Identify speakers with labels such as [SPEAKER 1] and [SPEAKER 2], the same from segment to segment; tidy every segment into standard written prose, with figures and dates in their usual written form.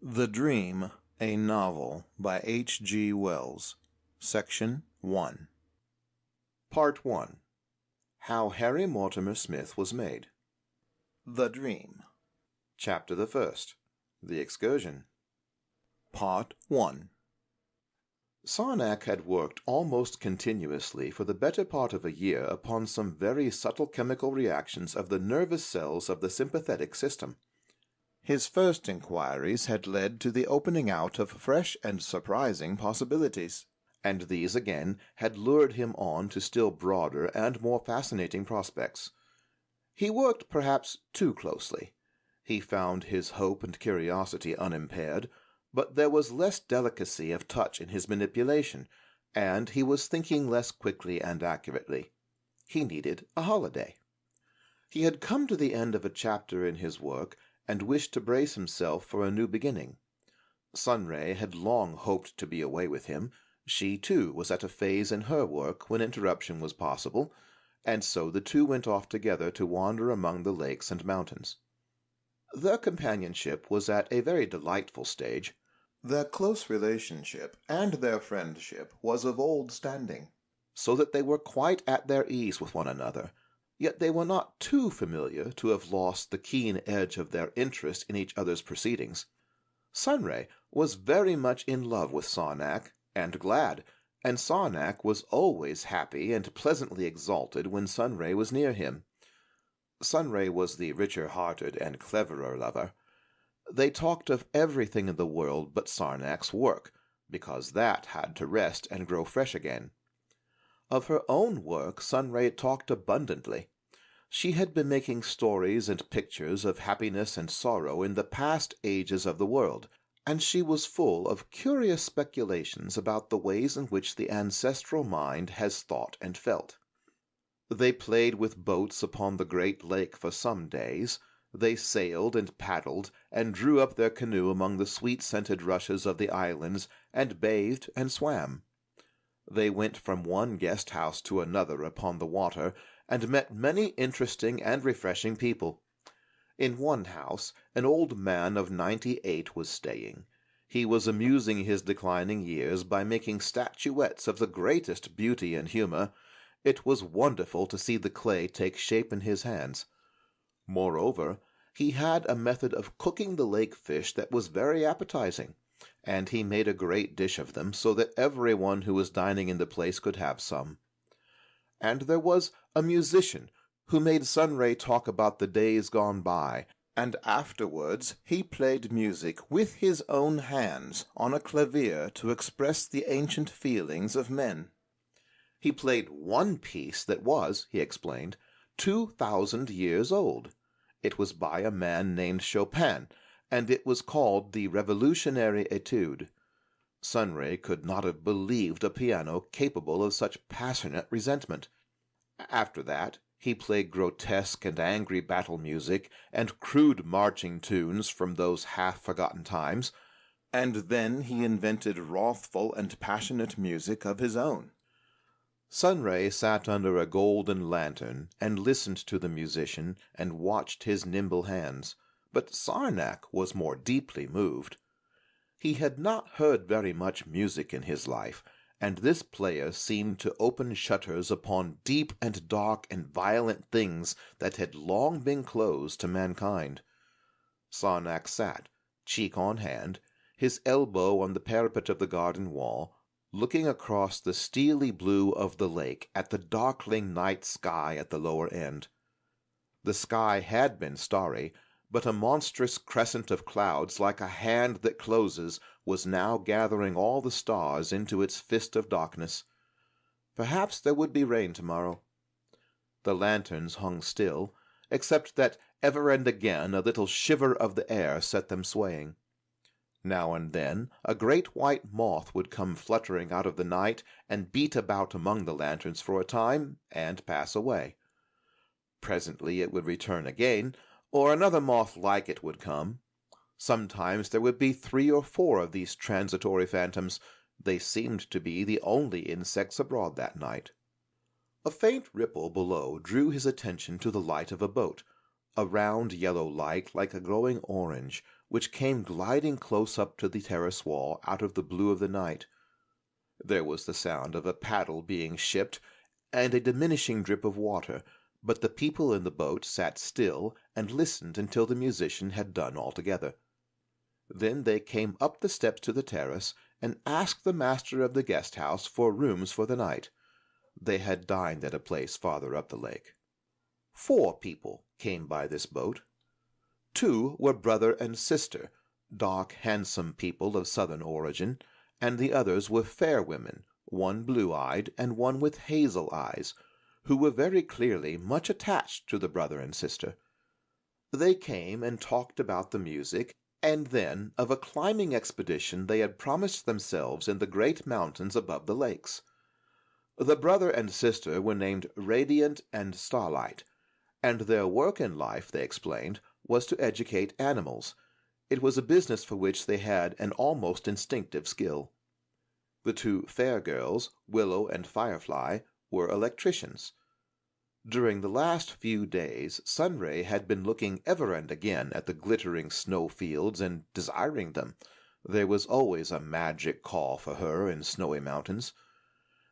[SPEAKER 1] The Dream, a Novel by H. G. Wells. Section 1. Part 1. How Harry Mortimer Smith Was Made. The Dream. Chapter the First. The Excursion. Part 1. Sarnak had worked almost continuously for the better part of a year upon some very subtle chemical reactions of the nervous cells of the sympathetic system. His first inquiries had led to the opening out of fresh and surprising possibilities, and these again had lured him on to still broader and more fascinating prospects. He worked perhaps too closely. He found his hope and curiosity unimpaired, but there was less delicacy of touch in his manipulation, and he was thinking less quickly and accurately. He needed a holiday. He had come to the end of a chapter in his work, and wished to brace himself for a new beginning. Sunray had long hoped to be away with him. She, too, was at a phase in her work when interruption was possible, and so the two went off together to wander among the lakes and mountains. Their companionship was at a very delightful stage. Their close relationship and their friendship was of old standing, so that they were quite at their ease with one another. Yet they were not too familiar to have lost the keen edge of their interest in each other's proceedings. Sunray was very much in love with Sarnak, and glad, and Sarnak was always happy and pleasantly exalted when Sunray was near him. Sunray was the richer-hearted and cleverer lover. They talked of everything in the world but Sarnak's work, because that had to rest and grow fresh again. Of her own work Sunray talked abundantly. She had been making stories and pictures of happiness and sorrow in the past ages of the world, and she was full of curious speculations about the ways in which the ancestral mind has thought and felt. They played with boats upon the great lake for some days. They sailed and paddled, and drew up their canoe among the sweet-scented rushes of the islands, and bathed and swam. They went from one guest-house to another upon the water, and met many interesting and refreshing people. In one house an old man of 98 was staying. He was amusing his declining years by making statuettes of the greatest beauty and humor. It was wonderful to see the clay take shape in his hands. Moreover, he had a method of cooking the lake fish that was very appetizing, and he made a great dish of them, so that everyone who was dining in the place could have some. And there was a musician who made Sunray talk about the days gone by, and afterwards he played music with his own hands on a clavier to express the ancient feelings of men. He played one piece that was, he explained, 2,000 years old. It was by a man named Chopin, and it was called the Revolutionary Etude. Sunray could not have believed a piano capable of such passionate resentment. After that, he played grotesque and angry battle music, and crude marching tunes from those half-forgotten times, and then he invented wrathful and passionate music of his own. Sunray sat under a golden lantern, and listened to the musician, and watched his nimble hands. But Sarnak was more deeply moved. He had not heard very much music in his life, and this player seemed to open shutters upon deep and dark and violent things that had long been closed to mankind. Sarnak sat, cheek on hand, his elbow on the parapet of the garden wall, looking across the steely blue of the lake at the darkling night sky at the lower end. The sky had been starry, but a monstrous crescent of clouds, like a hand that closes, was now gathering all the stars into its fist of darkness. Perhaps there would be rain tomorrow. The lanterns hung still, except that ever and again a little shiver of the air set them swaying. Now and then a great white moth would come fluttering out of the night and beat about among the lanterns for a time, and pass away. Presently it would return again, or another moth like it would come. Sometimes there would be 3 or 4 of these transitory phantoms. They seemed to be the only insects abroad that night. A faint ripple below drew his attention to the light of a boat, a round yellow light like a glowing orange, which came gliding close up to the terrace wall out of the blue of the night. There was the sound of a paddle being shipped, and a diminishing drip of water, but the people in the boat sat still and listened until the musician had done altogether. Then they came up the steps to the terrace, and asked the master of the guest-house for rooms for the night. They had dined at a place farther up the lake. 4 people came by this boat. 2 were brother and sister, dark, handsome people of southern origin, and the others were fair women, one blue-eyed and one with hazel eyes, who were very clearly much attached to the brother and sister. They came and talked about the music, and then of a climbing expedition they had promised themselves in the great mountains above the lakes. The brother and sister were named Radiant and Starlight, and their work in life, they explained, was to educate animals. It was a business for which they had an almost instinctive skill. The 2 fair girls, Willow and Firefly, were electricians. During the last few days Sunray had been looking ever and again at the glittering snow-fields and desiring them. There was always a magic call for her in snowy mountains.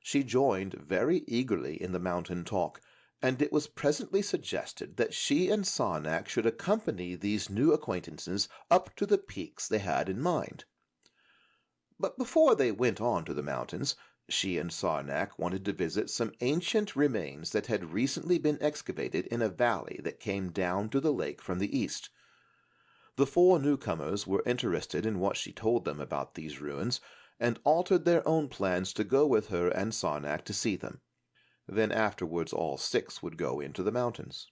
[SPEAKER 1] She joined very eagerly in the mountain talk, and it was presently suggested that she and Sarnak should accompany these new acquaintances up to the peaks they had in mind. But before they went on to the mountains, she and Sarnak wanted to visit some ancient remains that had recently been excavated in a valley that came down to the lake from the east. The 4 newcomers were interested in what she told them about these ruins, and altered their own plans to go with her and Sarnak to see them. Then afterwards all 6 would go into the mountains.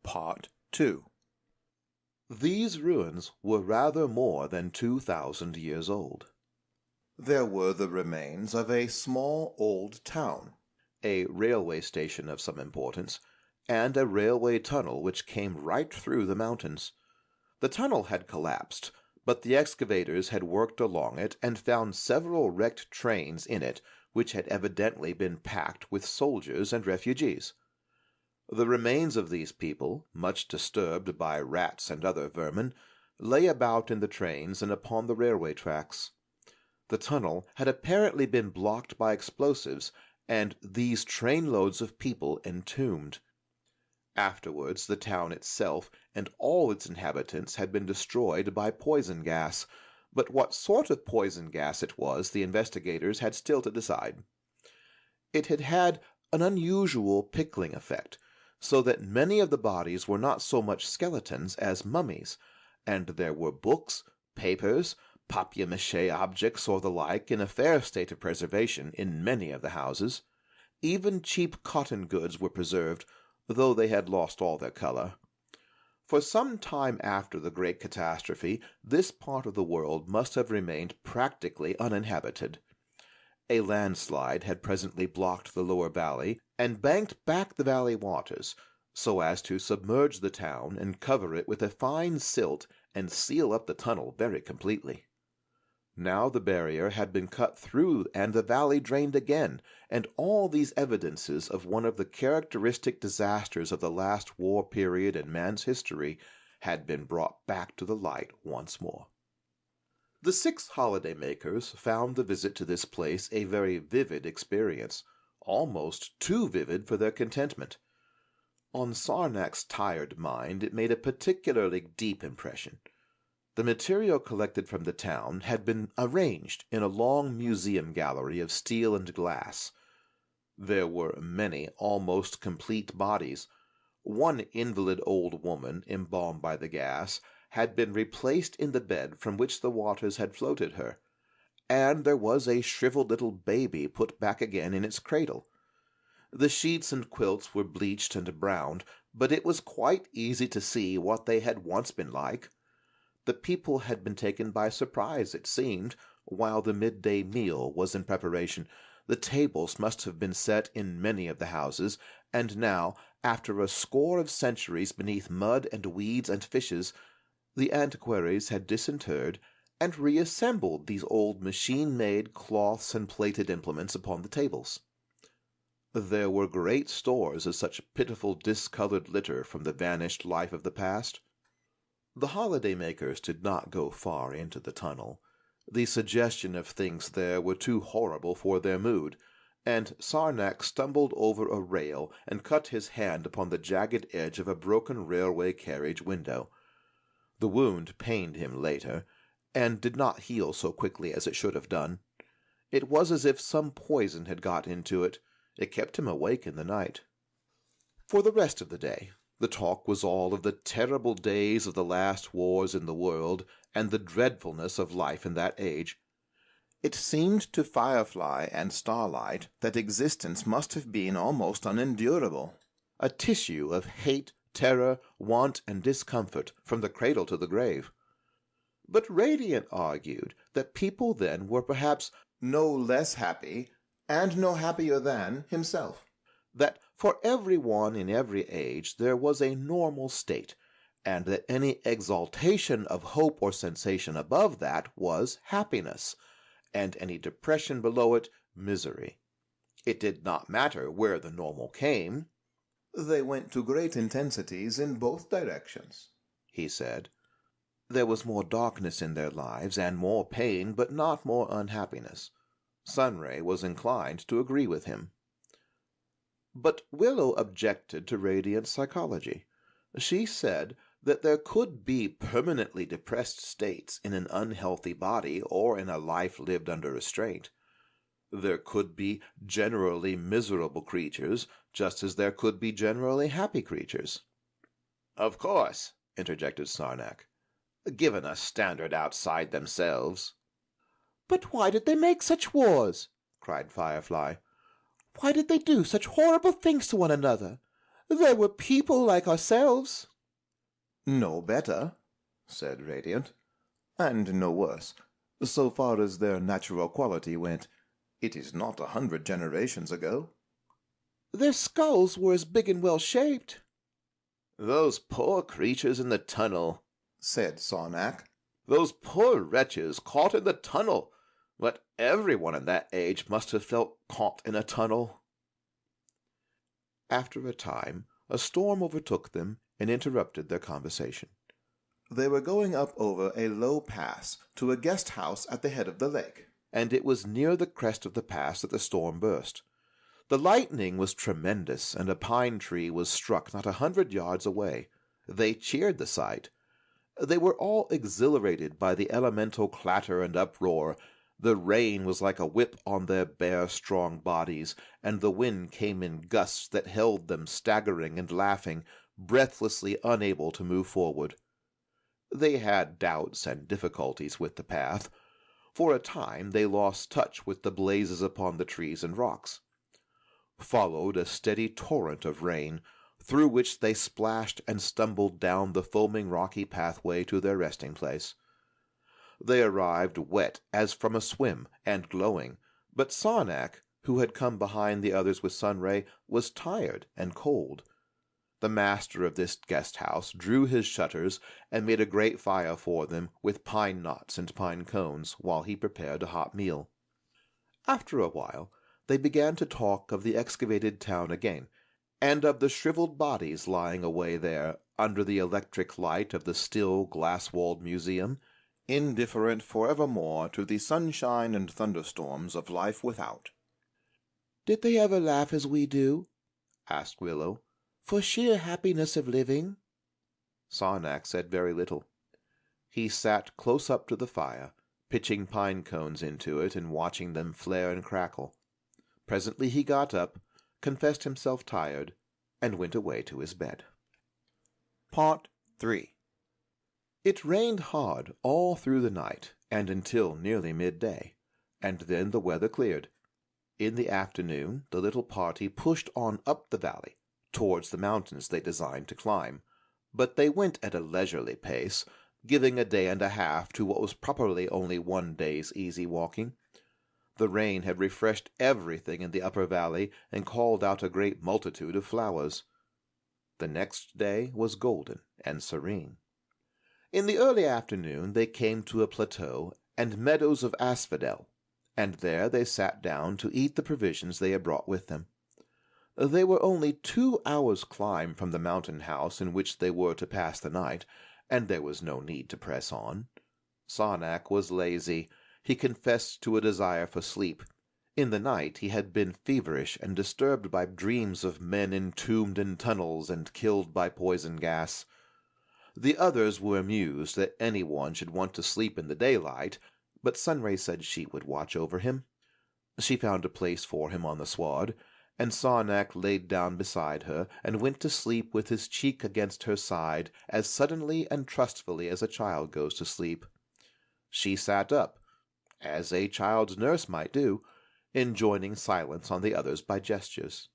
[SPEAKER 1] Part 2. These ruins were rather more than 2,000 years old. There were the remains of a small old town, a railway station of some importance, and a railway tunnel which came right through the mountains. The tunnel had collapsed, but the excavators had worked along it and found several wrecked trains in it, which had evidently been packed with soldiers and refugees. The remains of these people, much disturbed by rats and other vermin, lay about in the trains and upon the railway tracks. The tunnel had apparently been blocked by explosives, and these trainloads of people entombed. Afterwards the town itself and all its inhabitants had been destroyed by poison gas, but what sort of poison gas it was the investigators had still to decide. It had had an unusual pickling effect, so that many of the bodies were not so much skeletons as mummies, and there were books, papers, papier-mâché objects or the like in a fair state of preservation in many of the houses. Even cheap cotton goods were preserved, though they had lost all their color. For some time after the great catastrophe, this part of the world must have remained practically uninhabited. A landslide had presently blocked the lower valley and banked back the valley waters, so as to submerge the town and cover it with a fine silt and seal up the tunnel very completely. Now the barrier had been cut through and the valley drained again, and all these evidences of one of the characteristic disasters of the last war period in man's history had been brought back to the light once more. The 6 holiday-makers found the visit to this place a very vivid experience, almost too vivid for their contentment. On Sarnak's tired mind it made a particularly deep impression. The material collected from the town had been arranged in a long museum gallery of steel and glass. There were many almost complete bodies. One invalid old woman, embalmed by the gas, had been replaced in the bed from which the waters had floated her, and there was a shriveled little baby put back again in its cradle. The sheets and quilts were bleached and browned, but it was quite easy to see what they had once been like. The people had been taken by surprise, it seemed, while the midday meal was in preparation. The tables must have been set in many of the houses, and now, after a score of centuries beneath mud and weeds and fishes, the antiquaries had disinterred and reassembled these old machine-made cloths and plated implements upon the tables. There were great stores of such pitiful discolored litter from the vanished life of the past. The holiday-makers did not go far into the tunnel. The suggestion of things there were too horrible for their mood, and Sarnak stumbled over a rail and cut his hand upon the jagged edge of a broken railway carriage window. The wound pained him later, and did not heal so quickly as it should have done. It was as if some poison had got into it. It kept him awake in the night. For the rest of the day, the talk was all of the terrible days of the last wars in the world, and the dreadfulness of life in that age. It seemed to Firefly and Starlight that existence must have been almost unendurable, a tissue of hate, terror, want, and discomfort from the cradle to the grave. But Radiant argued that people then were perhaps no less happy, and no happier than himself. That for everyone in every age there was a normal state, and that any exaltation of hope or sensation above that was happiness, and any depression below it misery. It did not matter where the normal came. They went to great intensities in both directions, he said. There was more darkness in their lives and more pain, but not more unhappiness. Sunray was inclined to agree with him. But Willow objected to Radiant's psychology. She said that there could be permanently depressed states in an unhealthy body or in a life lived under restraint. There could be generally miserable creatures, just as there could be generally happy creatures. "Of course," interjected Sarnak, "given a standard outside themselves." "But why did they make such wars?" cried Firefly. "Why did they do such horrible things to one another? They were people like ourselves." "No better," said Radiant, "and no worse. So far as their natural quality went, it is not 100 generations ago." "Their skulls were as big and well-shaped." "Those poor creatures in the tunnel," said Sarnak. "Those poor wretches caught in the tunnel. But everyone in that age must have felt caught in a tunnel." After a time, a storm overtook them and interrupted their conversation. They were going up over a low pass to a guest house at the head of the lake, and it was near the crest of the pass that the storm burst. The lightning was tremendous, and a pine tree was struck not 100 yards away. They cheered the sight. They were all exhilarated by the elemental clatter and uproar. The rain was like a whip on their bare, strong bodies, and the wind came in gusts that held them staggering and laughing, breathlessly unable to move forward. They had doubts and difficulties with the path. For a time they lost touch with the blazes upon the trees and rocks. Followed a steady torrent of rain, through which they splashed and stumbled down the foaming rocky pathway to their resting place. They arrived wet as from a swim, and glowing, but Sarnak, who had come behind the others with Sunray, was tired and cold. The master of this guest-house drew his shutters and made a great fire for them with pine knots and pine cones, while he prepared a hot meal. After a while they began to talk of the excavated town again, and of the shriveled bodies lying away there under the electric light of the still glass-walled museum, indifferent forevermore to the sunshine and thunderstorms of life without. "Did they ever laugh as we do?" asked Willow, "for sheer happiness of living?" Sarnak said very little. He sat close up to the fire, pitching pine cones into it and watching them flare and crackle. Presently he got up, confessed himself tired, and went away to his bed. Part 3. It rained hard all through the night and until nearly midday, and then the weather cleared. In the afternoon the little party pushed on up the valley, towards the mountains they designed to climb, but they went at a leisurely pace, giving a day and a half to what was properly only 1 day's easy walking. The rain had refreshed everything in the upper valley and called out a great multitude of flowers. The next day was golden and serene. In the early afternoon they came to a plateau and meadows of asphodel, and there they sat down to eat the provisions they had brought with them. They were only 2 hours' climb from the mountain house in which they were to pass the night, and there was no need to press on. Sarnak was lazy. He confessed to a desire for sleep. In the night he had been feverish and disturbed by dreams of men entombed in tunnels and killed by poison gas. The others were amused that anyone should want to sleep in the daylight, but Sunray said she would watch over him. She found a place for him on the sward, and Sarnak laid down beside her and went to sleep with his cheek against her side as suddenly and trustfully as a child goes to sleep. She sat up, as a child's nurse might do, enjoining silence on the others by gestures.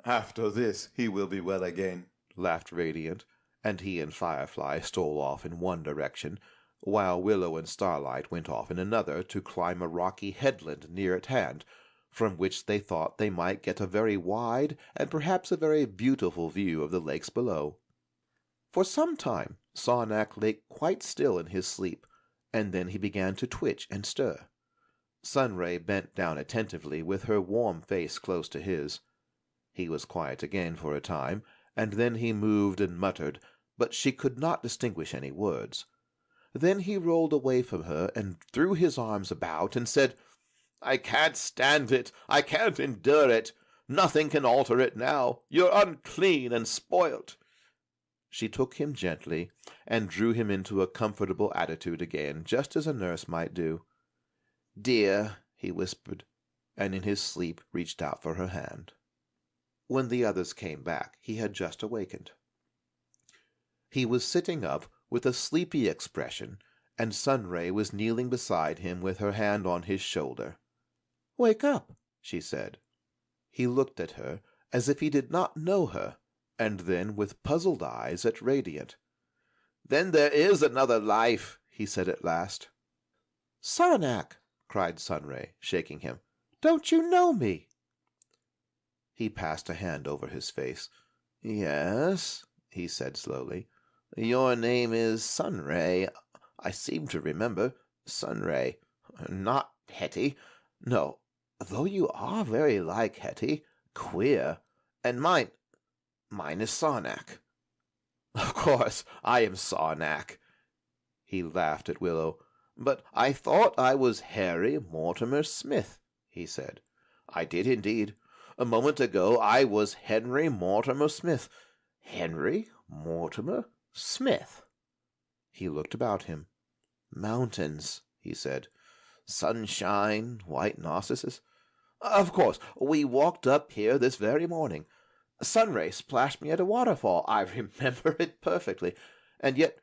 [SPEAKER 2] "After this he will be well again,"
[SPEAKER 1] laughed Radiant, and he and Firefly stole off in one direction, while Willow and Starlight went off in another to climb a rocky headland near at hand, from which they thought they might get a very wide and perhaps a very beautiful view of the lakes below. For some time Sarnak lay quite still in his sleep, and then he began to twitch and stir. Sunray bent down attentively with her warm face close to his. He was quiet again for a time, and then he moved and muttered, but she could not distinguish any words. Then he rolled away from her and threw his arms about and said, "I can't stand it. I can't endure it. Nothing can alter it now. You're unclean and spoilt." She took him gently and drew him into a comfortable attitude again, just as a nurse might do. "Dear," he whispered, and in his sleep reached out for her hand. When the others came back, he had just awakened. He was sitting up with a sleepy expression, and Sunray was kneeling beside him with her hand on his shoulder. "Wake up," she said. He looked at her as if he did not know her, and then with puzzled eyes at Radiant. "Then there is another life," he said at last. "Sarnak!" cried Sunray, shaking him. "Don't you know me?" He passed a hand over his face. "Yes," he said slowly. "Your name is Sunray. I seem to remember. Sunray. Not Hetty. No, though you are very like Hetty. Queer. And mine is Sarnak." "Of course, I am Sarnak." He laughed at Willow. "But I thought I was Harry Mortimer Smith," he said. "I did indeed. A moment ago I was Henry Mortimer Smith. Henry Mortimer Smith." He looked about him. "Mountains," he said. "Sunshine, white narcissus. Of course, we walked up here this very morning. Sunray splashed me at a waterfall. I remember it perfectly. And yet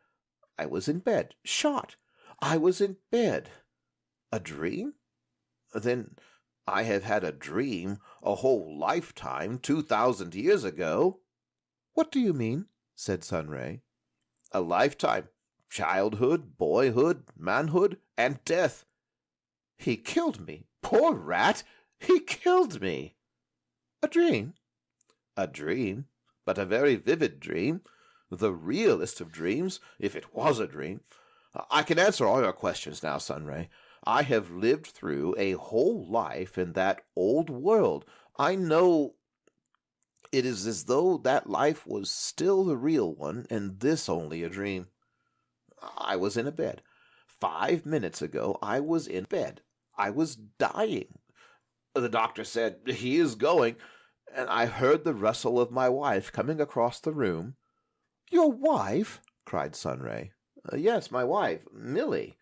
[SPEAKER 1] I was in bed, shot. I was in bed. A dream? Then I have had a dream a whole lifetime 2,000 years ago." "What do you mean?" said Sunray. "A lifetime. Childhood, boyhood, manhood, and death. He killed me. Poor rat! He killed me." "A dream?" "A dream, but a very vivid dream. The realest of dreams, if it was a dream. I can answer all your questions now, Sunray. I have lived through a whole life in that old world. I know it is as though that life was still the real one, and this only a dream. I was in a bed. 5 minutes ago I was in bed. I was dying. The doctor said, 'He is going,' and I heard the rustle of my wife coming across the room." "Your wife?" cried Sunray. "Yes, my wife, Milly."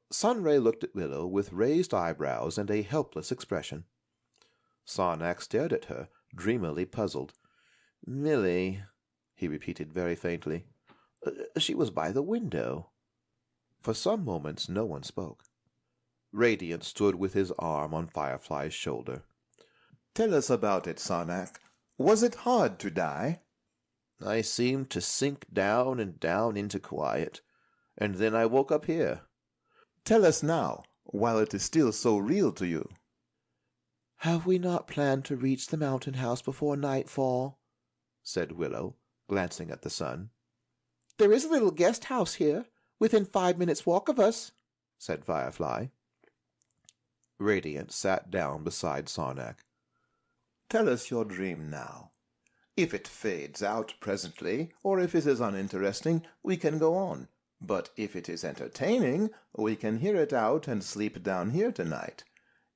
[SPEAKER 1] Sunray looked at Willow with raised eyebrows and a helpless expression. Sarnak stared at her, dreamily puzzled. "Milly," he repeated very faintly. "She was by the window." For some moments no one spoke. Radiant stood with his arm on Firefly's shoulder.
[SPEAKER 2] "Tell us about it, Sarnak. Was it hard to die?"
[SPEAKER 1] "I seemed to sink down and down into quiet, and then I woke up here."
[SPEAKER 2] "Tell us now, while it is still so real to you."
[SPEAKER 3] "Have we not planned to reach the mountain house before nightfall?"
[SPEAKER 1] said Willow, glancing at the sun.
[SPEAKER 3] "There is a little guest house here, within 5 minutes' walk of us,"
[SPEAKER 1] said Firefly. Radiant sat down beside Sarnak.
[SPEAKER 2] "Tell us your dream now. If it fades out presently, or if it is uninteresting, we can go on. But if it is entertaining, we can hear it out and sleep down here tonight.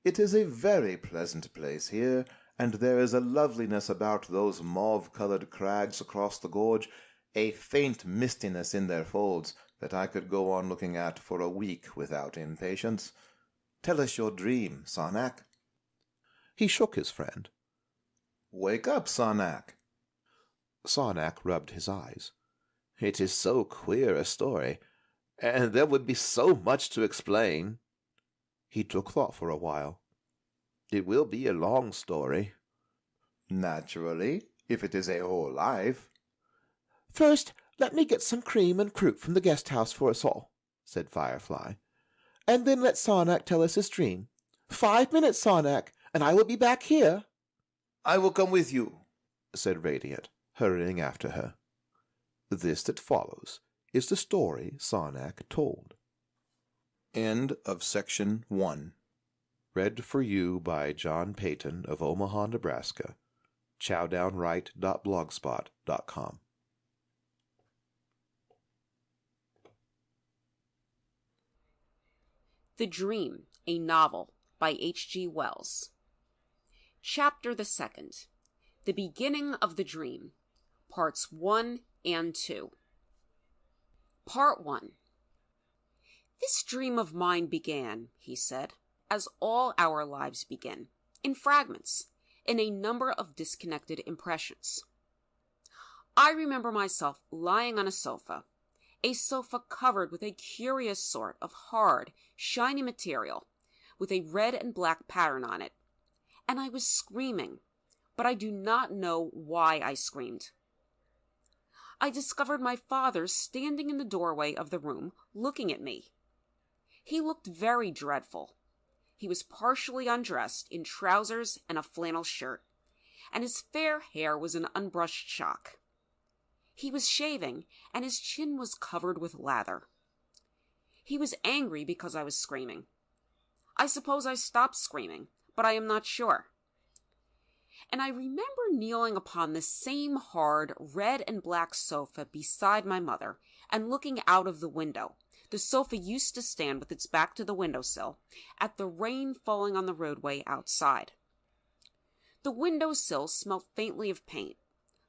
[SPEAKER 2] It is a very pleasant place here, and there is a loveliness about those mauve-colored crags across the gorge, a faint mistiness in their folds, that I could go on looking at for a week without impatience. Tell us your dream, Sarnak."
[SPEAKER 1] He shook his friend.
[SPEAKER 2] "Wake up, Sarnak."
[SPEAKER 1] Sarnak rubbed his eyes. "It is so queer a story, and there would be so much to explain." He took thought for a while. "It will be a long story."
[SPEAKER 2] "Naturally, if it is a whole life."
[SPEAKER 3] "First, let me get some cream and croup from the guest house for us all," said Firefly, "and then let Sarnak tell us his dream. 5 minutes, Sarnak, and I will be back here."
[SPEAKER 2] "I will come with you,"
[SPEAKER 1] said Radiant, hurrying after her. This that follows is the story Sarnak told. End of section 1. Read for you by John Payton of Omaha, Nebraska. chowdownright.blogspot.com.
[SPEAKER 4] The Dream, a Novel by H.G. Wells. Chapter the 2nd. The Beginning of the Dream. Parts 1 and 2. Part 1. "This dream of mine began," he said, "as all our lives begin, in fragments, in a number of disconnected impressions. I remember myself lying on a sofa covered with a curious sort of hard, shiny material, with a red and black pattern on it, and I was screaming, but I do not know why I screamed. I discovered my father standing in the doorway of the room, looking at me. He looked very dreadful. He was partially undressed in trousers and a flannel shirt, and his fair hair was an unbrushed shock. He was shaving, and his chin was covered with lather. He was angry because I was screaming. I suppose I stopped screaming, but I am not sure. And I remember kneeling upon the same hard red and black sofa beside my mother and looking out of the window. The sofa used to stand with its back to the windowsill, at the rain falling on the roadway outside. The windowsill smelt faintly of paint,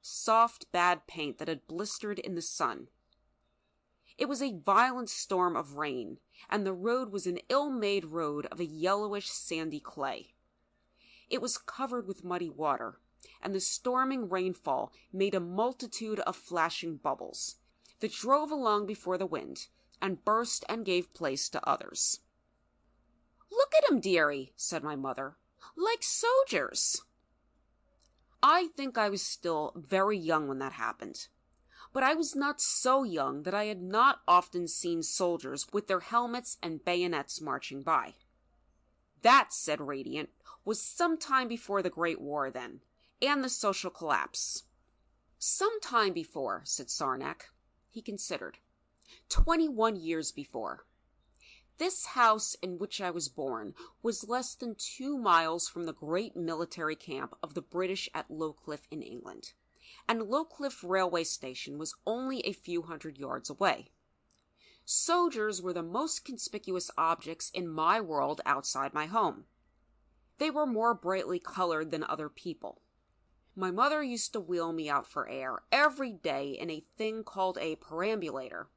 [SPEAKER 4] soft, bad paint that had blistered in the sun. It was a violent storm of rain, and the road was an ill-made road of a yellowish, sandy clay. It was covered with muddy water, and the storming rainfall made a multitude of flashing bubbles that drove along before the wind and burst and gave place to others. "Look at 'em, dearie," said my mother, "like soldiers." I think I was still very young when that happened, but I was not so young that I had not often seen soldiers with their helmets and bayonets marching by. That, said Radiant, was some time before the Great War then, and the social collapse. "Some time before," said Sarnak. He considered. 21 years before. This house in which I was born was less than 2 miles from the great military camp of the British at Low Cliff in England, and Low Cliff railway station was only a few hundred yards away. Soldiers were the most conspicuous objects in my world outside my home. They were more brightly colored than other people. My mother used to wheel me out for air every day in a thing called a perambulator,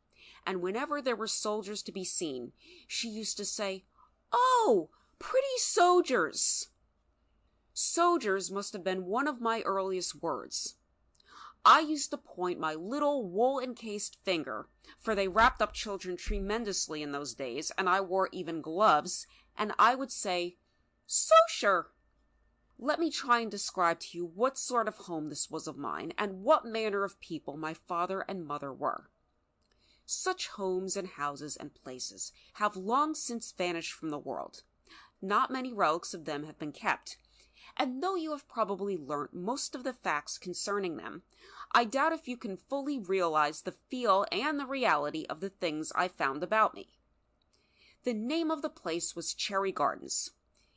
[SPEAKER 4] and whenever there were soldiers to be seen, she used to say, "Oh, pretty soldiers!" Soldiers must have been one of my earliest words. I used to point my little wool-encased finger, for they wrapped up children tremendously in those days, and I wore even gloves, and I would say, "Social." Let me try and describe to you what sort of home this was of mine, and what manner of people my father and mother were. Such homes and houses and places have long since vanished from the world. Not many relics of them have been kept, and though you have probably learnt most of the facts concerning them, I doubt if you can fully realize the feel and the reality of the things I found about me. The name of the place was Cherry Gardens.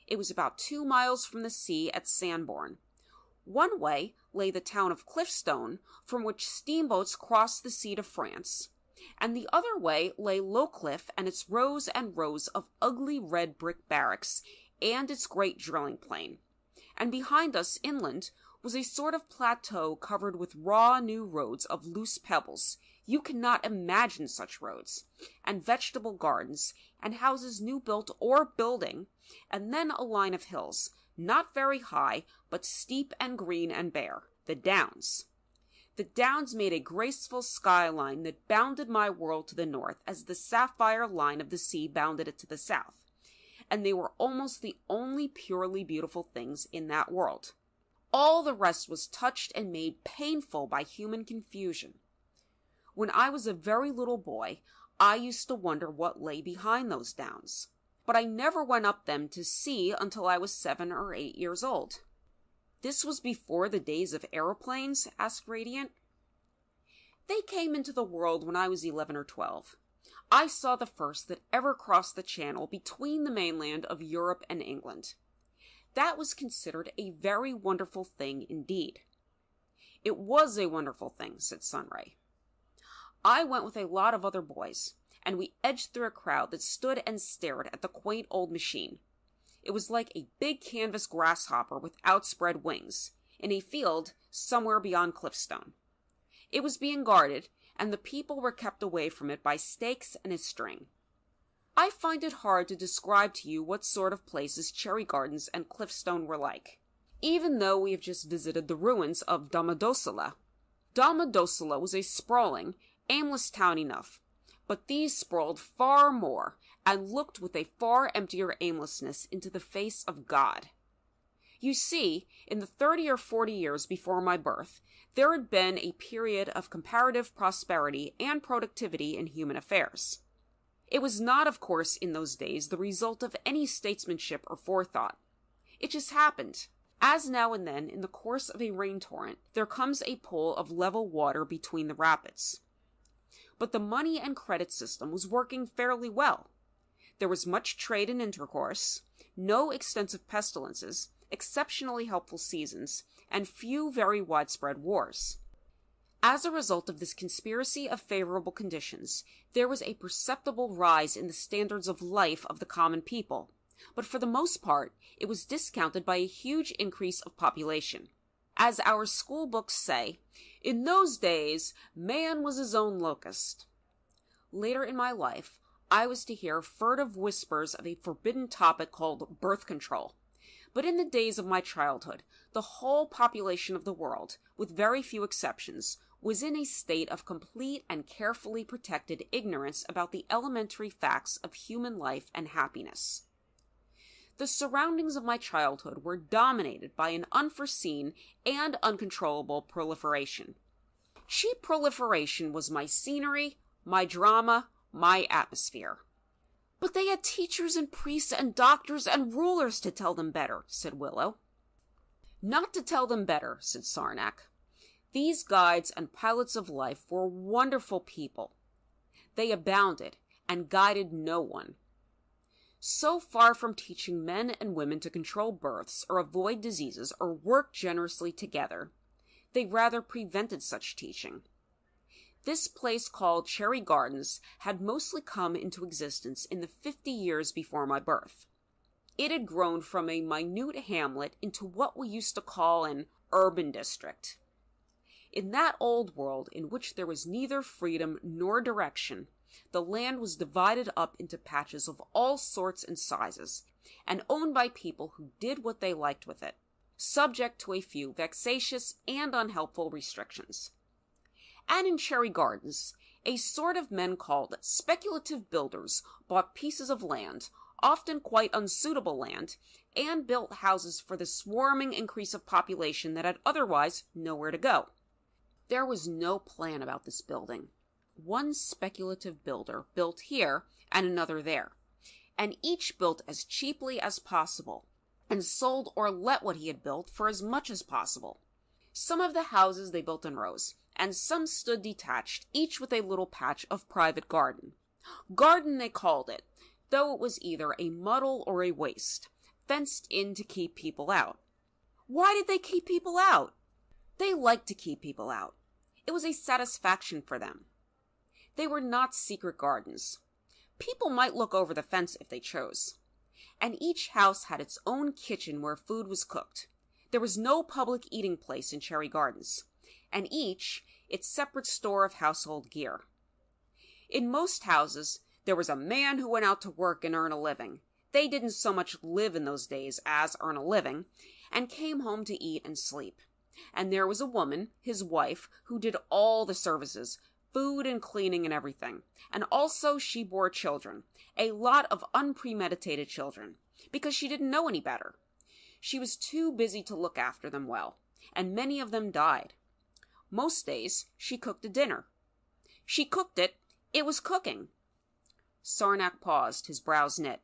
[SPEAKER 4] It was about 2 miles from the sea at Sanborn, One way lay the town of Cliffstone, from which steamboats crossed the sea to France, and the other way lay Lowcliffe and its rows and rows of ugly red brick barracks and its great drilling plain. And behind us, inland, was a sort of plateau covered with raw new roads of loose pebbles. You cannot imagine such roads, and vegetable gardens, and houses new built or building, and then a line of hills, not very high, but steep and green and bare, the Downs. The Downs made a graceful skyline that bounded my world to the north as the sapphire line of the sea bounded it to the south, and they were almost the only purely beautiful things in that world. All the rest was touched and made painful by human confusion. When I was a very little boy, I used to wonder what lay behind those downs, but I never went up them to see until I was 7 or 8 years old. This was before the days of aeroplanes? Asked Radiant. They came into the world when I was 11 or 12. I saw the first that ever crossed the channel between the mainland of Europe and England. That was considered a very wonderful thing indeed. It was a wonderful thing, said Sunray. I went with a lot of other boys, and we edged through a crowd that stood and stared at the quaint old machine. It was like a big canvas grasshopper with outspread wings, in a field somewhere beyond Cliffstone. It was being guarded, and the people were kept away from it by stakes and a string. I find it hard to describe to you what sort of places Cherry Gardens and Cliffstone were like, even though we have just visited the ruins of Domodossola. Domodossola was a sprawling, aimless town enough, but these sprawled far more, and looked with a far emptier aimlessness into the face of God. You see, in the 30 or 40 years before my birth, there had been a period of comparative prosperity and productivity in human affairs. It was not, of course, in those days the result of any statesmanship or forethought. It just happened. As now and then, in the course of a rain torrent, there comes a pool of level water between the rapids. But the money and credit system was working fairly well. There was much trade and intercourse, no extensive pestilences, exceptionally helpful seasons, and few very widespread wars. As a result of this conspiracy of favorable conditions, there was a perceptible rise in the standards of life of the common people, but for the most part it was discounted by a huge increase of population. As our school books say, in those days, man was his own locust. Later in my life, I was to hear furtive whispers of a forbidden topic called birth control. But in the days of my childhood, the whole population of the world, with very few exceptions, was in a state of complete and carefully protected ignorance about the elementary facts of human life and happiness. The surroundings of my childhood were dominated by an unforeseen and uncontrollable proliferation. Cheap proliferation was my scenery, my drama, my atmosphere. But they had teachers and priests and doctors and rulers to tell them better, said Willow. Not to tell them better, said Sarnak. These guides and pilots of life were wonderful people. They abounded and guided no one. So far from teaching men and women to control births or avoid diseases or work generously together, they rather prevented such teaching. This place called Cherry Gardens had mostly come into existence in the 50 years before my birth. It had grown from a minute hamlet into what we used to call an urban district. In that old world in which there was neither freedom nor direction, the land was divided up into patches of all sorts and sizes, and owned by people who did what they liked with it, subject to a few vexatious and unhelpful restrictions. And in Cherry Gardens, a sort of men called speculative builders bought pieces of land, often quite unsuitable land, and built houses for the swarming increase of population that had otherwise nowhere to go. There was no plan about this building. One speculative builder built here and another there, and each built as cheaply as possible, and sold or let what he had built for as much as possible. Some of the houses they built in rows, and some stood detached, each with a little patch of private garden. Garden they called it, though it was either a muddle or a waste, fenced in to keep people out. Why did they keep people out? They liked to keep people out. It was a satisfaction for them. They were not secret gardens. People might look over the fence if they chose. And each house had its own kitchen where food was cooked. There was no public eating place in Cherry Gardens, and each its separate store of household gear. In most houses, there was a man who went out to work and earn a living. They didn't so much live in those days as earn a living, and came home to eat and sleep. And there was a woman, his wife, who did all the services, food and cleaning and everything. And also she bore children, a lot of unpremeditated children, because she didn't know any better. She was too busy to look after them well, and many of them died. Most days she cooked a dinner. She cooked it. It was cooking. Sarnak paused, his brows knit.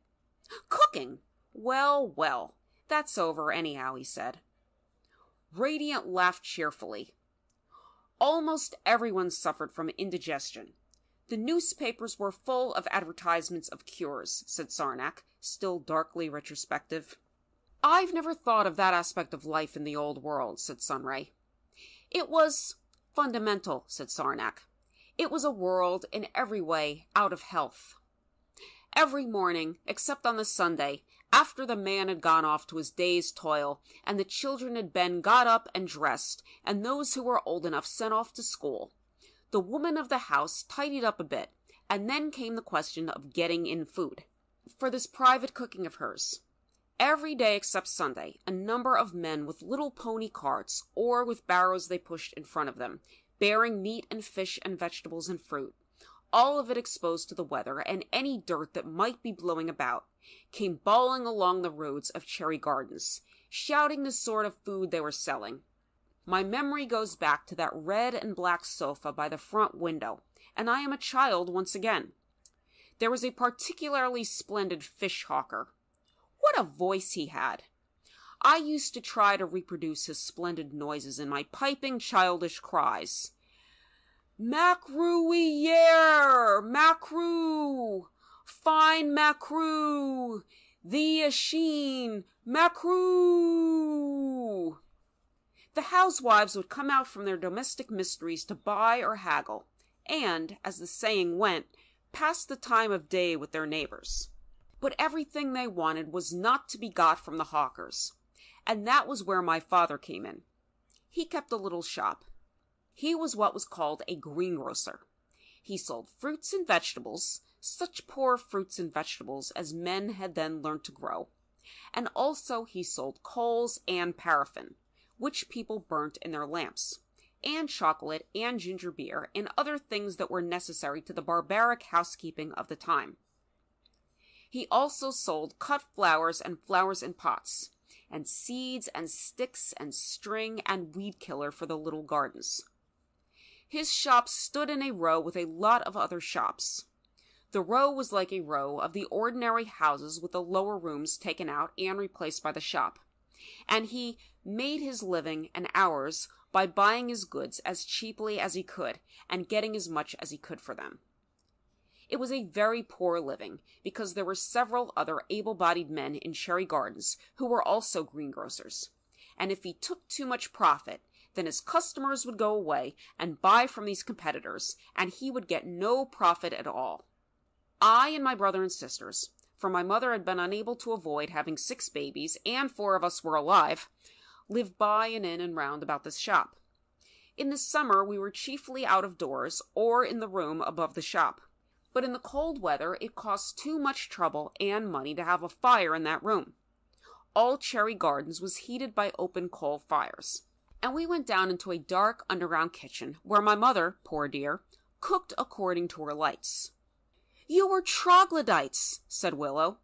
[SPEAKER 4] Cooking? Well, well, that's over anyhow, he said. Radiant laughed cheerfully. Almost everyone suffered from indigestion. The newspapers were full of advertisements of cures, said Sarnak, still darkly retrospective. I've never thought of that aspect of life in the old world, said Sunray. It was fundamental, said Sarnak. It was a world in every way out of health. Every morning, except on the Sunday, after the man had gone off to his day's toil, and the children had been got up and dressed, and those who were old enough sent off to school, the woman of the house tidied up a bit, and then came the question of getting in food for this private cooking of hers. Every day except Sunday, a number of men with little pony carts, or with barrows they pushed in front of them, bearing meat and fish and vegetables and fruit, all of it exposed to the weather and any dirt that might be blowing about, came bawling along the roads of Cherry Gardens, shouting the sort of food they were selling. My memory goes back to that red and black sofa by the front window, and I am a child once again. There was a particularly splendid fish hawker. What a voice he had! I used to try to reproduce his splendid noises in my piping childish cries. Macroo-yer! Macroo! Fine macroo! The asheen! Macroo! The housewives would come out from their domestic mysteries to buy or haggle, and, as the saying went, pass the time of day with their neighbors. But everything they wanted was not to be got from the hawkers, and that was where my father came in. He kept a little shop. He was what was called a greengrocer. He sold fruits and vegetables, such poor fruits and vegetables as men had then learned to grow, and also he sold coals and paraffin, which people burnt in their lamps, and chocolate and ginger beer and other things that were necessary to the barbaric housekeeping of the time. He also sold cut flowers and flowers in pots, and seeds and sticks and string and weed killer for the little gardens. His shop stood in a row with a lot of other shops. The row was like a row of the ordinary houses with the lower rooms taken out and replaced by the shop, and he made his living and ours by buying his goods as cheaply as he could and getting as much as he could for them. It was a very poor living, because there were several other able-bodied men in Cherry Gardens who were also greengrocers, and if he took too much profit, then his customers would go away and buy from these competitors, and he would get no profit at all. I and my brother and sisters, for my mother had been unable to avoid having 6 babies, and 4 of us were alive, lived by and in and round about this shop. In the summer we were chiefly out of doors, or in the room above the shop. But in the cold weather it cost too much trouble and money to have a fire in that room. All Cherry Gardens was heated by open coal fires, and we went down into a dark underground kitchen where my mother, poor dear, cooked according to her lights. "You were troglodytes," said Willow.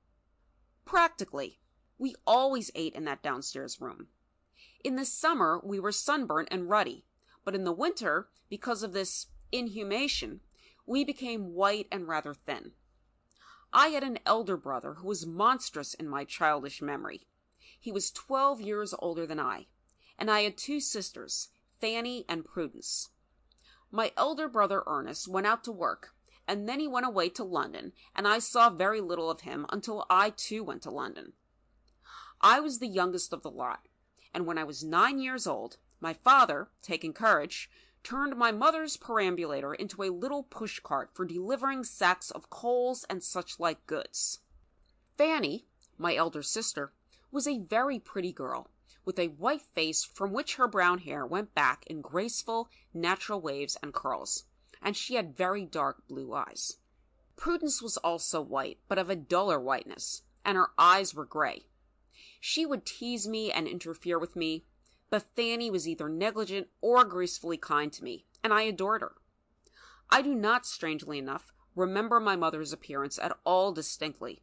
[SPEAKER 4] "Practically. We always ate in that downstairs room. In the summer we were sunburnt and ruddy, but in the winter, because of this inhumation, we became white and rather thin. I had an elder brother who was monstrous in my childish memory. He was 12 years older than I, and I had 2 sisters, Fanny and Prudence. My elder brother Ernest went out to work, and then he went away to London, and I saw very little of him until I too went to London. I was the youngest of the lot, and when I was 9 years old, my father, taking courage, turned my mother's perambulator into a little pushcart for delivering sacks of coals and such like goods. Fanny, my elder sister, was a very pretty girl, with a white face from which her brown hair went back in graceful, natural waves and curls, and she had very dark blue eyes. Prudence was also white, but of a duller whiteness, and her eyes were gray. She would tease me and interfere with me, but Fanny was either negligent or gracefully kind to me, and I adored her. I do not, strangely enough, remember my mother's appearance at all distinctly,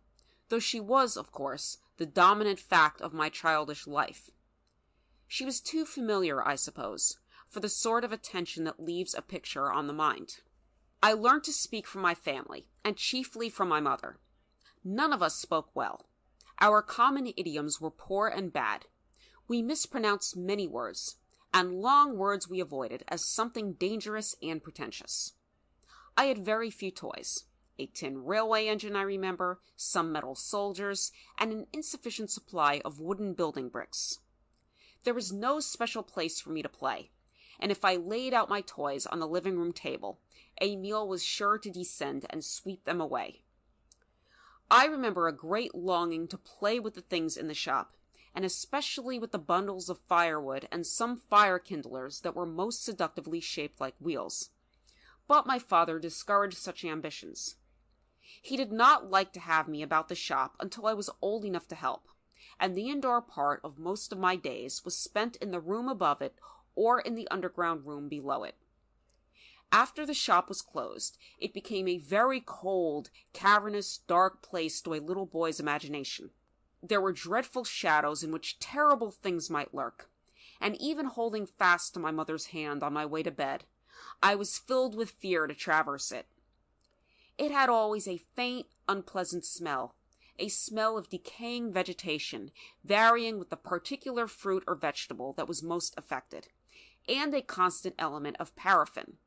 [SPEAKER 4] though she was, of course, the dominant fact of my childish life. She was too familiar, I suppose, for the sort of attention that leaves a picture on the mind. I learned to speak from my family, and chiefly from my mother. None of us spoke well. Our common idioms were poor and bad. We mispronounced many words, and long words we avoided as something dangerous and pretentious. I had very few toys. A tin railway engine, I remember, some metal soldiers, and an insufficient supply of wooden building bricks. There was no special place for me to play, and if I laid out my toys on the living room table, a meal was sure to descend and sweep them away. I remember a great longing to play with the things in the shop, and especially with the bundles of firewood and some fire kindlers that were most seductively shaped like wheels. But my father discouraged such ambitions. He did not like to have me about the shop until I was old enough to help, and the indoor part of most of my days was spent in the room above it or in the underground room below it. After the shop was closed, it became a very cold, cavernous, dark place to a little boy's imagination. There were dreadful shadows in which terrible things might lurk, and even holding fast to my mother's hand on my way to bed, I was filled with fear to traverse it. It had always a faint, unpleasant smell, a smell of decaying vegetation, varying with the particular fruit or vegetable that was most affected, and a constant element of paraffin.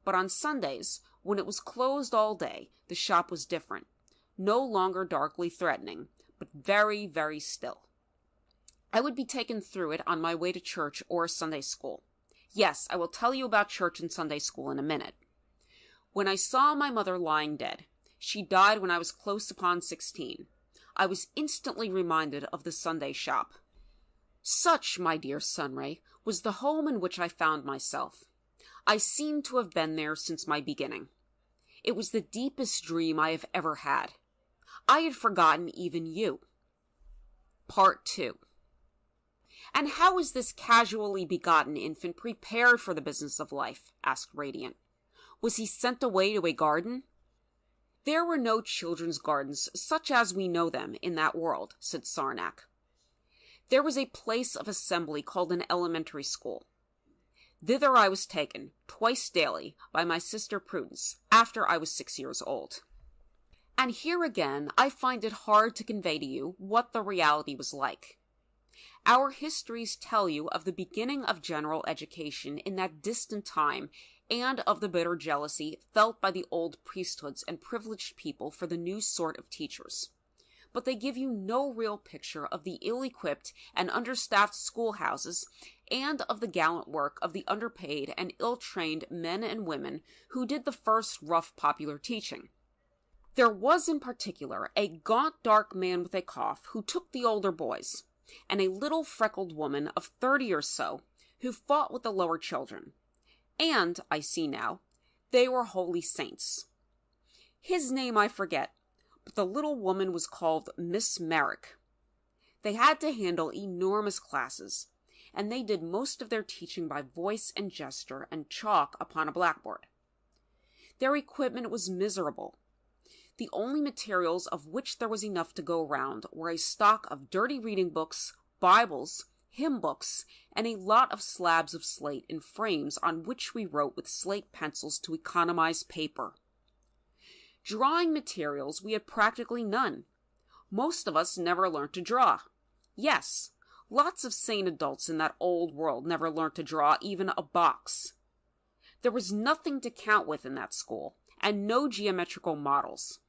[SPEAKER 4] But on Sundays, when it was closed all day, the shop was different, no longer darkly threatening, but very, very still. I would be taken through it on my way to church or Sunday school. Yes, I will tell you about church and Sunday school in a minute. When I saw my mother lying dead, she died when I was close upon 16. I was instantly reminded of the Sunday shop. Such, my dear Sunray, was the home in which I found myself. I seemed to have been there since my beginning. It was the deepest dream I have ever had. I had forgotten even you. Part 2. And how was this casually begotten infant prepared for the business of life? Asked Radiant. Was he sent away to a garden? There were no children's gardens such as we know them in that world, said Sarnak. There was a place of assembly called an elementary school. Thither I was taken, twice daily, by my sister Prudence, after I was 6 years old. And here again I find it hard to convey to you what the reality was like. Our histories tell you of the beginning of general education in that distant time, and of the bitter jealousy felt by the old priesthoods and privileged people for the new sort of teachers. But they give you no real picture of the ill-equipped and understaffed schoolhouses, and of the gallant work of the underpaid and ill-trained men and women who did the first rough popular teaching. There was in particular a gaunt dark man with a cough who took the older boys, and a little freckled woman of 30 or so who fought with the lower children. And, I see now, they were holy saints. His name I forget, but the little woman was called Miss Merrick. They had to handle enormous classes, and they did most of their teaching by voice and gesture and chalk upon a blackboard. Their equipment was miserable. The only materials of which there was enough to go round were a stock of dirty reading books, Bibles, hymn books, and a lot of slabs of slate in frames on which we wrote with slate pencils to economize paper. Drawing materials we had practically none. Most of us never learnt to draw. Yes, lots of sane adults in that old world never learnt to draw even a box. There was nothing to count with in that school, and no geometrical models.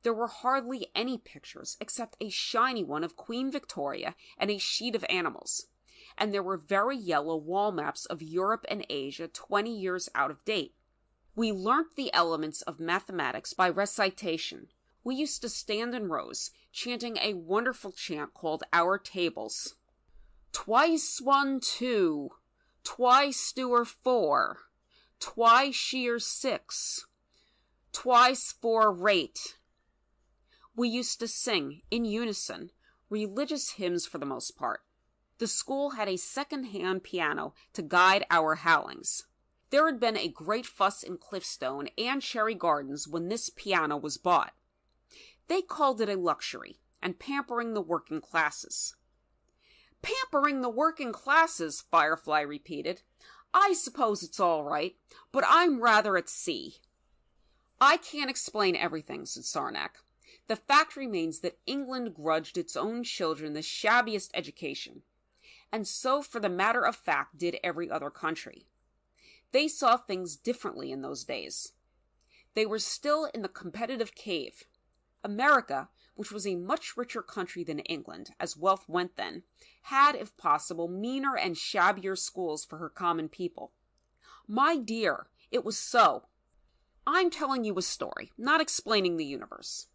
[SPEAKER 4] There were hardly any pictures except a shiny one of Queen Victoria and a sheet of animals, and there were very yellow wall maps of Europe and Asia 20 years out of date. We learnt the elements of mathematics by recitation. We used to stand in rows, chanting a wonderful chant called Our Tables. Twice 1 2, twice 2 are 4, twice sheer 6, twice 4 rate. We used to sing, in unison, religious hymns for the most part. The school had a second-hand piano to guide our howlings. There had been a great fuss in Cliffstone and Cherry Gardens when this piano was bought. They called it a luxury, and pampering the working classes. Pampering the working classes, Firefly repeated. I suppose it's all right, but I'm rather at sea. I can't explain everything, said Sarnak. The fact remains that England grudged its own children the shabbiest education, and so, for the matter of fact, did every other country. They saw things differently in those days. They were still in the competitive cave. America, which was a much richer country than England, as wealth went then, had, if possible, meaner and shabbier schools for her common people. My dear, it was so. I'm telling you a story, not explaining the universe.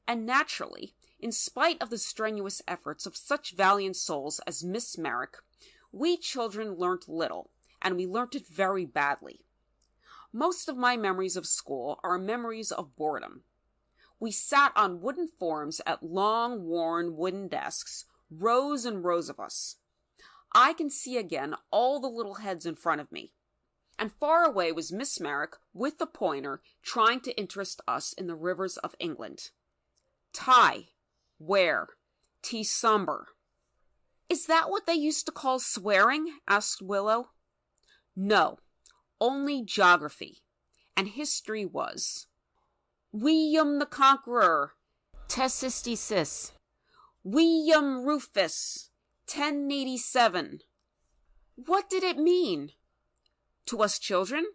[SPEAKER 4] And naturally, in spite of the strenuous efforts of such valiant souls as Miss Merrick, we children learnt little, and we learnt it very badly. Most of my memories of school are memories of boredom. We sat on wooden forms at long, worn wooden desks, rows and rows of us. I can see again all the little heads in front of me. And far away was Miss Merrick with the pointer trying to interest us in the rivers of England. Tie, where, somber. Is that what they used to call swearing? Asked Willow. No, only geography. And history was. William the Conqueror, Tessistisis. William Rufus, 1087. What did it mean? To us children?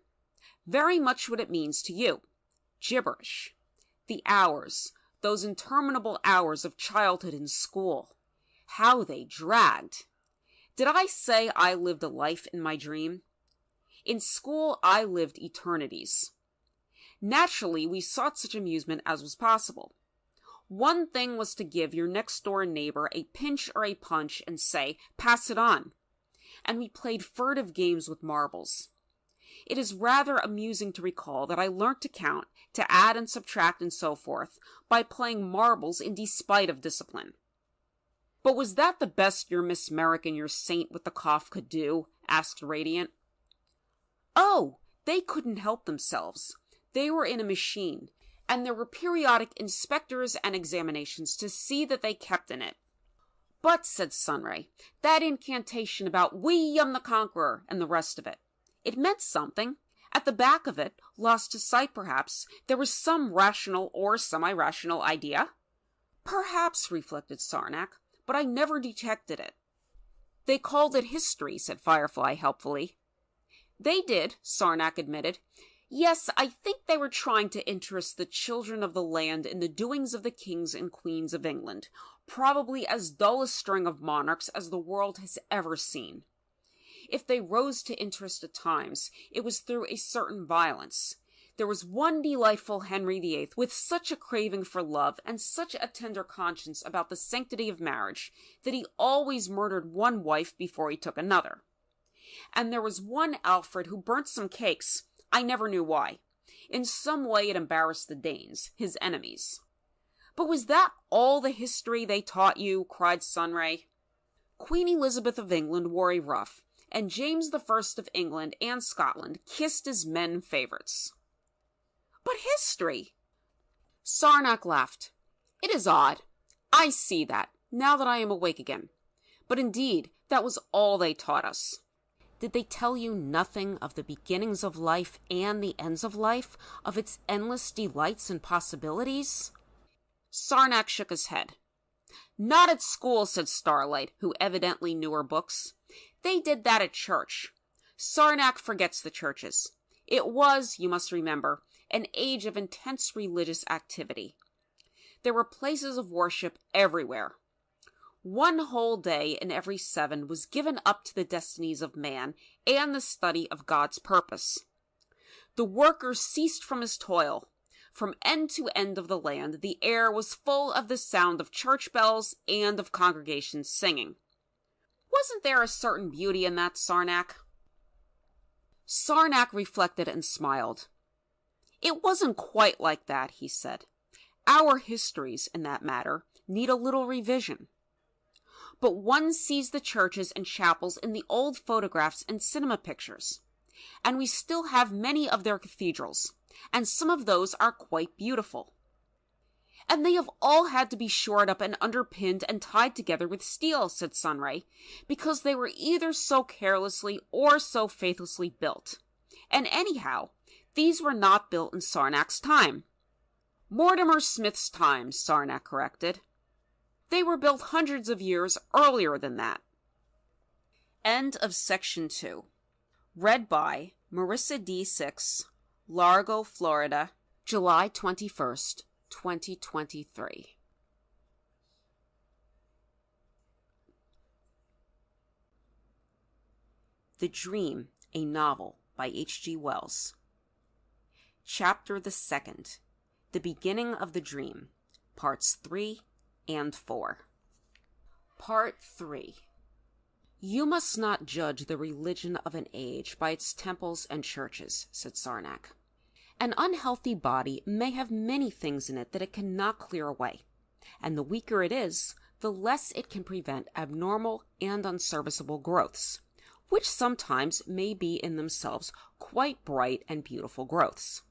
[SPEAKER 4] Very much what it means to you. Gibberish. The hours, those interminable hours of childhood in school. How they dragged. Did I say I lived a life in my dream? In school, I lived eternities. Naturally, we sought such amusement as was possible. One thing was to give your next-door neighbor a pinch or a punch and say, pass it on. And we played furtive games with marbles. It is rather amusing to recall that I learnt to count, to add and subtract and so forth, by playing marbles in despite of discipline. But was that the best your Miss Merrick and your saint with the cough could do? Asked Radiant. Oh, they couldn't help themselves. They were in a machine, and there were periodic inspectors and examinations to see that they kept in it. But, said Sunray, that incantation about William the Conqueror and the rest of it meant something. At the back of it, lost to sight perhaps, there was some rational or semi-rational idea. Perhaps, reflected Sarnak, but I never detected it. They called it history, said Firefly helpfully. They did, Sarnak admitted. Yes, I think they were trying to interest the children of the land in the doings of the kings and queens of England, probably as dull a string of monarchs as the world has ever seen. If they rose to interest at times, it was through a certain violence. There was one delightful Henry VIII with such a craving for love and such a tender conscience about the sanctity of marriage that he always murdered one wife before he took another. And there was one Alfred who burnt some cakes. I never knew why. In some way it embarrassed the Danes, his enemies. But was that all the history they taught you? Cried Sunray. Queen Elizabeth of England wore a ruff, and James I of England and Scotland kissed his men favorites. But history! Sarnak laughed. It is odd. I see that, now that I am awake again. But indeed, that was all they taught us. Did they tell you nothing of the beginnings of life and the ends of life, of its endless delights and possibilities? Sarnak shook his head. Not at school, said Starlight, who evidently knew her books. They did that at church. Sarnak forgets the churches. It was, you must remember, an age of intense religious activity. There were places of worship everywhere. 1 whole day in every 7 was given up to the destinies of man and the study of God's purpose. The worker ceased from his toil. From end to end of the land, the air was full of the sound of church bells and of congregations singing. Wasn't there a certain beauty in that, Sarnak? Sarnak reflected and smiled. It wasn't quite like that, he said. Our histories, in that matter, need a little revision. But one sees the churches and chapels in the old photographs and cinema pictures, and we still have many of their cathedrals, and some of those are quite beautiful. And they have all had to be shored up and underpinned and tied together with steel, said Sunray, because they were either so carelessly or so faithlessly built. And anyhow, these were not built in Sarnak's time. Mortimer Smith's time, Sarnak corrected. They were built hundreds of years earlier than that. End of section 2. Read by Marissa D. 6, Largo, Florida, July 21st, 2023. The Dream, a Novel by H.G. Wells. Chapter the 2nd. The Beginning of the Dream, Parts 3 and 4. Part 3. You must not judge the religion of an age by its temples and churches, said Sarnak. An unhealthy body may have many things in it that it cannot clear away, and the weaker it is, the less it can prevent abnormal and unserviceable growths, which sometimes may be in themselves quite bright and beautiful growths.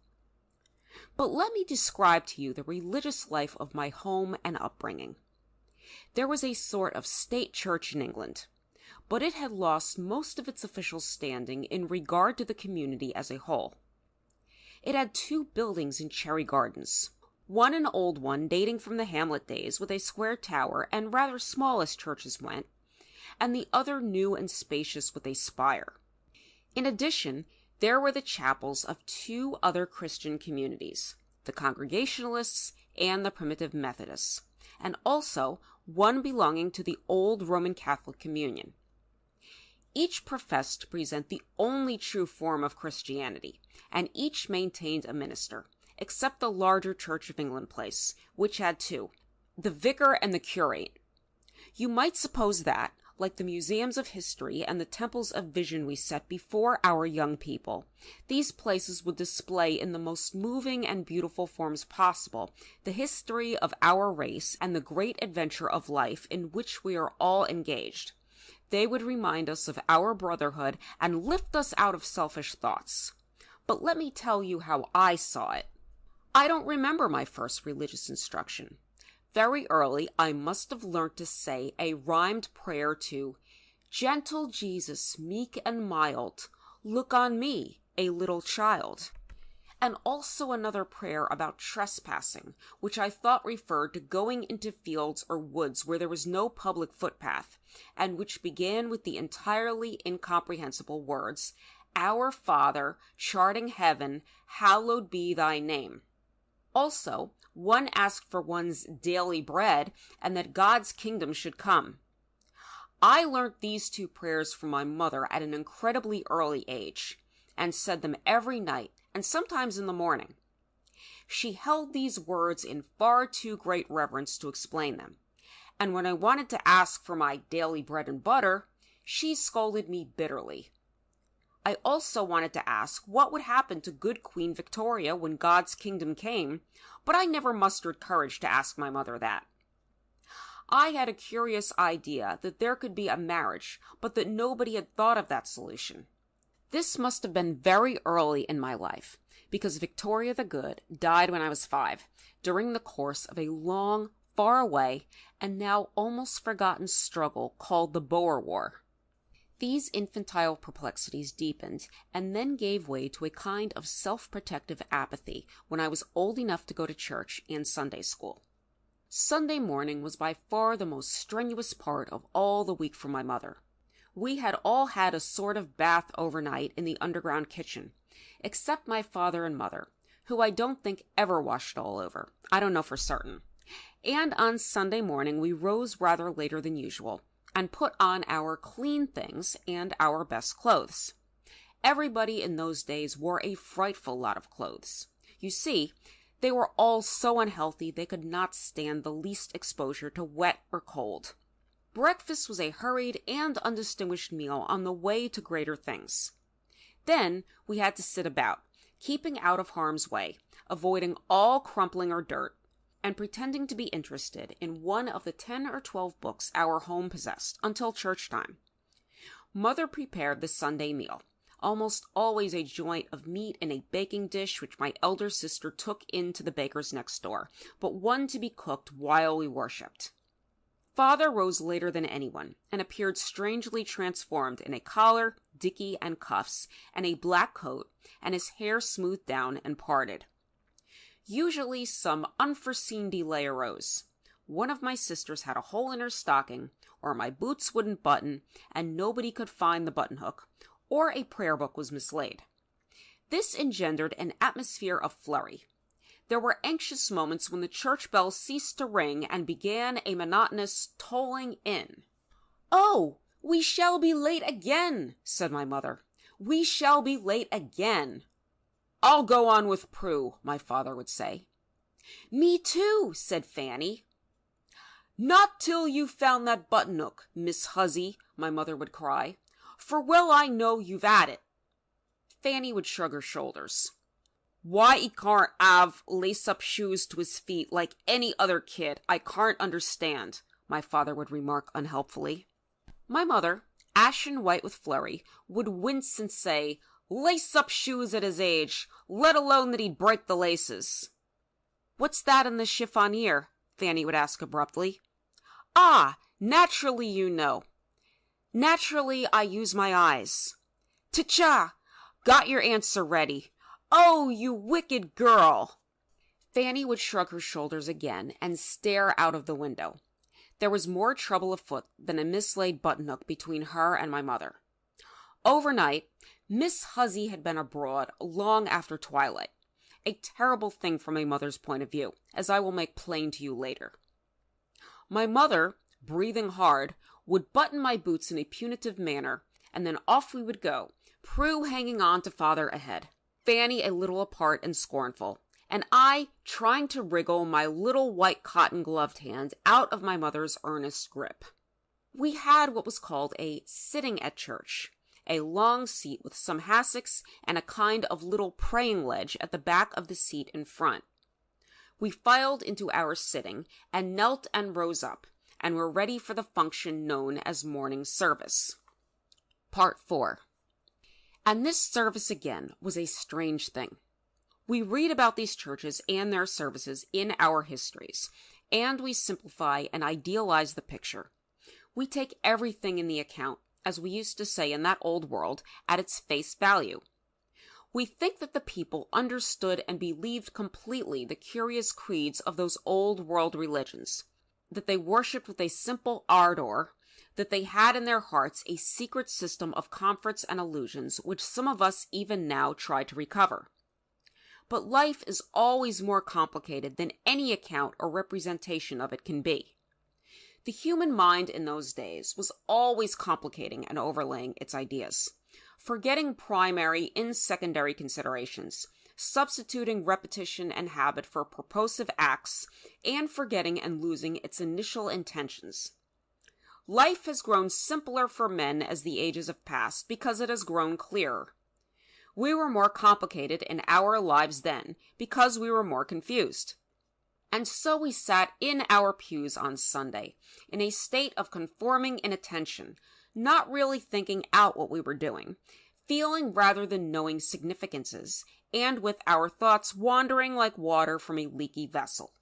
[SPEAKER 4] But let me describe to you the religious life of my home and upbringing. There was a sort of state church in England, but it had lost most of its official standing in regard to the community as a whole. It had 2 buildings in Cherry Gardens, one an old one dating from the Hamlet days with a square tower and rather small as churches went, and the other new and spacious with a spire. In addition, there were the chapels of 2 other Christian communities, the Congregationalists and the Primitive Methodists, and also one belonging to the old Roman Catholic Communion. Each professed to present the only true form of Christianity, and each maintained a minister, except the larger Church of England place, which had 2, the vicar and the curate. You might suppose that, like the museums of history and the temples of vision we set before our young people, these places would display in the most moving and beautiful forms possible the history of our race and the great adventure of life in which we are all engaged. They would remind us of our brotherhood and lift us out of selfish thoughts. But let me tell you how I saw it. I don't remember my first religious instruction. Very early, I must have learnt to say a rhymed prayer to "Gentle Jesus, meek and mild, look on me, a little child," and also another prayer about trespassing, which I thought referred to going into fields or woods where there was no public footpath, and which began with the entirely incomprehensible words, "Our Father, charting heaven, hallowed be thy name." Also, one asked for one's daily bread and that God's kingdom should come. I learnt these 2 prayers from my mother at an incredibly early age, and said them every night, and sometimes in the morning. She held these words in far too great reverence to explain them, and when I wanted to ask for my daily bread and butter, she scolded me bitterly. I also wanted to ask what would happen to good Queen Victoria when God's kingdom came, but I never mustered courage to ask my mother that. I had a curious idea that there could be a marriage, but that nobody had thought of that solution. This must have been very early in my life, because Victoria the Good died when I was 5, during the course of a long, far away, and now almost forgotten struggle called the Boer War. These infantile perplexities deepened, and then gave way to a kind of self-protective apathy when I was old enough to go to church and Sunday school. Sunday morning was by far the most strenuous part of all the week for my mother. We had all had a sort of bath overnight in the underground kitchen, except my father and mother, who I don't think ever washed all over. I don't know for certain. And on Sunday morning we rose rather later than usual and put on our clean things and our best clothes. Everybody in those days wore a frightful lot of clothes. You see, they were all so unhealthy they could not stand the least exposure to wet or cold. Breakfast was a hurried and undistinguished meal on the way to greater things. Then we had to sit about, keeping out of harm's way, avoiding all crumpling or dirt, and pretending to be interested in one of the 10 or 12 books our home possessed until church time. Mother prepared the Sunday meal, almost always a joint of meat in a baking dish which my elder sister took into the baker's next door, but one to be cooked while we worshipped. Father rose later than anyone, and appeared strangely transformed in a collar, dickey, and cuffs, and a black coat, and his hair smoothed down and parted. Usually some unforeseen delay arose. One of my sisters had a hole in her stocking, or my boots wouldn't button, and nobody could find the button hook, or a prayer book was mislaid. This engendered an atmosphere of flurry. There were anxious moments when the church bell ceased to ring and began a monotonous tolling in. "Oh, we shall be late again," said my mother. "We shall be late again." "I'll go on with Prue," my father would say. "Me too," said Fanny. "Not till you've found that button-hook, Miss Huzzy," my mother would cry, "for well I know you've 'ad it." Fanny would shrug her shoulders. "Why he can't 'ave lace-up shoes to his feet like any other kid, I can't understand," my father would remark unhelpfully. My mother, ashen white with flurry, would wince and say, "Lace-up shoes at his age, let alone that he'd break the laces." "What's that in the chiffonier?" Fanny would ask abruptly. "Ah, naturally you know." "Naturally I use my eyes." "Tcha! Got your answer ready. Oh, you wicked girl!" Fanny would shrug her shoulders again and stare out of the window. There was more trouble afoot than a mislaid button-hook between her and my mother. Overnight, Miss Huzzy had been abroad long after twilight, a terrible thing from a mother's point of view, as I will make plain to you later. My mother, breathing hard, would button my boots in a punitive manner, and then off we would go, Prue hanging on to father ahead, Fanny a little apart and scornful, and I trying to wriggle my little white cotton-gloved hand out of my mother's earnest grip. We had what was called a sitting at church, a long seat with some hassocks and a kind of little praying ledge at the back of the seat in front. We filed into our sitting and knelt and rose up, and were ready for the function known as morning service. Part 4. And this service again was a strange thing. We read about these churches and their services in our histories, and we simplify and idealize the picture. We take everything in the account, as we used to say in that old world, at its face value. We think that the people understood and believed completely the curious creeds of those old world religions, that they worshipped with a simple ardor, that they had in their hearts a secret system of comforts and illusions which some of us even now try to recover. But life is always more complicated than any account or representation of it can be. The human mind in those days was always complicating and overlaying its ideas, forgetting primary in secondary considerations, substituting repetition and habit for purposive acts, and forgetting and losing its initial intentions. Life has grown simpler for men as the ages have passed because it has grown clearer. We were more complicated in our lives then because we were more confused. And so we sat in our pews on Sunday, in a state of conforming inattention, not really thinking out what we were doing, feeling rather than knowing significances, and with our thoughts wandering like water from a leaky vessel.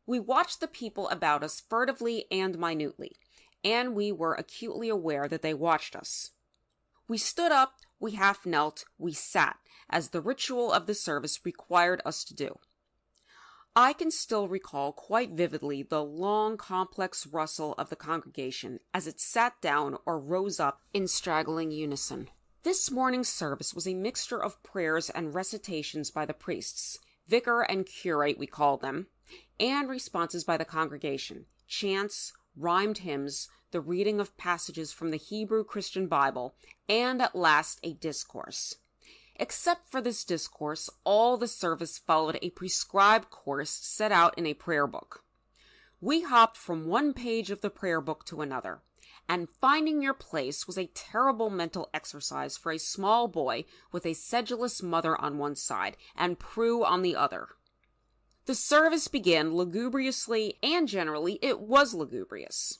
[SPEAKER 4] We watched the people about us furtively and minutely, and we were acutely aware that they watched us. We stood up, we half knelt, we sat, as the ritual of the service required us to do. I can still recall quite vividly the long, complex rustle of the congregation as it sat down or rose up in straggling unison. This morning's service was a mixture of prayers and recitations by the priests, vicar and curate we called them, and responses by the congregation, chants, rhymed hymns, the reading of passages from the Hebrew Christian Bible, and at last a discourse. Except for this discourse, all the service followed a prescribed course set out in a prayer book. We hopped from one page of the prayer book to another, and finding your place was a terrible mental exercise for a small boy with a sedulous mother on one side and Prue on the other. The service began lugubriously, and generally it was lugubrious.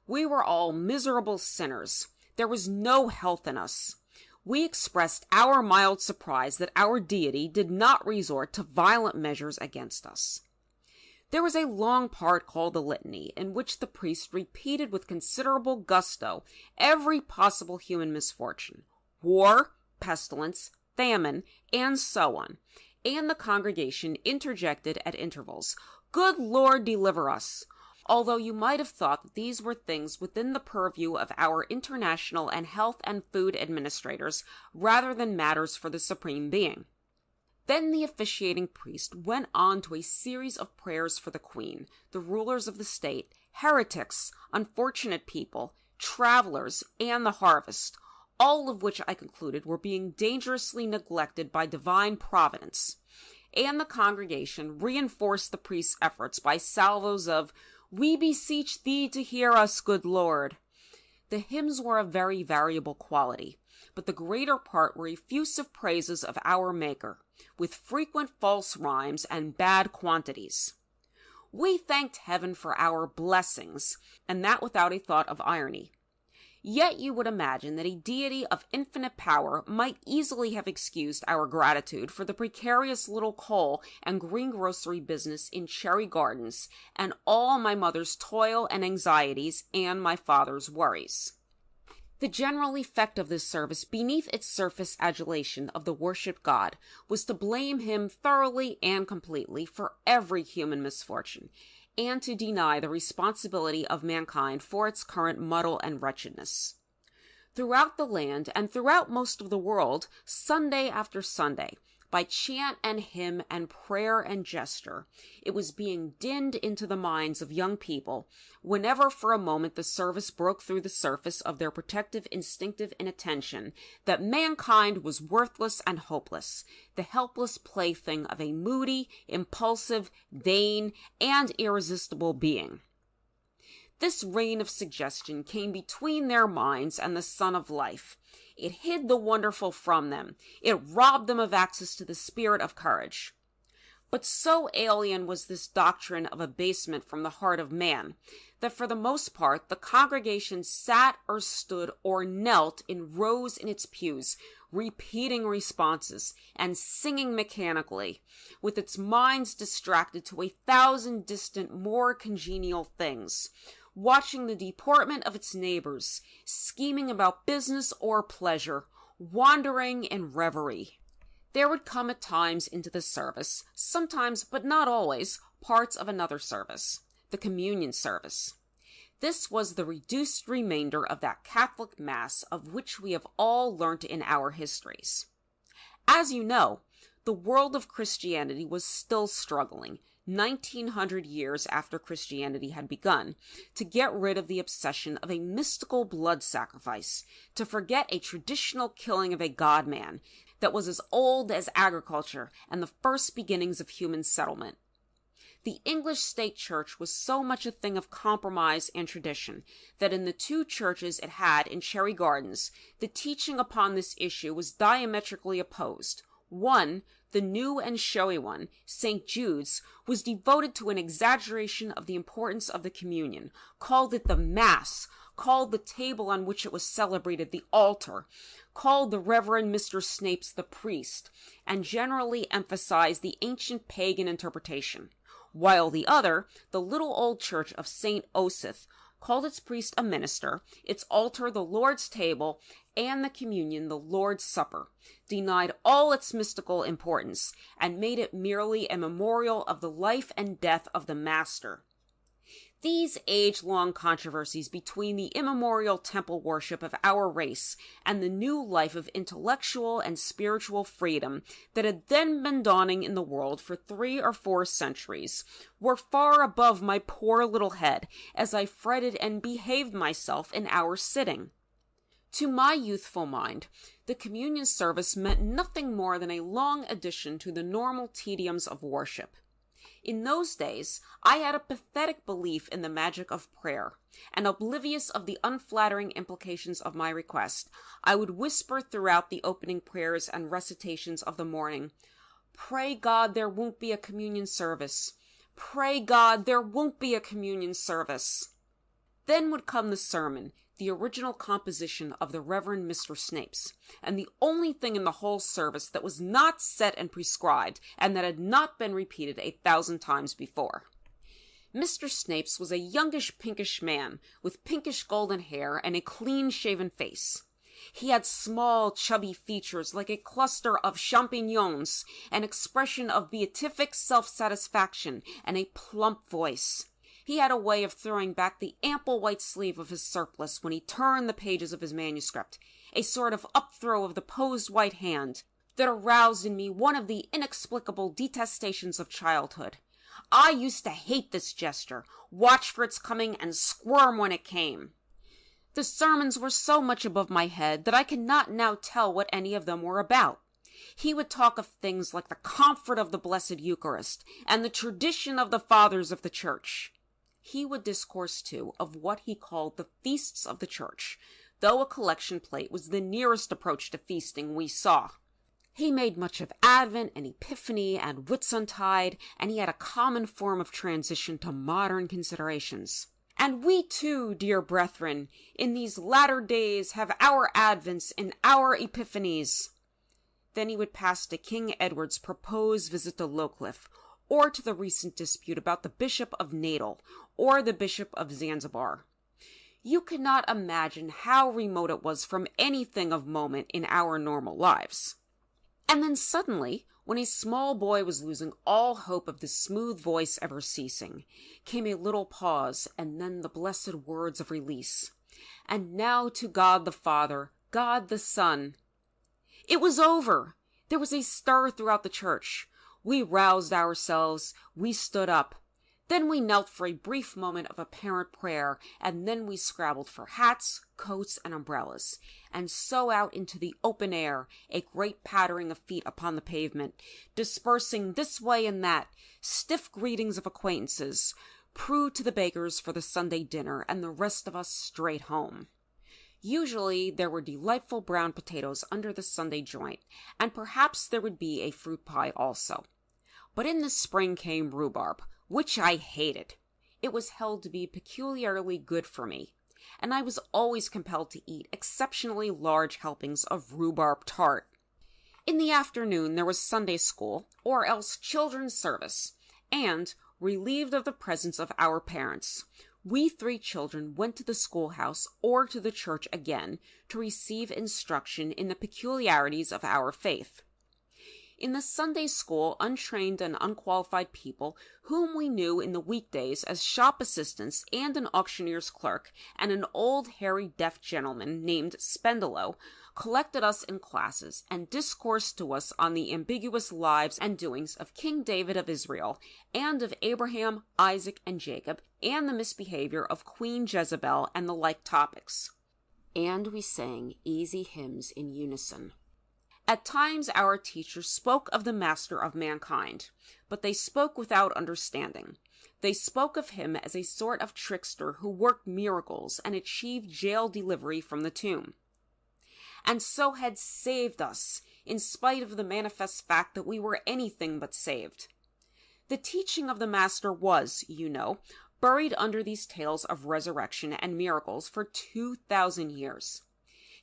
[SPEAKER 4] We were all miserable sinners. There was no health in us. We expressed our mild surprise that our deity did not resort to violent measures against us. There was a long part called the Litany, in which the priest repeated with considerable gusto every possible human misfortune, war, pestilence, famine, and so on, and the congregation interjected at intervals, "Good Lord, deliver us," although you might have thought that these were things within the purview of our international and health and food administrators rather than matters for the Supreme Being. Then the officiating priest went on to a series of prayers for the Queen, the rulers of the state, heretics, unfortunate people, travelers, and the harvest, all of which I concluded were being dangerously neglected by divine providence. And the congregation reinforced the priest's efforts by salvos of, "We beseech thee to hear us, good Lord." The hymns were of very variable quality, but the greater part were effusive praises of our Maker, with frequent false rhymes and bad quantities. We thanked heaven for our blessings, and that without a thought of irony. Yet you would imagine that a deity of infinite power might easily have excused our gratitude for the precarious little coal and greengrocery business in Cherry Gardens, and all my mother's toil and anxieties, and my father's worries. The general effect of this service, beneath its surface adulation of the worshipped God, was to blame him thoroughly and completely for every human misfortune, and to deny the responsibility of mankind for its current muddle and wretchedness. Throughout the land, and throughout most of the world, Sunday after Sunday, by chant and hymn and prayer and gesture, it was being dinned into the minds of young people, whenever for a moment the service broke through the surface of their protective instinctive inattention, that mankind was worthless and hopeless, the helpless plaything of a moody, impulsive, vain, and irresistible being. This rain of suggestion came between their minds and the sun of life. It hid the wonderful from them. It robbed them of access to the spirit of courage. But so alien was this doctrine of abasement from the heart of man, that for the most part the congregation sat or stood or knelt in rows in its pews, repeating responses and singing mechanically, with its minds distracted to 1,000 distant, more congenial things, watching the deportment of its neighbors, scheming about business or pleasure, wandering in reverie. There would come at times into the service, sometimes but not always, parts of another service, the communion service. This was the reduced remainder of that Catholic Mass of which we have all learnt in our histories. As you know, the world of Christianity was still struggling, 1900 years after Christianity had begun, to get rid of the obsession of a mystical blood sacrifice, to forget a traditional killing of a god-man that was as old as agriculture and the first beginnings of human settlement. The English state church was so much a thing of compromise and tradition that in the two churches it had in Cherry Gardens, the teaching upon this issue was diametrically opposed. One, the new and showy one, St. Jude's, was devoted to an exaggeration of the importance of the communion, called it the Mass, called the table on which it was celebrated the altar, called the Reverend Mr. Snapes the priest, and generally emphasized the ancient pagan interpretation, while the other, the little old church of St. Osoph, called its priest a minister, its altar the Lord's table, and the communion the Lord's Supper, denied all its mystical importance, and made it merely a memorial of the life and death of the Master. These age-long controversies between the immemorial temple worship of our race and the new life of intellectual and spiritual freedom that had then been dawning in the world for 3 or 4 centuries were far above my poor little head as I fretted and behaved myself in our sitting. To my youthful mind, the communion service meant nothing more than a long addition to the normal tediums of worship. In those days, I had a pathetic belief in the magic of prayer, and oblivious of the unflattering implications of my request, I would whisper throughout the opening prayers and recitations of the morning, "Pray God there won't be a communion service. Pray God there won't be a communion service." Then would come the sermon, the original composition of the Reverend Mr. Snapes, and the only thing in the whole service that was not set and prescribed, and that had not been repeated 1,000 times before. Mr. Snapes was a youngish pinkish man, with pinkish golden hair and a clean-shaven face. He had small, chubby features like a cluster of champignons, an expression of beatific self-satisfaction, and a plump voice. He had a way of throwing back the ample white sleeve of his surplice when he turned the pages of his manuscript, a sort of upthrow of the posed white hand that aroused in me one of the inexplicable detestations of childhood. I used to hate this gesture, watch for its coming, and squirm when it came. The sermons were so much above my head that I cannot now tell what any of them were about. He would talk of things like the comfort of the Blessed Eucharist and the tradition of the Fathers of the Church. He would discourse, too, of what he called the feasts of the Church, though a collection plate was the nearest approach to feasting we saw. He made much of Advent and Epiphany and Whitsuntide, and he had a common form of transition to modern considerations. And we too, dear brethren, in these latter days have our Advents and our Epiphanies. Then he would pass to King Edward's proposed visit to Lowcliffe, or to the recent dispute about the Bishop of Natal, or the Bishop of Zanzibar. You cannot imagine how remote it was from anything of moment in our normal lives. And then suddenly, when a small boy was losing all hope of the smooth voice ever ceasing, came a little pause, and then the blessed words of release. "And now to God the Father, God the Son." It was over. There was a stir throughout the church. We roused ourselves. We stood up. Then we knelt for a brief moment of apparent prayer, and then we scrabbled for hats, coats, and umbrellas, and so out into the open air, a great pattering of feet upon the pavement, dispersing this way and that, stiff greetings of acquaintances, Prue to the baker's for the Sunday dinner, and the rest of us straight home. Usually there were delightful brown potatoes under the Sunday joint, and perhaps there would be a fruit pie also. But in the spring came rhubarb, which I hated. It was held to be peculiarly good for me, and I was always compelled to eat exceptionally large helpings of rhubarb tart. In the afternoon there was Sunday school, or else children's service, and, relieved of the presence of our parents, we 3 children went to the schoolhouse or to the church again to receive instruction in the peculiarities of our faith. In the Sunday school, untrained and unqualified people, whom we knew in the weekdays as shop assistants and an auctioneer's clerk, and an old hairy deaf gentleman named Spendelow, collected us in classes and discoursed to us on the ambiguous lives and doings of King David of Israel, and of Abraham, Isaac, and Jacob, and the misbehavior of Queen Jezebel, and the like topics. And we sang easy hymns in unison. At times our teachers spoke of the Master of mankind, but they spoke without understanding. They spoke of him as a sort of trickster who worked miracles and achieved jail delivery from the tomb, and so had saved us, in spite of the manifest fact that we were anything but saved. The teaching of the Master was, you know, buried under these tales of resurrection and miracles for 2,000 years.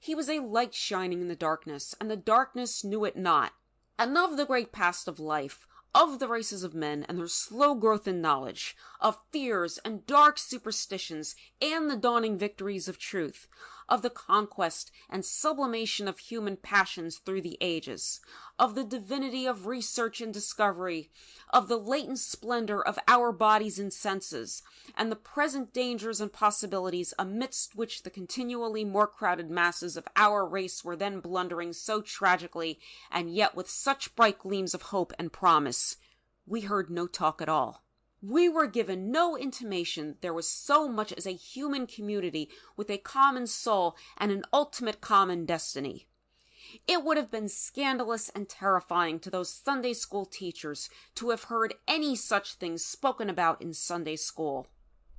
[SPEAKER 4] He was a light shining in the darkness, and the darkness knew it not. And of the great past of life, of the races of men and their slow growth in knowledge, of fears and dark superstitions and the dawning victories of truth, of the conquest and sublimation of human passions through the ages, of the divinity of research and discovery, of the latent splendor of our bodies and senses, and the present dangers and possibilities amidst which the continually more crowded masses of our race were then blundering so tragically, and yet with such bright gleams of hope and promise, we heard no talk at all. We were given no intimation there was so much as a human community with a common soul and an ultimate common destiny. It would have been scandalous and terrifying to those Sunday school teachers to have heard any such things spoken about in Sunday school.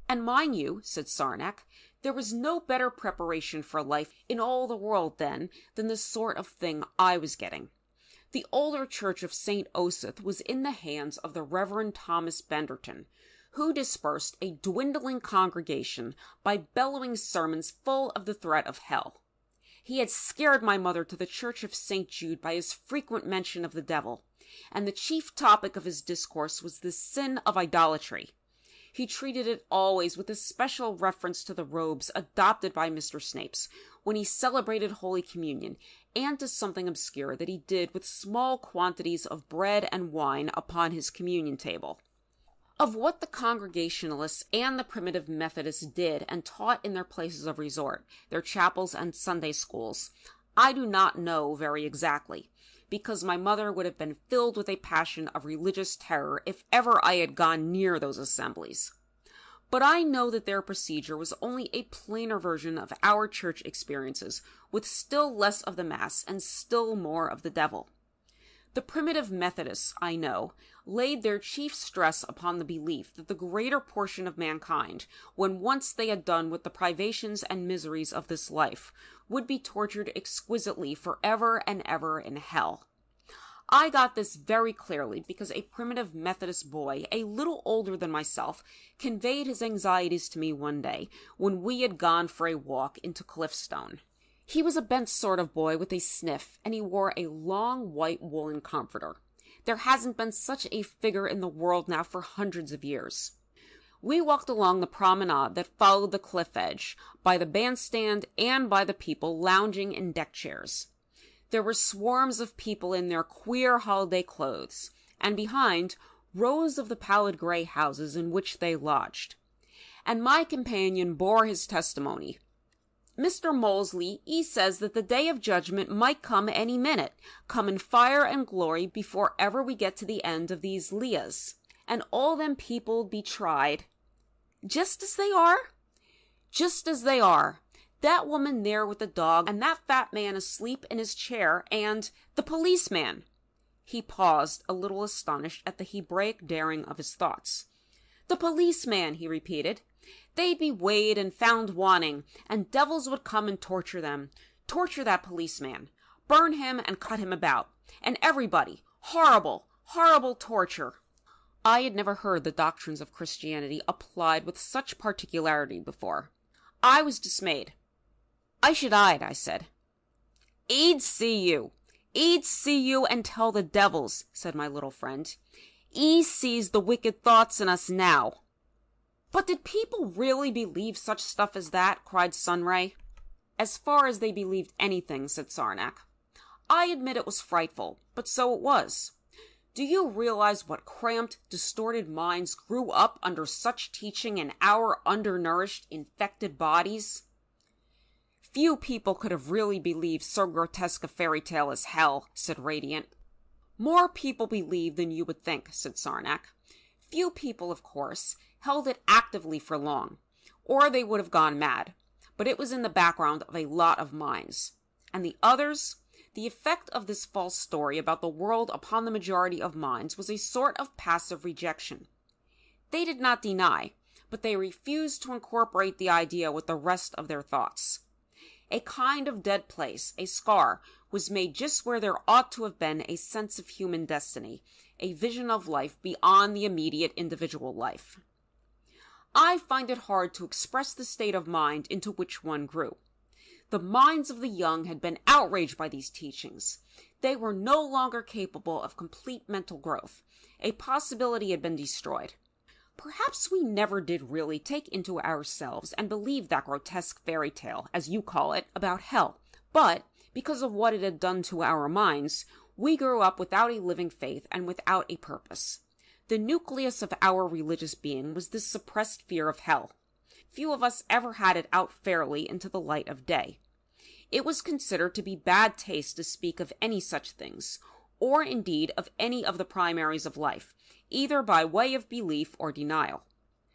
[SPEAKER 4] And mind you, said Sarnak, there was no better preparation for life in all the world then than the sort of thing I was getting. The older church of St. Osyth was in the hands of the Reverend Thomas Benderton, who dispersed a dwindling congregation by bellowing sermons full of the threat of hell. He had scared my mother to the Church of St. Jude by his frequent mention of the devil, and the chief topic of his discourse was the sin of idolatry. He treated it always with especial reference to the robes adopted by Mr. Snapes when he celebrated Holy Communion, and to something obscure that he did with small quantities of bread and wine upon his communion table. Of what the Congregationalists and the Primitive Methodists did and taught in their places of resort, their chapels and Sunday schools, I do not know very exactly, because my mother would have been filled with a passion of religious terror if ever I had gone near those assemblies. But I know that their procedure was only a plainer version of our church experiences, with still less of the Mass and still more of the devil. The Primitive Methodists, I know, laid their chief stress upon the belief that the greater portion of mankind, when once they had done with the privations and miseries of this life, would be tortured exquisitely for ever and ever in hell. I got this very clearly because a Primitive Methodist boy, a little older than myself, conveyed his anxieties to me one day when we had gone for a walk into Cliffstone. He was a bent sort of boy with a sniff, and he wore a long white woolen comforter. There hasn't been such a figure in the world now for hundreds of years. We walked along the promenade that followed the cliff edge, by the bandstand and by the people lounging in deck chairs. There were swarms of people in their queer holiday clothes, and behind, rows of the pallid gray houses in which they lodged. And my companion bore his testimony. Mr. Molesley, he says that the day of judgment might come any minute, come in fire and glory before ever we get to the end of these Leahs, and all them people be tried. Just as they are? Just as they are. That woman there with the dog, and that fat man asleep in his chair, and the policeman. He paused, a little astonished at the Hebraic daring of his thoughts. The policeman, he repeated. They'd be weighed and found wanting, and devils would come and torture them. Torture that policeman. Burn him and cut him about. And everybody. Horrible, horrible torture. I had never heard the doctrines of Christianity applied with such particularity before. I was dismayed. I should hide, I said. E'd see you. E'd see you and tell the devils, said my little friend. E sees the wicked thoughts in us now. But did people really believe such stuff as that? Cried Sunray. As far as they believed anything, said Sarnak. I admit it was frightful, but so it was. Do you realize what cramped, distorted minds grew up under such teaching in our undernourished, infected bodies? Few people could have really believed so grotesque a fairy tale as hell, said Radiant. More people believed than you would think, said Sarnak. Few people, of course, held it actively for long, or they would have gone mad, but it was in the background of a lot of minds. And the others? The effect of this false story about the world upon the majority of minds was a sort of passive rejection. They did not deny, but they refused to incorporate the idea with the rest of their thoughts. A kind of dead place, a scar, was made just where there ought to have been a sense of human destiny, a vision of life beyond the immediate individual life. I find it hard to express the state of mind into which one grew. The minds of the young had been outraged by these teachings. They were no longer capable of complete mental growth. A possibility had been destroyed. Perhaps we never did really take into ourselves and believe that grotesque fairy tale, as you call it, about hell, but because of what it had done to our minds, we grew up without a living faith and without a purpose. The nucleus of our religious being was this suppressed fear of hell. Few of us ever had it out fairly into the light of day. It was considered to be bad taste to speak of any such things, or indeed of any of the primaries of life, either by way of belief or denial.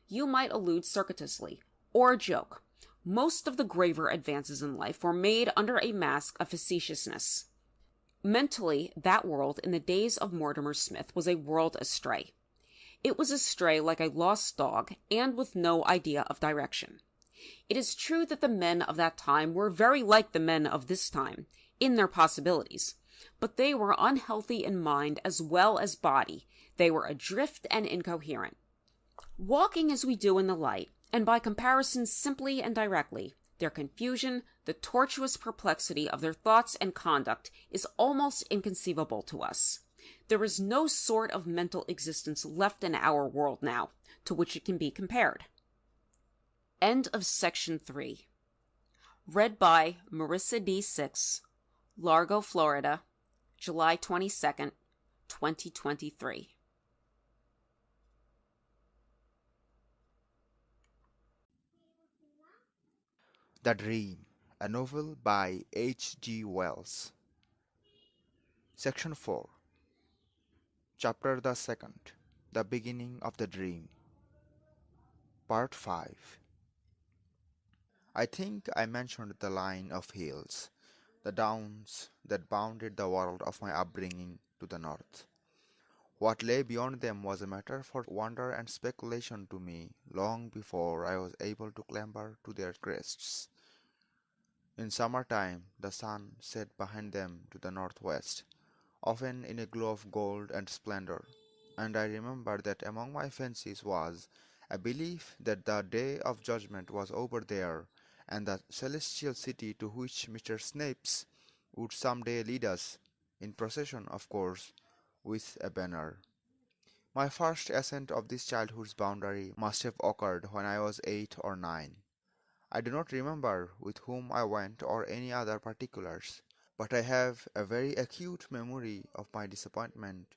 [SPEAKER 4] You might allude circuitously, or joke. Most of the graver advances in life were made under a mask of facetiousness. Mentally, that world in the days of Mortimer Smith was a world astray. It was astray like a lost dog, and with no idea of direction. It is true that the men of that time were very like the men of this time, in their possibilities, but they were unhealthy in mind as well as body. They were adrift and incoherent. Walking as we do in the light, and by comparison simply and directly, their confusion, the tortuous perplexity of their thoughts and conduct is almost inconceivable to us. There is no sort of mental existence left in our world now to which it can be compared. End of section 3. Read by Marissa D. Six, Largo, Florida, July 22nd, 2023.
[SPEAKER 5] The Dream, a novel by H.G. Wells. Section 4. Chapter the 2nd. The Beginning of the Dream. Part 5. I think I mentioned the line of hills, the downs that bounded the world of my upbringing to the north. What lay beyond them was a matter for wonder and speculation to me long before I was able to clamber to their crests. In summer-time the sun set behind them to the northwest, often in a glow of gold and splendor, and I remember that among my fancies was a belief that the day of judgment was over there, and the celestial city to which Mr. Snapes would some day lead us, in procession, of course, with a banner. My first ascent of this childhood's boundary must have occurred when I was 8 or 9. I do not remember with whom I went or any other particulars, but I have a very acute memory of my disappointment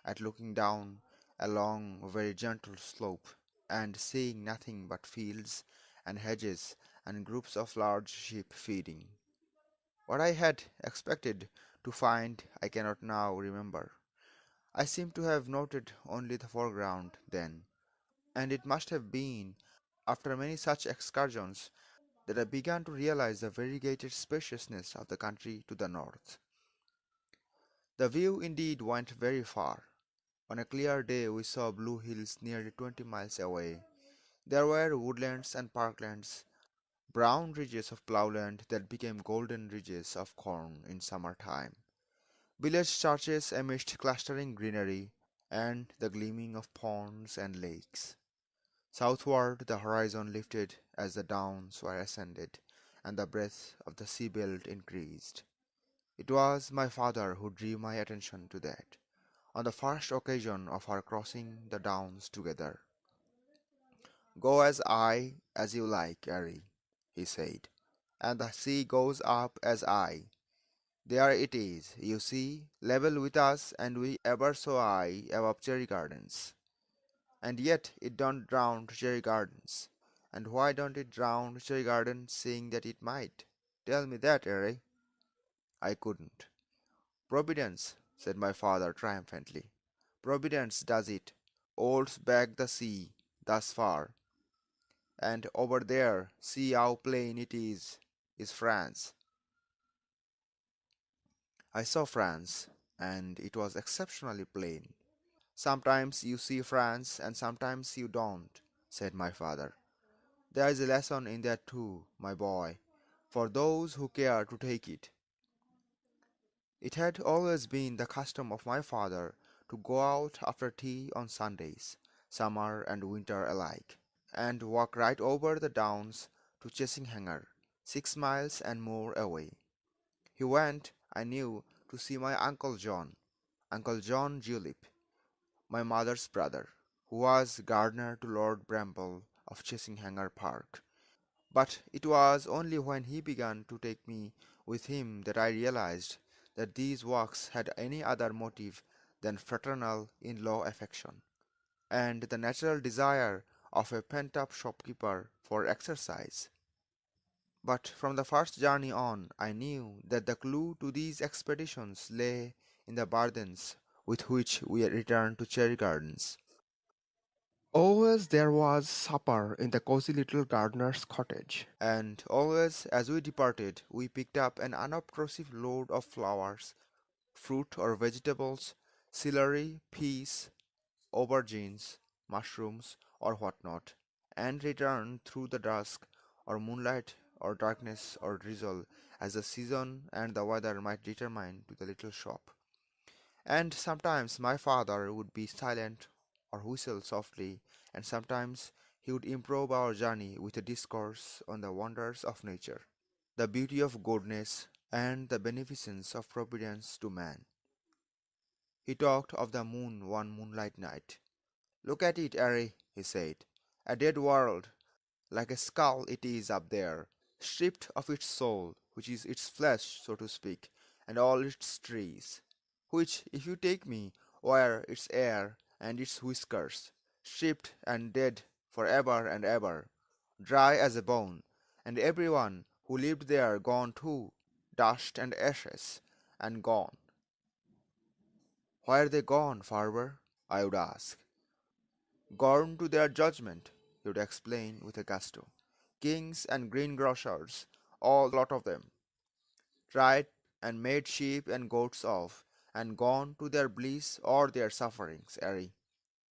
[SPEAKER 5] at looking down a long, very gentle slope, and seeing nothing but fields and hedges and groups of large sheep feeding. What I had expected to find I cannot now remember. I seem to have noted only the foreground then, and it must have been after many such excursions that I began to realize the variegated spaciousness of the country to the north. The view indeed went very far. On a clear day we saw blue hills nearly 20 miles away. There were woodlands and parklands, brown ridges of ploughland that became golden ridges of corn in summer time, village churches amidst clustering greenery, and the gleaming of ponds and lakes. Southward the horizon lifted as the downs were ascended, and the breadth of the sea belt increased. It was my father who drew my attention to that, on the first occasion of our crossing the downs together. "Go as you like, Harry," he said, "and the sea goes up as I. There it is, you see, level with us, and we ever so high above Cherry Gardens. And yet it don't drown Cherry Gardens. And why don't it drown Cherry Gardens, seeing that it might? Tell me that, Harry." I couldn't. "Providence," said my father triumphantly. "Providence does it. Holds back the sea thus far. And over there, see how plain it is France." I saw France, and it was exceptionally plain. "Sometimes you see France, and sometimes you don't," said my father. "There is a lesson in that too, my boy, for those who care to take it." It had always been the custom of my father to go out after tea on Sundays, summer and winter alike, and walk right over the downs to Chessinghanger, 6 miles and more away. He went, I knew, to see my Uncle John Julep, my mother's brother, who was gardener to Lord Bramble of Chasinghanger Park. But it was only when he began to take me with him that I realized that these walks had any other motive than fraternal in-law affection, and the natural desire of a pent-up shopkeeper for exercise. But from the first journey on, I knew that the clue to these expeditions lay in the burdens with which we returned to Cherry Gardens.
[SPEAKER 6] Always there was supper in the cozy little gardener's cottage.
[SPEAKER 5] And always, as we departed, we picked up an unobtrusive load of flowers, fruit or vegetables, celery, peas, aubergines, mushrooms, or what not, and returned through the dusk, or moonlight, or darkness, or drizzle, as the season and the weather might determine, to the little shop. And sometimes my father would be silent or whistle softly, and sometimes he would improve our journey with a discourse on the wonders of nature, the beauty of goodness, and the beneficence of providence to man. He talked of the moon one moonlight night. "Look at it, Harry," he said. "A dead world, like a skull it is up there, stripped of its soul, which is its flesh, so to speak, and all its trees, which, if you take me, were its air and its whiskers, stripped and dead for ever and ever, dry as a bone, and every one who lived there gone too, dust and ashes, and gone." "Where are they gone, Farber?" I would ask. "Gone to their judgment," he would explain with a gusto. "Kings and greengrocers, all lot of them, tried and made sheep and goats of, and gone to their bliss or their sufferings, Harry,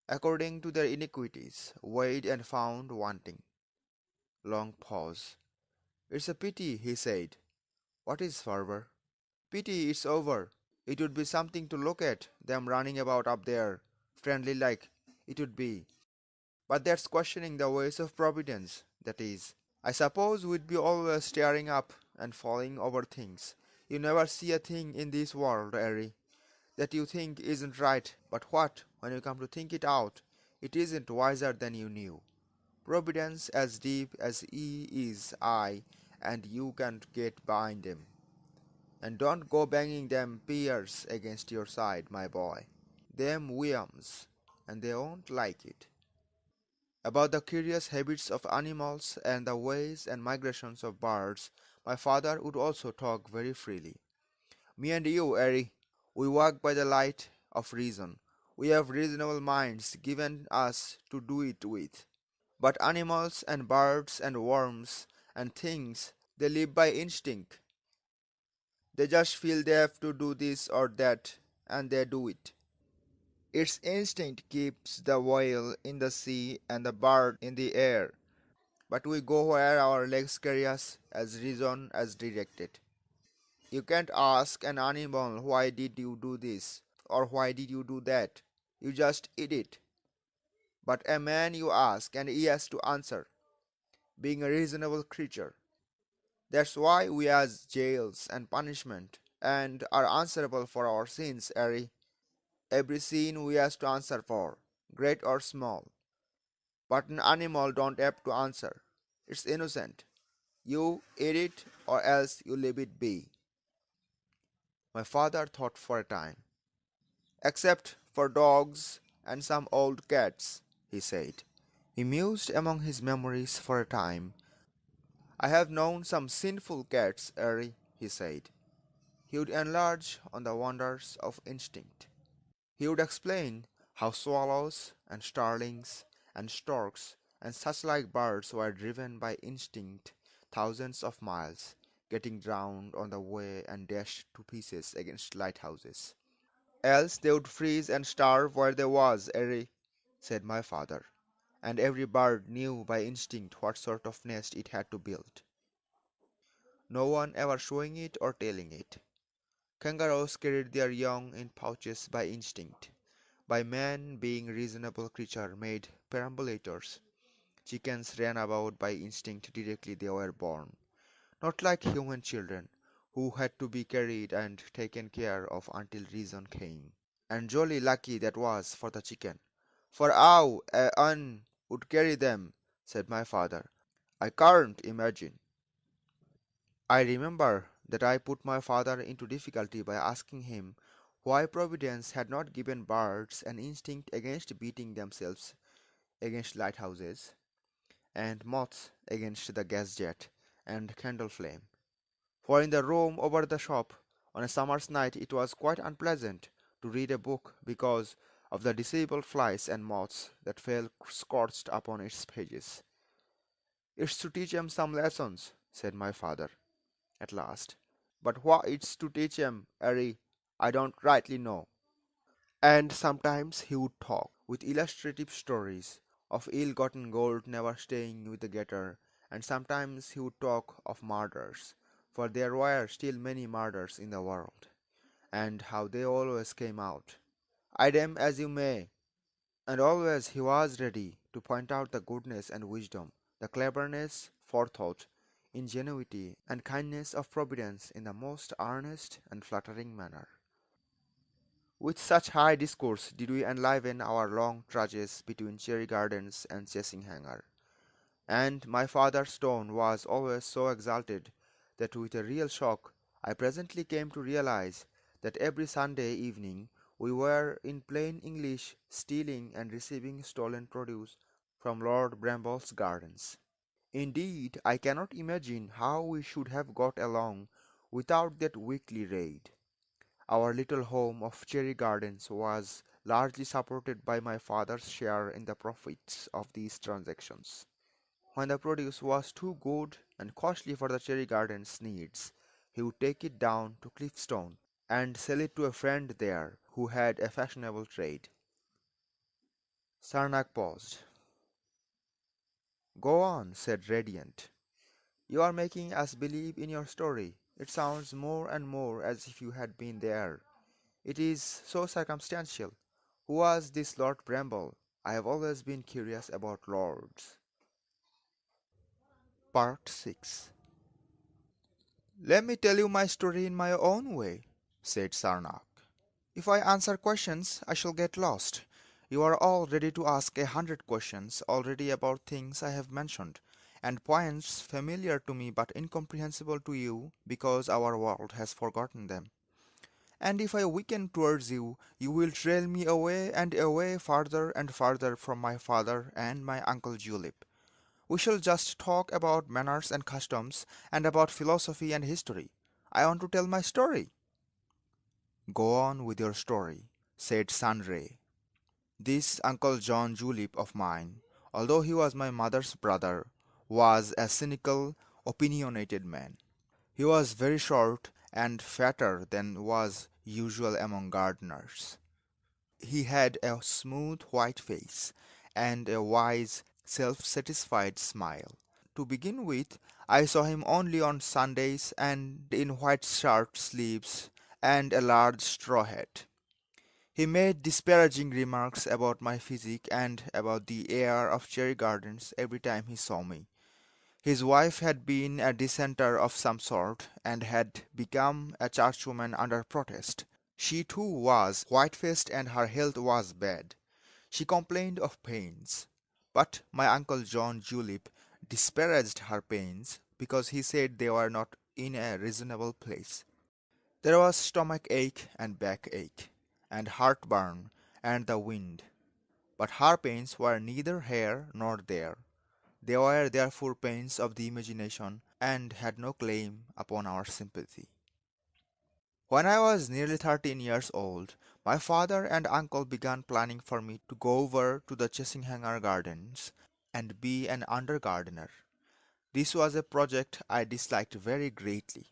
[SPEAKER 5] according to their iniquities, weighed and found wanting." Long pause. "It's a pity," he said. "What is, Farber?" "Pity it's over. It would be something to look at, them running about up there, friendly like, it would be. But that's questioning the ways of Providence, that is. I suppose we'd be always staring up and falling over things. You never see a thing in this world, Harry, that you think isn't right, but what, when you come to think it out, it isn't wiser than you knew. Providence as deep as E is I, and you can't get behind them. And don't go banging them piers against your side, my boy. Them whims, and they won't like it." About the curious habits of animals and the ways and migrations of birds, my father would also talk very freely. "Me and you, Harry, we walk by the light of reason. We have reasonable minds given us to do it with. But animals and birds and worms and things, they live by instinct. They just feel they have to do this or that, and they do it. Its instinct keeps the whale in the sea and the bird in the air. But we go where our legs carry us, as reason as directed. You can't ask an animal, why did you do this, or why did you do that. You just eat it. But a man you ask, and he has to answer, being a reasonable creature. That's why we has jails and punishment, and are answerable for our sins, Harry. Every sin we has to answer for, great or small. But an animal don't have to answer. It's innocent. You eat it, or else you leave it be." My father thought for a time. "Except for dogs and some old cats," he said. He mused among his memories for a time. "I have known some sinful cats, Harry," he said. He would enlarge on the wonders of instinct. He would explain how swallows and starlings and storks and such like birds were driven by instinct thousands of miles, getting drowned on the way and dashed to pieces against lighthouses. "Else they would freeze and starve where they was, Harry," said my father, "and every bird knew by instinct what sort of nest it had to build, no one ever showing it or telling it. Kangaroos carried their young in pouches by instinct. By man, being reasonable creature, made perambulators. Chickens ran about by instinct directly they were born, not like human children, who had to be carried and taken care of until reason came. And jolly lucky that was for the chicken, For how an would carry them, said my father. I can't imagine. I remember that I put my father into difficulty by asking him why Providence had not given birds an instinct against beating themselves against lighthouses, and moths against the gas jet and candle flame. For in the room over the shop on a summer's night it was quite unpleasant to read a book because of the disabled flies and moths that fell scorched upon its pages. It's to teach 'em some lessons, said my father, at last. But what it's to teach 'em, Harry, I don't rightly know.
[SPEAKER 6] And sometimes he would talk
[SPEAKER 5] With illustrative stories of ill-gotten gold never staying with the getter, and sometimes he would talk of murders, for there were still many murders in the world, and how they always came out. Eye them as you may, and always he was ready to point out the goodness and wisdom, the cleverness, forethought, ingenuity, and kindness of Providence in the most earnest and flattering manner. With such high discourse did we enliven our long trudges between Cherry Gardens and Chasing Hanger, and my father's tone was always so exalted that with a real shock I presently came to realize that every Sunday evening we were in plain English stealing and receiving stolen produce from Lord Bramble's gardens. Indeed, I cannot imagine how we should have got along without that weekly raid. Our little home of Cherry Gardens was largely supported by my father's share in the profits of these transactions. When the produce was too good and costly for the Cherry Gardens' needs, he would take it down to Cliffstone and sell it to a friend there who had a fashionable trade. Sarnak paused. Go on, said Radiant. You are making us believe in your story. It sounds more and more as if you had been there. It is so circumstantial. Who was this Lord Bramble? I have always been curious about lords. Part 6. Let me tell you my story in my own way, said Sarnak. If I answer questions, I shall get lost. You are all ready to ask 100 questions already about things I have mentioned, and points familiar to me but incomprehensible to you because our world has forgotten them. And if I weaken towards you, you will trail me away and away farther and farther from my father and my Uncle Julep. We shall just talk about manners and customs, and about philosophy and history. I want to tell my story. Go on with your story, said Sunray. This Uncle John Julep of mine, although he was my mother's brother, was a cynical, opinionated man. He was very short and fatter than was usual among gardeners. He had a smooth white face and a wise, self-satisfied smile. To begin with, I saw him only on Sundays and in white shirt sleeves and a large straw hat. He made disparaging remarks about my physique and about the air of Cherry Gardens every time he saw me. His wife had been a dissenter of some sort, and had become a churchwoman under protest. She too was white-faced and her health was bad. She complained of pains. But my Uncle John Julep disparaged her pains because he said they were not in a reasonable place. There was stomach ache and back ache, and heartburn, and the wind. But her pains were neither here nor there. They were therefore pains of the imagination, and had no claim upon our sympathy. When I was nearly 13 years old, my father and uncle began planning for me to go over to the Chessinghanger Gardens and be an under gardener. This was a project I disliked very greatly.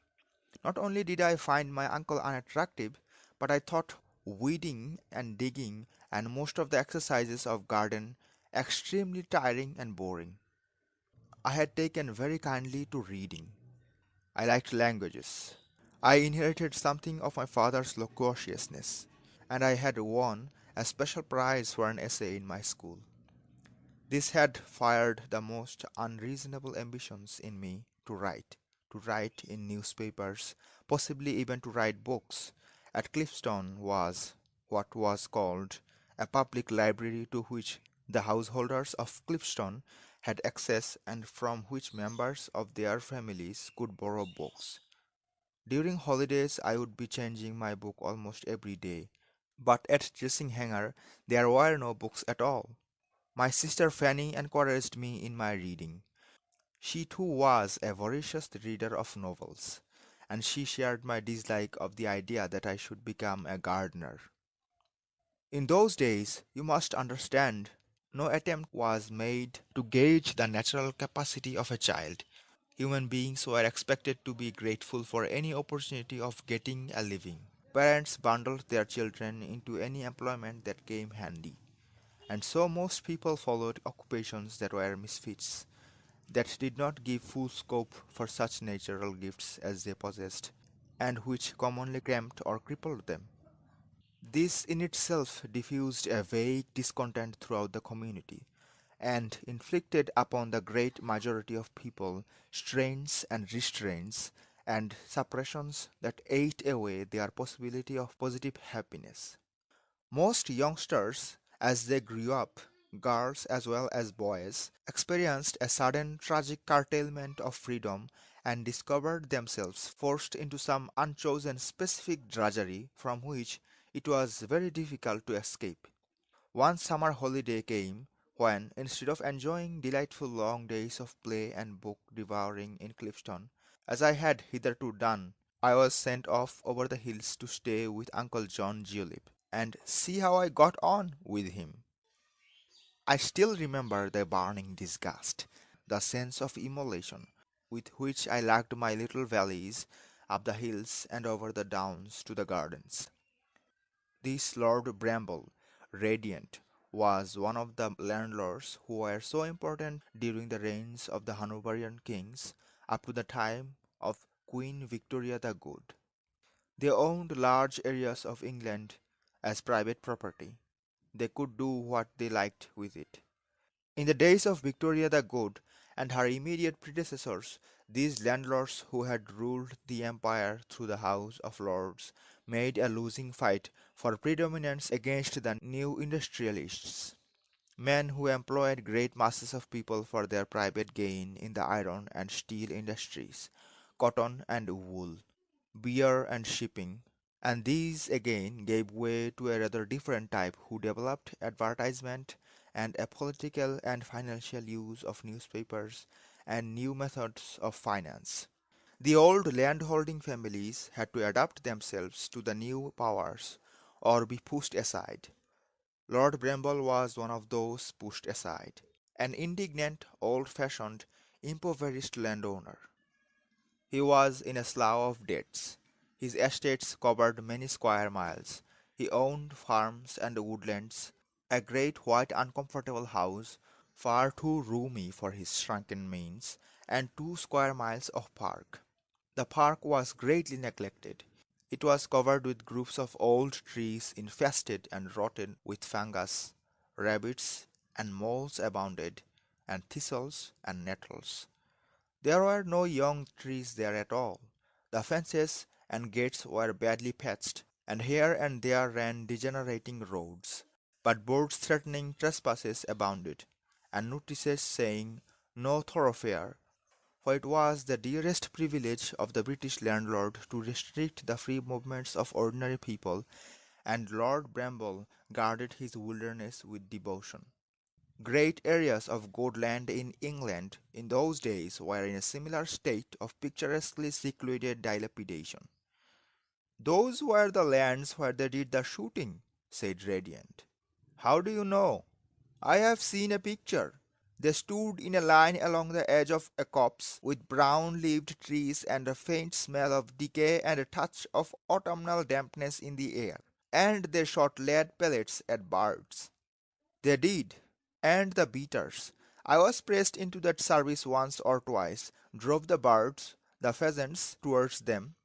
[SPEAKER 5] Not only did I find my uncle unattractive, but I thought weeding and digging and most of the exercises of garden extremely tiring and boring. I had taken very kindly to reading. I liked languages. I inherited something of my father's loquaciousness, and I had won a special prize for an essay in my school. This had fired the most unreasonable ambitions in me to write in newspapers, possibly even to write books. At Cliffstone was what was called a public library to which the householders of Clipstone had access and from which members of their families could borrow books. During holidays, I would be changing my book almost every day, but at dressing hanger there were no books at all. My sister Fanny encouraged me in my reading. She too was a voracious reader of novels, and she shared my dislike of the idea that I should become a gardener. In those days, you must understand, no attempt was made to gauge the natural capacity of a child. Human beings were expected to be grateful for any opportunity of getting a living. Parents bundled their children into any employment that came handy, and so most people followed occupations that were misfits, that did not give full scope for such natural gifts as they possessed, and which commonly cramped or crippled them. This in itself diffused a vague discontent throughout the community, and inflicted upon the great majority of people strains and restraints and suppressions that ate away their possibility of positive happiness. Most youngsters, as they grew up, girls as well as boys, experienced a sudden tragic curtailment of freedom and discovered themselves forced into some unchosen specific drudgery from which it was very difficult to escape. One summer holiday came when, instead of enjoying delightful long days of play and book devouring in Clifton, as I had hitherto done, I was sent off over the hills to stay with Uncle John Julep, and see how I got on with him. I still remember the burning disgust, the sense of immolation, with which I lagged my little valleys up the hills and over the downs to the gardens. This Lord Bramble, radiant, was one of the landlords who were so important during the reigns of the Hanoverian kings up to the time of Queen Victoria the Good. They owned large areas of England as private property. They could do what they liked with it. In the days of Victoria the Good and her immediate predecessors, these landlords who had ruled the empire through the House of Lords made a losing fight for predominance against the new industrialists, men who employed great masses of people for their private gain in the iron and steel industries, cotton and wool, beer and shipping, and these again gave way to a rather different type who developed advertisement and a political and financial use of newspapers and new methods of finance. The old landholding families had to adapt themselves to the new powers or be pushed aside. Lord Bramble was one of those pushed aside, an indignant, old-fashioned, impoverished landowner. He was in a slough of debts. His estates covered many square miles. He owned farms and woodlands, a great white uncomfortable house, far too roomy for his shrunken means, and 2 square miles of park. The park was greatly neglected. It was covered with groups of old trees infested and rotten with fungus. Rabbits and moles abounded, and thistles and nettles. There were no young trees there at all. The fences and gates were badly patched, and here and there ran degenerating roads. But boards threatening trespasses abounded, and notices saying "No thoroughfare," for it was the dearest privilege of the British landlord to restrict the free movements of ordinary people, and Lord Bramble guarded his wilderness with devotion. Great areas of good land in England in those days were in a similar state of picturesquely secluded dilapidation. "Those were the lands where they did the shooting," said Radiant. "How do you know?" "I have seen a picture. They stood in a line along the edge of a copse, with brown-leaved trees and a faint smell of decay and a touch of autumnal dampness in the air. And they shot lead pellets at birds." "They did. And the beaters. I was pressed into that service once or twice, drove the birds, the pheasants, towards them.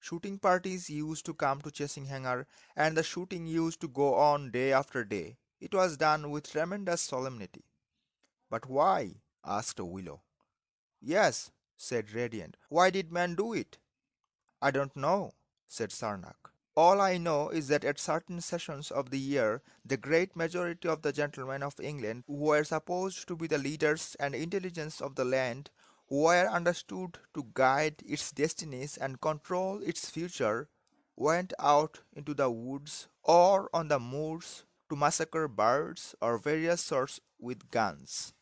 [SPEAKER 5] Shooting parties used to come to Chasinghanger, and the shooting used to go on day after day. It was done with tremendous solemnity." "But why?" asked Willow. "Yes," said Radiant. "Why did men do it?" "I don't know," said Sarnak. All I know is that at certain sessions of the year, the great majority of the gentlemen of England, who were supposed to be the leaders and intelligence of the land, who were understood to guide its destinies and control its future, went out into the woods or on the moors to massacre birds or various sorts with guns.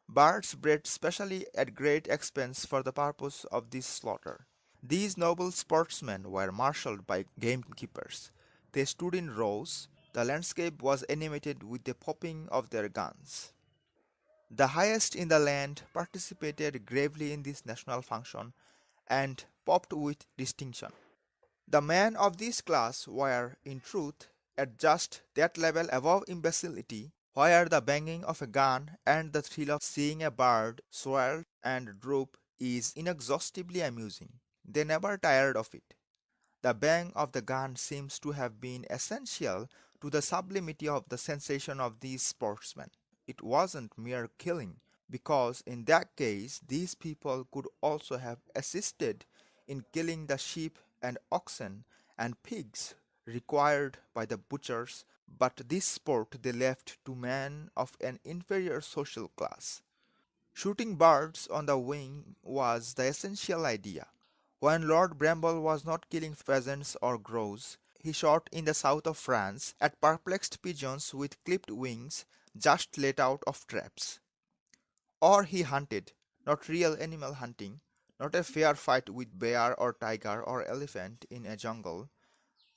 [SPEAKER 5] Birds bred specially at great expense for the purpose of this slaughter. These noble sportsmen were marshalled by gamekeepers. They stood in rows. The landscape was animated with the popping of their guns. The highest in the land participated gravely in this national function and popped with distinction. The men of this class were, in truth, at just that level above imbecility where the banging of a gun and the thrill of seeing a bird swirl and droop is inexhaustibly amusing. They never tired of it. The bang of the gun seems to have been essential to the sublimity of the sensation of these sportsmen. It wasn't mere killing, because in that case these people could also have assisted in killing the sheep and oxen and pigs required by the butchers, but this sport they left to men of an inferior social class. Shooting birds on the wing was the essential idea. When Lord Bramble was not killing pheasants or grouse, he shot in the south of France at perplexed pigeons with clipped wings just let out of traps. Or he hunted, not real animal hunting, not a fair fight with bear or tiger or elephant in a jungle,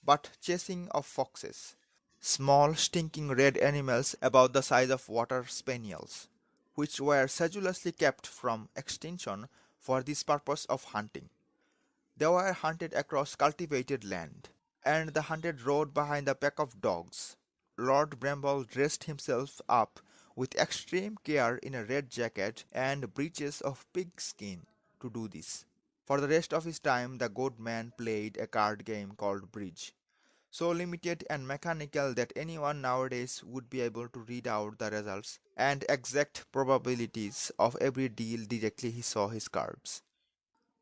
[SPEAKER 5] but chasing of foxes, small stinking red animals about the size of water spaniels, which were sedulously kept from extinction for this purpose of hunting. They were hunted across cultivated land, and the hunted rode behind a pack of dogs. Lord Bramble dressed himself up with extreme care in a red jacket and breeches of pigskin to do this. For the rest of his time the good man played a card game called bridge, so limited and mechanical that anyone nowadays would be able to read out the results and exact probabilities of every deal directly he saw his cards.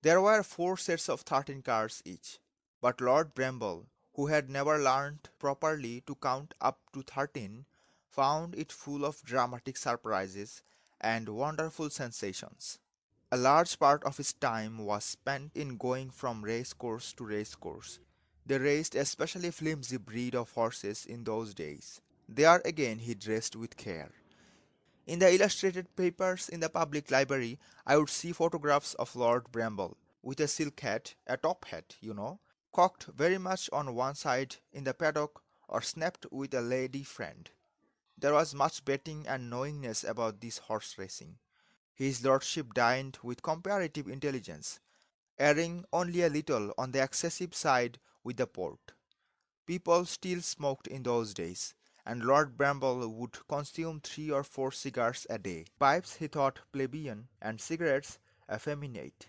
[SPEAKER 5] There were 4 sets of 13 cards each, but Lord Bramble, who had never learned properly to count up to 13, found it full of dramatic surprises and wonderful sensations. A large part of his time was spent in going from race course to race course. They raced a specially flimsy breed of horses in those days. There again he dressed with care. In the illustrated papers in the public library, I would see photographs of Lord Bramble, with a silk hat, a top hat, cocked very much on one side in the paddock or snapped with a lady friend. There was much betting and knowingness about this horse racing. His lordship dined with comparative intelligence, erring only a little on the excessive side with the port. People still smoked in those days, and Lord Bramble would consume 3 or 4 cigars a day. Pipes he thought plebeian, and cigarettes effeminate.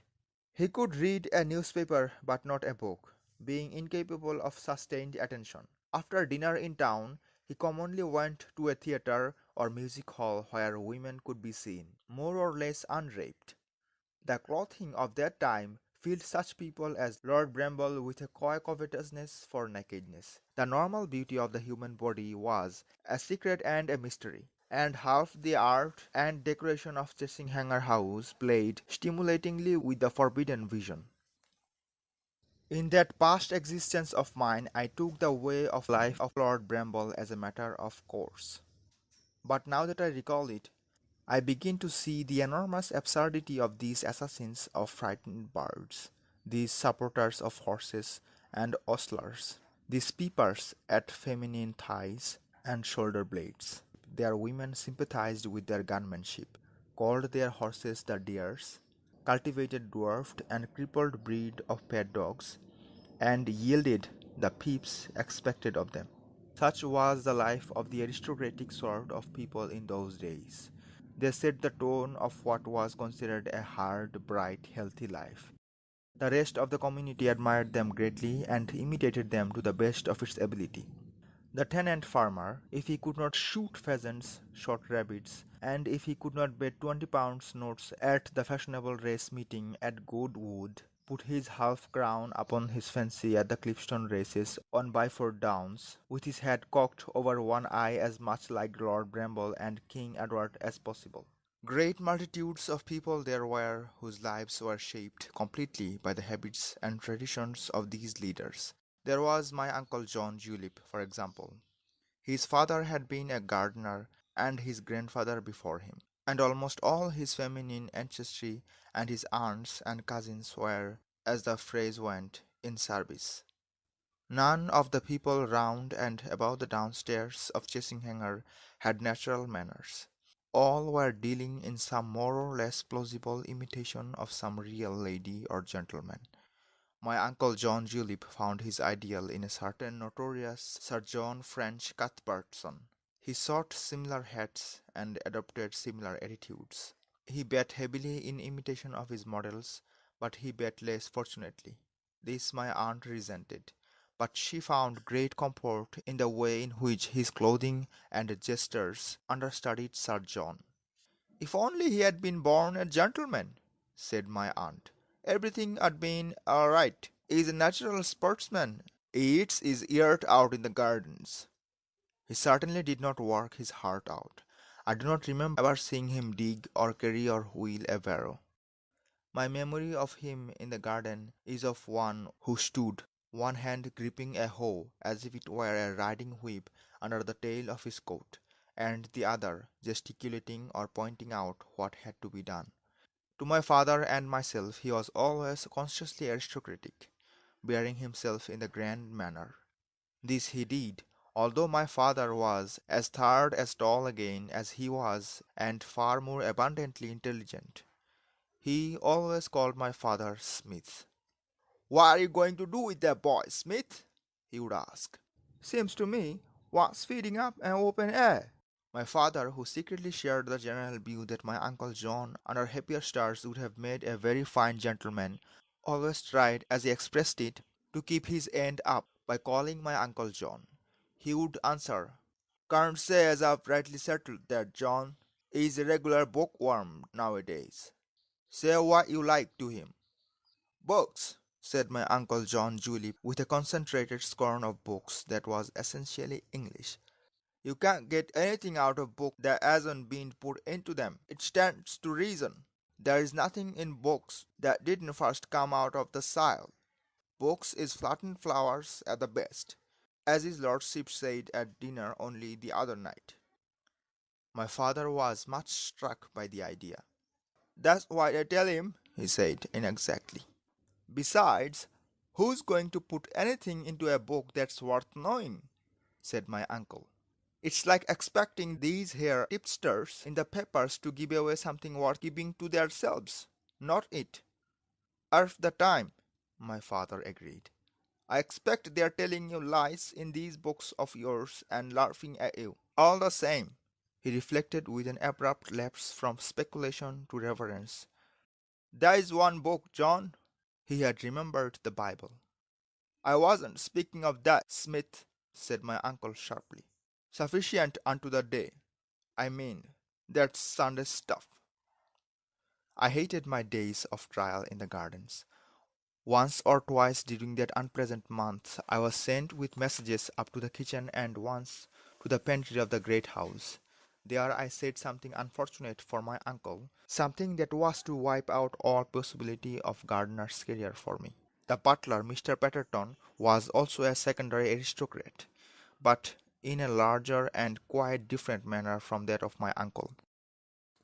[SPEAKER 5] He could read a newspaper but not a book, being incapable of sustained attention. After dinner in town, he commonly went to a theatre or music hall where women could be seen, more or less undraped. The clothing of that time filled such people as Lord Bramble with a coy covetousness for nakedness. The normal beauty of the human body was a secret and a mystery, and half the art and decoration of Chessinghanger House played stimulatingly with the forbidden vision. In that past existence of mine I took the way of life of Lord Bramble as a matter of course. But now that I recall it, I begin to see the enormous absurdity of these assassins of frightened birds, these supporters of horses and ostlers, these peepers at feminine thighs and shoulder blades. Their women sympathized with their gunmanship, called their horses the deers, cultivated dwarfed and crippled breed of pet dogs, and yielded the peeps expected of them. Such was the life of the aristocratic sort of people in those days. They set the tone of what was considered a hard, bright, healthy life. The rest of the community admired them greatly and imitated them to the best of its ability. The tenant farmer, if he could not shoot pheasants, shot rabbits, and if he could not bet £20 notes at the fashionable race meeting at Goodwood, put his half-crown upon his fancy at the Clipstone races on Byford Downs, with his head cocked over one eye as much like Lord Bramble and King Edward as possible. Great multitudes of people there were whose lives were shaped completely by the habits and traditions of these leaders. There was my Uncle John Julep, for example. His father had been a gardener, and his grandfather before him, and almost all his feminine ancestry, and his aunts and cousins were, as the phrase went, in service. None of the people round and about the downstairs of Chasinghanger had natural manners. All were dealing in some more or less plausible imitation of some real lady or gentleman. My Uncle John Julep found his ideal in a certain notorious Sir John French Cuthbertson. He sought similar hats and adopted similar attitudes. He bet heavily in imitation of his models, but he bet less fortunately. This my aunt resented, but she found great comfort in the way in which his clothing and gestures understudied Sir John. "If only he had been born a gentleman," said my aunt, "everything had been all right. He's a natural sportsman. He eats his ears out in the gardens." He certainly did not work his heart out. I do not remember ever seeing him dig or carry or wheel a barrow. My memory of him in the garden is of one who stood, one hand gripping a hoe as if it were a riding whip under the tail of his coat, and the other gesticulating or pointing out what had to be done. To my father and myself he was always consciously aristocratic, bearing himself in the grand manner. This he did, although my father was as third as tall again as he was, and far more abundantly intelligent. He always called my father Smith. "What are you going to do with that boy, Smith?" he would ask. "Seems to me what's feeding up an open air." My father, who secretly shared the general view that my Uncle John under happier stars would have made a very fine gentleman, always tried, as he expressed it, to keep his end up by calling my Uncle John. He would answer, "Can't say as I've rightly settled that, John. He's a regular bookworm nowadays. Say what you like to him." "Books," said my Uncle John Julep, with a concentrated scorn of books that was essentially English. "You can't get anything out of books that hasn't been put into them. It stands to reason. There is nothing in books that didn't first come out of the soil. Books is flattened flowers at the best, as his lordship said at dinner only the other night." My father was much struck by the idea. "That's what I tell him," he said inexactly. "Besides, who's going to put anything into a book that's worth knowing?" said my uncle. "It's like expecting these here tipsters in the papers to give away something worth keeping to themselves. Not it." "Half the time," my father agreed. "I expect they're telling you lies in these books of yours and laughing at you. All the same," he reflected with an abrupt lapse from speculation to reverence, "there's one book, John." He had remembered the Bible. "I wasn't speaking of that, Smith," said my uncle sharply. "Sufficient unto the day. I mean, that's Sunday stuff." I hated my days of trial in the gardens. Once or twice during that unpleasant month I was sent with messages up to the kitchen and once to the pantry of the great house. There I said something unfortunate for my uncle, something that was to wipe out all possibility of gardener's career for me. The butler, Mr. Patterton, was also a secondary aristocrat, but in a larger and quite different manner from that of my uncle.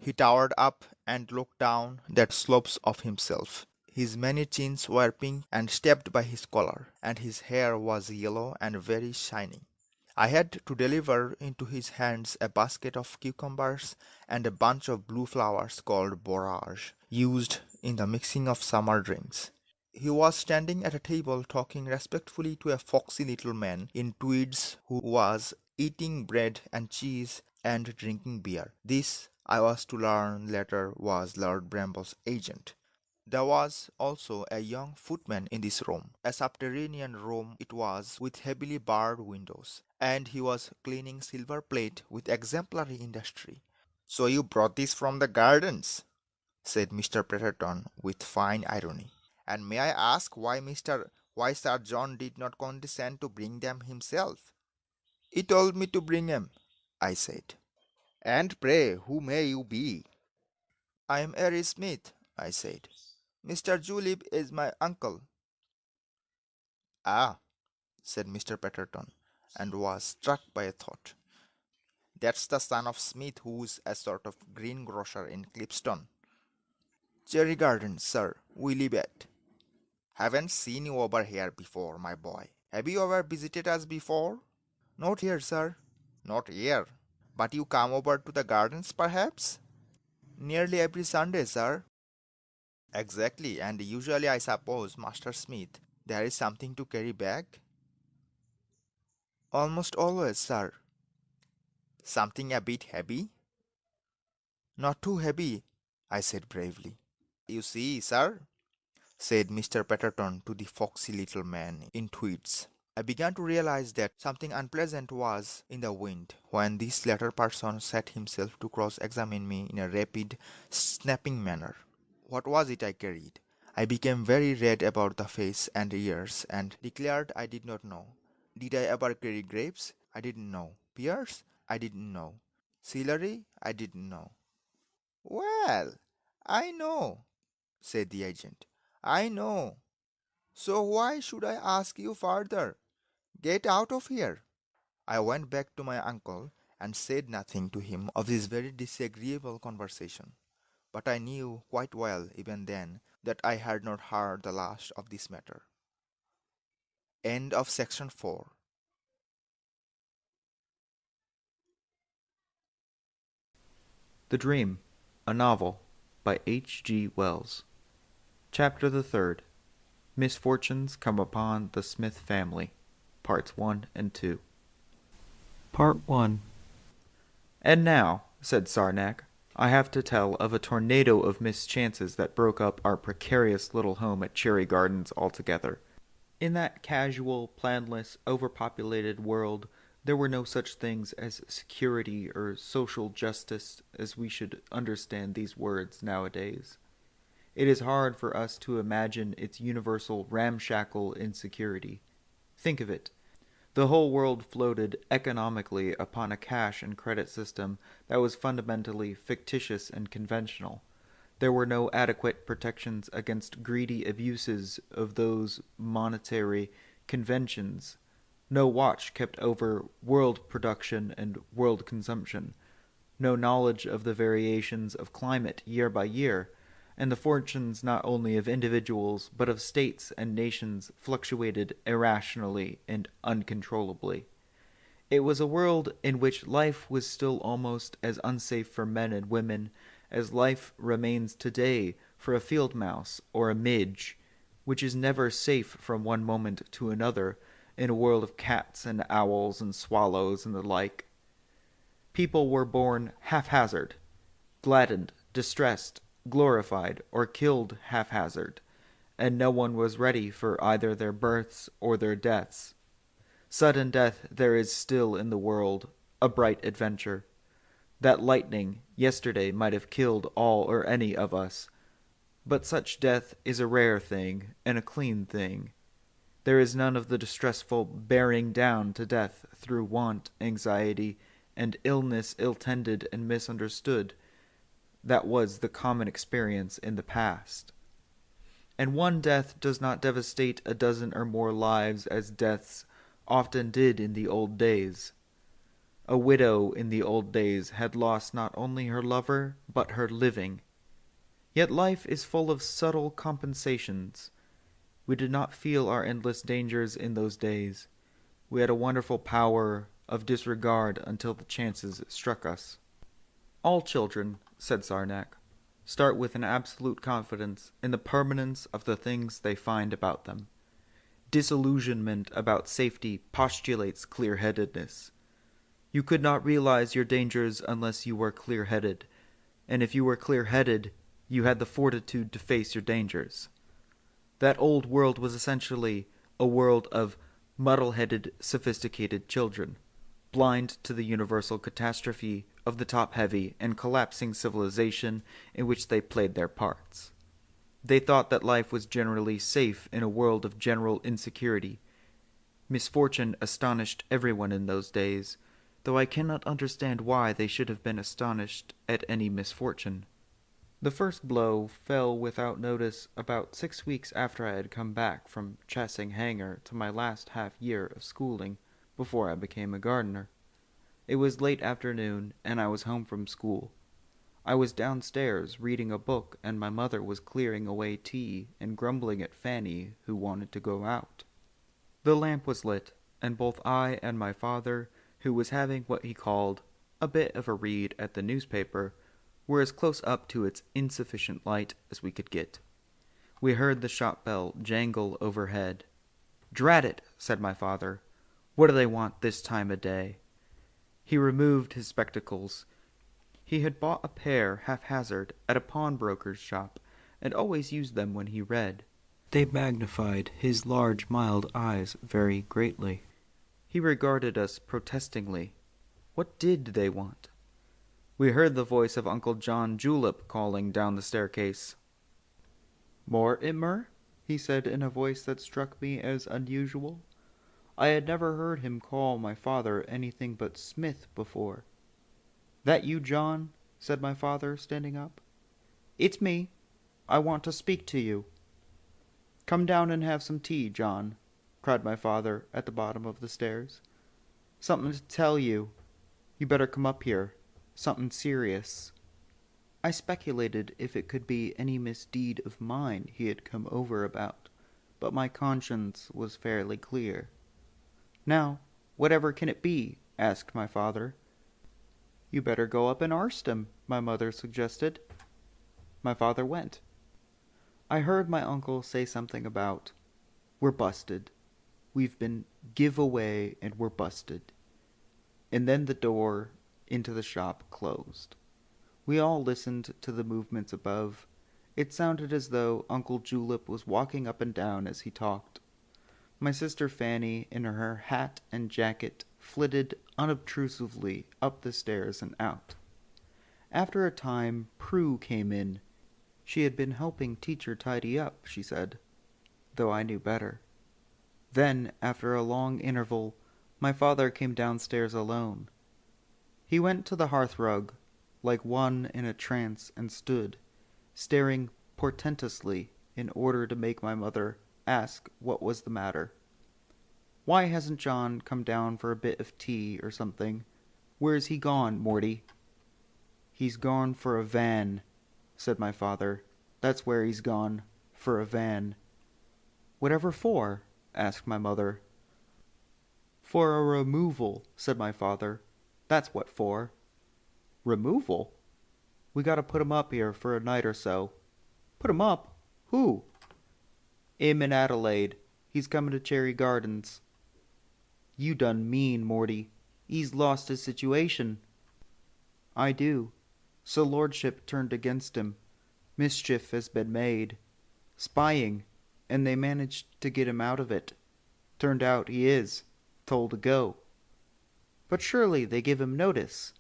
[SPEAKER 5] He towered up and looked down that slopes of himself. His many chins were pink and stepped by his collar, and his hair was yellow and very shiny. I had to deliver into his hands a basket of cucumbers and a bunch of blue flowers called borage, used in the mixing of summer drinks. He was standing at a table talking respectfully to a foxy little man in tweeds who was eating bread and cheese and drinking beer. This, I was to learn later, was Lord Bramble's agent. There was also a young footman in this room, a subterranean room it was, with heavily barred windows, and he was cleaning silver plate with exemplary industry. "So you brought this from the gardens?" said Mr. Patterton with fine irony. And may I ask why Sir John did not condescend to bring them himself? He told me to bring 'em, I said.
[SPEAKER 6] And pray, who may you be?
[SPEAKER 5] I am Harry Smith, I said. Mr. Julep is my uncle. Ah, said Mr. Petherton, and was struck by a thought. That's the son of Smith, who's a sort of greengrocer in Clipston. Cherry Garden, sir, we live at. Haven't seen you over here before, my boy. Have you ever visited us before? Not here, sir. Not here. But you come over to the gardens, perhaps? Nearly every Sunday, sir. Exactly, and usually I suppose, Master Smith, there is something to carry back? Almost always, sir. Something a bit heavy? Not too heavy, I said bravely. You see, sir, said Mr. Petherton to the foxy little man in tweeds. I began to realize that something unpleasant was in the wind when this latter person set himself to cross-examine me in a rapid, snapping manner. What was it I carried? I became very red about the face and ears and declared I did not know. Did I ever carry grapes? I didn't know. Pears? I didn't know. Celery? I didn't know. Well, I know, said the agent. I know. So why should I ask you further? Get out of here. I went back to my uncle and said nothing to him of this very disagreeable conversation. But I knew quite well even then that I had not heard the last of this matter. End of section 4.
[SPEAKER 7] The Dream, a Novel, by H.G. Wells. Chapter the 3rd. Misfortunes Come Upon the Smith Family, Parts 1 and 2. Part 1. And now, said Sarnak, I have to tell of a tornado of mischances that broke up our precarious little home at Cherry Gardens altogether. In that casual, planless, overpopulated world, there were no such things as security or social justice as we should understand these words nowadays. It is hard for us to imagine its universal ramshackle insecurity. Think of it. The whole world floated economically upon a cash and credit system that was fundamentally fictitious and conventional. There were no adequate protections against greedy abuses of those monetary conventions, no watch kept over world production and world consumption, no knowledge of the variations of climate year by year, and the fortunes not only of individuals but of states and nations fluctuated irrationally and uncontrollably. It was a world in which life was still almost as unsafe for men and women as life remains today for a field mouse or a midge, which is never safe from one moment to another in a world of cats and owls and swallows and the like. People were born haphazard, gladdened, distressed, glorified, or killed haphazard, and no one was ready for either their births or their deaths. Sudden death there is still in the world, a bright adventure. That lightning yesterday might have killed all or any of us, but such death is a rare thing and a clean thing. There is none of the distressful bearing down to death through want, anxiety, and illness ill-tended and misunderstood that was the common experience in the past. And one death does not devastate a dozen or more lives as deaths often did in the old days. A widow in the old days had lost not only her lover, but her living. Yet life is full of subtle compensations. We did not feel our endless dangers in those days. We had a wonderful power of disregard until the chances struck us. All children, said Sarnak, start with an absolute confidence in the permanence of the things they find about them. Disillusionment about safety postulates clear-headedness. You could not realize your dangers unless you were clear-headed, and if you were clear-headed, you had the fortitude to face your dangers. That old world was essentially a world of muddle-headed, sophisticated children, blind to the universal catastrophe of the top-heavy and collapsing civilization in which they played their parts. They thought that life was generally safe in a world of general insecurity. Misfortune astonished everyone in those days, though I cannot understand why they should have been astonished at any misfortune. The first blow fell without notice about 6 weeks after I had come back from Chassing Hanger to my last half-year of schooling before I became a gardener. It was late afternoon, and I was home from school. I was downstairs reading a book, and my mother was clearing away tea and grumbling at Fanny, who wanted to go out. The lamp was lit, and both I and my father, who was having what he called a bit of a read at the newspaper, were as close up to its insufficient light as we could get. We heard the shop bell jangle overhead. "Drat it," said my father. "What do they want this time o' day?" He removed his spectacles. He had bought a pair haphazard at a pawnbroker's shop, and always used them when he read. They magnified his large, mild eyes very greatly. He regarded us protestingly. What did they want? We heard the voice of Uncle John Julep calling down the staircase. "Mortimer?" he said in a voice that struck me as unusual. I had never heard him call my father anything but Smith before. "That you, John?" said my father, standing up. "It's me. I want to speak to you." "Come down and have some tea, John," cried my father at the bottom of the stairs. "Something to tell you. You better come up here. Something serious." I speculated if it could be any misdeed of mine he had come over about, but my conscience was fairly clear. "Now, whatever can it be?" asked my father. "You better go up and arst him," my mother suggested. My father went. I heard my uncle say something about, "We're busted. We've been give away and we're busted." And then the door into the shop closed. We all listened to the movements above. It sounded as though Uncle Julep was walking up and down as he talked. My sister Fanny, in her hat and jacket, flitted unobtrusively up the stairs and out. After a time, Prue came in. She had been helping teacher tidy up, she said, though I knew better. Then, after a long interval, my father came downstairs alone. He went to the hearthrug, like one in a trance, and stood, staring portentously in order to make my mother ask what was the matter. "Why hasn't John come down for a bit of tea or something? Where's he gone, Morty?" "He's gone for a van," said my father. "That's where he's gone, for a van." "Whatever for?" asked my mother. "For a removal," said my father. "That's what for." "Removal? We gotta put him up here for a night or so." "Put him up? Who?" "Him and Adelaide. He's coming to Cherry Gardens." "You done mean, Morty. He's lost his situation." "I do. So Lordship turned against him. Mischief has been made. Spying, and they managed to get him out of it. Turned out he is told to go." "But surely they give him notice."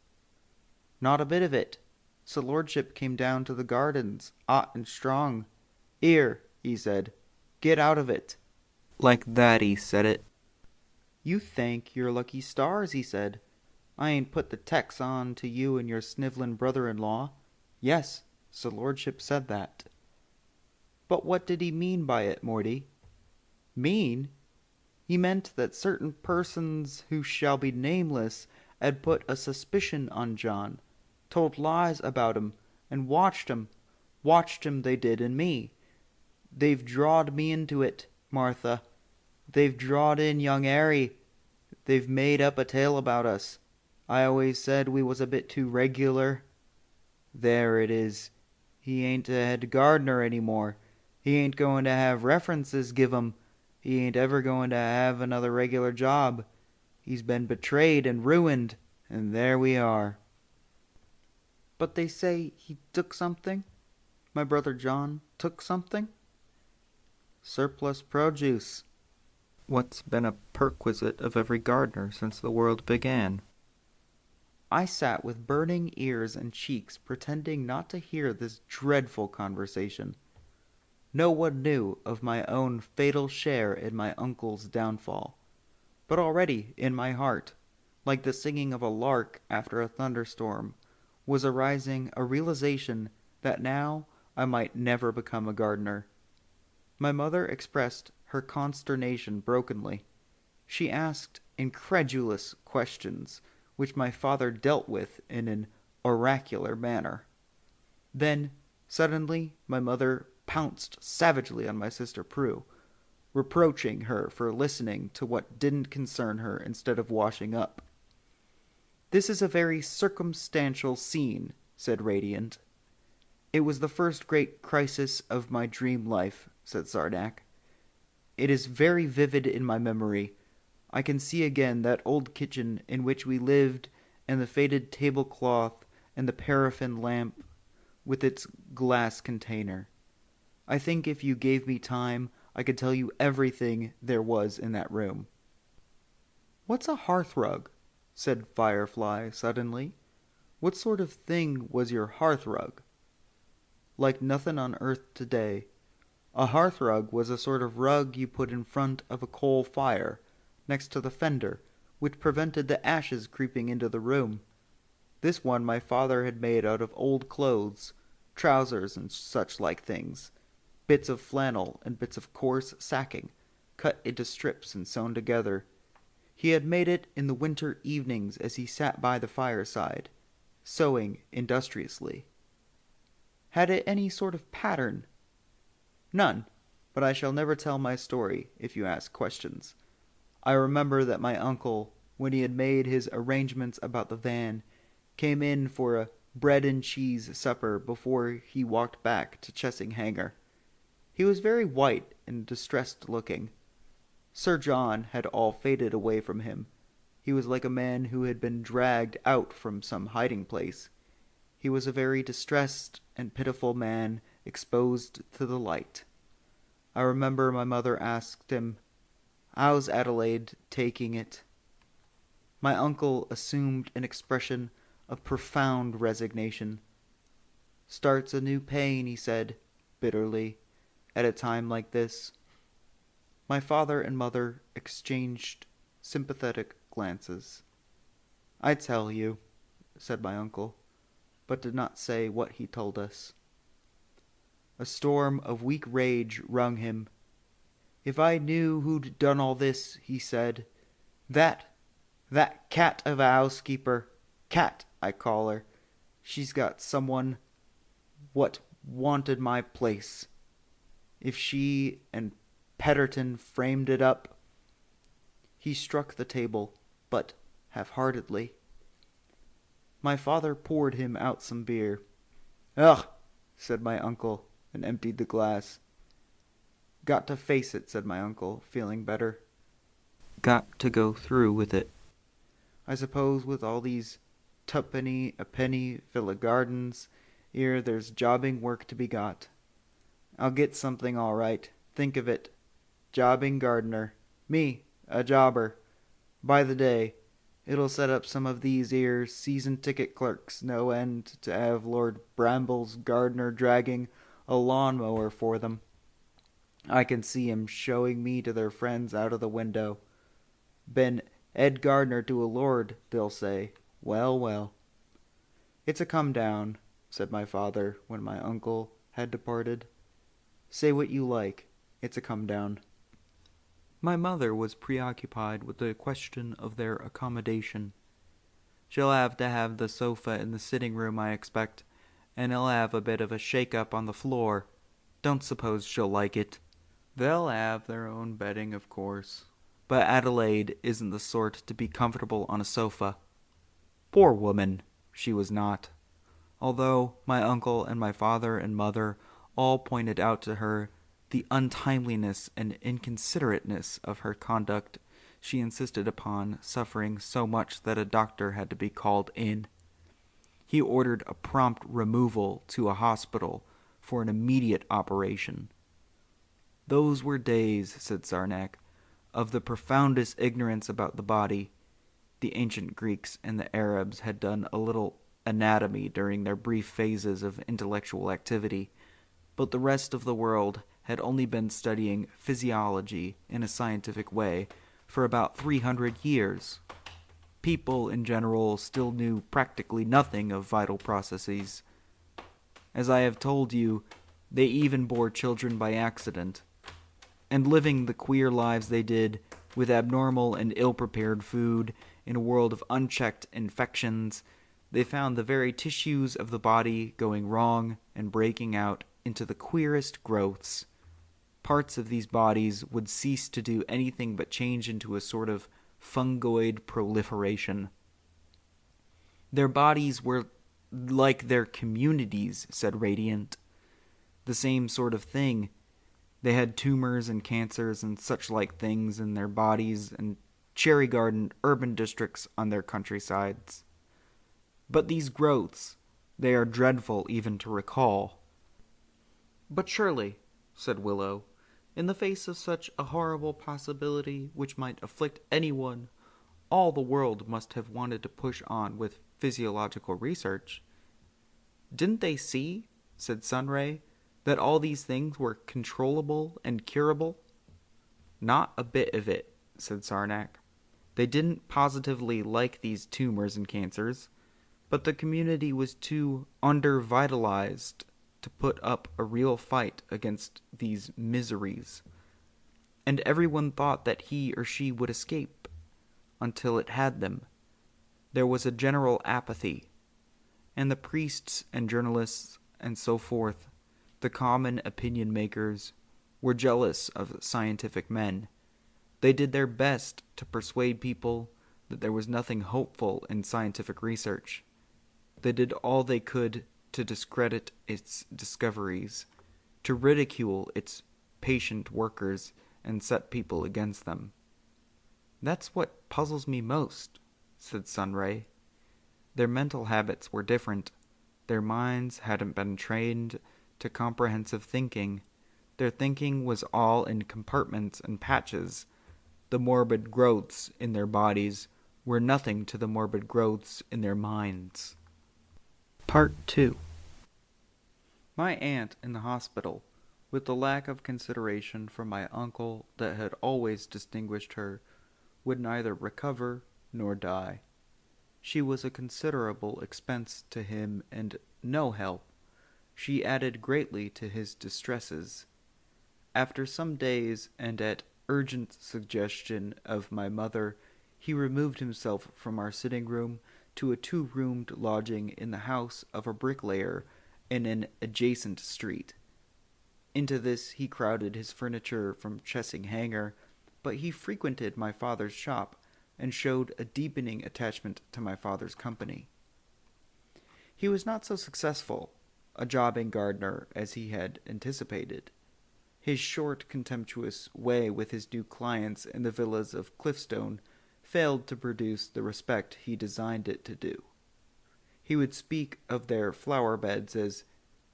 [SPEAKER 7] "Not a bit of it. So Lordship came down to the gardens, 'ot and strong. 'Ere,' he said, 'get out of it.'" Like that he said it. "You thank your lucky stars," he said. "I ain't put the tex on to you and your snivelling brother-in-law. Yes, so Lordship said that." "But what did he mean by it, Morty?" "Mean? He meant that certain persons who shall be nameless had put a suspicion on John, told lies about him, and watched him. Watched him, they did, and me. They've drawed me into it, Martha. They've drawed in young Harry. They've made up a tale about us. I always said we was a bit too regular. There it is. He ain't a head gardener any more. He ain't going to have references give him. He ain't ever going to have another regular job. He's been betrayed and ruined, and there we are." "But they say he took something? My brother John took something?" "Surplus produce. What's been a perquisite of every gardener since the world began." I sat with burning ears and cheeks, pretending not to hear this dreadful conversation. No one knew of my own fatal share in my uncle's downfall. But already in my heart, like the singing of a lark after a thunderstorm, was arising a realization that now I might never become a gardener. My mother expressed her consternation brokenly. She asked incredulous questions, which my father dealt with in an oracular manner. Then, suddenly, my mother pounced savagely on my sister Prue, reproaching her for listening to what didn't concern her instead of washing up. "This is a very circumstantial scene," said Radiant. "It was the first great crisis of my dream life," said Sarnak. "It is very vivid in my memory. I can see again that old kitchen in which we lived, and the faded tablecloth, and the paraffin lamp with its glass container. I think if you gave me time, I could tell you everything there was in that room." "What's a hearthrug?" said Firefly suddenly. "What sort of thing was your hearthrug?" "Like nothing on earth today. A hearthrug was a sort of rug you put in front of a coal fire, next to the fender, which prevented the ashes creeping into the room. This one my father had made out of old clothes, trousers and such like things, bits of flannel and bits of coarse sacking, cut into strips and sewn together. He had made it in the winter evenings as he sat by the fireside, sewing industriously." "Had it any sort of pattern?" "None, but I shall never tell my story if you ask questions. I remember that my uncle, when he had made his arrangements about the van, came in for a bread and cheese supper before he walked back to Chessing Hanger. He was very white and distressed looking. Sir John had all faded away from him. He was like a man who had been dragged out from some hiding place. He was a very distressed and pitiful man exposed to the light. I remember my mother asked him, 'How's Adelaide taking it?' My uncle assumed an expression of profound resignation. 'Starts a new pain,' he said, bitterly, 'at a time like this.' My father and mother exchanged sympathetic glances. 'I tell you,' said my uncle, but did not say what he told us. A storm of weak rage wrung him. 'If I knew who'd done all this,' he said, that cat of a housekeeper, cat I call her, she's got someone what wanted my place. If she and Petherton framed it up—' He struck the table, but half-heartedly. My father poured him out some beer. 'Ugh!' said my uncle, and emptied the glass. 'Got to face it,' said my uncle, feeling better. 'Got to go through with it. I suppose with all these tuppenny a penny villa gardens, ere there's jobbing work to be got. I'll get something all right. Think of it. Jobbing gardener. Me, a jobber. By the day, it'll set up some of these 'ere season ticket clerks no end to 'ave Lord Bramble's gardener dragging a lawn-mower for them. I can see 'em showing me to their friends out of the window. Been 'ead gardener to a lord, they'll say. Well, well.' 'It's a come down,' said my father when my uncle had departed. 'Say what you like. It's a come down.' My mother was preoccupied with the question of their accommodation. 'She'll have to have the sofa in the sitting-room, I expect, and he'll have a bit of a shake-up on the floor. Don't suppose she'll like it. They'll have their own bedding, of course, but Adelaide isn't the sort to be comfortable on a sofa.' Poor woman, she was not. Although my uncle and my father and mother all pointed out to her the untimeliness and inconsiderateness of her conduct, she insisted upon suffering so much that a doctor had to be called in. He ordered a prompt removal to a hospital for an immediate operation. Those were days, said Sarnak, of the profoundest ignorance about the body. The ancient Greeks and the Arabs had done a little anatomy during their brief phases of intellectual activity, but the rest of the world had only been studying physiology in a scientific way for about 300 years. People in general still knew practically nothing of vital processes. As I have told you, they even bore children by accident. And living the queer lives they did, with abnormal and ill-prepared food, in a world of unchecked infections, they found the very tissues of the body going wrong and breaking out into the queerest growths. Parts of these bodies would cease to do anything but change into a sort of fungoid proliferation. Their bodies were like their communities, said Radiant. The same sort of thing. They had tumors and cancers and such like things in their bodies and cherry garden urban districts on their countrysides. But these growths, they are dreadful even to recall. But surely, said Willow, in the face of such a horrible possibility which might afflict anyone, all the world must have wanted to push on with physiological research. Didn't they see, said Sunray, that all these things were controllable and curable? Not a bit of it, said Sarnak. They didn't positively like these tumors and cancers, but the community was too under-vitalized to put up a real fight against these miseries. And everyone thought that he or she would escape, until it had them. There was a general apathy, and the priests and journalists and so forth, the common opinion makers, were jealous of scientific men. They did their best to persuade people that there was nothing hopeful in scientific research. They did all they could to discredit its discoveries, to ridicule its patient workers and set people against them. That's what puzzles me most, said Sunray. Their mental habits were different. Their minds hadn't been trained to comprehensive thinking. Their thinking was all in compartments and patches. The morbid growths in their bodies were nothing to the morbid growths in their minds. Part 2. My aunt in the hospital, with the lack of consideration for my uncle that had always distinguished her, would neither recover nor die. She was a considerable expense to him and no help. She added greatly to his distresses. After some days, and at urgent suggestion of my mother, he removed himself from our sitting-room to a 2-roomed lodging in the house of a bricklayer in an adjacent street. Into this he crowded his furniture from Chessing Hanger, but he frequented my father's shop and showed a deepening attachment to my father's company. He was not so successful a jobbing gardener as he had anticipated. His short, contemptuous way with his new clients in the villas of Cliffstone failed to produce the respect he designed it to do. He would speak of their flower beds as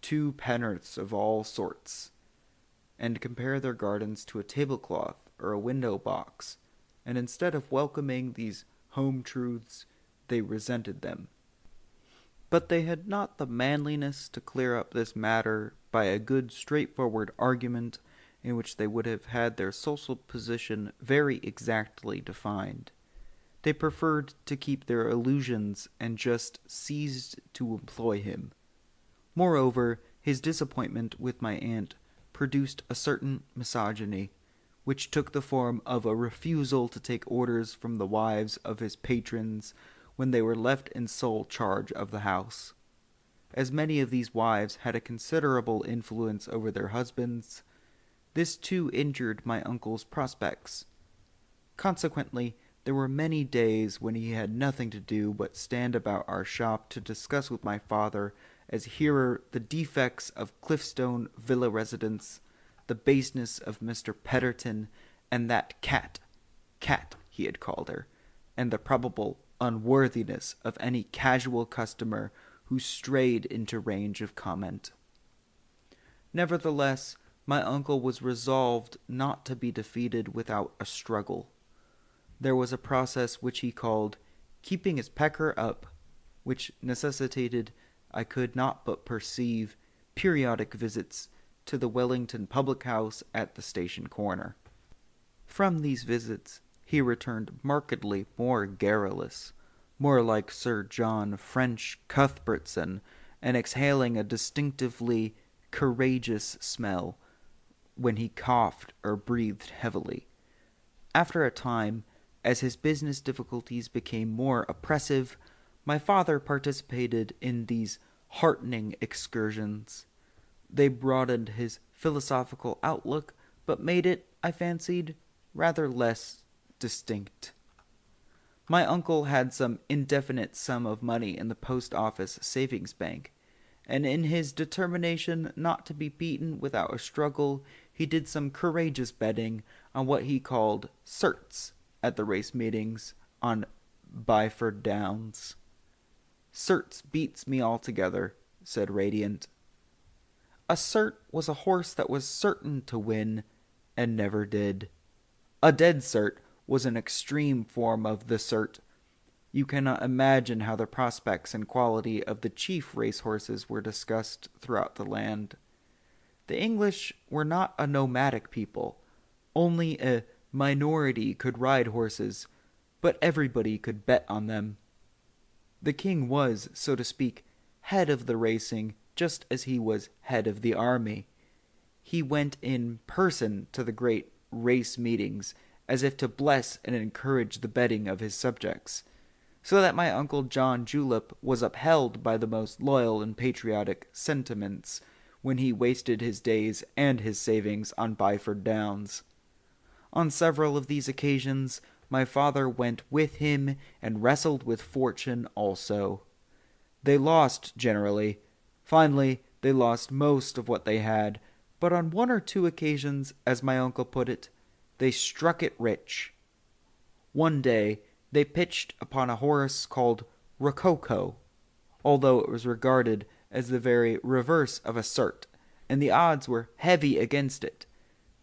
[SPEAKER 7] 2 pen'orths of all sorts, and compare their gardens to a tablecloth or a window box, and instead of welcoming these home truths, they resented them. But they had not the manliness to clear up this matter by a good straightforward argument in which they would have had their social position very exactly defined. They preferred to keep their illusions and just ceased to employ him. Moreover, his disappointment with my aunt produced a certain misogyny, which took the form of a refusal to take orders from the wives of his patrons when they were left in sole charge of the house. As many of these wives had a considerable influence over their husbands, this too injured my uncle's prospects. Consequently, there were many days when he had nothing to do but stand about our shop to discuss with my father as hearer the defects of Cliffstone villa residence, the baseness of Mr. Petherton, and that cat he had called her, and the probable unworthiness of any casual customer who strayed into range of comment. Nevertheless, my uncle was resolved not to be defeated without a struggle. There was a process which he called keeping his pecker up, which necessitated, I could not but perceive, periodic visits to the Wellington public house at the station corner. From these visits he returned markedly more garrulous, more like Sir John French Cuthbertson, and exhaling a distinctively courageous smell when he coughed or breathed heavily. After a time, as his business difficulties became more oppressive, my father participated in these heartening excursions. They broadened his philosophical outlook, but made it, I fancied, rather less distinct. My uncle had some indefinite sum of money in the post office savings bank, and in his determination not to be beaten without a struggle, he did some courageous betting on what he called certs at the race meetings on Byford Downs. "Certs beats me altogether," said Radiant. A cert was a horse that was certain to win, and never did. A dead cert was an extreme form of the cert. You cannot imagine how the prospects and quality of the chief racehorses were discussed throughout the land. The English were not a nomadic people. Only a minority could ride horses, but everybody could bet on them. The king was, so to speak, head of the racing, just as he was head of the army. He went in person to the great race meetings, as if to bless and encourage the betting of his subjects, so that my Uncle John Julep was upheld by the most loyal and patriotic sentiments when he wasted his days and his savings on Byford Downs. On several of these occasions, my father went with him and wrestled with fortune also. They lost generally. Finally, they lost most of what they had, but on one or two occasions, as my uncle put it, they struck it rich. One day, they pitched upon a horse called Rococo, although it was regarded as the very reverse of a cert, and the odds were heavy against it.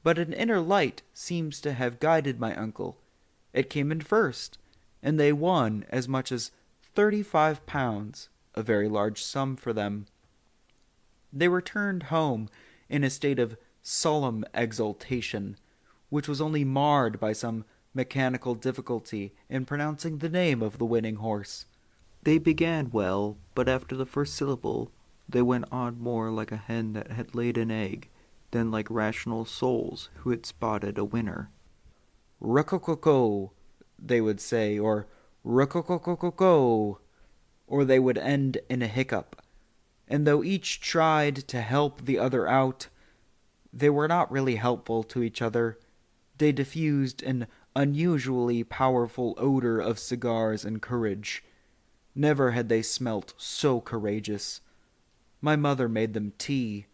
[SPEAKER 7] But an inner light seems to have guided my uncle. It came in first, and they won as much as £35, a very large sum for them. They returned home in a state of solemn exultation, which was only marred by some mechanical difficulty in pronouncing the name of the winning horse. They began well, but after the first syllable they went on more like a hen that had laid an egg than like rational souls who had spotted a winner. "Rocococo," they would say, or "Rococococo," or they would end in a hiccup, and though each tried to help the other out, they were not really helpful to each other. They diffused an unusually powerful odor of cigars and courage. Never had they smelt so courageous. My mother made them tea.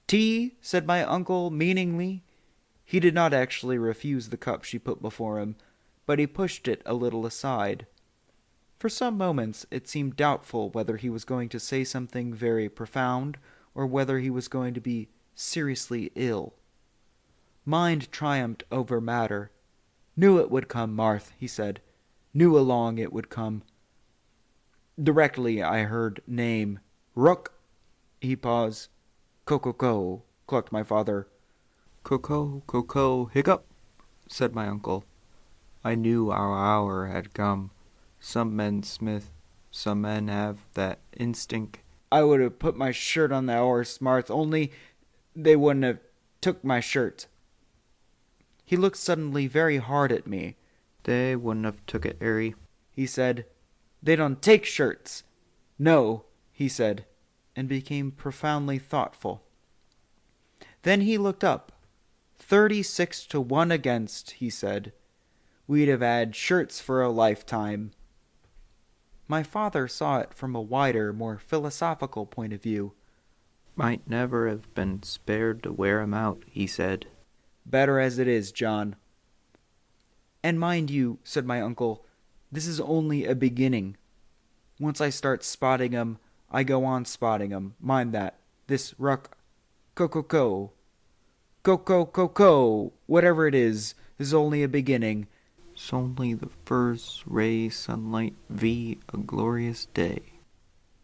[SPEAKER 7] "Tea?" said my uncle meaningly. He did not actually refuse the cup she put before him, but he pushed it a little aside. For some moments it seemed doubtful whether he was going to say something very profound, or whether he was going to be seriously ill. Mind triumphed over matter. "Knew it would come, Marth," he said. "Knew along it would come." Directly I heard name. "Rook." He paused. "Cococo," clucked my father. "Coco, coco, hiccup," said my uncle. I knew our hour had come. Some men, Smith, some men have that instinct. I would have put my shirt on that horse, Marth, only they wouldn't have took my shirt. He looked suddenly very hard at me. "They wouldn't have took it, Harry," he said. "They don't take shirts." "No," he said, and became profoundly thoughtful. Then he looked up. 36-1 against, he said. We'd have had shirts for a lifetime. My father saw it from a wider, more philosophical point of view. "Might never have been spared to wear 'em out," he said. "Better as it is, John." "And mind you," said my uncle, "this is only a beginning. Once I start spotting 'em, I go on spotting 'em. Mind that. This co-co-co, co-co-co-co, whatever it is only a beginning. It's only the first ray sunlight v a glorious day."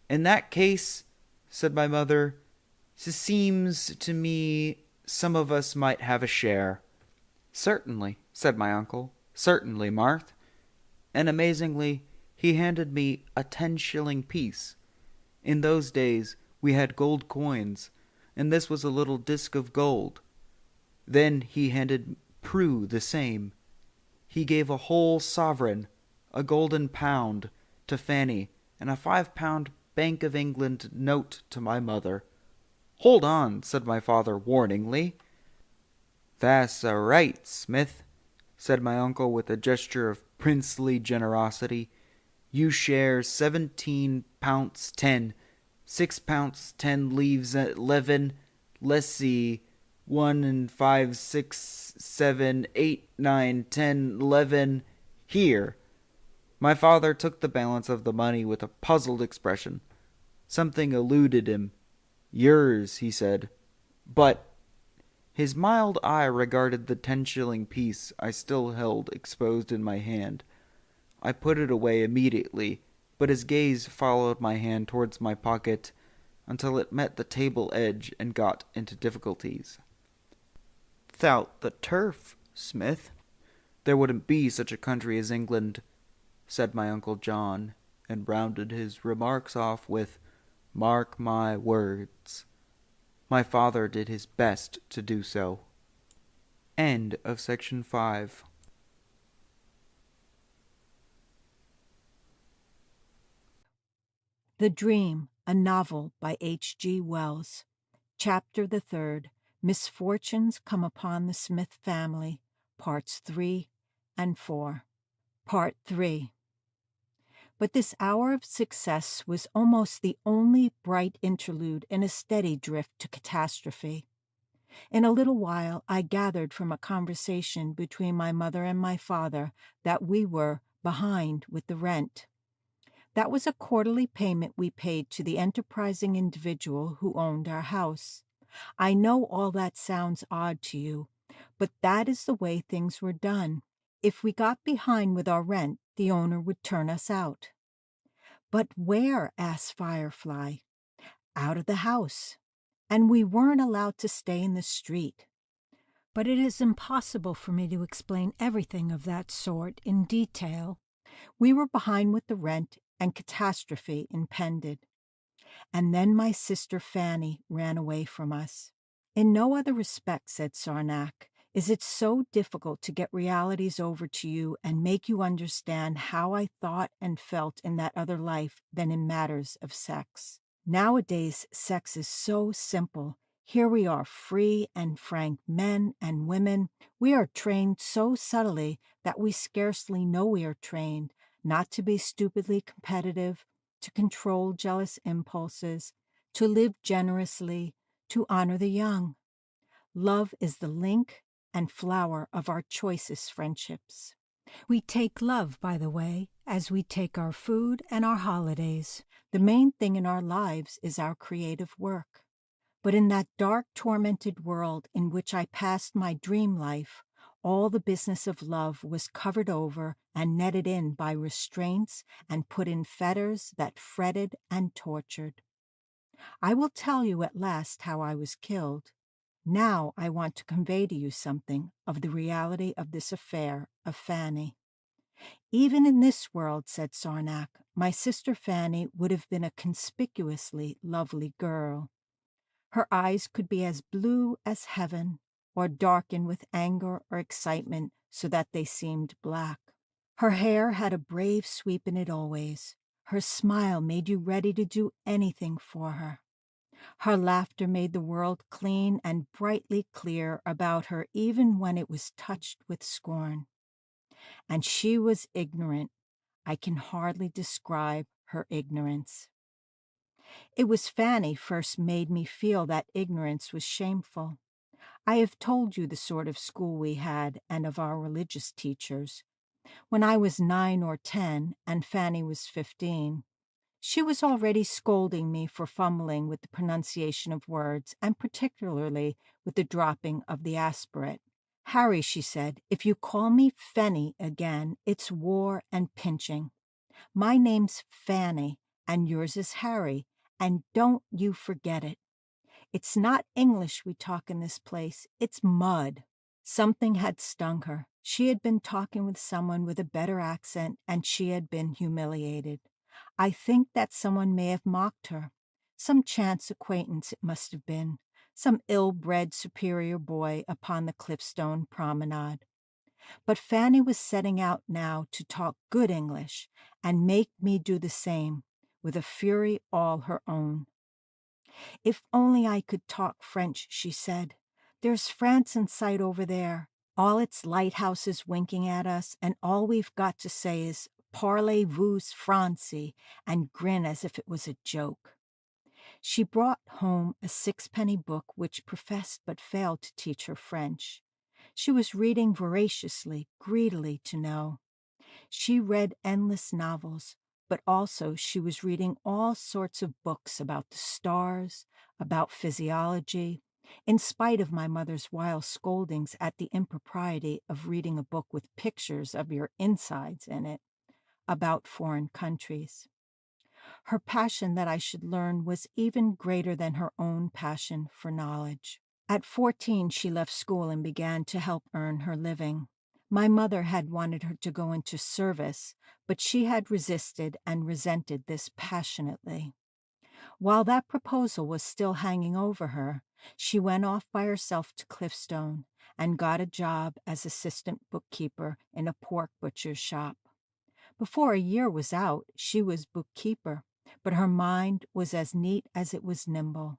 [SPEAKER 7] "In that case," said my mother, Seems to me some of us might have a share. Certainly, said my uncle. Certainly, Marth. And amazingly, he handed me a 10-shilling piece. In those days we had gold coins, and this was a little disc of gold. Then he handed Prue the same. He gave a whole sovereign, a golden pound, to Fanny, and a 5-pound Bank of England note to my mother. Hold on, said my father warningly. That's a right, Smith, said my uncle with a gesture of princely generosity. You share 17 pounds 10. 6 pounds 10 leaves 11. Let's see, 1 and 5, 6, 7, 8, 9, 10, 11. Here. My father took the balance of the money with a puzzled expression. Something eluded him. Yours, he said. But his mild eye regarded the 10-shilling piece I still held exposed in my hand. I put it away immediately, but his gaze followed my hand towards my pocket until it met the table edge and got into difficulties. "Thout the turf, Smith, there wouldn't be such a country as England," said my Uncle John, and rounded his remarks off with, "Mark my words." My father did his best to do so. End of section 5.
[SPEAKER 8] The Dream, a novel by H.G. Wells. Chapter the 3rd. Misfortunes Come Upon the Smith Family, Parts 3 and 4. Part 3. But this hour of success was almost the only bright interlude in a steady drift to catastrophe. In a little while I gathered from a conversation between my mother and my father that we were behind with the rent. That was a quarterly payment we paid to the enterprising individual who owned our house. I know all that sounds odd to you, but that is the way things were done. If we got behind with our rent, the owner would turn us out. But where? Asked Firefly. Out of the house. And we weren't allowed to stay in the street. But it is impossible for me to explain everything of that sort in detail. We were behind with the rent, and catastrophe impended. And then my sister Fanny ran away from us. In no other respect, said Sarnak, is it so difficult to get realities over to you and make you understand how I thought and felt in that other life than in matters of sex. Nowadays, sex is so simple. Here we are, free and frank men and women. We are trained so subtly that we scarcely know we are trained, not to be stupidly competitive, to control jealous impulses, to live generously, to honor the young. Love is the link and flower of our choicest friendships. We take love, by the way, as we take our food and our holidays. The main thing in our lives is our creative work. But in that dark, tormented world in which I passed my dream life, all the business of love was covered over and netted in by restraints and put in fetters that fretted and tortured. I will tell you at last how I was killed. Now I want to convey to you something of the reality of this affair of Fanny. Even in this world, said Sarnak, my sister Fanny would have been a conspicuously lovely girl. Her eyes could be as blue as heaven, or darkened with anger or excitement so that they seemed black. Her hair had a brave sweep in it always. Her smile made you ready to do anything for her. Her laughter made the world clean and brightly clear about her even when it was touched with scorn. And she was ignorant. I can hardly describe her ignorance. It was Fanny first made me feel that ignorance was shameful. I have told you the sort of school we had and of our religious teachers. When I was 9 or 10 and Fanny was 15, she was already scolding me for fumbling with the pronunciation of words, and particularly with the dropping of the aspirate. Harry, she said, if you call me Fenny again, it's war and pinching. My name's Fanny, and yours is Harry, and don't you forget it. It's not English we talk in this place, it's mud. Something had stung her. She had been talking with someone with a better accent, and she had been humiliated. I think that someone may have mocked her. Some chance acquaintance it must have been, some ill-bred superior boy upon the Cliffstone promenade. But Fanny was setting out now to talk good English and make me do the same, with a fury all her own. If only I could talk French, she said. There's France in sight over there, all its lighthouses winking at us, and all we've got to say is, Parlez-vous français, and grin as if it was a joke. She brought home a sixpenny book which professed but failed to teach her French. She was reading voraciously, greedily to know. She read endless novels, but also she was reading all sorts of books about the stars, about physiology, in spite of my mother's wild scoldings at the impropriety of reading a book with pictures of your insides in it, about foreign countries. Her passion that I should learn was even greater than her own passion for knowledge. At 14, she left school and began to help earn her living. My mother had wanted her to go into service, but she had resisted and resented this passionately. While that proposal was still hanging over her, she went off by herself to Cliffstone and got a job as assistant bookkeeper in a pork butcher's shop. Before a year was out, she was bookkeeper, but her mind was as neat as it was nimble.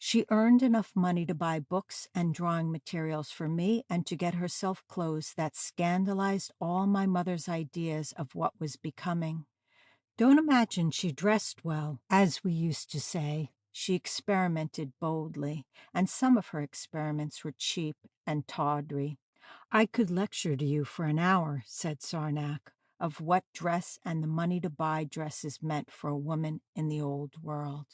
[SPEAKER 8] She earned enough money to buy books and drawing materials for me and to get herself clothes that scandalized all my mother's ideas of what was becoming. Don't imagine she dressed well, as we used to say. She experimented boldly, and some of her experiments were cheap and tawdry. I could lecture to you for an hour, said Sarnak, of what dress and the money to buy dresses meant for a woman in the old world.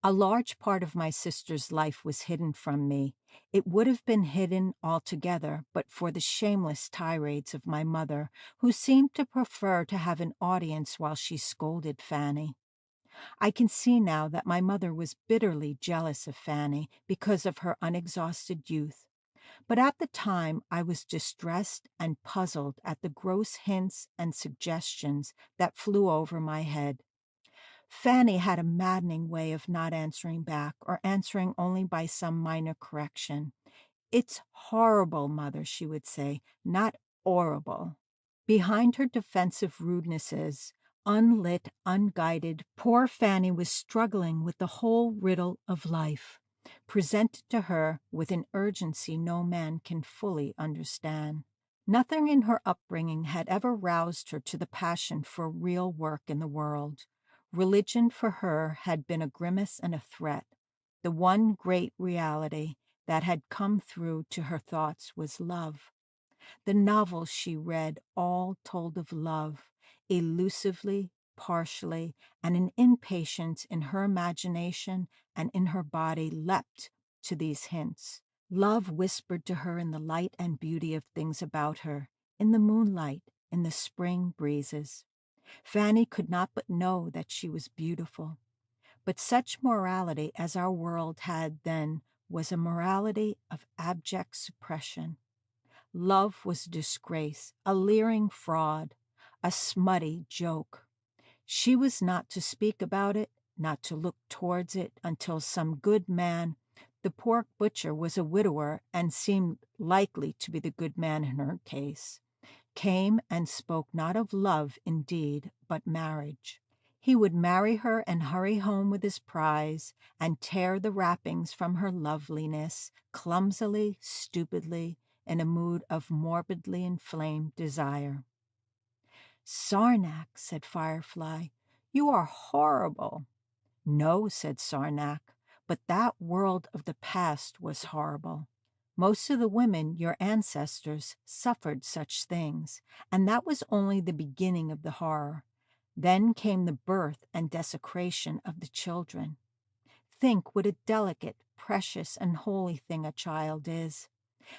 [SPEAKER 8] A large part of my sister's life was hidden from me. It would have been hidden altogether but for the shameless tirades of my mother, who seemed to prefer to have an audience while she scolded Fanny. I can see now that my mother was bitterly jealous of Fanny because of her unexhausted youth. But at the time I was distressed and puzzled at the gross hints and suggestions that flew over my head. Fanny had a maddening way of not answering back, or answering only by some minor correction. It's horrible, Mother, she would say, not horrible. Behind her defensive rudenesses, unlit, unguided, poor Fanny was struggling with the whole riddle of life, presented to her with an urgency no man can fully understand. Nothing in her upbringing had ever roused her to the passion for real work in the world. Religion for her had been a grimace and a threat. The one great reality that had come through to her thoughts was love. The novels she read all told of love, elusively, partially, and an impatience in her imagination and in her body leapt to these hints. Love whispered to her in the light and beauty of things about her, in the moonlight, in the spring breezes. Fanny could not but know that she was beautiful. But such morality as our world had then was a morality of abject suppression. Love was a disgrace, a leering fraud, a smutty joke. She was not to speak about it, not to look towards it until some good man — the pork butcher was a widower and seemed likely to be the good man in her case — came and spoke not of love indeed, but marriage. He would marry her and hurry home with his prize and tear the wrappings from her loveliness, clumsily, stupidly, in a mood of morbidly inflamed desire. Sarnak, said Firefly, you are horrible. No, said Sarnak, but that world of the past was horrible. Most of the women, your ancestors, suffered such things, and that was only the beginning of the horror. Then came the birth and desecration of the children. Think what a delicate, precious, and holy thing a child is.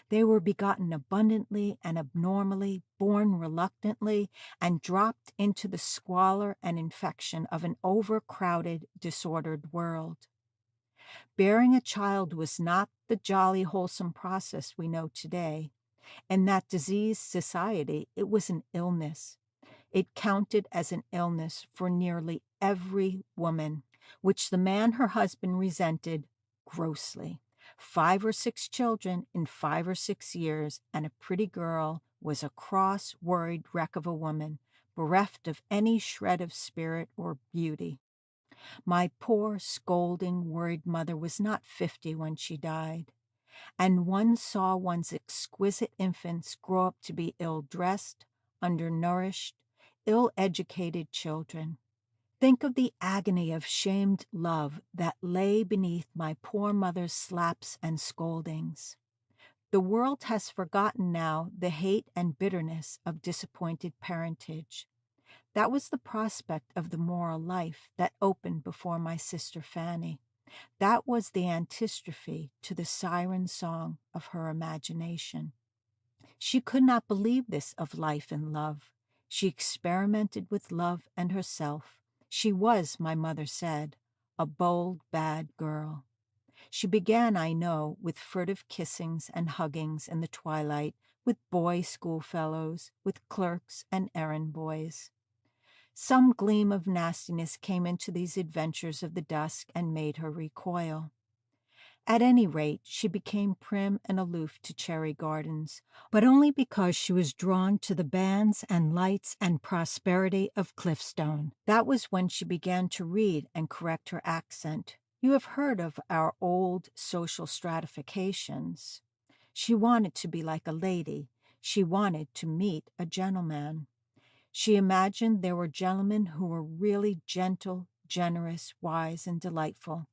[SPEAKER 8] They were begotten abundantly and abnormally, born reluctantly, and dropped into the squalor and infection of an overcrowded, disordered world. Bearing a child was not the jolly, wholesome process we know today. In that diseased society, it was an illness. It counted as an illness for nearly every woman, which the man her husband resented grossly. 5 or 6 children in 5 or 6 years, and a pretty girl was a cross, worried wreck of a woman, bereft of any shred of spirit or beauty. My poor, scolding, worried mother was not 50 when she died, and one saw one's exquisite infants grow up to be ill-dressed, undernourished, ill-educated children. Think of the agony of shamed love that lay beneath my poor mother's slaps and scoldings. The world has forgotten now the hate and bitterness of disappointed parentage. That was the prospect of the moral life that opened before my sister Fanny. That was the antistrophe to the siren song of her imagination. She could not believe this of life and love. She experimented with love and herself. She was, my mother said, a bold, bad girl. She began, I know, with furtive kissings and huggings in the twilight, with boy schoolfellows, with clerks and errand boys. Some gleam of nastiness came into these adventures of the dusk and made her recoil. At any rate, she became prim and aloof to Cherry Gardens, but only because she was drawn to the bands and lights and prosperity of Cliffstone. That was when she began to read and correct her accent. You have heard of our old social stratifications. She wanted to be like a lady. She wanted to meet a gentleman. She imagined there were gentlemen who were really gentle, generous, wise, and delightful,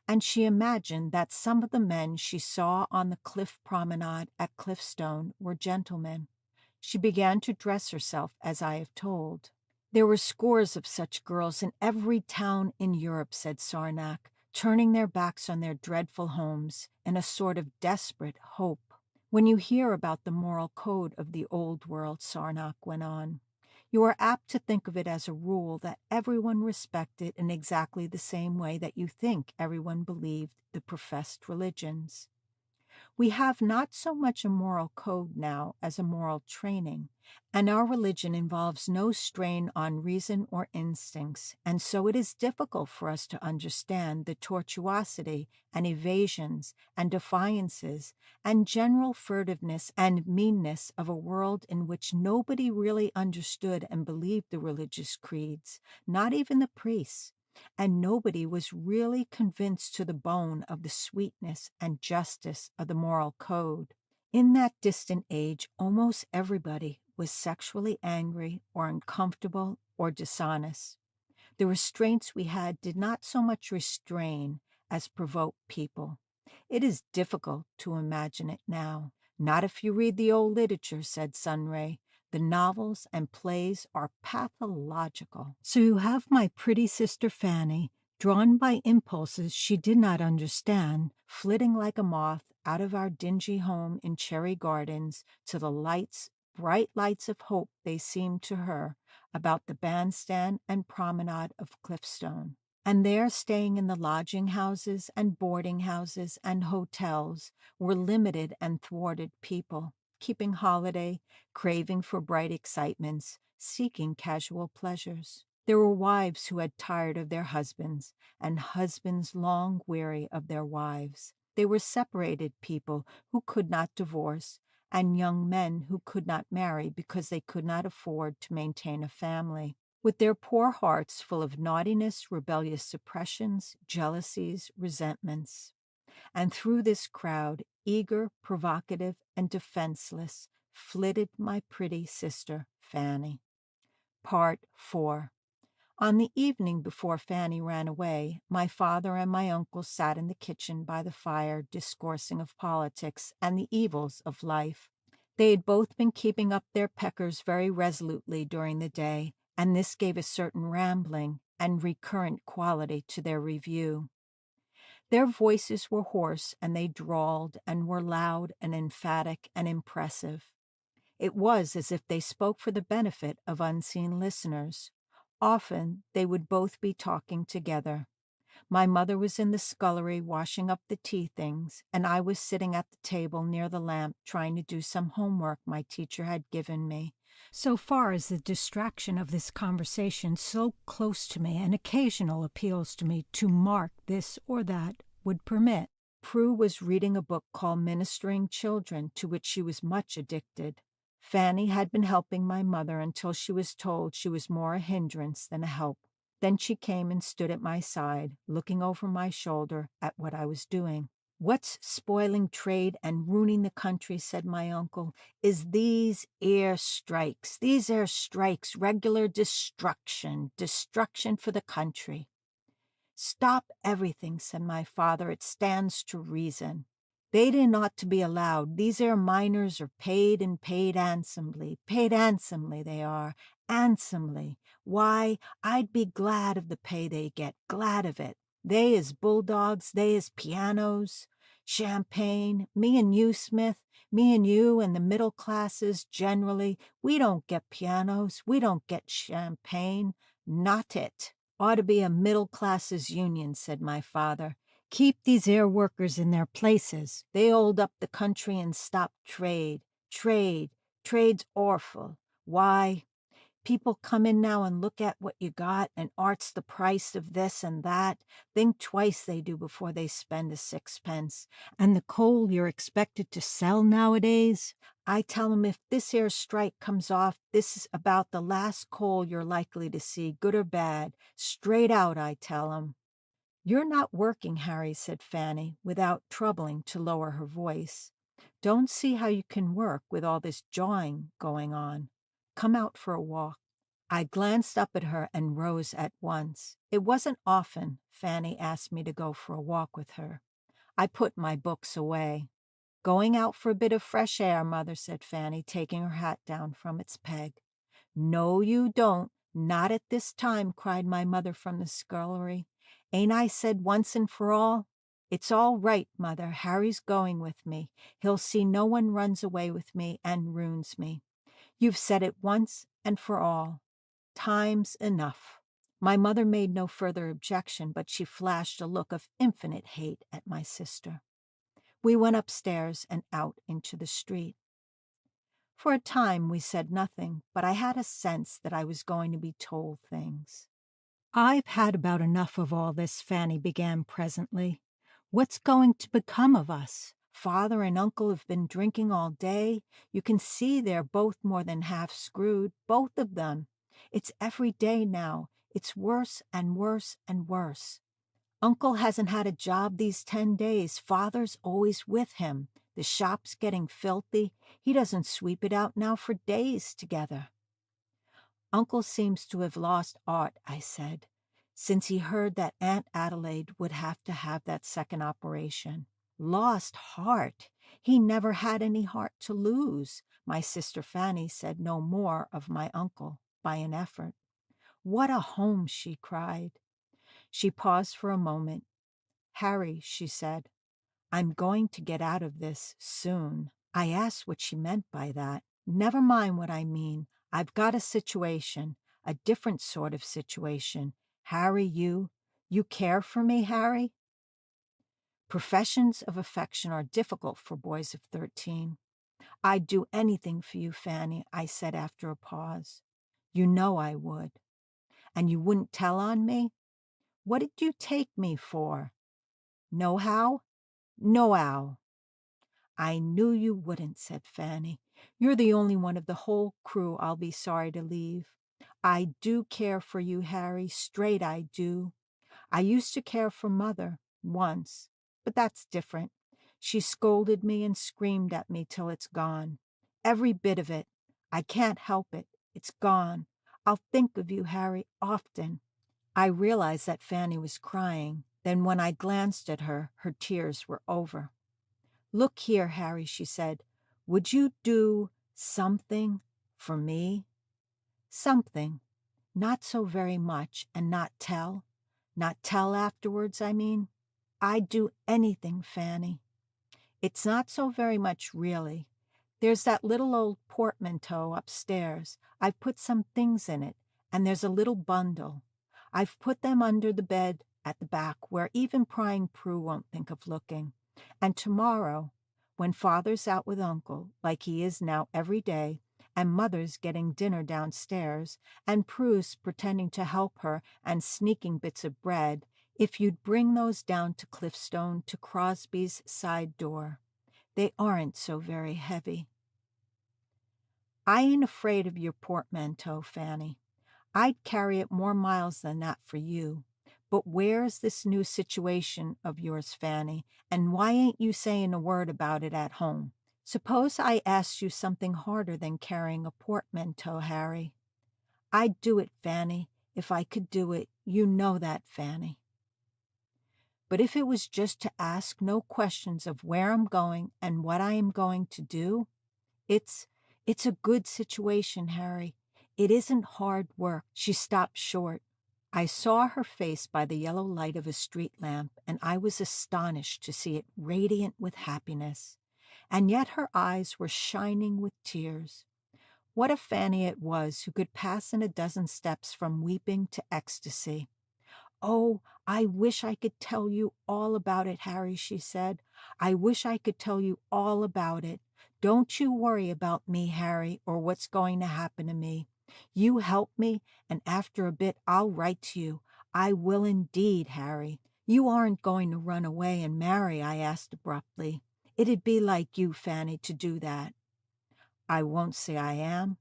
[SPEAKER 8] and she imagined that some of the men she saw on the cliff promenade at Cliffstone were gentlemen. She began to dress herself as I have told. There were scores of such girls in every town in Europe, said Sarnak, turning their backs on their dreadful homes in a sort of desperate hope. When you hear about the moral code of the old world, Sarnak went on, you are apt to think of it as a rule that everyone respected in exactly the same way that you think everyone believed the professed religions. We have not so much a moral code now as a moral training, and our religion involves no strain on reason or instincts, and so it is difficult for us to understand the tortuosity and evasions and defiances and general furtiveness and meanness of a world in which nobody really understood and believed the religious creeds, not even the priests, and nobody was really convinced to the bone of the sweetness and justice of the moral code. In that distant age, almost everybody was sexually angry or uncomfortable or dishonest. The restraints we had did not so much restrain as provoke people. It is difficult to imagine it now. Not if you read the old literature, said Sunray. The novels and plays are pathological. So you have my pretty sister Fanny, drawn by impulses she did not understand, flitting like a moth out of our dingy home in Cherry Gardens to the lights, bright lights of hope they seemed to her, about the bandstand and promenade of Cliffstone. And there, staying in the lodging houses and boarding houses and hotels, were limited and thwarted people, keeping holiday, craving for bright excitements, seeking casual pleasures. There were wives who had tired of their husbands, and husbands long weary of their wives. They were separated people who could not divorce, and young men who could not marry because they could not afford to maintain a family. With their poor hearts full of naughtiness, rebellious suppressions, jealousies, resentments. And through this crowd, eager, provocative, and defenseless, flitted my pretty sister Fanny. Part 4. On the evening before Fanny ran away, my father and my uncle sat in the kitchen by the fire discoursing of politics and the evils of life. They had both been keeping up their peckers very resolutely during the day, and this gave a certain rambling and recurrent quality to their review. Their voices were hoarse, and they drawled and were loud and emphatic and impressive. It was as if they spoke for the benefit of unseen listeners. Often they would both be talking together. My mother was in the scullery washing up the tea things, and I was sitting at the table near the lamp trying to do some homework my teacher had given me. So far as the distraction of this conversation so close to me and occasional appeals to me to mark this or that would permit, Prue was reading a book called Ministering Children, to which she was much addicted. Fanny had been helping my mother until she was told she was more a hindrance than a help. Then she came and stood at my side, looking over my shoulder at what I was doing. "What's spoiling trade and ruining the country," said my uncle, "is these 'ere strikes. These 'ere strikes, regular destruction for the country." "Stop everything," said my father. "It stands to reason. They didn't ought to be allowed. These 'ere miners are paid and paid handsomely. Paid handsomely, they are. Handsomely. Why, I'd be glad of the pay they get, glad of it. They is bulldogs, they is pianos, champagne. Me and you, Smith, me and you and the middle classes generally, we don't get pianos, we don't get champagne. Not it. Ought to be a middle classes union," said my father. "Keep these air workers in their places. They hold up the country and stop trade. Trade's orful. Why, people come in now and look at what you got and arts the price of this and that. Think twice they do before they spend a sixpence. And the coal you're expected to sell nowadays, I tell 'em if this here strike comes off, this is about the last coal you're likely to see, good or bad. Straight out, I tell 'em." "You're not working, Harry," said Fanny, without troubling to lower her voice. "Don't see how you can work with all this jawing going on. Come out for a walk." I glanced up at her and rose at once. It wasn't often Fanny asked me to go for a walk with her. I put my books away. "Going out for a bit of fresh air, Mother," said Fanny, taking her hat down from its peg. "No, you don't. Not at this time," cried my mother from the scullery. "Ain't I said once and for all? It's all right, Mother. Harry's going with me. He'll see no one runs away with me and ruins me. You've said it once and for all. Time's enough." My mother made no further objection, but she flashed a look of infinite hate at my sister. We went upstairs and out into the street. For a time we said nothing, but I had a sense that I was going to be told things. "I've had about enough of all this," Fanny began presently. "What's going to become of us? Father and Uncle have been drinking all day. You can see they're both more than half screwed, both of them. It's every day now. It's worse and worse and worse. Uncle hasn't had a job these 10 days. Father's always with him. The shop's getting filthy. He doesn't sweep it out now for days together." "Uncle seems to have lost aught," I said, "since he heard that Aunt Adelaide would have to have that second operation." "Lost heart? He never had any heart to lose." My sister Fanny said no more of my uncle by an effort. "What a home!" she cried. She paused for a moment. "Harry," she said, "I'm going to get out of this soon." I asked what she meant by that. "Never mind what I mean. I've got a situation, a different sort of situation. Harry, you care for me, Harry?" Professions of affection are difficult for boys of 13. "I'd do anything for you, Fanny," I said after a pause. "You know I would." "And you wouldn't tell on me? What did you take me for? Know how? No how." "I knew you wouldn't," said Fanny. "You're the only one of the whole crew I'll be sorry to leave. I do care for you, Harry, straight I do. I used to care for Mother, once, but that's different. She scolded me and screamed at me till it's gone. Every bit of it. I can't help it. It's gone. I'll think of you, Harry, often." I realized that Fanny was crying. Then when I glanced at her, her tears were over. "Look here, Harry," she said. "Would you do something for me?" "Something. Not so very much, and not tell? Not tell afterwards, I mean?" "I'd do anything, Fanny." "It's not so very much, really. There's that little old portmanteau upstairs. I've put some things in it, and there's a little bundle. I've put them under the bed at the back where even prying Prue won't think of looking. And tomorrow, when Father's out with Uncle, like he is now every day, and Mother's getting dinner downstairs, and Prue's pretending to help her and sneaking bits of bread, if you'd bring those down to Cliffstone to Crosby's side door. They aren't so very heavy. I ain't afraid of your portmanteau, Fanny. I'd carry it more miles than that for you. But where's this new situation of yours, Fanny, and why ain't you saying a word about it at home? Suppose I asked you something harder than carrying a portmanteau, Harry. I'd do it, Fanny, if I could do it. You know that, Fanny. But if it was just to ask no questions of where I'm going and what I am going to do, it's a good situation, Harry. It isn't hard work. She stopped short. I saw her face by the yellow light of a street lamp, and I was astonished to see it radiant with happiness. And yet her eyes were shining with tears. What a Fanny it was who could pass in a dozen steps from weeping to ecstasy. "Oh, I wish I could tell you all about it, Harry," she said. "I wish I could tell you all about it. Don't you worry about me, Harry, or what's going to happen to me. You help me, and after a bit I'll write to you. I will indeed, Harry." "You aren't going to run away and marry?" I asked abruptly. "It'd be like you, Fanny, to do that." "I won't say I am.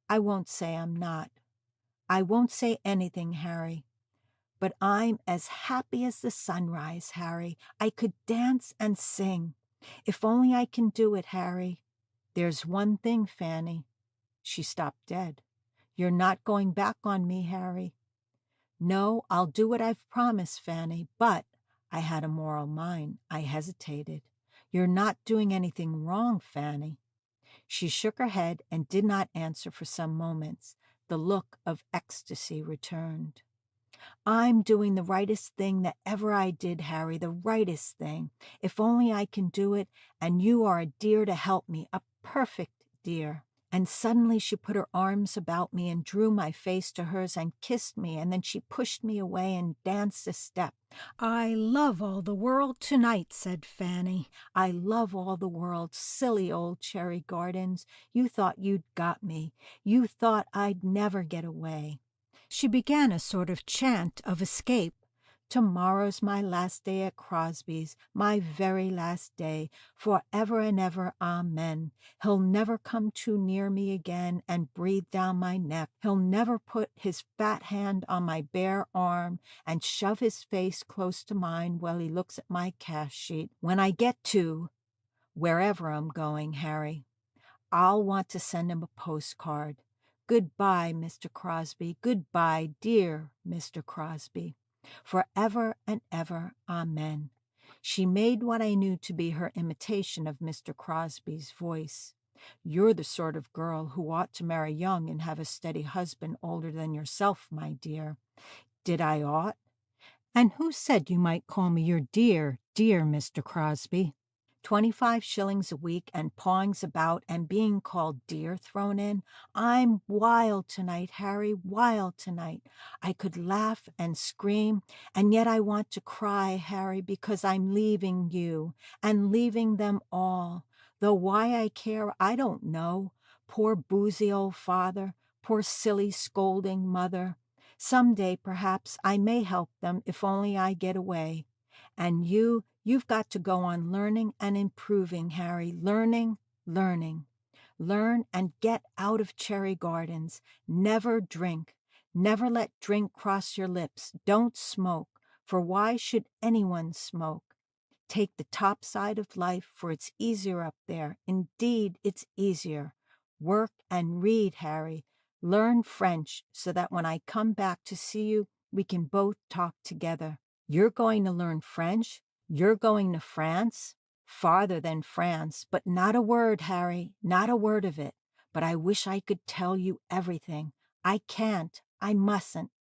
[SPEAKER 8] I won't say I'm not. I won't say anything, Harry. But I'm as happy as the sunrise, Harry. I could dance and sing. If only I can do it, Harry. There's one thing, Fanny." She stopped dead. "You're not going back on me, Harry." "No, I'll do what I've promised, Fanny, but—" I had a moral mind. I hesitated. "You're not doing anything wrong, Fanny." She shook her head and did not answer for some moments. The look of ecstasy returned. "I'm doing the rightest thing that ever I did, Harry, the rightest thing. If only I can do it, and you are a dear to help me, a perfect dear." And suddenly she put her arms about me and drew my face to hers and kissed me, and then she pushed me away and danced a step. "I love all the world tonight," said Fanny. "I love all the world. Silly old Cherry Gardens. You thought you'd got me. You thought I'd never get away." She began a sort of chant of escape. "Tomorrow's my last day at Crosby's, my very last day, forever and ever, amen. He'll never come too near me again and breathe down my neck. He'll never put his fat hand on my bare arm and shove his face close to mine while he looks at my cash sheet. When I get to wherever I'm going, Harry, I'll want to send him a postcard. Goodbye, Mr. Crosby. Goodbye, dear Mr. Crosby. Forever and ever, amen." She made what I knew to be her imitation of Mr. Crosby's voice. "You're the sort of girl who ought to marry young and have a steady husband older than yourself, my dear." "Did I ought? And who said you might call me your dear, dear Mr. Crosby? 25 shillings a week and pawings about and being called dear thrown in. I'm wild tonight, Harry, wild tonight. I could laugh and scream, and yet I want to cry, Harry, because I'm leaving you and leaving them all. Though why I care, I don't know. Poor boozy old father, poor silly scolding mother. Some day, perhaps, I may help them if only I get away. And you've got to go on learning and improving, Harry. Learning, learning. Learn and get out of Cherry Gardens. Never drink. Never let drink cross your lips. Don't smoke, for why should anyone smoke? Take the top side of life, for it's easier up there. Indeed, it's easier. Work and read, Harry. Learn French so that when I come back to see you, we can both talk together. You're going to learn French? You're going to France? Farther than France, but not a word, Harry, not a word of it. But I wish I could tell you everything. I can't. I mustn't.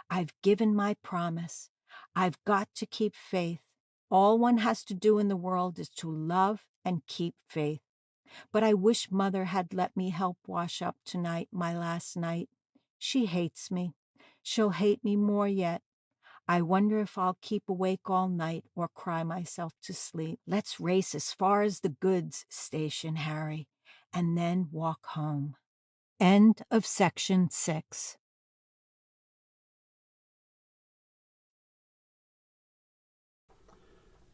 [SPEAKER 8] I've given my promise. I've got to keep faith. All one has to do in the world is to love and keep faith. But I wish Mother had let me help wash up tonight, my last night. She hates me. She'll hate me more yet. I wonder if I'll keep awake all night or cry myself to sleep. Let's race as far as the goods station, Harry, and then walk home. End of section 6.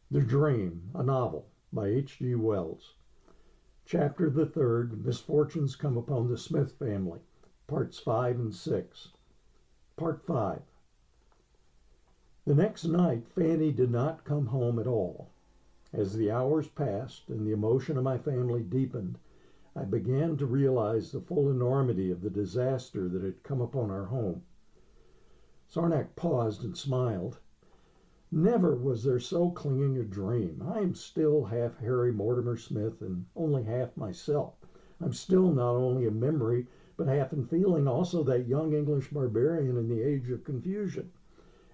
[SPEAKER 9] The Dream, a Novel by H.G. Wells. Chapter the 3rd, Misfortunes Come Upon the Smith Family, Parts 5 and 6. Part 5. The next night, Fanny did not come home at all. As the hours passed and the emotion of my family deepened, I began to realize the full enormity of the disaster that had come upon our home. Sarnak paused and smiled. Never was there so clinging a dream. I am still half Harry Mortimer Smith and only half myself. I'm still not only a memory, but half in feeling also that young English barbarian in the age of confusion.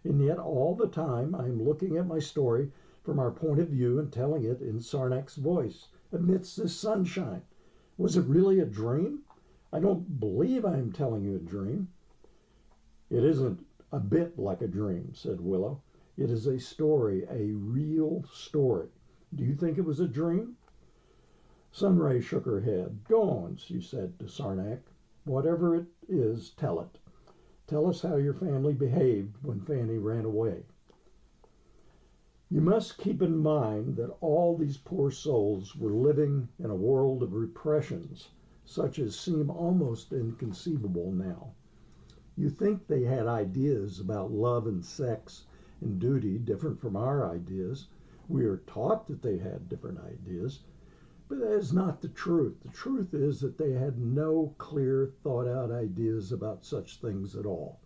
[SPEAKER 9] And yet all the time I am looking at my story from our point of view and telling it in Sarnak's voice, amidst this sunshine. Was it really a dream? I don't believe I am telling you a dream. It isn't a bit like a dream, said Willow. It is a story, a real story. Do you think it was a dream? Sunray shook her head. Go on, she said to Sarnak. Whatever it is, tell it. Tell us how your family behaved when Fanny ran away. You must keep in mind that all these poor souls were living in a world of repressions, such as seem almost inconceivable now. You think they had ideas about love and sex and duty different from our ideas. We are taught that they had different ideas, but that is not the truth. The truth is that they had no clear, thought-out ideas about such things at all.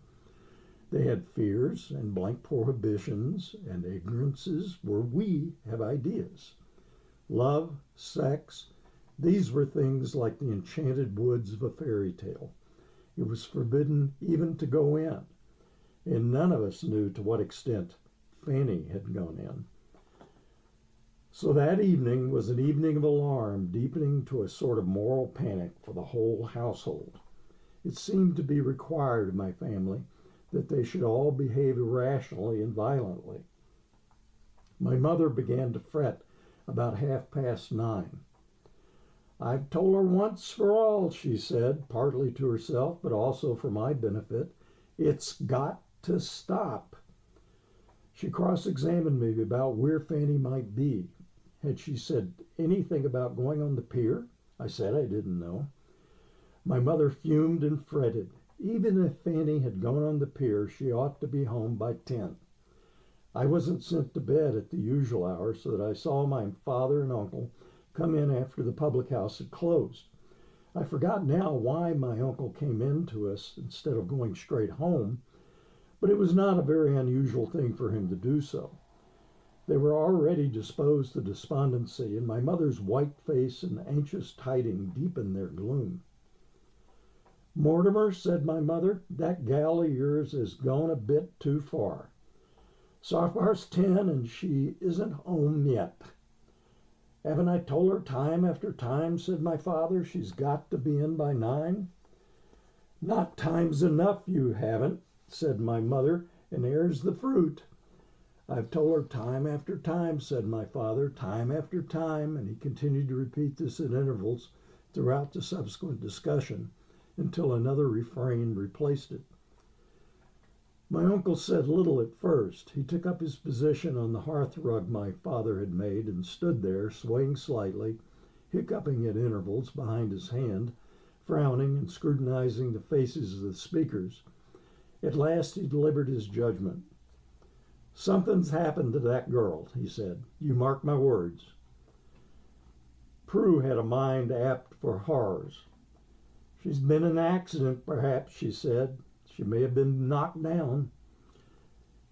[SPEAKER 9] They had fears and blank prohibitions and ignorances where we have ideas. Love, sex, these were things like the enchanted woods of a fairy tale. It was forbidden even to go in, and none of us knew to what extent Fanny had gone in. So that evening was an evening of alarm, deepening to a sort of moral panic for the whole household. It seemed to be required of my family that they should all behave irrationally and violently. My mother began to fret about 9:30. I've told her once for all, she said, partly to herself, but also for my benefit. It's got to stop. She cross-examined me about where Fanny might be. Had she said anything about going on the pier? I said I didn't know. My mother fumed and fretted. Even if Fanny had gone on the pier, she ought to be home by 10. I wasn't sent to bed at the usual hour, so that I saw my father and uncle come in after the public house had closed. I forgot now why my uncle came in to us instead of going straight home, but it was not a very unusual thing for him to do so. They were already disposed to despondency, and my mother's white face and anxious tiding deepened their gloom. Mortimer, said my mother, that gal of yours has gone a bit too far. So far's 10 and she isn't home yet. Haven't I told her time after time, said my father, she's got to be in by 9? Not times enough you haven't, said my mother, and there's the fruit. I've told her time after time, said my father, time after time, and he continued to repeat this at intervals throughout the subsequent discussion until another refrain replaced it. My uncle said little at first. He took up his position on the hearth rug my father had made and stood there, swaying slightly, hiccuping at intervals behind his hand, frowning and scrutinizing the faces of the speakers. At last he delivered his judgment. Something's happened to that girl, he said. You mark my words. Prue had a mind apt for horrors. She's been in an accident, perhaps, she said. She may have been knocked down.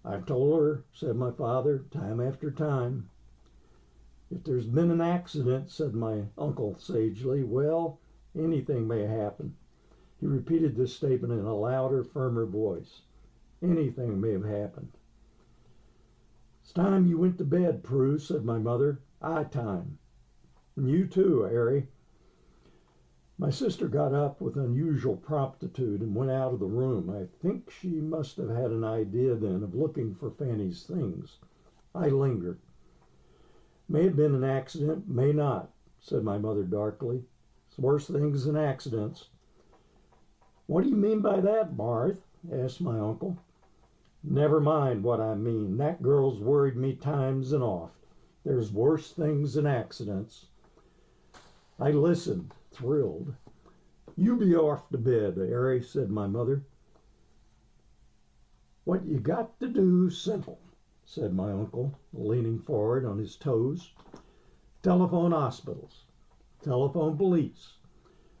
[SPEAKER 9] I've told her, said my father, time after time. If there's been an accident, said my uncle sagely, well, anything may happen. He repeated this statement in a louder, firmer voice. Anything may have happened. It's time you went to bed, Prue, said my mother. Time. And you too, Harry. My sister got up with unusual promptitude and went out of the room. I think she must have had an idea then of looking for Fanny's things. I lingered. May have been an accident, may not, said my mother darkly. It's worse things than accidents. What do you mean by that, Marthe? Asked my uncle. Never mind what I mean. That girl's worried me times and oft. There's worse things than accidents. I listened, thrilled. You be off to bed, Harry, said my mother. What you got to do, simple, said my uncle, leaning forward on his toes. Telephone hospitals. Telephone police.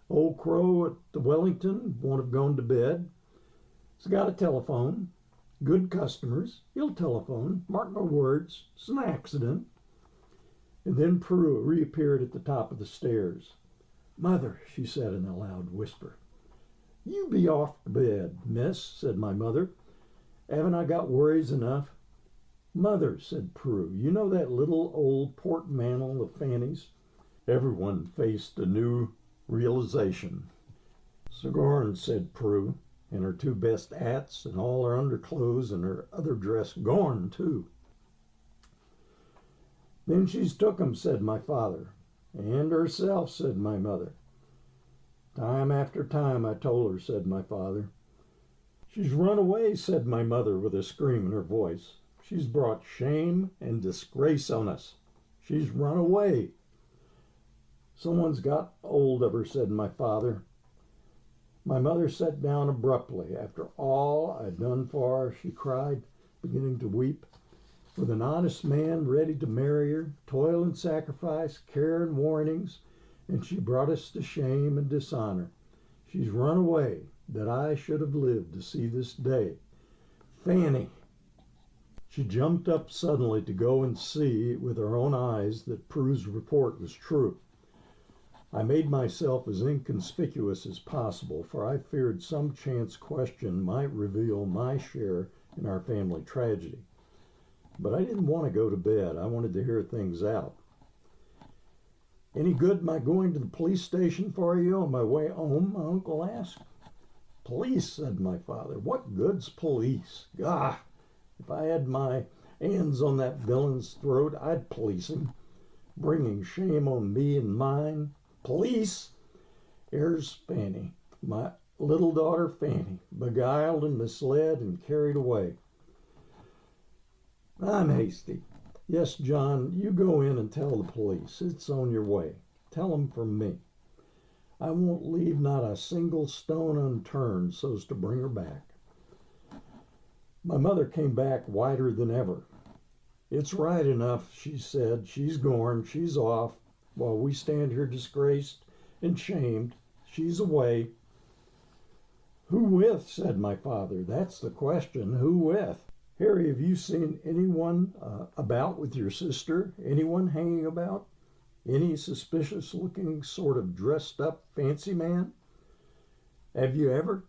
[SPEAKER 9] Old Crow at the Wellington won't have gone to bed. He's got a telephone. Good customers. He'll telephone. Mark my words. It's an accident. And then Prue reappeared at the top of the stairs. Mother, she said in a loud whisper. You be off to bed, miss, said my mother. Haven't I got worries enough? Mother, said Prue, you know that little old portmantle of Fanny's? Everyone faced a new realization. Sigourney, said Prue, and her two best hats and all her underclothes and her other dress gone, too. Then she's took 'em, said my father. And herself, said my mother. Time after time, I told her, said my father. She's run away, said my mother with a scream in her voice. She's brought shame and disgrace on us. She's run away. Someone's got hold of her, said my father. My mother sat down abruptly. After all I'd done for her, she cried, beginning to weep. With an honest man ready to marry her, toil and sacrifice, care and warnings, and she brought us to shame and dishonor. She's run away, that I should have lived to see this day. Fanny! She jumped up suddenly to go and see with her own eyes that Prue's report was true. I made myself as inconspicuous as possible, for I feared some chance question might reveal my share in our family tragedy. But I didn't want to go to bed. I wanted to hear things out. Any good my going to the police station for you on my way home? My uncle asked. Police, said my father. What good's police? Gah! If I had my hands on that villain's throat, I'd police him, bringing shame on me and mine. Police? Here's Fanny, my little daughter Fanny, beguiled and misled and carried away. I'm hasty. Yes, John, you go in and tell the police. It's on your way. Tell them from me. I won't leave not a single stone unturned so's to bring her back. My mother came back whiter than ever. It's right enough, she said. She's gone. She's off. While we stand here disgraced and shamed, she's away. Who with? Said my father. That's the question. Who with? Harry, have you seen anyone about with your sister? Anyone hanging about? Any suspicious-looking sort of dressed-up fancy man? Have you ever?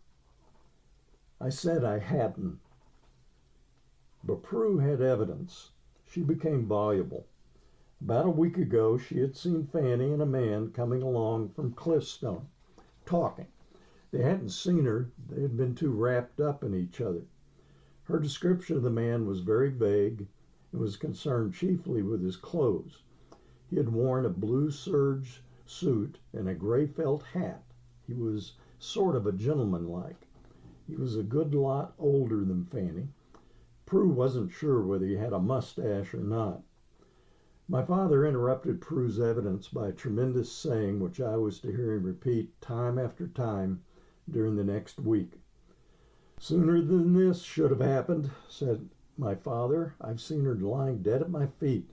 [SPEAKER 9] I said I hadn't. But Prue had evidence. She became voluble. About a week ago, she had seen Fanny and a man coming along from Cliffstone, talking. They hadn't seen her. They had been too wrapped up in each other. Her description of the man was very vague and was concerned chiefly with his clothes. He had worn a blue serge suit and a gray felt hat. He was sort of a gentleman-like. He was a good lot older than Fanny. Prue wasn't sure whether he had a mustache or not. My father interrupted Prue's evidence by a tremendous saying which I was to hear him repeat time after time during the next week. Sooner than this should have happened, said my father. I've seen her lying dead at my feet.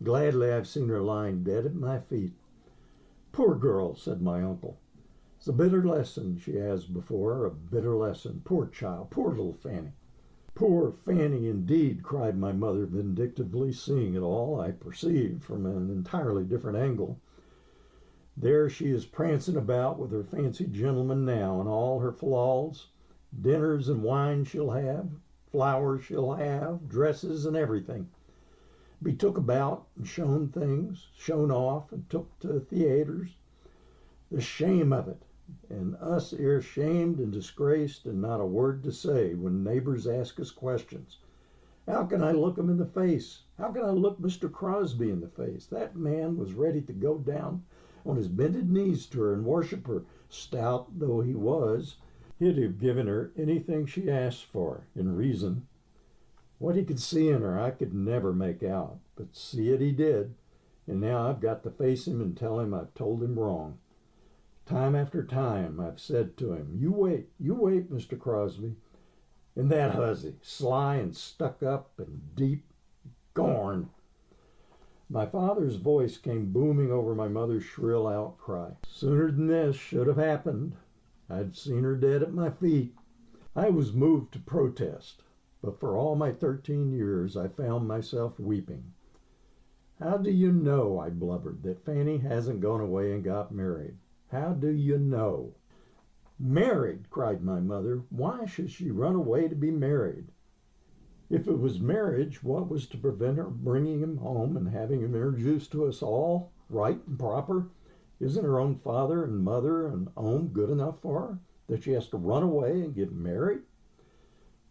[SPEAKER 9] Gladly I've seen her lying dead at my feet. Poor girl, said my uncle. It's a bitter lesson she has before her, a bitter lesson. Poor child, poor little Fanny. Poor Fanny, indeed, cried my mother vindictively, seeing it all, I perceived, from an entirely different angle. There she is prancing about with her fancy gentleman now, and all her flaws. Dinners and wine she'll have, flowers she'll have, dresses and everything. Be took about and shown things, shown off and took to theaters. The shame of it, and us 'ere shamed and disgraced and not a word to say when neighbors ask us questions. How can I look 'em in the face? How can I look Mr. Crosby in the face? That man was ready to go down on his bended knees to her and worship her, stout though he was. He'd have given her anything she asked for, in reason. What he could see in her I could never make out, but see it he did, and now I've got to face him and tell him I've told him wrong. Time after time I've said to him, you wait, Mr. Crosby. And that hussy, sly and stuck up and deep, gorn. My father's voice came booming over my mother's shrill outcry. Sooner than this should have happened. I'd seen her dead at my feet. I was moved to protest, but for all my 13 years I found myself weeping. How do you know, I blubbered, that Fanny hasn't gone away and got married? How do you know? Married, cried my mother. Why should she run away to be married? If it was marriage, what was to prevent her bringing him home and having him introduced to us all, right and proper? Isn't her own father and mother and home good enough for her, that she has to run away and get married?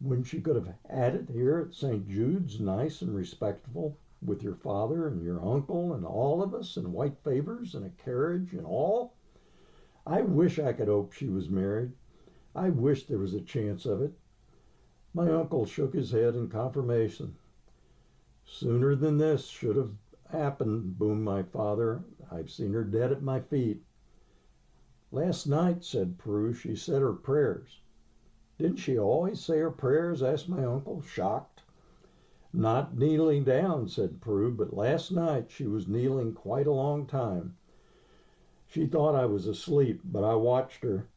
[SPEAKER 9] When she could have had it here at St. Jude's, nice and respectable, with your father and your uncle and all of us in white favors and a carriage and all? I wish I could hope she was married. I wish there was a chance of it. My uncle shook his head in confirmation. Sooner than this should have happened, boomed my father. I've seen her dead at my feet. Last night, said Prue, she said her prayers. Didn't she always say her prayers? Asked my uncle, shocked. Not kneeling down, said Prue, but last night she was kneeling quite a long time. She thought I was asleep, but I watched her.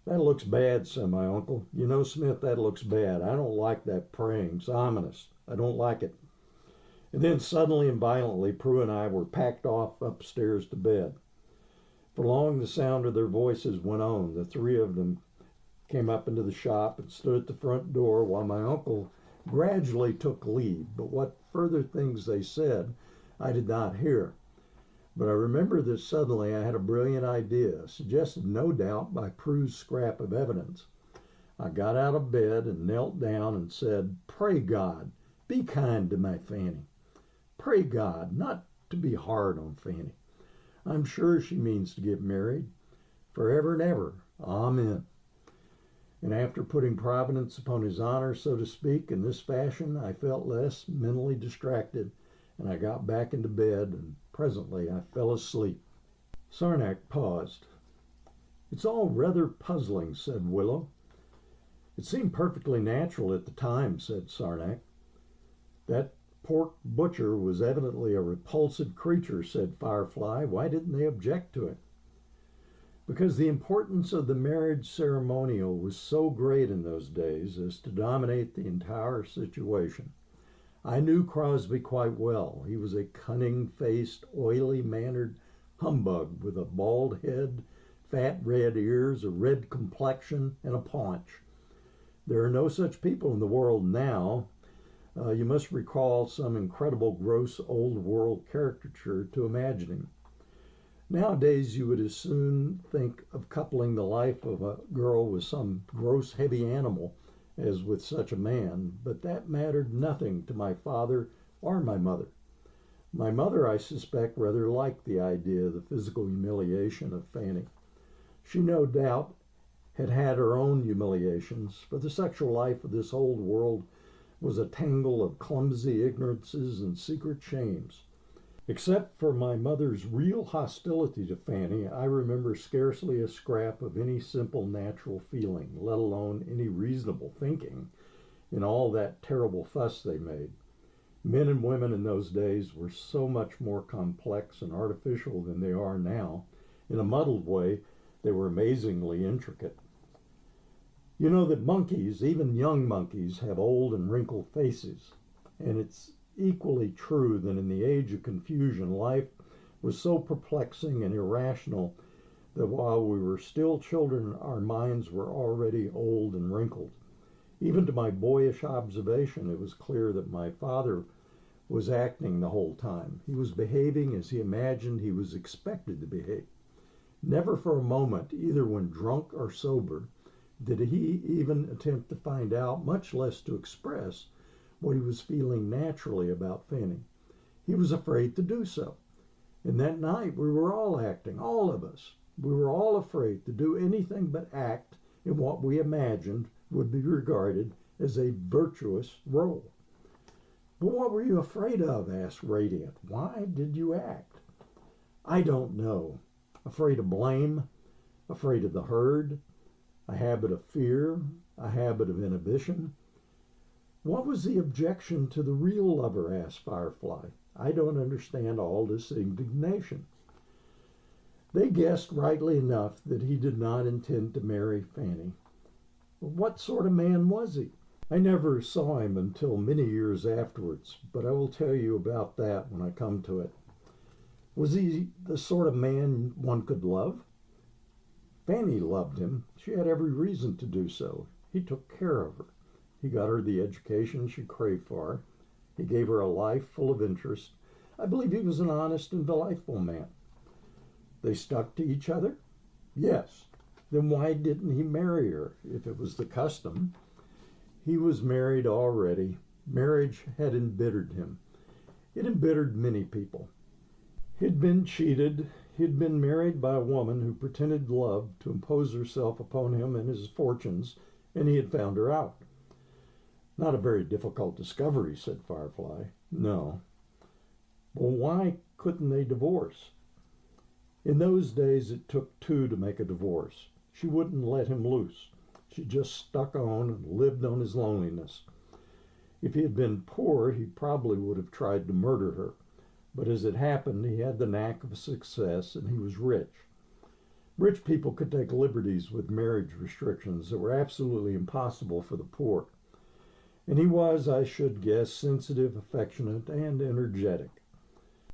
[SPEAKER 9] That looks bad, said my uncle. You know, Smith, that looks bad. I don't like that praying. It's ominous. I don't like it. And then suddenly and violently, Prue and I were packed off upstairs to bed. For long the sound of their voices went on. The three of them came up into the shop and stood at the front door while my uncle gradually took leave. But what further things they said, I did not hear. But I remember that suddenly I had a brilliant idea, suggested no doubt by Prue's scrap of evidence. I got out of bed and knelt down and said, pray God, be kind to my Fanny. Pray God not to be hard on Fanny. I'm sure she means to get married, forever and ever. Amen. And after putting Providence upon his honor, so to speak, in this fashion, I felt less mentally distracted, and I got back into bed, and presently I fell asleep. Sarnak paused. It's all rather puzzling, said Willow. It seemed perfectly natural at the time, said Sarnak. That pork butcher was evidently a repulsive creature, said Firefly. Why didn't they object to it? Because the importance of the marriage ceremonial was so great in those days as to dominate the entire situation. I knew Crosby quite well. He was a cunning-faced, oily-mannered humbug with a bald head, fat red ears, a red complexion, and a paunch. There are no such people in the world now. You must recall some incredible, gross, old-world caricature to imagine him. Nowadays, you would as soon think of coupling the life of a girl with some gross, heavy animal as with such a man, but that mattered nothing to my father or my mother. My mother, I suspect, rather liked the idea of the physical humiliation of Fanny. She no doubt had had her own humiliations, for the sexual life of this old world was a tangle of clumsy ignorances and secret shames. Except for my mother's real hostility to Fanny, I remember scarcely a scrap of any simple natural feeling, let alone any reasonable thinking, in all that terrible fuss they made. Men and women in those days were so much more complex and artificial than they are now. In a muddled way, they were amazingly intricate. You know that monkeys, even young monkeys, have old and wrinkled faces, and it's equally true that in the age of confusion, life was so perplexing and irrational that while we were still children, our minds were already old and wrinkled. Even to my boyish observation, it was clear that my father was acting the whole time. He was behaving as he imagined he was expected to behave. Never for a moment, either when drunk or sober, did he even attempt to find out, much less to express, what he was feeling naturally about Fanny. He was afraid to do so. And that night we were all acting, all of us. We were all afraid to do anything but act in what we imagined would be regarded as a virtuous role. But what were you afraid of? Asked Radiant. Why did you act? I don't know. Afraid of blame, afraid of the herd, a habit of fear, a habit of inhibition. What was the objection to the real lover? Asked Firefly. I don't understand all this indignation. They guessed rightly enough that he did not intend to marry Fanny. What sort of man was he? I never saw him until many years afterwards, but I will tell you about that when I come to it. Was he the sort of man one could love? Fanny loved him. She had every reason to do so. He took care of her. He got her the education she craved for. He gave her a life full of interest. I believe he was an honest and delightful man. They stuck to each other? Yes. Then why didn't he marry her, if it was the custom? He was married already. Marriage had embittered him. It embittered many people. He'd been cheated. He'd been married by a woman who pretended love to impose herself upon him and his fortunes, and he had found her out. Not a very difficult discovery, said Firefly. No. Well, why couldn't they divorce? In those days, it took two to make a divorce. She wouldn't let him loose. She just stuck on and lived on his loneliness. If he had been poor, he probably would have tried to murder her. But as it happened, he had the knack of success, and he was rich. Rich people could take liberties with marriage restrictions that were absolutely impossible for the poor. And he was, I should guess, sensitive, affectionate, and energetic.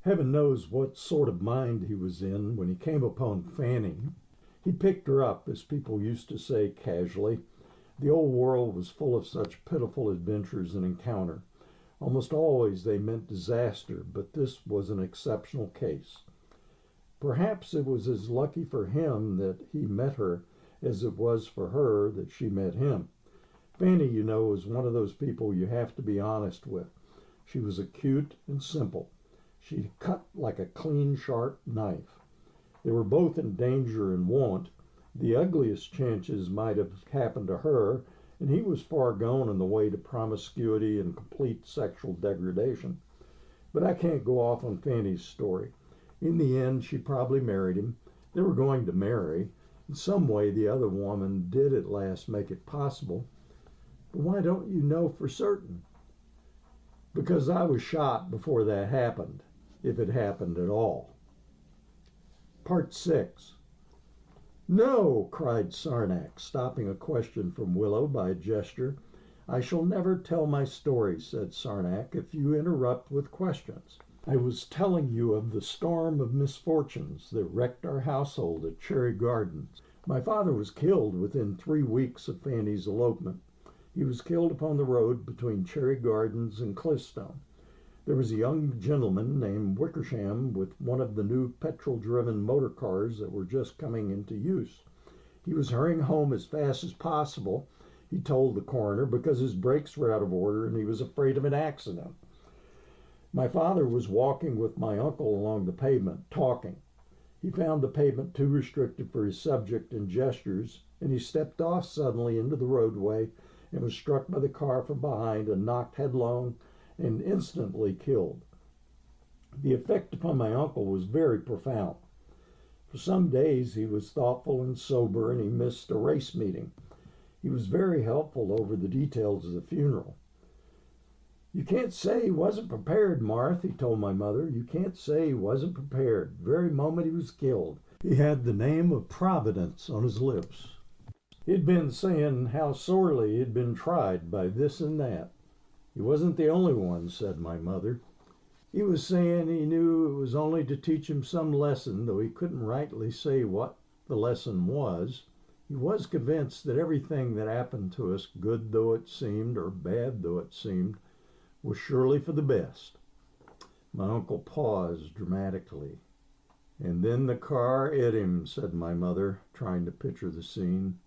[SPEAKER 9] Heaven knows what sort of mind he was in when he came upon Fanny. He picked her up, as people used to say casually. The old world was full of such pitiful adventures and encounter. Almost always they meant disaster, but this was an exceptional case. Perhaps it was as lucky for him that he met her as it was for her that she met him. Fanny, you know, is one of those people you have to be honest with. She was acute and simple. She cut like a clean, sharp knife. They were both in danger and want. The ugliest chances might have happened to her, and he was far gone in the way to promiscuity and complete sexual degradation. But I can't go off on Fanny's story. In the end, she probably married him. They were going to marry. In some way, the other woman did at last make it possible. But why don't you know for certain? Because I was shot before that happened, if it happened at all. Part 6. No, cried Sarnak, stopping a question from Willow by a gesture. I shall never tell my story, said Sarnak, if you interrupt with questions. I was telling you of the storm of misfortunes that wrecked our household at Cherry Gardens. My father was killed within 3 weeks of Fanny's elopement. He was killed upon the road between Cherry Gardens and Cliffstone. There was a young gentleman named Wickersham with one of the new petrol-driven motor cars that were just coming into use. He was hurrying home as fast as possible, he told the coroner, because his brakes were out of order and he was afraid of an accident. My father was walking with my uncle along the pavement, talking. He found the pavement too restricted for his subject and gestures, and he stepped off suddenly into the roadway and was struck by the car from behind and knocked headlong and instantly killed. The effect upon my uncle was very profound. For some days he was thoughtful and sober, and he missed a race meeting. He was very helpful over the details of the funeral. You can't say he wasn't prepared, Martha, he told my mother. You can't say he wasn't prepared. The very moment he was killed, he had the name of Providence on his lips. He'd been saying how sorely he'd been tried by this and that. He wasn't the only one, said my mother. He was saying he knew it was only to teach him some lesson, though he couldn't rightly say what the lesson was. He was convinced that everything that happened to us, good though it seemed or bad though it seemed, was surely for the best. My uncle paused dramatically. And then the car 'it him, said my mother, trying to picture the scene.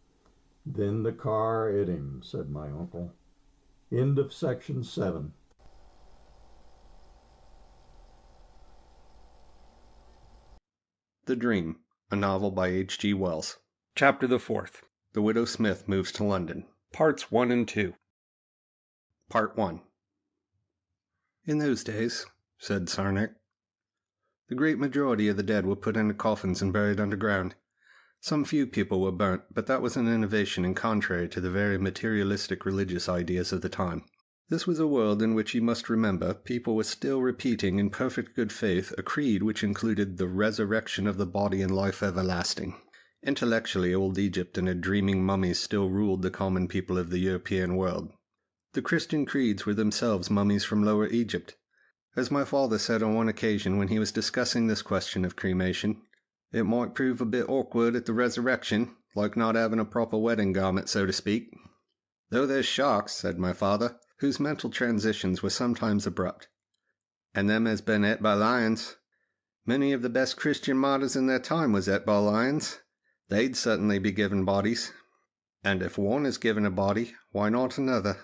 [SPEAKER 9] Then the car 'it him, said my uncle. End of section 7.
[SPEAKER 10] The Dream, a novel by H.G. Wells. Chapter the 4th. The Widow Smith moves to London. Parts 1 and 2. Part 1. In those days, said Sarnak, the great majority of the dead were put into coffins and buried underground. Some few people were burnt, but that was an innovation and contrary to the very materialistic religious ideas of the time. This was a world in which, you must remember, people were still repeating in perfect good faith a creed which included the resurrection of the body and life everlasting. Intellectually, old Egypt and her dreaming mummies still ruled the common people of the European world. The Christian creeds were themselves mummies from Lower Egypt. As my father said on one occasion when he was discussing this question of cremation, it might prove a bit awkward at the resurrection, like not having a proper wedding garment, so to speak. Though there's sharks, said my father, whose mental transitions were sometimes abrupt, and them has been et by lions. Many of the best Christian martyrs in their time was et by lions. They'd certainly be given bodies. And if one is given a body, why not another?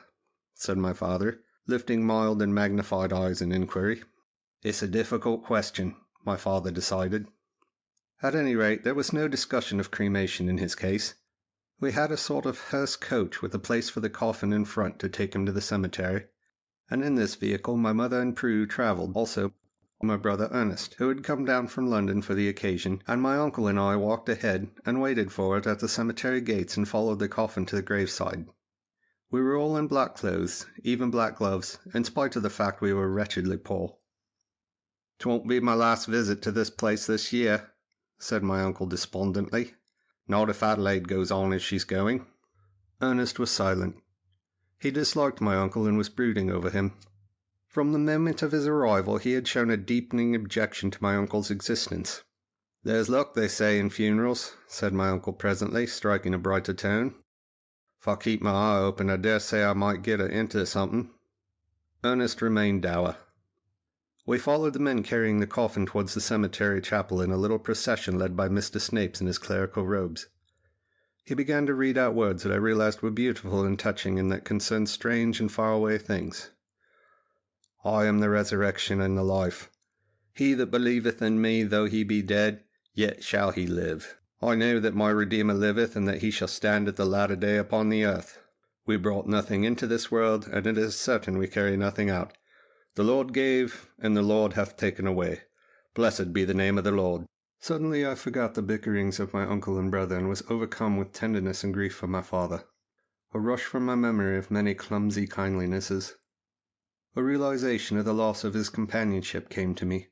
[SPEAKER 10] Said my father, lifting mild and magnified eyes in inquiry. It's a difficult question, my father decided. At any rate, there was no discussion of cremation in his case. We had a sort of hearse coach with a place for the coffin in front to take him to the cemetery, and in this vehicle my mother and Prue travelled, also my brother Ernest, who had come down from London for the occasion, and my uncle and I walked ahead and waited for it at the cemetery gates and followed the coffin to the graveside. We were all in black clothes, even black gloves, in spite of the fact we were wretchedly poor. "'Twon't be my last visit to this place this year," said my uncle despondently. "Not if Adelaide goes on as she's going." Ernest was silent. He disliked my uncle and was brooding over him. From the moment of his arrival he had shown a deepening objection to my uncle's existence. "There's luck, they say, in funerals," said my uncle presently, striking a brighter tone. "If I keep my eye open, I dare say I might get into something." Ernest remained dour. We followed the men carrying the coffin towards the cemetery chapel in a little procession led by Mr. Snapes in his clerical robes. He began to read out words that I realized were beautiful and touching and that concerned strange and far-away things. "I am the resurrection and the life. He that believeth in me, though he be dead, yet shall he live. I know that my Redeemer liveth, and that he shall stand at the latter day upon the earth. We brought nothing into this world, and it is certain we carry nothing out. The Lord gave, and the Lord hath taken away. Blessed be the name of the Lord." Suddenly I forgot the bickerings of my uncle and brother, and was overcome with tenderness and grief for my father. A rush from my memory of many clumsy kindlinesses. A realization of the loss of his companionship came to me.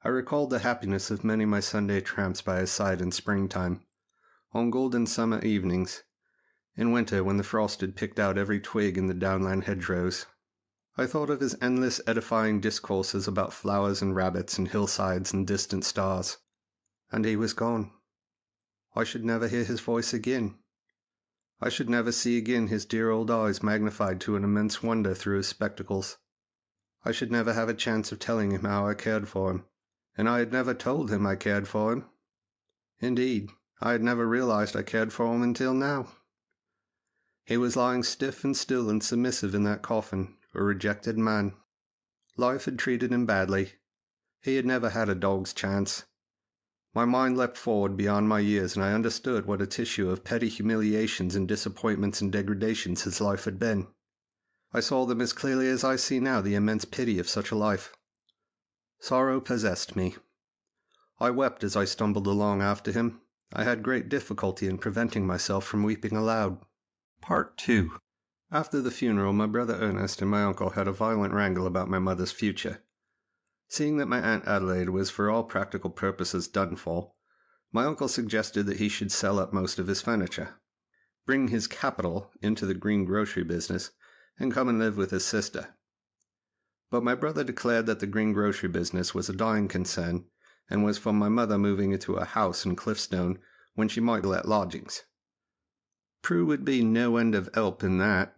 [SPEAKER 10] I recalled the happiness of many my Sunday tramps by his side in springtime, on golden summer evenings, in winter when the frost had picked out every twig in the downland hedgerows. I thought of his endless edifying discourses about flowers and rabbits and hillsides and distant stars. And he was gone. I should never hear his voice again. I should never see again his dear old eyes magnified to an immense wonder through his spectacles. I should never have a chance of telling him how I cared for him, and I had never told him I cared for him. Indeed, I had never realized I cared for him until now. He was lying stiff and still and submissive in that coffin, a rejected man. Life had treated him badly. He had never had a dog's chance. My mind leapt forward beyond my years, and I understood what a tissue of petty humiliations and disappointments and degradations his life had been. I saw them as clearly as I see now the immense pity of such a life. Sorrow possessed me. I wept as I stumbled along after him. I had great difficulty in preventing myself from weeping aloud. Part 2. After the funeral, my brother Ernest and my uncle had a violent wrangle about my mother's future. Seeing that my Aunt Adelaide was for all practical purposes done for, my uncle suggested that he should sell up most of his furniture, bring his capital into the greengrocery business, and come and live with his sister. But my brother declared that the greengrocery business was a dying concern, and was for my mother moving into a house in Cliffstone when she might let lodgings. Prue would be no end of help in that.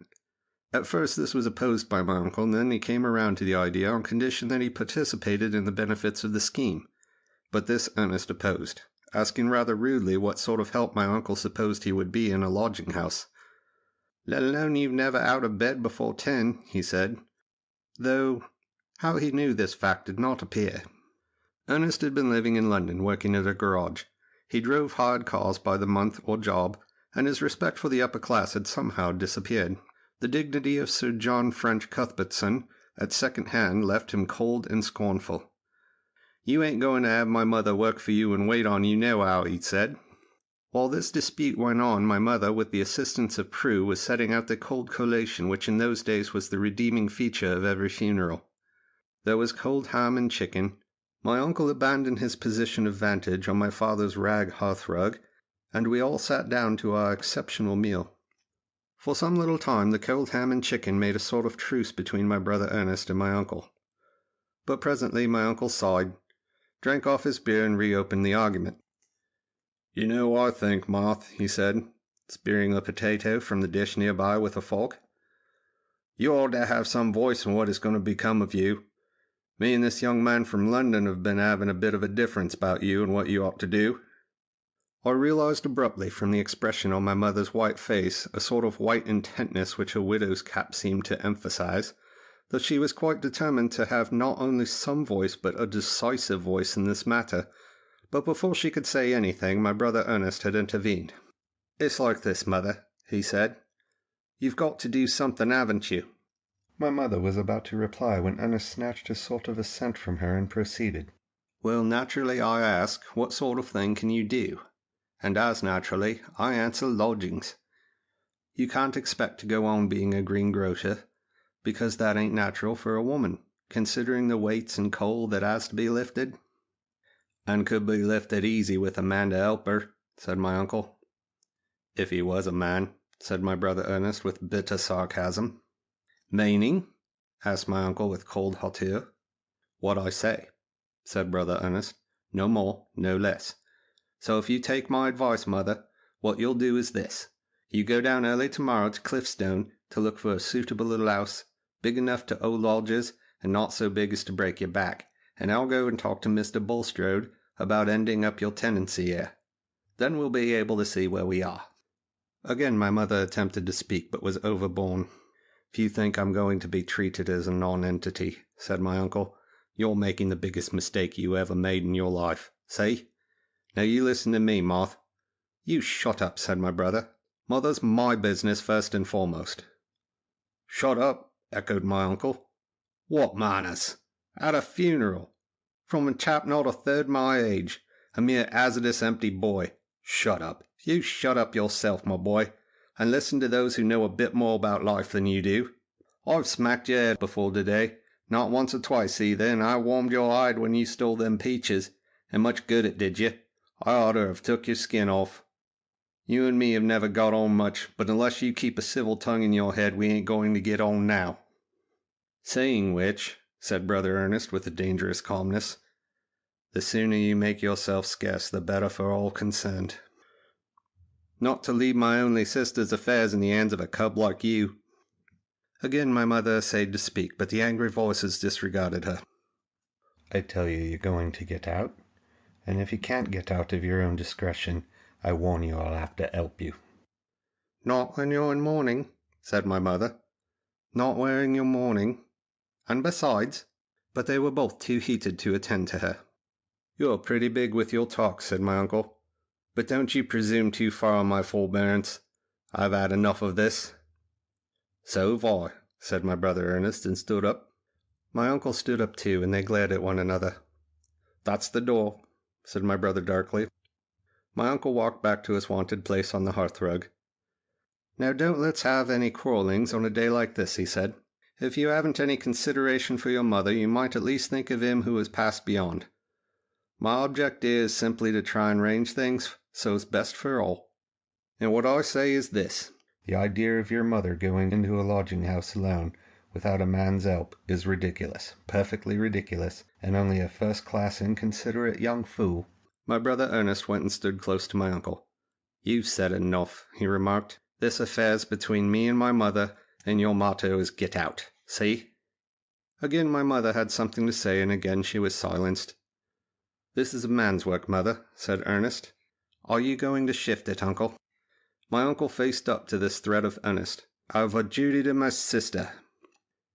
[SPEAKER 10] At first this was opposed by my uncle, and then he came around to the idea on condition that he participated in the benefits of the scheme, But this Ernest opposed, asking rather rudely what sort of help my uncle supposed he would be in a lodging-house. "Let alone you've never out of bed before 10, he said, though how he knew this fact did not appear. Ernest had been living in London, working at a garage. He drove hired cars by the month or job, and his respect for the upper class had somehow disappeared. The dignity of Sir John French Cuthbertson at second hand left him cold and scornful. "You ain't going to have my mother work for you and wait on you nohow," he said. While this dispute went on, my mother, with the assistance of Prue, was setting out the cold collation which in those days was the redeeming feature of every funeral. There was cold ham and chicken. My uncle abandoned his position of vantage on my father's rag hearthrug, and we all sat down to our exceptional meal. For some little time the cold ham and chicken made a sort of truce between my brother Ernest and my uncle. But presently my uncle sighed, drank off his beer, and reopened the argument. "You know what I think, Marth," he said, spearing a potato from the dish near by with a fork. "You ought to have some voice in what is going to become of you. Me and this young man from London have been having a bit of a difference about you and what you ought to do." I realized abruptly from the expression on my mother's white face, a sort of white intentness which a widow's cap seemed to emphasize, that she was quite determined to have not only some voice but a decisive voice in this matter. But before she could say anything, my brother Ernest had intervened. "It's like this, Mother," he said. "You've got to do something, haven't you?" My mother was about to reply when Ernest snatched a sort of assent from her and proceeded. "Well, naturally I ask, what sort of thing can you do? And as naturally, I answer lodgings. You can't expect to go on being a greengrocer, because that ain't natural for a woman, considering the weights and coal that has to be lifted." "And could be lifted easy with a man to help her," said my uncle. "If he was a man," said my brother Ernest with bitter sarcasm. "Meaning?" asked my uncle with cold hauteur. "What I say," said brother Ernest. "No more, no less. So if you take my advice, Mother, what you'll do is this. You go down early tomorrow to Cliffstone to look for a suitable little house, big enough to owe lodgers and not so big as to break your back, and I'll go and talk to Mr. Bulstrode about ending up your tenancy here. Then we'll be able to see where we are." Again my mother attempted to speak, but was overborne. "If you think I'm going to be treated as a nonentity," said my uncle, "you're making the biggest mistake you ever made in your life. See? Now you listen to me, Marth." "You shut up," said my brother. "Mother's my business first and foremost." "Shut up," echoed my uncle. "What manners? At a funeral? From a chap not a third my age, a mere hazardous empty boy. Shut up. You shut up yourself, my boy, and listen to those who know a bit more about life than you do. I've smacked your head before today, not once or twice either, and I warmed your hide when you stole them peaches, and much good it did you. I oughter have took your skin off. You and me have never got on much, but unless you keep a civil tongue in your head, we ain't going to get on now." "Saying which," said brother Ernest with a dangerous calmness, "the sooner you make yourself scarce, the better for all concerned. Not to leave my only sister's affairs in the hands of a cub like you." Again my mother essayed to speak, but the angry voices disregarded her. "I tell you you're going to get out, and if you can't get out of your own discretion, I warn you I'll have to help you." "Not when you're in mourning," said my mother. "Not wearing your mourning. And besides—" But they were both too heated to attend to her. "You're pretty big with your talk," said my uncle. "But don't you presume too far on my forbearance. I've had enough of this." "So have I," said my brother Ernest, and stood up. My uncle stood up too, and they glared at one another. "That's the door," said my brother darkly. My uncle walked back to his wonted place on the hearthrug. "Now don't let's have any quarrellings on a day like this," he said. "If you haven't any consideration for your mother, you might at least think of him who has passed beyond. My object is simply to try and arrange things so's best for all. And what I say is this. The idea of your mother going into a lodging-house alone, without a man's help, is ridiculous, perfectly ridiculous, and only a first-class inconsiderate young fool." My brother Ernest went and stood close to my uncle. "You've said enough," he remarked. "This affair's between me and my mother, and your motto is get out. See?" Again my mother had something to say, and again she was silenced. "This is a man's work, mother," said Ernest. "Are you going to shift it, uncle?" My uncle faced up to this threat of Ernest. "I've a duty to my sister."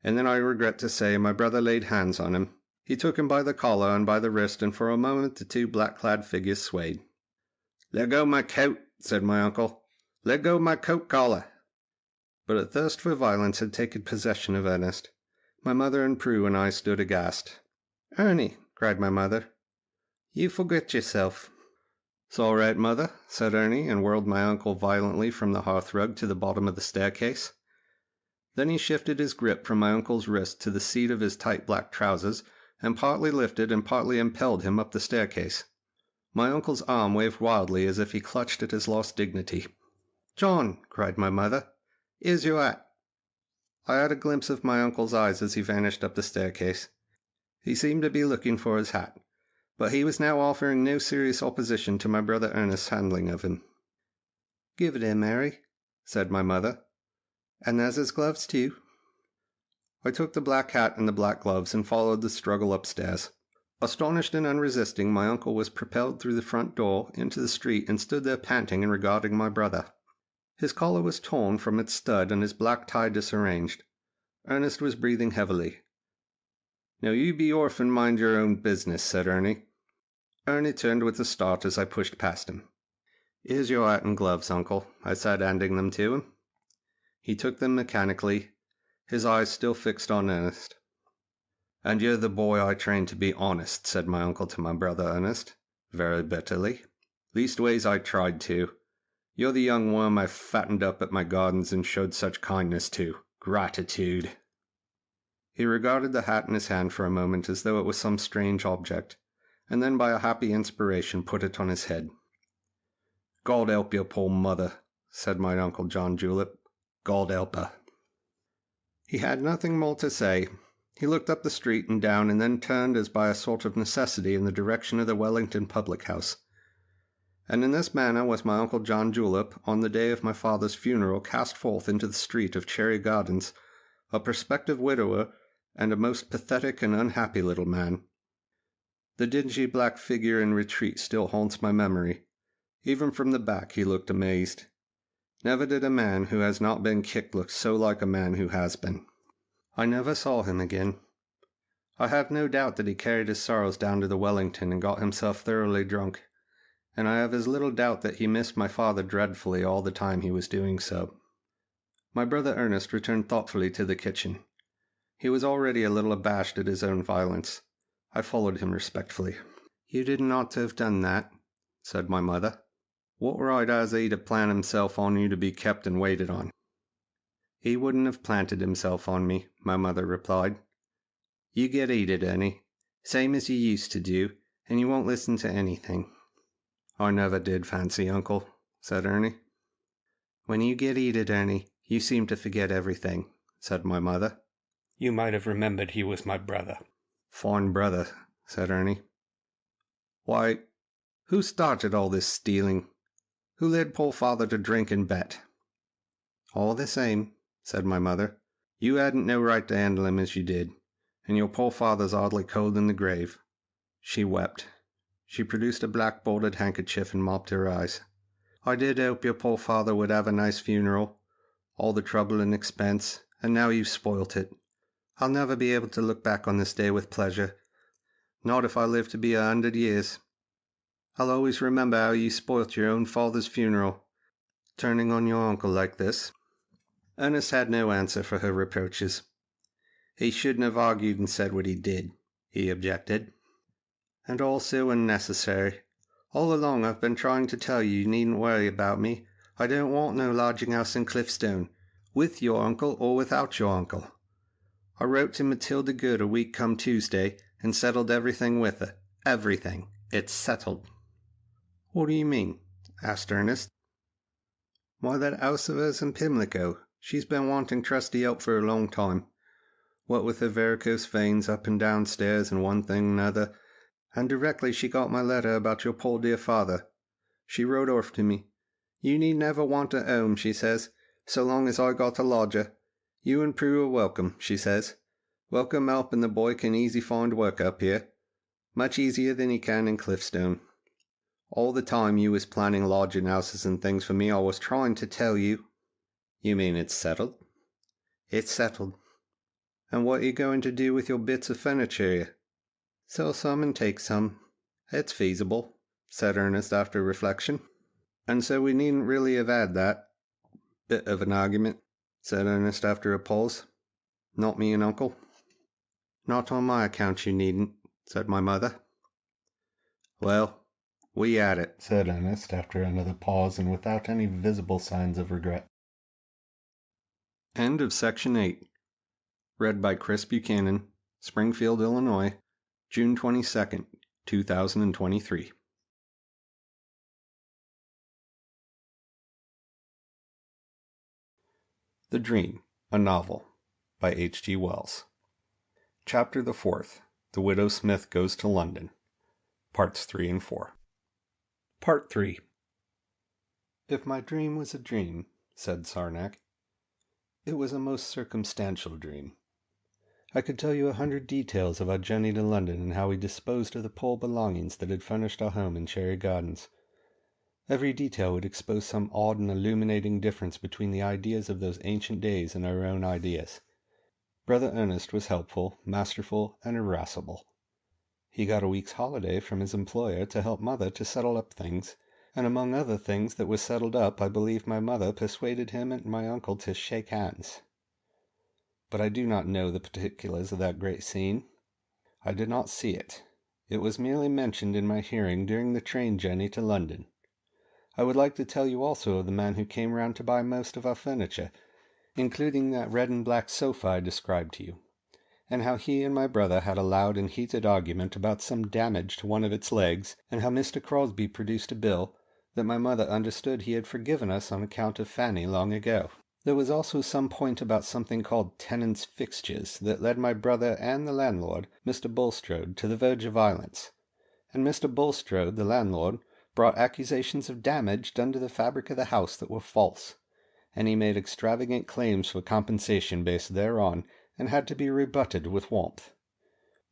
[SPEAKER 10] And then I regret to say my brother laid hands on him. He took him by the collar and by the wrist, and for a moment the two black-clad figures swayed. "Let go my coat," said my uncle. "Let go my coat collar." But a thirst for violence had taken possession of Ernest. My mother and Prue and I stood aghast. "Ernie," cried my mother, "you forget yourself." "It's all right, mother," said Ernie, and whirled my uncle violently from the hearthrug to the bottom of the staircase. Then he shifted his grip from my uncle's wrist to the seat of his tight black trousers, and partly lifted and partly impelled him up the staircase. My uncle's arm waved wildly as if he clutched at his lost dignity. "John," cried my mother, "here's your hat." I had a glimpse of my uncle's eyes as he vanished up the staircase. He seemed to be looking for his hat, but he was now offering no serious opposition to my brother Ernest's handling of him. "Give it him, Mary," said my mother. "And there's his gloves, too." I took the black hat and the black gloves and followed the struggle upstairs. Astonished and unresisting, my uncle was propelled through the front door into the street and stood there panting and regarding my brother. His collar was torn from its stud and his black tie disarranged. Ernest was breathing heavily. "Now you be orf and mind your own business," said Ernie. Ernie turned with a start as I pushed past him. "Here's your hat and gloves, uncle," I said, handing them to him. He took them mechanically, his eyes still fixed on Ernest. "And you're the boy I trained to be honest," said my uncle to my brother Ernest, very bitterly. "Leastways I tried to. You're the young worm I fattened up at my gardens and showed such kindness to. Gratitude." He regarded the hat in his hand for a moment as though it was some strange object, and then by a happy inspiration put it on his head. "God help your poor mother," said my Uncle John Julep. "God help her." He had nothing more to say. He looked up the street and down, and then turned as by a sort of necessity in the direction of the Wellington public house. And in this manner was my Uncle John Julep, on the day of my father's funeral, cast forth into the street of Cherry Gardens, a prospective widower and a most pathetic and unhappy little man. The dingy black figure in retreat still haunts my memory. Even from the back he looked amazed. Never did a man who has not been kicked look so like a man who has been. I never saw him again. I have no doubt that he carried his sorrows down to the Wellington and got himself thoroughly drunk, and I have as little doubt that he missed my father dreadfully all the time he was doing so. My brother Ernest returned thoughtfully to the kitchen. He was already a little abashed at his own violence. I followed him respectfully. "You didn't ought to have done that," said my mother. "What right has he to plant himself on you to be kept and waited on?" "He wouldn't have planted himself on me," my mother replied. "You get heated, Ernie, same as you used to do, and you won't listen to anything." "I never did, fancy, uncle," said Ernie. "When you get heated, Ernie, you seem to forget everything," said my mother. "You might have remembered he was my brother."
[SPEAKER 2] "Fine brother," said Ernie.
[SPEAKER 10] "Why, who started all this stealing? Who led poor father to drink and bet?"
[SPEAKER 2] "All the same," said my mother,
[SPEAKER 10] "You hadn't no right to handle him as you did, and your poor father's hardly cold in the grave."
[SPEAKER 2] She wept. She produced a black bordered handkerchief and mopped her eyes.
[SPEAKER 10] "I did hope your poor father would have a nice funeral. All the trouble and expense, and now you've spoilt it. I'll never be able to look back on this day with pleasure. Not if I live to be 100 years. I'll always remember how you spoilt your own father's funeral, turning on your uncle like this." Ernest had no answer for her reproaches.
[SPEAKER 2] "He shouldn't have argued and said what he did," he objected.
[SPEAKER 10] "And all so unnecessary. All along I've been trying to tell you needn't worry about me. I don't want no lodging house in Cliffstone, with your uncle or without your uncle. I wrote to Matilda Good a week come Tuesday, and settled everything with her. Everything. It's settled."
[SPEAKER 2] "What do you mean?" asked Ernest.
[SPEAKER 10] "Why, that house of hers in Pimlico. She's been wanting trusty help for a long time. What with her varicose veins up and down stairs and one thing and another, and directly she got my letter about your poor dear father, she wrote off to me. You need never want a home, she says, so long as I got a lodger. You and Prue are welcome, she says. Welcome help, and the boy can easy find work up here. Much easier than you can in Cliffstone. All the time you was planning lodging houses and things for me, I was trying to tell you. You mean it's settled? It's settled. And what are you going to do with your bits of furniture here? Sell some and take some. It's feasible, said Ernest after reflection. And so we needn't really have had that bit of an argument, said Ernest after a pause. Not me and Uncle. Not on my account you needn't, said my mother. Well, we had it, said Ernest after another pause and without any visible signs of regret. End of Section 8. Read by Chris Buchanan, Springfield, Illinois, June 22nd, 2023. The Dream, a Novel, by H.G. Wells. Chapter the 4th. The Widow Smith Goes to London. Parts 3 and 4. Part 3. If my dream was a dream, said Sarnak, it was a most circumstantial dream. I could tell you 100 details of our journey to London and how we disposed of the poor belongings that had furnished our home in Cherry Gardens. Every detail would expose some odd and illuminating difference between the ideas of those ancient days and our own ideas. Brother Ernest was helpful, masterful, and irascible. He got a week's holiday from his employer to help Mother to settle up things, and among other things that were settled up, I believe my mother persuaded him and my uncle to shake hands. But I do not know the particulars of that great scene. I did not see it. It was merely mentioned in my hearing during the train journey to London. I would like to tell you also of the man who came round to buy most of our furniture, including that red and black sofa I described to you, and how he and my brother had a loud and heated argument about some damage to one of its legs, and how Mr. Crosby produced a bill that my mother understood he had forgiven us on account of Fanny long ago. There was also some point about something called tenants' fixtures that led my brother and the landlord, Mr. Bulstrode, to the verge of violence, and Mr. Bulstrode, the landlord, brought accusations of damage done to the fabric of the house that were false, and he made extravagant claims for compensation based thereon, and had to be rebutted with warmth.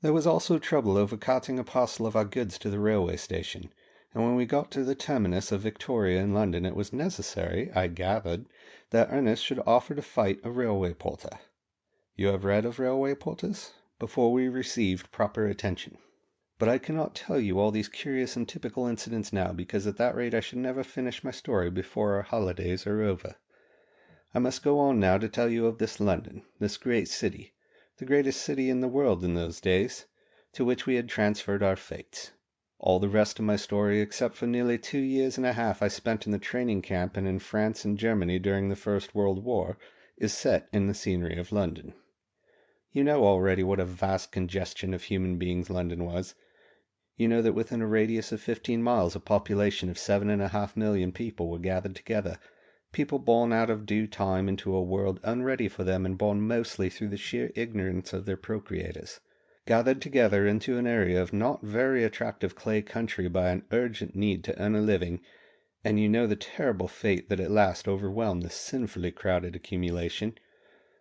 [SPEAKER 10] There was also trouble over carting a parcel of our goods to the railway station, and when we got to the terminus of Victoria in London it was necessary, I gathered, that Ernest should offer to fight a railway porter. You have read of railway porters? Before we received proper attention. But I cannot tell you all these curious and typical incidents now, because at that rate I should never finish my story before our holidays are over. I must go on now to tell you of this London, this great city, the greatest city in the world in those days, to which we had transferred our fates. All the rest of my story, except for nearly 2 years and a half I spent in the training camp and in France and Germany during the First World War, is set in the scenery of London. You know already what a vast congestion of human beings London was. You know that within a radius of 15 miles a population of 7.5 million people were gathered together, people born out of due time into a world unready for them and born mostly through the sheer ignorance of their procreators, gathered together into an area of not very attractive clay country by an urgent need to earn a living, and you know the terrible fate that at last overwhelmed this sinfully crowded accumulation.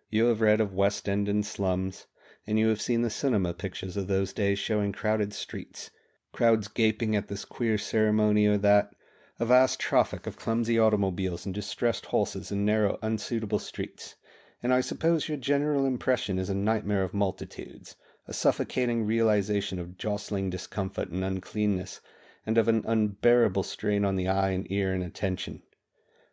[SPEAKER 10] You have read of West End and slums, and you have seen the cinema pictures of those days showing crowded streets, crowds gaping at this queer ceremony or that, a vast traffic of clumsy automobiles and distressed horses in narrow, unsuitable streets, and I suppose your general impression is a nightmare of multitudes, a suffocating realization of jostling discomfort and uncleanness, and of an unbearable strain on the eye and ear and attention.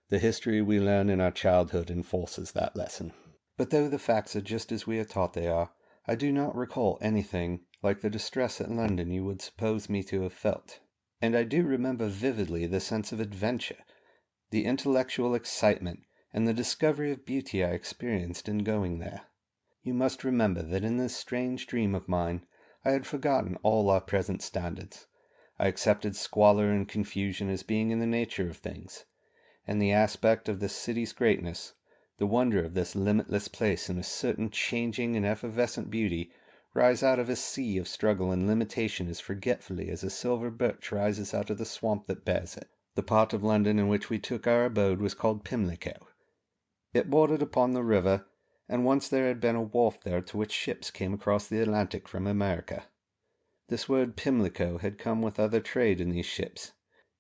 [SPEAKER 10] The history we learn in our childhood enforces that lesson. But though the facts are just as we are taught they are, I do not recall anything like the distress at London you would suppose me to have felt. And I do remember vividly the sense of adventure, the intellectual excitement, and the discovery of beauty I experienced in going there. You must remember that in this strange dream of mine I had forgotten all our present standards. I accepted squalor and confusion as being in the nature of things, and the aspect of this city's greatness, the wonder of this limitless place and a certain changing and effervescent beauty, rise out of a sea of struggle and limitation as forgetfully as a silver birch rises out of the swamp that bears it. The part of London in which we took our abode was called Pimlico. It bordered upon the river, and once there had been a wharf there to which ships came across the Atlantic from America. This word Pimlico had come with other trade in these ships.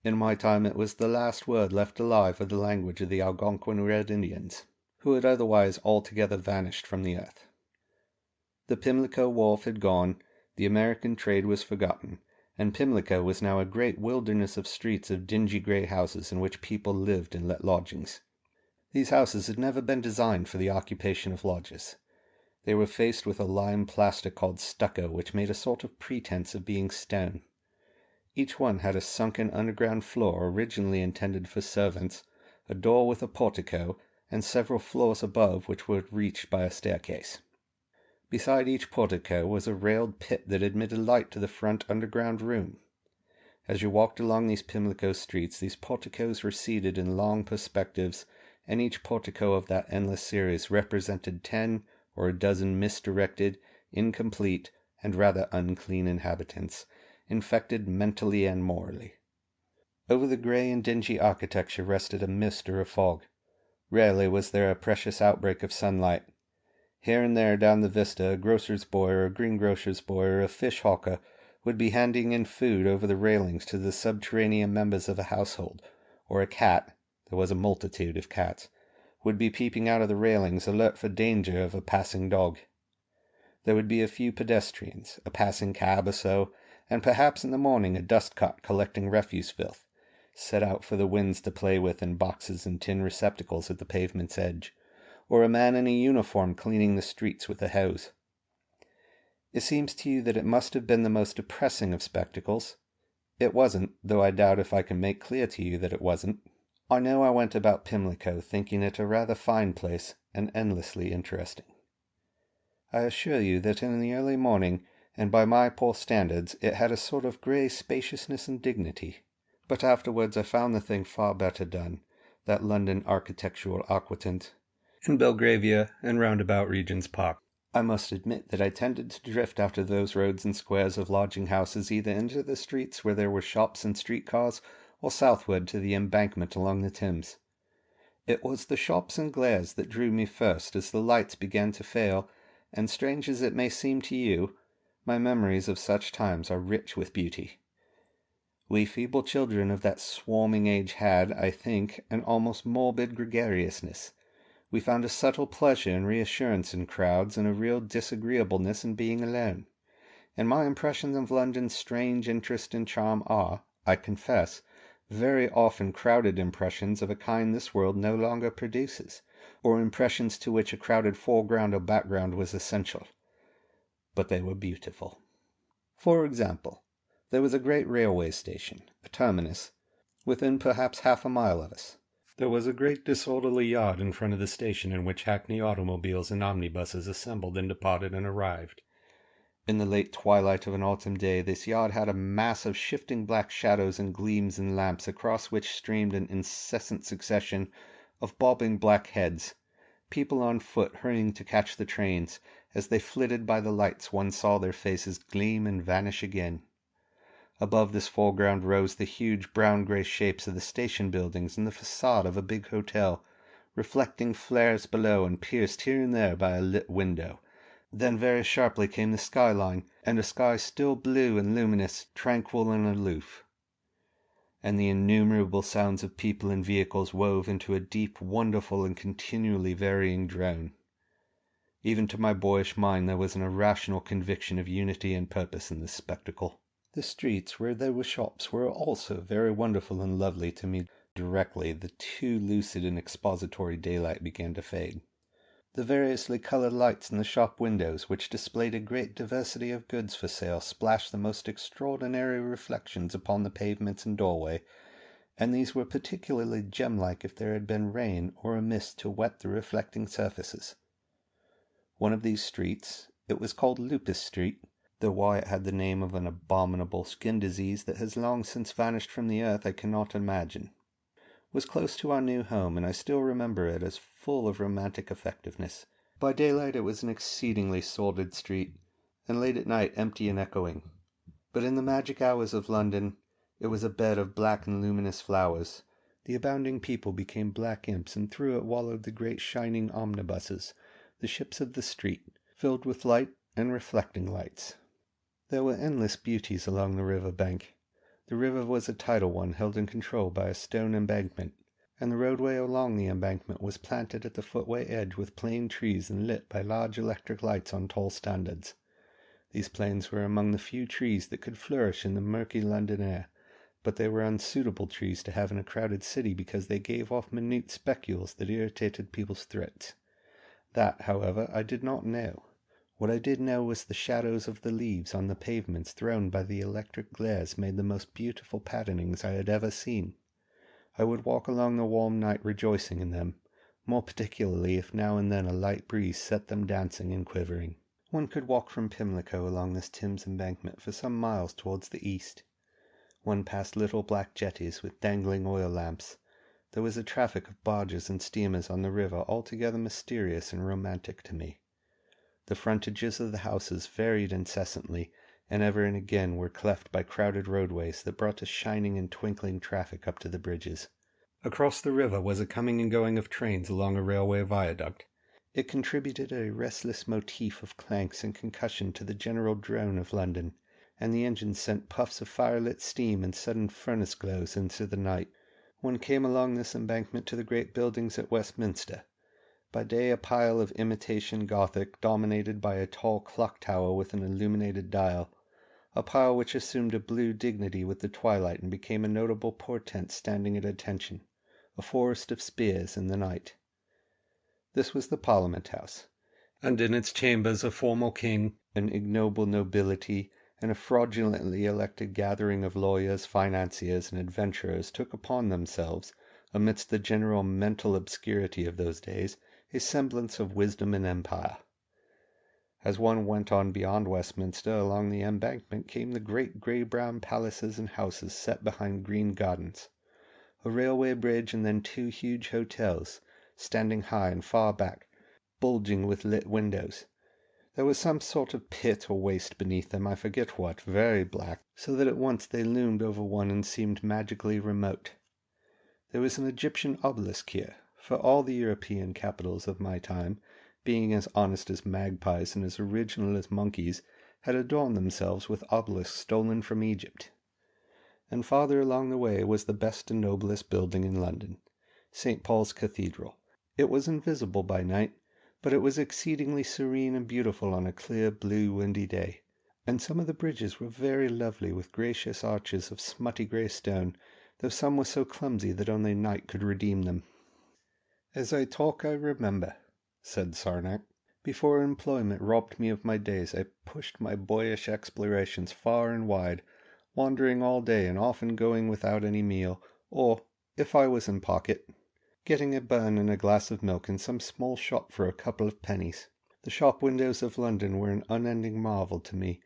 [SPEAKER 10] In my time it was the last word left alive of the language of the Algonquin Red Indians, who had otherwise altogether vanished from the earth. The Pimlico wharf had gone, the American trade was forgotten, and Pimlico was now a great wilderness of streets of dingy grey houses in which people lived and let lodgings. These houses had never been designed for the occupation of lodgers. They were faced with a lime plaster called stucco, which made a sort of pretense of being stone. Each one had a sunken underground floor originally intended for servants, a door with a portico, and several floors above which were reached by a staircase. Beside each portico was a railed pit that admitted light to the front underground room. As you walked along these Pimlico streets, these porticos receded in long perspectives, and each portico of that endless series represented 10 or a dozen misdirected, incomplete, and rather unclean inhabitants, infected mentally and morally. Over the grey and dingy architecture rested a mist or a fog. Rarely was there a precious outbreak of sunlight. Here and there down the vista a grocer's boy or a greengrocer's boy or a fish hawker would be handing in food over the railings to the subterranean members of a household, or a cat — there was a multitude of cats — would be peeping out of the railings alert for danger of a passing dog. There would be a few pedestrians, a passing cab or so, and perhaps in the morning a dust-cart collecting refuse filth, set out for the winds to play with in boxes and tin receptacles at the pavement's edge, or a man in a uniform cleaning the streets with a hose. It seems to you that it must have been the most depressing of spectacles. It wasn't, though I doubt if I can make clear to you that it wasn't. I know I went about Pimlico thinking it a rather fine place and endlessly interesting. I assure you that in the early morning, and by my poor standards, it had a sort of grey spaciousness and dignity. But afterwards I found the thing far better done, that London architectural aquatant, in Belgravia and roundabout Regent's Park. I must admit that I tended to drift after those roads and squares of lodging-houses either into the streets where there were shops and streetcars, or southward to the embankment along the Thames. It was the shops and glares that drew me first as the lights began to fail, and strange as it may seem to you, my memories of such times are rich with beauty. We feeble children of that swarming age had, I think, an almost morbid gregariousness. We found a subtle pleasure and reassurance in crowds, and a real disagreeableness in being alone. And my impressions of London's strange interest and charm are, I confess, very often crowded impressions of a kind this world no longer produces, or impressions to which a crowded foreground or background was essential. But they were beautiful. For example, there was a great railway station, a terminus, within perhaps half a mile of us. There was a great disorderly yard in front of the station in which hackney automobiles and omnibuses assembled and departed and arrived. In the late twilight of an autumn day, this yard had a mass of shifting black shadows and gleams and lamps, across which streamed an incessant succession of bobbing black heads. People on foot hurrying to catch the trains. As they flitted by the lights, one saw their faces gleam and vanish again. Above this foreground rose the huge brown-grey shapes of the station buildings and the facade of a big hotel, reflecting flares below and pierced here and there by a lit window. Then very sharply came the skyline, and a sky still blue and luminous, tranquil and aloof. And the innumerable sounds of people and vehicles wove into a deep, wonderful, and continually varying drone. Even to my boyish mind there was an irrational conviction of unity and purpose in this spectacle. The streets where there were shops were also very wonderful and lovely to me directly the too lucid and expository daylight began to fade. The variously coloured lights in the shop windows, which displayed a great diversity of goods for sale, splashed the most extraordinary reflections upon the pavements and doorway, and these were particularly gem-like if there had been rain or a mist to wet the reflecting surfaces. One of these streets, it was called Lupus Street, though why it had the name of an abominable skin disease that has long since vanished from the earth I cannot imagine, was close to our new home, and I still remember it as full of romantic effectiveness. By daylight it was an exceedingly sordid street, and late at night empty and echoing. But in the magic hours of London it was a bed of black and luminous flowers. The abounding people became black imps, and through it wallowed the great shining omnibuses, the ships of the street, filled with light and reflecting lights. There were endless beauties along the river bank. The river was a tidal one held in control by a stone embankment, and the roadway along the embankment was planted at the footway edge with plane trees and lit by large electric lights on tall standards. These planes were among the few trees that could flourish in the murky London air, but they were unsuitable trees to have in a crowded city because they gave off minute specules that irritated people's throats. That, however, I did not know. What I did know was the shadows of the leaves on the pavements thrown by the electric glares made the most beautiful patternings I had ever seen. I would walk along the warm night rejoicing in them, more particularly if now and then a light breeze set them dancing and quivering. One could walk from Pimlico along this Thames embankment for some miles towards the east. One passed little black jetties with dangling oil lamps. There was a traffic of barges and steamers on the river altogether mysterious and romantic to me. The frontages of the houses varied incessantly, and ever and again were cleft by crowded roadways that brought a shining and twinkling traffic up to the bridges. Across the river was a coming and going of trains along a railway viaduct. It contributed a restless motif of clanks and concussion to the general drone of London, and the engines sent puffs of firelit steam and sudden furnace glows into the night. One came along this embankment to the great buildings at Westminster. By day a pile of imitation Gothic, dominated by a tall clock tower with an illuminated dial, a pile which assumed a blue dignity with the twilight and became a notable portent standing at attention, a forest of spears in the night. This was the Parliament House, and in its chambers a formal king, an ignoble nobility, and a fraudulently elected gathering of lawyers, financiers, and adventurers took upon themselves, amidst the general mental obscurity of those days, a semblance of wisdom and empire. As one went on beyond Westminster, along the embankment came the great grey-brown palaces and houses set behind green gardens, a railway bridge, and then two huge hotels, standing high and far back, bulging with lit windows. There was some sort of pit or waste beneath them, I forget what, very black, so that at once they loomed over one and seemed magically remote. There was an Egyptian obelisk here, for all the European capitals of my time, being as honest as magpies and as original as monkeys, had adorned themselves with obelisks stolen from Egypt. And farther along the way was the best and noblest building in London, St. Paul's Cathedral. It was invisible by night, but it was exceedingly serene and beautiful on a clear, blue, windy day, and some of the bridges were very lovely with gracious arches of smutty grey stone, though some were so clumsy that only night could redeem them. "As I talk I remember," said Sarnak. "Before employment robbed me of my days, I pushed my boyish explorations far and wide, wandering all day and often going without any meal, or, if I was in pocket, getting a bun and a glass of milk in some small shop for a couple of pennies. The shop windows of London were an unending marvel to me,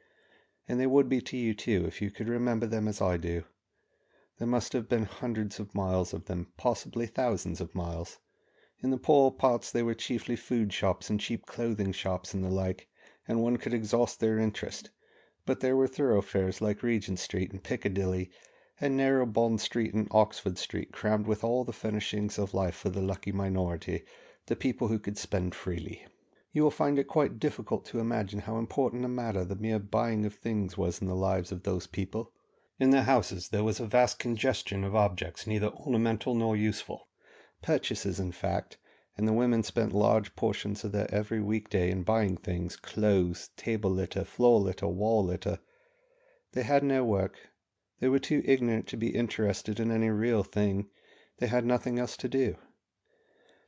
[SPEAKER 10] and they would be to you too if you could remember them as I do. There must have been hundreds of miles of them, possibly thousands of miles. In the poorer parts they were chiefly food shops and cheap clothing shops and the like, and one could exhaust their interest. But there were thoroughfares like Regent Street and Piccadilly, and narrow Bond Street and Oxford Street crammed with all the furnishings of life for the lucky minority, the people who could spend freely. You will find it quite difficult to imagine how important a matter the mere buying of things was in the lives of those people. In their houses there was a vast congestion of objects neither ornamental nor useful. Purchases, in fact, and the women spent large portions of their every weekday in buying things, clothes, table litter, floor litter, wall litter. They had no work. They were too ignorant to be interested in any real thing. They had nothing else to do.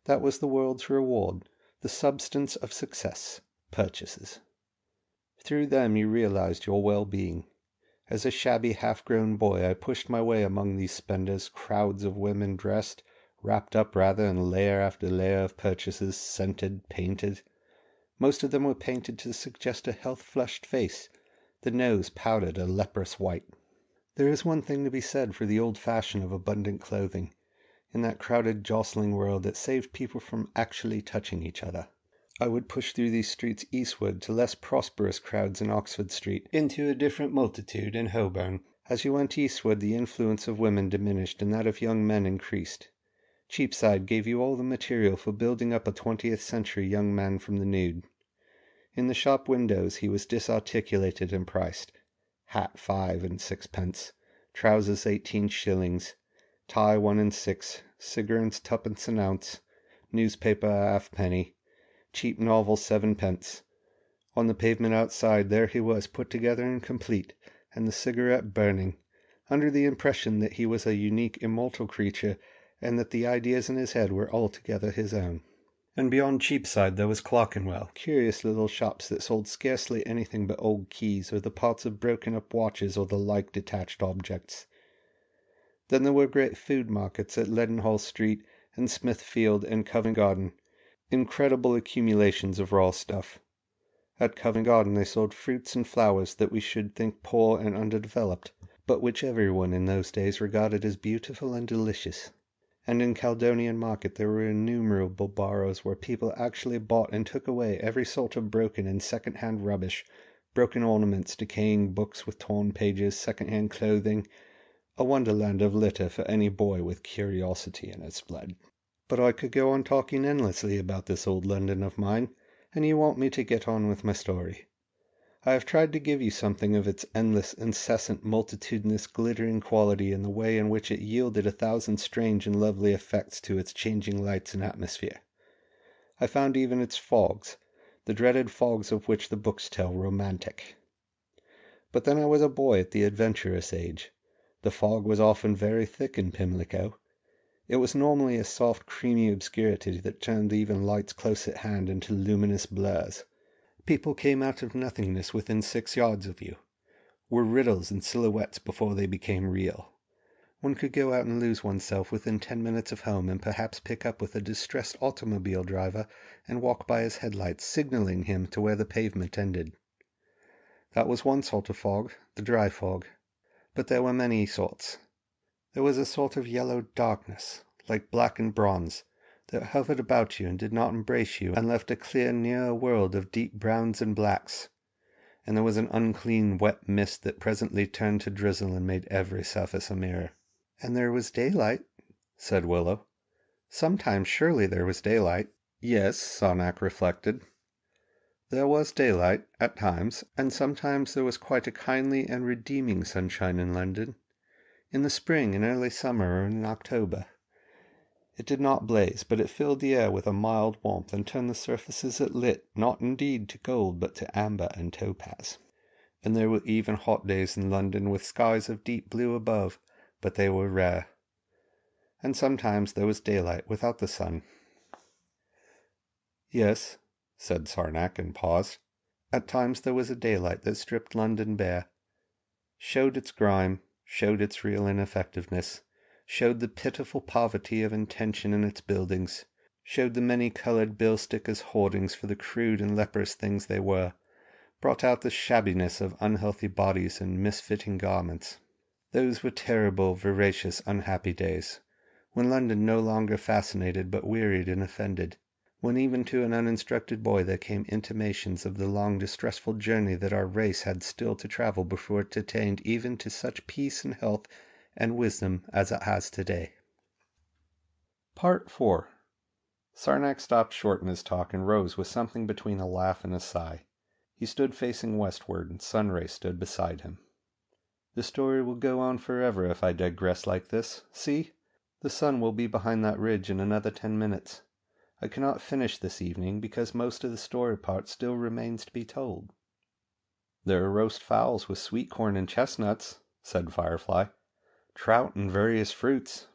[SPEAKER 10] That was the world's reward, the substance of success, purchases. Through them you realized your well-being. As a shabby half-grown boy I pushed my way among these spenders, crowds of women dressed, wrapped up rather in layer after layer of purchases, scented, painted. Most of them were painted to suggest a health-flushed face, the nose powdered a leprous white. There is one thing to be said for the old fashion of abundant clothing. In that crowded, jostling world it saved people from actually touching each other. I would push through these streets eastward to less prosperous crowds in Oxford Street, into a different multitude in Holborn. As you went eastward the influence of women diminished and that of young men increased. Cheapside gave you all the material for building up a 20th century young man from the nude. In the shop windows he was disarticulated and priced. hat 5 and 6 pence, trousers 18 shillings, tie 1 and 6, cigarettes 2 an ounce, newspaper a halfpenny, cheap novel 7 pence. On the pavement outside, there he was, put together and complete, and the cigarette burning, under the impression that he was a unique, immortal creature, and that the ideas in his head were altogether his own. And beyond Cheapside there was Clerkenwell, curious little shops that sold scarcely anything but old keys, or the parts of broken-up watches, or the like detached objects. Then there were great food markets at Leadenhall Street, and Smithfield, and Covent Garden, incredible accumulations of raw stuff. At Covent Garden they sold fruits and flowers that we should think poor and underdeveloped, but which everyone in those days regarded as beautiful and delicious. And in Caledonian Market there were innumerable barrows where people actually bought and took away every sort of broken and second-hand rubbish, broken ornaments, decaying books with torn pages, second-hand clothing, a wonderland of litter for any boy with curiosity in its blood. But I could go on talking endlessly about this old London of mine, and you want me to get on with my story. I have tried to give you something of its endless, incessant, multitudinous, glittering quality in the way in which it yielded 1,000 strange and lovely effects to its changing lights and atmosphere. I found even its fogs, the dreaded fogs of which the books tell, romantic. But then I was a boy at the adventurous age. The fog was often very thick in Pimlico. It was normally a soft, creamy obscurity that turned even lights close at hand into luminous blurs. People came out of nothingness within 6 yards of you, were riddles and silhouettes before they became real. One could go out and lose oneself within 10 minutes of home, and perhaps pick up with a distressed automobile driver and walk by his headlights, signaling him to where the pavement ended. That was one sort of fog, the dry fog. But there were many sorts. There was a sort of yellow darkness, like blackened bronze, that hovered about you and did not embrace you, and left a clear, nearer world of deep browns and blacks. And there was an unclean, wet mist that presently turned to drizzle and made every surface a mirror. And there was daylight, said Willow. Sometimes surely there was daylight. Yes, Sarnak reflected. There was daylight, at times, and sometimes there was quite a kindly and redeeming sunshine in London. In the spring, in early summer, or in October. It did not blaze, but it filled the air with a mild warmth, and turned the surfaces it lit, not indeed to gold, but to amber and topaz. And there were even hot days in London, with skies of deep blue above, but they were rare. And sometimes there was daylight without the sun. Yes, said Sarnak, and paused. At times there was a daylight that stripped London bare, showed its grime, showed its real ineffectiveness, showed the pitiful poverty of intention in its buildings, showed the many-coloured bill-stickers' hoardings for the crude and leprous things they were, brought out the shabbiness of unhealthy bodies and misfitting garments. Those were terrible, voracious, unhappy days, when London no longer fascinated but wearied and offended, when even to an uninstructed boy there came intimations of the long, distressful journey that our race had still to travel before it attained even to such peace and health and wisdom as it has today. Part 4. Sarnak stopped short in his talk and rose with something between a laugh and a sigh. He stood facing westward, and Sunray stood beside him. The story will go on forever if I digress like this. See, the sun will be behind that ridge in another 10 minutes. I cannot finish this evening because most of the story part still remains to be told. There are roast fowls with sweet corn and chestnuts, said Firefly, trout and various fruits.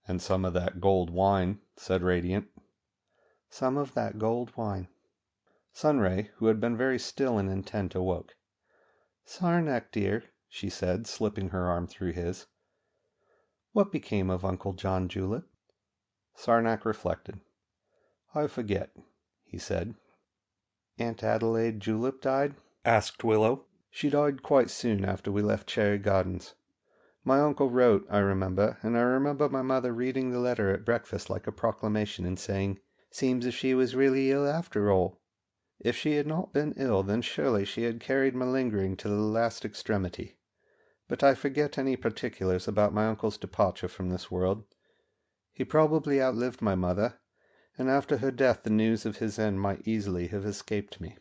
[SPEAKER 10] And some of that gold wine, said Radiant. Some of that gold wine. Sunray, who had been very still and intent, awoke. Sarnak, dear, she said, slipping her arm through his. What became of Uncle John Julep? Sarnak reflected. I forget, he said. Aunt Adelaide Julep died? Asked Willow. She died quite soon after we left Cherry Gardens. My uncle wrote, I remember, and I remember my mother reading the letter at breakfast like a proclamation and saying, Seems as she was really ill after all. If she had not been ill, then surely she had carried malingering to the last extremity. But I forget any particulars about my uncle's departure from this world. He probably outlived my mother, and after her death the news of his end might easily have escaped me.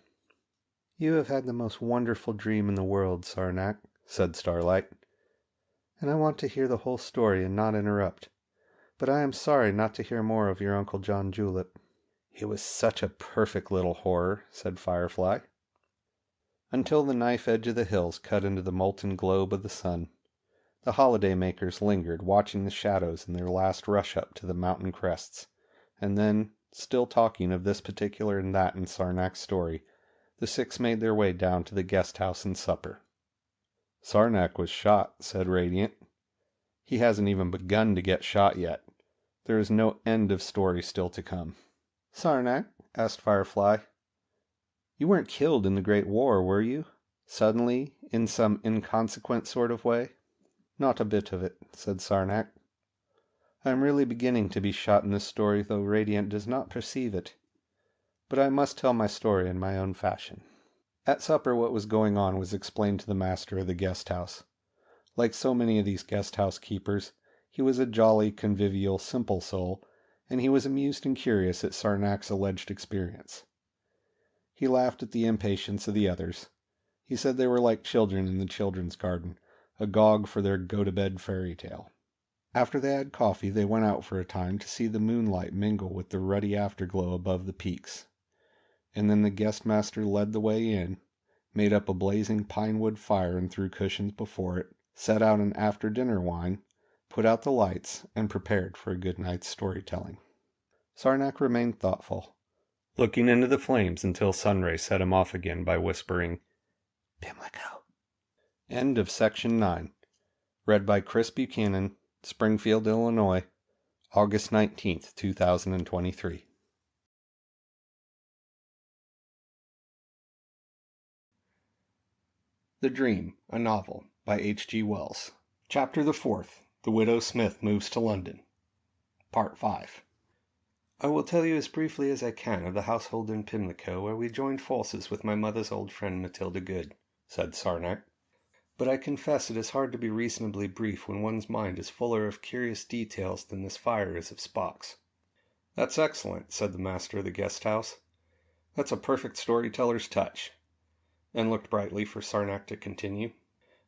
[SPEAKER 10] You have had the most wonderful dream in the world, Sarnak, said Starlight. "And I want to hear the whole story and not interrupt. But I am sorry not to hear more of your Uncle John Julep." "He was such a perfect little horror," said Firefly. Until the knife edge of the hills cut into the molten globe of the sun, the holiday makers lingered, watching the shadows in their last rush up to the mountain crests, and then, still talking of this particular and that in Sarnac's story, the six made their way down to the guest house and supper. "Sarnac was shot," said Radiant. "He hasn't even begun to get shot yet. There is no end of story still to come." "Sarnac," asked Firefly, "you weren't killed in the Great War, were you? Suddenly, in some inconsequent sort of way?" "Not a bit of it," said Sarnac. "I am really beginning to be shot in this story, though Radiant does not perceive it. But I must tell my story in my own fashion." At supper what was going on was explained to the master of the guest house. Like so many of these guest house keepers, he was a jolly, convivial, simple soul, and he was amused and curious at Sarnac's alleged experience. He laughed at the impatience of the others. He said they were like children in the children's garden, agog for their go-to-bed fairy tale. After they had coffee, they went out for a time to see the moonlight mingle with the ruddy afterglow above the peaks. And then the guest master led the way in, made up a blazing pine-wood fire and threw cushions before it, set out an after-dinner wine, put out the lights, and prepared for a good night's storytelling. Sarnac remained thoughtful, looking into the flames until Sunray set him off again by whispering, "Pimlico." End of Section 9. Read by Chris Buchanan, Springfield, Illinois, August 19th, 2023. The Dream, a Novel, by H.G. Wells. Chapter the 4th. The Widow Smith Moves to London. Part 5. I will tell you as briefly as I can of the household in Pimlico, where we joined forces with my mother's old friend Matilda Good, said Sarnac. But I confess it is hard to be reasonably brief when one's mind is fuller of curious details than this fire is of sparks. That's excellent, said the master of the guest house. That's a perfect storyteller's touch, and looked brightly for Sarnac to continue.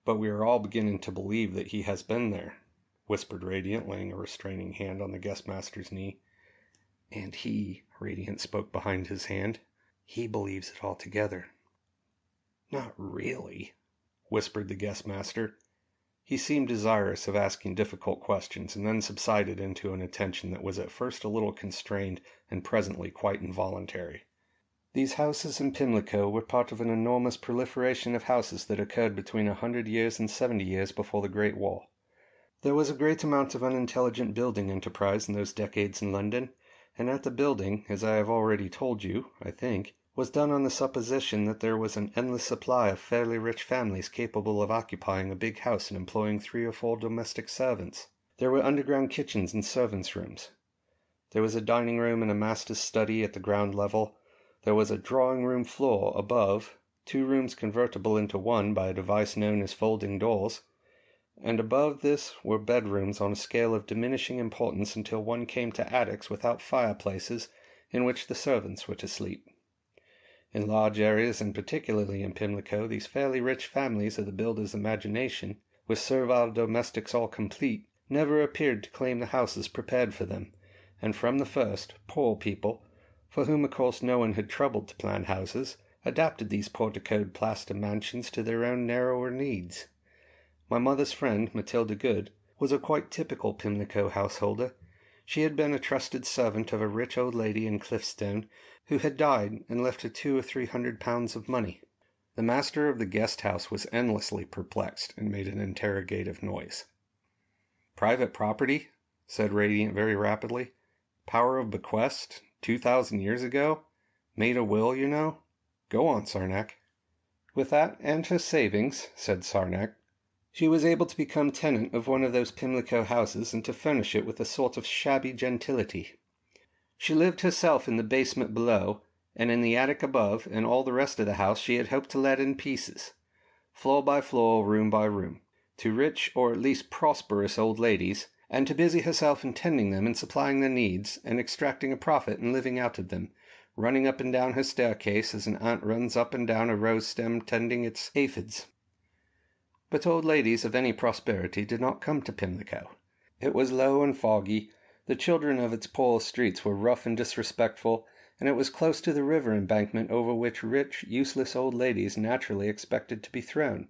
[SPEAKER 10] But we are all beginning to believe that he has been there, whispered Radiant, laying a restraining hand on the guest master's knee. And he, Radiant spoke behind his hand, he believes it altogether. Not really, whispered the guest master. He seemed desirous of asking difficult questions, and then subsided into an attention that was at first a little constrained and presently quite involuntary. These houses in Pimlico were part of an enormous proliferation of houses that occurred between 100 years and 70 years before the Great War. There was a great amount of unintelligent building enterprise in those decades in London, and that the building, as I have already told you, I think, was done on the supposition that there was an endless supply of fairly rich families capable of occupying a big house and employing 3 or 4 domestic servants. There were underground kitchens and servants' rooms. There was a dining room and a master's study at the ground level. There was a drawing-room floor above, 2 rooms convertible into one by a device known as folding doors, and above this were bedrooms on a scale of diminishing importance until one came to attics without fireplaces in which the servants were to sleep. In large areas, and particularly in Pimlico, these fairly rich families of the builder's imagination, with servile domestics all complete, never appeared to claim the houses prepared for them, and from the first, poor people, for whom of course no one had troubled to plan houses, adapted these porticoed plaster mansions to their own narrower needs. My mother's friend, Matilda Good, was a quite typical Pimlico householder. She had been a trusted servant of a rich old lady in Cliffstone, who had died and left her 200 or 300 pounds of money. The master of the guest house was endlessly perplexed, and made an interrogative noise. "Private property?" said Radiant very rapidly. "Power of bequest? 2,000 years ago? Made a will, you know? Go on, Sarnac." "With that and her savings," said Sarnac, "she was able to become tenant of one of those Pimlico houses and to furnish it with a sort of shabby gentility. She lived herself in the basement below, and in the attic above, and all the rest of the house she had hoped to let in pieces, floor by floor, room by room, to rich or at least prosperous old ladies, and to busy herself in tending them and supplying their needs, and extracting a profit and living out of them, running up and down her staircase as an ant runs up and down a rose stem tending its aphids. But old ladies of any prosperity did not come to Pimlico. It was low and foggy, the children of its poor streets were rough and disrespectful, and it was close to the river embankment over which rich, useless old ladies naturally expected to be thrown.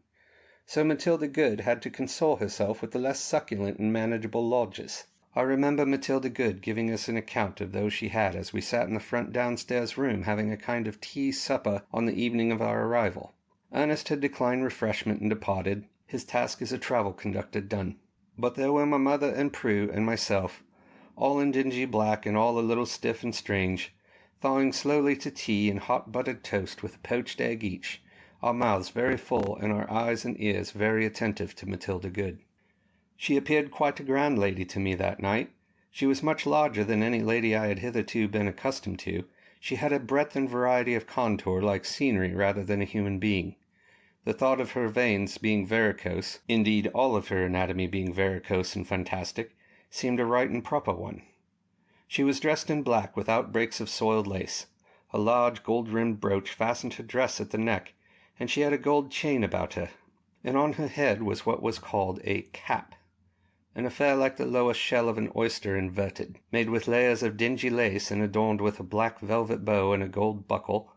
[SPEAKER 10] So Matilda Good had to console herself with the less succulent and manageable lodges. I remember Matilda Good giving us an account of those she had as we sat in the front downstairs room having a kind of tea supper on the evening of our arrival. Ernest had declined refreshment and departed, his task as a travel conductor done. But there were my mother and Prue and myself, all in dingy black and all a little stiff and strange, thawing slowly to tea and hot buttered toast with a poached egg each, our mouths very full and our eyes and ears very attentive to Matilda Good. She appeared quite a grand lady to me that night. She was much larger than any lady I had hitherto been accustomed to. She had a breadth and variety of contour like scenery rather than a human being. The thought of her veins being varicose, indeed all of her anatomy being varicose and fantastic, seemed a right and proper one. She was dressed in black without breaks of soiled lace. A large gold-rimmed brooch fastened her dress at the neck, and she had a gold chain about her, and on her head was what was called a cap, an affair like the lowest shell of an oyster inverted, made with layers of dingy lace and adorned with a black velvet bow and a gold buckle.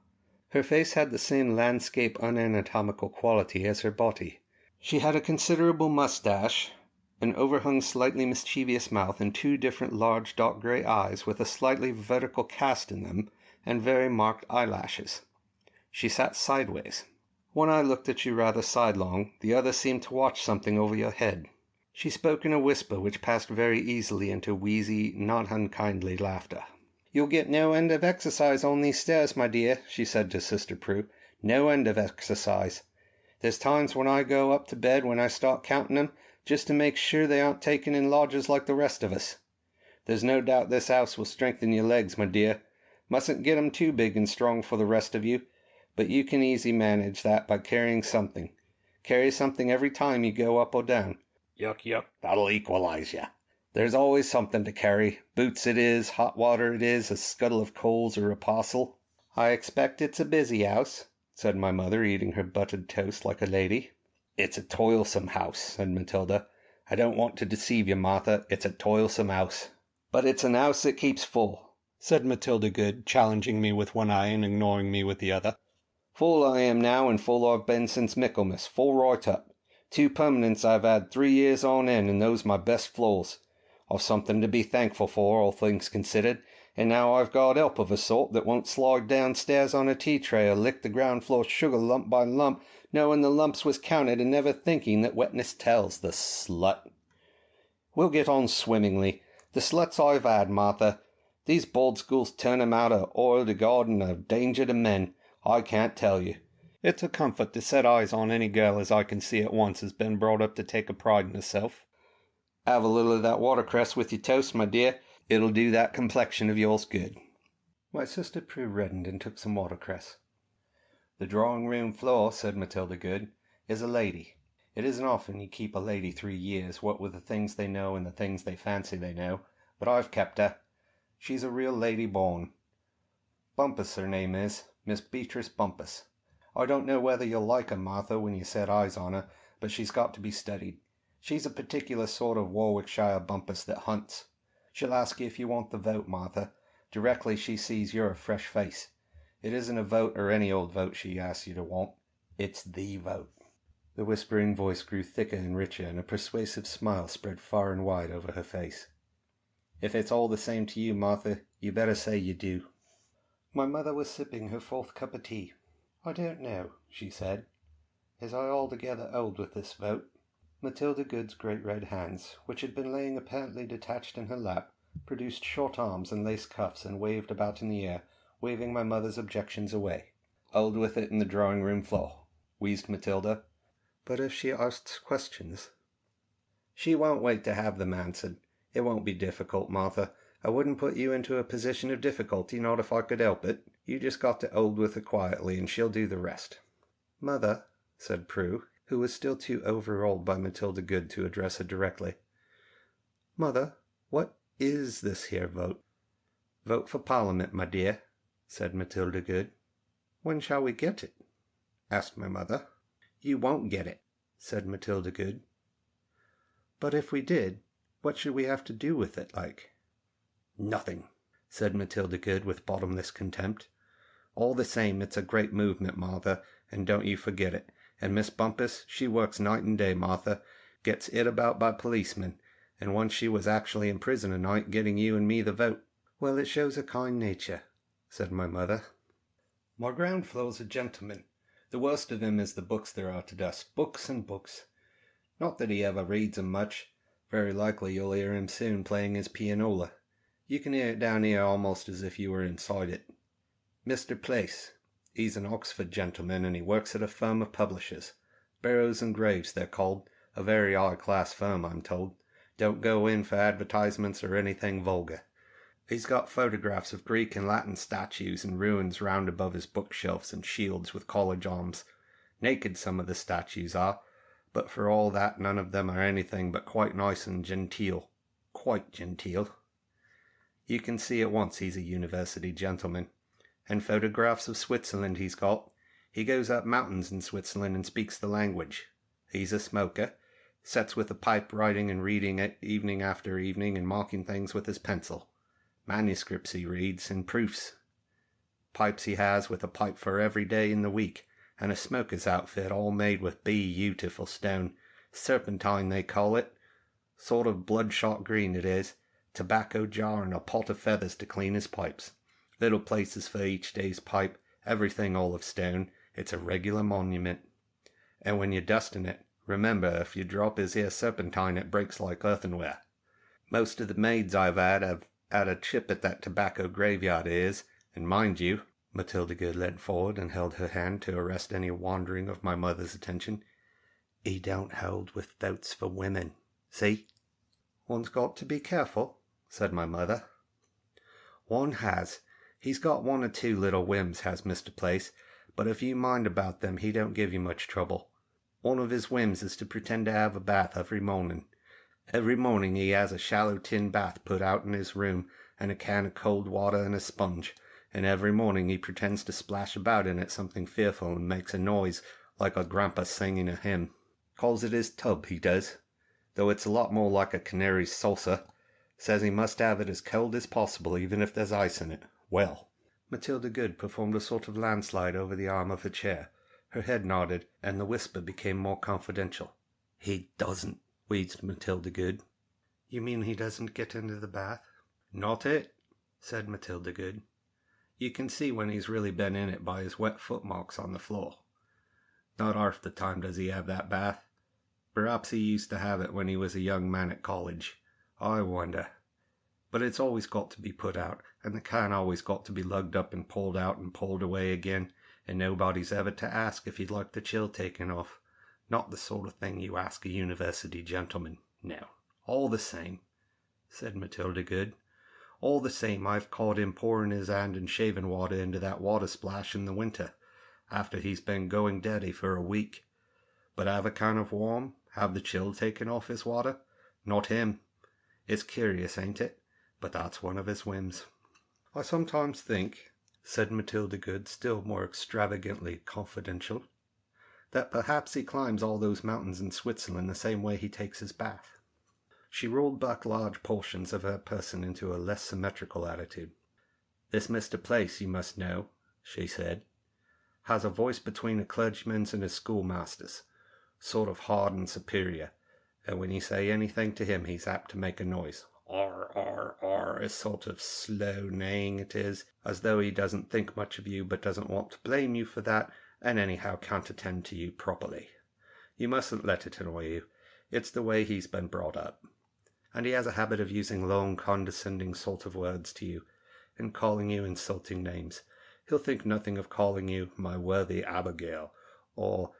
[SPEAKER 10] Her face had the same landscape unanatomical quality as her body. She had a considerable moustache, an overhung slightly mischievous mouth, and two different large dark grey eyes with a slightly vertical cast in them, and very marked eyelashes. She sat sideways. One eye looked at you rather sidelong, the other seemed to watch something over your head. She spoke in a whisper which passed very easily into wheezy, not unkindly laughter. "You'll get no end of exercise on these stairs, my dear," she said to Sister Prue. "No end of exercise. There's times when I go up to bed when I start counting them, just to make sure they aren't taken in lodges like the rest of us. There's no doubt this house will strengthen your legs, my dear. Mustn't get 'em too big and strong for the rest of you, but you can easy manage that by carrying something. Carry something every time you go up or down. Yuck, yuck, that'll equalize you. There's always something to carry. Boots it is, hot water it is, a scuttle of coals or a parcel." "I expect it's a busy house," said my mother, eating her buttered toast like a lady. "It's a toilsome house," said Matilda. "I don't want to deceive you, Martha, it's a toilsome house." "But it's an house that keeps full," said Matilda Good, challenging me with one eye and ignoring me with the other. "Full I am now, and full I've been since Michaelmas, full right up. 2 permanents I've had 3 years on end, and those my best floors. I've something to be thankful for, all things considered, and now I've got help of a sort that won't slide downstairs on a tea tray or lick the ground floor sugar lump by lump, knowing the lumps was counted and never thinking that wetness tells, the slut. We'll get on swimmingly. The sluts I've had, Martha. These board schools turn 'em out of oil to God and of danger to men. I can't tell you. It's a comfort to set eyes on any girl as I can see at once has been brought up to take a pride in herself. Have a little of that watercress with your toast, my dear. It'll do that complexion of yours good." My sister Prue reddened and took some watercress. "The drawing-room floor," said Matilda Good, "is a lady. It isn't often you keep a lady 3 years, what with the things they know and the things they fancy they know, but I've kept her. She's a real lady born. Bumpus her name is, Miss Beatrice Bumpus. I don't know whether you'll like her, Martha, when you set eyes on her, but she's got to be studied. She's a particular sort of Warwickshire Bumpus that hunts. She'll ask you if you want the vote, Martha, directly she sees you're a fresh face. It isn't a vote or any old vote she asks you to want. It's the vote." The whispering voice grew thicker and richer, and a persuasive smile spread far and wide over her face. "If it's all the same to you, Martha, you better say you do." My mother was sipping her 4th cup of tea. "I don't know," she said. "Is I altogether old with this vote?" Matilda Good's great red hands, which had been laying apparently detached in her lap, produced short arms and lace cuffs and waved about in the air, waving my mother's objections away. "Old with it in the drawing-room floor," wheezed Matilda. "But if she asks questions?" "She won't wait to have them answered. It won't be difficult, Martha. I wouldn't put you into a position of difficulty, not if I could help it. You just got to old with her quietly, and she'll do the rest." "Mother," said Prue, who was still too overawed by Matilda Good to address her directly. "Mother, what is this here vote?" "Vote for Parliament, my dear," said Matilda Good. "When shall we get it?" asked my mother. "You won't get it," said Matilda Good. "But if we did, what should we have to do with it, like?" "Nothing," said Matilda Good with bottomless contempt. "All the same, it's a great movement, Martha, and don't you forget it. And Miss Bumpus, she works night and day, Martha, gets 'it about by policemen, and once she was actually in prison a night getting you and me the vote." "Well, it shows a kind nature," said my mother. "My ground floor's a gentleman. The worst of him is the books there are to dust. Books and books. Not that he ever reads 'em much. Very likely you'll hear him soon playing his pianola. You can hear it down here almost as if you were inside it. Mr. Place, he's an Oxford gentleman, and he works at a firm of publishers. Barrows and Graves, they're called. A very high-class firm, I'm told. Don't go in for advertisements or anything vulgar. He's got photographs of Greek and Latin statues and ruins round above his bookshelves and shields with college arms. Naked some of the statues are, but for all that none of them are anything but quite nice and genteel. Quite genteel. You can see at once he's a university gentleman. And photographs of Switzerland he's got. He goes up mountains in Switzerland and speaks the language. He's a smoker. Sits with a pipe writing and reading it evening after evening and marking things with his pencil. Manuscripts he reads, and proofs. Pipes he has with a pipe for every day in the week, and a smoker's outfit all made with beautiful stone. Serpentine they call it. Sort of bloodshot green it is. Tobacco jar and a pot of feathers to clean his pipes. Little places for each day's pipe. Everything all of stone. It's a regular monument. And when you're dusting it, remember if you drop his here serpentine it breaks like earthenware. Most of the maids I've have had a chip at that tobacco graveyard of his, and mind you," Matilda Good leant forward and held her hand to arrest any wandering of my mother's attention, "he don't hold with votes for women. See?" "One's got to be careful," said my mother. "One has. He's got one or two little whims, has Mr. Place, but if you mind about them he don't give you much trouble. One of his whims is to pretend to have a bath every morning. Every morning he has a shallow tin bath put out in his room, and a can of cold water and a sponge, and every morning he pretends to splash about in it something fearful and makes a noise like a grandpa singing a hymn. Calls it his tub, he does, though it's a lot more like a canary's saucer. Says he must have it as cold as possible, even if there's ice in it. Well," Matilda Good performed a sort of landslide over the arm of her chair. Her head nodded, and the whisper became more confidential. "He doesn't," wheezed Matilda Good. "You mean he doesn't get into the bath?" "Not it," said Matilda Good. "You can see when he's really been in it by his wet footmarks on the floor. Not half the time does he have that bath. Perhaps he used to have it when he was a young man at college. I wonder. But it's always got to be put out, and the can always got to be lugged up and pulled out and pulled away again, and nobody's ever to ask if he'd like the chill taken off. Not the sort of thing you ask a university gentleman. No. All the same," said Matilda Good, "all the same I've caught him pouring his hand and shaving water into that water splash in the winter, after he's been going dirty for a week. But have a can of warm, have the chill taken off his water? Not him. It's curious, ain't it? But that's one of his whims." "I sometimes think," said Matilda Good, still more extravagantly confidential, "that perhaps he climbs all those mountains in Switzerland the same way he takes his bath." She rolled back large portions of her person into a less symmetrical attitude. "This Mr. Place, you must know," she said, "has a voice between a clergyman's and a schoolmaster's, sort of hard and superior, and when you say anything to him he's apt to make a noise. Ar, ar, ar, a sort of slow neighing it is, as though he doesn't think much of you but doesn't want to blame you for that, and anyhow can't attend to you properly. You mustn't let it annoy you. It's the way he's been brought up. And he has a habit of using long, condescending sort of words to you, and calling you insulting names. He'll think nothing of calling you my worthy Abigail, or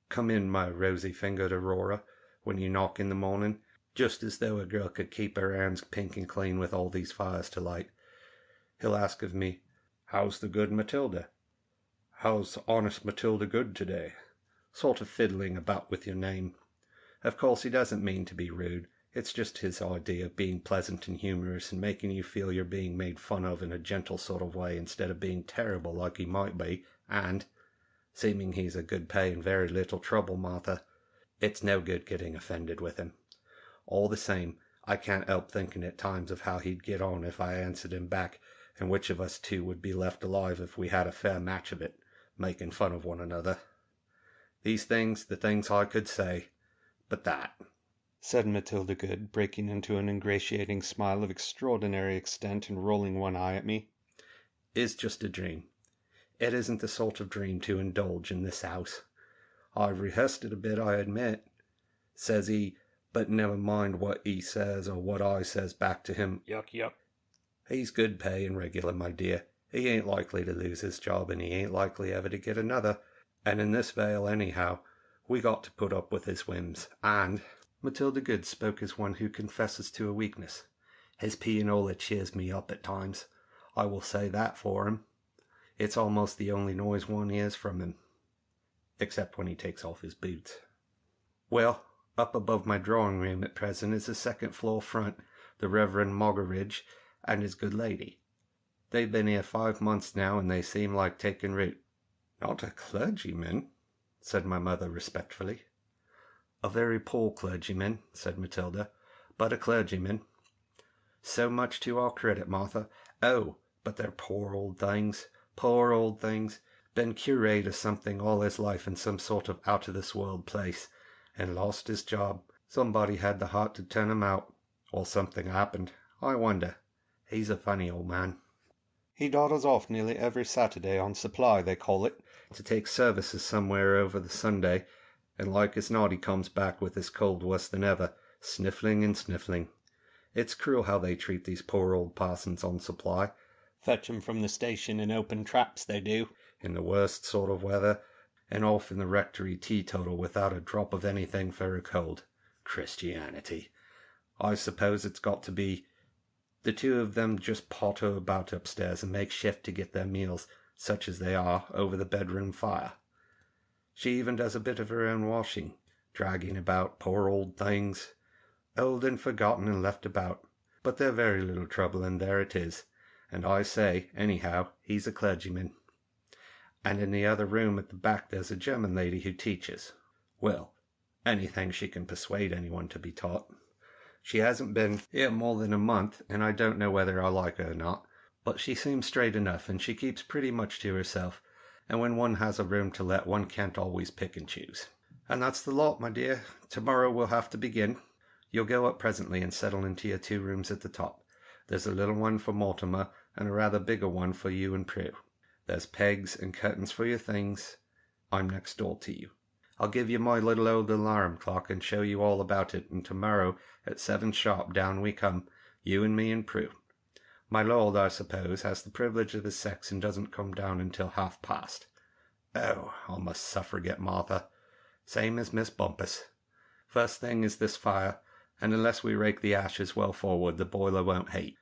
[SPEAKER 10] come in, my rosy-fingered Aurora, when you knock in the morning, just as though a girl could keep her hands pink and clean with all these fires to light. He'll ask of me, 'How's the good Matilda? How's honest Matilda Good today?' Sort of fiddling about with your name. Of course he doesn't mean to be rude. It's just his idea of being pleasant and humorous and making you feel you're being made fun of in a gentle sort of way instead of being terrible like he might be, and, seeming he's a good pay and very little trouble, Martha, It's no good getting offended with him. All the same, I can't help thinking at times of how he'd get on if I answered him back, and which of us two would be left alive if we had a fair match of it, making fun of one another. These things, the things I could say, but that, said Matilda Good, breaking into an ingratiating smile of extraordinary extent and rolling one eye at me, is just a dream. It isn't the sort of dream to indulge in this house. I've rehearsed it a bit, I admit, says he, but never mind what he says or what I says back to him. Yuck, yuck. He's good pay and regular, my dear. He ain't likely to lose his job, and he ain't likely ever to get another. And in this vale, anyhow, we got to put up with his whims. And Matilda Good spoke as one who confesses to a weakness. His pianola cheers me up at times. I will say that for him. It's almost the only noise one hears from him, except when he takes off his boots. Well, up above my drawing room at present is the second-floor front, the Reverend Moggeridge and his good lady. They've been here 5 months now, and they seem like taking root. Not a clergyman, said my mother respectfully. A very poor clergyman, said Matilda, but a clergyman. So much to our credit, Martha. Oh, but they're poor old things. Poor old things. Been curate or something all his life in some sort of out-of-this-world place, and lost his job. Somebody had the heart to turn him out, or something happened. I wonder. He's a funny old man. He dawdles off nearly every Saturday on supply, they call it, to take services somewhere over the Sunday, and like as not he comes back with his cold worse than ever, sniffling and sniffling. It's cruel how they treat these poor old parsons on supply. Fetch 'em from the station in open traps, they do, in the worst sort of weather, and off in the rectory teetotal without a drop of anything for a cold. Christianity. I suppose it's got to be. The two of them just potter about upstairs and make shift to get their meals, such as they are, over the bedroom fire. She even does a bit of her own washing, dragging about, poor old things, old and forgotten and left about. But they're very little trouble, and there it is. And I say, anyhow, he's a clergyman. And in the other room at the back there's a German lady who teaches. Well, anything she can persuade anyone to be taught. She hasn't been here more than a month, and I don't know whether I like her or not, but she seems straight enough, and she keeps pretty much to herself, and when one has a room to let, one can't always pick and choose. And that's the lot, my dear. Tomorrow we'll have to begin. You'll go up presently and settle into your 2 rooms at the top. There's a little one for Mortimer, and a rather bigger one for you and Prue. There's pegs and curtains for your things. I'm next door to you. I'll give you my little old alarm clock and show you all about it, and tomorrow at 7 sharp down we come, you and me and Prue. My lord, I suppose, has the privilege of his sex and doesn't come down until 1/2 past. Oh, I must suffragette Martha. Same as Miss Bumpus. First thing is this fire, and unless we rake the ashes well forward, the boiler won't heat.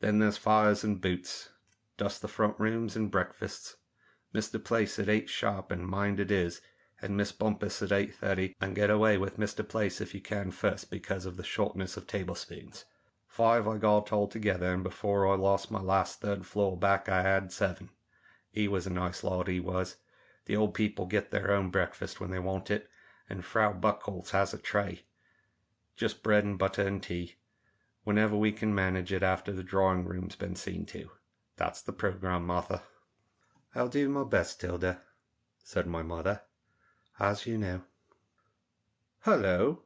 [SPEAKER 10] Then there's fires and boots. Dust the front rooms and breakfasts. Mr. Place at 8 sharp, and mind it is, and Miss Bumpus at 8:30, and get away with Mr. Place if you can first, because of the shortness of tablespoons. 5 I got altogether, and before I lost my last 3rd floor back I had 7. He was a nice lord, he was. The old people get their own breakfast when they want it, and Frau Buckholz has a tray. Just bread and butter and tea, whenever we can manage it after the drawing room's been seen to. That's the programme, Martha. I'll do my best, Tilda, said my mother, as you know. Hullo,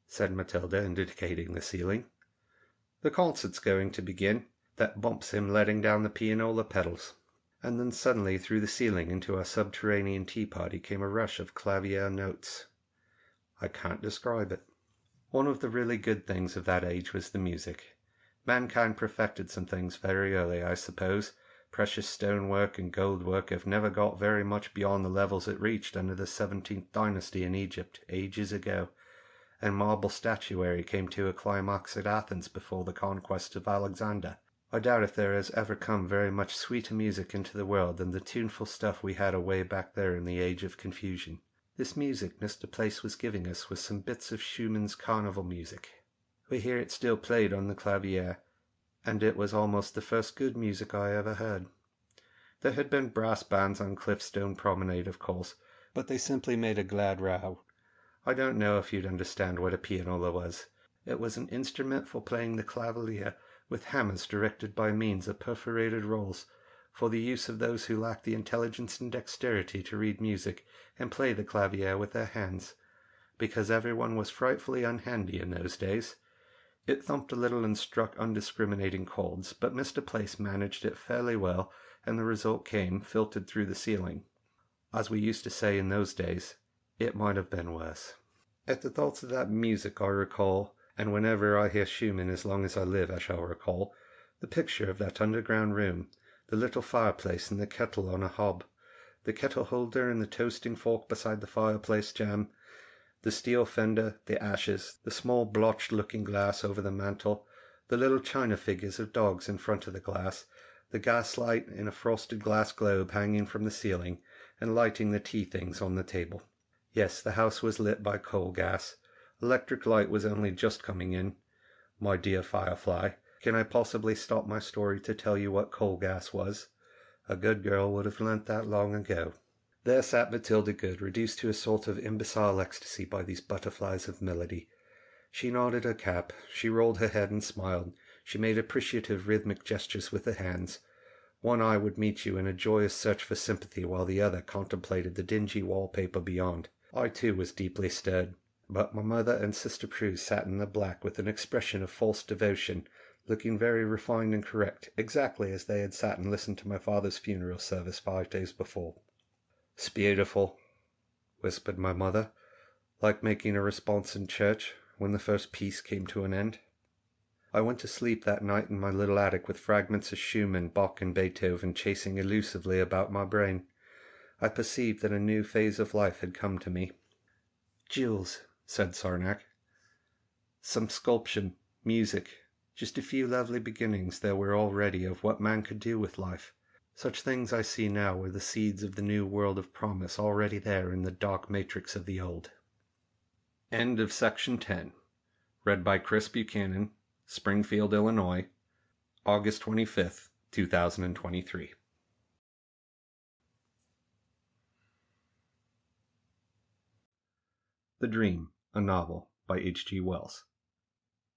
[SPEAKER 10] said Matilda, indicating the ceiling. The concert's going to begin. That bumps him letting down the pianola pedals. And then suddenly through the ceiling into our subterranean tea party came a rush of clavier notes. I can't describe it. One of the really good things of that age was the music. Mankind perfected some things very early, I suppose. Precious stonework and goldwork have never got very much beyond the levels it reached under the 17th dynasty in Egypt, ages ago, and marble statuary came to a climax at Athens before the conquest of Alexander. I doubt if there has ever come very much sweeter music into the world than the tuneful stuff we had away back there in the age of confusion. This music Mr. Place was giving us was some bits of Schumann's carnival music. We hear it still played on the clavier, and it was almost the first good music I ever heard. There had been brass bands on Cliffstone Promenade, of course, but they simply made a glad row. I don't know if you'd understand what a pianola was. It was an instrument for playing the clavier with hammers directed by means of perforated rolls, for the use of those who lacked the intelligence and dexterity to read music and play the clavier with their hands, because everyone was frightfully unhandy in those days. It thumped a little and struck undiscriminating chords, but Mr. Place managed it fairly well, and the result came, filtered through the ceiling. As we used to say in those days, it might have been worse. At the thoughts of that music I recall, and whenever I hear Schumann as long as I live I shall recall, the picture of that underground room, the little fireplace and the kettle on a hob, the kettle holder and the toasting fork beside the fireplace jamb, the steel fender, the ashes, the small blotched looking glass over the mantel, the little china figures of dogs in front of the glass, the gas light in a frosted glass globe hanging from the ceiling and lighting the tea things on the table. Yes, the house was lit by coal gas. Electric light was only just coming in. My dear Firefly, can I possibly stop my story to tell you what coal gas was? A good girl would have learnt that long ago. There sat Matilda Good, reduced to a sort of imbecile ecstasy by these butterflies of melody. She nodded her cap, she rolled her head and smiled, she made appreciative rhythmic gestures with her hands. One eye would meet you in a joyous search for sympathy, while the other contemplated the dingy wallpaper beyond. I too was deeply stirred, but my mother and Sister Prue sat in the black with an expression of false devotion, looking very refined and correct, exactly as they had sat and listened to my father's funeral service 5 days before. "'S beautiful," whispered my mother, like making a response in church when the first piece came to an end. I went to sleep that night in my little attic with fragments of Schumann, Bach, and Beethoven chasing elusively about my brain. I perceived that a new phase of life had come to me. "Jules," said Sarnak, "some sculpture, music, just a few lovely beginnings there were already of what man could do with life. Such things I see now were the seeds of the new world of promise already there in the dark matrix of the old." End of section 10. Read by Chris Buchanan, Springfield, Illinois, August 25th, 2023. The Dream, a Novel by H.G. Wells.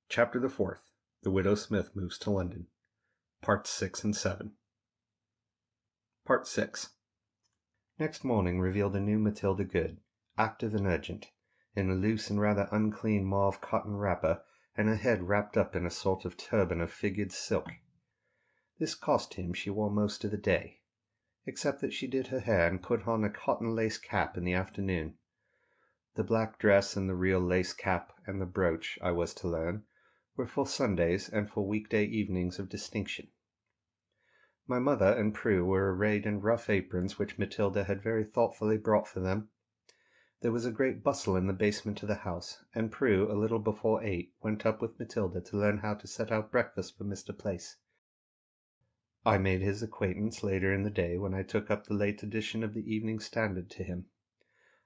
[SPEAKER 10] Chapter the 4th. The Widow Smith Moves to London. Parts 6 and 7. Part 6. Next morning revealed a new Matilda Good, active and urgent, in a loose and rather unclean mauve cotton wrapper, and her head wrapped up in a sort of turban of figured silk. This costume she wore most of the day, except that she did her hair and put on a cotton lace cap in the afternoon. The black dress and the real lace cap and the brooch, I was to learn, were for Sundays and for weekday evenings of distinction. My mother and Prue were arrayed in rough aprons which Matilda had very thoughtfully brought for them. There was a great bustle in the basement of the house, and Prue, a little before 8, went up with Matilda to learn how to set out breakfast for Mr. Place. I made his acquaintance later in the day when I took up the late edition of the Evening Standard to him.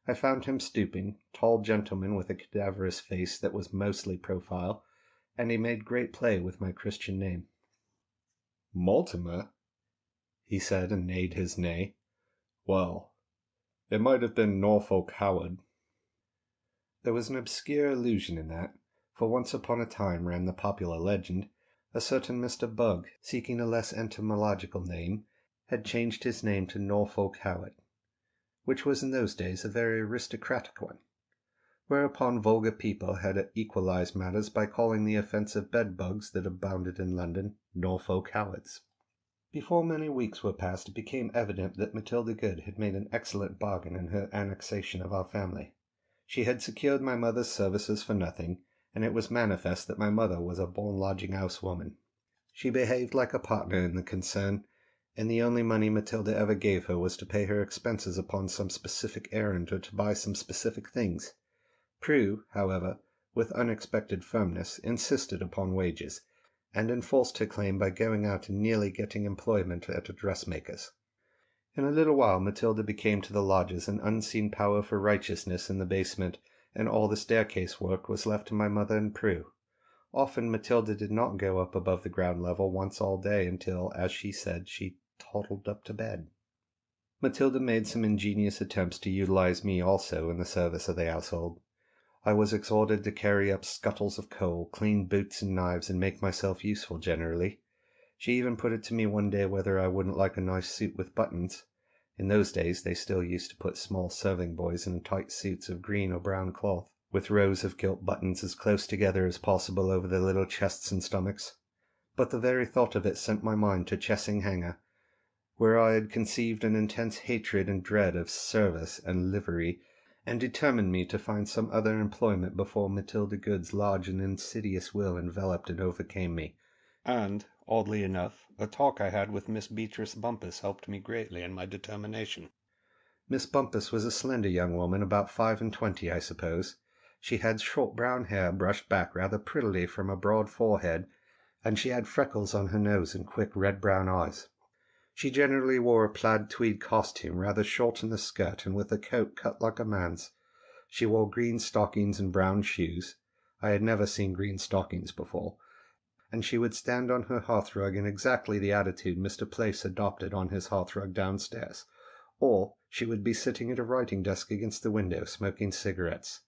[SPEAKER 10] I found him stooping, tall gentleman with a cadaverous face that was mostly profile, and he made great play with my Christian name. "Mortimer?" he said, and neighed his neigh. "Well, it might have been Norfolk Howard." There was an obscure allusion in that, for once upon a time, ran the popular legend, a certain Mr. Bugg, seeking a less entomological name, had changed his name to Norfolk Howard, which was in those days a very aristocratic one, whereupon vulgar people had equalized matters by calling the offensive bedbugs that abounded in London Norfolk Howards. Before many weeks were past, it became evident that Matilda Good had made an excellent bargain in her annexation of our family. She had secured my mother's services for nothing, and it was manifest that my mother was a born lodging-house woman. She behaved like a partner in the concern, and the only money Matilda ever gave her was to pay her expenses upon some specific errand or to buy some specific things. Prue, however, with unexpected firmness, insisted upon wages, and enforced her claim by going out and nearly getting employment at a dressmaker's. In a little while Matilda became to the lodgers an unseen power for righteousness in the basement, and all the staircase work was left to my mother and Prue. Often Matilda did not go up above the ground level once all day until, as she said, she toddled up to bed. Matilda made some ingenious attempts to utilize me also in the service of the household. I was exhorted to carry up scuttles of coal, clean boots and knives, and make myself useful generally. She even put it to me one day whether I wouldn't like a nice suit with buttons. In those days they still used to put small serving boys in tight suits of green or brown cloth, with rows of gilt buttons as close together as possible over their little chests and stomachs. But the very thought of it sent my mind to Chessing Hanger, where I had conceived an intense hatred and dread of service and livery, and determined me to find some other employment before Matilda Good's large and insidious will enveloped and overcame me. And, oddly enough, a talk I had with Miss Beatrice Bumpus helped me greatly in my determination. Miss Bumpus was a slender young woman, about 25, I suppose. She had short brown hair brushed back rather prettily from a broad forehead, and she had freckles on her nose and quick red-brown eyes. She generally wore a plaid tweed costume, rather short in the skirt, and with a coat cut like a man's. She wore green stockings and brown shoes. I had never seen green stockings before. And she would stand on her hearthrug in exactly the attitude Mr. Place adopted on his hearthrug downstairs, or she would be sitting at a writing desk against the window, smoking cigarettes.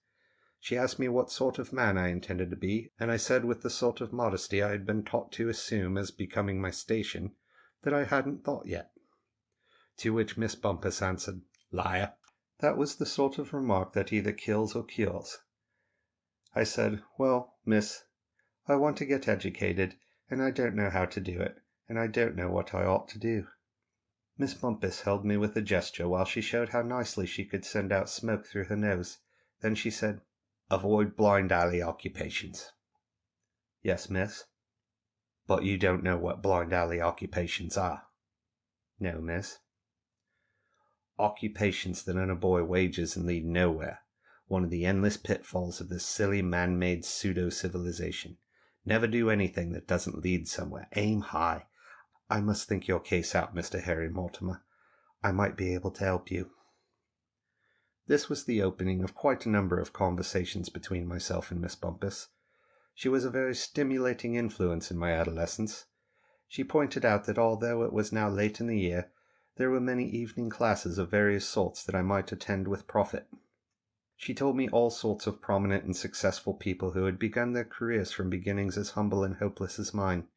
[SPEAKER 10] She asked me what sort of man I intended to be, and I said with the sort of modesty I had been taught to assume as becoming my station, that I hadn't thought yet. To which Miss Bumpus answered, "Liar." That was the sort of remark that either kills or cures. I said, "Well, miss, I want to get educated, and I don't know how to do it, and I don't know what I ought to do." Miss Bumpus held me with a gesture while she showed how nicely she could send out smoke through her nose. Then she said, "Avoid blind alley occupations." "Yes, miss." "But you don't know what blind alley occupations are." "No, miss." "Occupations that earn a boy wages and lead nowhere. One of the endless pitfalls of this silly man-made pseudo-civilization. Never do anything that doesn't lead somewhere. Aim high. I must think your case out, Mr. Harry Mortimer. I might be able to help you." This was the opening of quite a number of conversations between myself and Miss Bumpus. She was a very stimulating influence in my adolescence. She pointed out that although it was now late in the year, there were many evening classes of various sorts that I might attend with profit. She told me all sorts of prominent and successful people who had begun their careers from beginnings as humble and hopeless as mine.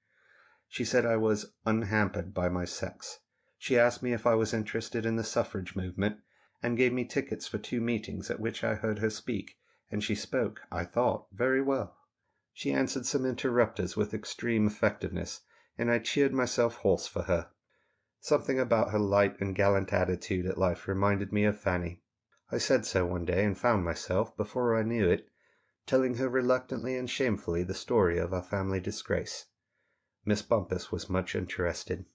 [SPEAKER 10] She said I was unhampered by my sex. She asked me if I was interested in the suffrage movement, and gave me tickets for 2 meetings at which I heard her speak, and she spoke, I thought, very well. She answered some interrupters with extreme effectiveness, and I cheered myself hoarse for her. Something about her light and gallant attitude at life reminded me of Fanny. I said so one day, and found myself, before I knew it, telling her reluctantly and shamefully the story of our family disgrace. Miss Bumpus was much interested.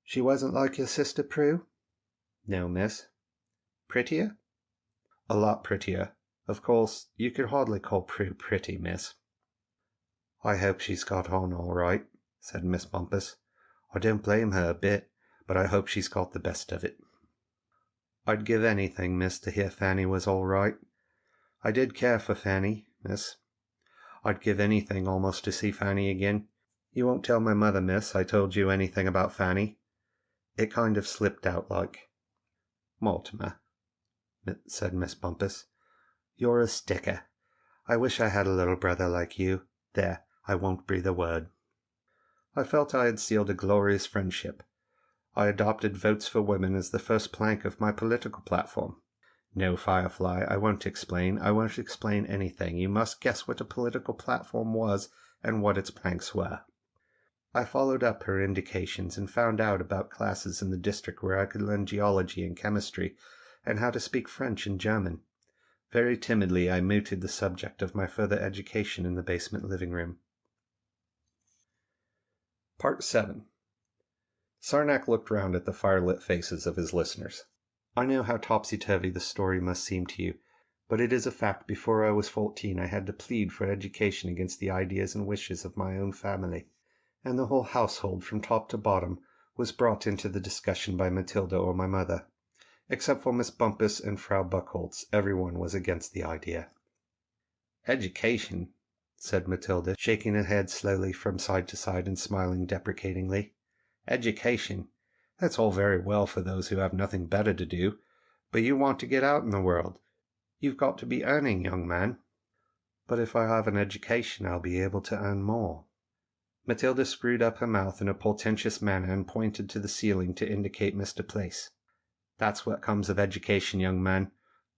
[SPEAKER 10] "She wasn't like your sister Prue?" "No, miss." "Prettier?" "A lot prettier. Of course, you could hardly call Prue pretty, miss." "I hope she's got on all right," said Miss Bumpus. "I don't blame her a bit, but I hope she's got the best of it." "I'd give anything, miss, to hear Fanny was all right. I did care for Fanny, miss. I'd give anything almost to see Fanny again. You won't tell my mother, miss, I told you anything about Fanny? It kind of slipped out like." "Mortimer," said Miss Bumpus, "you're a sticker. I wish I had a little brother like you. There, I won't breathe a word." I felt I had sealed a glorious friendship. I adopted votes for women as the first plank of my political platform. No, Firefly, I won't explain anything. You must guess what a political platform was and what its planks were. I followed up her indications and found out about classes in the district where I could learn geology and chemistry, and how to speak French and German. Very timidly I mooted the subject of my further education in the basement living room. Part 7. Sarnak looked round at the firelit faces of his listeners. "I know how topsy-turvy the story must seem to you, but it is a fact before I was 14 I had to plead for education against the ideas and wishes of my own family, and the whole household from top to bottom was brought into the discussion by Matilda or my mother. Except for Miss Bumpus and Frau Buckholtz, everyone was against the idea." "Education," said Matilda, shaking her head slowly from side to side and smiling deprecatingly. "Education. That's all very well for those who have nothing better to do, but you want to get out in the world. You've got to be earning, young man. But if I have an education, I'll be able to earn more. Matilda screwed up her mouth in a portentous manner and pointed to the ceiling to indicate Mr. Place. That's what comes of education, young man.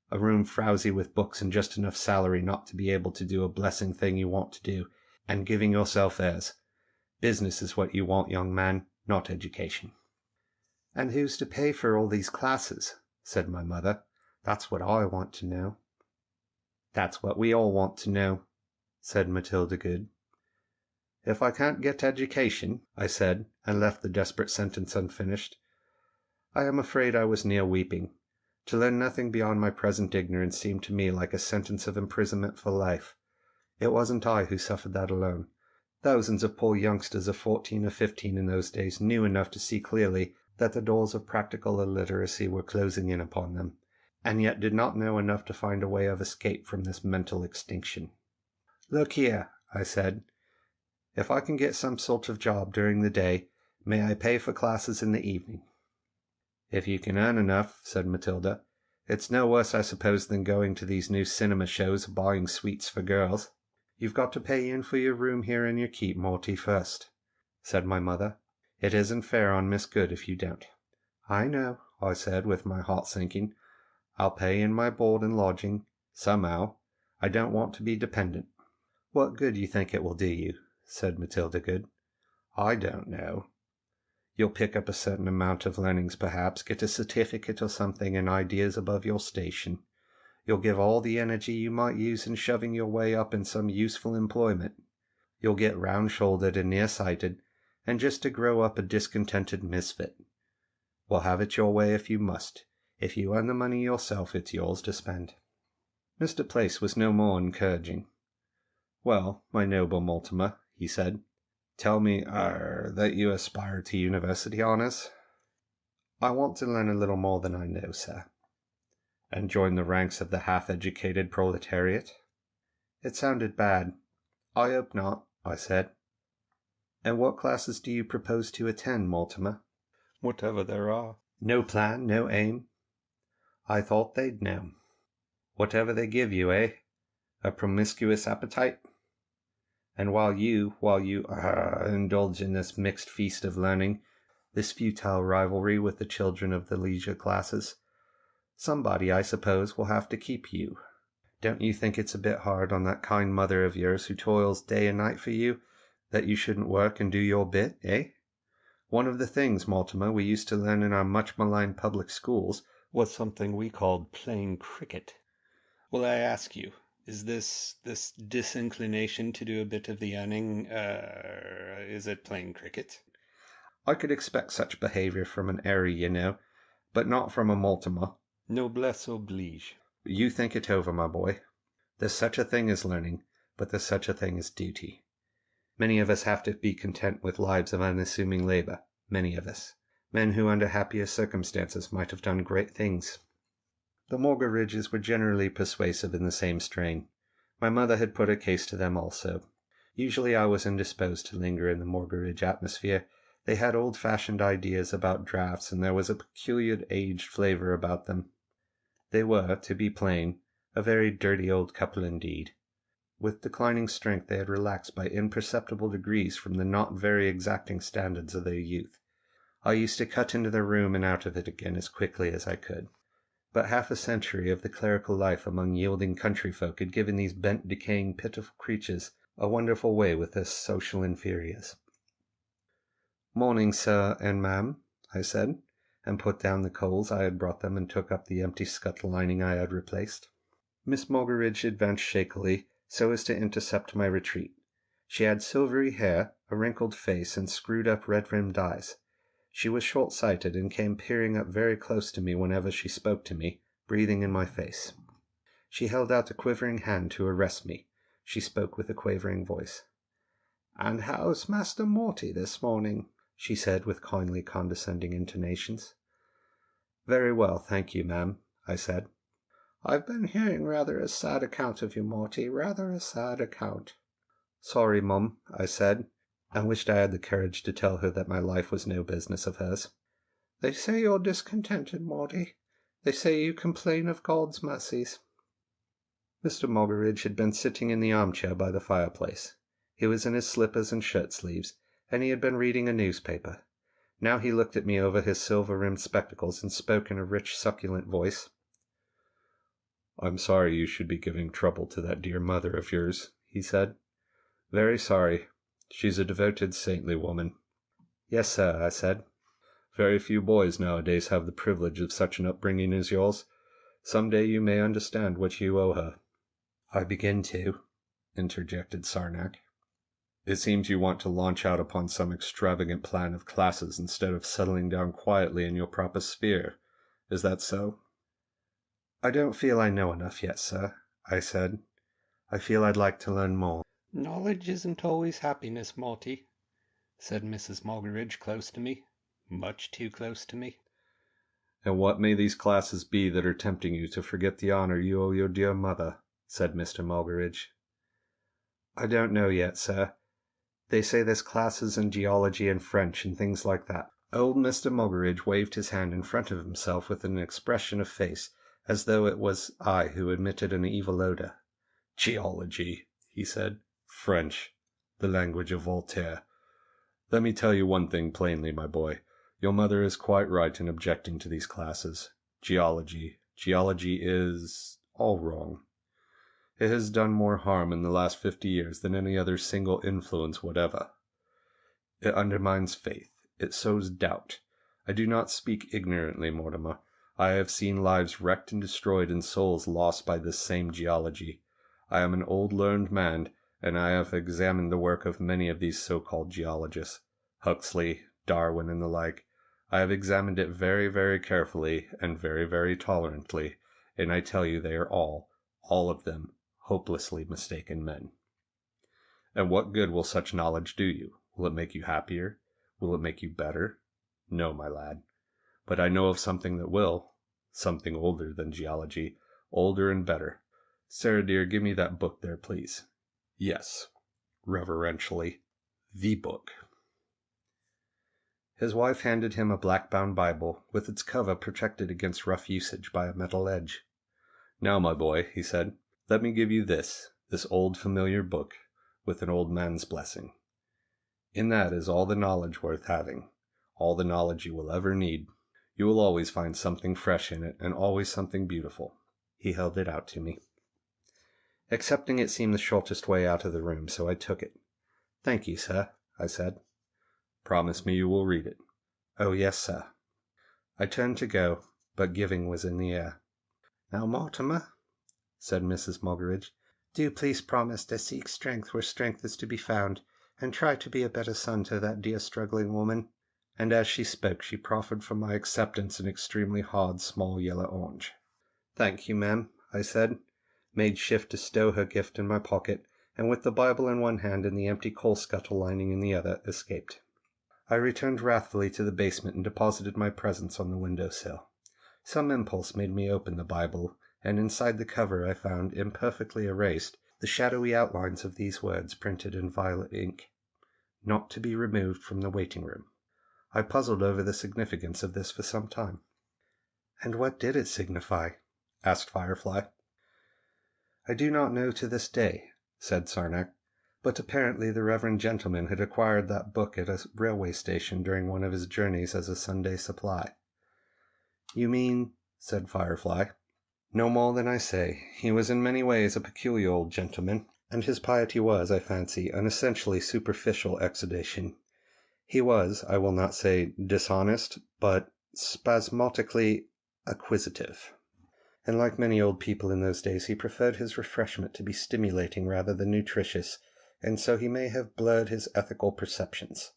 [SPEAKER 10] A room frowsy with books and just enough salary not to be able to do a blessing thing you want to do, and giving yourself airs. Business is what you want, young man, not education. And who's to pay for all these classes? Said my mother. That's what I want to know. That's what we all want to know, said Matilda Good. If I can't get education, I said, and left the desperate sentence unfinished. I am afraid I was near weeping. To learn nothing beyond my present ignorance seemed to me like a sentence of imprisonment for life. It wasn't I who suffered that alone. Thousands of poor youngsters of 14 or 15 in those days knew enough to see clearly that the doors of practical illiteracy were closing in upon them, and yet did not know enough to find a way of escape from this mental extinction. Look here, I said. If I can get some sort of job during the day, may I pay for classes in the evening? If you can earn enough, said Matilda. It's no worse, I suppose, than going to these new cinema shows or buying sweets for girls. You've got to pay in for your room here and your keep, Morty, first, said my mother. It isn't fair on Miss Good if you don't. I know, I said, with my heart sinking. I'll pay in my board and lodging, somehow. I don't want to be dependent. What good do you think it will do you? Said Matilda Good. I don't know. You'll pick up a certain amount of learnings, perhaps, get a certificate or something and ideas above your station. You'll give all the energy you might use in shoving your way up in some useful employment. You'll get round-shouldered and near-sighted, and just to grow up a discontented misfit. Well, have it your way if you must. If you earn the money yourself, it's yours to spend. Mr. Place was no more encouraging. Well, my noble Mortimer, he said, tell me, that you aspire to university honours? I want to learn a little more than I know, sir. And join the ranks of the half-educated proletariat? It sounded bad. I hope not, I said. And what classes do you propose to attend, Mortimer? Whatever there are. No plan, no aim? I thought they'd know. Whatever they give you, eh? A promiscuous appetite? And while you indulge in this mixed feast of learning, this futile rivalry with the children of the leisure classes, somebody, I suppose, will have to keep you. Don't you think it's a bit hard on that kind mother of yours who toils day and night for you, that you shouldn't work and do your bit, eh? One of the things, Mortimer, we used to learn in our much-maligned public schools was something we called playing cricket. Well, I ask you, is this disinclination to do a bit of the earning, is it playing cricket? I could expect such behaviour from an Airy, you know, but not from a Mortimer. Noblesse oblige. You think it over, my boy. There's such a thing as learning, but there's such a thing as duty. Many of us have to be content with lives of unassuming labour, many of us. Men who under happier circumstances might have done great things. The Morgaridges were generally persuasive in the same strain. My mother had put her case to them also. Usually I was indisposed to linger in the Morgaridge atmosphere. They had old-fashioned ideas about drafts, and there was a peculiar aged flavour about them. They were, to be plain, a very dirty old couple indeed. With declining strength they had relaxed by imperceptible degrees from the not very exacting standards of their youth. I used to cut into their room and out of it again as quickly as I could. But half a century of the clerical life among yielding country folk had given these bent, decaying, pitiful creatures a wonderful way with their social inferiors. "Morning, sir and ma'am," I said, and put down the coals I had brought them and took up the empty scuttle lining I had replaced. Miss Morgaridge advanced shakily, so as to intercept my retreat. She had silvery hair, a wrinkled face, and screwed-up red-rimmed eyes. She was short-sighted, and came peering up very close to me whenever she spoke to me, breathing in my face. She held out a quivering hand to arrest me. She spoke with a quavering voice. "And how's Master Morty this morning?" she said with kindly condescending intonations. "Very well, thank you, ma'am," I said. "I've been hearing rather a sad account of you, Morty, rather a sad account." "Sorry, mum," I said, and wished I had the courage to tell her that my life was no business of hers. "They say you're discontented, Morty. They say you complain of God's mercies." Mr. Moggeridge had been sitting in the armchair by the fireplace. He was in his slippers and shirt-sleeves, and he had been reading a newspaper. Now he looked at me over his silver-rimmed spectacles and spoke in a rich, succulent voice. "I'm sorry you should be giving trouble to that dear mother of yours," he said. "Very sorry. She's a devoted, saintly woman." "Yes, sir," I said. "Very few boys nowadays have the privilege of such an upbringing as yours. Some day you may understand what you owe her." "I begin to," interjected Sarnak. "It seems you want to launch out upon some extravagant plan of classes instead of settling down quietly in your proper sphere. Is that so?" "I don't feel I know enough yet, sir," I said. "I feel I'd like to learn more." "Knowledge isn't always happiness, Morty," said Mrs. Moggeridge close to me. Much too close to me. "And what may these classes be that are tempting you to forget the honor you owe your dear mother?" said Mr. Moggeridge. "I don't know yet, sir. They say there's classes in geology and French and things like that." Old Mr. Moggeridge waved his hand in front of himself with an expression of face as though it was I who emitted an evil odor. "Geology," he said. "French. The language of Voltaire. Let me tell you one thing plainly, my boy. Your mother is quite right in objecting to these classes. Geology is all wrong. It has done more harm in the last 50 years than any other single influence whatever. It undermines faith. It sows doubt. I do not speak ignorantly, Mortimer. I have seen lives wrecked and destroyed and souls lost by this same geology. I am an old learned man, and I have examined the work of many of these so-called geologists, Huxley, Darwin, and the like. I have examined it very, very carefully and very, very tolerantly, and I tell you they are all of them, hopelessly mistaken men. And what good will such knowledge do you? Will it make you happier? Will it make you better? No, my lad. But I know of something that will. Something older than geology. Older and better. Sarah dear, give me that book there, please. Yes, reverentially, the book. His wife handed him a black-bound Bible, with its cover protected against rough usage by a metal edge. "Now, my boy," he said, "let me give you this old familiar book, with an old man's blessing. In that is all the knowledge worth having, all the knowledge you will ever need. You will always find something fresh in it, and always something beautiful." He held it out to me. Accepting it seemed the shortest way out of the room, so I took it. "Thank you, sir," I said. "Promise me you will read it." "Oh, yes, sir." I turned to go, but giving was in the air. "Now, Mortimer," said Mrs. Moggeridge, "do please promise to seek strength where strength is to be found, and try to be a better son to that dear struggling woman." And as she spoke, she proffered for my acceptance an extremely hard, small yellow orange. "Thank you, ma'am," I said, made shift to stow her gift in my pocket, and with the Bible in one hand and the empty coal scuttle lining in the other, escaped. I returned wrathfully to the basement and deposited my presents on the window-sill. Some impulse made me open the Bible, and inside the cover I found, imperfectly erased, the shadowy outlines of these words printed in violet ink: "Not to be removed from the waiting-room." I puzzled over the significance of this for some time. "And what did it signify?" asked Firefly. "I do not know to this day," said Sarnak, "but apparently the reverend gentleman had acquired that book at a railway station during one of his journeys as a Sunday supply." "You mean—" said Firefly. "No more than I say. He was in many ways a peculiar old gentleman, and his piety was, I fancy, an essentially superficial exudation. He was, I will not say dishonest, but spasmodically acquisitive. And like many old people in those days, he preferred his refreshment to be stimulating rather than nutritious, and so he may have blurred his ethical perceptions.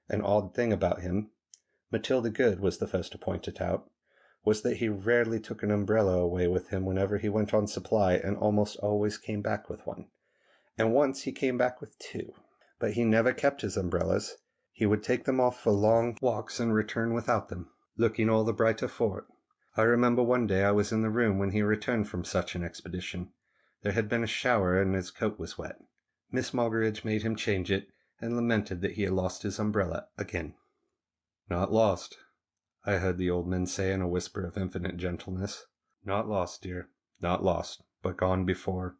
[SPEAKER 10] An odd thing about him, Matilda Good was the first to point it out, was that he rarely took an umbrella away with him whenever he went on supply, and almost always came back with one. And once he came back with two. But he never kept his umbrellas. He would take them off for long walks and return without them, looking all the brighter for it. I remember one day I was in the room when he returned from such an expedition. There had been a shower and his coat was wet. Miss Moggeridge made him change it, and lamented that he had lost his umbrella again. "Not lost," I heard the old men say in a whisper of infinite gentleness. "Not lost, dear, not lost. but gone before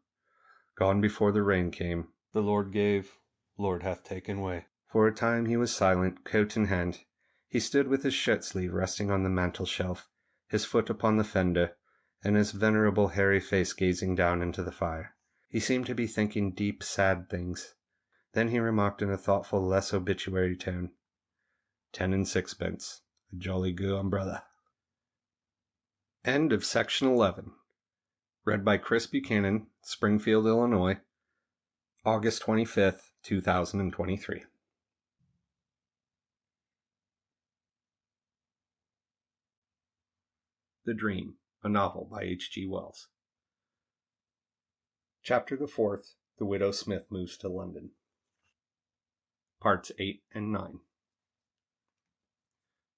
[SPEAKER 10] the rain came. The Lord gave, Lord hath taken away. For a time he was silent, coat in hand. He stood with his shirt-sleeve resting on the mantel-shelf, his foot upon the fender, and his venerable hairy face gazing down into the fire. He seemed to be thinking deep, sad things. Then he remarked in a thoughtful, less obituary tone, 10 and 6pence, a jolly good umbrella. End of section 11. Read by Chris Buchanan, Springfield, Illinois, August 25th, 2023. The Dream, a novel by H.G. Wells. Chapter the 4th, The Widow Smith Moves to London. Parts 8 and 9.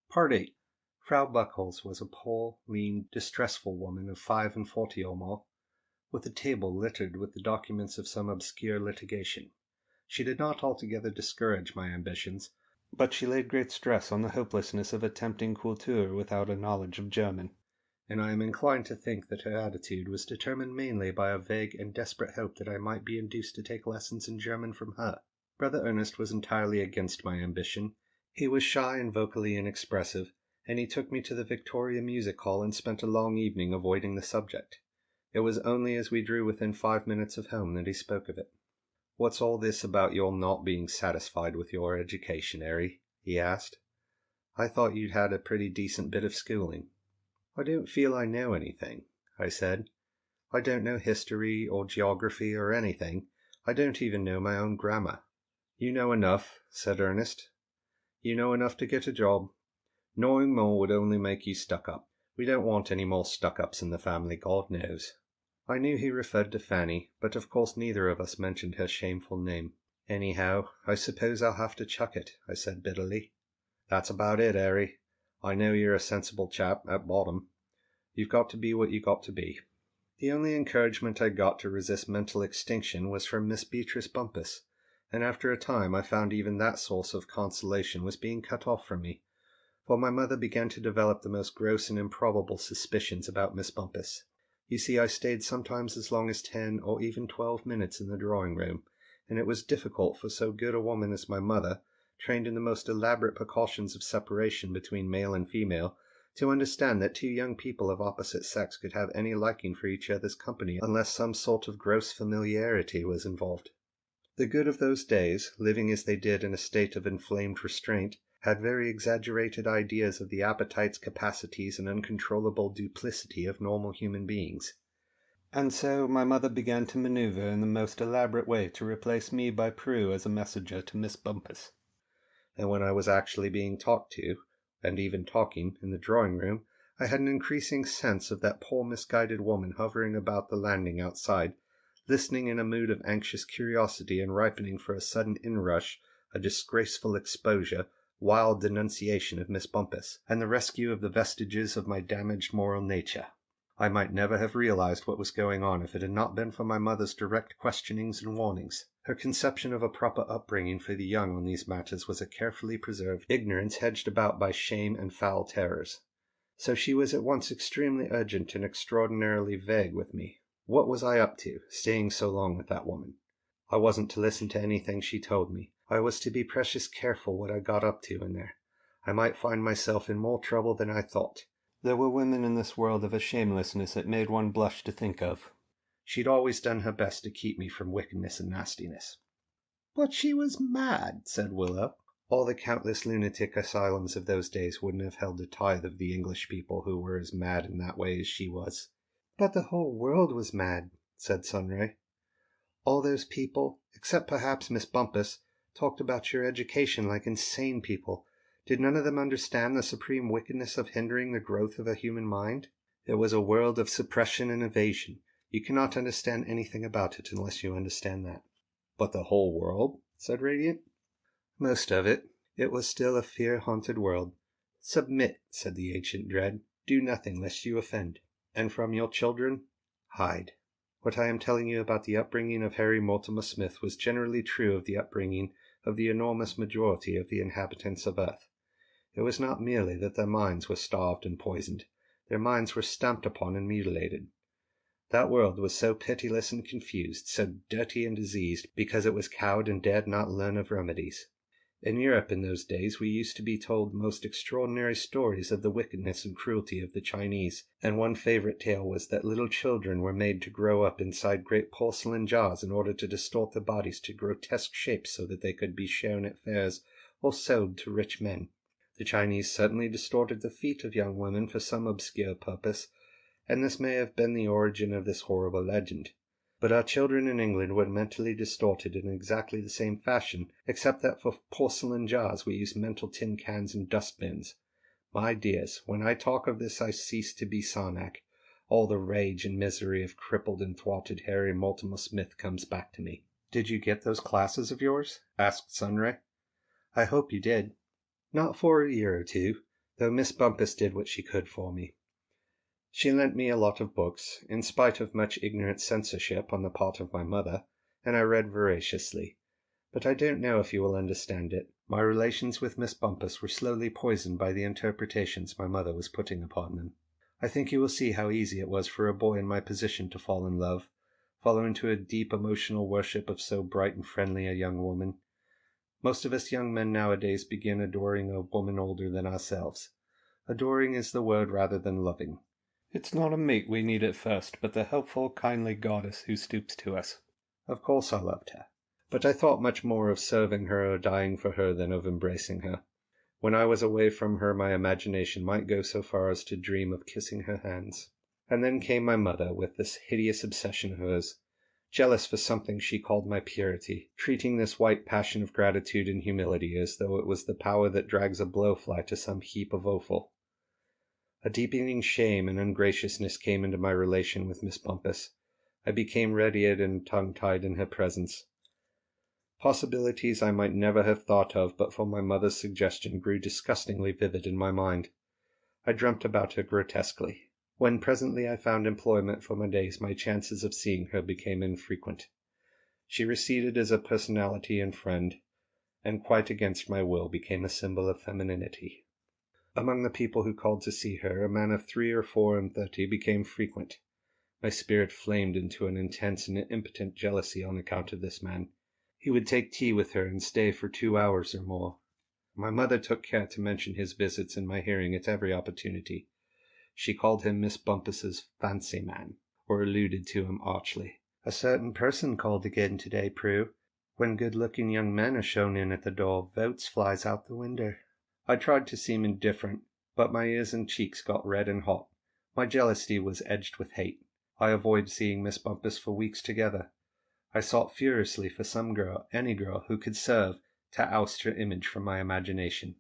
[SPEAKER 10] Part 8. Frau Buckholz was a poor, lean, distressful woman of 45 or more, with a table littered with the documents of some obscure litigation. She did not altogether discourage my ambitions, but she laid great stress on the hopelessness of attempting Kultur without a knowledge of German, and I am inclined to think that her attitude was determined mainly by a vague and desperate hope that I might be induced to take lessons in German from her. Brother Ernest was entirely against my ambition. He was shy and vocally inexpressive, and he took me to the Victoria Music Hall and spent a long evening avoiding the subject. It was only as we drew within 5 minutes of home that he spoke of it. "What's all this about your not being satisfied with your education, Harry?" he asked. "I thought you'd had a pretty decent bit of schooling." "I don't feel I know anything," I said. "I don't know history or geography or anything. I don't even know my own grammar." "You know enough," said Ernest. "You know enough to get a job. Knowing more would only make you stuck up. We don't want any more stuck-ups in the family, God knows." I knew he referred to Fanny, but of course neither of us mentioned her shameful name. "Anyhow, I suppose I'll have to chuck it," I said bitterly. "That's about it, Harry. I know you're a sensible chap, at bottom. You've got to be what you got to be." The only encouragement I got to resist mental extinction was from Miss Beatrice Bumpus, and after a time I found even that source of consolation was being cut off from me, for my mother began to develop the most gross and improbable suspicions about Miss Bumpus. You see, I stayed sometimes as long as 10 or even 12 minutes in the drawing-room, and it was difficult for so good a woman as my mother, trained in the most elaborate precautions of separation between male and female, to understand that two young people of opposite sex could have any liking for each other's company unless some sort of gross familiarity was involved. The good of those days, living as they did in a state of inflamed restraint, had very exaggerated ideas of the appetites, capacities, and uncontrollable duplicity of normal human beings. And so my mother began to maneuver in the most elaborate way to replace me by Prue as a messenger to Miss Bumpus. And when I was actually being talked to, and even talking, in the drawing-room, I had an increasing sense of that poor misguided woman hovering about the landing outside, listening in a mood of anxious curiosity and ripening for a sudden inrush, a disgraceful exposure, wild denunciation of Miss Bumpus, and the rescue of the vestiges of my damaged moral nature. I might never have realized what was going on if it had not been for my mother's direct questionings and warnings. Her conception of a proper upbringing for the young on these matters was a carefully preserved ignorance hedged about by shame and foul terrors. So she was at once extremely urgent and extraordinarily vague with me. What was I up to, staying so long with that woman? I wasn't to listen to anything she told me. I was to be precious careful what I got up to in there. I might find myself in more trouble than I thought. There were women in this world of a shamelessness that made one blush to think of. She'd always done her best to keep me from wickedness and nastiness. "But she was mad," said Willow. All the countless lunatic asylums of those days wouldn't have held a tithe of the English people who were as mad in that way as she was. "But the whole world was mad," said Sunray. "All those people, except perhaps Miss Bumpus, talked about your education like insane people. Did none of them understand the supreme wickedness of hindering the growth of a human mind? It was a world of suppression and evasion. You cannot understand anything about it unless you understand that." "But the whole world?" said Radiant. "Most of it. It was still a fear-haunted world. Submit," said the ancient dread. "Do nothing lest you offend. And from your children, hide." What I am telling you about the upbringing of Harry Mortimer Smith was generally true of the upbringing of the enormous majority of the inhabitants of Earth. It was not merely that their minds were starved and poisoned. Their minds were stamped upon and mutilated. That world was so pitiless and confused, so dirty and diseased, because it was cowed and dared not learn of remedies. In Europe in those days we used to be told most extraordinary stories of the wickedness and cruelty of the Chinese, and one favourite tale was that little children were made to grow up inside great porcelain jars in order to distort their bodies to grotesque shapes so that they could be shown at fairs or sold to rich men. The Chinese certainly distorted the feet of young women for some obscure purpose, and this may have been the origin of this horrible legend. But our children in England were mentally distorted in exactly the same fashion, except that for porcelain jars we use mental tin cans and dustbins. My dears, when I talk of this I cease to be Sarnak. All the rage and misery of crippled and thwarted Harry Mortimer Smith comes back to me. "Did you get those classes of yours?" asked Sunray. "I hope you did." "Not for a year or two, though Miss Bumpus did what she could for me. She lent me a lot of books, in spite of much ignorant censorship on the part of my mother, and I read voraciously. But I don't know if you will understand it. My relations with Miss Bumpus were slowly poisoned by the interpretations my mother was putting upon them. I think you will see how easy it was for a boy in my position to fall in love, follow into a deep emotional worship of so bright and friendly a young woman. Most of us young men nowadays begin adoring a woman older than ourselves. Adoring is the word rather than loving. It's not a mate we need at first, but the helpful, kindly goddess who stoops to us. Of course I loved her, but I thought much more of serving her or dying for her than of embracing her. When I was away from her, my imagination might go so far as to dream of kissing her hands. And then came my mother, with this hideous obsession of hers, jealous for something she called my purity, treating this white passion of gratitude and humility as though it was the power that drags a blowfly to some heap of offal. A deepening shame and ungraciousness came into my relation with Miss Bumpus. I became red-eared and tongue-tied in her presence. Possibilities I might never have thought of but for my mother's suggestion grew disgustingly vivid in my mind. I dreamt about her grotesquely. When presently I found employment for my days, my chances of seeing her became infrequent. She receded as a personality and friend, and quite against my will became a symbol of femininity. Among the people who called to see her, a man of 3 or 34 became frequent. My spirit flamed into an intense and impotent jealousy on account of this man. He would take tea with her and stay for 2 hours or more. My mother took care to mention his visits in my hearing at every opportunity. She called him Miss Bumpus's fancy man, or alluded to him archly. "A certain person called again today, Prue. When good-looking young men are shown in at the door, votes flies out the window." I tried to seem indifferent, but my ears and cheeks got red and hot. My jealousy was edged with hate. I avoided seeing Miss Bumpus for weeks together. I sought furiously for some girl, any girl, who could serve to oust her image from my imagination.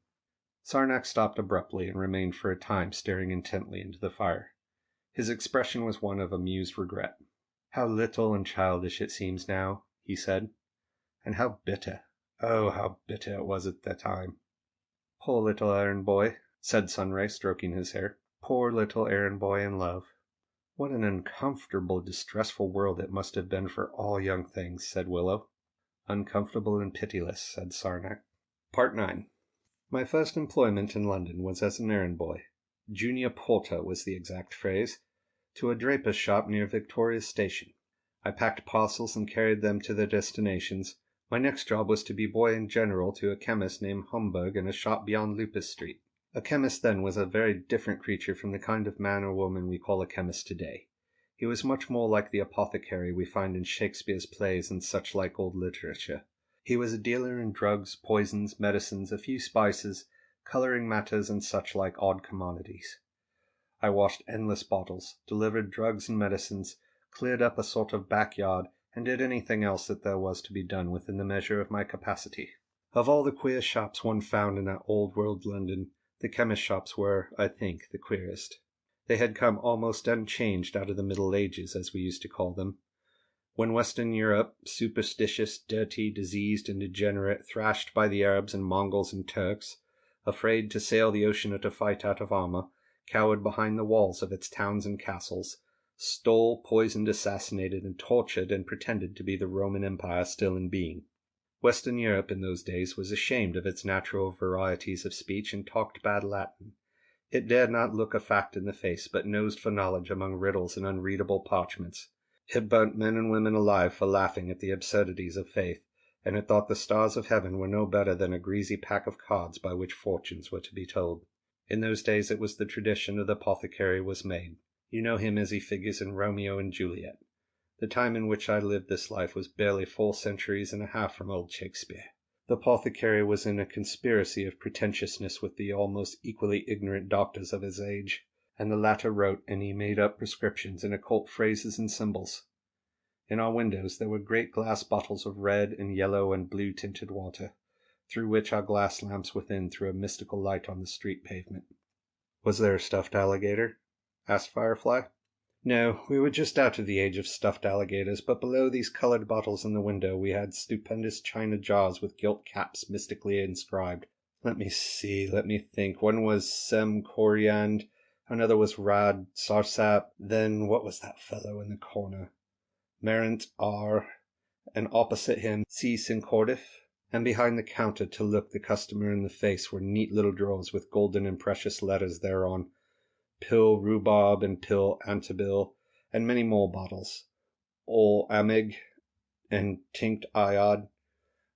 [SPEAKER 10] Sarnak stopped abruptly and remained for a time staring intently into the fire. His expression was one of amused regret. "How little and childish it seems now," he said. "And how bitter, oh, how bitter it was at the time." "Poor little errand boy," said Sunray, stroking his hair. "Poor little errand boy in love." "What an uncomfortable, distressful world it must have been for all young things," said Willow. "Uncomfortable and pitiless," said Sarnak. Part 9. My first employment in London was as an errand boy. Junior porter was the exact phrase, to a draper's shop near Victoria Station. I packed parcels and carried them to their destinations. My next job was to be boy in general to a chemist named Homburg in a shop beyond Lupus Street. A chemist then was a very different creature from the kind of man or woman we call a chemist today. He was much more like the apothecary we find in Shakespeare's plays and such like old literature. He was a dealer in drugs, poisons, medicines, a few spices, colouring matters, and such like odd commodities. I washed endless bottles, delivered drugs and medicines, cleared up a sort of backyard, and did anything else that there was to be done within the measure of my capacity. Of all the queer shops one found in that old world London, the chemist shops were, I think, the queerest. They had come almost unchanged out of the Middle Ages, as we used to call them. When Western Europe, superstitious, dirty, diseased, and degenerate, thrashed by the Arabs and Mongols and Turks, afraid to sail the ocean or to fight out of armour, cowered behind the walls of its towns and castles, stole, poisoned, assassinated, and tortured, and pretended to be the Roman Empire still in being. Western Europe in those days was ashamed of its natural varieties of speech and talked bad Latin. It dared not look a fact in the face, but nosed for knowledge among riddles and unreadable parchments. It burnt men and women alive for laughing at the absurdities of faith, and it thought the stars of heaven were no better than a greasy pack of cards by which fortunes were to be told. In those days it was the tradition of the apothecary was made. You know him as he figures in Romeo and Juliet. The time in which I lived this life was barely 4 centuries and a half from old Shakespeare. The apothecary was in a conspiracy of pretentiousness with the almost equally ignorant doctors of his age, and the latter wrote and he made up prescriptions in occult phrases and symbols. In our windows there were great glass bottles of red and yellow and blue tinted water, through which our glass lamps within threw a mystical light on the street pavement. Was there a stuffed alligator? Asked Firefly. No, we were just out of the age of stuffed alligators, but below these colored bottles in the window we had stupendous china jars with gilt caps mystically inscribed. Let me think. One was Sem Coriand, another was Rad Sarsap, then what was that fellow in the corner? Merent R, and opposite him C. Syncordif, and behind the counter to look the customer in the face were neat little drawers with golden and precious letters thereon. Pill Rhubarb and Pill Antibil, and many more bottles, all Amig and Tinct Iod,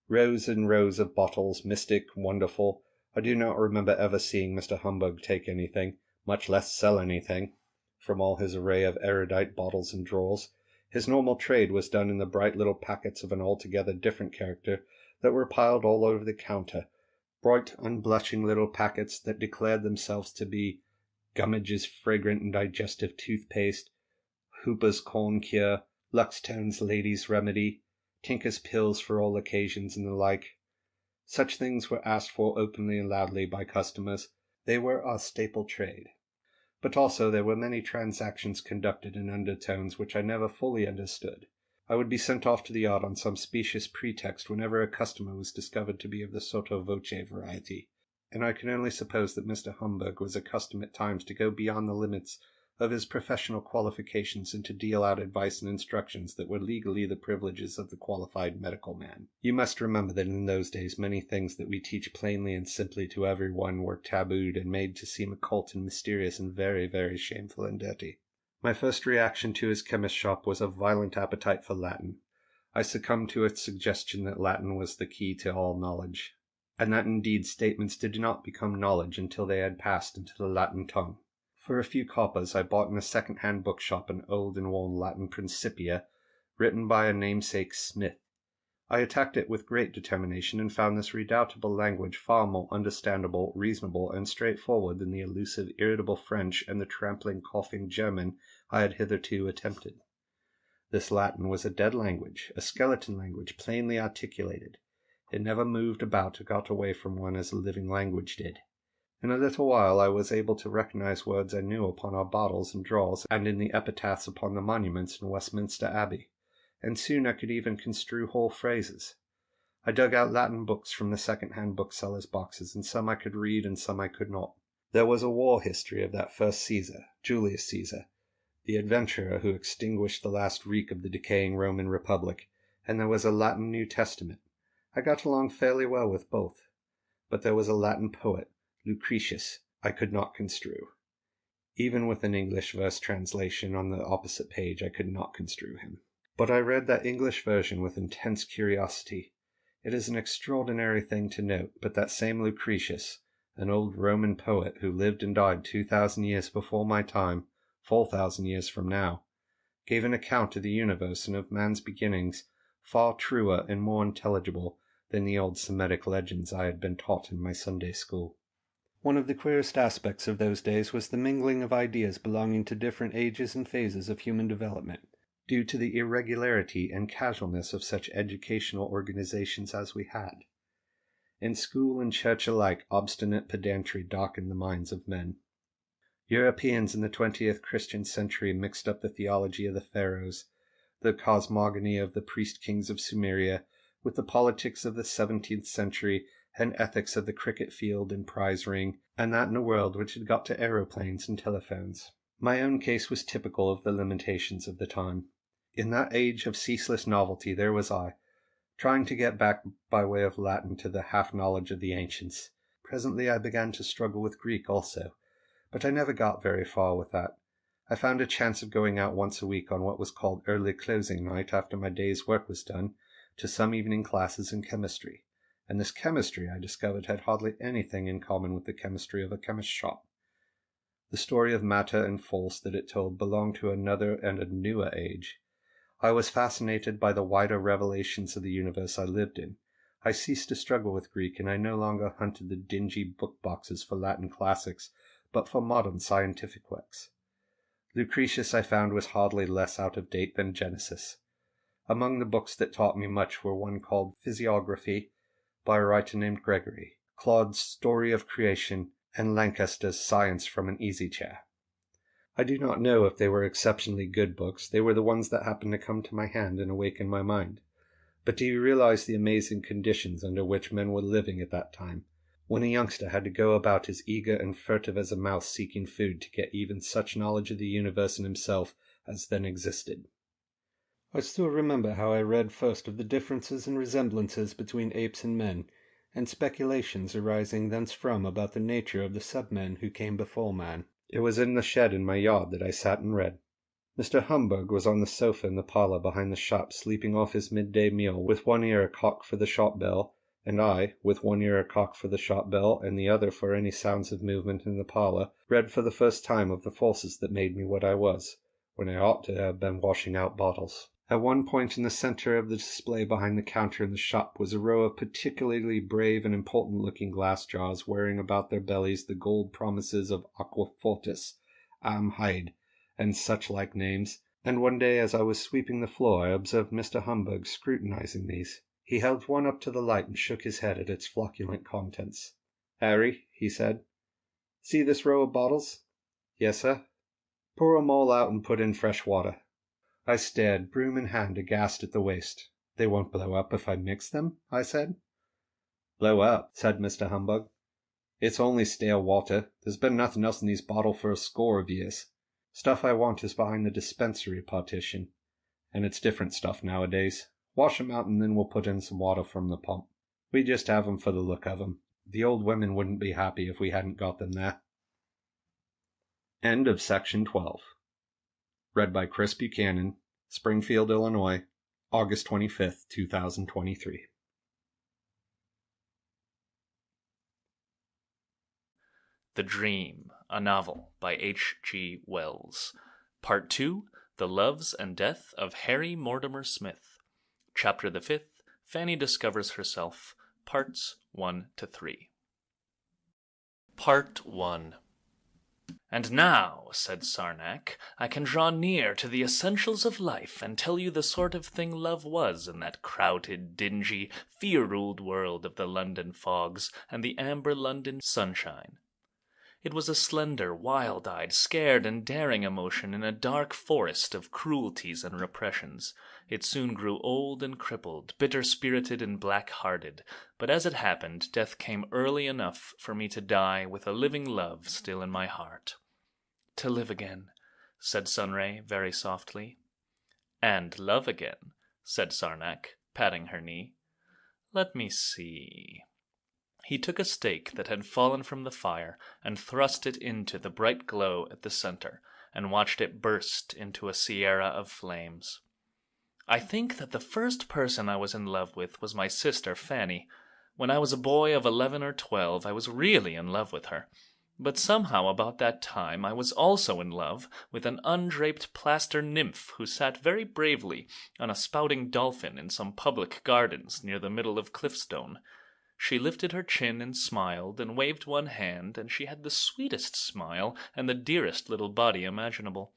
[SPEAKER 10] rows and rows of bottles, mystic, wonderful. I do not remember ever seeing Mr. Humbug take anything, much less sell anything, from all his array of erudite bottles and drawers. His normal trade was done in the bright little packets of an altogether different character that were piled all over the counter, bright, unblushing little packets that declared themselves to be Gummage's fragrant and digestive toothpaste, Hooper's corn cure, Luxtone's ladies' remedy, Tinker's pills for all occasions, and the like. Such things were asked for openly and loudly by customers. They were our staple trade. But also there were many transactions conducted in undertones which I never fully understood. I would be sent off to the yard on some specious pretext whenever a customer was discovered to be of the sotto voce variety, and I can only suppose that Mr. Humbug was accustomed at times to go beyond the limits of his professional qualifications and to deal out advice and instructions that were legally the privileges of the qualified medical man. You must remember that in those days many things that we teach plainly and simply to everyone were tabooed and made to seem occult and mysterious and very, very shameful and dirty. My first reaction to his chemist shop was a violent appetite for Latin. I succumbed to its suggestion that Latin was the key to all knowledge, and that indeed statements did not become knowledge until they had passed into the Latin tongue. For a few coppers I bought in a second-hand bookshop an old and worn Latin Principia, written by a namesake Smith. I attacked it with great determination and found this redoubtable language far more understandable, reasonable, and straightforward than the elusive, irritable French and the trampling, coughing German I had hitherto attempted. This Latin was a dead language, a skeleton language, plainly articulated. It never moved about or got away from one as a living language did. In a little while I was able to recognize words I knew upon our bottles and drawers and in the epitaphs upon the monuments in Westminster Abbey, and soon I could even construe whole phrases. I dug out Latin books from the second-hand booksellers' boxes, and some I could read and some I could not. There was a war history of that first Caesar, Julius Caesar, the adventurer who extinguished the last reek of the decaying Roman Republic, and there was a Latin New Testament. I got along fairly well with both, but there was a Latin poet, Lucretius, I could not construe. Even with an English verse translation on the opposite page, I could not construe him. But I read that English version with intense curiosity. It is an extraordinary thing to note, but that same Lucretius, an old Roman poet who lived and died 2,000 years before my time, 4,000 years from now, gave an account of the universe and of man's beginnings far truer and more intelligible than the old Semitic legends I had been taught in my Sunday school. One of the queerest aspects of those days was the mingling of ideas belonging to different ages and phases of human development, due to the irregularity and casualness of such educational organizations as we had. In school and church alike, obstinate pedantry darkened the minds of men. Europeans in the 20th Christian century mixed up the theology of the pharaohs, the cosmogony of the priest-kings of Sumeria, with the politics of the 17th century and ethics of the cricket field and prize ring, and that in a world which had got to aeroplanes and telephones. My own case was typical of the limitations of the time. In that age of ceaseless novelty there was I, trying to get back by way of Latin to the half-knowledge of the ancients. Presently I began to struggle with Greek also, but I never got very far with that. I found a chance of going out once a week on what was called early closing night after my day's work was done, to some evening classes in chemistry, and this chemistry, I discovered, had hardly anything in common with the chemistry of a chemist's shop. The story of matter and force that it told belonged to another and a newer age. I was fascinated by the wider revelations of the universe I lived in. I ceased to struggle with Greek, and I no longer hunted the dingy book boxes for Latin classics, but for modern scientific works. Lucretius, I found, was hardly less out of date than Genesis. Among the books that taught me much were one called Physiography by a writer named Gregory, Claude's Story of Creation, and Lancaster's Science from an Easy Chair. I do not know if they were exceptionally good books. They were the ones that happened to come to my hand and awaken my mind. But do you realize the amazing conditions under which men were living at that time, when a youngster had to go about as eager and furtive as a mouse seeking food to get even such knowledge of the universe and himself as then existed? I still remember how I read first of the differences and resemblances between apes and men, and speculations arising thenceform about the nature of the sub-men who came before man. It was in the shed in my yard that I sat and read. Mr. Humbug was on the sofa in the parlour behind the shop, sleeping off his midday meal, with one ear a cock for the shop bell, and I, with one ear a cock for the shop bell, and the other for any sounds of movement in the parlour, read for the first time of the forces that made me what I was, when I ought to have been washing out bottles. At one point in the centre of the display behind the counter in the shop was a row of particularly brave and important-looking glass jars wearing about their bellies the gold promises of Aqua Fortis, Am Hyde, and such-like names, and one day as I was sweeping the floor I observed Mr. Humbug scrutinizing these. He held one up to the light and shook his head at its flocculent contents. "Harry," he said, "see this row of bottles?" "Yes, sir." "Pour 'em all out and put in fresh water." I stared, broom in hand, aghast at the waste. "They won't blow up if I mix them?" I said. "Blow up," said Mr. Humbug. "It's only stale water. There's been nothing else in these bottles for a score of years. Stuff I want is behind the dispensary partition, and it's different stuff nowadays. Wash 'em out and then we'll put in some water from the pump. We just have 'em for the look of 'em. The old women wouldn't be happy if we hadn't got them there." End of section 12. Read by Chris Buchanan, Springfield, Illinois, August 25th, 2023.
[SPEAKER 11] The Dream, a Novel by H.G. Wells. Part 2, The Loves and Death of Harry Mortimer Smith. Chapter the 5th, Fanny Discovers Herself. Parts 1 to 3. Part 1. "And now," said Sarnak, "I can draw near to the essentials of life and tell you the sort of thing love was in that crowded, dingy, fear-ruled world of the London fogs and the amber London sunshine. It was a slender, wild-eyed, scared and daring emotion in a dark forest of cruelties and repressions. It soon grew old and crippled, bitter-spirited and black-hearted, but as it happened, death came early enough for me to die with a living love still in my heart." "To live again," said Sunray very softly. "And love again," said Sarnak, patting her knee. "Let me see." He took a stake that had fallen from the fire and thrust it into the bright glow at the center, and watched it burst into a sierra of flames. "I think that the first person I was in love with was my sister Fanny. When I was a boy of 11 or 12, I was really in love with her. But somehow about that time I was also in love with an undraped plaster nymph who sat very bravely on a spouting dolphin in some public gardens near the middle of Cliffstone. She lifted her chin and smiled and waved one hand, and she had the sweetest smile and the dearest little body imaginable.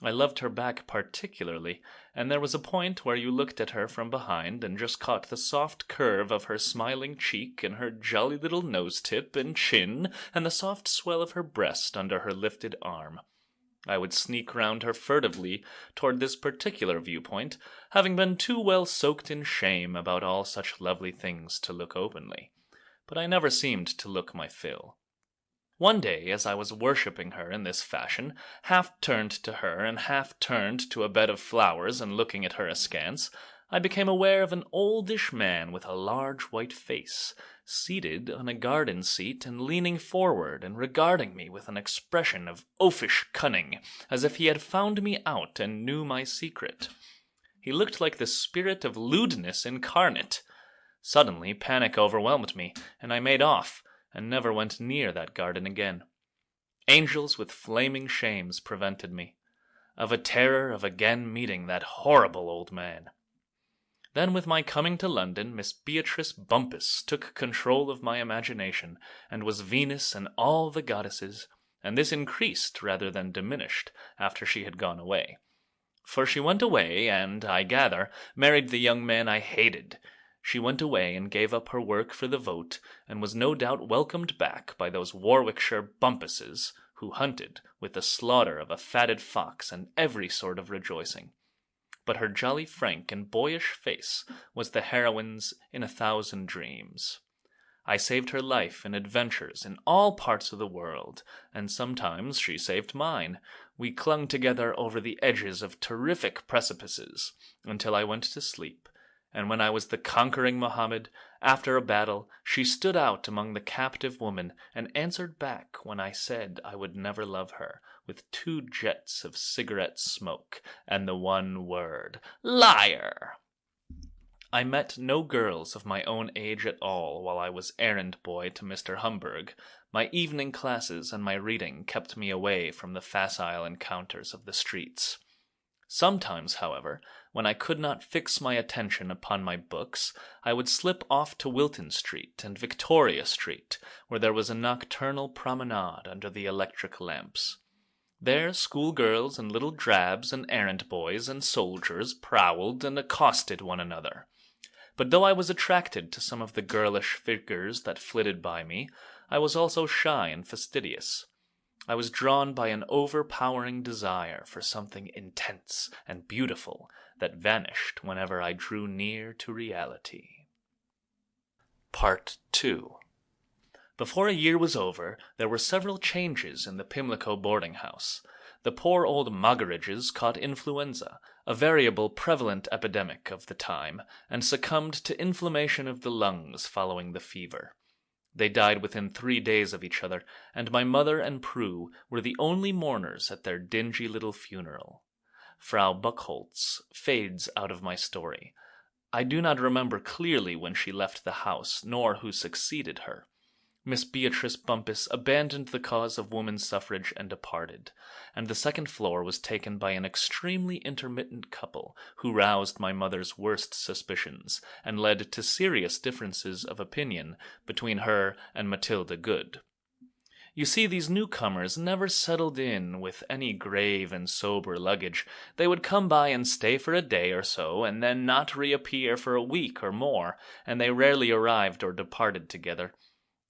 [SPEAKER 11] I loved her back particularly, and there was a point where you looked at her from behind and just caught the soft curve of her smiling cheek and her jolly little nose-tip and chin and the soft swell of her breast under her lifted arm. I would sneak round her furtively toward this particular viewpoint, having been too well soaked in shame about all such lovely things to look openly. But I never seemed to look my fill. One day, as I was worshipping her in this fashion, half turned to her and half turned to a bed of flowers and looking at her askance, I became aware of an oldish man with a large white face, seated on a garden seat and leaning forward and regarding me with an expression of oafish cunning, as if he had found me out and knew my secret. He looked like the spirit of lewdness incarnate. Suddenly, panic overwhelmed me, and I made off, and never went near that garden again. Angels with flaming shames prevented me, of a terror of again meeting that horrible old man. Then with my coming to London, Miss Beatrice Bumpus took control of my imagination, and was Venus and all the goddesses, and this increased rather than diminished after she had gone away. For she went away, and, I gather, married the young man I hated. She went away and gave up her work for the vote, and was no doubt welcomed back by those Warwickshire Bumpuses, who hunted with the slaughter of a fatted fox and every sort of rejoicing. But her jolly frank and boyish face was the heroine's in 1,000 dreams. I saved her life in adventures in all parts of the world, and sometimes she saved mine. We clung together over the edges of terrific precipices until I went to sleep, and when I was the conquering Mohammed, after a battle, she stood out among the captive women and answered back when I said I would never love her, with 2 jets of cigarette smoke and the one word, liar! I met no girls of my own age at all while I was errand boy to Mr. Humberg. My evening classes and my reading kept me away from the facile encounters of the streets. Sometimes, however, when I could not fix my attention upon my books, I would slip off to Wilton Street and Victoria Street, where there was a nocturnal promenade under the electric lamps. There schoolgirls and little drabs and errand boys and soldiers prowled and accosted one another. But though I was attracted to some of the girlish figures that flitted by me, I was also shy and fastidious. I was drawn by an overpowering desire for something intense and beautiful that vanished whenever I drew near to reality. Part 2. Before a year was over, there were several changes in the Pimlico boarding house. The poor old Moggeridges caught influenza, a variable prevalent epidemic of the time, and succumbed to inflammation of the lungs following the fever. They died within 3 days of each other, and my mother and Prue were the only mourners at their dingy little funeral. Frau Buckholtz fades out of my story. I do not remember clearly when she left the house, nor who succeeded her. Miss Beatrice Bumpus abandoned the cause of woman's suffrage and departed, and the second floor was taken by an extremely intermittent couple who roused my mother's worst suspicions and led to serious differences of opinion between her and Matilda Good. You see, these newcomers never settled in with any grave and sober luggage. They would come by and stay for a day or so, and then not reappear for a week or more, and they rarely arrived or departed together.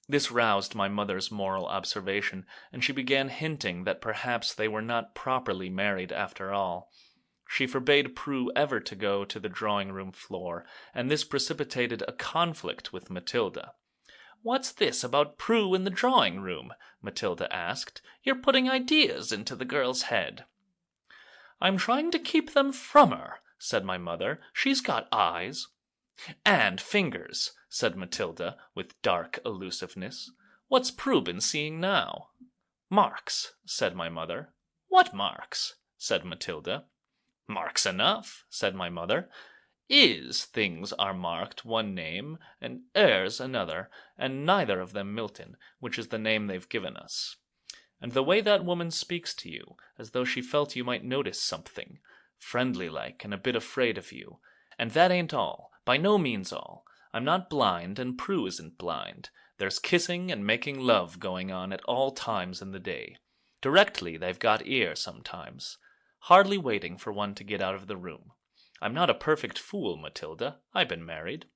[SPEAKER 11] This roused my mother's moral observation, and she began hinting that perhaps they were not properly married after all. She forbade Prue ever to go to the drawing-room floor, and this precipitated a conflict with Matilda. "What's this about Prue in the drawing-room?" Matilda asked. "You're putting ideas into the girl's head." "I'm trying to keep them from her," said my mother. "She's got eyes." "And fingers," said Matilda, with dark elusiveness. "What's Prue been seeing now?" "Marks," said my mother. "What marks?" said Matilda. "Marks enough," said my mother. "Is" things are marked one name, and "er's" another, and neither of them Milton, which is the name they've given us. And the way that woman speaks to you, as though she felt you might notice something, friendly-like and a bit afraid of you. And that ain't all, by no means all. I'm not blind, and Prue isn't blind. There's kissing and making love going on at all times in the day. Directly they've got ear sometimes, hardly waiting for one to get out of the room. I'm not a perfect fool, Matilda. I've been married.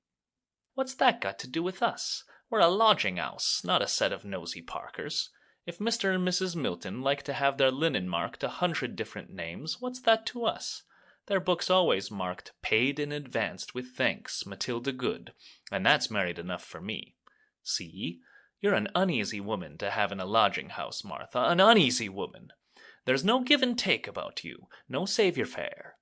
[SPEAKER 11] What's that got to do with us? We're a lodging-house, not a set of nosy Parkers. If Mr. and Mrs. Milton like to have their linen marked 100 different names, what's that to us? Their book's always marked "Paid in advance with thanks, Matilda Good," and that's married enough for me. See? You're an uneasy woman to have in a lodging-house, Martha, an uneasy woman. There's no give and take about you, no save-your-fare.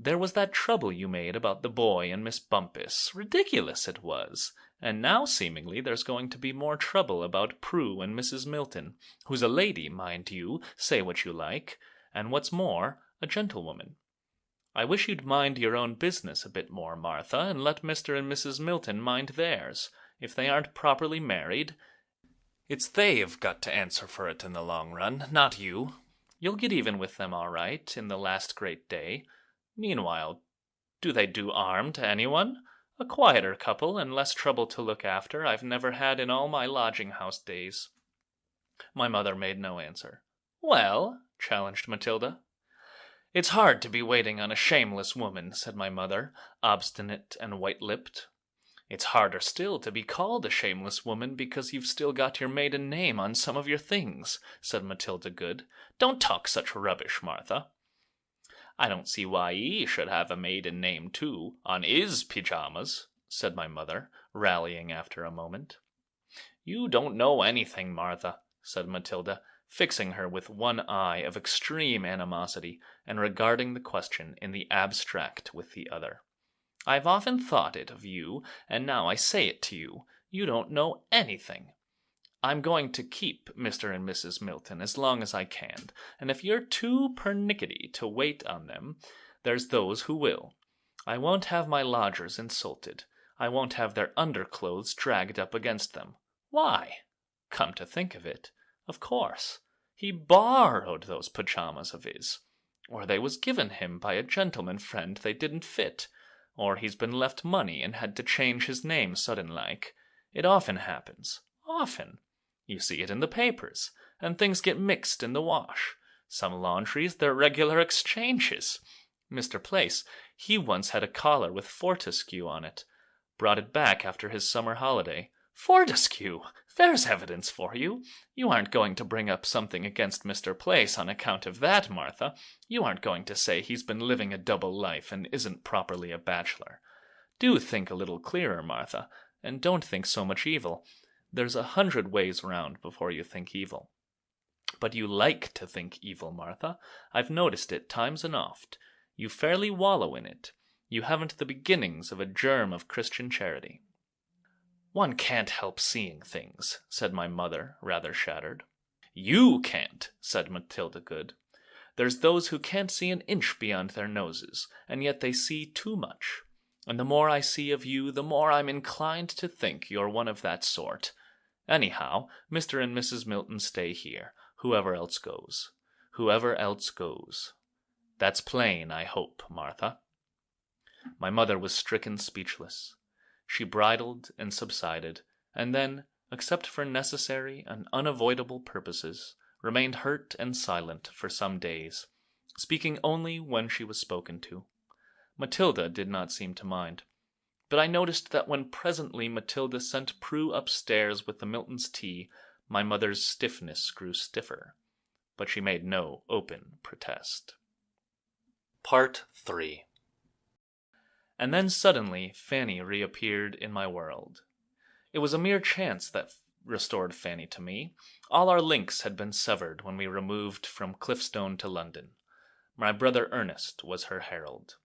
[SPEAKER 11] There was that trouble you made about the boy and Miss Bumpus. Ridiculous it was. And now seemingly there's going to be more trouble about Prue and Mrs. Milton, who's a lady, mind you, say what you like, and what's more, a gentlewoman. I wish you'd mind your own business a bit more, Martha, and let Mr. and Mrs. Milton mind theirs. If they aren't properly married, it's they've got to answer for it in the long run, not you. You'll get even with them all right in the last great day. Meanwhile, do they do harm to anyone? A quieter couple and less trouble to look after I've never had in all my lodging-house days. My mother made no answer. Well, challenged Matilda. It's hard to be waiting on a shameless woman, said my mother, obstinate and white-lipped. It's harder still to be called a shameless woman because you've still got your maiden name on some of your things, said Matilda Good. Don't talk such rubbish, Martha. I don't see why he should have a maiden name, too, on his pyjamas, said my mother, rallying after a moment. You don't know anything, Martha, said Matilda, fixing her with one eye of extreme animosity and regarding the question in the abstract with the other. I've often thought it of you, and now I say it to you. You don't know anything. I'm going to keep Mr. and Mrs. Milton as long as I can, and if you're too pernickety to wait on them, there's those who will. I won't have my lodgers insulted. I won't have their underclothes dragged up against them. Why? Come to think of it, of course, he borrowed those pajamas of his, or they was given him by a gentleman friend they didn't fit, or he's been left money and had to change his name sudden-like. It often happens. Often. You see it in the papers, and things get mixed in the wash. Some laundries, they're regular exchanges. Mr. Place, he once had a collar with Fortescue on it. Brought it back after his summer holiday. Fortescue! There's evidence for you. You aren't going to bring up something against Mr. Place on account of that, Martha. You aren't going to say he's been living a double life and isn't properly a bachelor. Do think a little clearer, Martha, and don't think so much evil. There's 100 ways round before you think evil. But you like to think evil, Martha. I've noticed it times and oft. You fairly wallow in it. You haven't the beginnings of a germ of Christian charity. One can't help seeing things, said my mother, rather shattered. You can't, said Matilda Good. There's those who can't see an inch beyond their noses, and yet they see too much. And the more I see of you, the more I'm inclined to think you're one of that sort. Anyhow, Mr. and Mrs. Milton stay here, whoever else goes. Whoever else goes. That's plain, I hope, Martha. My mother was stricken speechless. She bridled and subsided, and then, except for necessary and unavoidable purposes, remained hurt and silent for some days, speaking only when she was spoken to. Matilda did not seem to mind. But I noticed that when presently Matilda sent Prue upstairs with the Miltons' tea, my mother's stiffness grew stiffer. But she made no open protest. Part 3. And then suddenly Fanny reappeared in my world. It was a mere chance that restored Fanny to me. All our links had been severed when we removed from Cliffstone to London. My brother Ernest was her herald.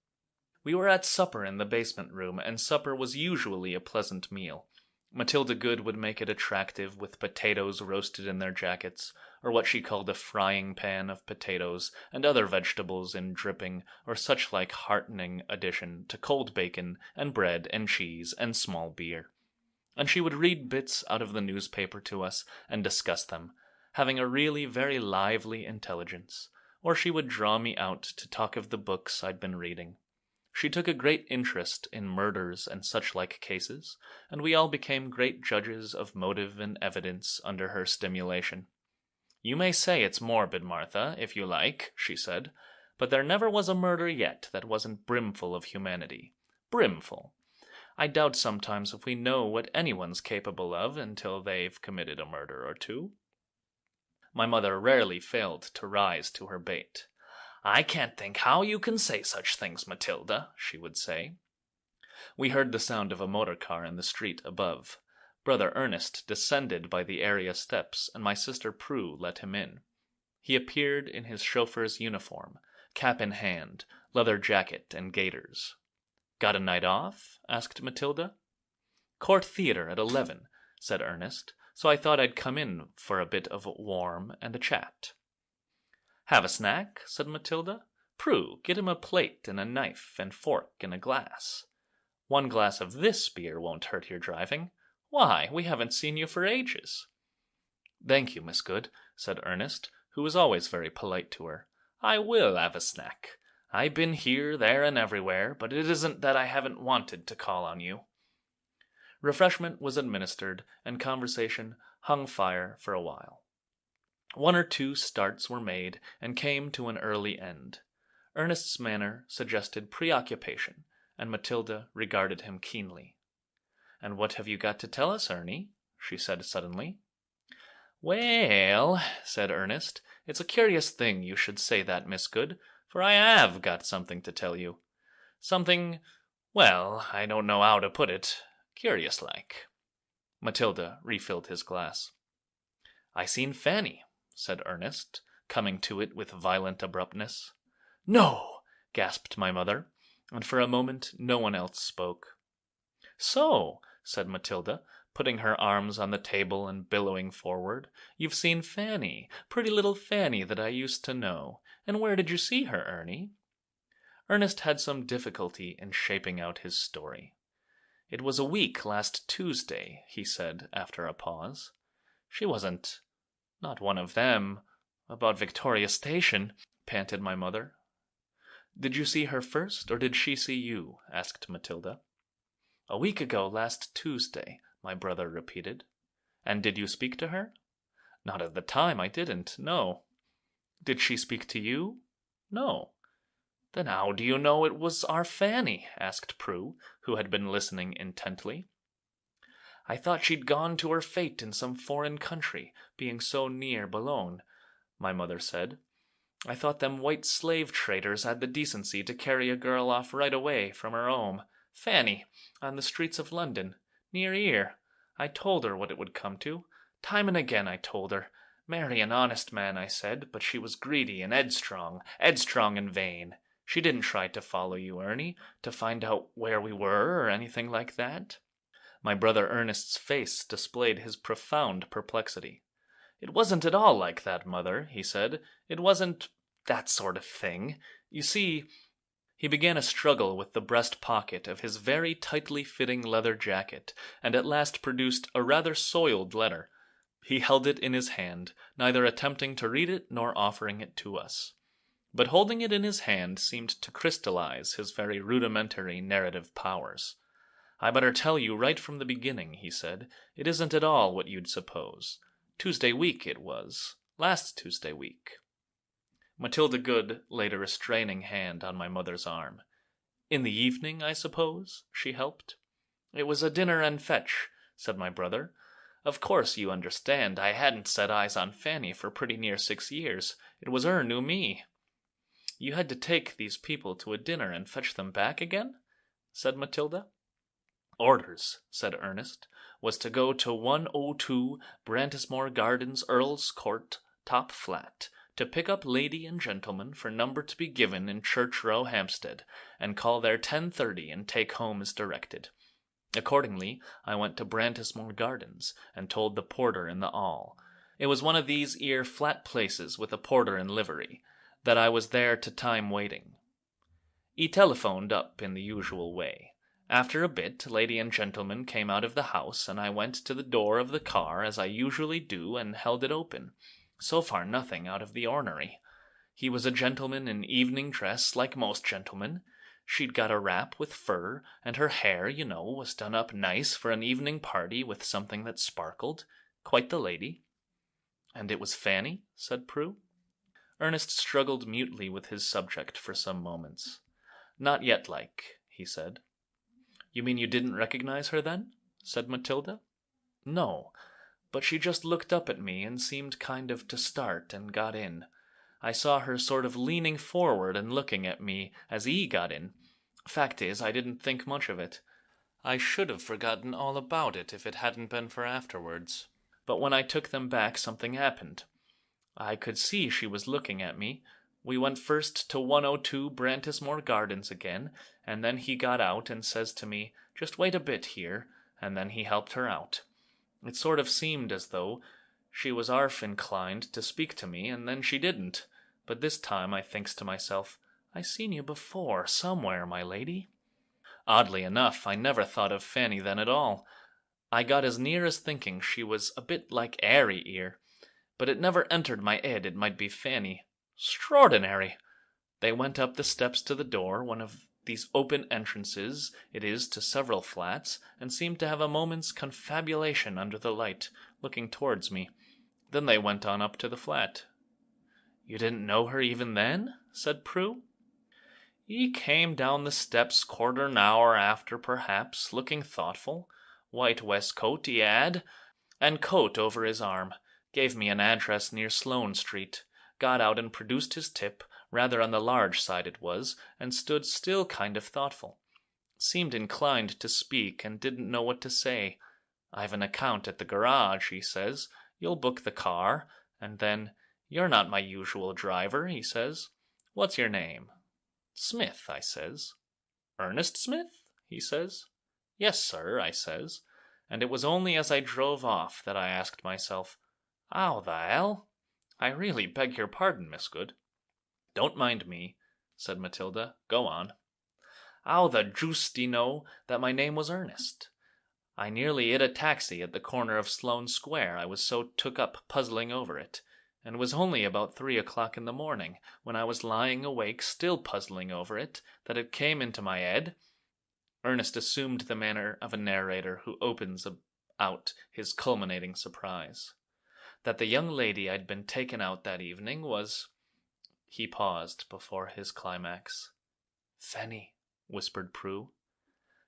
[SPEAKER 11] We were at supper in the basement room, and supper was usually a pleasant meal. Matilda Good would make it attractive with potatoes roasted in their jackets, or what she called a frying pan of potatoes, and other vegetables in dripping, or such like heartening addition to cold bacon, and bread, and cheese, and small beer. And she would read bits out of the newspaper to us, and discuss them, having a really very lively intelligence, or she would draw me out to talk of the books I'd been reading. She took a great interest in murders and such-like cases, and we all became great judges of motive and evidence under her stimulation. You may say it's morbid, Martha, if you like, she said, but there never was a murder yet that wasn't brimful of humanity. Brimful. I doubt sometimes if we know what anyone's capable of until they've committed a murder or two. My mother rarely failed to rise to her bait. I can't think how you can say such things, Matilda, she would say. We heard the sound of a motor car in the street above. Brother Ernest descended by the area steps, and my sister Prue let him in. He appeared in his chauffeur's uniform, cap in hand, leather jacket, and gaiters. "Got a night off?" asked Matilda. "Court Theatre at 11, said Ernest, "so I thought I'd come in for a bit of warm and a chat." "Have a snack?" said Matilda. "Prue, get him a plate and a knife and fork and a glass. One glass of this beer won't hurt your driving. Why, we haven't seen you for ages." "Thank you, Miss Good," said Ernest, who was always very polite to her. "I will have a snack. I've been here, there, and everywhere, but it isn't that I haven't wanted to call on you." Refreshment was administered, and conversation hung fire for a while. One or two starts were made, and came to an early end. Ernest's manner suggested preoccupation, and Matilda regarded him keenly. "And what have you got to tell us, Ernie?" she said suddenly. "Well," said Ernest, "it's a curious thing you should say that, Miss Good, for I have got something to tell you. Something, well, I don't know how to put it, curious-like." Matilda refilled his glass. "I seen Fanny," said Ernest, coming to it with violent abruptness. "No!" gasped my mother, and for a moment no one else spoke. "So," said Matilda, putting her arms on the table and billowing forward, "you've seen Fanny, pretty little Fanny that I used to know. And where did you see her, Ernie?" Ernest had some difficulty in shaping out his story. "It was a week last Tuesday," he said after a pause. "She wasn't not one of them about Victoria Station," panted my mother. "Did you see her first, or did she see you?" asked Matilda. "A week ago last Tuesday," my brother repeated. "And did you speak to her?" "Not at the time, I didn't, no." "Did she speak to you?" "No." "Then how do you know it was our Fanny?" asked Prue, who had been listening intently. "I thought she'd gone to her fate in some foreign country, being so near Boulogne," my mother said. "I thought them white slave traders had the decency to carry a girl off right away from her home. Fanny, on the streets of London, near here. I told her what it would come to. Time and again I told her. Marry an honest man, I said, but she was greedy and headstrong and vain. She didn't try to follow you, Ernie, to find out where we were or anything like that." My brother Ernest's face displayed his profound perplexity. "It wasn't at all like that, Mother," he said. "It wasn't that sort of thing. You see—" He began a struggle with the breast pocket of his very tightly fitting leather jacket, and at last produced a rather soiled letter. He held it in his hand, neither attempting to read it nor offering it to us. But holding it in his hand seemed to crystallize his very rudimentary narrative powers. "I better tell you right from the beginning," he said. "It isn't at all what you'd suppose. Tuesday week it was. Last Tuesday week." Matilda Good laid a restraining hand on my mother's arm. "In the evening, I suppose?" she helped. "It was a dinner and fetch," said my brother. "Of course, you understand, I hadn't set eyes on Fanny for pretty near 6 years. It was her knew me." "You had to take these people to a dinner and fetch them back again?" said Matilda. "Orders," said Ernest, "was to go to 102 Brantismore Gardens, Earl's Court, top flat, to pick up lady and gentleman for number to be given in Church Row, Hampstead, and call there 10:30 and take home as directed. Accordingly, I went to Brantismore Gardens, and told the porter in the hall. It was one of these 'ere flat places with a porter in livery, that I was there to time waiting. He telephoned up in the usual way. After a bit, lady and gentleman came out of the house, and I went to the door of the car as I usually do and held it open. So far nothing out of the ornery. He was a gentleman in evening dress, like most gentlemen. She'd got a wrap with fur, and her hair, you know, was done up nice for an evening party with something that sparkled. Quite the lady." "And it was Fanny?" said Prue. Ernest struggled mutely with his subject for some moments. "Not yet like," he said. "You mean you didn't recognize her then?" said Matilda. "No, but she just looked up at me and seemed kind of to start and got in. I saw her sort of leaning forward and looking at me as he got in. Fact is, I didn't think much of it. I should have forgotten all about it if it hadn't been for afterwards. But when I took them back something happened. I could see she was looking at me, We went first to 102 Brantismore Gardens again, and then he got out and says to me, just wait a bit here, and then he helped her out. It sort of seemed as though she was 'arf inclined to speak to me, and then she didn't. But this time I thinks to myself, I seen you before, somewhere, my lady. Oddly enough, I never thought of Fanny then at all. I got as near as thinking she was a bit like 'Arry 'ere, but it never entered my 'ead it might be Fanny. 'Strordinary! They went up the steps to the door, one of these open entrances it is to several flats, and seemed to have a moment's confabulation under the light, looking towards me. Then they went on up to the flat. You didn't know her even then? Said Prue. He came down the steps quarter an hour after, perhaps, looking thoughtful. White waistcoat he had, and coat over his arm. Gave me an address near Sloane Street. Got out and produced his tip, rather on the large side it was, and stood still kind of thoughtful. Seemed inclined to speak, and didn't know what to say. I've an account at the garage, he says. You'll book the car, and then, you're not my usual driver, he says. What's your name? Smith, I says. Ernest Smith, he says. Yes, sir, I says. And it was only as I drove off that I asked myself, how the hell? I really beg your pardon, Miss Good. Don't mind me, said Matilda. Go on. How the juice do you know that my name was Ernest? I nearly hit a taxi at the corner of Sloane Square. I was so took up puzzling over it. And it was only about 3 o'clock in the morning, when I was lying awake still puzzling over it, that it came into my head. Ernest assumed the manner of a narrator who opens out his culminating surprise. That the young lady I'd been taken out that evening was... He paused before his climax. Fanny, whispered Prue.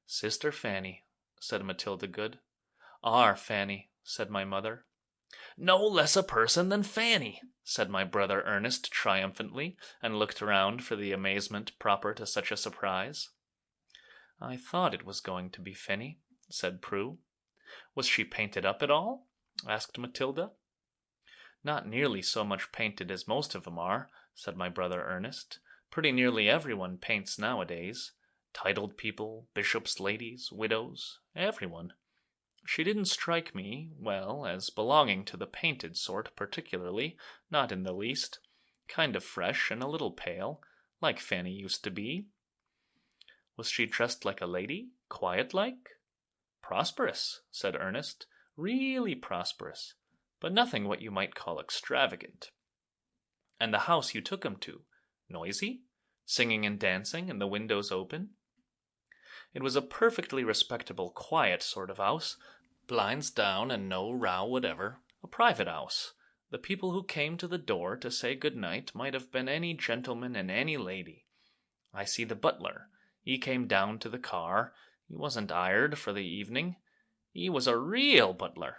[SPEAKER 11] Sister Fanny, said Matilda Good. Our Fanny, said my mother. No less a person than Fanny, said my brother Ernest triumphantly, and looked around for the amazement proper to such a surprise. I thought it was going to be Fanny, said Prue. Was she painted up at all? Asked Matilda. Not nearly so much painted as most of 'em are, said my brother Ernest. Pretty nearly everyone paints nowadays. Titled people, bishops' ladies, widows, everyone. She didn't strike me, well, as belonging to the painted sort particularly, not in the least. Kind of fresh and a little pale, like Fanny used to be. Was she dressed like a lady? Quiet-like? Prosperous, said Ernest. Really prosperous, but nothing what you might call extravagant. And the house you took 'em to? Noisy? Singing and dancing, and the windows open? It was a perfectly respectable, quiet sort of house, blinds down and no row whatever, a private house. The people who came to the door to say good night might have been any gentleman and any lady. I see the butler. He came down to the car. He wasn't hired for the evening. He was a real butler.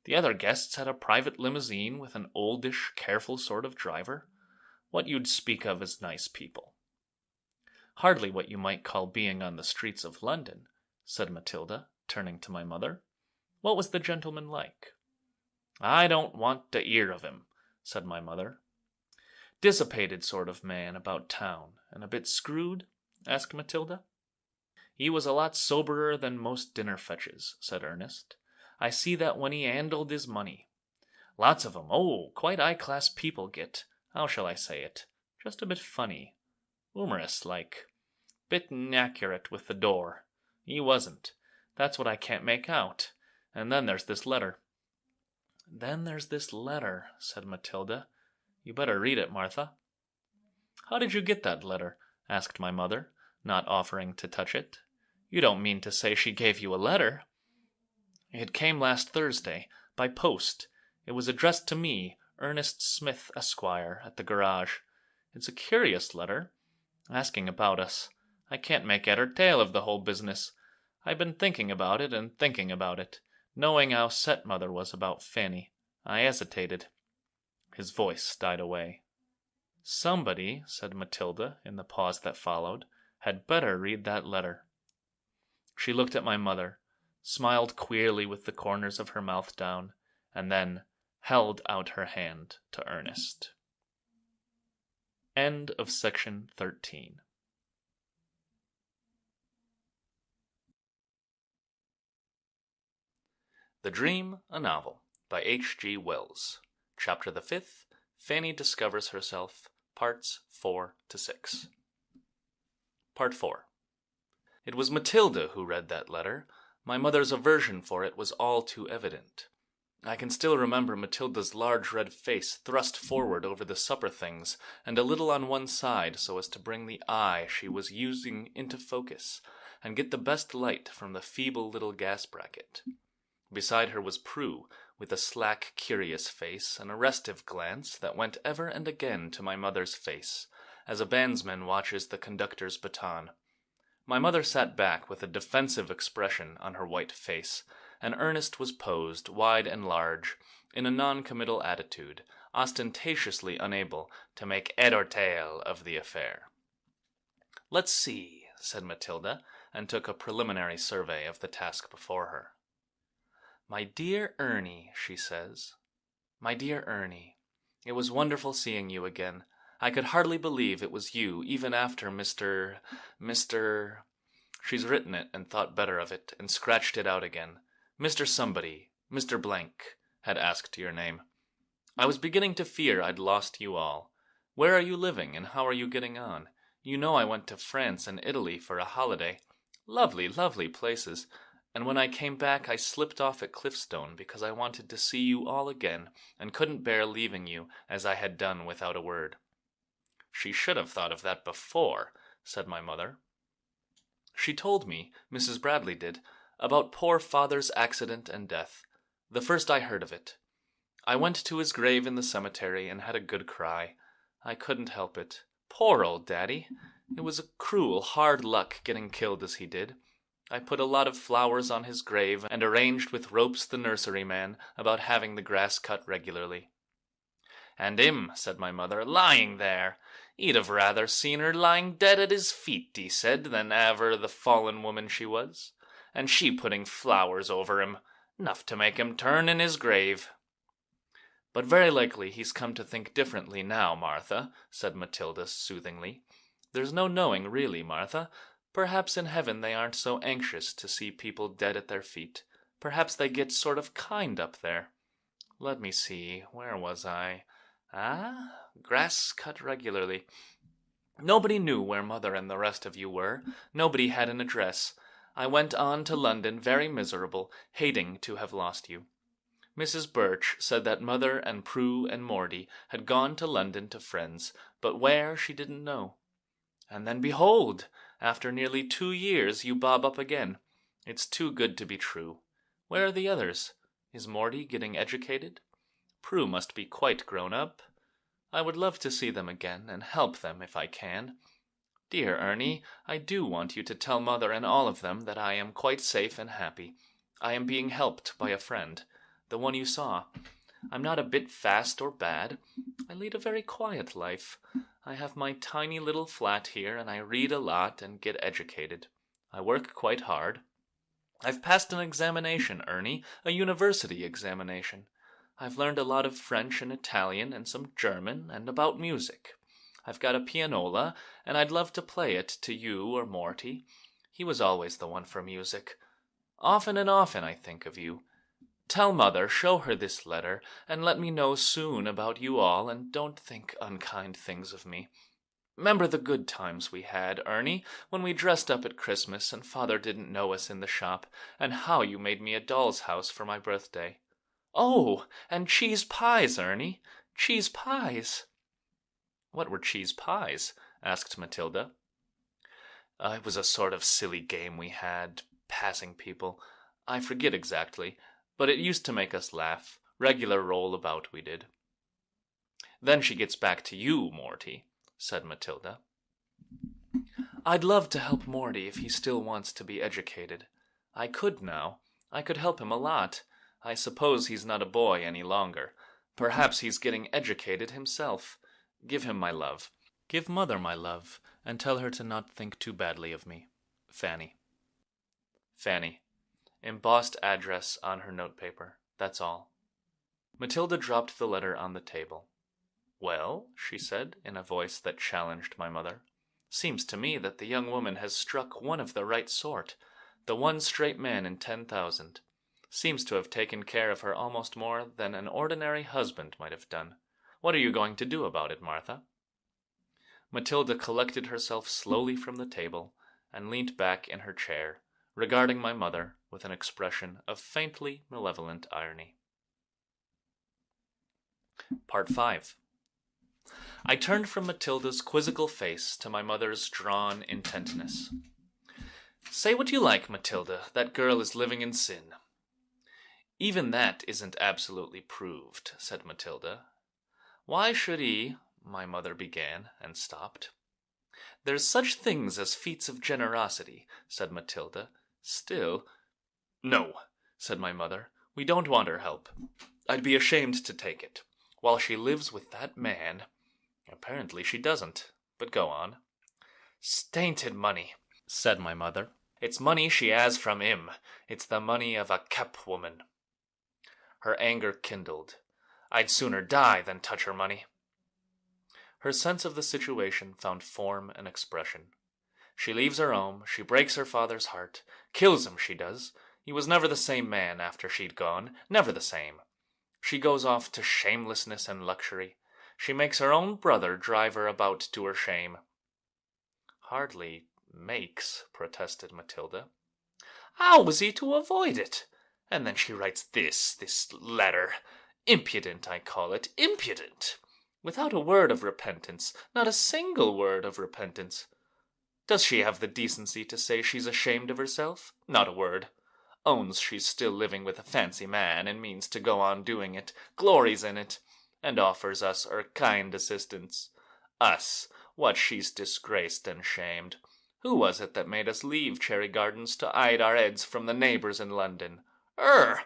[SPEAKER 11] The other guests had a private limousine with an oldish, careful sort of driver. What you'd speak of as nice people. Hardly what you might call being on the streets of London, said Matilda, turning to my mother. What was the gentleman like? I don't want to hear of him, said my mother. Dissipated sort of man about town, and a bit screwed? Asked Matilda. He was a lot soberer than most dinner fetches, said Ernest. I see that when he handled his money. Lots of 'em, quite high-class people get, how shall I say it, just a bit funny. Humorous, like. Bit inaccurate with the door. He wasn't. That's what I can't make out. And then there's this letter. Then there's this letter, said Matilda. You better read it, Martha. How did you get that letter? Asked my mother, not offering to touch it. You don't mean to say she gave you a letter? It came last Thursday, by post. It was addressed to me, Ernest Smith, Esquire, at the garage. It's a curious letter, asking about us. I can't make head or tail of the whole business. I've been thinking about it and thinking about it, knowing how set Mother was about Fanny. I hesitated. His voice died away. Somebody, said Matilda, in the pause that followed, had better read that letter. She looked at my mother, smiled queerly with the corners of her mouth down, and then held out her hand to Ernest. End of section 13. The Dream, a Novel, by H.G. Wells. Chapter the 5th, Fanny Discovers Herself, Parts 4 to 6. Part 4. It was Matilda who read that letter. My mother's aversion for it was all too evident. I can still remember Matilda's large red face thrust forward over the supper things, and a little on one side so as to bring the eye she was using into focus, and get the best light from the feeble little gas bracket. Beside her was Prue, with a slack, curious face, and a restive glance that went ever and again to my mother's face, as a bandsman watches the conductor's baton. My mother sat back with a defensive expression on her white face, and Ernest was posed, wide and large, in a non-committal attitude, ostentatiously unable to make head or tail of the affair. "Let's see," said Matilda, and took a preliminary survey of the task before her. "My dear Ernie," she says. "My dear Ernie, it was wonderful seeing you again. I could hardly believe it was you, even after Mr. She's written it and thought better of it, and scratched it out again. Mr. Somebody, Mr. Blank, had asked your name. I was beginning to fear I'd lost you all. Where are you living, and how are you getting on? You know I went to France and Italy for a holiday. Lovely, lovely places. And when I came back I slipped off at Cliffstone because I wanted to see you all again, and couldn't bear leaving you as I had done without a word." "She should have thought of that before," said my mother. "She told me, Mrs. Bradley did, about poor father's accident and death, the first I heard of it. I went to his grave in the cemetery and had a good cry. I couldn't help it. Poor old Daddy! It was a cruel, hard luck getting killed as he did. I put a lot of flowers on his grave and arranged with Ropes the nurseryman about having the grass cut regularly." "And him," said my mother, "lying there. He'd have rather seen her lying dead at his feet, he said, than ever the fallen woman she was. And she putting flowers over him, enough to make him turn in his grave." "But very likely he's come to think differently now, Martha," said Matilda soothingly. "There's no knowing, really, Martha. Perhaps in heaven they aren't so anxious to see people dead at their feet. Perhaps they get sort of kind up there. Let me see, where was I? Grass cut regularly. Nobody knew where Mother and the rest of you were. Nobody had an address. I went on to London very miserable, hating to have lost you. Mrs. Birch said that Mother and Prue and Morty had gone to London to friends, but where she didn't know. And then behold! After nearly 2 years you bob up again. It's too good to be true. Where are the others? Is Morty getting educated? Prue must be quite grown up. I would love to see them again and help them if I can. Dear Ernie, I do want you to tell Mother and all of them that I am quite safe and happy. I am being helped by a friend, the one you saw. I'm not a bit fast or bad. I lead a very quiet life. I have my tiny little flat here, and I read a lot and get educated. I work quite hard. I've passed an examination, Ernie, a university examination. I've learned a lot of French and Italian and some German and about music. I've got a pianola, and I'd love to play it to you or Morty. He was always the one for music. Often and often I think of you. Tell Mother, show her this letter, and let me know soon about you all, and don't think unkind things of me. 'Member the good times we had, Ernie, when we dressed up at Christmas and Father didn't know us in the shop, and how you made me a doll's house for my birthday. Oh, and cheese pies, Ernie, cheese pies." "What were cheese pies?" asked Matilda. It was a sort of silly game we had, passing people. I forget exactly, but it used to make us laugh. Regular roll about we did." "Then she gets back to you, Morty," said Matilda. "I'd love to help Morty if he still wants to be educated. I could now. I could help him a lot. I suppose he's not a boy any longer. Perhaps he's getting educated himself. Give him my love. Give Mother my love, and tell her to not think too badly of me. Fanny." Fanny. Embossed address on her notepaper. That's all. Matilda dropped the letter on the table. "Well," she said, in a voice that challenged my mother, "seems to me that the young woman has struck one of the right sort, the one straight man in 10,000. Seems to have taken care of her almost more than an ordinary husband might have done. What are you going to do about it, Martha?" Matilda collected herself slowly from the table and leant back in her chair, regarding my mother with an expression of faintly malevolent irony. Part 5. I turned from Matilda's quizzical face to my mother's drawn intentness. "Say what you like, Matilda, that girl is living in sin." "Even that isn't absolutely proved," said Matilda. "Why should he—" my mother began, and stopped. "There's such things as feats of generosity," said Matilda. "Still—" "No," said my mother, "we don't want her help. I'd be ashamed to take it. While she lives with that man— Apparently she doesn't, but go on." "Stainted money," said my mother. "It's money she has from him. It's the money of a kep woman." Her anger kindled. "I'd sooner die than touch her money." Her sense of the situation found form and expression. "She leaves her home, she breaks her father's heart, kills him, she does. He was never the same man after she'd gone, never the same. She goes off to shamelessness and luxury. She makes her own brother drive her about to her shame." "Hardly makes," protested Matilda. "How was he to avoid it? And then she writes this letter. Impudent, I call it, impudent. Without a word of repentance, not a single word of repentance. Does she have the decency to say she's ashamed of herself? Not a word. Owns she's still living with a fancy man and means to go on doing it, glories in it, and offers us her kind assistance. Us, what she's disgraced and shamed. Who was it that made us leave Cherry Gardens to hide our heads from the neighbors in London? Her!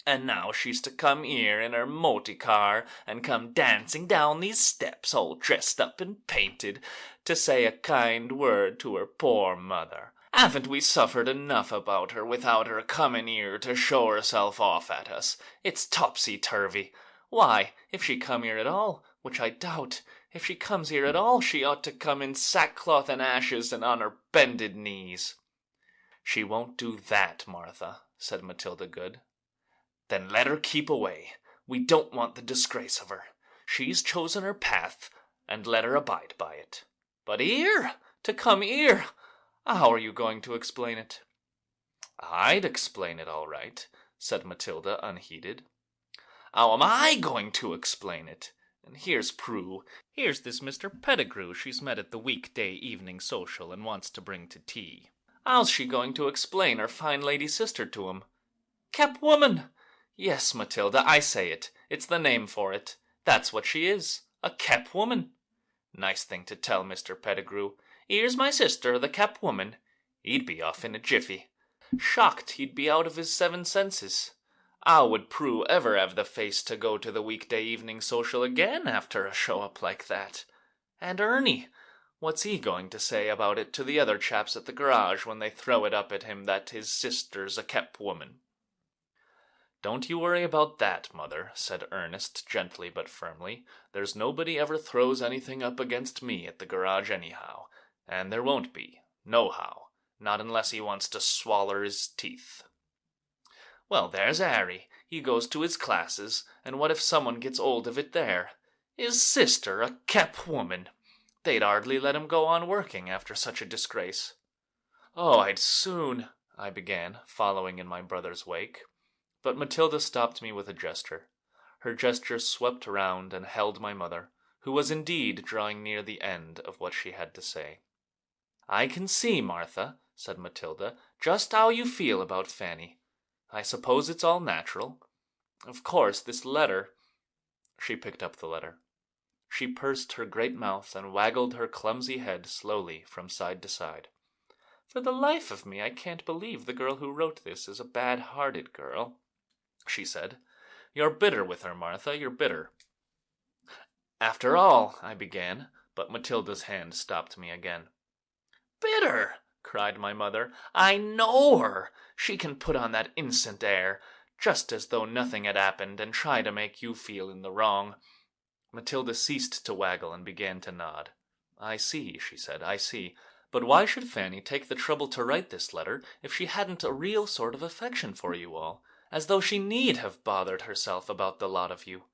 [SPEAKER 11] And now she's to come here in her moty car and come dancing down these steps all dressed up and painted to say a kind word to her poor mother. Haven't we suffered enough about her without her coming here to show herself off at us? It's topsy-turvy. Why, if she come here at all, which I doubt, if she comes here at all, she ought to come in sackcloth and ashes and on her bended knees." "She won't do that, Martha," said Matilda Good. "Then let her keep away. We don't want the disgrace of her. She's chosen her path, and let her abide by it. But here, to come here, how are you going to explain it?" "I'd explain it all right," said Matilda, unheeded. "How am I going to explain it? And here's Prue. Here's this Mr. Pettigrew she's met at the weekday evening social and wants to bring to tea. How's she going to explain her fine lady sister to 'em? Kep woman! Yes, Matilda, I say it. It's the name for it. That's what she is, a kep woman. Nice thing to tell Mr. Pettigrew. Here's my sister, the kep woman. He'd be off in a jiffy. Shocked he'd be out of his 7 senses. How would Prue ever have the face to go to the weekday evening social again after a show-up like that? And Ernie, what's he going to say about it to the other chaps at the garage when they throw it up at him that his sister's a kep woman?" "Don't you worry about that, Mother," said Ernest, gently but firmly. "There's nobody ever throws anything up against me at the garage anyhow, and there won't be, nohow, not unless he wants to swaller his teeth. Well, there's Harry. He goes to his classes, and what if someone gets hold of it there? His sister a kep woman! They'd hardly let him go on working after such a disgrace." "Oh, I'd soon—" I began, following in my brother's wake. But Matilda stopped me with a gesture. Her gesture swept round and held my mother, who was indeed drawing near the end of what she had to say. "I can see, Martha," said Matilda, "just how you feel about Fanny. I suppose it's all natural. Of course, this letter—" She picked up the letter. She pursed her great mouth and waggled her clumsy head slowly from side to side. "For the life of me, I can't believe the girl who wrote this is a bad-hearted girl," she said. "You're bitter with her, Martha, you're bitter." "After all," I began, but Matilda's hand stopped me again. "Bitter!" cried my mother. "I know her. She can put on that innocent air, just as though nothing had happened, and try to make you feel in the wrong. Matilda ceased to waggle and began to nod. "I see," she said, "I see. But why should Fanny take the trouble to write this letter if she hadn't a real sort of affection for you all? As though she need have bothered herself about the lot of you.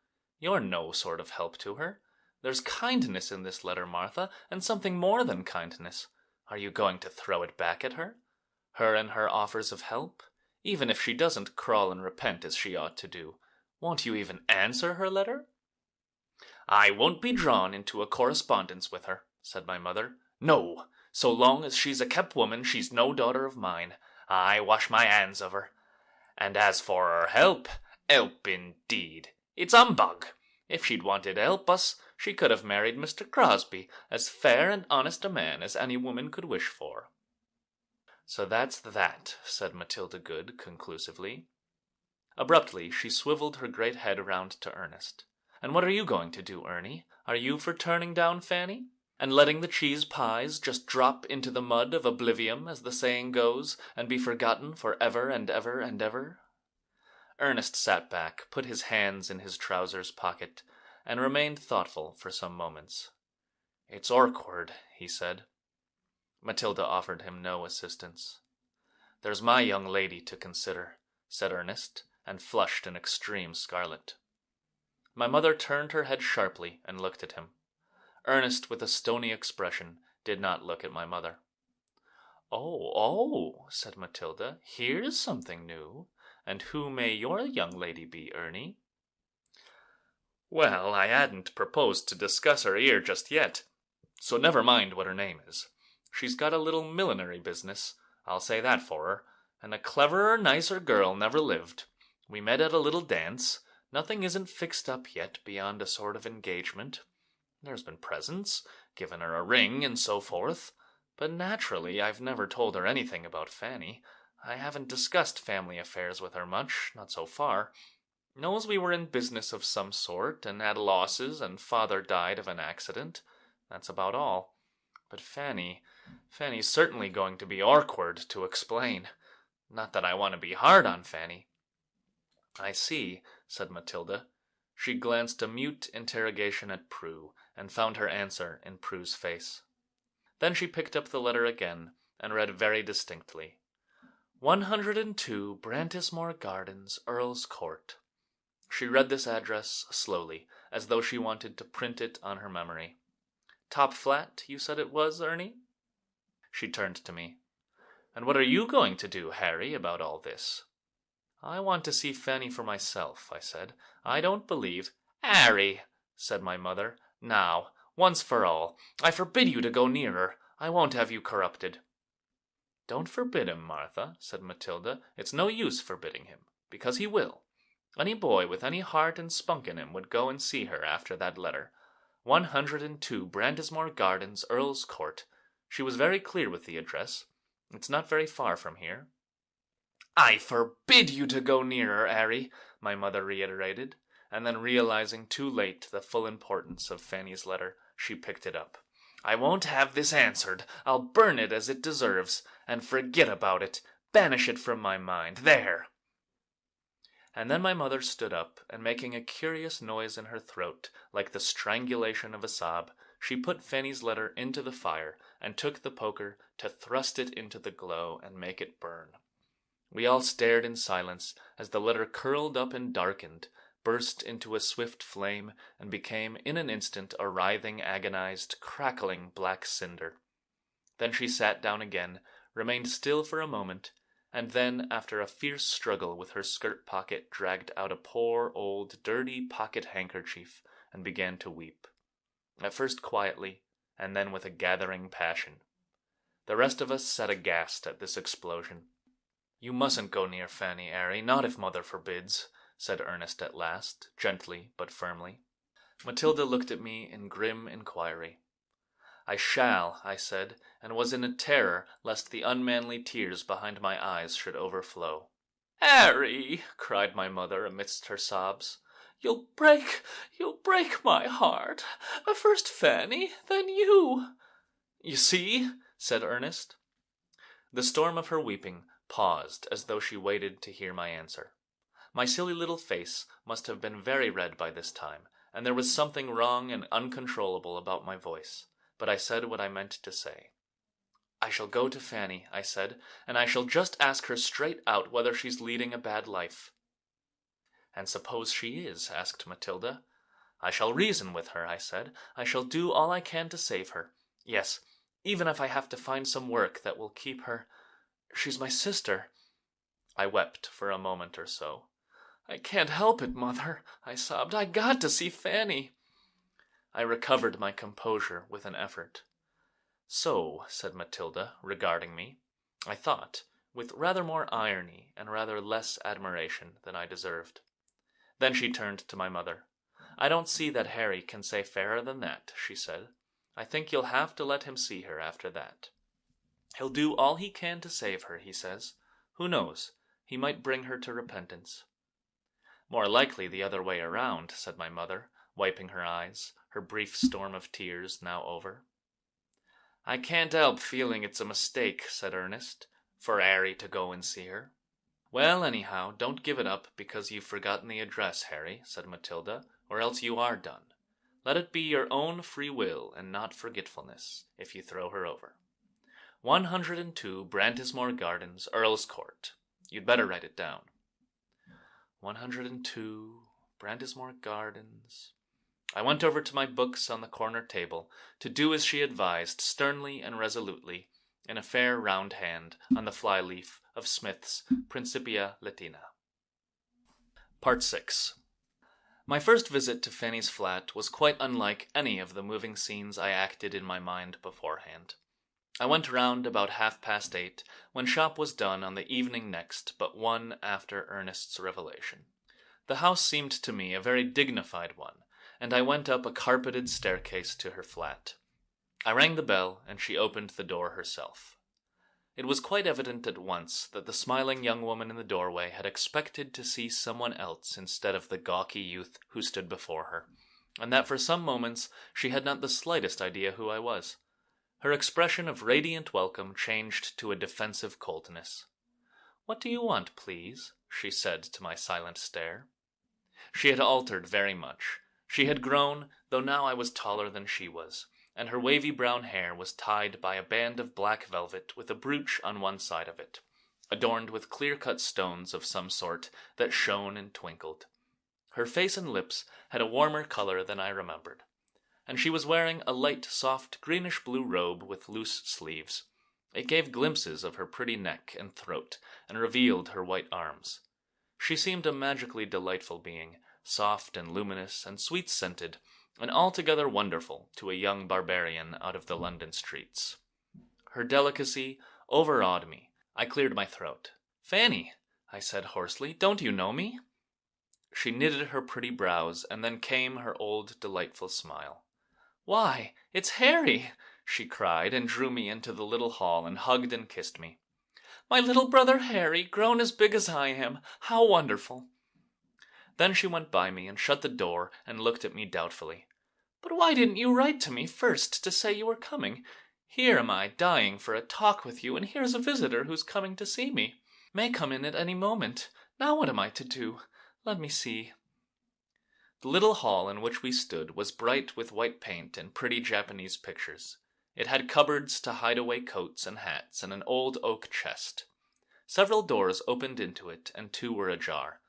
[SPEAKER 11] You're no sort of help to her. There's kindness in this letter, Martha, and something more than kindness. Are you going to throw it back at her? Her and her offers of help? Even if she doesn't crawl and repent as she ought to do, won't you even answer her letter?" "I won't be drawn into a correspondence with her," said my mother. "No, so long as she's a kept woman, she's no daughter of mine. I wash my hands of her. And as for her help indeed. It's humbug. If she'd wanted to help us, she could have married Mr. Crosby, as fair and honest a man as any woman could wish for." "So that's that," said Matilda Good conclusively. Abruptly, she swiveled her great head around to Ernest. "And what are you going to do, Ernie? Are you for turning down Fanny? And letting the cheese pies just drop into the mud of oblivion, as the saying goes, and be forgotten for ever and ever and ever?" Ernest sat back, put his hands in his trousers pocket, and remained thoughtful for some moments. "It's awkward," he said. Matilda offered him no assistance. "There's my young lady to consider," said Ernest, and flushed an extreme scarlet. My mother turned her head sharply and looked at him. Ernest, with a stony expression, did not look at my mother. Oh, said Matilda, here's something new. And who may your young lady be, Ernie?" "Well, I hadn't proposed to discuss her here just yet, so never mind what her name is. She's got a little millinery business, I'll say that for her, and a cleverer, nicer girl never lived. We met at a little dance. Nothing isn't fixed up yet beyond a sort of engagement. There's been presents, given her a ring, and so forth. But naturally, I've never told her anything about Fanny. I haven't discussed family affairs with her much, not so far. Knows we were in business of some sort, and had losses, and father died of an accident. That's about all. But Fanny's certainly going to be awkward to explain. Not that I want to be hard on Fanny." "I see," said Matilda. She glanced a mute interrogation at Prue, and found her answer in Prue's face. Then she picked up the letter again, and read very distinctly. 102 Brantismore Gardens, Earl's Court. She read this address slowly, as though she wanted to print it on her memory. "Top flat, you said it was, Ernie?" She turned to me. "And what are you going to do, Harry, about all this?" "I want to see Fanny for myself," I said. "I don't believe—" "Harry," said my mother, "now, once for all, I forbid you to go near her. I won't have you corrupted." "Don't forbid him, Martha," said Matilda. "It's no use forbidding him, because he will. Any boy with any heart and spunk in him would go and see her after that letter. 102 Brantismore Gardens, Earl's Court. She was very clear with the address. It's not very far from here." "I forbid you to go near her, Harry," my mother reiterated, and then realizing too late the full importance of Fanny's letter, she picked it up. "I won't have this answered. I'll burn it as it deserves, and forget about it. Banish it from my mind. There!" And then my mother stood up, and making a curious noise in her throat, like the strangulation of a sob, she put Fanny's letter into the fire, and took the poker to thrust it into the glow and make it burn. We all stared in silence as the letter curled up and darkened, burst into a swift flame, and became in an instant a writhing, agonized, crackling black cinder. Then she sat down again, remained still for a moment, and then, after a fierce struggle with her skirt pocket, dragged out a poor, old, dirty pocket handkerchief, and began to weep. At first quietly, and then with a gathering passion. The rest of us sat aghast at this explosion. "You mustn't go near Fanny, Harry, not if mother forbids," said Ernest at last, gently but firmly. Matilda looked at me in grim inquiry. "I shall," I said, and was in a terror lest the unmanly tears behind my eyes should overflow. "Harry!" cried my mother amidst her sobs. You'll break my heart. First Fanny, then you." "You see," said Ernest. The storm of her weeping paused as though she waited to hear my answer. My silly little face must have been very red by this time, and there was something wrong and uncontrollable about my voice, but I said what I meant to say. "I shall go to Fanny," I said, "and I shall just ask her straight out whether she's leading a bad life." "And suppose she is?" asked Matilda. "I shall reason with her," I said. "I shall do all I can to save her. Yes, even if I have to find some work that will keep her. She's my sister." I wept for a moment or so. "I can't help it, Mother," I sobbed. "I got to see Fanny." I recovered my composure with an effort. "So," said Matilda, regarding me, I thought, with rather more irony and rather less admiration than I deserved. Then she turned to my mother. "I don't see that Harry can say fairer than that," she said. "I think you'll have to let him see her after that. He'll do all he can to save her, he says. Who knows? He might bring her to repentance." "More likely the other way around," said my mother, wiping her eyes, her brief storm of tears now over. "I can't help feeling it's a mistake," said Ernest, "for Harry to go and see her." "Well, anyhow, don't give it up because you've forgotten the address, Harry," said Matilda, "or else you are done. Let it be your own free will and not forgetfulness, if you throw her over. 102 Brantismore Gardens, Earl's Court. You'd better write it down. 102 Brantismore Gardens. I went over to my books on the corner table to do as she advised, sternly and resolutely, in a fair round hand on the fly-leaf of Smith's Principia Latina. Part 6. My first visit to Fanny's flat was quite unlike any of the moving scenes I acted in my mind beforehand. I went round about 8:30, when shop was done on the evening next but one after Ernest's revelation. The house seemed to me a very dignified one, and I went up a carpeted staircase to her flat. I rang the bell, and she opened the door herself. It was quite evident at once that the smiling young woman in the doorway had expected to see someone else instead of the gawky youth who stood before her, and that for some moments she had not the slightest idea who I was. Her expression of radiant welcome changed to a defensive coldness. "What do you want, please?" she said to my silent stare. She had altered very much. She had grown, though now I was taller than she was, and her wavy brown hair was tied by a band of black velvet with a brooch on one side of it, adorned with clear-cut stones of some sort that shone and twinkled. Her face and lips had a warmer color than I remembered, and she was wearing a light, soft, greenish-blue robe with loose sleeves. It gave glimpses of her pretty neck and throat, and revealed her white arms. She seemed a magically delightful being, soft and luminous and sweet-scented, and altogether wonderful to a young barbarian out of the London streets. Her delicacy overawed me. I cleared my throat. "Fanny," I said hoarsely, "don't you know me?" She knitted her pretty brows, and then came her old delightful smile. "Why, it's Harry!" she cried, and drew me into the little hall and hugged and kissed me. "My little brother Harry, grown as big as I am. How wonderful!" Then she went by me and shut the door and looked at me doubtfully. "But why didn't you write to me first to say you were coming? Here am I, dying for a talk with you, and here's a visitor who's coming to see me. May come in at any moment. Now what am I to do? Let me see." The little hall in which we stood was bright with white paint and pretty Japanese pictures. It had cupboards to hide away coats and hats and an old oak chest. Several doors opened into it, and 2 were ajar.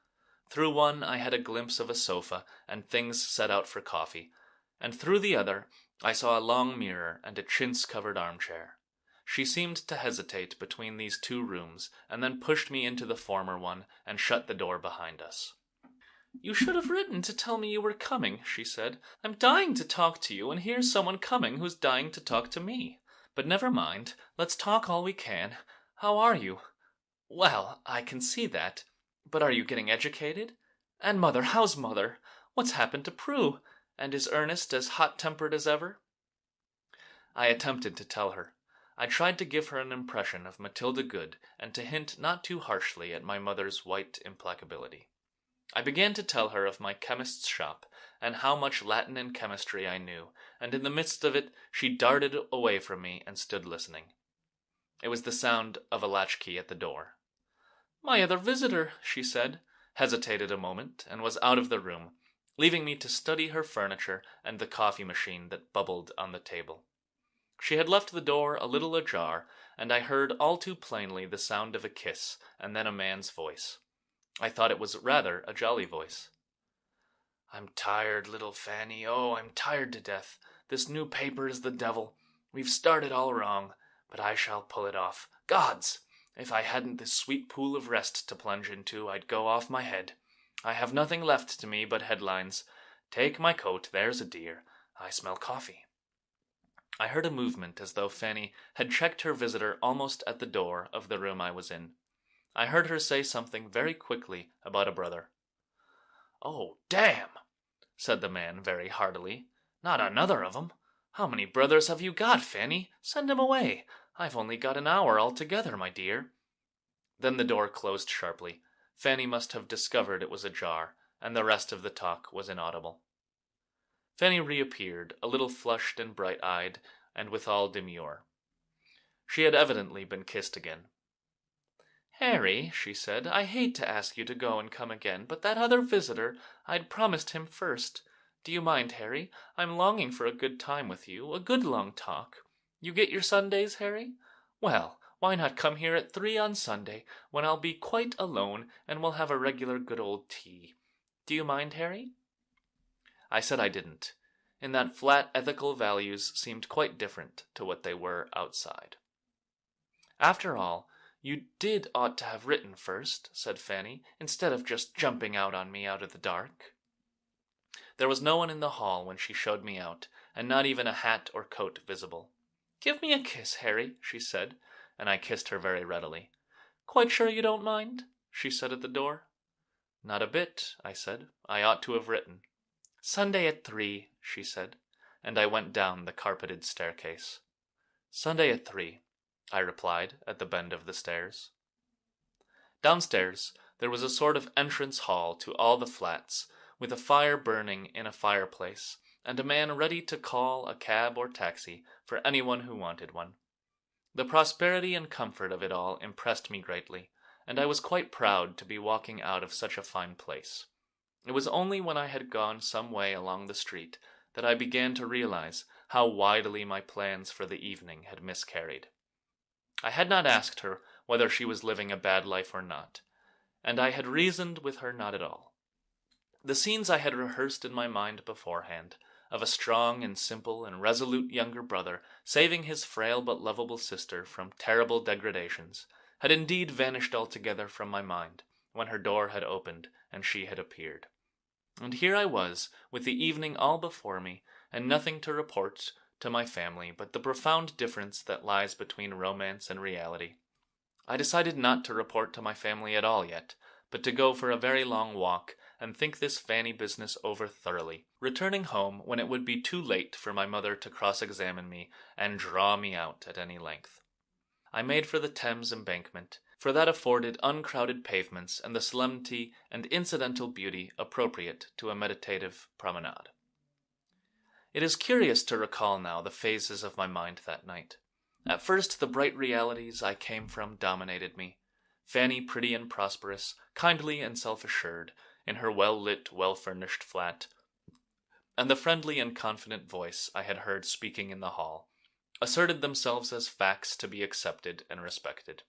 [SPEAKER 11] Through one I had a glimpse of a sofa and things set out for coffee, and through the other I saw a long mirror and a chintz-covered armchair. She seemed to hesitate between these 2 rooms, and then pushed me into the former one and shut the door behind us. "You should have written to tell me you were coming," she said. "I'm dying to talk to you, and here's someone coming who's dying to talk to me. But never mind, let's talk all we can. How are you?" "Well, I can see that. But are you getting educated? And Mother, how's Mother? What's happened to Prue? And is Ernest as hot-tempered as ever?" I attempted to tell her. I tried to give her an impression of Matilda Good, and to hint not too harshly at my mother's white implacability. I began to tell her of my chemist's shop, and how much Latin and chemistry I knew, and in the midst of it she darted away from me and stood listening. It was the sound of a latchkey at the door. "My other visitor," she said, hesitated a moment, and was out of the room, leaving me to study her furniture and the coffee machine that bubbled on the table. She had left the door a little ajar, and I heard all too plainly the sound of a kiss, and then a man's voice. I thought it was rather a jolly voice. "I'm tired, little Fanny. Oh, I'm tired to death. This new paper is the devil. We've started all wrong, but I shall pull it off. Gods! If I hadn't this sweet pool of rest to plunge into, I'd go off my head. I have nothing left to me but headlines. Take my coat, there's a dear. I smell coffee." I heard a movement as though Fanny had checked her visitor almost at the door of the room I was in. I heard her say something very quickly about a brother. "Oh, damn!" said the man very heartily. "Not another of 'em. How many brothers have you got, Fanny? Send him away. I've only got an hour altogether, my dear." Then the door closed sharply. Fanny must have discovered it was ajar, and the rest of the talk was inaudible. Fanny reappeared, a little flushed and bright-eyed, and withal demure. She had evidently been kissed again. "Harry," she said, "I hate to ask you to go and come again, but that other visitor, I'd promised him first. Do you mind, Harry? I'm longing for a good time with you, a good long talk. You get your Sundays, Harry? Well, why not come here at 3 on Sunday, when I'll be quite alone, and we'll have a regular good old tea. Do you mind, Harry?" I said I didn't. In that flat ethical values seemed quite different to what they were outside. "After all, you did ought to have written first," said Fanny, "instead of just jumping out on me out of the dark." There was no one in the hall when she showed me out, and not even a hat or coat visible. "Give me a kiss, Harry," she said, and I kissed her very readily. "Quite sure you don't mind?" she said at the door. "Not a bit," I said. "I ought to have written." "Sunday at 3, she said, and I went down the carpeted staircase. "Sunday at 3, I replied at the bend of the stairs. Downstairs there was a sort of entrance hall to all the flats, with a fire burning in a fireplace, and a man ready to call a cab or taxi for anyone who wanted one. The prosperity and comfort of it all impressed me greatly, and I was quite proud to be walking out of such a fine place. It was only when I had gone some way along the street that I began to realize how widely my plans for the evening had miscarried. I had not asked her whether she was living a bad life or not, and I had reasoned with her not at all. The scenes I had rehearsed in my mind beforehand, of a strong and simple and resolute younger brother saving his frail but lovable sister from terrible degradations, had indeed vanished altogether from my mind when her door had opened and she had appeared. And here I was, with the evening all before me, and nothing to report to my family but the profound difference that lies between romance and reality. I decided not to report to my family at all yet, but to go for a very long walk and think this Fanny business over thoroughly, returning home when it would be too late for my mother to cross-examine me and draw me out at any length. I made for the Thames embankment, for that afforded uncrowded pavements and the solemnity and incidental beauty appropriate to a meditative promenade. It is curious to recall now the phases of my mind that night. At first the bright realities I came from dominated me. Fanny pretty and prosperous, kindly and self-assured, in her well-lit, well-furnished flat, and the friendly and confident voice I had heard speaking in the hall, asserted themselves as facts to be accepted and respected.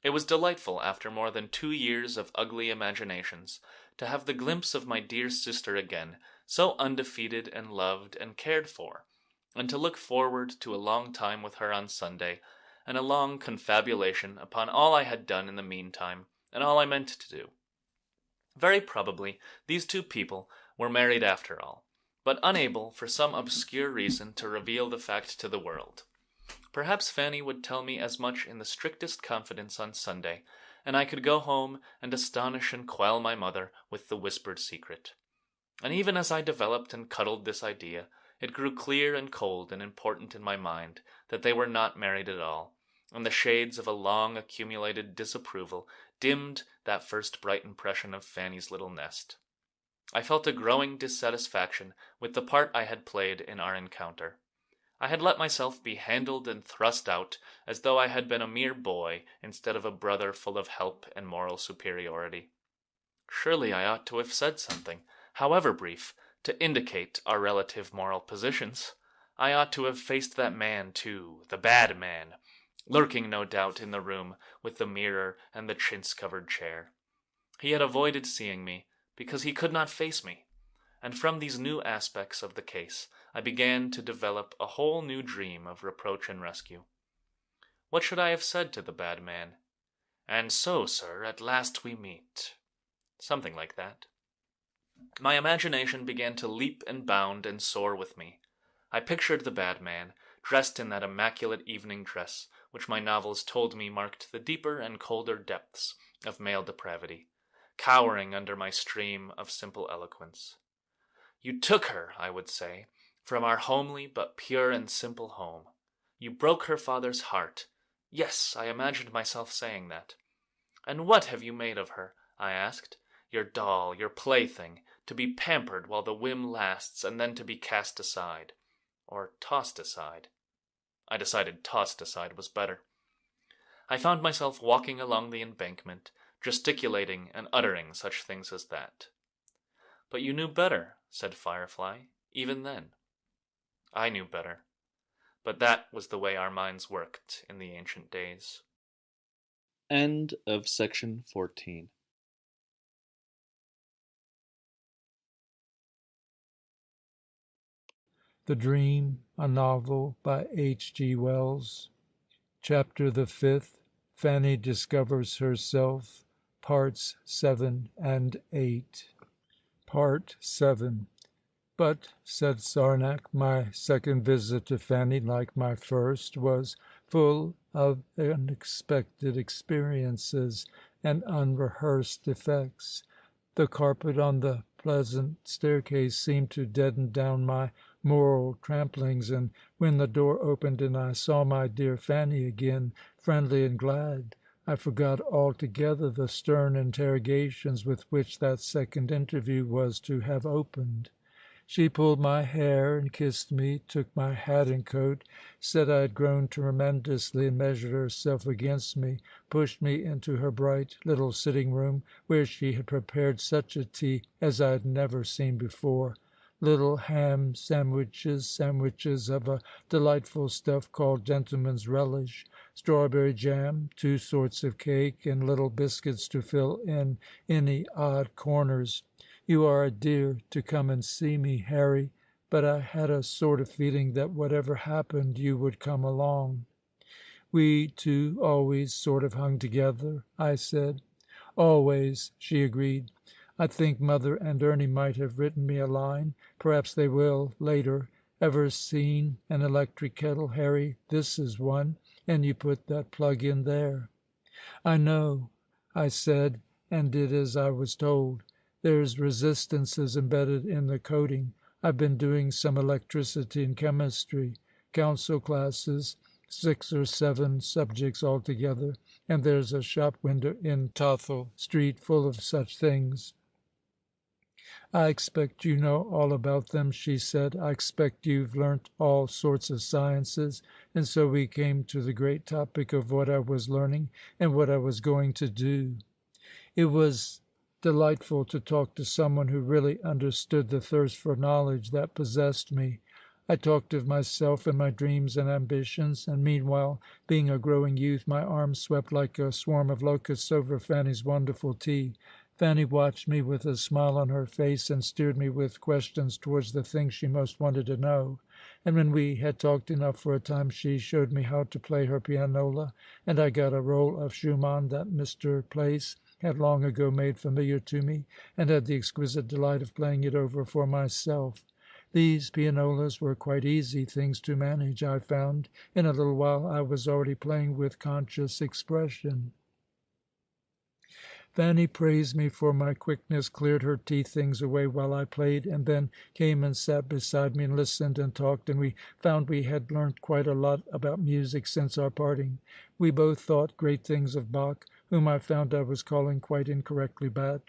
[SPEAKER 11] It was delightful, after more than 2 years of ugly imaginations, to have the glimpse of my dear sister again, so undefeated and loved and cared for, and to look forward to a long time with her on Sunday, and a long confabulation upon all I had done in the meantime, and all I meant to do. Very probably these two people were married after all, but unable for some obscure reason to reveal the fact to the world. Perhaps Fanny would tell me as much in the strictest confidence on Sunday, and I could go home and astonish and quell my mother with the whispered secret. And even as I developed and cuddled this idea, it grew clear and cold and important in my mind that they were not married at all, and the shades of a long accumulated disapproval dimmed that first bright impression of Fanny's little nest. I felt a growing dissatisfaction with the part I had played in our encounter. I had let myself be handled and thrust out as though I had been a mere boy instead of a brother full of help and moral superiority. Surely I ought to have said something, however brief, to indicate our relative moral positions. I ought to have faced that man, too, the bad man, lurking no doubt in the room with the mirror and the chintz-covered chair. He had avoided seeing me because he could not face me, and from these new aspects of the case I began to develop a whole new dream of reproach and rescue. What should I have said to the bad man? "And so, sir, at last we meet." Something like that. My imagination began to leap and bound and soar with me. I pictured the bad man, dressed in that immaculate evening dress which my novels told me marked the deeper and colder depths of male depravity, cowering under my stream of simple eloquence. "You took her," I would say, "from our homely but pure and simple home. You broke her father's heart." Yes, I imagined myself saying that. "And what have you made of her?" I asked. "Your doll, your plaything, to be pampered while the whim lasts and then to be cast aside. Or tossed aside." I decided tossed aside was better. I found myself walking along the embankment, gesticulating and uttering such things as that. "But you knew better," said Firefly, "even then." I knew better. But that was the way our minds worked in the ancient days.
[SPEAKER 7] End of section 14.
[SPEAKER 12] The Dream, a Novel by H.G. Wells. Chapter the 5th. Fanny Discovers Herself. Parts 7 and 8. Part 7. "But," said Sarnak, "my second visit to Fanny, like my first, was full of unexpected experiences and unrehearsed effects. The carpet on the pleasant staircase seemed to deaden down my moral tramplings, and when the door opened and I saw my dear Fanny again, friendly and glad, I forgot altogether the stern interrogations with which that second interview was to have opened. She pulled my hair and kissed me, took my hat and coat, said I had grown tremendously and measured herself against me, pushed me into her bright little sitting-room, where she had prepared such a tea as I had never seen before. Little ham sandwiches of a delightful stuff called gentleman's relish, strawberry jam, 2 sorts of cake, and little biscuits to fill in any odd corners. You are a dear to come and see me, Harry, but I had a sort of feeling that whatever happened you would come along." "We two always sort of hung together," I said. "Always," she agreed. "I think Mother and Ernie might have written me a line. Perhaps they will, later. Ever seen an electric kettle, Harry? This is one, and you put that plug in there." "I know," I said, and did as I was told. "There's resistances embedded in the coating. I've been doing some electricity and chemistry. Council classes, 6 or 7 subjects altogether, and there's a shop window in Tothel Street full of such things." "I expect you know all about them," she said. "I expect you've learnt all sorts of sciences." And so we came to the great topic of what I was learning and what I was going to do. It was delightful to talk to someone who really understood the thirst for knowledge that possessed me. I talked of myself and my dreams and ambitions, and meanwhile, being a growing youth, my arms swept like a swarm of locusts over Fanny's wonderful tea. Fanny watched me with a smile on her face and steered me with questions towards the things she most wanted to know. And when we had talked enough for a time, she showed me how to play her pianola, and I got a roll of Schumann that Mr. Place had long ago made familiar to me, and had the exquisite delight of playing it over for myself. These pianolas were quite easy things to manage, I found. In a little while I was already playing with conscious expression. Fanny praised me for my quickness, cleared her tea things away while I played, and then came and sat beside me and listened and talked, and we found we had learnt quite a lot about music since our parting. We both thought great things of Bach, whom I found I was calling quite incorrectly Bach,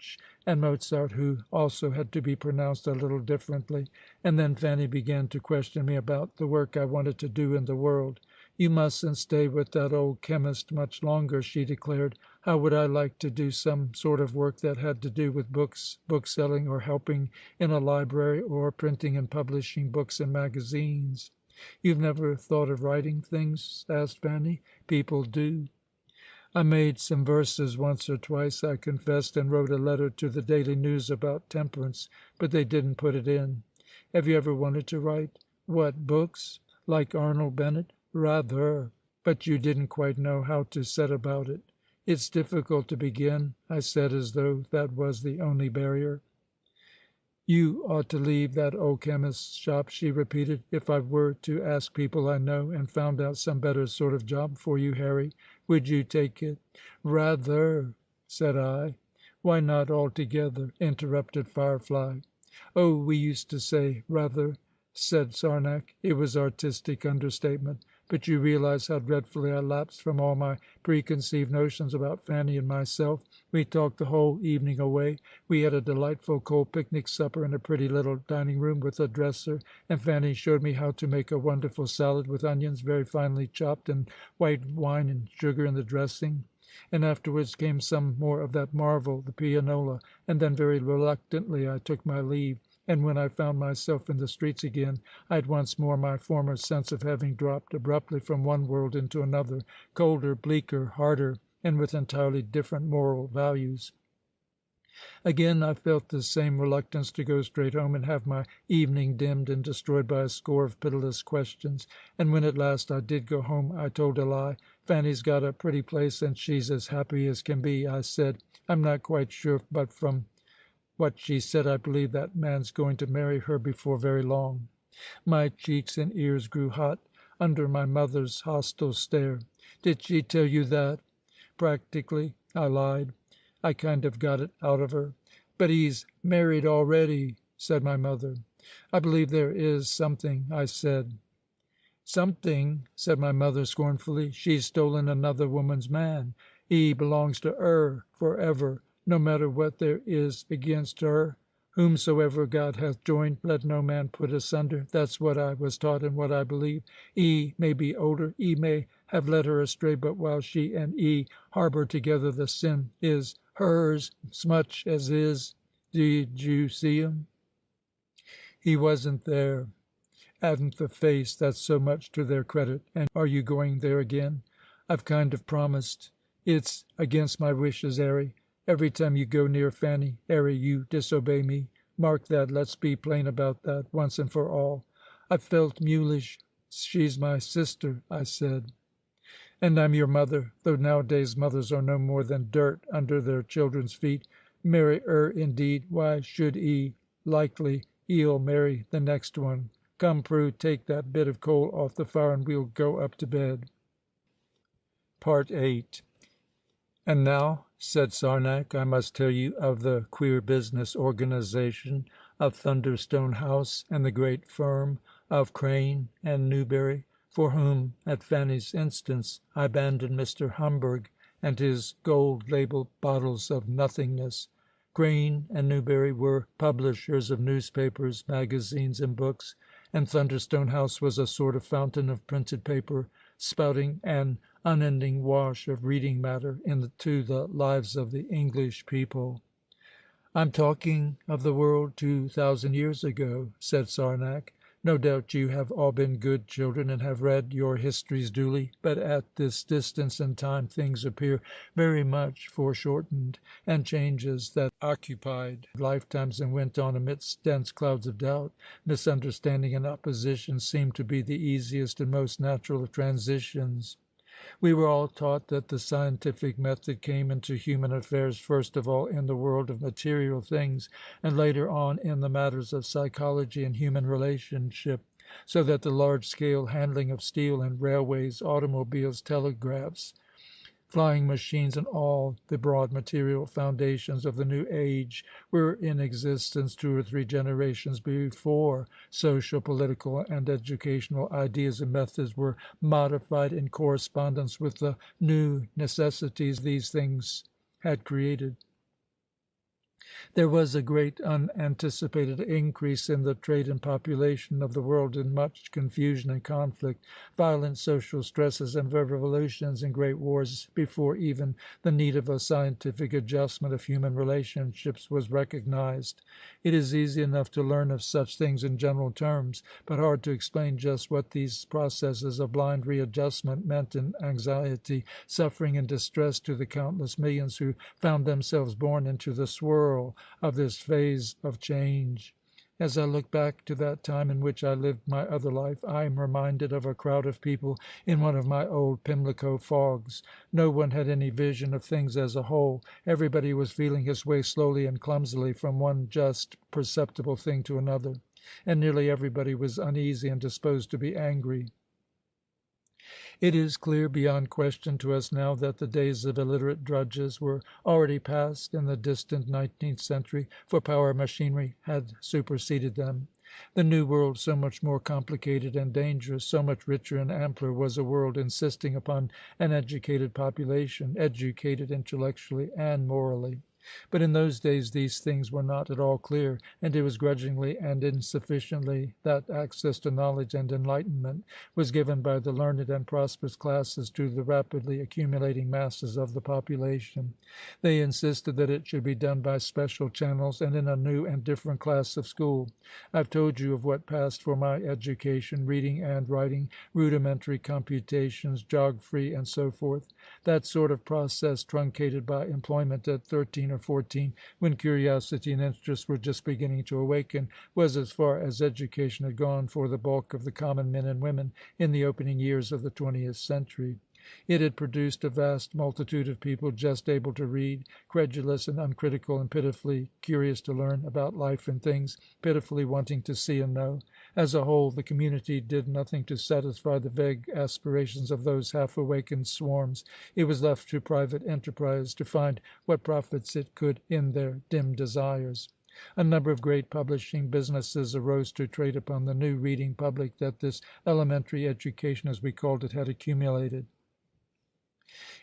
[SPEAKER 12] and Mozart, who also had to be pronounced a little differently. And then Fanny began to question me about the work I wanted to do in the world. "You mustn't stay with that old chemist much longer," she declared. "How would I like to do some sort of work that had to do with books, bookselling, or helping in a library, or printing and publishing books and magazines." "You've never thought of writing things?" asked Fanny. "People do." "I made some verses once or twice," I confessed, "and wrote a letter to the Daily News about temperance, but they didn't put it in." "Have you ever wanted to write?" "What, books? Like Arnold Bennett?" "Rather. But you didn't quite know how to set about it." "It's difficult to begin," I said, as though that was the only barrier. "You ought to leave that old chemist's shop," she repeated. "If I were to ask people I know, and found out some better sort of job for you, Harry, would you take it?" "Rather," said I. "Why not altogether?" interrupted Firefly. "Oh, we used to say 'rather,'" said Sarnak. "It was artistic understatement. But you realize how dreadfully I lapsed from all my preconceived notions about Fanny and myself. We talked the whole evening away. We had a delightful cold picnic supper in a pretty little dining room with a dresser, and Fanny showed me how to make a wonderful salad with onions very finely chopped, and white wine and sugar in the dressing. And afterwards came some more of that marvel, the pianola, and then very reluctantly I took my leave. And when I found myself in the streets again, I had once more my former sense of having dropped abruptly from one world into another, colder, bleaker, harder, and with entirely different moral values. Again I felt the same reluctance to go straight home and have my evening dimmed and destroyed by a score of pitiless questions. And when at last I did go home, I told a lie. "Fanny's got a pretty place, and she's as happy as can be," I said. "I'm not quite sure, but from what she said, I believe that man's going to marry her before very long." My cheeks and ears grew hot under my mother's hostile stare. "Did she tell you that?" "Practically," I lied. I kind of got it out of her. "But he's married already," said my mother. "I believe there is something," I said. "Something," said my mother scornfully. "She's stolen another woman's man. He belongs to her for ever, no matter what there is against her. Whomsoever God hath joined, let no man put asunder. That's what I was taught and what I believe. E may be older, E may have led her astray, but while she and E harbour together, the sin is hers s'much as his. Did you see him?" "He wasn't there. Hadn't the face. That's so much to their credit. And are you going there again?" "I've kind of promised." "It's against my wishes, Airy. Every time you go near Fanny, Airy, you disobey me. Mark that. Let's be plain about that, once and for all." I felt mulish. "She's my sister," I said. "And I'm your mother, though nowadays mothers are no more than dirt under their children's feet. Marry her, indeed. Why should he? Likely he'll marry the next one. Come, Prue, take that bit of coal off the fire, and we'll go up to bed." Part 8. "And now," said Sarnak, "I must tell you of the queer business organization of Thunderstone House and the great firm of Crane and Newberry, for whom, at Fanny's instance, I abandoned Mr. Humberg and his gold-labelled bottles of nothingness. Crane and Newberry were publishers of newspapers, magazines, and books, and Thunderstone House was a sort of fountain of printed paper, spouting an unending wash of reading matter into the lives of the English people. "I'm talking of the world 2,000 years ago," said Sarnak. "No doubt you have all been good children and have read your histories duly, but at this distance in time things appear very much foreshortened, and changes that occupied lifetimes and went on amidst dense clouds of doubt, misunderstanding, and opposition seem to be the easiest and most natural of transitions. We were all taught that the scientific method came into human affairs first of all in the world of material things, and later on in the matters of psychology and human relationship, so that the large-scale handling of steel and railways, automobiles, telegraphs, flying machines, and all the broad material foundations of the new age were in existence 2 or 3 generations before social, political, and educational ideas and methods were modified in correspondence with the new necessities these things had created. There was a great unanticipated increase in the trade and population of the world, in much confusion and conflict, violent social stresses and revolutions and great wars, before even the need of a scientific adjustment of human relationships was recognized. It is easy enough to learn of such things in general terms, but hard to explain just what these processes of blind readjustment meant in anxiety, suffering, and distress to the countless millions who found themselves born into the swirl of this phase of change. As I look back to that time in which I lived my other life, I am reminded of a crowd of people in one of my old Pimlico fogs. No one had any vision of things as a whole. Everybody was feeling his way slowly and clumsily from one just perceptible thing to another, and nearly everybody was uneasy and disposed to be angry. It is clear beyond question to us now that the days of illiterate drudges were already past in the distant 19th century, for power machinery had superseded them. The New World, so much more complicated and dangerous, so much richer and ampler, was a world insisting upon an educated population, educated intellectually and morally. But in those days these things were not at all clear, and it was grudgingly and insufficiently that access to knowledge and enlightenment was given by the learned and prosperous classes to the rapidly accumulating masses of the population. They insisted that it should be done by special channels and in a new and different class of school. I've told you of what passed for my education, reading and writing, rudimentary computations, jog-free, and so forth. That sort of process, truncated by employment at 13 or 14, when curiosity and interest were just beginning to awaken, was as far as education had gone for the bulk of the common men and women in the opening years of the 20th century. It had produced a vast multitude of people just able to read, credulous and uncritical and pitifully curious to learn about life and things, pitifully wanting to see and know. As a whole, the community did nothing to satisfy the vague aspirations of those half-awakened swarms. It was left to private enterprise to find what profits it could in their dim desires. A number of great publishing businesses arose to trade upon the new reading public that this elementary education, as we called it, had accumulated.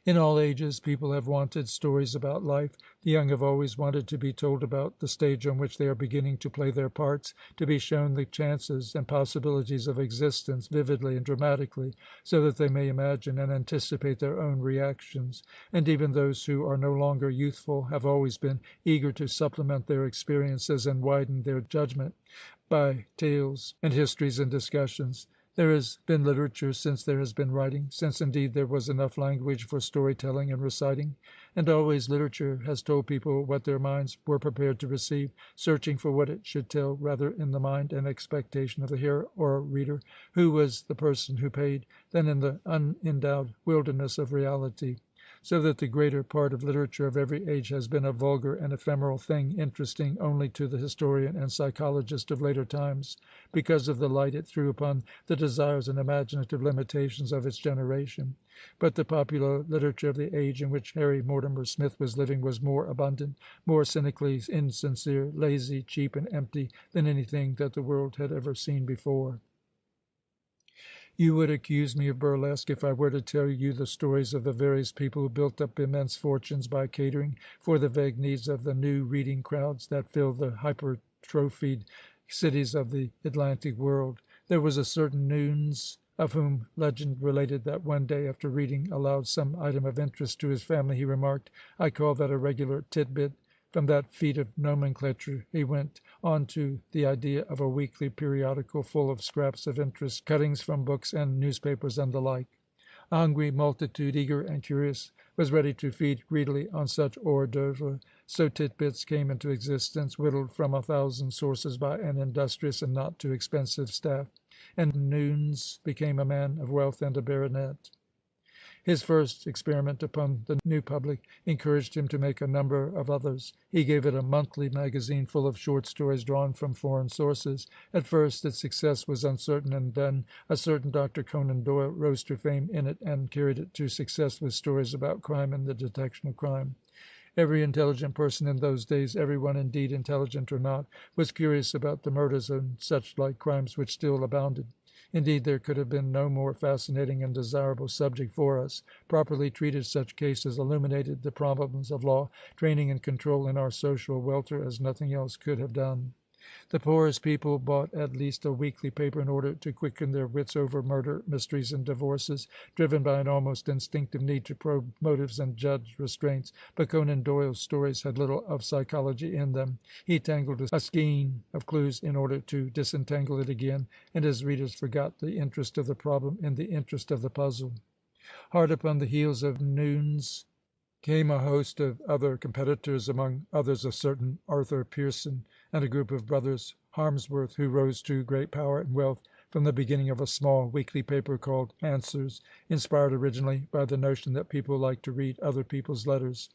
[SPEAKER 12] In all ages, people have wanted stories about life. The young have always wanted to be told about the stage on which they are beginning to play their parts, to be shown the chances and possibilities of existence vividly and dramatically, so that they may imagine and anticipate their own reactions. And even those who are no longer youthful have always been eager to supplement their experiences and widen their judgment by tales and histories and discussions. There has been literature since there has been writing, since indeed there was enough language for storytelling and reciting, and always literature has told people what their minds were prepared to receive, searching for what it should tell rather in the mind and expectation of the hearer or reader, who was the person who paid, than in the unendowed wilderness of reality. So that the greater part of literature of every age has been a vulgar and ephemeral thing, interesting only to the historian and psychologist of later times, because of the light it threw upon the desires and imaginative limitations of its generation. But the popular literature of the age in which Harry Mortimer Smith was living was more abundant, more cynically insincere, lazy, cheap, and empty than anything that the world had ever seen before. You would accuse me of burlesque if I were to tell you the stories of the various people who built up immense fortunes by catering for the vague needs of the new reading crowds that filled the hypertrophied cities of the Atlantic world. There was a certain Nunes, of whom legend related that one day, after reading aloud some item of interest to his family, he remarked, "I call that a regular titbit." From that feat of nomenclature he went on to the idea of a weekly periodical full of scraps of interest, cuttings from books and newspapers and the like. A hungry multitude, eager and curious, was ready to feed greedily on such hors d'oeuvre. So titbits came into existence, whittled from 1,000 sources by an industrious and not too expensive staff, and Nunes became a man of wealth and a baronet. His first experiment upon the new public encouraged him to make a number of others. He gave it a monthly magazine full of short stories drawn from foreign sources. At first its success was uncertain, and then a certain Dr. Conan Doyle rose to fame in it and carried it to success with stories about crime and the detection of crime. Every intelligent person in those days, every one indeed, intelligent or not, was curious about the murders and such like crimes which still abounded. Indeed, there could have been no more fascinating and desirable subject for us. Properly treated, such cases illuminated the problems of law, training, and control in our social welter as nothing else could have done. The poorest people bought at least a weekly paper in order to quicken their wits over murder, mysteries, and divorces, driven by an almost instinctive need to probe motives and judge restraints. But Conan Doyle's stories had little of psychology in them. He tangled a skein of clues in order to disentangle it again, and his readers forgot the interest of the problem in the interest of the puzzle. Hard upon the heels of Noons came a host of other competitors, among others a certain Arthur Pearson and a group of brothers Harmsworth, who rose to great power and wealth from the beginning of a small weekly paper called Answers, inspired originally by the notion that people like to read other people's letters.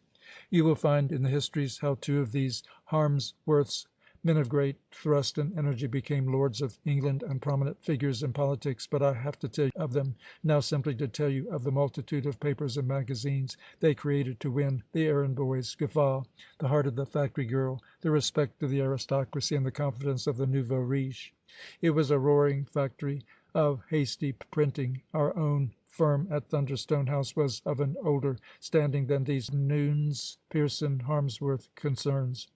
[SPEAKER 12] You will find in the histories how two of these Harmsworths, men of great thrust and energy, became lords of England and prominent figures in politics, but I have to tell you of them now simply to tell you of the multitude of papers and magazines they created to win the errand boy's guffaw, the heart of the factory girl, the respect of the aristocracy, and the confidence of the nouveau riche. It was a roaring factory of hasty printing. Our own firm at Thunderstone House was of an older standing than these Noons, Pearson, Harmsworth concerns.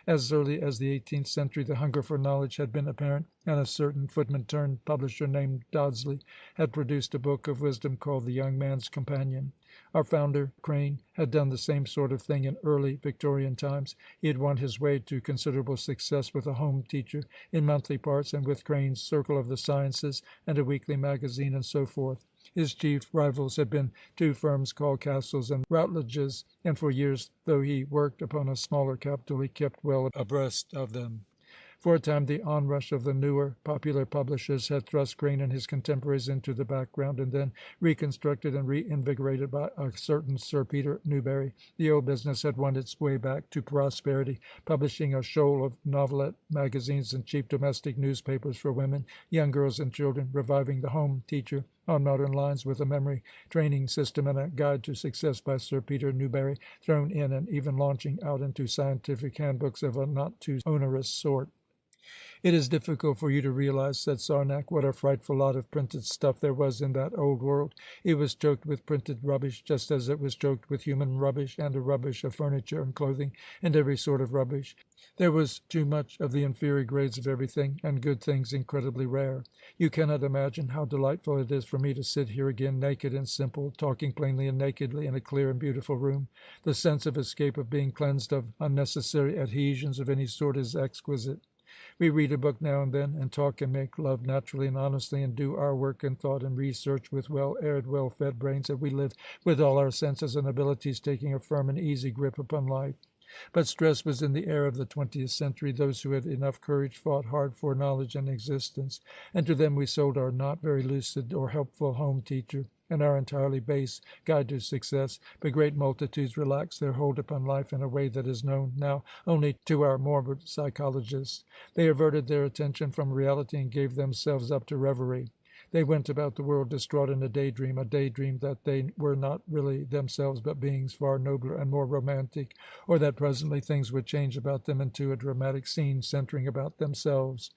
[SPEAKER 12] As early as the 18th century the hunger for knowledge had been apparent, and a certain footman-turned-publisher named Dodsley had produced a book of wisdom called The Young Man's Companion. Our founder, Crane, had done the same sort of thing in early Victorian times. He had won his way to considerable success with a home teacher, in monthly parts, and with Crane's Circle of the Sciences, and a weekly magazine, and so forth. His chief rivals had been two firms called Castles and Routledge's, and for years, though he worked upon a smaller capital, he kept well abreast of them. For a time the onrush of the newer popular publishers had thrust Crane and his contemporaries into the background, and then, reconstructed and reinvigorated by a certain Sir Peter Newberry, the old business had won its way back to prosperity, publishing a shoal of novelette magazines and cheap domestic newspapers for women, young girls, and children, reviving the home teacher on modern lines, with a memory training system and a guide to success by Sir Peter Newberry thrown in, and even launching out into scientific handbooks of a not too onerous sort. "It is difficult for you to realize," said Sarnak, "what a frightful lot of printed stuff there was in that old world. It was choked with printed rubbish, just as it was choked with human rubbish, and a rubbish of furniture and clothing, and every sort of rubbish. There was too much of the inferior grades of everything, and good things incredibly rare. You cannot imagine how delightful it is for me to sit here again, naked and simple, talking plainly and nakedly, in a clear and beautiful room. The sense of escape, of being cleansed of unnecessary adhesions of any sort, is exquisite. We read a book now and then, and talk and make love naturally and honestly, and do our work and thought and research with well-aired, well-fed brains, and we live with all our senses and abilities taking a firm and easy grip upon life. But stress was in the air of the 20th century. Those who had enough courage fought hard for knowledge and existence, and to them we sold our not very lucid or helpful home teacher, and our entirely base guide to success. But great multitudes relaxed their hold upon life in a way that is known now only to our morbid psychologists. They averted their attention from reality and gave themselves up to reverie. They went about the world distraught in a daydream that they were not really themselves, but beings far nobler and more romantic, or that presently things would change about them into a dramatic scene centering about themselves.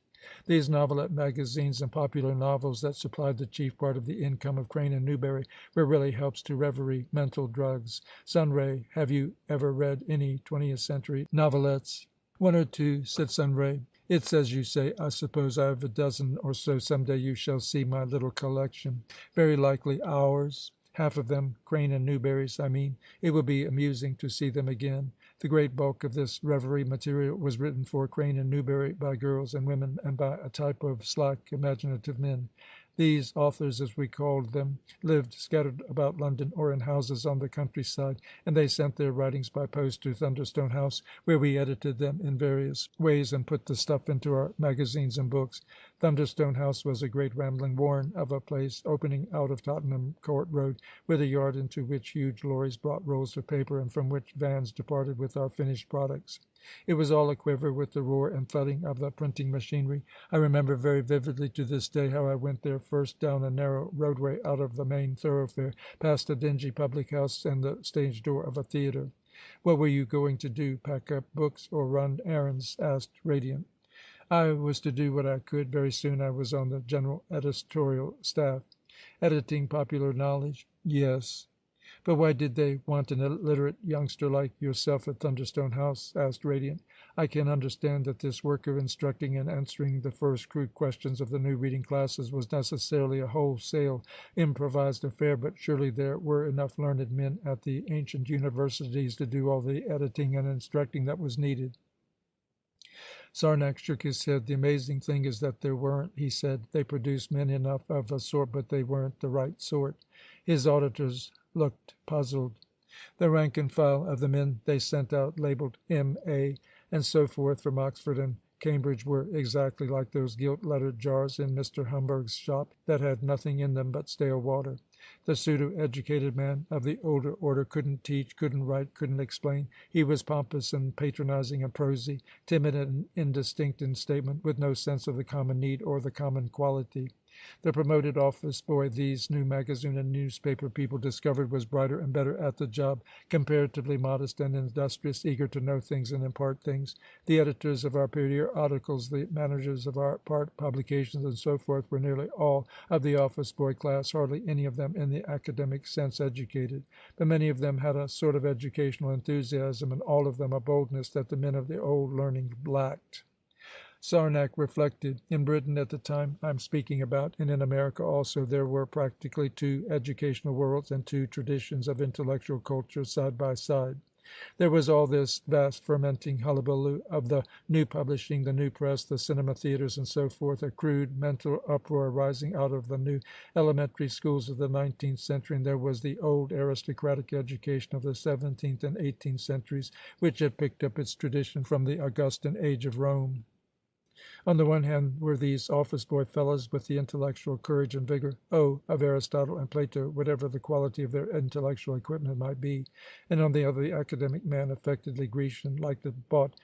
[SPEAKER 12] These novelette magazines and popular novels that supplied the chief part of the income of Crane and Newberry were really helps to reverie, mental drugs. Sunray, have you ever read any 20th century novelettes? "One or two," said Sunray. "It's as you say. I suppose I have a dozen or so. Some day you shall see my little collection." "Very likely ours. Half of them Crane and Newberry's, I mean. It will be amusing to see them again." The great bulk of this reverie material was written for Crane and Newberry by girls and women, and by a type of slack, imaginative men. These authors, as we called them, lived scattered about London or in houses on the countryside, and they sent their writings by post to Thunderstone House, where we edited them in various ways and put the stuff into our magazines and books. Thunderstone House was a great rambling warren of a place opening out of Tottenham Court Road, with a yard into which huge lorries brought rolls of paper, and from which vans departed with our finished products. It was all aquiver with the roar and thudding of the printing machinery. I remember very vividly to this day how I went there first, down a narrow roadway out of the main thoroughfare, past a dingy public house and the stage door of a theatre. "What were you going to do? Pack up books or run errands?" asked Radiant. I was to do what I could. Very soon I was on the general editorial staff. Editing popular knowledge? Yes. But why did they want an illiterate youngster like yourself at Thunderstone House? Asked Radiant. I can understand that this work of instructing and answering the first crude questions of the new reading classes was necessarily a wholesale improvised affair, but surely there were enough learned men at the ancient universities to do all the editing and instructing that was needed. Sarnak shook his head. The amazing thing is that there weren't, he said. They produced men enough of a sort, but they weren't the right sort. His auditors looked puzzled. The rank and file of the men they sent out, labeled M.A. and so forth from Oxford and Cambridge, were exactly like those gilt-lettered jars in Mr. Humberg's shop that had nothing in them but stale water. The pseudo-educated man of the older order couldn't teach, couldn't write, couldn't explain. He was pompous and patronizing and prosy, timid and indistinct in statement, with no sense of the common need or the common quality. The promoted office boy these new magazine and newspaper people discovered was brighter and better at the job, comparatively modest and industrious, eager to know things and impart things. The editors of our periodicals, the managers of our part publications, and so forth, were nearly all of the office boy class, hardly any of them in the academic sense educated. But many of them had a sort of educational enthusiasm, and all of them a boldness that the men of the old learning lacked. Sarnak reflected. In Britain at the time I'm speaking about, and in America also, there were practically two educational worlds and two traditions of intellectual culture side by side. There was all this vast fermenting hullabaloo of the new publishing, the new press, the cinema theatres, and so forth, a crude mental uproar rising out of the new elementary schools of the 19th century, and there was the old aristocratic education of the 17th and 18th centuries, which had picked up its tradition from the Augustan age of Rome. On the one hand were these office-boy fellows with the intellectual courage and vigor, of Aristotle and Plato, whatever the quality of their intellectual equipment might be, and on the other the academic man, affectedly Grecian, like the bought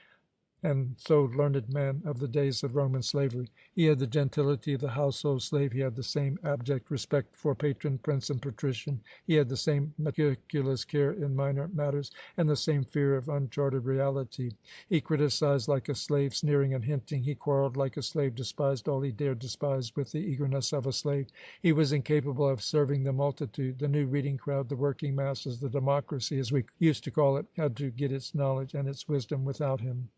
[SPEAKER 12] and so learned man of the days of Roman slavery. He had the gentility of the household slave. He had the same abject respect for patron, prince, and patrician. He had the same meticulous care in minor matters, and the same fear of uncharted reality. He criticized like a slave, sneering and hinting. He quarreled like a slave, despised all he dared despise with the eagerness of a slave. He was incapable of serving the multitude. The new reading crowd, the working masses, the democracy, as we used to call it, had to get its knowledge and its wisdom without him.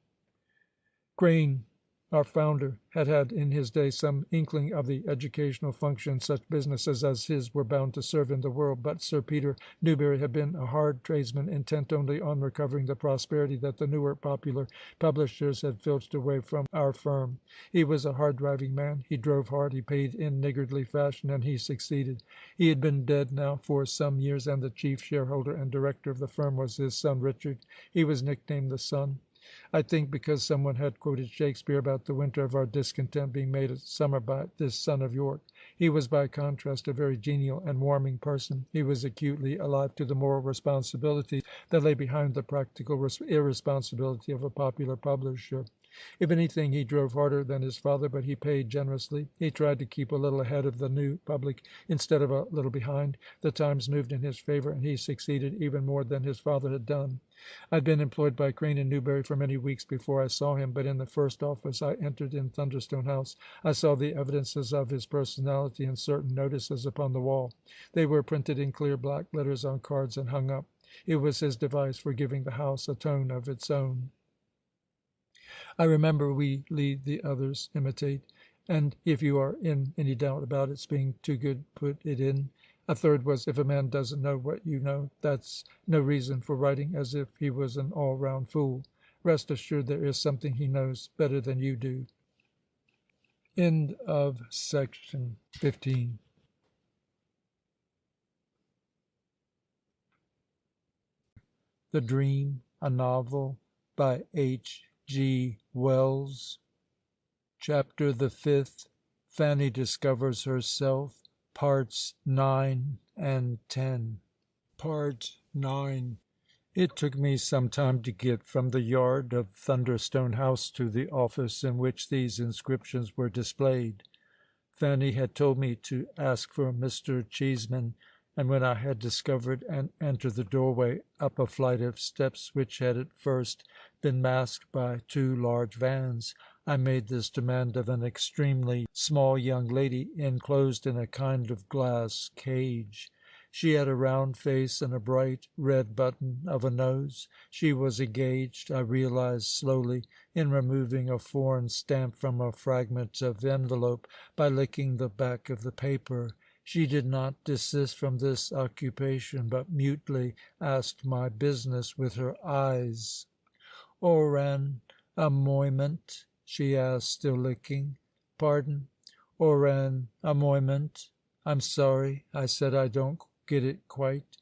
[SPEAKER 12] Crane, our founder, had in his day some inkling of the educational function such businesses as his were bound to serve in the world, but Sir Peter Newberry had been a hard tradesman, intent only on recovering the prosperity that the newer popular publishers had filched away from our firm. He was a hard-driving man. He drove hard, he paid in niggardly fashion, and he succeeded. He had been dead now for some years, and the chief shareholder and director of the firm was his son Richard. He was nicknamed the Son, I think because someone had quoted Shakespeare about the winter of our discontent being made a summer by this son of York. He was by contrast a very genial and warming person. He was acutely alive to the moral responsibility that lay behind the practical irresponsibility of a popular publisher. If anything, he drove harder than his father, but he paid generously. He tried to keep a little ahead of the new public instead of a little behind. The times moved in his favor, and he succeeded even more than his father had done. I'd been employed by Crane and Newberry for many weeks before I saw him, but in the first office I entered in Thunderstone House, I saw the evidences of his personality in certain notices upon the wall. They were printed in clear black letters on cards and hung up. It was his device for giving the house a tone of its own. I remember we lead, the others imitate, and if you are in any doubt about its being too good, put it in. A third was, if a man doesn't know what you know, that's no reason for writing as if he was an all-round fool. Rest assured there is something he knows better than you do. End of section 15. The Dream, a novel by H.G. Wells. Chapter the 5th. Fanny discovers herself. Parts 9 and 10. Part 9. It took me some time to get from the yard of Thunderstone House to the office in which these inscriptions were displayed. Fanny had told me to ask for Mr. Cheeseman, and when I had discovered and entered the doorway up a flight of steps which had at first been masked by two large vans, I made this demand of an extremely small young lady enclosed in a kind of glass cage. She had a round face and a bright red button of a nose. She was engaged, I realized slowly, in removing a foreign stamp from a fragment of envelope by licking the back of the paper. She did not desist from this occupation, but mutely asked my business with her eyes. "Oran a moiment?" she asked, still licking. "Pardon? Oran a moiment? I'm sorry," I said. "I don't get it quite."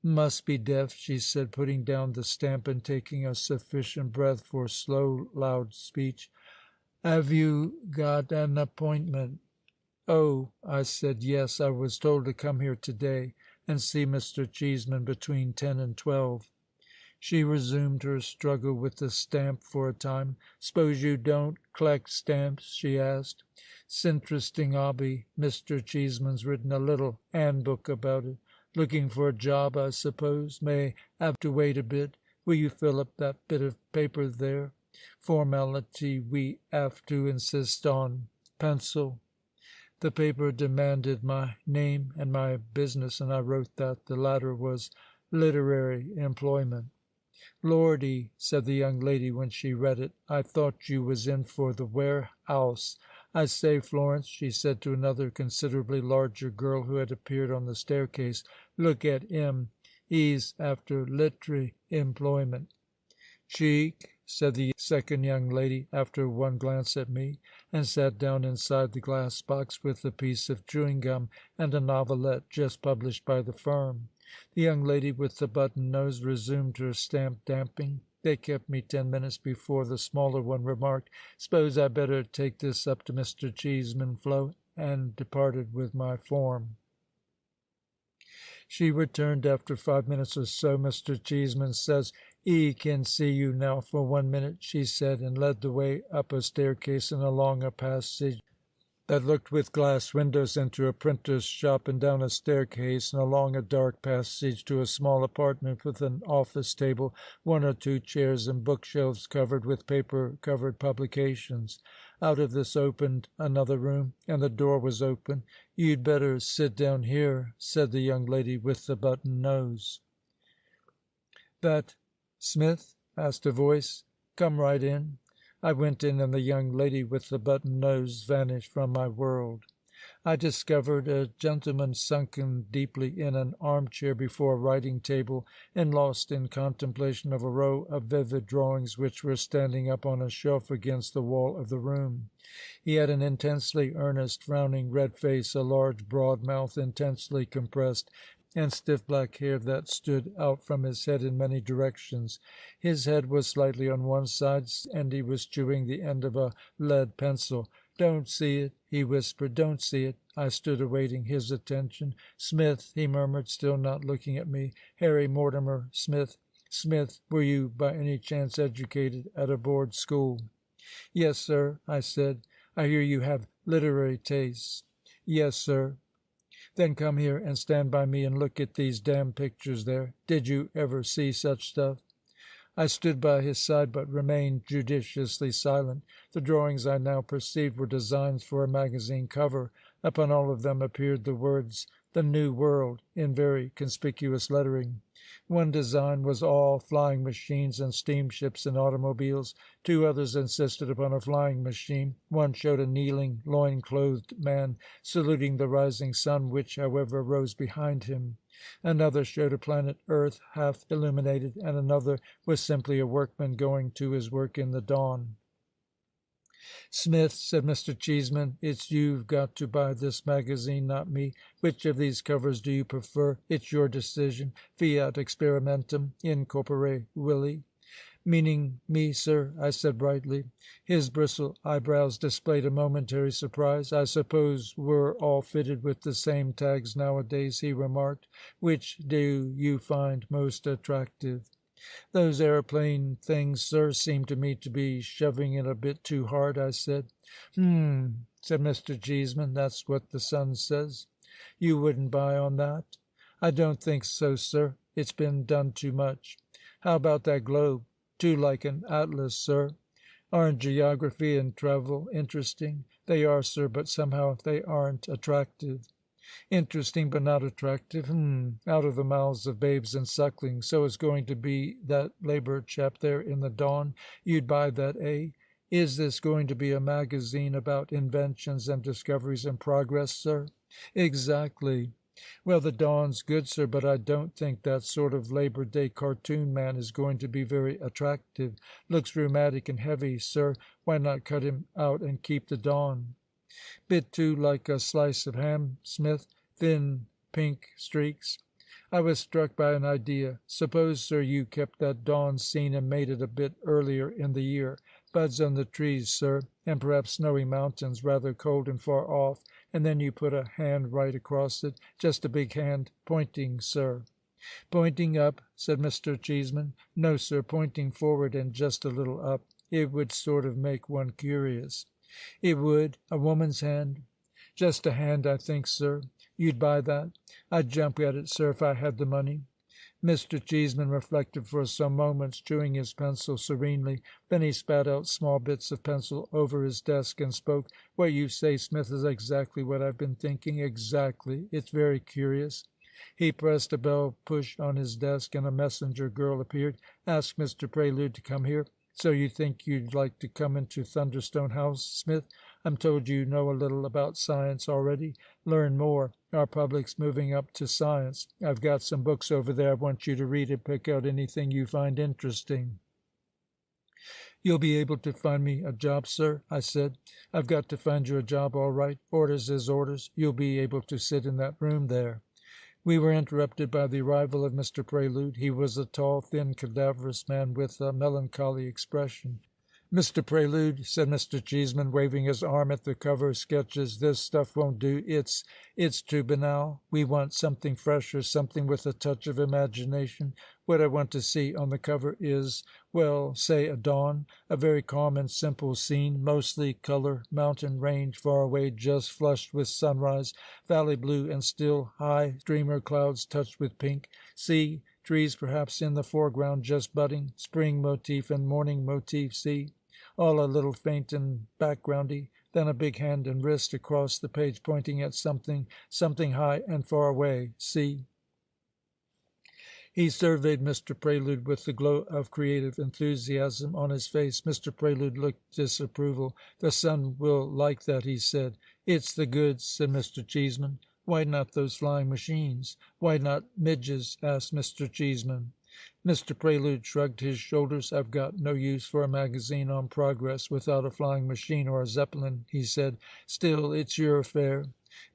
[SPEAKER 12] "Must be deaf," she said, putting down the stamp and taking a sufficient breath for slow, loud speech. "Have you got an appointment?" "Oh," I said, "yes. I was told to come here to-day and see Mr. Cheeseman between 10 and 12. She resumed her struggle with the stamp for a time. "S'pose you don't collect stamps?" she asked. "'Sinteresting 'obby. Mr. Cheeseman's written a little 'andbook about it. Looking for a job, I suppose. May have to wait a bit. Will you fill up that bit of paper there? Formality we 'ave to insist on. Pencil." The paper demanded my name and my business, and I wrote that. The latter was literary employment. "Lordy," said the young lady when she read it, "I thought you was in for the ware'ouse. I say, Florence," she said to another considerably larger girl who had appeared on the staircase, "look at 'im. He's after lit'ry employment." "Cheek," said the second young lady, after one glance at me, and sat down inside the glass box with a piece of chewing gum and a novelette just published by the firm. The young lady with the button nose resumed her stamp damping. They kept me 10 minutes before the smaller one remarked, "S'pose I better take this up to Mr. Cheeseman, Flo," and departed with my form. She returned after 5 minutes or so. "Mr. Cheeseman says 'e can see you now for 1 minute," she said, and led the way up a staircase and along a passage that looked with glass windows into a printer's shop, and down a staircase and along a dark passage to a small apartment with an office table, 1 or 2 chairs, and bookshelves covered with paper-covered publications. Out of this opened another room, and the door was open. "You'd better sit down here," said the young lady with the button nose. "That Smith?" asked a voice. "Come right in." I went in, and the young lady with the button nose vanished from my world. I discovered a gentleman sunken deeply in an armchair before a writing table, and lost in contemplation of a row of vivid drawings which were standing up on a shelf against the wall of the room. He had an intensely earnest, frowning red face, a large broad mouth intensely compressed, and stiff black hair that stood out from his head in many directions. His head was slightly on one side, and he was chewing the end of a lead pencil. "Don't see it," he whispered. "Don't see it." I stood awaiting his attention. "Smith," he murmured, still not looking at me. "Harry Mortimer Smith. Smith, were you by any chance educated at a board school?" "Yes, sir," I said. "I hear you have literary tastes." "Yes, sir." "Then come here and stand by me and look at these damned pictures there. Did you ever see such stuff?" I stood by his side, but remained judiciously silent. The drawings, I now perceived, were designs for a magazine cover. Upon all of them appeared the words "The New World" in very conspicuous lettering. One design was all flying machines and steamships and automobiles. 2 others insisted upon a flying machine. One showed a kneeling, loin-clothed man saluting the rising sun, which, however, rose behind him. Another showed a planet Earth half illuminated, and another was simply a workman going to his work in the dawn. "Smith," said Mr. Cheeseman, "it's you've got to buy this magazine, not me. Which of these covers do you prefer? It's your decision. Fiat experimentum, in corpore Willi." "Meaning me, sir?" I said brightly. His bristle eyebrows displayed a momentary surprise. "I suppose we're all fitted with the same tags nowadays," he remarked. "Which do you find most attractive?" "Those aeroplane things, sir, seem to me to be shoving it a bit too hard," I said. Said Mr. Cheeseman. "That's what the Sun says." "You wouldn't buy on that?" "I don't think so, sir. It's been done too much." "How about that globe?" "Too like an atlas, sir." Aren't geography and travel interesting? They are, sir, but somehow they aren't attractive. Interesting but not attractive. Out of the mouths of babes and sucklings. So it's going to be that Labour chap there in the Dawn. You'd buy that, eh? Is this going to be a magazine about inventions and discoveries and progress, sir? Exactly. Well, the Dawn's good, sir, but I don't think that sort of Labor Day cartoon man is going to be very attractive. Looks rheumatic and heavy, sir. Why not cut him out and keep the Dawn? Bit too like a slice of ham, Smith. Thin pink streaks. I was struck by an idea. Suppose, sir, you kept that dawn scene and made it a bit earlier in the year. Buds on the trees, sir, and perhaps snowy mountains, rather cold and far off, and then you put a hand right across it, just a big hand, pointing, sir. Pointing up, said Mr. Cheeseman. No, sir, pointing forward and just a little up. It would sort of make one curious. It would. A woman's hand? Just a hand, I think, sir. You'd buy that? I'd jump at it, sir, if I had the money. Mr. Cheeseman reflected for some moments, chewing his pencil serenely. Then he spat out small bits of pencil over his desk and spoke. What you say, Smith, is exactly what I've been thinking. Exactly. It's very curious. He pressed a bell push on his desk, and a messenger girl appeared. Ask Mr. Prelude to come here. So you think you'd like to come into Thunderstone House, Smith? I'm told you know a little about science already. Learn more. Our public's moving up to science. I've got some books over there I want you to read and pick out anything you find interesting. You'll be able to find me a job, sir, I said. I've got to find you a job, all right. Orders is orders. You'll be able to sit in that room there. We were interrupted by the arrival of Mr. Prelude. He was a tall, thin, cadaverous man with a melancholy expression. Mr. Prelude, said Mr. Cheeseman, waving his arm at the cover sketches, this stuff won't do. It's too banal. We want something fresher, something with a touch of imagination. What I want to see on the cover is, well, say a dawn, a very calm and simple scene, mostly color, mountain range far away, just flushed with sunrise, valley blue and still, high streamer clouds touched with pink, sea, trees perhaps in the foreground just budding, spring motif and morning motif, see, all a little faint and backgroundy, then a big hand and wrist across the page pointing at something high and far away, see. He surveyed Mr. Prelude with the glow of creative enthusiasm on his face. Mr. Prelude looked disapproval. The son will like that, he said. It's the goods, said Mr. Cheeseman. Why not those flying machines? Why not midges? Asked Mr. Cheeseman. Mr. Prelude shrugged his shoulders. I've got no use for a magazine on progress without a flying machine or a zeppelin, he said. Still, it's your affair.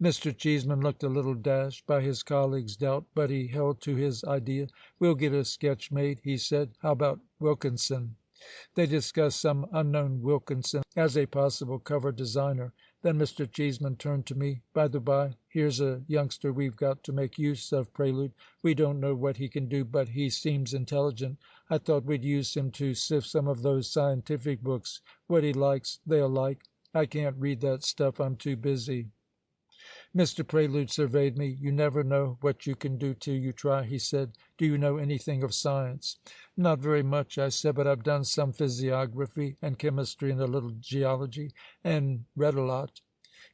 [SPEAKER 12] Mr. Cheeseman looked a little dashed by his colleague's doubt, but he held to his idea. We'll get a sketch made, he said. How about Wilkinson? They discussed some unknown Wilkinson as a possible cover designer. Then Mr. Cheeseman turned to me. By the by, here's a youngster we've got to make use of, Prelude. We don't know what he can do, but he seems intelligent. I thought we'd use him to sift some of those scientific books. What he likes, they'll like. I can't read that stuff. I'm too busy. Mr. Prelude surveyed me. You never know what you can do till you try, he said. Do you know anything of science? Not very much, I said, but I've done some physiography and chemistry and a little geology, and read a lot.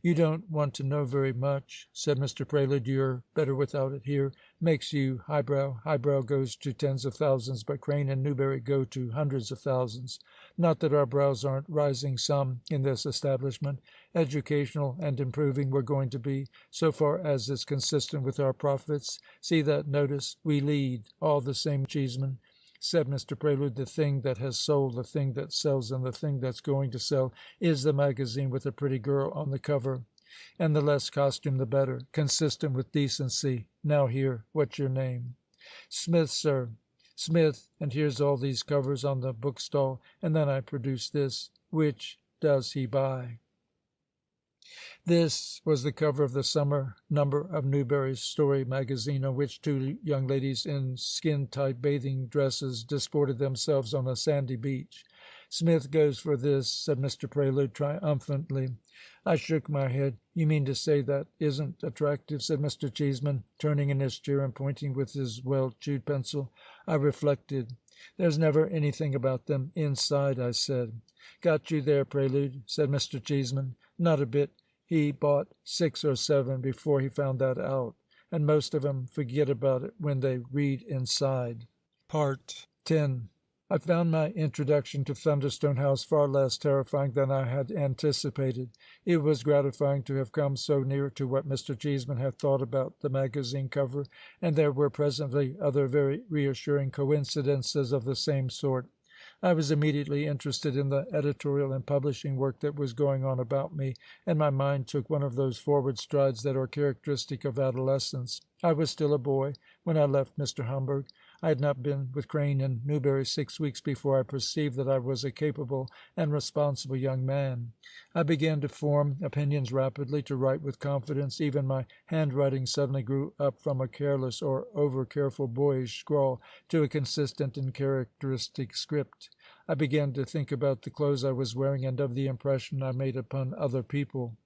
[SPEAKER 12] You don't want to know very much, said Mr. Prelude. You're better without it here. Makes you highbrow. Highbrow goes to tens of thousands, but Crane and Newberry go to hundreds of thousands. Not that our brows aren't rising some in this establishment. Educational and improving we're going to be, so far as it's consistent with our profits. See that notice? We lead. All the same, Cheeseman, said Mr. Prelude, the thing that has sold, the thing that sells, and the thing that's going to sell is the magazine with a pretty girl on the cover. And the less costume, the better. Consistent with decency. Now here, what's your name? Smith, sir. Smith, and here's all these covers on the bookstall, and then I produce this. Which does he buy? This was the cover of the summer number of Newberry's Story magazine, on which two young ladies in skin-tight bathing dresses disported themselves on a sandy beach. Smith goes for this, said Mr. Prelude triumphantly. I shook my head. You mean to say that isn't attractive, said Mr. Cheeseman, turning in his chair and pointing with his well-chewed pencil. I reflected. "There's never anything about them inside," I said. "Got you there, Prelude," said Mr. Cheeseman. "Not a bit. He bought 6 or 7 before he found that out, and most of 'em forget about it when they read inside." Part 10. I found my introduction to Thunderstone House far less terrifying than I had anticipated. It was gratifying to have come so near to what Mr. Cheeseman had thought about the magazine cover, and there were presently other very reassuring coincidences of the same sort. I was immediately interested in the editorial and publishing work that was going on about me, and my mind took one of those forward strides that are characteristic of adolescence. I was still a boy when I left Mr. Humberg. I had not been with Crane and Newberry 6 weeks before I perceived that I was a capable and responsible young man. I began to form opinions rapidly, to write with confidence. Even my handwriting suddenly grew up from a careless or over-careful boyish scrawl to a consistent and characteristic script. I began to think about the clothes I was wearing and of the impression I made upon other people.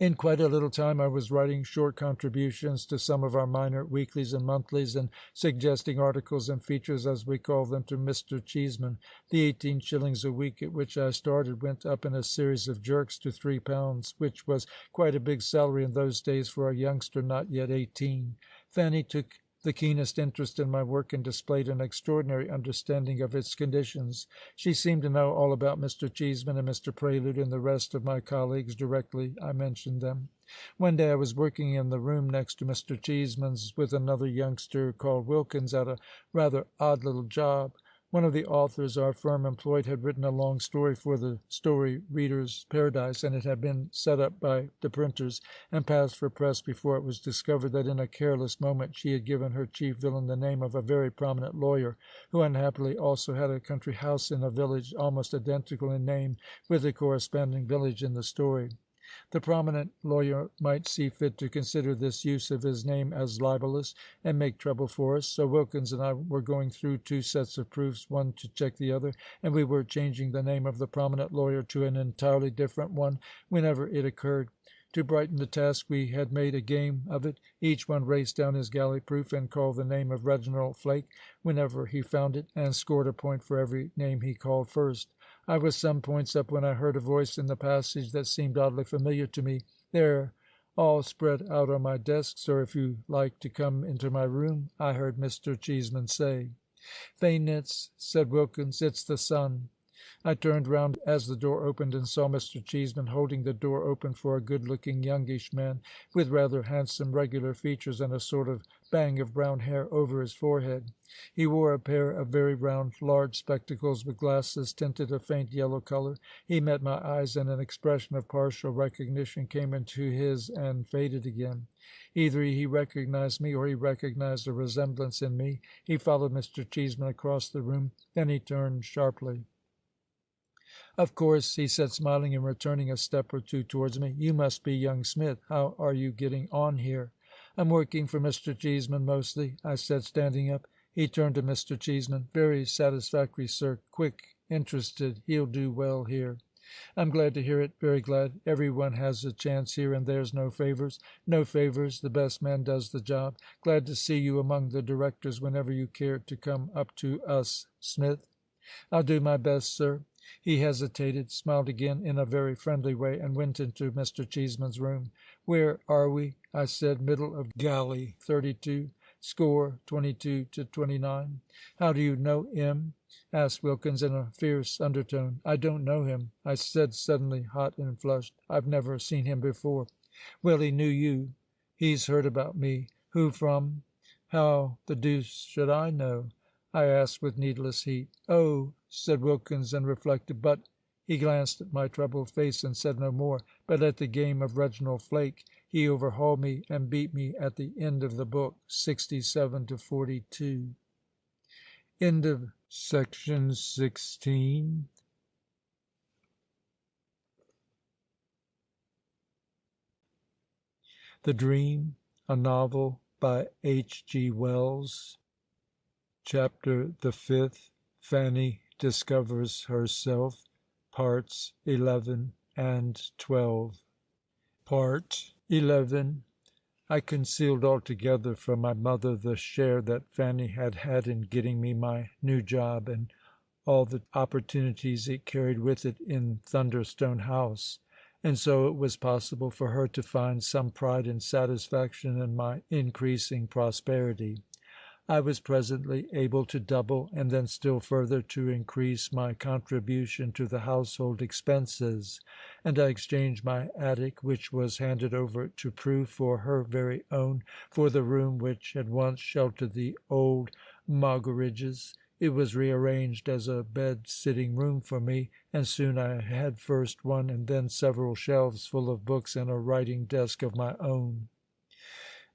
[SPEAKER 12] In quite a little time I was writing short contributions to some of our minor weeklies and monthlies, and suggesting articles and features, as we called them, to Mr. Cheeseman. The 18 shillings a week at which I started went up in a series of jerks to £3, which was quite a big salary in those days for a youngster not yet 18. Fanny took the keenest interest in my work and displayed an extraordinary understanding of its conditions. She seemed to know all about Mr. Cheeseman and Mr. Prelude and the rest of my colleagues directly I mentioned them. One day I was working in the room next to Mr. Cheeseman's with another youngster called Wilkins at a rather odd little job. One of the authors our firm employed had written a long story for the Story Readers' Paradise, and it had been set up by the printers and passed for press before it was discovered that in a careless moment she had given her chief villain the name of a very prominent lawyer, who unhappily also had a country house in a village almost identical in name with the corresponding village in the story. The prominent lawyer might see fit to consider this use of his name as libelous, and make trouble for us, so Wilkins and I were going through 2 sets of proofs, one to check the other, and we were changing the name of the prominent lawyer to an entirely different one whenever it occurred. To brighten the task, we had made a game of it. Each one raced down his galley proof and called the name of Reginald Flake whenever he found it, and scored a point for every name he called first. I was some points up when I heard a voice in the passage that seemed oddly familiar to me. "They're all spread out on my desk, sir, if you like to come into my room," I heard Mr. Cheeseman say. "Faintness," said Wilkins. "It's the sun." I turned round as the door opened and saw Mr. Cheeseman holding the door open for a good-looking youngish man with rather handsome regular features and a sort of bang of brown hair over his forehead. He wore a pair of very round, large spectacles with glasses tinted a faint yellow colour. He met my eyes, and an expression of partial recognition came into his and faded again. Either he recognized me, or he recognized a resemblance in me. He followed Mr. Cheeseman across the room. Then he turned sharply. "Of course," he said, smiling and returning a step or two towards me. "You must be young Smith. How are you getting on here?" "I'm working for Mr. Cheeseman mostly," I said, standing up. He turned to Mr. Cheeseman. "Very satisfactory, sir. Quick, interested. He'll do well here." "I'm glad to hear it, very glad. Every one has a chance here, and there's no favours." "No favours. The best man does the job. Glad to see you among the directors whenever you care to come up to us, Smith." "I'll do my best, sir." He hesitated, smiled again in a very friendly way, and went into Mr. Cheeseman's room. "Where are we?" I said. "Middle of galley 32, score 22 to 29. "How do you know him?" asked Wilkins in a fierce undertone. "I don't know him," I said, suddenly hot and flushed. "I've never seen him before." "Well, he knew you." "He's heard about me." "Who from?" "How the deuce should I know?" I asked with needless heat. "Oh," said Wilkins, and reflected. "But—" he glanced at my troubled face and said no more. "But at the game of Reginald Flake he overhauled me and beat me at the end of the book, 67 to 42. End of section 16. The Dream, a novel by H.G. Wells. Chapter the 5th. Fanny discovers herself. Parts 11 and 12. Part 11. I concealed altogether from my mother the share that Fanny had had in getting me my new job and all the opportunities it carried with it in Thunderstone House, and so it was possible for her to find some pride and satisfaction in my increasing prosperity. I was presently able to double and then still further to increase my contribution to the household expenses, and I exchanged my attic, which was handed over to Prue for her very own, for the room which had once sheltered the old Moggeridges. It was rearranged as a bed-sitting room for me, and soon I had first one and then several shelves full of books and a writing desk of my own.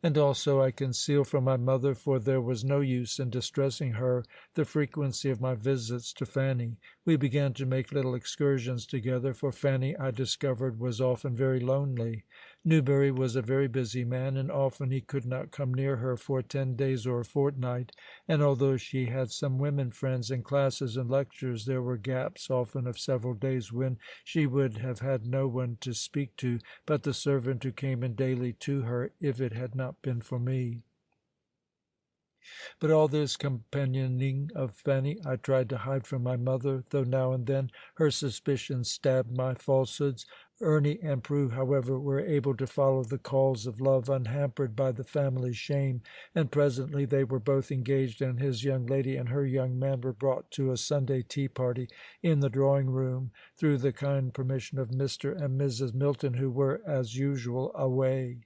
[SPEAKER 12] And also I concealed from my mother, for there was no use in distressing her, the frequency of my visits to Fanny. We began to make little excursions together, for Fanny, I discovered, was often very lonely. Newbury was a very busy man, and often he could not come near her for 10 days or a fortnight, and although she had some women friends and classes and lectures, there were gaps often of several days when she would have had no one to speak to but the servant who came in daily to her, if it had not been for me. But all this companioning of Fanny I tried to hide from my mother, though now and then her suspicions stabbed my falsehoods. Ernie and Prue, however, were able to follow the calls of love unhampered by the family shame, and presently they were both engaged, and his young lady and her young man were brought to a Sunday tea-party in the drawing-room, through the kind permission of Mr. and Mrs. Milton, who were, as usual, away.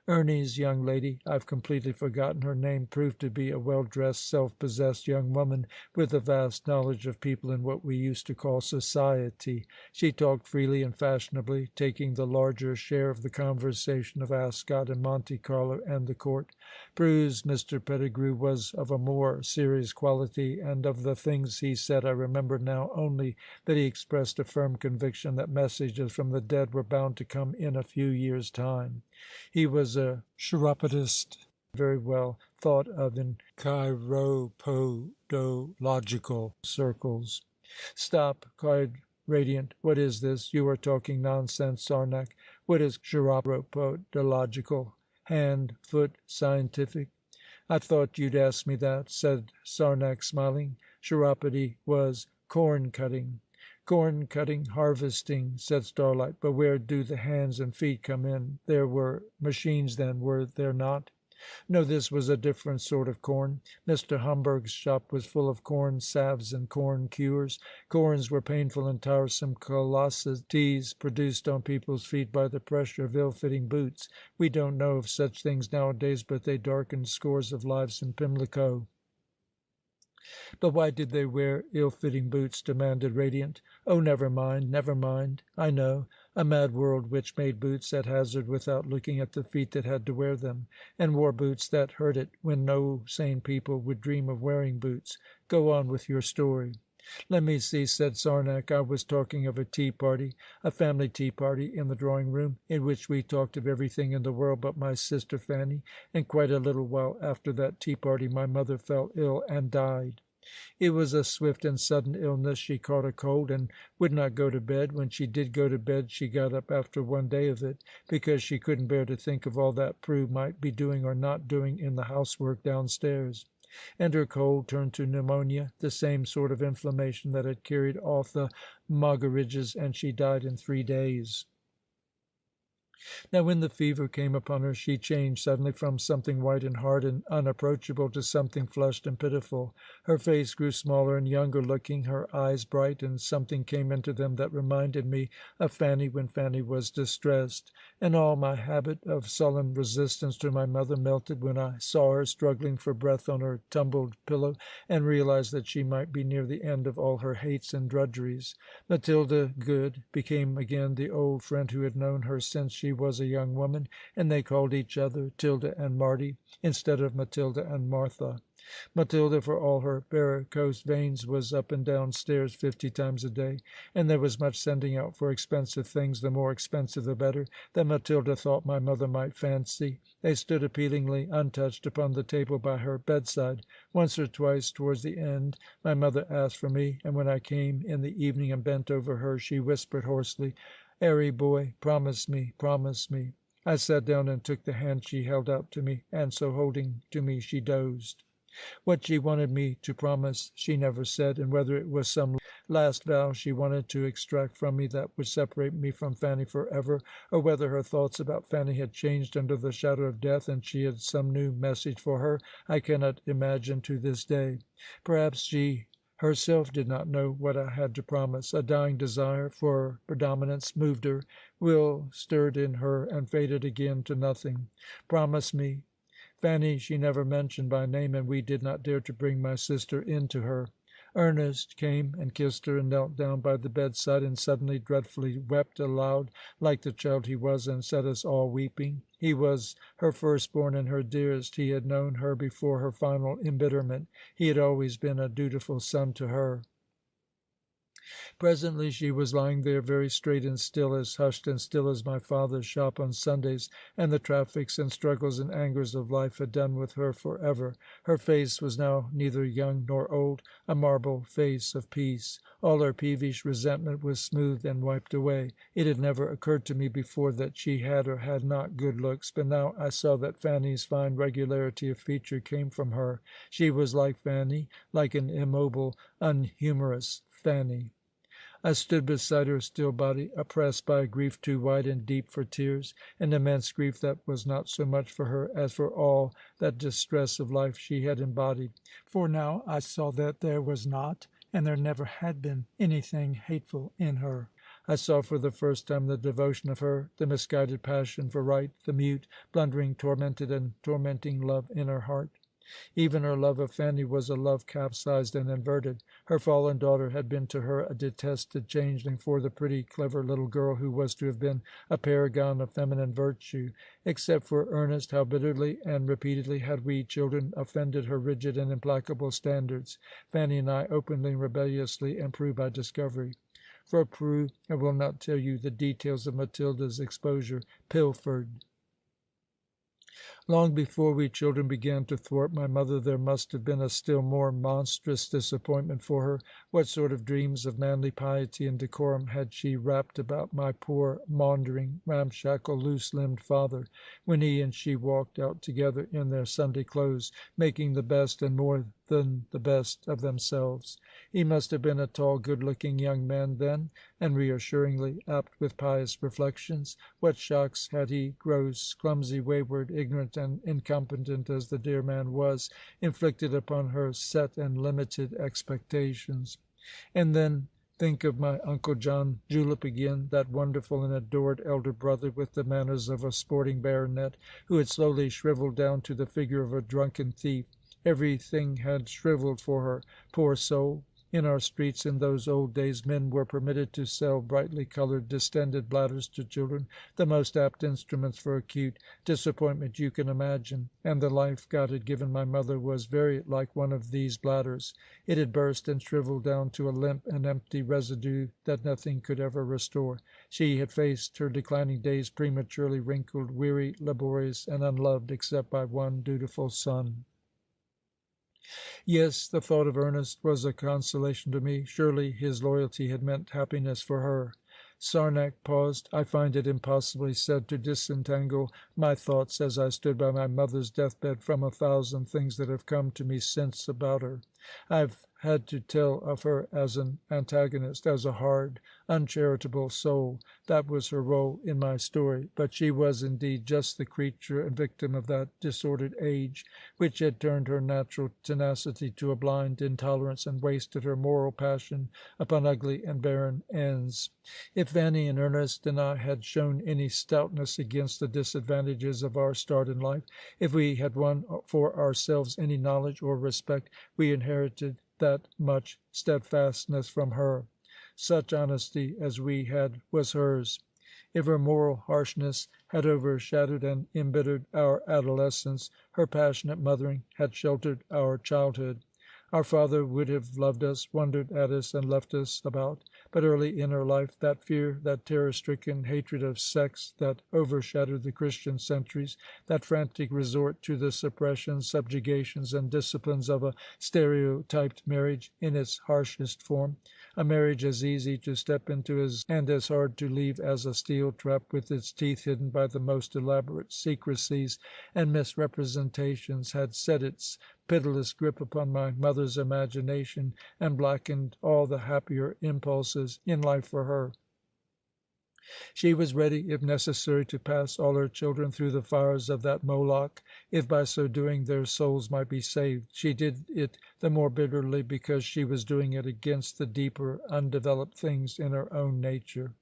[SPEAKER 12] Ernie's young lady, I've completely forgotten her name, proved to be a well-dressed, self-possessed young woman with a vast knowledge of people in what we used to call society. She talked freely and fashionably, taking the larger share of the conversation of Ascot and Monte Carlo and the court. Prue's Mr. Pettigrew was of a more serious quality, and of the things he said I remember now only that he expressed a firm conviction that messages from the dead were bound to come in a few years' time. He was a chiropodist, very well thought of in chiropodological circles. "Stop!" cried Radiant. "What is this? You are talking nonsense, Sarnak. What is chiropodological? Hand, foot, scientific?" "I thought you'd ask me that," said Sarnak, smiling. "Chiropody was corn-cutting." "Corn-cutting, harvesting," said Starlight. "But where do the hands and feet come in? There were machines then, were there not?" "No, this was a different sort of corn. Mr. Humberg's shop was full of corn salves and corn cures. Corns were painful and tiresome callosities produced on people's feet by the pressure of ill-fitting boots. We don't know of such things nowadays, but they darkened scores of lives in Pimlico." "But why did they wear ill-fitting boots?" demanded Radiant. "Oh, never mind, never mind. I know. A mad world which made boots at hazard without looking at the feet that had to wear them, and wore boots that hurt it, when no sane people would dream of wearing boots. Go on with your story." "Let me see," said Sarnak. "I was talking of a tea-party, a family tea-party in the drawing-room, in which we talked of everything in the world but my sister Fanny, and quite a little while after that tea-party my mother fell ill and died. It was a swift and sudden illness. She caught a cold and would not go to bed. When she did go to bed she got up after one day of it, because she couldn't bear to think of all that Prue might be doing or not doing in the housework downstairs. And her cold turned to pneumonia, the same sort of inflammation that had carried off the Moggeridges, and she died in 3 days. Now when the fever came upon her, she changed suddenly from something white and hard and unapproachable to something flushed and pitiful. Her face grew smaller and younger looking, her eyes bright, and something came into them that reminded me of Fanny when Fanny was distressed. And all my habit of sullen resistance to my mother melted when I saw her struggling for breath on her tumbled pillow, and realized that she might be near the end of all her hates and drudgeries. Matilda Good became again the old friend who had known her since she was a young woman, and they called each other Tilda and Marty, instead of Matilda and Martha. Matilda, for all her varicose veins, was up and down stairs 50 times a day, and there was much sending out for expensive things, the more expensive the better, that Matilda thought my mother might fancy. They stood appealingly untouched upon the table by her bedside. Once or twice, towards the end, my mother asked for me, and when I came in the evening and bent over her, she whispered hoarsely, "Harry, boy, promise me, promise me." I sat down and took the hand she held out to me, and so holding to me she dozed. What she wanted me to promise she never said, and whether it was some last vow she wanted to extract from me that would separate me from Fanny forever, or whether her thoughts about Fanny had changed under the shadow of death, and she had some new message for her, I cannot imagine to this day. Perhaps she herself did not know what I had to promise. A dying desire for predominance moved her, will stirred in her, and faded again to nothing. Promise me. Fanny she never mentioned by name, and we did not dare to bring my sister in to her. Ernest came and kissed her and knelt down by the bedside, and suddenly dreadfully wept aloud like the child he was, and set us all weeping. He was her firstborn and her dearest. He had known her before her final embitterment. He had always been a dutiful son to her. Presently she was lying there, very straight and still, as hushed and still as my father's shop on Sundays, and the traffics and struggles and angers of life had done with her forever. Her face was now neither young nor old, a marble face of peace. All her peevish resentment was smoothed and wiped away. It had never occurred to me before that she had or had not good looks, but now I saw that Fanny's fine regularity of feature came from her. She was like Fanny, like an immobile, unhumorous Fanny. I stood beside her still body, oppressed by a grief too wide and deep for tears, an immense grief that was not so much for her as for all that distress of life she had embodied. For now I saw that there was not, and there never had been, anything hateful in her. I saw for the first time the devotion of her, the misguided passion for right, the mute, blundering, tormented, and tormenting love in her heart. Even her love of Fanny was a love capsized and inverted. Her fallen daughter had been to her a detested changeling for the pretty, clever little girl who was to have been a paragon of feminine virtue. Except for Ernest, how bitterly and repeatedly had we children offended her rigid and implacable standards, Fanny and I openly and rebelliously, and Prue by discovery. For Prue, I will not tell you the details of Matilda's exposure, pilfered. Long before we children began to thwart my mother, there must have been a still more monstrous disappointment for her. What sort of dreams of manly piety and decorum had she wrapped about my poor, maundering, ramshackle, loose-limbed father, when he and she walked out together in their Sunday clothes, making the best and more than the best of themselves? He must have been a tall, good-looking young man then, and reassuringly apt with pious reflections. What shocks had he, gross, clumsy, wayward, ignorant, and incompetent as the dear man was, inflicted upon her set and limited expectations. And then think of my Uncle John Julep again, that wonderful and adored elder brother with the manners of a sporting baronet, who had slowly shriveled down to the figure of a drunken thief. Everything had shriveled for her, poor soul. In our streets in those old days men were permitted to sell brightly colored distended bladders to children, the most apt instruments for acute disappointment you can imagine, and the life God had given my mother was very like one of these bladders. It had burst and shriveled down to a limp and empty residue that nothing could ever restore. She had faced her declining days prematurely wrinkled, weary, laborious, and unloved except by one dutiful son. Yes, the thought of Ernest was a consolation to me. Surely his loyalty had meant happiness for her. Sarnak paused. I find it impossible, he said, to disentangle my thoughts as I stood by my mother's deathbed from 1,000 things that have come to me since about her. I've had to tell of her as an antagonist, as a hard, uncharitable soul. That was her role in my story. But she was indeed just the creature and victim of that disordered age, which had turned her natural tenacity to a blind intolerance and wasted her moral passion upon ugly and barren ends. If Fanny and Ernest and I had shown any stoutness against the disadvantages of our start in life, if we had won for ourselves any knowledge or respect, we inherited that much steadfastness from her. Such honesty as we had was hers. If her moral harshness had overshadowed and embittered our adolescence, her passionate mothering had sheltered our childhood. Our father would have loved us, wondered at us, and left us about. But early in her life, that fear, that terror-stricken hatred of sex that overshadowed the Christian centuries, that frantic resort to the suppressions, subjugations, and disciplines of a stereotyped marriage in its harshest form, a marriage as easy to step into and as hard to leave as a steel trap with its teeth hidden by the most elaborate secrecies and misrepresentations, had set its pitiless grip upon my mother's imagination and blackened all the happier impulses in life for her. She was ready, if necessary, to pass all her children through the fires of that Moloch, if by so doing their souls might be saved. She did it the more bitterly because she was doing it against the deeper, undeveloped things in her own nature.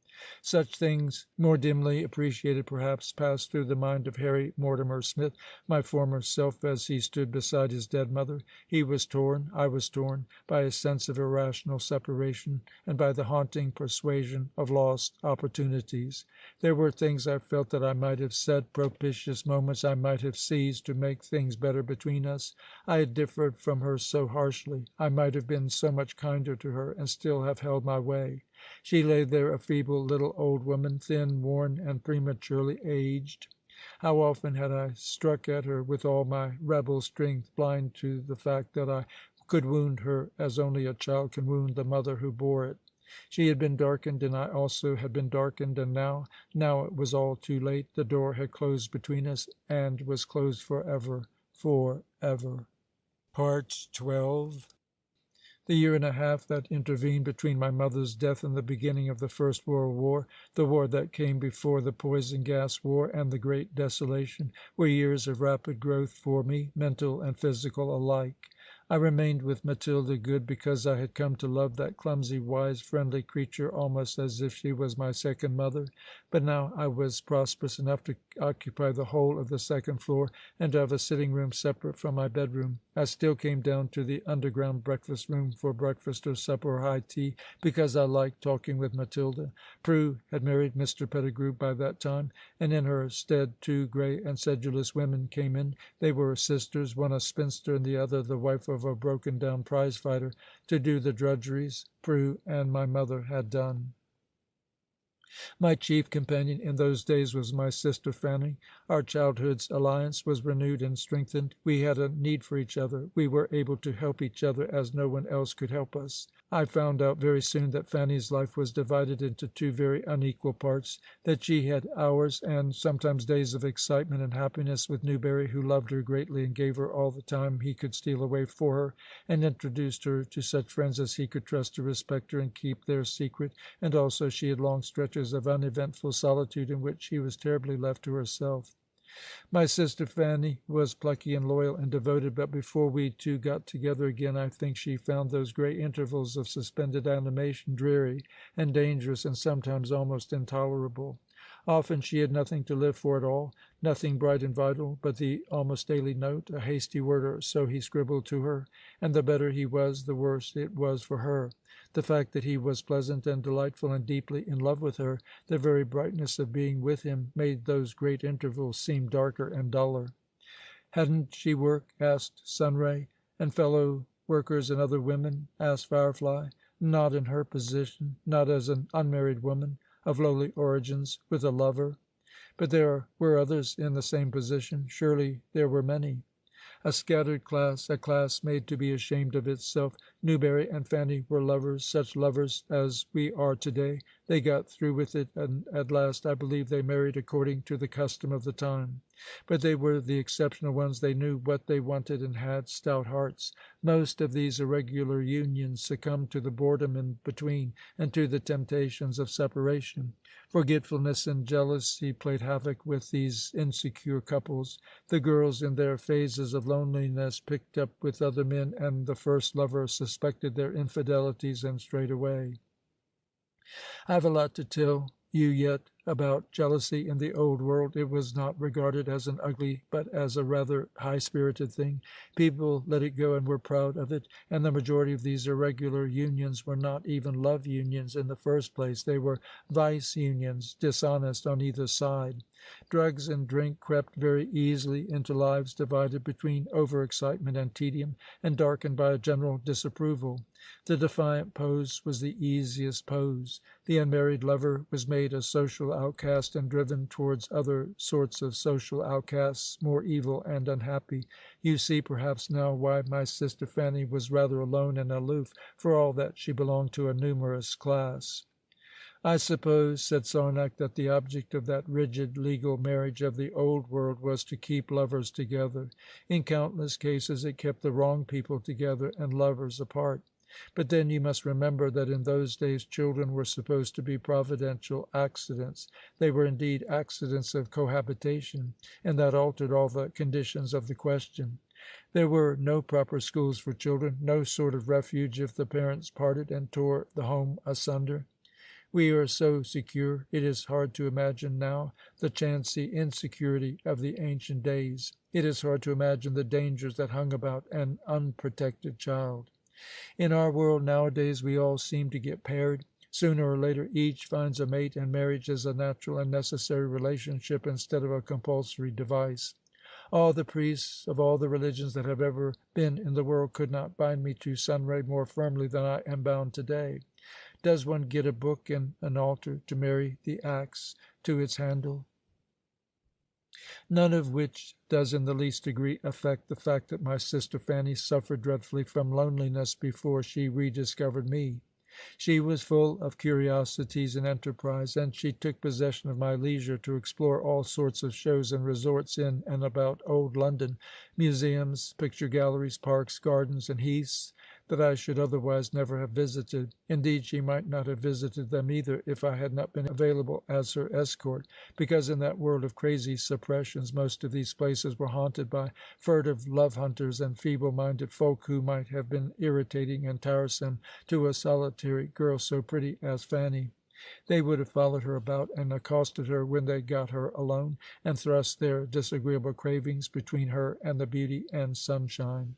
[SPEAKER 12] Such things, more dimly appreciated perhaps, passed through the mind of Harry Mortimer Smith, my former self, as he stood beside his dead mother. He was torn, I was torn, by a sense of irrational separation, and by the haunting persuasion of lost opportunities. There were things I felt that I might have said, propitious moments I might have seized to make things better between us. I had differed from her so harshly. I might have been so much kinder to her, and still have held my way. She lay there, a feeble little old woman, thin, worn, and prematurely aged. How often had I struck at her with all my rebel strength, blind to the fact that I could wound her as only a child can wound the mother who bore it. She had been darkened, and I also had been darkened, and now it was all too late. The door had closed between us, and was closed forever, forever. Part 12. The year and a half that intervened between my mother's death and the beginning of the First World War, the war that came before the poison gas war and the Great Desolation, were years of rapid growth for me, mental and physical alike. I remained with Matilda Good because I had come to love that clumsy, wise, friendly creature almost as if she was my second mother. But now I was prosperous enough to occupy the whole of the second floor and to have a sitting room separate from my bedroom. I still came down to the underground breakfast room for breakfast or supper or high tea because I liked talking with Matilda. Prue had married Mr. Pettigrew by that time, and in her stead 2 gray and sedulous women came in. They were sisters, one a spinster and the other the wife of a broken-down prize-fighter, to do the drudgeries Prue and my mother had done. My chief companion in those days was my sister Fanny. Our childhood's alliance was renewed and strengthened. We had a need for each other. We were able to help each other as no one else could help us. I found out very soon that Fanny's life was divided into 2 very unequal parts, that she had hours and sometimes days of excitement and happiness with Newberry, who loved her greatly and gave her all the time he could steal away for her, and introduced her to such friends as he could trust to respect her and keep their secret, and also she had long stretches of uneventful solitude in which she was terribly left to herself. My sister Fanny was plucky and loyal and devoted, but before we 2 got together again, I think she found those great intervals of suspended animation dreary and dangerous and sometimes almost intolerable. Often she had nothing to live for at all, nothing bright and vital but the almost daily note, a hasty word or so he scribbled to her, and the better he was, the worse it was for her. The fact that he was pleasant and delightful and deeply in love with her, the very brightness of being with him, made those great intervals seem darker and duller. Hadn't she work? Asked Sunray. And fellow workers and other women? Asked Firefly. Not in her position, not as an unmarried woman of lowly origins with a lover. But there were others in the same position. Surely there were many. A scattered class, a class made to be ashamed of itself. Newberry and Fanny were lovers, such lovers as we are to-day. They got through with it, and at last I believe they married according to the custom of the time. But they were the exceptional ones. They knew what they wanted and had stout hearts. Most of these irregular unions succumbed to the boredom in between and to the temptations of separation. Forgetfulness and jealousy played havoc with these insecure couples. The girls, in their phases of loneliness, picked up with other men, and the first lover suspected their infidelities and strayed away. I have a lot to tell you yet about jealousy in the old world. It was not regarded as an ugly, but as a rather high-spirited thing. People let it go and were proud of it, and the majority of these irregular unions were not even love unions in the first place. They were vice unions, dishonest on either side. Drugs and drink crept very easily into lives divided between over-excitement and tedium, and darkened by a general disapproval. The defiant pose was the easiest pose. The unmarried lover was made a social outcast and driven towards other sorts of social outcasts, more evil and unhappy. You see, perhaps, now why my sister Fanny was rather alone and aloof, for all that she belonged to a numerous class. I suppose, said Sarnak, that the object of that rigid legal marriage of the old world was to keep lovers together. In countless cases it kept the wrong people together and lovers apart. But then you must remember that in those days children were supposed to be providential accidents. They were indeed accidents of cohabitation, and that altered all the conditions of the question. There were no proper schools for children, no sort of refuge if the parents parted and tore the home asunder. We are so secure, it is hard to imagine now the chancy insecurity of the ancient days. It is hard to imagine the dangers that hung about an unprotected child. In our world nowadays we all seem to get paired. Sooner or later each finds a mate, and marriage is a natural and necessary relationship instead of a compulsory device. All the priests of all the religions that have ever been in the world could not bind me to Sunray more firmly than I am bound today. Does one get a book and an altar to marry the axe to its handle? None of which does in the least degree affect the fact that my sister Fanny suffered dreadfully from loneliness before she rediscovered me. She was full of curiosities and enterprise, and she took possession of my leisure to explore all sorts of shows and resorts in and about old London, museums, picture galleries, parks, gardens, and heaths that I should otherwise never have visited. Indeed, she might not have visited them either if I had not been available as her escort, because in that world of crazy suppressions most of these places were haunted by furtive love-hunters and feeble-minded folk who might have been irritating and tiresome to a solitary girl so pretty as Fanny. They would have followed her about and accosted her when they got her alone, and thrust their disagreeable cravings between her and the beauty and sunshine.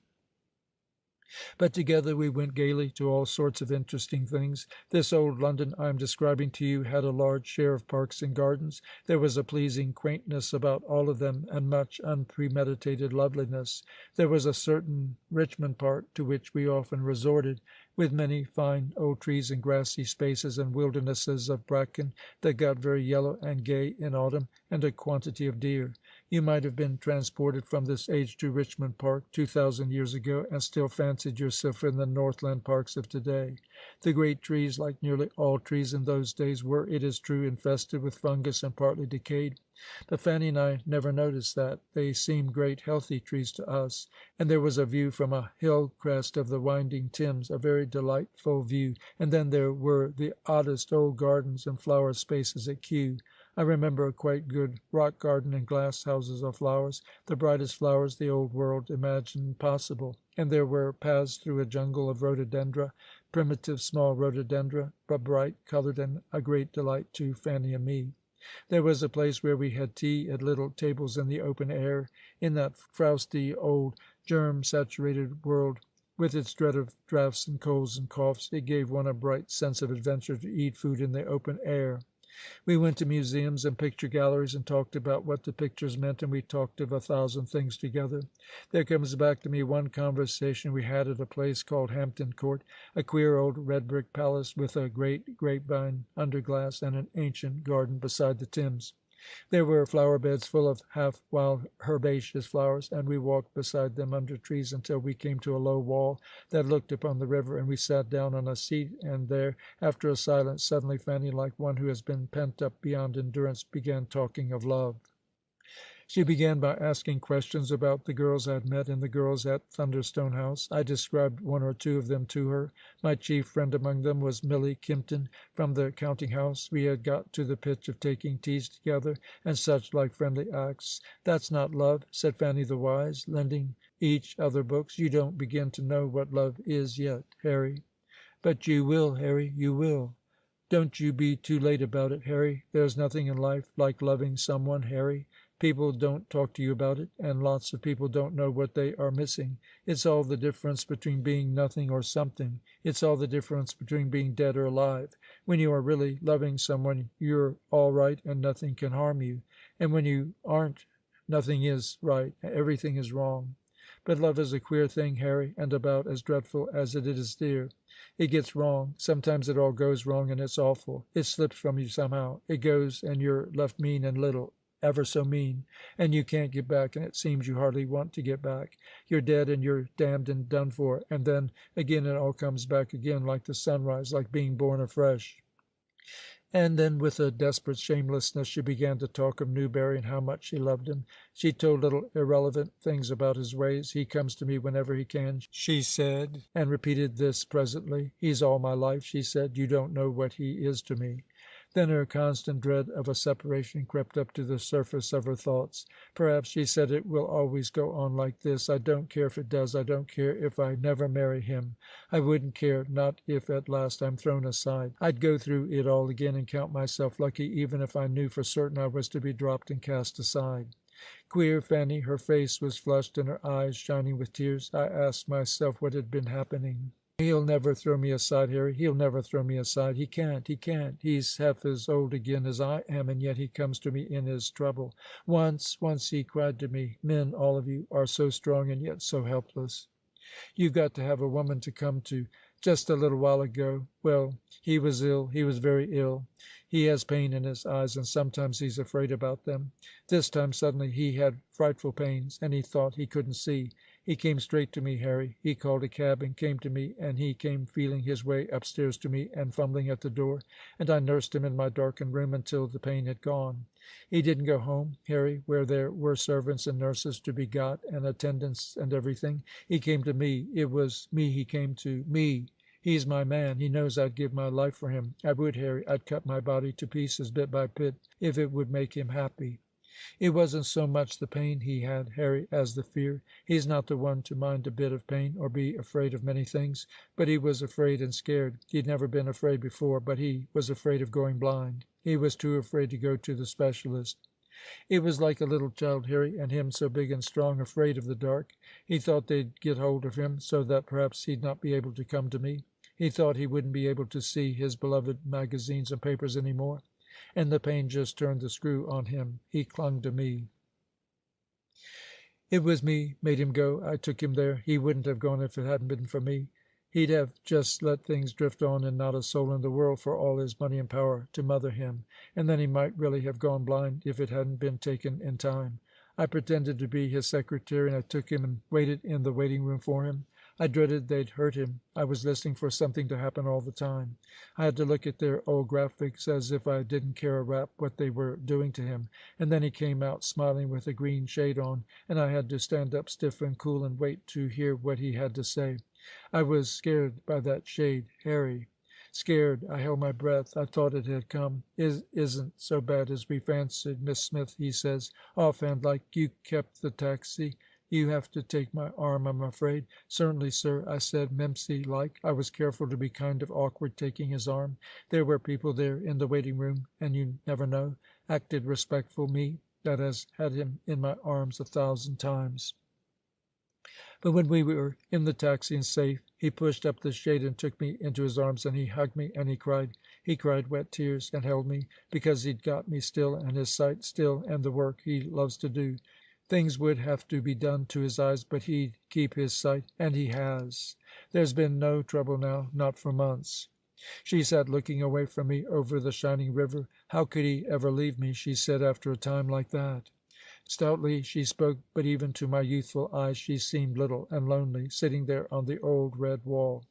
[SPEAKER 12] But together we went gaily to all sorts of interesting things. This old London I am describing to you had a large share of parks and gardens. There was a pleasing quaintness about all of them, and much unpremeditated loveliness. There was a certain Richmond Park to which we often resorted, with many fine old trees and grassy spaces and wildernesses of bracken that got very yellow and gay in autumn, and a quantity of deer. You might have been transported from this age to Richmond Park 2,000 years ago, and still fancied yourself in the Northland parks of today. The great trees, like nearly all trees in those days, were, it is true, infested with fungus and partly decayed. But Fanny and I never noticed that. They seemed great healthy trees to us, and there was a view from a hill crest of the winding Thames, a very delightful view, and then there were the oddest old gardens and flower spaces at Kew. I remember a quite good rock garden and glass houses of flowers, the brightest flowers the old world imagined possible, and there were paths through a jungle of rhododendra, primitive small rhododendra, but bright coloured and a great delight to Fanny and me. There was a place where we had tea at little tables in the open air, in that frosty old germ-saturated world. With its dread of draughts and colds and coughs, it gave one a bright sense of adventure to eat food in the open air. We went to museums and picture galleries and talked about what the pictures meant, and we talked of 1,000 things together. There comes back to me one conversation we had at a place called Hampton Court, a queer old red-brick palace with a great grapevine under glass and an ancient garden beside the Thames. There were flower beds full of half-wild herbaceous flowers, and we walked beside them under trees until we came to a low wall that looked upon the river, and we sat down on a seat, and there, after a silence, suddenly Fanny, like one who has been pent up beyond endurance, began talking of love. She began by asking questions about the girls I had met and the girls at Thunderstone House. I described one or two of them to her. My chief friend among them was Milly Kimpton, from the counting-house. We had got to the pitch of taking teas together, and such like friendly acts. "That's not love," said Fanny the wise, lending each other books. "You don't begin to know what love is yet, Harry." "But you will, Harry, you will." Don't you be too late about it, Harry. There's nothing in life like loving someone, Harry. People don't talk to you about it, and lots of people don't know what they are missing. It's all the difference between being nothing or something. It's all the difference between being dead or alive. When you are really loving someone, you're all right and nothing can harm you. And when you aren't, nothing is right. Everything is wrong. But love is a queer thing, Harry, and about as dreadful as it is dear. It gets wrong. Sometimes it all goes wrong, and it's awful. It slips from you somehow. It goes, and you're left mean and little, ever so mean, and you can't get back, and it seems you hardly want to get back. You're dead, and you're damned and done for, and then again it all comes back again, like the sunrise, like being born afresh. And then, with a desperate shamelessness, she began to talk of Newberry and how much she loved him. She told little irrelevant things about his ways. He comes to me whenever he can, she said, and repeated this presently. He's all my life, she said. You don't know what he is to me. Then her constant dread of a separation crept up to the surface of her thoughts. Perhaps, she said, it will always go on like this. I don't care if it does. I don't care if I never marry him. I wouldn't care, not if at last I'm thrown aside. I'd go through it all again and count myself lucky, even if I knew for certain I was to be dropped and cast aside. Queer Fanny, her face was flushed and her eyes shining with tears. I asked myself what had been happening. He'll never throw me aside, Harry. He'll never throw me aside. He can't. He can't. He's half as old again as I am, and yet he comes to me in his trouble. Once he cried to me, men, all of you, are so strong and yet so helpless. You've got to have a woman to come to. Just a little while ago, well, he was ill. He was very ill. He has pain in his eyes, and sometimes he's afraid about them. This time, suddenly, he had frightful pains, and he thought he couldn't see. He came straight to me, Harry. He called a cab and came to me, and he came feeling his way upstairs to me and fumbling at the door, and I nursed him in my darkened room until the pain had gone. He didn't go home, Harry, where there were servants and nurses to be got, and attendants and everything. He came to me. It was me he came to. Me. He's my man. He knows I'd give my life for him. I would, Harry. I'd cut my body to pieces bit by bit if it would make him happy. It wasn't so much the pain he had, Harry, as the fear. He's not the one to mind a bit of pain or be afraid of many things, but he was afraid and scared. He'd never been afraid before, but he was afraid of going blind. He was too afraid to go to the specialist. It was like a little child, Harry, and him so big and strong, afraid of the dark. He thought they'd get hold of him so that perhaps he'd not be able to come to me. He thought he wouldn't be able to see his beloved magazines and papers any more. And the pain just turned the screw on him. He clung to me. It was me made him go. I took him there. He wouldn't have gone if it hadn't been for me. He'd have just let things drift on and not a soul in the world for all his money and power to mother him. And then he might really have gone blind if it hadn't been taken in time. I pretended to be his secretary, and I took him and waited in the waiting room for him. I dreaded they'd hurt him. I was listening for something to happen all the time. I had to look at their old graphics as if I didn't care a rap what they were doing to him. And then he came out smiling with a green shade on, and I had to stand up stiff and cool and wait to hear what he had to say. I was scared by that shade, Harry. Scared. I held my breath. I thought it had come. Isn't so bad as we fancied, Miss Smith, he says, offhand, like. You kept the taxi. You have to take my arm, I'm afraid. Certainly, sir, I said, Mempsey-like. I was careful to be kind of awkward taking his arm. There were people there in the waiting room, and you never know. Acted respectful, me, that has had him in my arms 1,000 times. But when we were in the taxi and safe, he pushed up the shade and took me into his arms, and he hugged me, and he cried wet tears, and held me, because he'd got me still, and his sight still, and the work he loves to do. Things would have to be done to his eyes, but he'd keep his sight, and he has. There's been no trouble now, not for months. She sat looking away from me over the shining river. How could he ever leave me, she said, after a time like that? Stoutly she spoke, but even to my youthful eyes she seemed little and lonely, sitting there on the old red wall.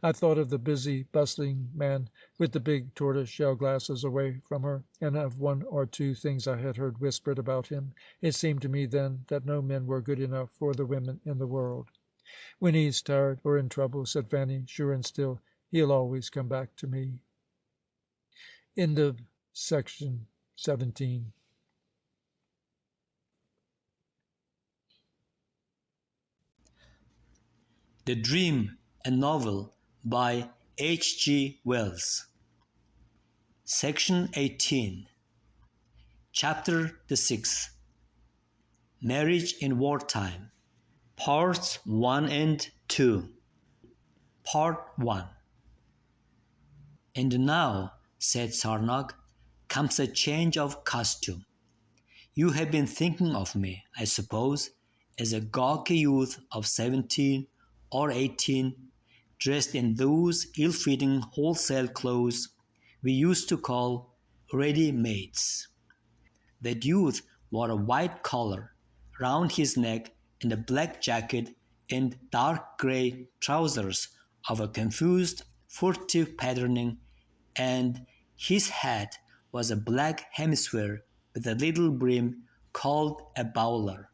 [SPEAKER 12] I thought of the busy, bustling man with the big tortoise-shell glasses away from her, and of one or two things I had heard whispered about him. It seemed to me then that no men were good enough for the women in the world. When he's tired or in trouble, said Fanny, sure and still, he'll always come back to me. End of section 17.
[SPEAKER 13] The Dream, a novel by H.G. Wells. Section 18, Chapter the 6th, Marriage in Wartime, Parts 1 and 2. Part 1. And now, said Sarnog, comes a change of costume. You have been thinking of me, I suppose, as a gawky youth of 17 or 18, dressed in those ill-fitting wholesale clothes we used to call ready-mades. That youth wore a white collar round his neck and a black jacket and dark grey trousers of a confused, furtive patterning, and his hat was a black hemisphere with a little brim called a bowler.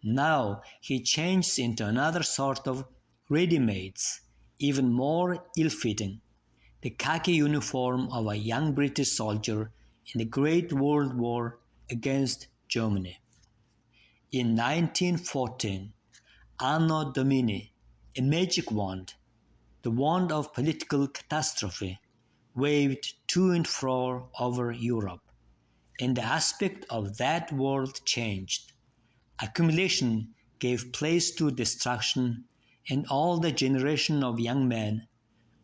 [SPEAKER 13] Now he changes into another sort of ready-mades, even more ill-fitting, the khaki uniform of a young British soldier in the Great World War against Germany. In 1914, Anno Domini, a magic wand, the wand of political catastrophe, waved to and fro over Europe, and the aspect of that world changed. Accumulation gave place to destruction, and all the generation of young men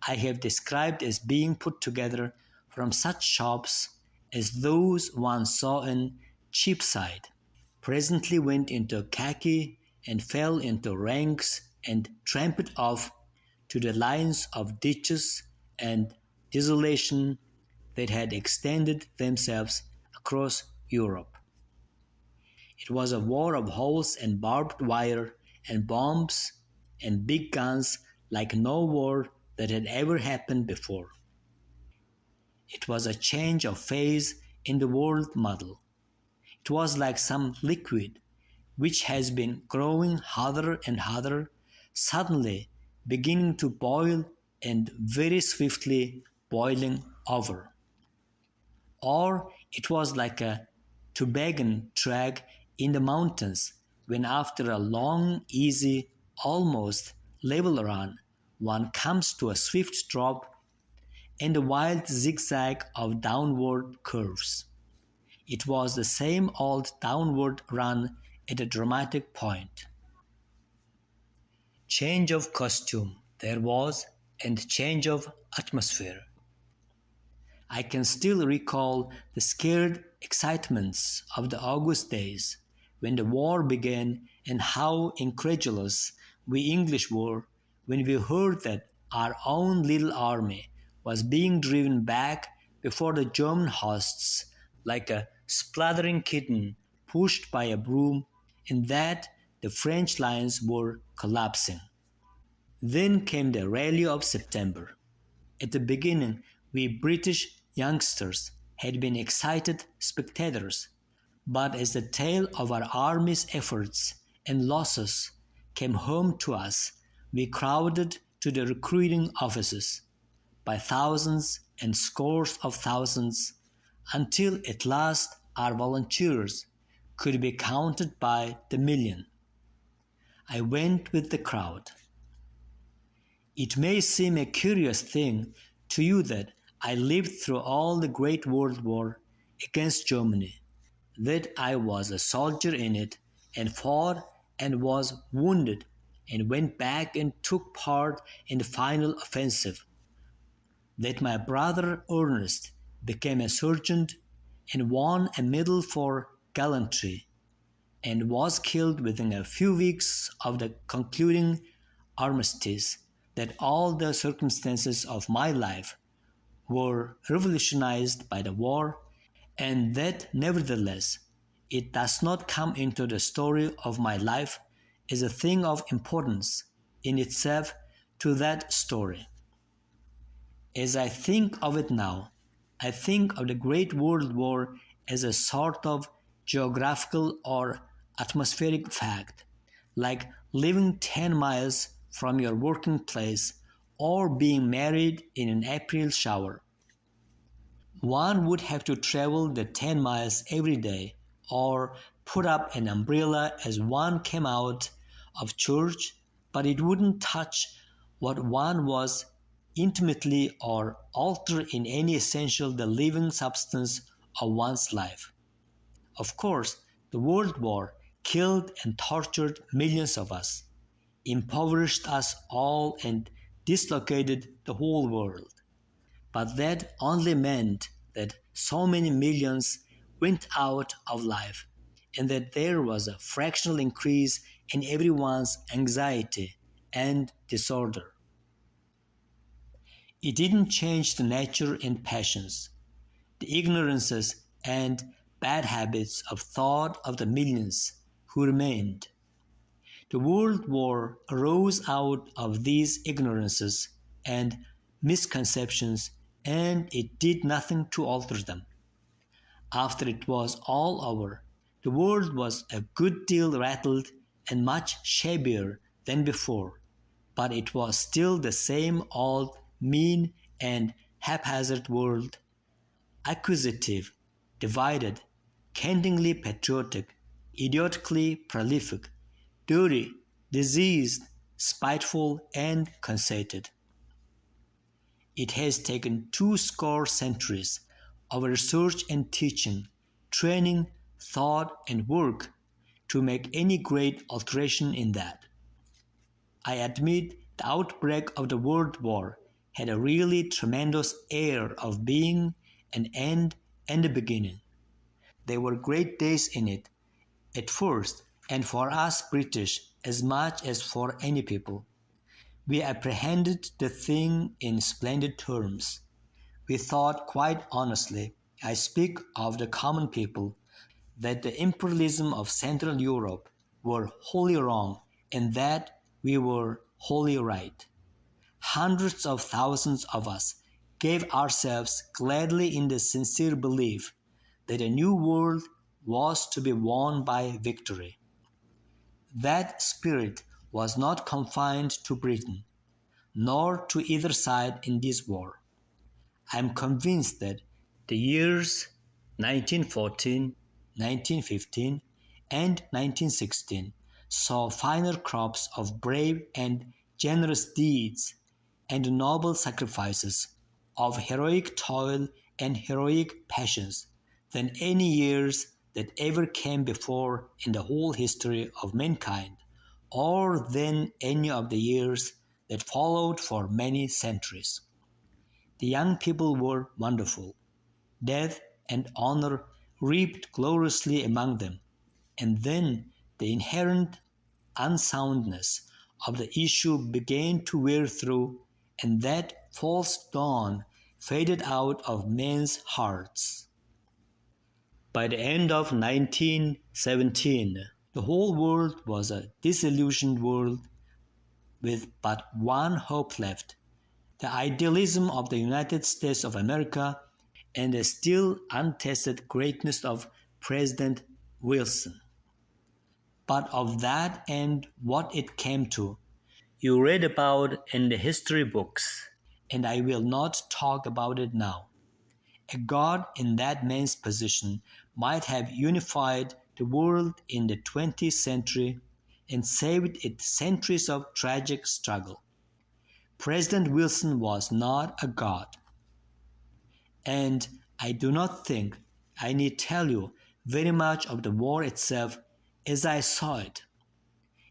[SPEAKER 13] I have described as being put together from such shops as those one saw in Cheapside, presently went into khaki and fell into ranks and tramped off to the lines of ditches and desolation that had extended themselves across Europe. It was a war of holes and barbed wire and bombs and big guns like no war that had ever happened before. It was a change of phase in the world model. It was like some liquid which has been growing hotter and hotter, suddenly beginning to boil and very swiftly boiling over. Or it was like a toboggan track in the mountains when after a long, easy, almost level run, one comes to a swift drop and a wild zigzag of downward curves. It was the same old downward run at a dramatic point. Change of costume there was, and change of atmosphere. I can still recall the scared excitements of the August days when the war began, and how incredulous we English were when we heard that our own little army was being driven back before the German hosts like a spluttering kitten pushed by a broom, and that the French lines were collapsing. Then came the rally of September. At the beginning, we British youngsters had been excited spectators, but as the tale of our army's efforts and losses came home to us, we crowded to the recruiting offices by thousands and scores of thousands, until at last our volunteers could be counted by the million. I went with the crowd. It may seem a curious thing to you that I lived through all the Great World War against Germany, that I was a soldier in it and fought and was wounded and went back and took part in the final offensive, that my brother Ernest became a sergeant and won a medal for gallantry and was killed within a few weeks of the concluding armistice, that all the circumstances of my life were revolutionized by the war, and that nevertheless it does not come into the story of my life as a thing of importance in itself to that story. As I think of it now, I think of the Great World War as a sort of geographical or atmospheric fact, like living 10 miles from your working place or being married in an April shower. One would have to travel the 10 miles every day or put up an umbrella as one came out of church, but it wouldn't touch what one was intimately or alter in any essential the living substance of one's life. Of course, the World War killed and tortured millions of us, impoverished us all, and dislocated the whole world. But that only meant that so many millions went out of life, and that there was a fractional increase in everyone's anxiety and disorder. It didn't change the nature and passions, the ignorances and bad habits of thought of the millions who remained. The World War arose out of these ignorances and misconceptions, and it did nothing to alter them. After it was all over, the world was a good deal rattled and much shabbier than before, but it was still the same old mean and haphazard world, acquisitive, divided, cantingly patriotic, idiotically prolific, dirty, diseased, spiteful, and conceited. It has taken 20 centuries of research and teaching, training, thought, and work to make any great alteration in that. I admit the outbreak of the World War had a really tremendous air of being an end and a beginning. There were great days in it at first, and for us British as much as for any people. We apprehended the thing in splendid terms. We thought quite honestly, I speak of the common people, that the imperialism of Central Europe were wholly wrong and that we were wholly right. Hundreds of thousands of us gave ourselves gladly in the sincere belief that a new world was to be won by victory. That spirit was not confined to Britain, nor to either side in this war. I am convinced that the years 1914, 1915, and 1916 saw finer crops of brave and generous deeds and noble sacrifices, of heroic toil and heroic passions, than any years that ever came before in the whole history of mankind, or than any of the years that followed for many centuries. The young people were wonderful. Death and honor reaped gloriously among them, and then the inherent unsoundness of the issue began to wear through, and that false dawn faded out of men's hearts. By the end of 1917, the whole world was a disillusioned world with but one hope left, the idealism of the United States of America and the still untested greatness of President Wilson. But of that and what it came to, you read about in the history books, and I will not talk about it now. A God in that man's position might have unified the world in the 20th century and saved it centuries of tragic struggle. President Wilson was not a God. And I do not think I need tell you very much of the war itself as I saw it.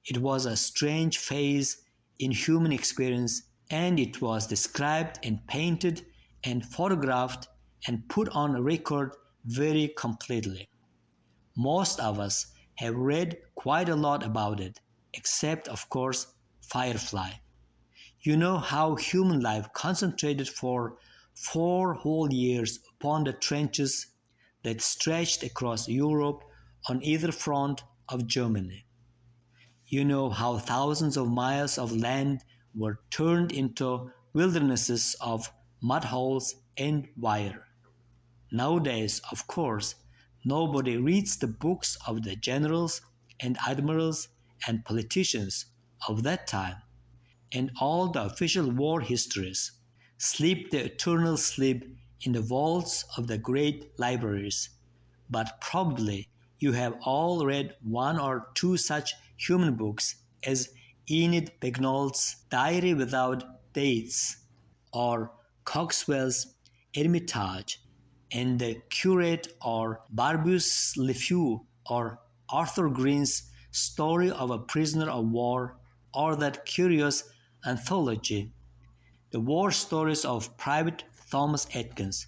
[SPEAKER 13] It was a strange phase in human experience, and it was described and painted and photographed and put on record very completely. Most of us have read quite a lot about it, except, of course, Firefly. You know how human life concentrated for 4 whole years upon the trenches that stretched across Europe on either front of Germany. You know how thousands of miles of land were turned into wildernesses of mud holes and wire. Nowadays, of course, nobody reads the books of the generals and admirals and politicians of that time, and all the official war histories sleep the eternal sleep in the vaults of the great libraries. But probably you have all read one or two such human books as Enid Bagnold's Diary Without Dates, or Coxwell's Hermitage, and The Curate or Barbeus Le Feu, or Arthur Green's Story of a Prisoner of War, or that curious anthology, The War Stories of Private Thomas Atkins,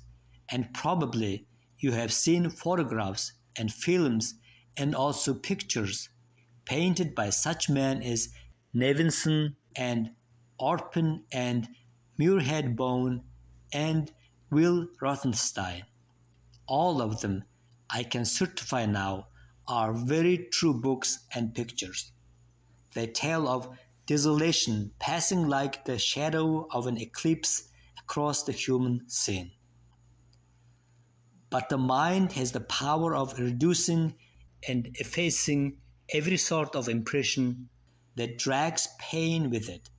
[SPEAKER 13] and probably you have seen photographs and films and also pictures painted by such men as Nevinson and Orpen and Muirhead Bone and Will Rothenstein. All of them, I can certify now, are very true books and pictures. They tell of desolation passing like the shadow of an eclipse across the human scene. But the mind has the power of reducing and effacing every sort of impression that drags pain with it.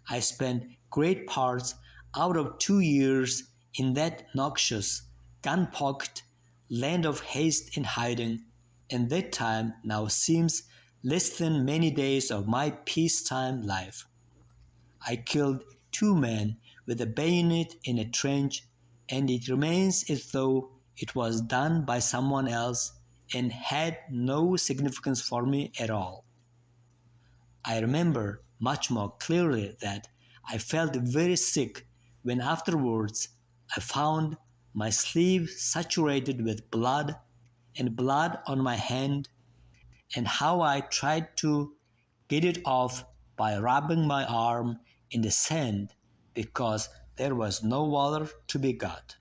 [SPEAKER 13] I spent great parts out of 2 years in that noxious, gun-pocked land of haste and hiding, and that time now seems less than many days of my peacetime life. I killed 2 men with a bayonet in a trench, and it remains as though it was done by someone else and had no significance for me at all. I remember much more clearly that I felt very sick when afterwards I found my sleeve saturated with blood and blood on my hand, and how I tried to get it off by rubbing my arm in the sand because there was no water to be got.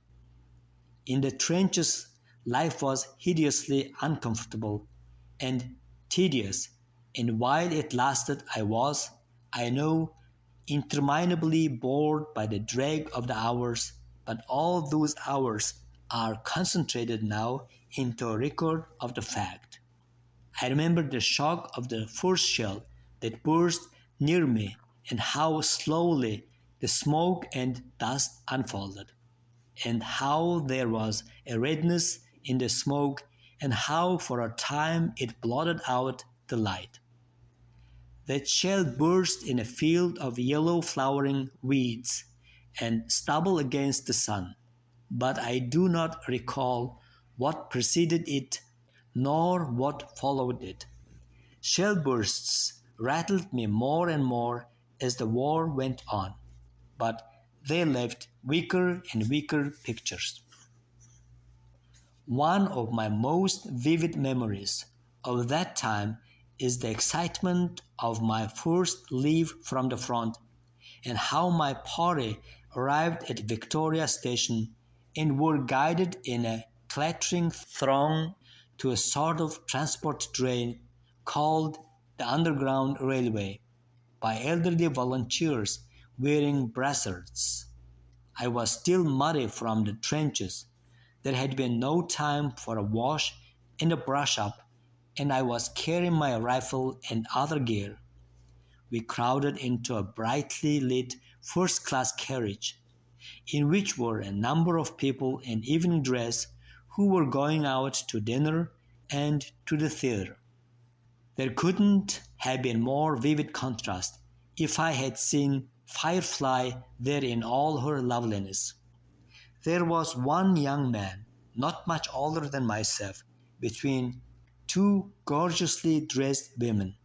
[SPEAKER 13] In the trenches, life was hideously uncomfortable and tedious, and while it lasted, I was, I know, interminably bored by the drag of the hours, but all those hours are concentrated now into a record of the fact. I remember the shock of the first shell that burst near me, and how slowly the smoke and dust unfolded, and how there was a redness in the smoke, and how for a time it blotted out the light. That shell burst in a field of yellow flowering weeds and stubble against the sun, but I do not recall what preceded it nor what followed it. Shell bursts rattled me more and more as the war went on, but they left weaker and weaker pictures. One of my most vivid memories of that time is the excitement of my first leave from the front, and how my party arrived at Victoria Station and were guided in a clattering throng to a sort of transport train called the Underground Railway by elderly volunteers wearing brassards. I was still muddy from the trenches. There had been no time for a wash and a brush-up, and I was carrying my rifle and other gear. We crowded into a brightly lit first-class carriage, in which were a number of people in evening dress who were going out to dinner and to the theatre. There couldn't have been more vivid contrast if I had seen Firefly there in all her loveliness. There was one young man, not much older than myself, between 2 gorgeously dressed women.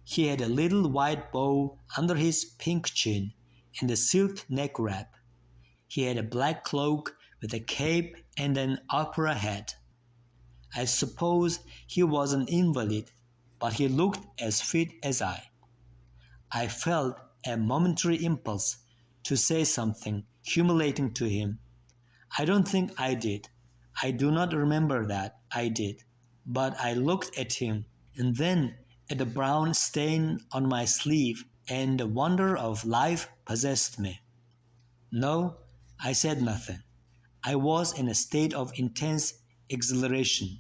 [SPEAKER 13] He had a little white bow under his pink chin and a silk neck wrap. He had a black cloak with a cape and an opera hat. I suppose he was an invalid, but he looked as fit as I. I felt a momentary impulse to say something humiliating to him. I don't think I did. I do not remember that I did. But I looked at him, and then at the brown stain on my sleeve, and the wonder of life possessed me. No, I said nothing. I was in a state of intense exhilaration.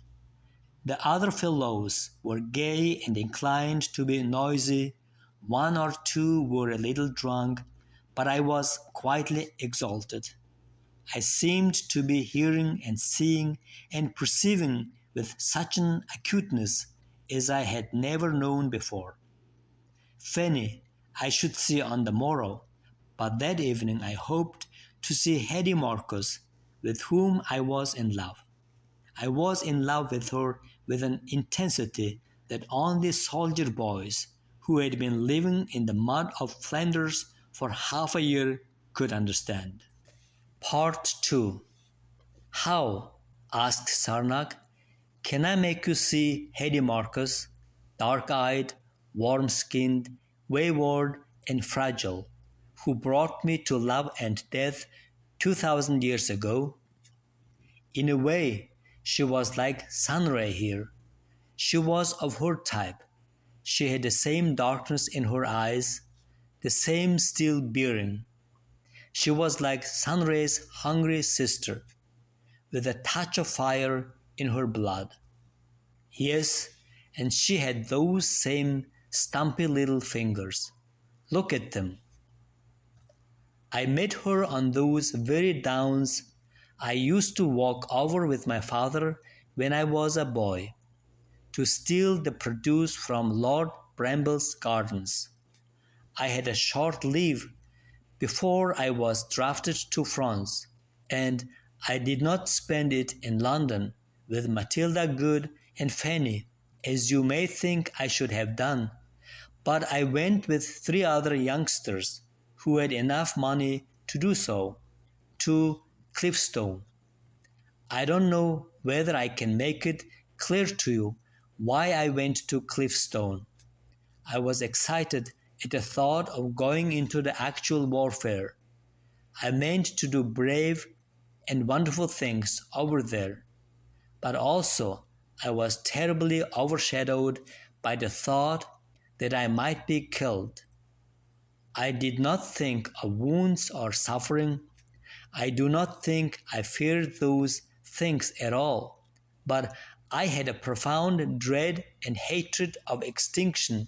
[SPEAKER 13] The other fellows were gay and inclined to be noisy. 1 or 2 were a little drunk, but I was quietly exalted. I seemed to be hearing and seeing and perceiving with such an acuteness as I had never known before. Fanny I should see on the morrow, but that evening I hoped to see Hetty Marcus, with whom I was in love. I was in love with her with an intensity that only soldier boys who had been living in the mud of Flanders for half a year could understand. Part 2. How, asked Sarnak, can I make you see Hetty Marcus, dark-eyed, warm-skinned, wayward, and fragile, who brought me to love and death 2,000 years ago? In a way, she was like Sunray here. She was of her type. She had the same darkness in her eyes, the same still bearing. She was like Sunray's hungry sister, with a touch of fire in her blood. Yes, and she had those same stumpy little fingers. Look at them. I met her on those very downs I used to walk over with my father when I was a boy, to steal the produce from Lord Bramble's gardens. I had a short leave before I was drafted to France, and I did not spend it in London with Matilda Good and Fanny, as you may think I should have done, but I went with 3 other youngsters who had enough money to do so, to Cliffstone. I don't know whether I can make it clear to you why I went to Cliffstone. I was excited at the thought of going into the actual warfare. I meant to do brave and wonderful things over there, but also I was terribly overshadowed by the thought that I might be killed. I did not think of wounds or suffering. I do not think I feared those things at all, but I had a profound dread and hatred of extinction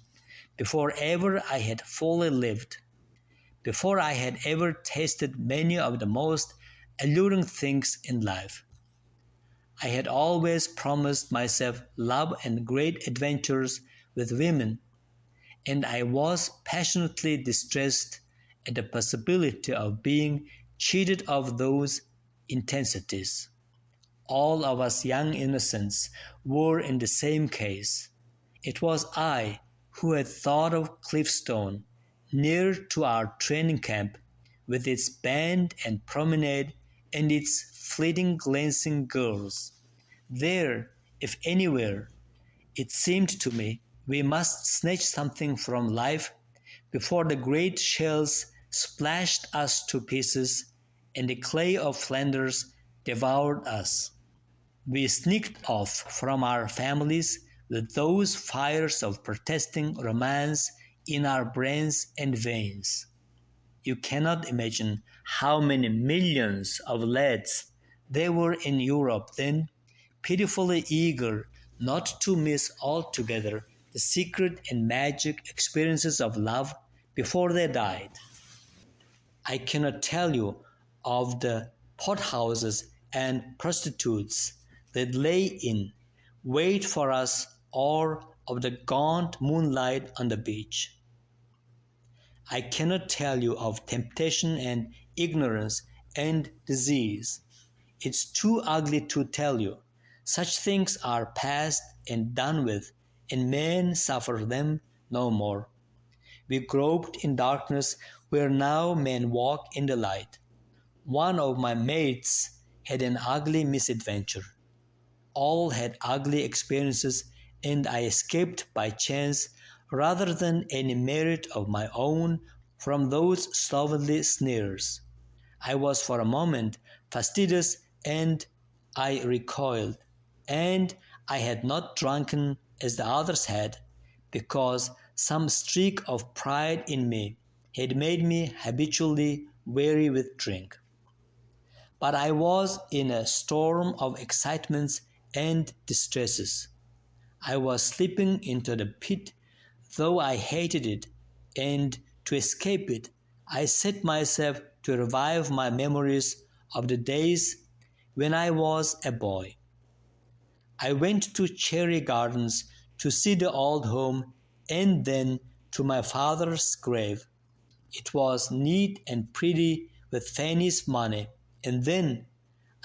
[SPEAKER 13] before ever I had fully lived, before I had ever tasted many of the most alluring things in life. I had always promised myself love and great adventures with women, and I was passionately distressed at the possibility of being cheated of those intensities. All of us young innocents were in the same case. It was I who had thought of Cliffstone, near to our training camp, with its band and promenade and its fleeting glancing girls. There, if anywhere, it seemed to me, we must snatch something from life before the great shells splashed us to pieces and the clay of Flanders devoured us. We sneaked off from our families with those fires of protesting romance in our brains and veins. You cannot imagine how many millions of lads there were in Europe then, pitifully eager not to miss altogether the secret and magic experiences of love before they died. I cannot tell you of the pothouses and prostitutes that lay in wait for us, or of the gaunt moonlight on the beach. I cannot tell you of temptation and ignorance and disease. It's too ugly to tell you. Such things are past and done with, and men suffer them no more. We groped in darkness where now men walk in the light. One of my mates had an ugly misadventure. All had ugly experiences, and I escaped by chance rather than any merit of my own from those slovenly snares. I was for a moment fastidious, and I recoiled, and I had not drunken as the others had, because some streak of pride in me had made me habitually wary with drink. But I was in a storm of excitements and distresses. I was slipping into the pit, though I hated it, and to escape it, I set myself to revive my memories of the days when I was a boy. I went to Cherry Gardens to see the old home, and then to my father's grave. It was neat and pretty with Fanny's money, and then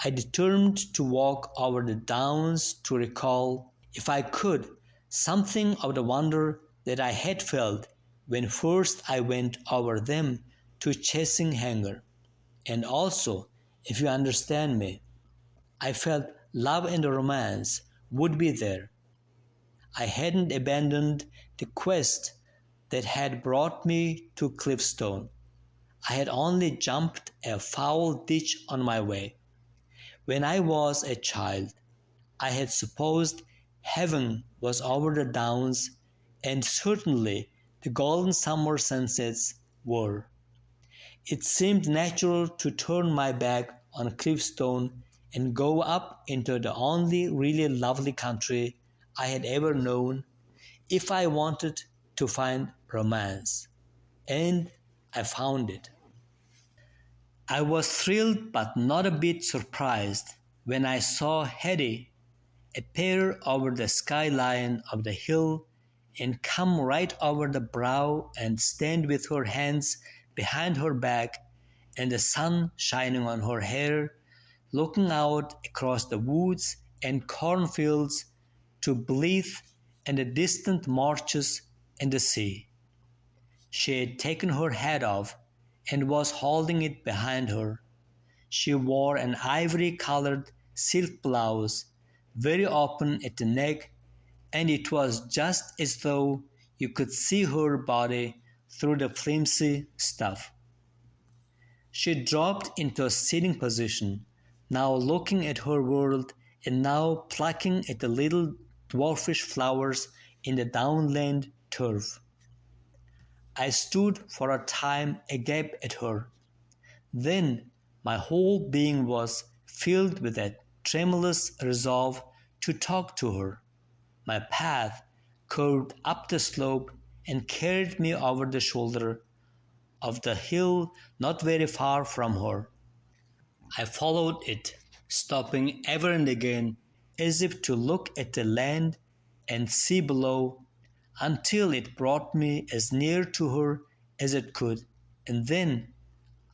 [SPEAKER 13] I determined to walk over the downs to recall, if I could, something of the wonder that I had felt when first I went over them to Chasing Hanger. And also, if you understand me, I felt love and romance would be there. I hadn't abandoned the quest that had brought me to Cliffstone. I had only jumped a foul ditch on my way. When I was a child, I had supposed heaven was over the downs, and certainly the golden summer sunsets were. It seemed natural to turn my back on Cliffstone and go up into the only really lovely country I had ever known if I wanted to find romance. And I found it. I was thrilled but not a bit surprised when I saw Hetty appear over the skyline of the hill and come right over the brow and stand with her hands behind her back and the sun shining on her hair, looking out across the woods and cornfields to Blythe and the distant marshes and the sea. She had taken her hat off and was holding it behind her. She wore an ivory-colored silk blouse, very open at the neck, and it was just as though you could see her body through the flimsy stuff. She dropped into a sitting position, now looking at her world and now plucking at the little dwarfish flowers in the downland turf. I stood for a time agape at her. Then my whole being was filled with a tremulous resolve to talk to her. My path curved up the slope and carried me over the shoulder of the hill not very far from her. I followed it, stopping ever and again as if to look at the land and sea below, until it brought me as near to her as it could, and then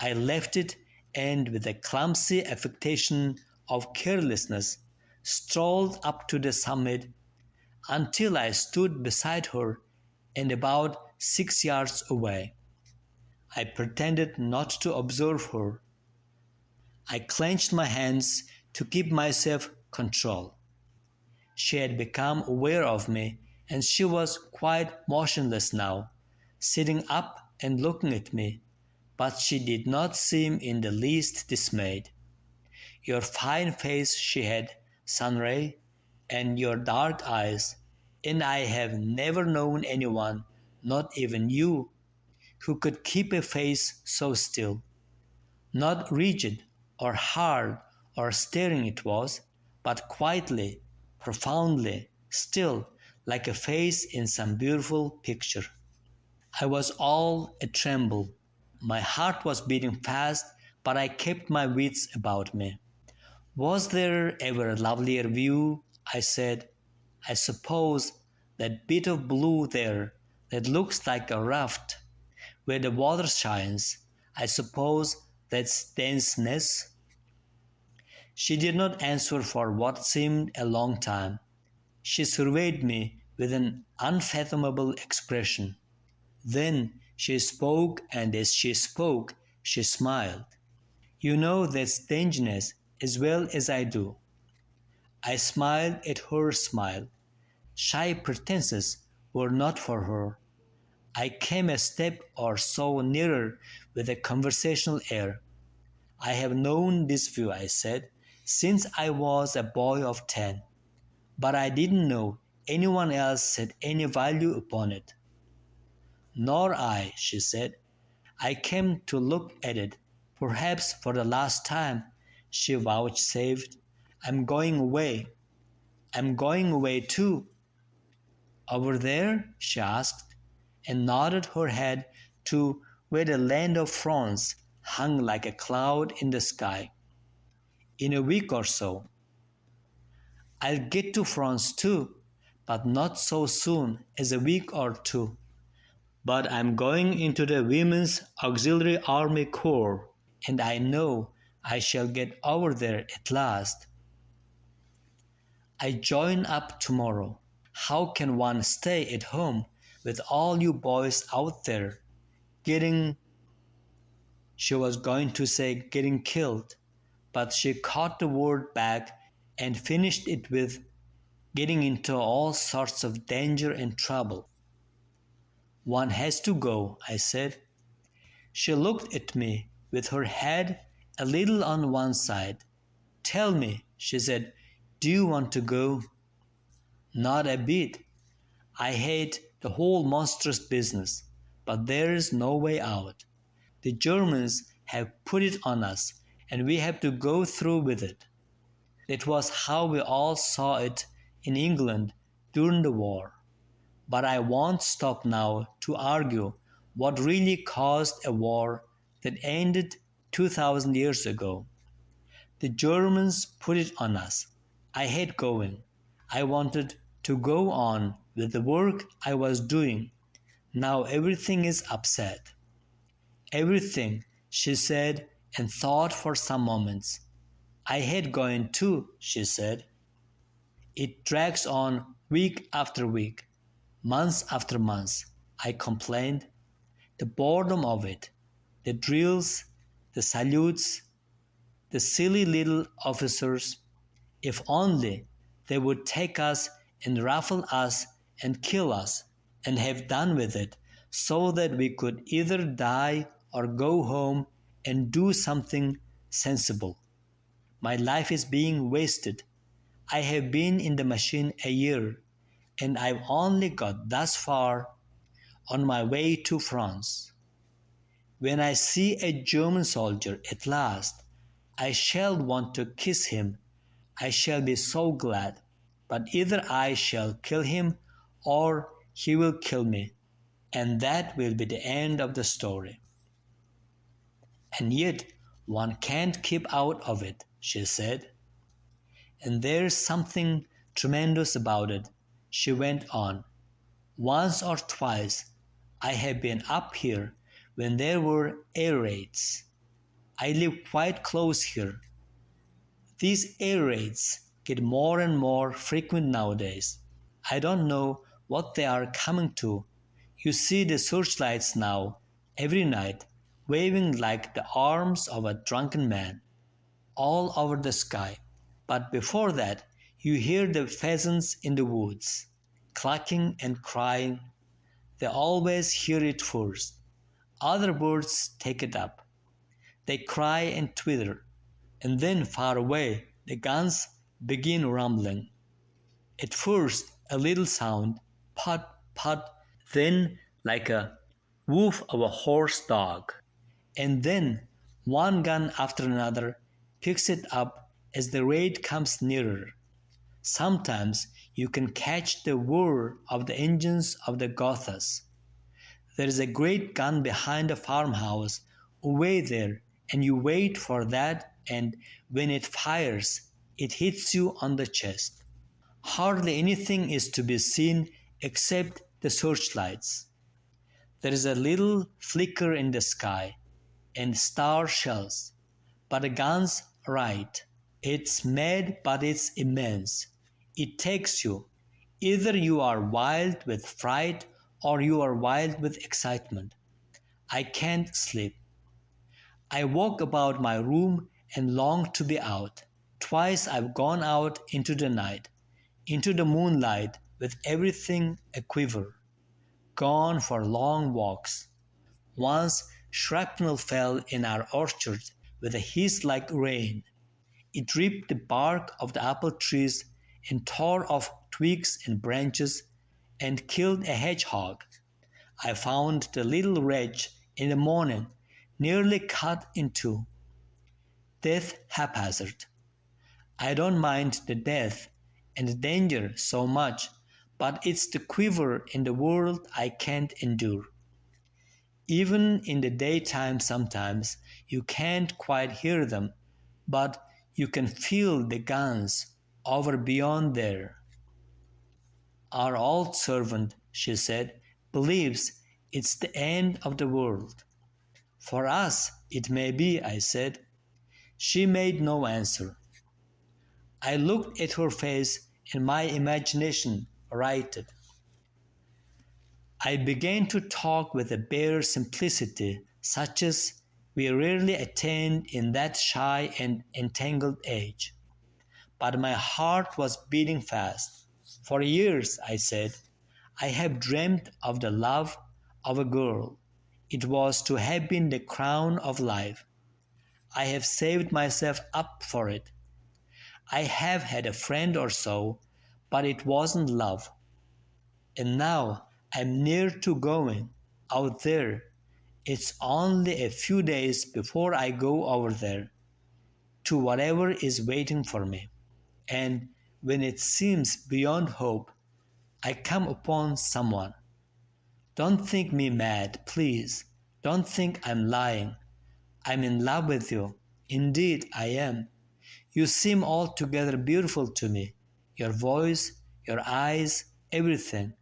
[SPEAKER 13] I left it and with a clumsy affectation of carelessness strolled up to the summit until I stood beside her and about 6 yards away. I pretended not to observe her. I clenched my hands to keep myself control. She had become aware of me, and she was quite motionless now, sitting up and looking at me, but she did not seem in the least dismayed. Your fine face she had, Sunray, and your dark eyes, and I have never known anyone, not even you, who could keep a face so still. Not rigid or hard or staring it was, but quietly, profoundly, still, like a face in some beautiful picture. I was all a tremble. My heart was beating fast, but I kept my wits about me. Was there ever a lovelier view? I said. I suppose that bit of blue there that looks like a raft, where the water shines. I suppose that's denseness. She did not answer for what seemed a long time. She surveyed me with an unfathomable expression. Then she spoke, and as she spoke, she smiled. You know that's dangerous as well as I do. I smiled at her smile. Shy pretenses were not for her. I came a step or so nearer with a conversational air. I have known this view, I said, since I was a boy of 10, but I didn't know anyone else set any value upon it. Nor I, she said. I came to look at it, perhaps for the last time, she vouchsafed. I'm going away. I'm going away too. Over there? She asked, and nodded her head to where the land of France hung like a cloud in the sky. In a week or so. I'll get to France too, but not so soon as a week or two. but I'm going into the Women's Auxiliary Army Corps, and I know I shall get over there at last. I join up tomorrow. How can one stay at home with all you boys out there getting, she was going to say getting killed, but she caught the word back and finished it with getting into all sorts of danger and trouble. One has to go, I said. She looked at me with her head a little on one side. Tell me, she said, do you want to go? Not a bit. I hate the whole monstrous business, but there is no way out. The Germans have put it on us, and we have to go through with it. That was how we all saw it in England during the war. But I won't stop now to argue what really caused a war that ended 2,000 years ago. The Germans put it on us. I hate going. I wanted to go on with the work I was doing. Now everything is upset. Everything, she said, and thought for some moments. I hate going too, she said. It drags on week after week, months after months, I complained. The boredom of it, the drills, the salutes, the silly little officers. If only they would take us and raffle us and kill us and have done with it, so that we could either die or go home and do something sensible. My life is being wasted. I have been in the machine a year, and I've only got thus far on my way to France. When I see a German soldier at last, I shall want to kiss him. I shall be so glad. But either I shall kill him or he will kill me, and that will be the end of the story. And yet one can't keep out of it, she said. And there's something tremendous about it, she went on. Once or twice I have been up here when there were air raids. I live quite close here. These air raids get more and more frequent nowadays. I don't know what they are coming to. You see the searchlights now, every night, waving like the arms of a drunken man, all over the sky. But before that, you hear the pheasants in the woods, clucking and crying. They always hear it first. Other birds take it up. They cry and twitter, and then far away the guns begin rumbling. At first a little sound, put, put, then like a woof of a hoarse dog, and then one gun after another picks it up as the raid comes nearer. Sometimes you can catch the whir of the engines of the Gothas. There is a great gun behind a farmhouse away there, and you wait for that, and when it fires, it hits you on the chest. Hardly anything is to be seen except the searchlights. There is a little flicker in the sky, and star shells, but the gun's right. It's mad, but it's immense. It takes you. Either you are wild with fright or you are wild with excitement. I can't sleep. I walk about my room and long to be out. Twice I've gone out into the night, into the moonlight with everything aquiver, gone for long walks. Once shrapnel fell in our orchard with a hiss like rain. It ripped the bark of the apple trees and tore off twigs and branches and killed a hedgehog. I found the little wretch in the morning, nearly cut in two. Death haphazard. I don't mind the death and the danger so much, but it's the quiver in the world I can't endure. Even in the daytime sometimes you can't quite hear them, but you can feel the guns over beyond there. Our old servant, she said, believes It's the end of the world. For us, it may be, I said. She made no answer. I looked at her face and my imagination righted. I began to talk with a bare simplicity such as we rarely attained in that shy and entangled age. But my heart was beating fast. For years, I said, I have dreamt of the love of a girl. It was to have been the crown of life. I have saved myself up for it. I have had a friend or so, but it wasn't love. And now I'm near to going out there. It's only a few days before I go over there to whatever is waiting for me. And when it seems beyond hope, I come upon someone. Don't think me mad, please. Don't think I'm lying. I'm in love with you. Indeed, I am. You seem altogether beautiful to me. Your voice, your eyes, everything.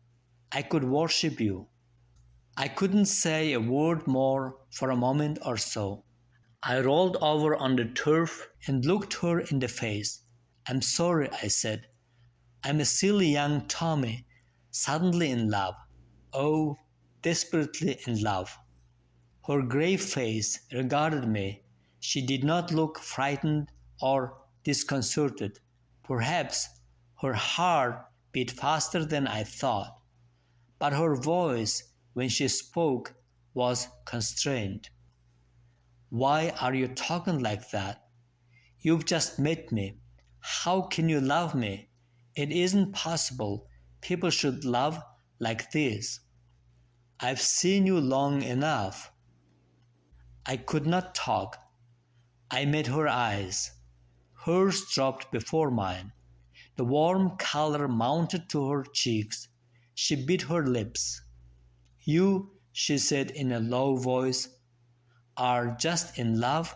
[SPEAKER 13] I could worship you. I couldn't say a word more for a moment or so. I rolled over on the turf and looked her in the face. I'm sorry, I said. I'm a silly young Tommy, suddenly in love. Oh, desperately in love. Her grave face regarded me. She did not look frightened or disconcerted. Perhaps her heart beat faster than I thought, but her voice, when she spoke, was constrained. Why are you talking like that? You've just met me. How can you love me? It isn't possible people should love like this. I've seen you long enough. I could not talk. I met her eyes. Hers dropped before mine. The warm color mounted to her cheeks. She bit her lips. You, she said in a low voice, are just in love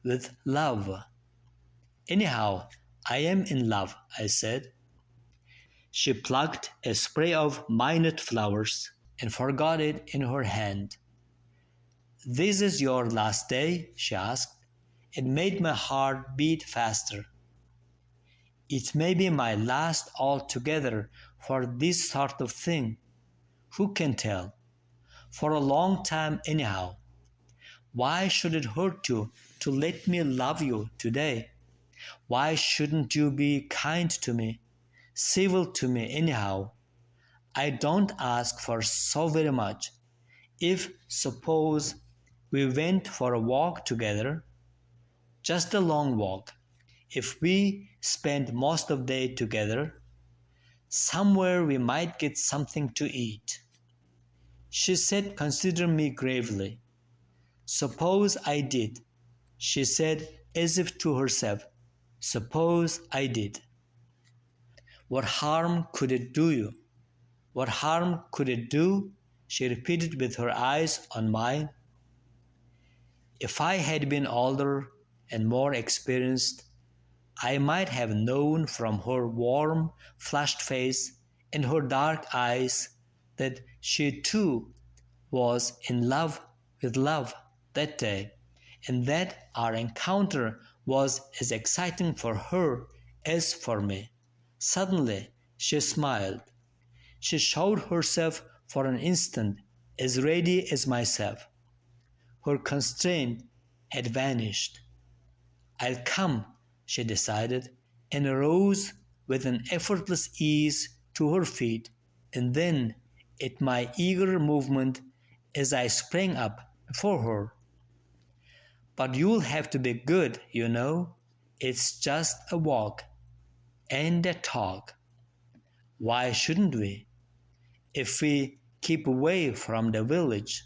[SPEAKER 13] with love. Anyhow, I am in love, I said. She plucked a spray of minute flowers and forgot it in her hand. This is your last day? She asked. It made my heart beat faster. It may be my last altogether for this sort of thing. Who can tell? For a long time anyhow. Why should it hurt you to let me love you today? Why shouldn't you be kind to me, civil to me anyhow? I don't ask for so very much. If, suppose, we went for a walk together, just a long walk, if we spent most of the day together, somewhere we might get something to eat. She said, considering me gravely. Suppose I did, she said as if to herself. Suppose I did. What harm could it do you? What harm could it do? She repeated with her eyes on mine. If I had been older and more experienced, I might have known from her warm, flushed face and her dark eyes that she too was in love with love that day, and that our encounter was as exciting for her as for me. Suddenly she smiled. She showed herself for an instant as ready as myself. Her constraint had vanished. I'll come, she decided, and arose with an effortless ease to her feet, and then, at my eager movement as I sprang up before her, but you'll have to be good, you know. It's just a walk and a talk. Why shouldn't we? If we keep away from the village.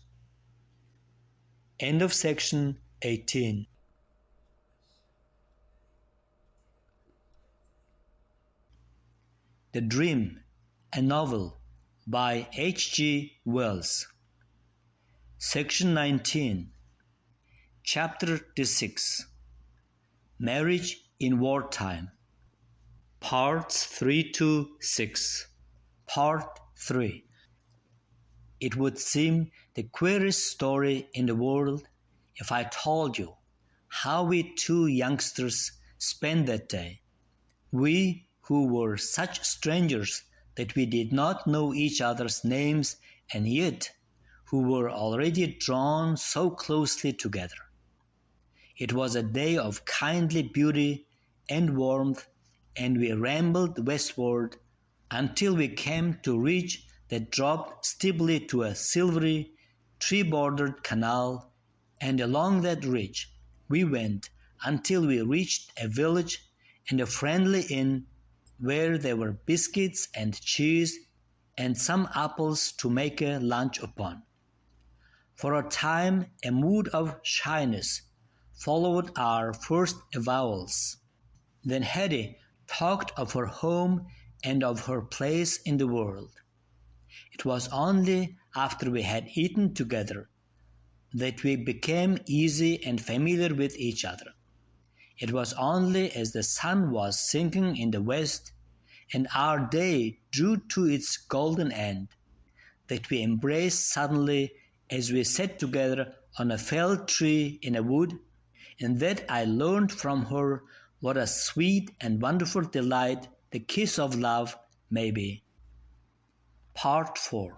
[SPEAKER 13] End of section 18. The Dream, a novel by H.G. Wells. Section 19. Chapter 6. Marriage in Wartime. Parts 3 to 6. Part 3. it would seem the queerest story in the world if I told you how we two youngsters spent that day. We who were such strangers that we did not know each other's names, and yet who were already drawn so closely together. It was a day of kindly beauty and warmth, and we rambled westward until we came to a ridge that dropped steeply to a silvery, tree-bordered canal, and along that ridge we went until we reached a village and a friendly inn where there were biscuits and cheese and some apples to make a lunch upon. For a time a mood of shyness followed our first avowals. Then Hetty talked of her home and of her place in the world. It was only after we had eaten together that we became easy and familiar with each other. It was only as the sun was sinking in the west and our day drew to its golden end that we embraced suddenly as we sat together on a felled tree in a wood, and that I learned from her what a sweet and wonderful delight the kiss of love may be. Part 4.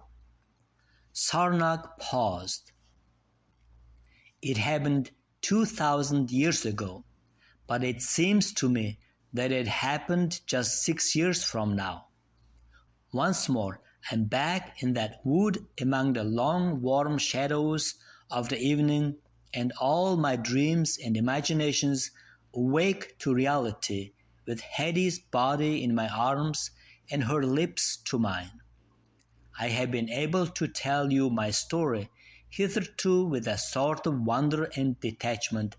[SPEAKER 13] Sarnak paused. It happened 2,000 years ago, but it seems to me that it happened just 6 years from now. Once more, I'm back in that wood among the long warm shadows of the evening, and all my dreams and imaginations awake to reality with Hetty's body in my arms and her lips to mine. I have been able to tell you my story hitherto with a sort of wonder and detachment,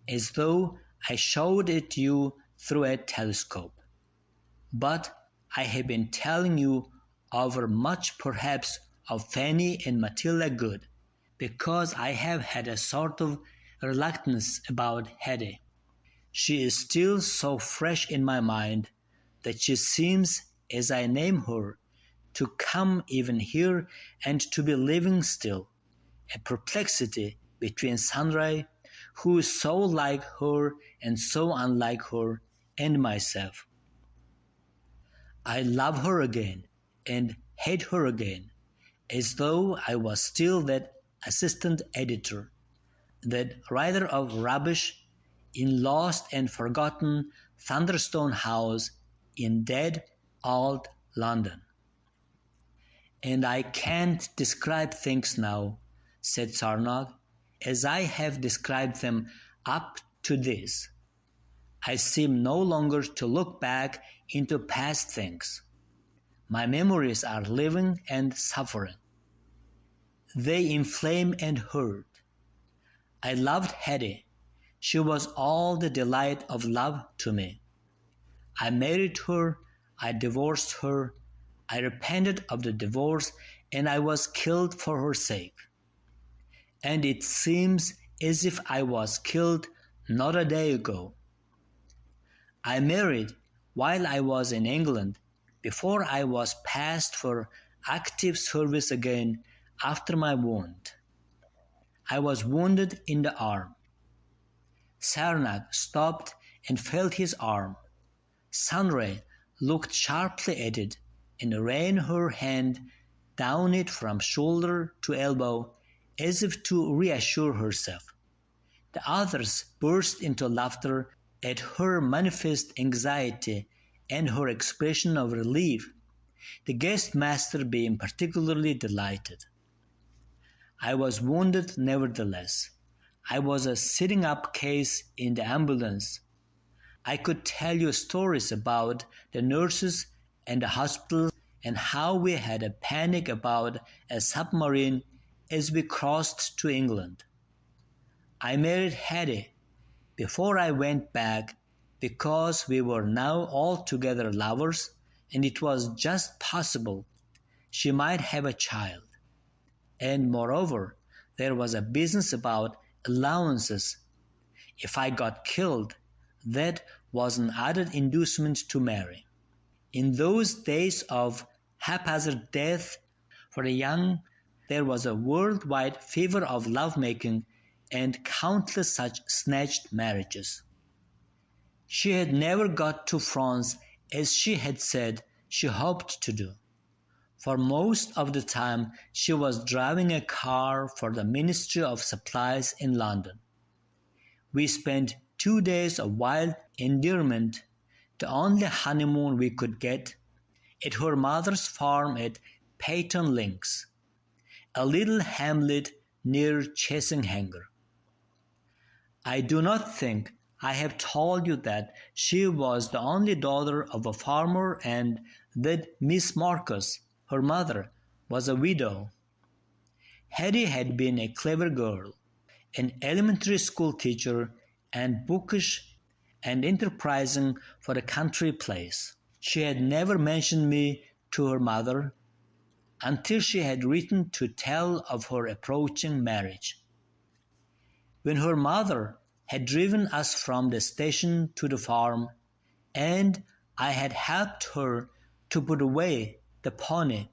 [SPEAKER 13] as though I showed it you through a telescope. But I have been telling you over much perhaps of Fanny and Matilda Good, because I have had a sort of reluctance about Hetty. She is still so fresh in my mind that she seems, as I name her, to come even here and to be living still, a perplexity between Sunray, who is so like her and so unlike her, and myself. I love her again and hate her again, as though I was still that assistant editor, that writer of rubbish in lost and forgotten Thunderstone House in dead old London. And I can't describe things now, said Sarnog, as I have described them up to this. I seem no longer to look back into past things. My memories are living and suffering. They inflame and hurt. I loved Hetty. She was all the delight of love to me. I married her, I divorced her, I repented of the divorce, and I was killed for her sake. And it seems as if I was killed not a day ago. I married while I was in England, before I was passed for active service again after my wound. I was wounded in the arm. Sarnak stopped and felt his arm. Sunray looked sharply at it and ran her hand down it from shoulder to elbow as if to reassure herself. The others burst into laughter at her manifest anxiety and her expression of relief, the guest master being particularly delighted. I was wounded nevertheless. I was a sitting-up case in the ambulance. I could tell you stories about the nurses and the hospitals and how we had a panic about a submarine as we crossed to England. I married Hetty before I went back because we were now altogether lovers, and it was just possible she might have a child. And moreover, there was a business about allowances. If I got killed, that was an added inducement to marry. In those days of haphazard death for a young there was a worldwide fever of lovemaking and countless such snatched marriages. She had never got to France as she had said she hoped to do. For most of the time she was driving a car for the Ministry of Supplies in London. We spent 2 days of wild endearment, the only honeymoon we could get, at her mother's farm at Peyton Links, a little hamlet near Chasinghanger. I do not think I have told you that she was the only daughter of a farmer and that Miss Marcus, her mother, was a widow. Hetty had been a clever girl, an elementary school teacher, and bookish and enterprising for a country place. She had never mentioned me to her mother until she had written to tell of her approaching marriage. When her mother had driven us from the station to the farm, and I had helped her to put away the pony,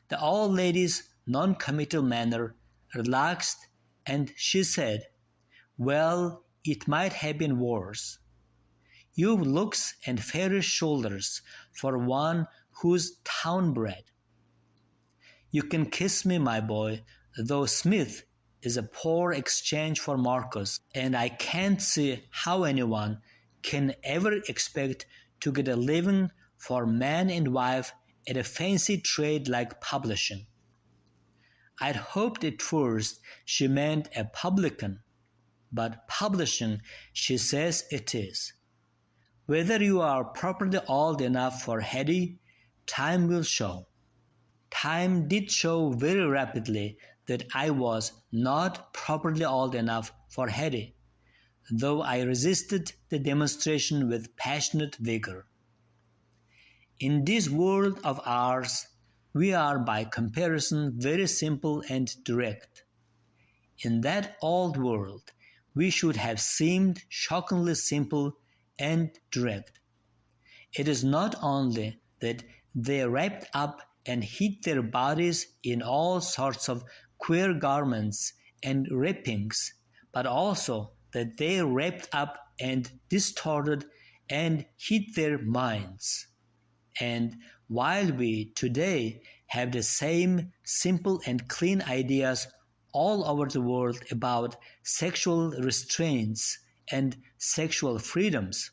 [SPEAKER 13] the old lady's non-committal manner relaxed, and she said, "Well, it might have been worse. You've looks and fairish shoulders for one who's town-bred. You can kiss me, my boy, though Smith is a poor exchange for Marcus, and I can't see how anyone can ever expect to get a living for man and wife at a fancy trade like publishing." I'd hoped at first she meant a publican, but publishing she says it is. Whether you are properly old enough for Hetty, time will show. Time did show very rapidly that I was not properly old enough for Hetty, though I resisted the demonstration with passionate vigor. In this world of ours, we are by comparison very simple and direct. In that old world, we should have seemed shockingly simple and direct. It is not only that they wrapped up and hid their bodies in all sorts of queer garments and wrappings, but also that they wrapped up and distorted and hid their minds. And while we today have the same simple and clean ideas all over the world about sexual restraints and sexual freedoms,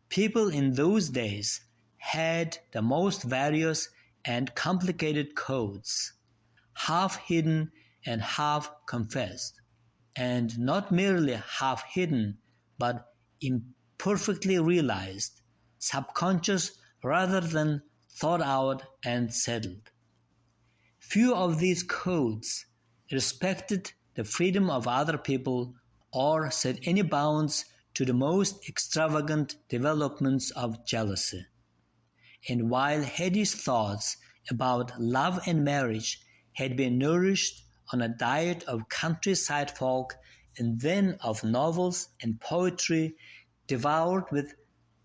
[SPEAKER 13] people in those days had the most various and complicated codes, half hidden and half confessed, and not merely half hidden, but imperfectly realized, subconscious rather than thought out and settled. Few of these codes respected the freedom of other people or set any bounds to the most extravagant developments of jealousy. And while Hetty's thoughts about love and marriage had been nourished on a diet of countryside folk and then of novels and poetry devoured with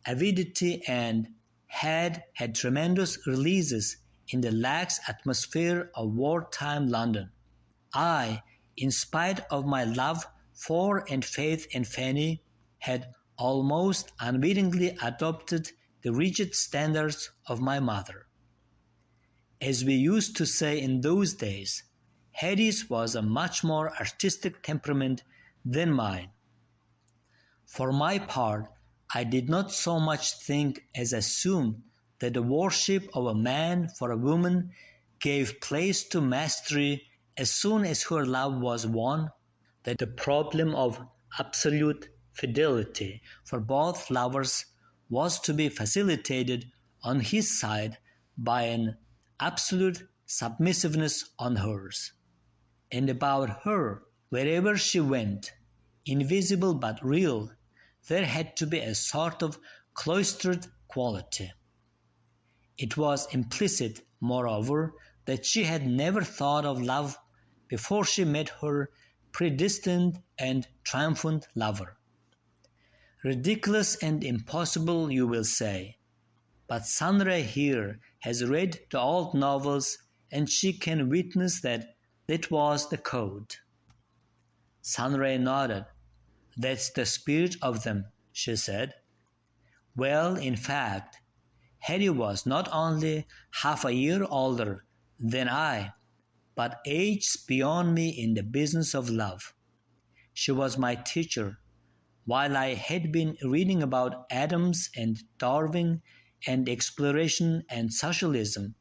[SPEAKER 13] avidity and had had tremendous releases in the lax atmosphere of wartime London, I, in spite of my love for and faith in Fanny, had almost unwittingly adopted the rigid standards of my mother. As we used to say in those days, Hetty's was a much more artistic temperament than mine. For my part, I did not so much think as assume that the worship of a man for a woman gave place to mastery as soon as her love was won, that the problem of absolute fidelity for both lovers was to be facilitated on his side by an absolute submissiveness on hers. And about her, wherever she went, invisible but real, there had to be a sort of cloistered quality. It was implicit, moreover, that she had never thought of love before she met her predestined and triumphant lover. Ridiculous and impossible, you will say, but Sandra here has read the old novels and she can witness that That was the code. Sunray nodded. That's the spirit of them, she said. Well, in fact, Harry was not only half a year older than I, but ages beyond me in the business of love. She was my teacher, while I had been reading about Adams and Darwin and exploration and socialism.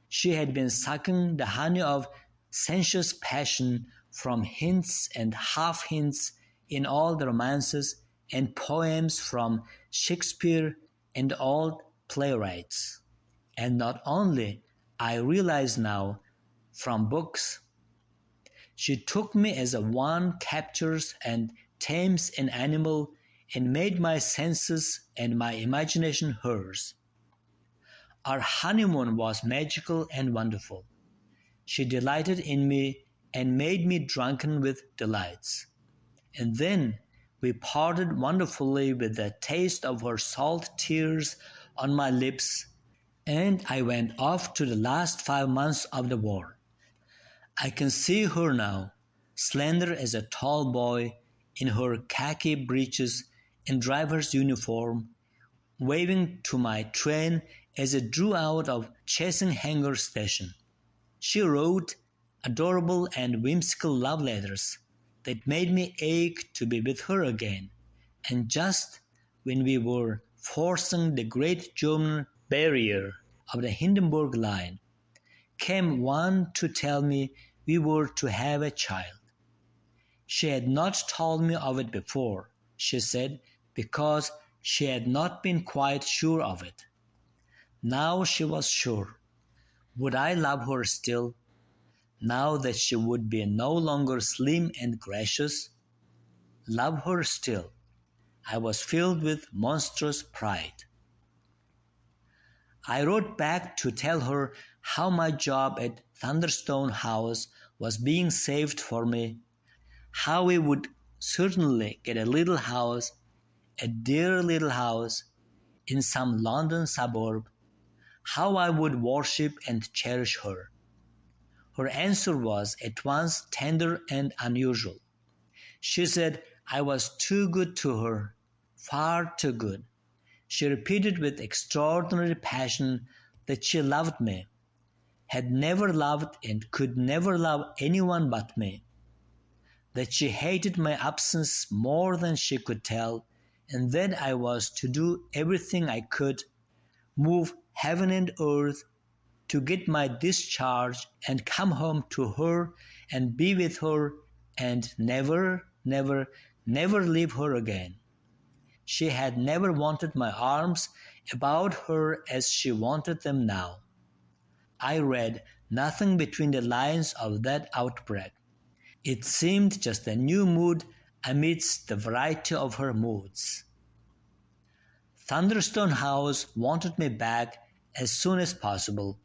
[SPEAKER 13] She had been sucking the honey of sensuous passion from hints and half-hints in all the romances and poems from Shakespeare and old playwrights. And not only, I realize now, from books. She took me as one captures and tames an animal and made my senses and my imagination hers. Our honeymoon was magical and wonderful. She delighted in me and made me drunken with delights. And then we parted wonderfully with the taste of her salt tears on my lips, and I went off to the last 5 months of the war. I can see her now, slender as a tall boy, in her khaki breeches and driver's uniform, waving to my train as it drew out of Chasing Hanger Station. She wrote adorable and whimsical love letters that made me ache to be with her again, and just when we were forcing the great German barrier of the Hindenburg Line, came one to tell me we were to have a child. She had not told me of it before, she said, because she had not been quite sure of it. Now she was sure. Would I love her still, now that she would be no longer slim and gracious? Love her still. I was filled with monstrous pride. I wrote back to tell her how my job at Thunderstone House was being saved for me, how we would certainly get a little house, a dear little house, in some London suburb, how I would worship and cherish her. Her answer was at once tender and unusual. She said I was too good to her, far too good. She repeated with extraordinary passion that she loved me, had never loved and could never love anyone but me, that she hated my absence more than she could tell, and that I was to do everything I could, move heaven and earth, to get my discharge and come home to her and be with her and never, never, never leave her again. She had never wanted my arms about her as she wanted them now. I read nothing between the lines of that outbreak. It seemed just a new mood amidst the variety of her moods. Thunderstone House wanted me back as soon as possible,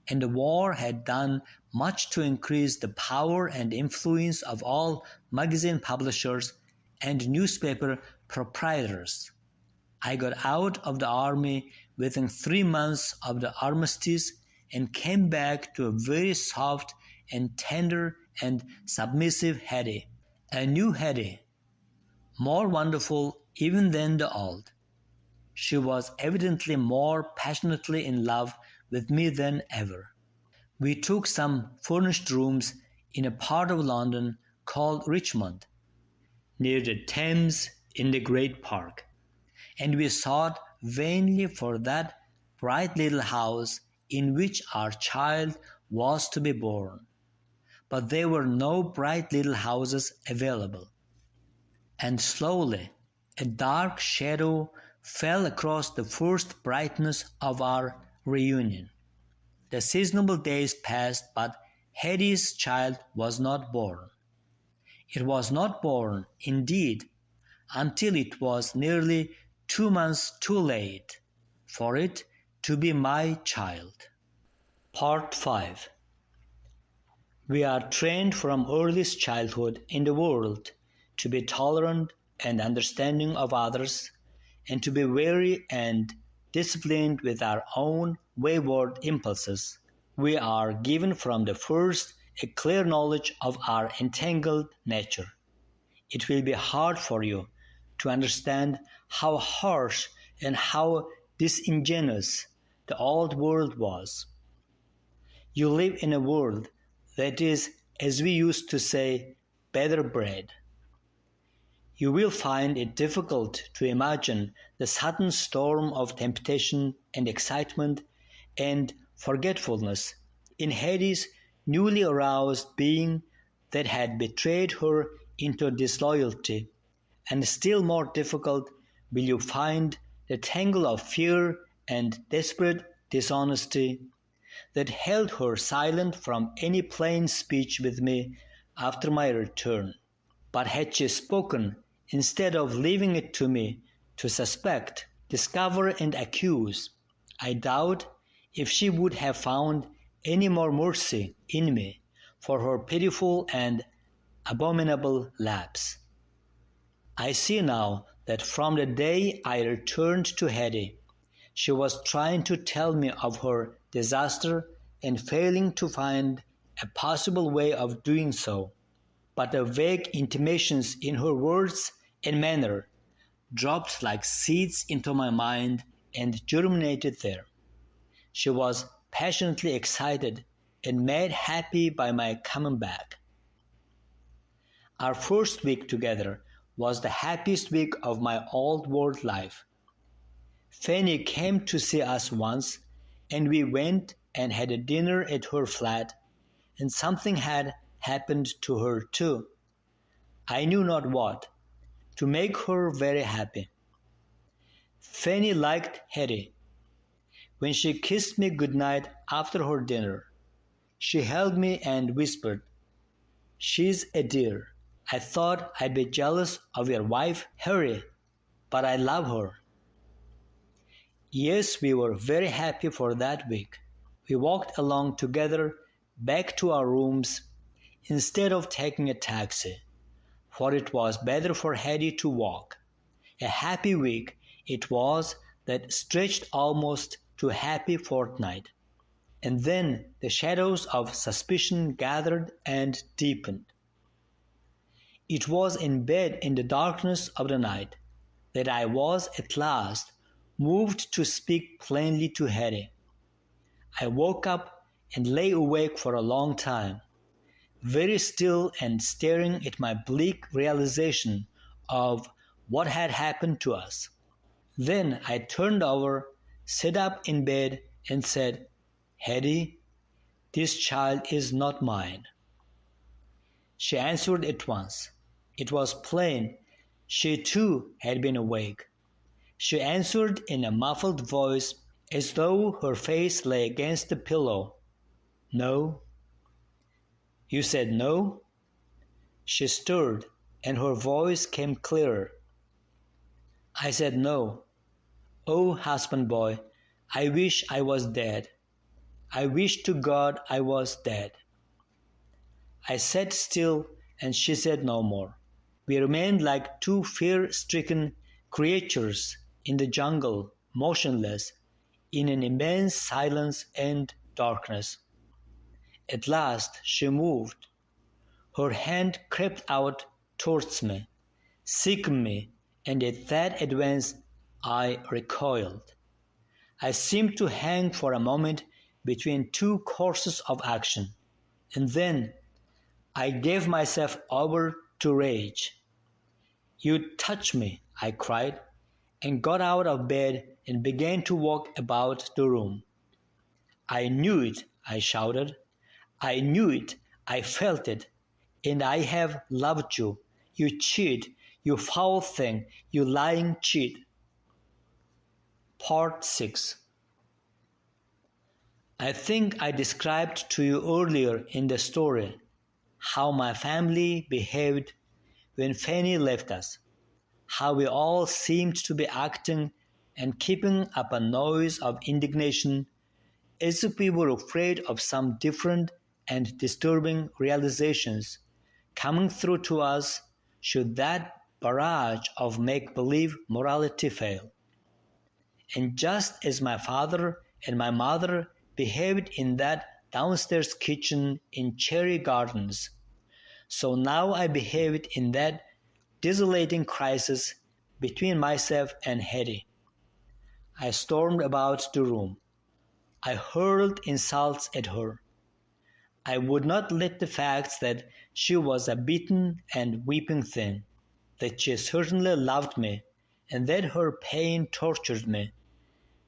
[SPEAKER 13] and the war had done much to increase the power and influence of all magazine publishers and newspaper proprietors. I got out of the army within 3 months of the armistice and came back to a very soft and tender and submissive Hetty, a new Hetty, more wonderful even than the old. She was evidently more passionately in love with me than ever. We took some furnished rooms in a part of London called Richmond, near the Thames in the great park, and we sought vainly for that bright little house in which our child was to be born. But there were no bright little houses available. And slowly a dark shadow fell across the first brightness of our reunion. The seasonable days passed, but Hetty's child was not born. It was not born, indeed, until it was nearly 2 months too late for it to be my child. Part 5. We are trained from earliest childhood in the world to be tolerant and understanding of others, and to be wary and disciplined with our own wayward impulses. We are given from the first a clear knowledge of our entangled nature. It will be hard for you to understand how harsh and how disingenuous the old world was. You live in a world that is, as we used to say, better bred. You will find it difficult to imagine the sudden storm of temptation and excitement and forgetfulness in Hetty's newly aroused being that had betrayed her into disloyalty, and still more difficult will you find the tangle of fear and desperate dishonesty that held her silent from any plain speech with me after my return. But had she spoken, instead of leaving it to me to suspect, discover, and accuse, I doubt if she would have found any more mercy in me for her pitiful and abominable lapse. I see now that from the day I returned to Hetty, she was trying to tell me of her disaster and failing to find a possible way of doing so. But the vague intimations in her words and manner dropped like seeds into my mind and germinated there. She was passionately excited and made happy by my coming back. Our first week together was the happiest week of my old world life. Fanny came to see us once, and we went and had a dinner at her flat, and something had happened to her too. I knew not what, to make her very happy. Fanny liked Hetty. When she kissed me good night after her dinner, she held me and whispered, "She's a dear. I thought I'd be jealous of your wife, Harry, but I love her." Yes, we were very happy for that week. We walked along together back to our rooms instead of taking a taxi, for it was better for Hetty to walk. A happy week it was that stretched almost to a happy fortnight. And then the shadows of suspicion gathered and deepened. It was in bed in the darkness of the night that I was at last moved to speak plainly to Hetty. I woke up and lay awake for a long time, very still and staring at my bleak realization of what had happened to us. Then I turned over, sat up in bed, and said, "Hetty, this child is not mine." She answered at once. It was plain she too had been awake. She answered in a muffled voice, as though her face lay against the pillow, "No." "You said no?" She stirred, and her voice came clearer. "I said no. Oh, husband boy, I wish I was dead. I wish to God I was dead." I sat still, and she said no more. We remained like two fear-stricken creatures in the jungle, motionless, in an immense silence and darkness. At last she moved. Her hand crept out towards me, seeking me, and at that advance I recoiled. I seemed to hang for a moment between two courses of action, and then I gave myself over to rage. "You touch me," I cried, and got out of bed and began to walk about the room. "I knew it," I shouted. "I knew it, I felt it, and I have loved you. You cheat, you foul thing, you lying cheat." Part 6. I think I described to you earlier in the story how my family behaved when Fanny left us, how we all seemed to be acting and keeping up a noise of indignation as if we were afraid of some different and disturbing realizations coming through to us should that barrage of make-believe morality fail. And just as my father and my mother behaved in that downstairs kitchen in Cherry Gardens. So now I behaved in that desolating crisis between myself and Hetty. I stormed about the room. I hurled insults at her. I would not let the facts that she was a beaten and weeping thing, that she certainly loved me, and that her pain tortured me,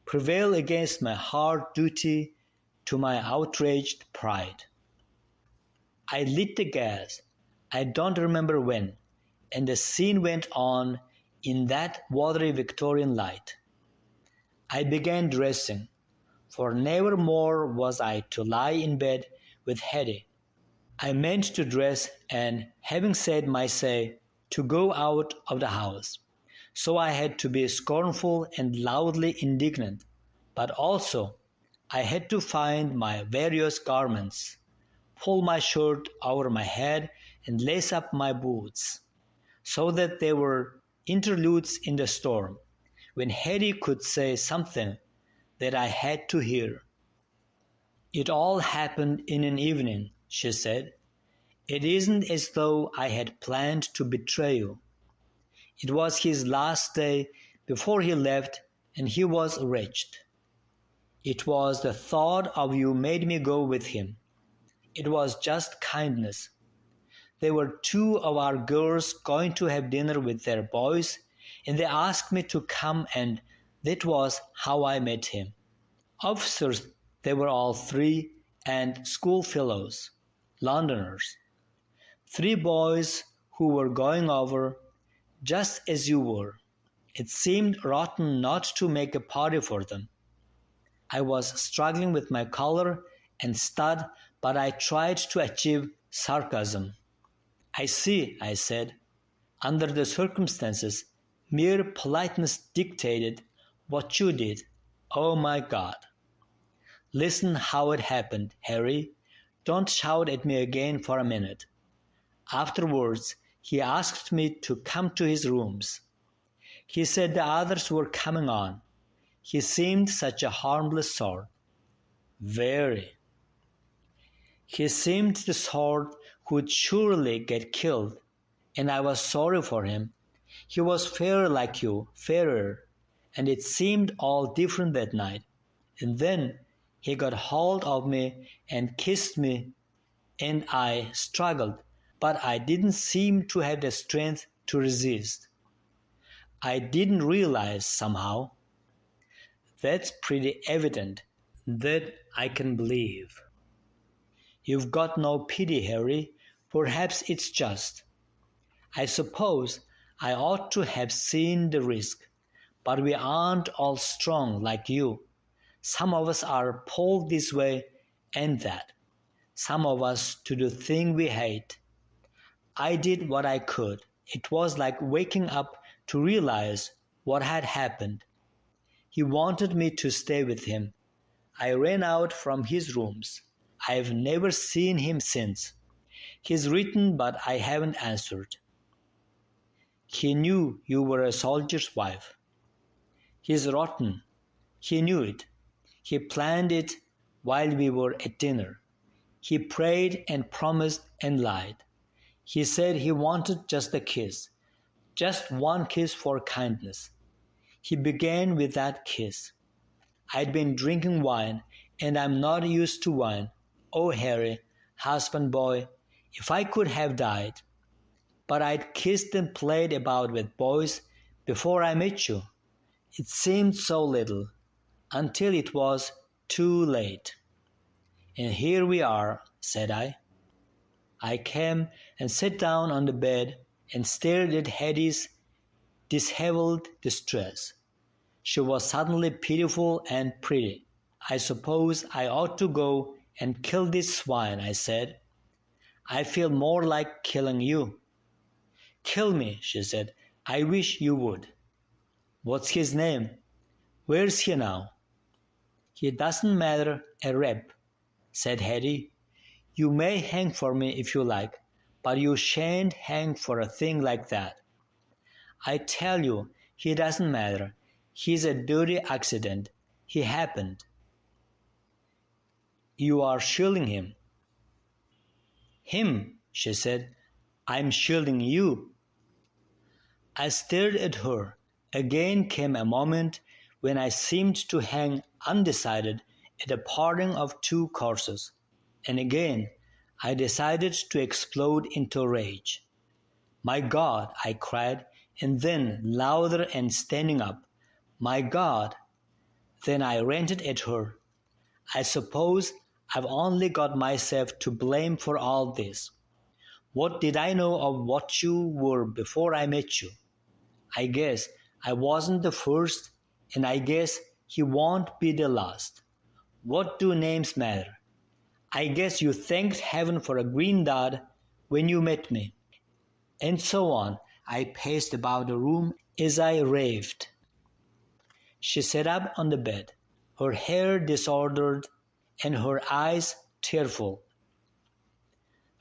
[SPEAKER 13] prevail against my hard duty to my outraged pride. I lit the gas, I don't remember when, and the scene went on in that watery Victorian light. I began dressing, for never more was I to lie in bed with Hetty. I meant to dress, and having said my say, to go out of the house. So I had to be scornful and loudly indignant, but also I had to find my various garments, pull my shirt over my head, and lace up my boots, so that they were interludes in the storm, when Hetty could say something that I had to hear. "It all happened in an evening," she said. "It isn't as though I had planned to betray you. It was his last day before he left, and he was wretched. It was the thought of you made me go with him. It was just kindness. There were two of our girls going to have dinner with their boys, and they asked me to come, and that was how I met him. Officers they were all three, and schoolfellows, Londoners. 3 boys who were going over, just as you were. It seemed rotten not to make a party for them. I was struggling with my collar and stud, but I tried to achieve sarcasm. "I see," I said. "Under the circumstances, mere politeness dictated what you did. Oh, my God! Listen how it happened, Harry. Don't shout at me again for a minute. Afterwards, he asked me to come to his rooms. He said the others were coming on. He seemed such a harmless sort. Very. He seemed the sort who'd surely get killed, and I was sorry for him. He was fair like you, fairer, and it seemed all different that night. And then he got hold of me and kissed me, and I struggled, but I didn't seem to have the strength to resist. I didn't realize somehow. That's pretty evident. That I can believe. You've got no pity, Harry. Perhaps it's just. I suppose I ought to have seen the risk, but we aren't all strong like you. Some of us are pulled this way and that. Some of us to do things we hate. I did what I could. It was like waking up to realize what had happened. He wanted me to stay with him. I ran out from his rooms. I've never seen him since. He's written, but I haven't answered. He knew you were a soldier's wife. He's rotten. He knew it. He planned it while we were at dinner. He prayed and promised and lied. He said he wanted just a kiss, just one kiss for kindness. He began with that kiss. I'd been drinking wine, and I'm not used to wine. Oh, Harry, husband boy, if I could have died. But I'd kissed and played about with boys before I met you. It seemed so little, until it was too late. And here we are, said I. I came and sat down on the bed and stared at Hetty's disheveled distress. She was suddenly pitiful and pretty. I suppose I ought to go and kill this swine, I said. I feel more like killing you. Kill me, she said. I wish you would. What's his name? Where's he now? He doesn't matter a rap, said Hetty. You may hang for me if you like, but you shan't hang for a thing like that. I tell you, he doesn't matter. He's a dirty accident. He happened. You are shielding him. Him, she said. I'm shielding you. I stared at her. Again came a moment when I seemed to hang undecided at the parting of two courses, and again I decided to explode into rage. My God, I cried, and then louder and standing up, my God. Then I ranted at her. I suppose I've only got myself to blame for all this. What did I know of what you were before I met you? I guess I wasn't the first, and I guess he won't be the last. What do names matter? I guess you thanked heaven for a green dot when you met me. And so on. I paced about the room as I raved. She sat up on the bed, her hair disordered and her eyes tearful,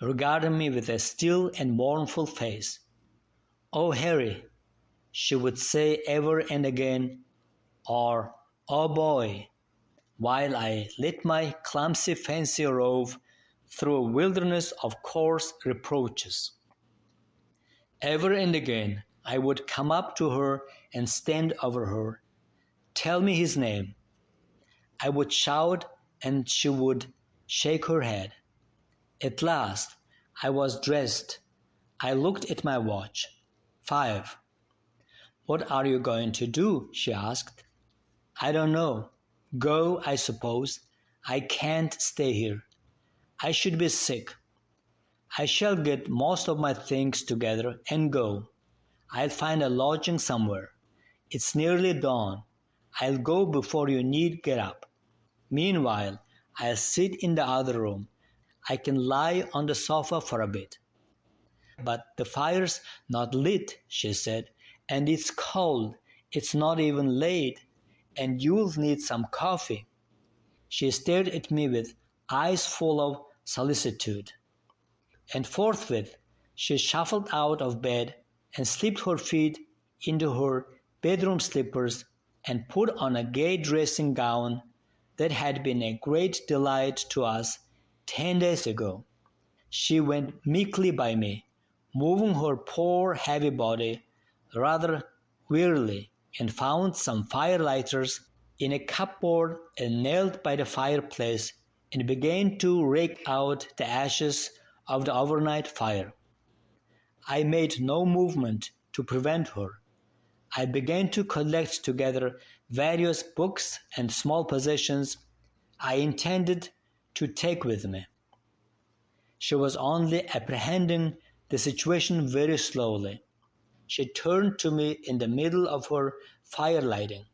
[SPEAKER 13] regarding me with a still and mournful face. "Oh, Harry," she would say ever and again, or "Oh, boy," while I let my clumsy fancy rove through a wilderness of coarse reproaches. Ever and again I would come up to her and stand over her. "Tell me his name." I would shout and she would shake her head. At last I was dressed. I looked at my watch. 5. "What are you going to do?" she asked. "I don't know. Go, I suppose. I can't stay here. I should be sick. I shall get most of my things together and go. I'll find a lodging somewhere. It's nearly dawn. I'll go before you need get up. Meanwhile, I'll sit in the other room. I can lie on the sofa for a bit." "But the fire's not lit," she said, "and it's cold. It's not even late, and you'll need some coffee." She stared at me with eyes full of solicitude. And forthwith she shuffled out of bed and slipped her feet into her bedroom slippers and put on a gay dressing gown that had been a great delight to us 10 days ago. She went meekly by me, moving her poor heavy body rather wearily, and found some firelighters in a cupboard and knelt by the fireplace and began to rake out the ashes of the overnight fire. I made no movement to prevent her. I began to collect together various books and small possessions I intended to take with me. She was only apprehending the situation very slowly. She turned to me in the middle of her fire-lighting.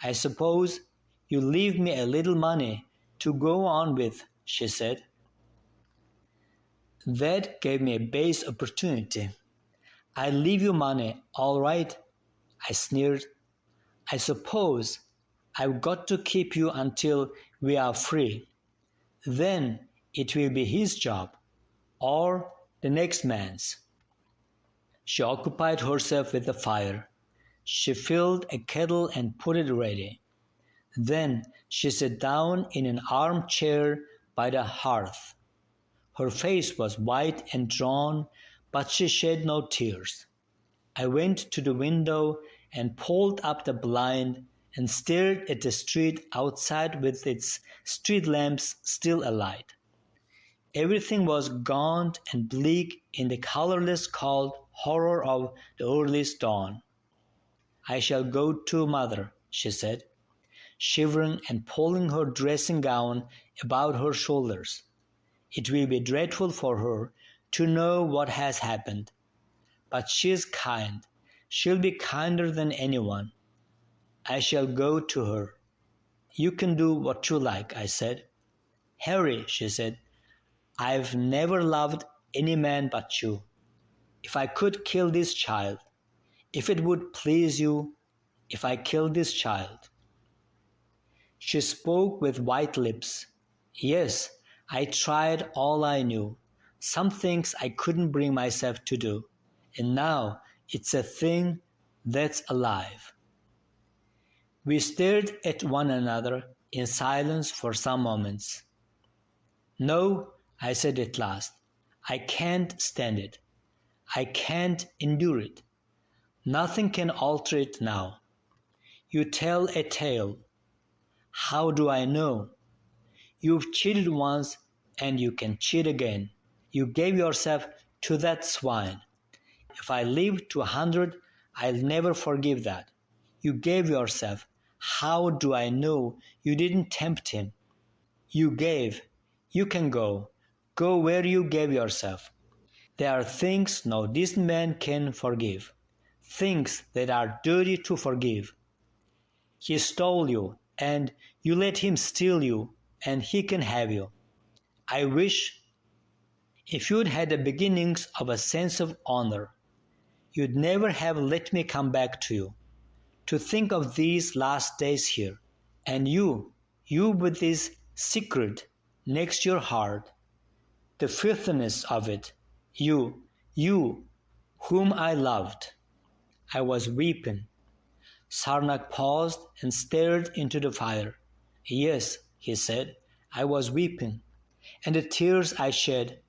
[SPEAKER 13] "I suppose you leave me a little money to go on with," she said. That gave me a base opportunity. "I'll leave you money, all right," I sneered. "I suppose I've got to keep you until we are free. Then it will be his job, or the next man's." She occupied herself with the fire. She filled a kettle and put it ready. Then she sat down in an armchair by the hearth. Her face was white and drawn, but she shed no tears. I went to the window and pulled up the blind and stared at the street outside with its street lamps still alight. Everything was gaunt and bleak in the colorless cold horror of the earliest dawn. "I shall go to mother," she said, shivering and pulling her dressing gown about her shoulders. "It will be dreadful for her to know what has happened. But she is kind. She'll be kinder than anyone. I shall go to her." "You can do what you like," I said. "Harry," she said, "I've never loved any man but you. If I could kill this child, if it would please you, if I killed this child." She spoke with white lips. "Yes, I tried all I knew. Some things I couldn't bring myself to do, and now it's a thing that's alive." We stared at one another in silence for some moments. No, I said at last. I can't stand it. I can't endure it. Nothing can alter it now. You tell a tale. How do I know? You've cheated once and you can cheat again. You gave yourself to that swine. If I live to 100, I'll never forgive that. You gave yourself. How do I know you didn't tempt him? You gave. You can go. Go where you gave yourself. There are things no decent man can forgive. Things that are dirty to forgive. He stole you, and you let him steal you, and he can have you. I wish if you'd had the beginnings of a sense of honor, you'd never have let me come back to you. To think of these last days here, and you with this secret next your heart, the filthiness of it, you, whom I loved. I was weeping. Sarnak paused and stared into the fire. Yes, he said, I was weeping, and the tears I shed,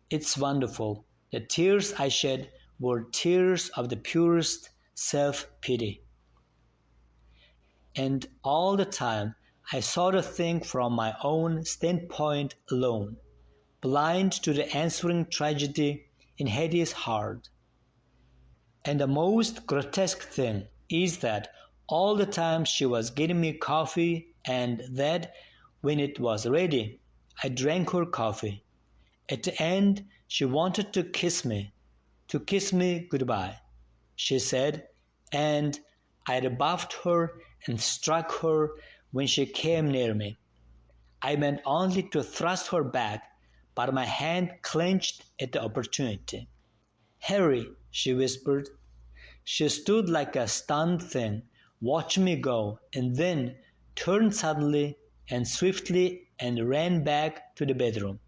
[SPEAKER 13] it's wonderful, the tears I shed were tears of the purest self-pity. And all the time I saw the thing from my own standpoint alone, blind to the answering tragedy in Hetty's heart. And the most grotesque thing is that all the time she was getting me coffee, and that when it was ready, I drank her coffee. At the end, she wanted to kiss me goodbye, she said, and I rebuffed her and struck her when she came near me. I meant only to thrust her back, but my hand clenched at the opportunity. Harry, she whispered. She stood like a stunned thing, watching me go, and then turned suddenly and swiftly and ran back to the bedroom.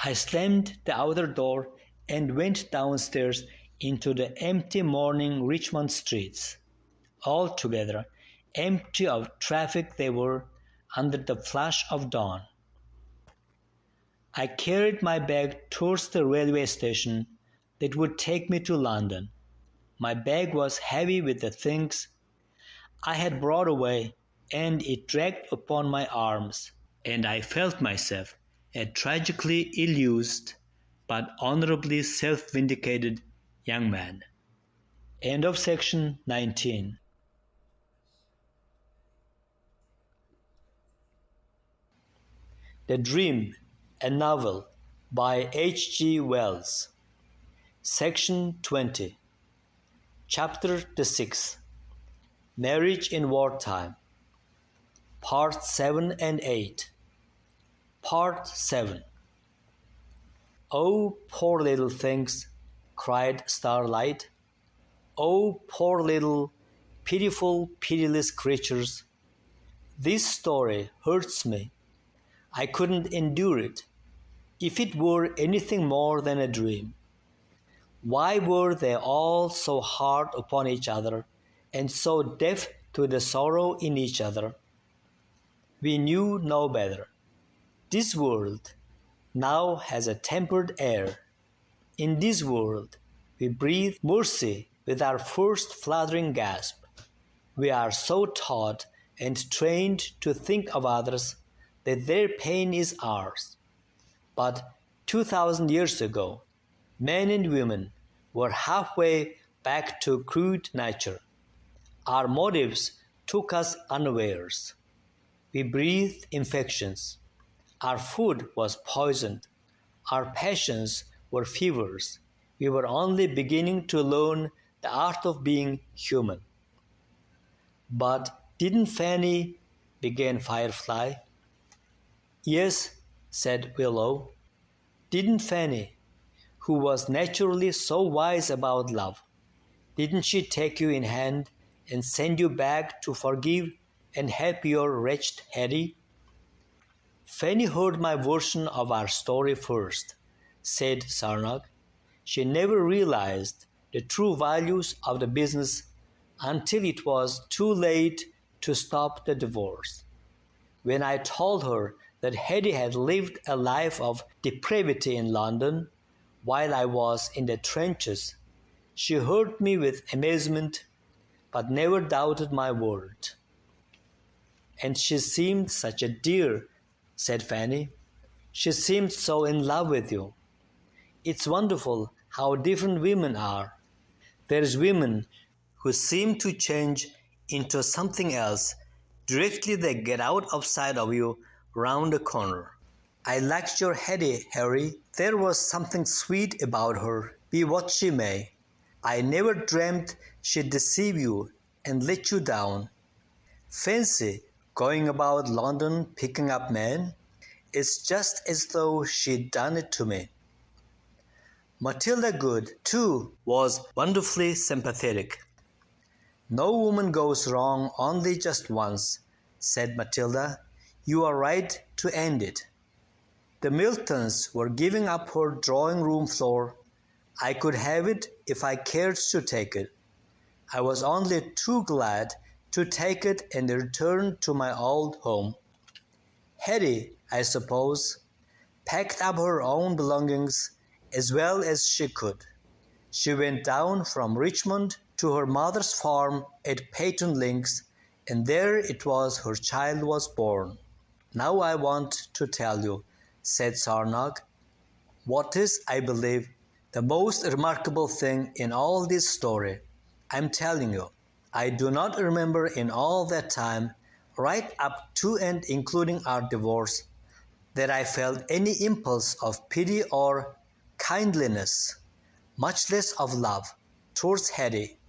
[SPEAKER 13] I slammed the outer door and went downstairs into the empty morning Richmond streets. Altogether empty of traffic they were under the flush of dawn. I carried my bag towards the railway station that would take me to London. My bag was heavy with the things I had brought away, and it dragged upon my arms, and I felt myself a tragically ill-used but honorably self-vindicated young man. End of section 19. The Dream, a novel by H.G. Wells. Section 20. Chapter the 6th. Marriage in Wartime. Part 7 and 8. Part 7. Oh, poor little things, cried Starlight. Oh, poor little, pitiful, pitiless creatures. This story hurts me. I couldn't endure it, if it were anything more than a dream. Why were they all so hard upon each other, and so deaf to the sorrow in each other? We knew no better. This world now has a tempered air. In this world we breathe mercy with our first fluttering gasp. We are so taught and trained to think of others that their pain is ours. But 2,000 years ago, men and women were halfway back to crude nature. Our motives took us unawares. We breathed infections. Our food was poisoned. Our passions were fevers. We were only beginning to learn the art of being human. But didn't Fanny, began Firefly. Yes, said Willow. Didn't Fanny, who was naturally so wise about love, didn't she take you in hand and send you back to forgive and help your wretched Harry? Fanny heard my version of our story first, said Sarnak. She never realized the true values of the business until it was too late to stop the divorce. When I told her that Hetty had lived a life of depravity in London while I was in the trenches. She heard me with amazement, but never doubted my word. "And she seemed such a dear," said Fanny. "She seemed so in love with you. It's wonderful how different women are. There's women who seem to change into something else directly they get out of sight of you round the corner. I liked your Hetty, Harry. There was something sweet about her, be what she may. I never dreamt she'd deceive you and let you down. Fancy going about London picking up men. It's just as though she'd done it to me." Matilda Good, too, was wonderfully sympathetic. "No woman goes wrong only just once," said Matilda. "You are right to end it. The Miltons were giving up her drawing-room floor. I could have it if I cared to take it. I was only too glad to take it and return to my old home. Hetty, I suppose, packed up her own belongings as well as she could. She went down from Richmond to her mother's farm at Peyton Links, and there it was her child was born. Now I want to tell you," said Sarnog, "what is, I believe, the most remarkable thing in all this story. I'm telling you, I do not remember in all that time, right up to and including our divorce, that I felt any impulse of pity or kindliness, much less of love, towards Hetty.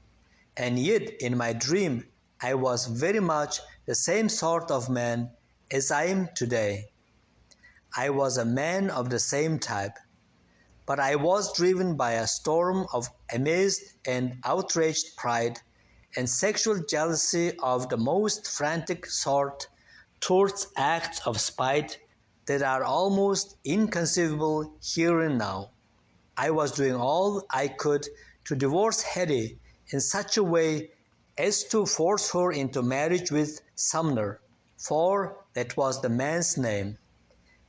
[SPEAKER 13] And yet in my dream I was very much the same sort of man as I am today. I was a man of the same type, but I was driven by a storm of amazed and outraged pride and sexual jealousy of the most frantic sort towards acts of spite that are almost inconceivable here and now. I was doing all I could to divorce Hetty in such a way as to force her into marriage with Sumner, for that was the man's name,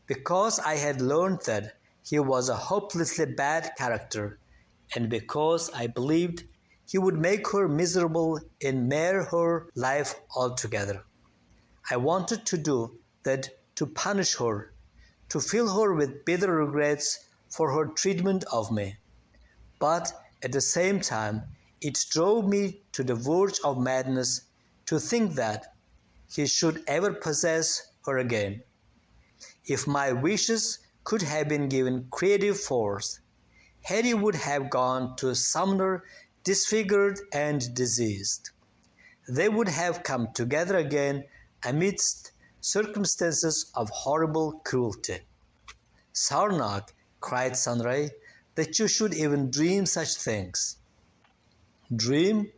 [SPEAKER 13] because I had learned that he was a hopelessly bad character, and because I believed he would make her miserable and mar her life altogether. I wanted to do that to punish her, to fill her with bitter regrets for her treatment of me. But at the same time, it drove me to the verge of madness to think that he should ever possess her again. If my wishes could have been given creative force, Hetty would have gone to Sumner disfigured and diseased. They would have come together again amidst circumstances of horrible cruelty. "Sarnog," cried Sunray, "that you should even dream such things." "Dream?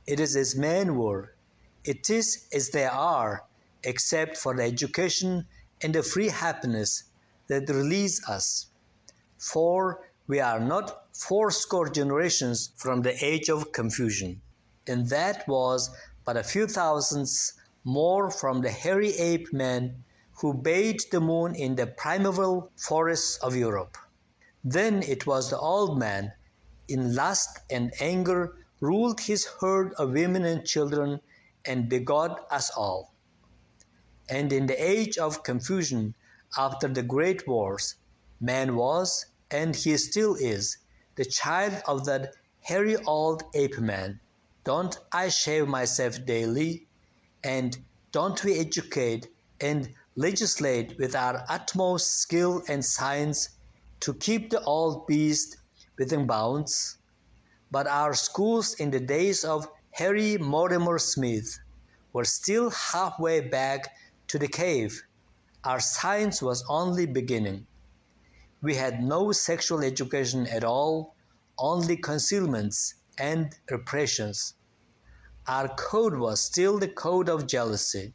[SPEAKER 13] It is as men were. It is as they are, except for the education and the free happiness that release us. For we are not fourscore generations from the age of confusion, and that was but a few thousands more from the hairy ape men who bathed the moon in the primeval forests of Europe. Then it was the old man, in lust and anger, ruled his herd of women and children and begot us all. And in the age of confusion, after the great wars, man was, and he still is, the child of that hairy old ape-man. Don't I shave myself daily? And don't we educate and legislate with our utmost skill and science to keep the old beast within bounds? But our schools in the days of Harry Mortimer Smith were still halfway back to the cave. Our science was only beginning. We had no sexual education at all, only concealments and repressions. Our code was still the code of jealousy,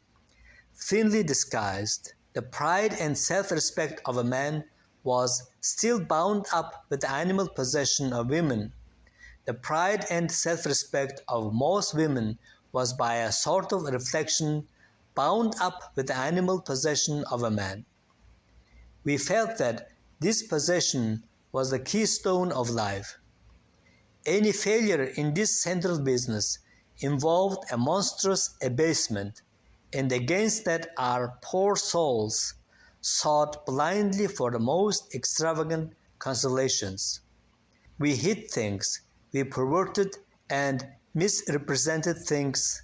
[SPEAKER 13] thinly disguised. The pride and self-respect of a man was still bound up with the animal possession of women. The pride and self-respect of most women was by a sort of reflection bound up with the animal possession of a man. We felt that this possession was the keystone of life. Any failure in this central business involved a monstrous abasement, and against that our poor souls sought blindly for the most extravagant consolations. We hid things, we perverted and misrepresented things,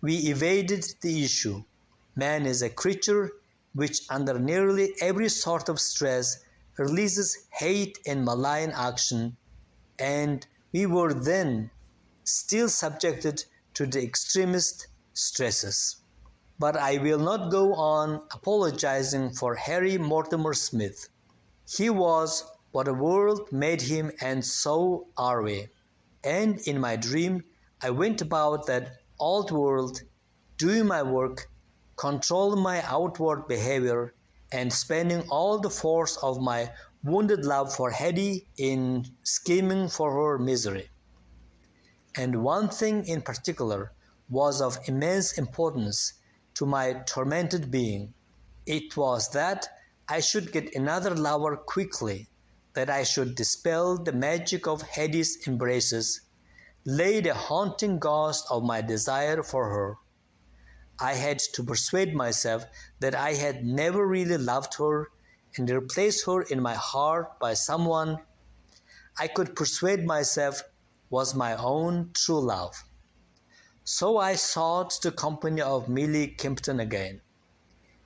[SPEAKER 13] we evaded the issue. Man is a creature which under nearly every sort of stress releases hate and malign action, and we were then still subjected to the extremest stresses. But I will not go on apologizing for Harry Mortimer Smith. He was what the world made him, and so are we. And in my dream, I went about that old world, doing my work, controlling my outward behavior, and spending all the force of my wounded love for Hetty in scheming for her misery. And one thing in particular was of immense importance to my tormented being. It was that I should get another lover quickly, that I should dispel the magic of Hetty's embraces, lay the haunting ghost of my desire for her. I had to persuade myself that I had never really loved her, and replace her in my heart by someone I could persuade myself was my own true love. So I sought the company of Milly Kimpton again.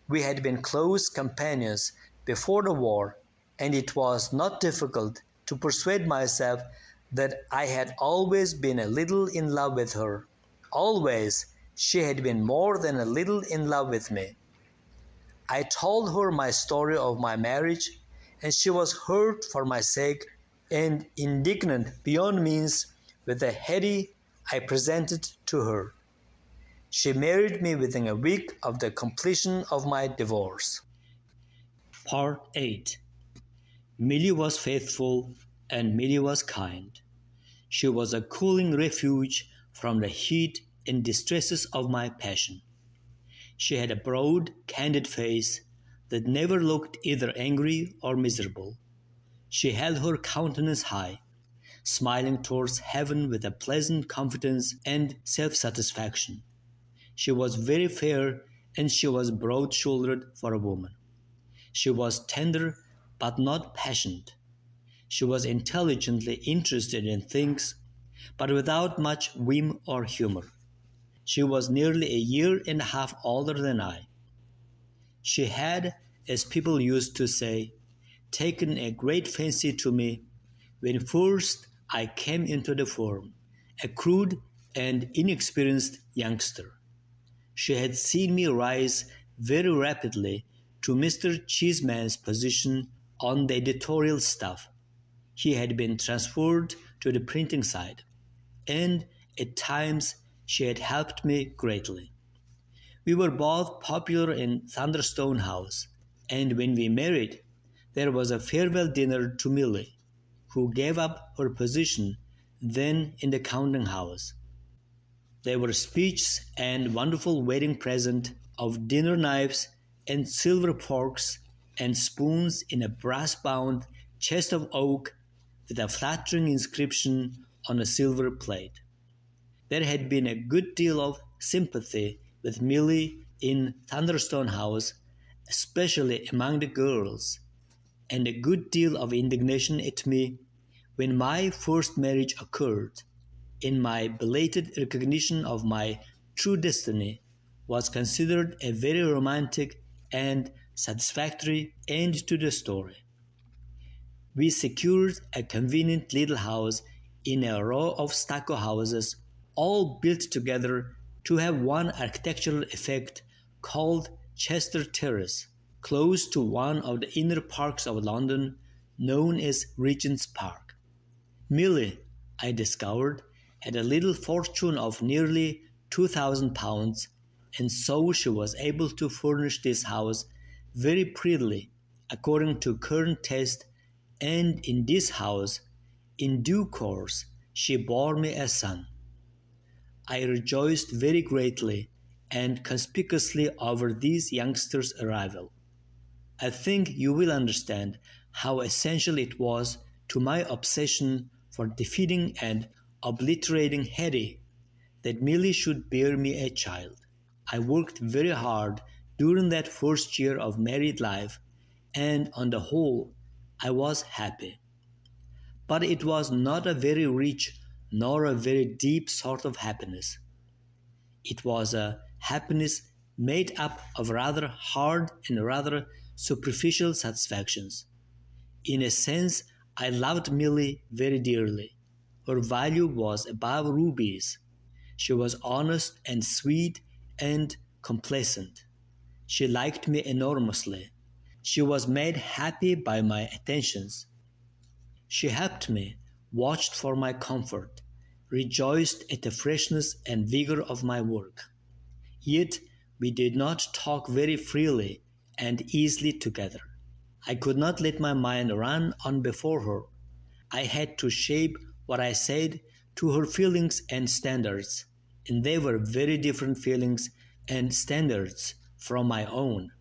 [SPEAKER 13] We had been close companions before the war, and it was not difficult to persuade myself that I had always been a little in love with her. Always she had been more than a little in love with me. I told her my story of my marriage, and she was hurt for my sake and indignant beyond means with the Hetty I presented to her. She married me within a week of the completion of my divorce.
[SPEAKER 14] Part 8. Milly was faithful and Milly was kind. She was a cooling refuge from the heat and distresses of my passion. She had a broad, candid face that never looked either angry or miserable. She held her countenance high, smiling towards heaven with a pleasant confidence and self-satisfaction. She was very fair, and she was broad-shouldered for a woman. She was tender but not passionate. She was intelligently interested in things, but without much whim or humor. She was nearly a year and a half older than I. She had, as people used to say, taken a great fancy to me when first I came into the firm, a crude and inexperienced youngster. She had seen me rise very rapidly to Mr. Cheeseman's position on the editorial staff. He had been transferred to the printing side, and at times she had helped me greatly. We were both popular in Thunderstone House, and when we married, there was a farewell dinner to Milly, who gave up her position then in the counting house. There were speeches and wonderful wedding present of dinner knives and silver forks and spoons in a brass-bound chest of oak with a flattering inscription on a silver plate. There had been a good deal of sympathy with Milly in Thunderstone House, especially among the girls, and a good deal of indignation at me when my first marriage occurred, in my belated recognition of my true destiny, was considered a very romantic and satisfactory end to the story. We secured a convenient little house in a row of stucco houses, all built together to have one architectural effect, called Chester Terrace, close to one of the inner parks of London, known as Regent's Park. Milly, I discovered, had a little fortune of nearly £2,000, and so she was able to furnish this house very prettily, according to current taste, and in this house, in due course, she bore me a son. I rejoiced very greatly and conspicuously over these youngsters' arrival.
[SPEAKER 13] I think you will understand how essential it was to my obsession for defeating and obliterating Harry that Millie should bear me a child. I worked very hard during that first year of married life, and on the whole, I was happy. But it was not a very rich nor a very deep sort of happiness. It was a happiness made up of rather hard and rather superficial satisfactions. In a sense, I loved Millie very dearly. Her value was above rubies. She was honest and sweet and complacent. She liked me enormously. She was made happy by my attentions. She helped me, watched for my comfort, rejoiced at the freshness and vigor of my work. Yet we did not talk very freely and easily together. I could not let my mind run on before her. I had to shape what I said to her feelings and standards, and they were very different feelings and standards from my own.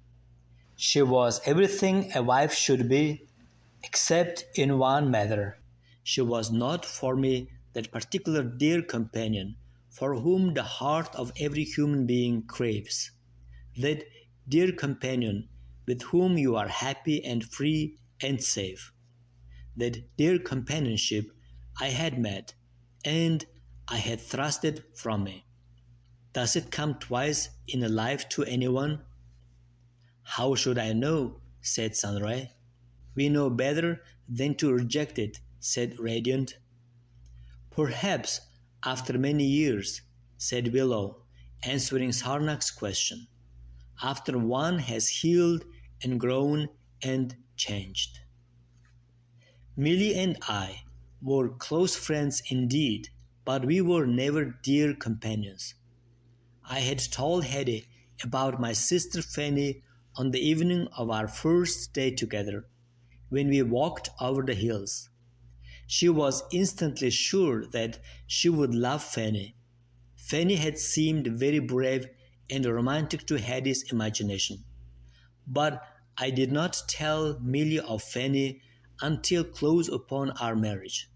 [SPEAKER 13] She was everything a wife should be, except in one matter. She was not for me that particular dear companion for whom the heart of every human being craves. That dear companion with whom you are happy and free and safe. That dear companionship I had met, and I had thrusted from me. Does it come twice in a life to anyone? How should I know? Said Sunray. We know better than to reject it, said Radiant. Perhaps after many years, said Willow, answering Sarnak's question. After one has healed and grown and changed. Millie and I were close friends indeed, but we were never dear companions. I had told Hetty about my sister Fanny on the evening of our first day together, when we walked over the hills. She was instantly sure that she would love Fanny. Fanny had seemed very brave and romantic to Hetty's imagination. But I did not tell Millie of Fanny until close upon our marriage.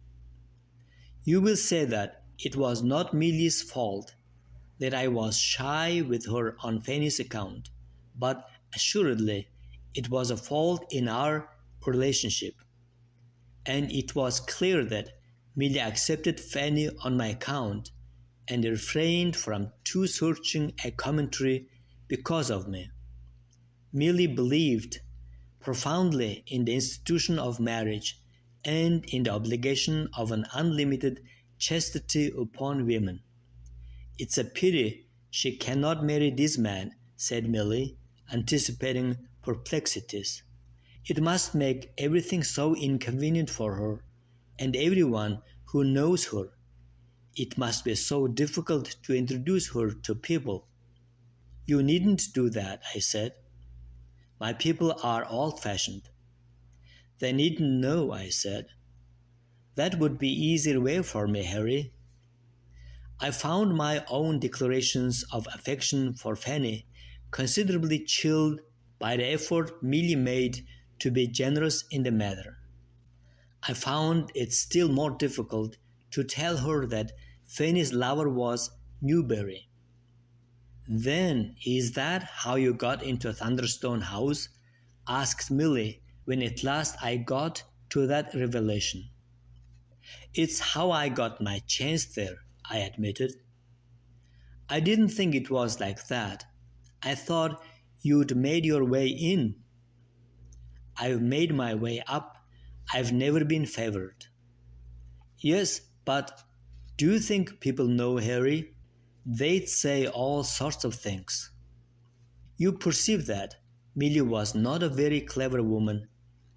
[SPEAKER 13] You will say that it was not Millie's fault, that I was shy with her on Fanny's account, but assuredly it was a fault in our relationship. And it was clear that Millie accepted Fanny on my account and refrained from too searching a commentary because of me. Millie believed profoundly in the institution of marriage and in the obligation of an unlimited chastity upon women. It's a pity she cannot marry this man, said Millie, anticipating perplexities. It must make everything so inconvenient for her and everyone who knows her. It must be so difficult to introduce her to people. You needn't do that, I said. My people are old-fashioned. They needn't know, I said. That would be easier way for me, Harry. I found my own declarations of affection for Fanny considerably chilled by the effort Millie made to be generous in the matter. I found it still more difficult to tell her that Fanny's lover was Newberry. Then, is that how you got into Thunderstone House? Asked Millie when at last I got to that revelation. It's how I got my chance there, I admitted. I didn't think it was like that. I thought you'd made your way in. I've made my way up. I've never been favored. Yes, but do you think people know, Harry? They'd say all sorts of things. You perceive that Millie was not a very clever woman,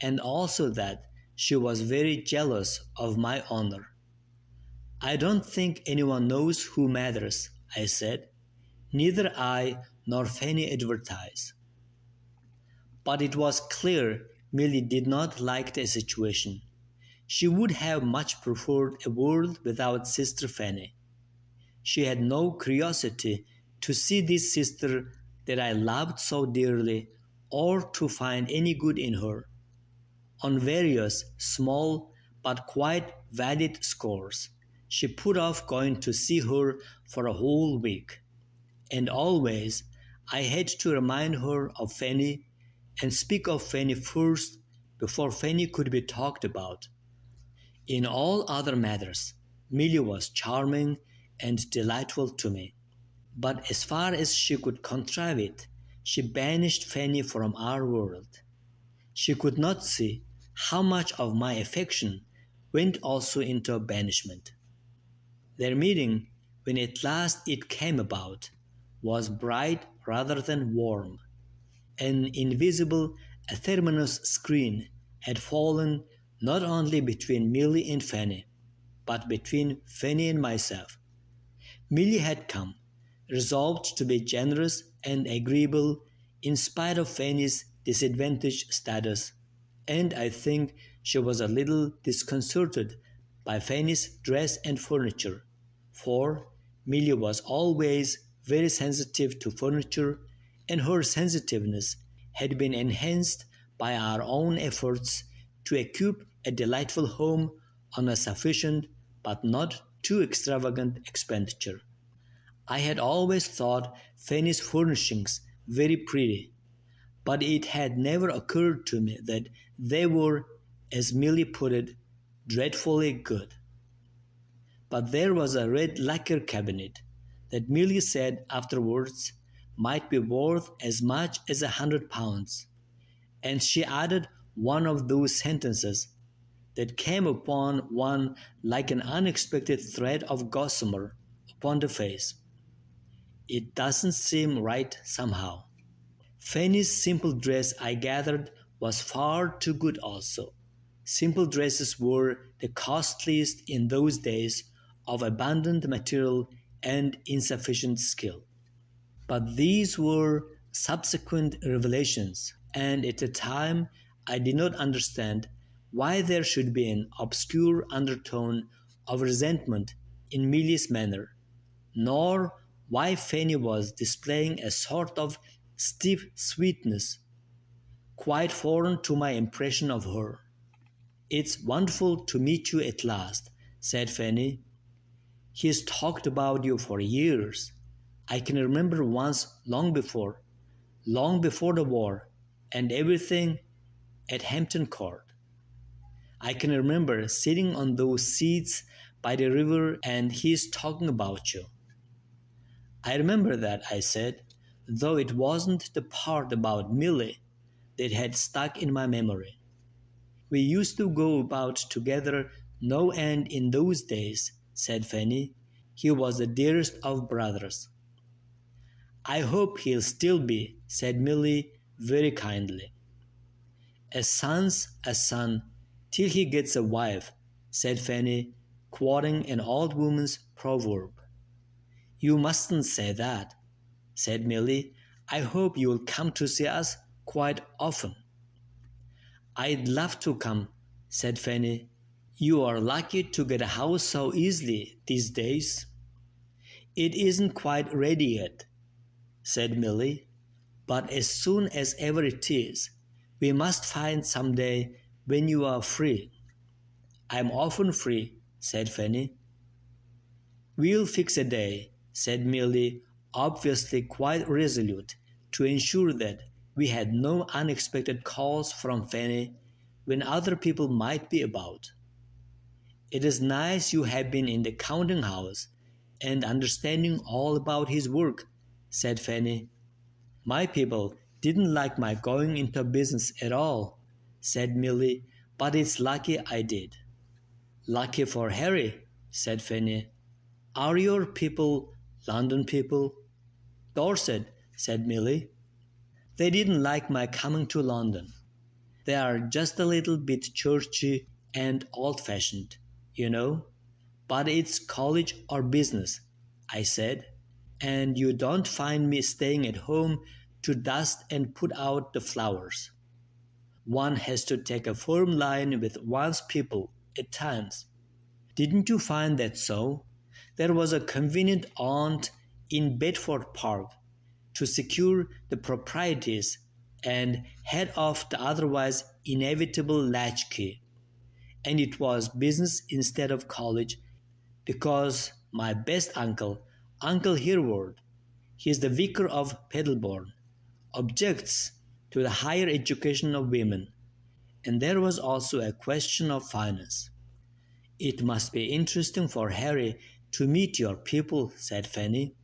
[SPEAKER 13] and also that she was very jealous of my honor. I don't think anyone knows who matters, I said. Neither I nor Fanny advertise. But it was clear Millie did not like the situation. She would have much preferred a world without Sister Fanny. She had no curiosity to see this sister that I loved so dearly
[SPEAKER 14] or to find any good in her. On various small but quite valid scores, she put off going to see her for a whole week, and always I had to remind her of Fanny and speak of Fanny first before Fanny could be talked about. In all other matters, Milly was charming and delightful to me, but as far as she could contrive it, she banished Fanny from our world. She could not see how much of my affection went also into banishment. Their meeting, when at last it came about, was bright rather than warm. An invisible ethereminous screen had fallen not only between Milly and Fanny, but between Fanny and myself. Milly had come, resolved to be generous and agreeable in spite of Fanny's disadvantaged status, and I think she was a little disconcerted by Fanny's dress and furniture, for Milly was always very sensitive to furniture, and her sensitiveness had been enhanced by our own efforts to equip a delightful home on a sufficient but not too extravagant expenditure. I had always thought Fanny's furnishings very pretty, but it had never occurred to me that they were, as Milly put it, dreadfully good. But there was a red lacquer cabinet that Milly said afterwards might be worth as much as £100, and she added one of those sentences that came upon one like an unexpected thread of gossamer upon the face. It doesn't seem right somehow. Fanny's simple dress, I gathered, was far too good also. Simple dresses were the costliest in those days of abundant material and insufficient skill. But these were subsequent revelations, and at the time I did not understand why there should be an obscure undertone of resentment in Milly's manner, nor why Fanny was displaying a sort of stiff sweetness quite foreign to my impression of her. "It's wonderful to meet you at last," said Fanny. "He's talked about you for years. I can remember once long before the war and everything at Hampton Court. I can remember sitting on those seats by the river and he's talking about you." "I remember that," I said, though it wasn't the part about Milly that had stuck in my memory. "We used to go about together no end in those days," said Fanny. "He was the dearest of brothers." "I hope he'll still be," said Milly very kindly. "A son's a son till he gets a wife," said Fanny, quoting an old woman's proverb. "You mustn't say that," said Milly. "I hope you'll come to see us quite often." "I'd love to come," said Fanny. "You are lucky to get a house so easily these days." "It isn't quite ready yet," said Milly, "but as soon as ever it is, we must find some day when you are free." "I'm often free," said Fanny. "We'll fix a day," said Milly, obviously quite resolute to ensure that we had no unexpected calls from Fanny when other people might be about. "It is nice you have been in the counting house and understanding all about his work," said Fanny. "My people didn't like my going into business at all," said Milly, "but it's lucky I did." "Lucky for Harry," said Fanny. "Are your people London people?" "Dorset," said Milly. "They didn't like my coming to London. They are just a little bit churchy and old-fashioned, you know. But it's college or business," I said, "and you don't find me staying at home to dust and put out the flowers. One has to take a firm line with one's people at times. Didn't you find that so? There was a convenient aunt in Bedford Park to secure the proprieties
[SPEAKER 13] and had off the otherwise inevitable latchkey. And it was business instead of college, because my best uncle, Uncle Hereward, he is the vicar of Peddleborn, objects to the higher education of women, and there was also a question of finance. It must be interesting for Harry to meet your people, said Fanny.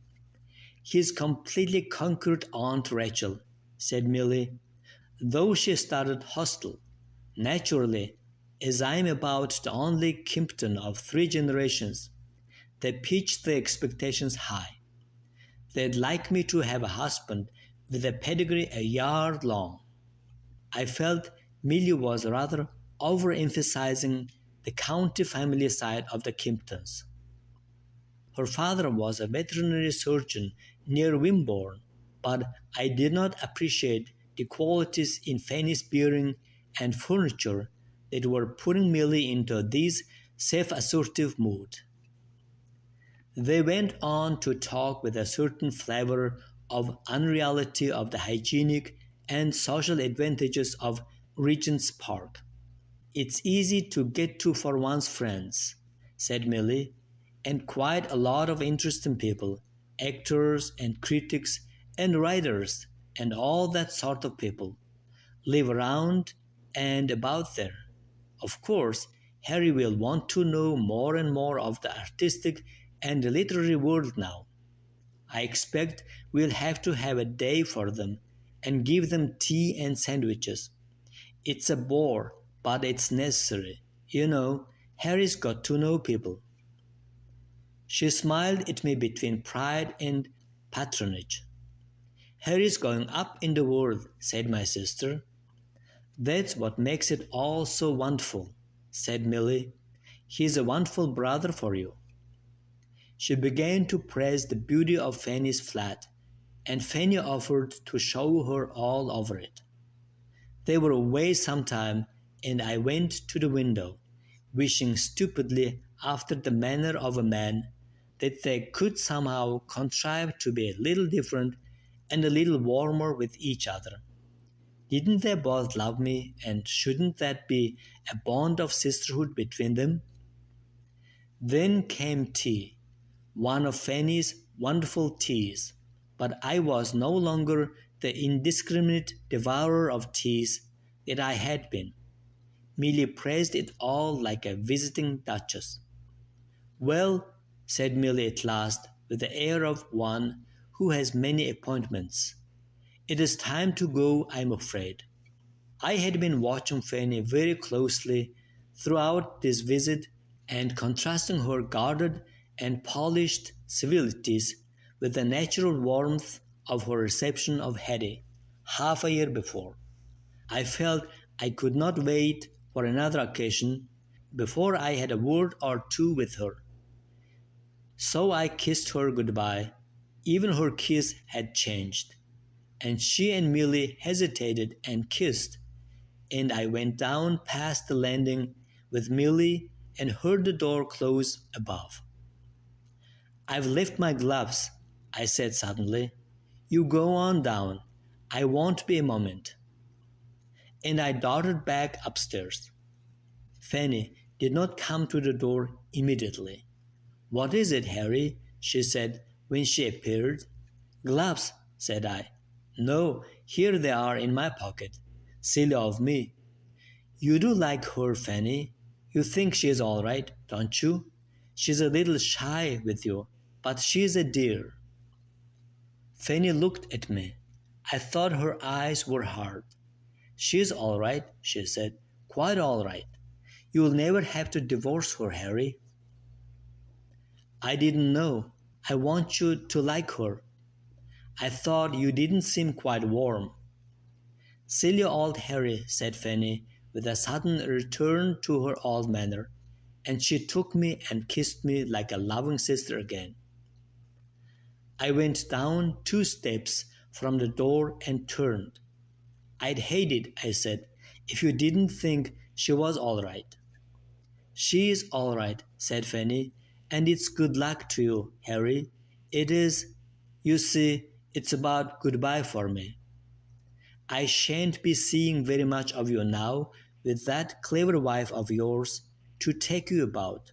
[SPEAKER 13] He's completely conquered Aunt Rachel, said Milly, though she started hostile. Naturally, as I'm about the only Kimpton of 3 generations, they pitched the expectations high. They'd like me to have a husband with a pedigree a yard long. I felt Milly was rather overemphasizing the county family side of the Kimptons. Her father was a veterinary surgeon near Wimborne, but I did not appreciate the qualities in Fanny's bearing and furniture that were putting Milly into this self-assertive mood. They went on to talk with a certain flavor of unreality of the hygienic and social advantages of Regent's Park. It's easy to get to for one's friends, said Milly, and quite a lot of interesting people, actors and critics and writers and all that sort of people, live around and about there. Of course, Harry will want to know more and more of the artistic and the literary world now. I expect we'll have to have a day for them and give them tea and sandwiches. It's a bore, but it's necessary. You know, Harry's got to know people. She smiled at me between pride and patronage. Harry's going up in the world, said my sister. That's what makes it all so wonderful, said Milly. He's a wonderful brother for you. She began to praise the beauty of Fanny's flat, and Fanny offered to show her all over it. They were away some time, and I went to the window, wishing stupidly, after the manner of a man, that they could somehow contrive to be a little different and a little warmer with each other. Didn't they both love me, and shouldn't that be a bond of sisterhood between them? Then came tea, one of Fanny's wonderful teas, but I was no longer the indiscriminate devourer of teas that I had been. Milly praised it all like a visiting duchess. Well, said Milly at last, with the air of one who has many appointments, it is time to go, I'm afraid. I had been watching Fanny very closely throughout this visit and contrasting her guarded and polished civilities with the natural warmth of her reception of Hetty half a year before. I felt I could not wait for another occasion before I had a word or two with her. So I kissed her good-bye. Even her kiss had changed, and she and Milly hesitated and kissed, and I went down past the landing with Milly and heard the door close above. I've left my gloves, I said suddenly. You go on down. I won't be a moment. And I darted back upstairs. Fanny did not come to the door immediately. What is it, Harry? She said when she appeared. Gloves, said I. No, here they are in my pocket. Silly of me. You do like her, Fanny. You think she is all right, don't you? She's a little shy with you, but she's a dear. Fanny looked at me. I thought her eyes were hard. She's all right, she said, quite all right. You'll never have to divorce her, Harry. I didn't know. I want you to like her. I thought you didn't seem quite warm. Silly old Harry, said Fanny, with a sudden return to her old manner, and she took me and kissed me like a loving sister again. I went down 2 steps from the door and turned. I'd hate it, I said, if you didn't think she was all right. She is all right, said Fanny, and it's good luck to you, Harry. It is, you see, it's about goodbye for me. I shan't be seeing very much of you now with that clever wife of yours to take you about,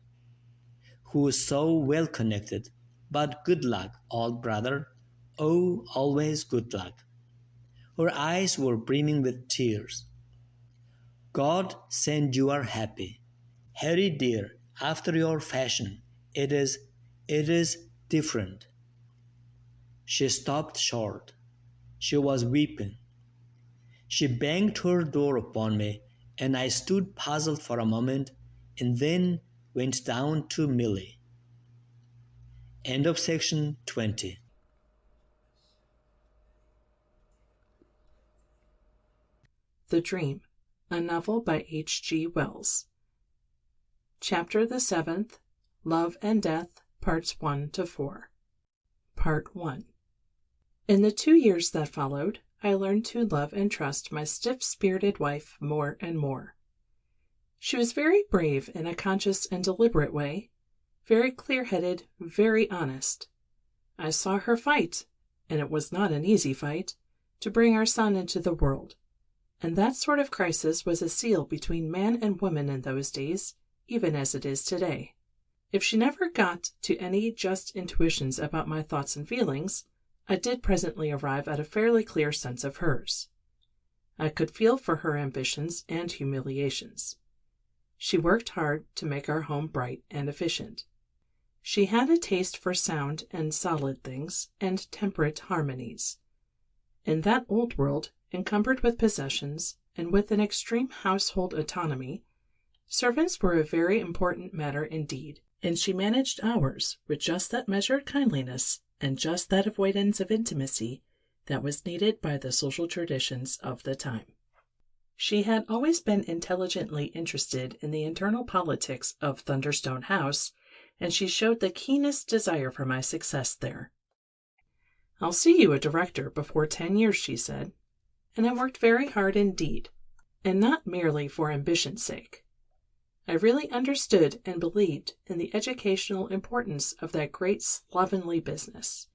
[SPEAKER 13] who's so well connected. But good luck, old brother. Oh, always good luck." Her eyes were brimming with tears. "God send you are happy. Harry dear, after your fashion, it is different." She stopped short. She was weeping. She banged her door upon me, and I stood puzzled for a moment, and then went down to Milly. End of section 20.
[SPEAKER 15] The Dream, a novel by H.G. Wells. Chapter the 7th, Love and Death, Parts 1 to 4. Part 1. In the 2 years that followed, I learned to love and trust my stiff-spirited wife more and more. She was very brave in a conscious and deliberate way, very clear-headed, very honest. I saw her fight, and it was not an easy fight, to bring our son into the world. And that sort of crisis was a seal between man and woman in those days, even as it is today. If she never got to any just intuitions about my thoughts and feelings, I did presently arrive at a fairly clear sense of hers. I could feel for her ambitions and humiliations. She worked hard to make our home bright and efficient. She had a taste for sound and solid things and temperate harmonies. In that old world, encumbered with possessions, and with an extreme household autonomy, servants were a very important matter indeed, and she managed ours with just that measured kindliness and just that avoidance of intimacy that was needed by the social traditions of the time. She had always been intelligently interested in the internal politics of Thunderstone House, and she showed the keenest desire for my success there. "I'll see you a director before 10 years," she said. And I worked very hard indeed, and not merely for ambition's sake. I really understood and believed in the educational importance of that great slovenly business.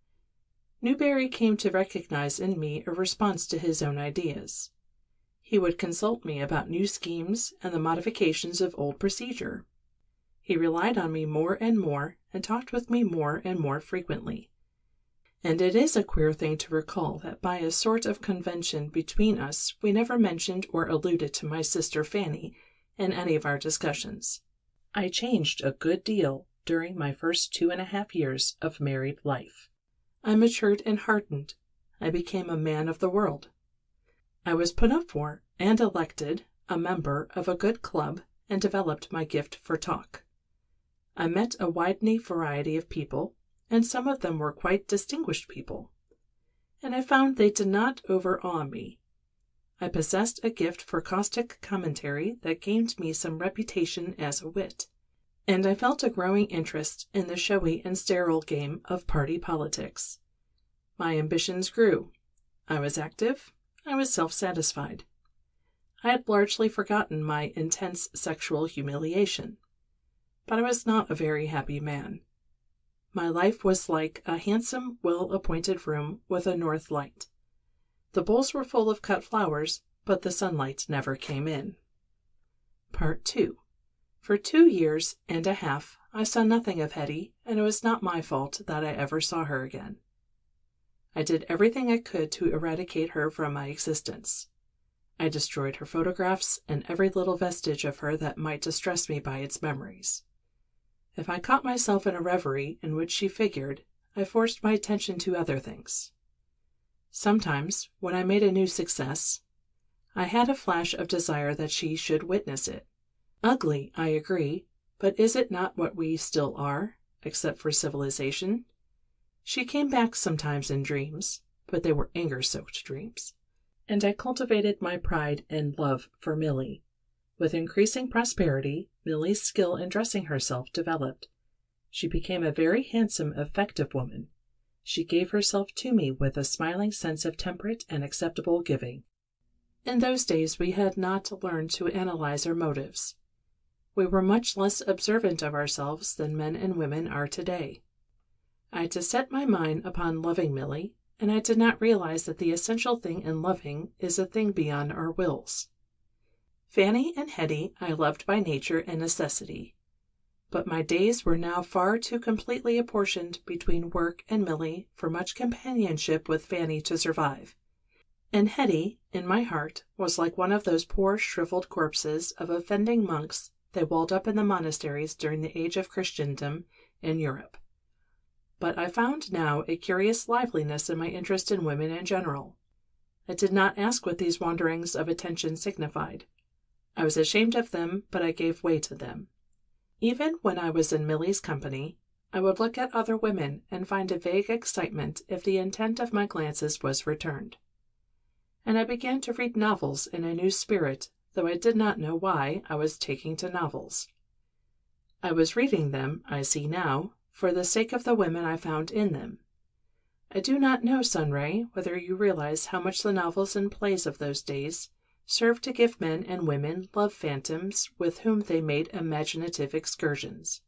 [SPEAKER 15] Newberry came to recognize in me a response to his own ideas. He would consult me about new schemes and the modifications of old procedure. He relied on me more and talked with me more and more frequently. And it is a queer thing to recall that by a sort of convention between us we never mentioned or alluded to my sister Fanny in any of our discussions. I changed a good deal during my first 2.5 years of married life. I matured and hardened. I became a man of the world. I was put up for and elected a member of a good club and developed my gift for talk. I met a widening variety of people, and some of them were quite distinguished people, and I found they did not overawe me. I possessed a gift for caustic commentary that gained me some reputation as a wit, and I felt a growing interest in the showy and sterile game of party politics. My ambitions grew. I was active. I was self-satisfied. I had largely forgotten my intense sexual humiliation, but I was not a very happy man. My life was like a handsome, well-appointed room with a north light. The bowls were full of cut flowers, but the sunlight never came in. Part 2. For 2.5 years I saw nothing of Hetty, and it was not my fault that I ever saw her again. I did everything I could to eradicate her from my existence. I destroyed her photographs and every little vestige of her that might distress me by its memories. If I caught myself in a reverie in which she figured, I forced my attention to other things. Sometimes, when I made a new success, I had a flash of desire that she should witness it. Ugly, I agree, but is it not what we still are, except for civilization? She came back sometimes in dreams, but they were anger-soaked dreams, and I cultivated my pride and love for Milly. With increasing prosperity, Milly's skill in dressing herself developed. She became a very handsome, effective woman. She gave herself to me with a smiling sense of temperate and acceptable giving. In those days we had not learned to analyze our motives. We were much less observant of ourselves than men and women are today. I had to set my mind upon loving Milly, and I did not realize that the essential thing in loving is a thing beyond our wills. Fanny and Hetty I loved by nature and necessity, but my days were now far too completely apportioned between work and Milly for much companionship with Fanny to survive. And Hetty, in my heart, was like one of those poor shriveled corpses of offending monks they walled up in the monasteries during the age of Christendom in Europe. But I found now a curious liveliness in my interest in women in general. I did not ask what these wanderings of attention signified. I was ashamed of them, but I gave way to them. Even when I was in Milly's company, I would look at other women and find a vague excitement if the intent of my glances was returned. And I began to read novels in a new spirit, though I did not know why I was taking to novels. I was reading them, I see now, for the sake of the women I found in them. I do not know, Sunray, whether you realize how much the novels and plays of those days served to give men and women love phantoms with whom they made imaginative excursions.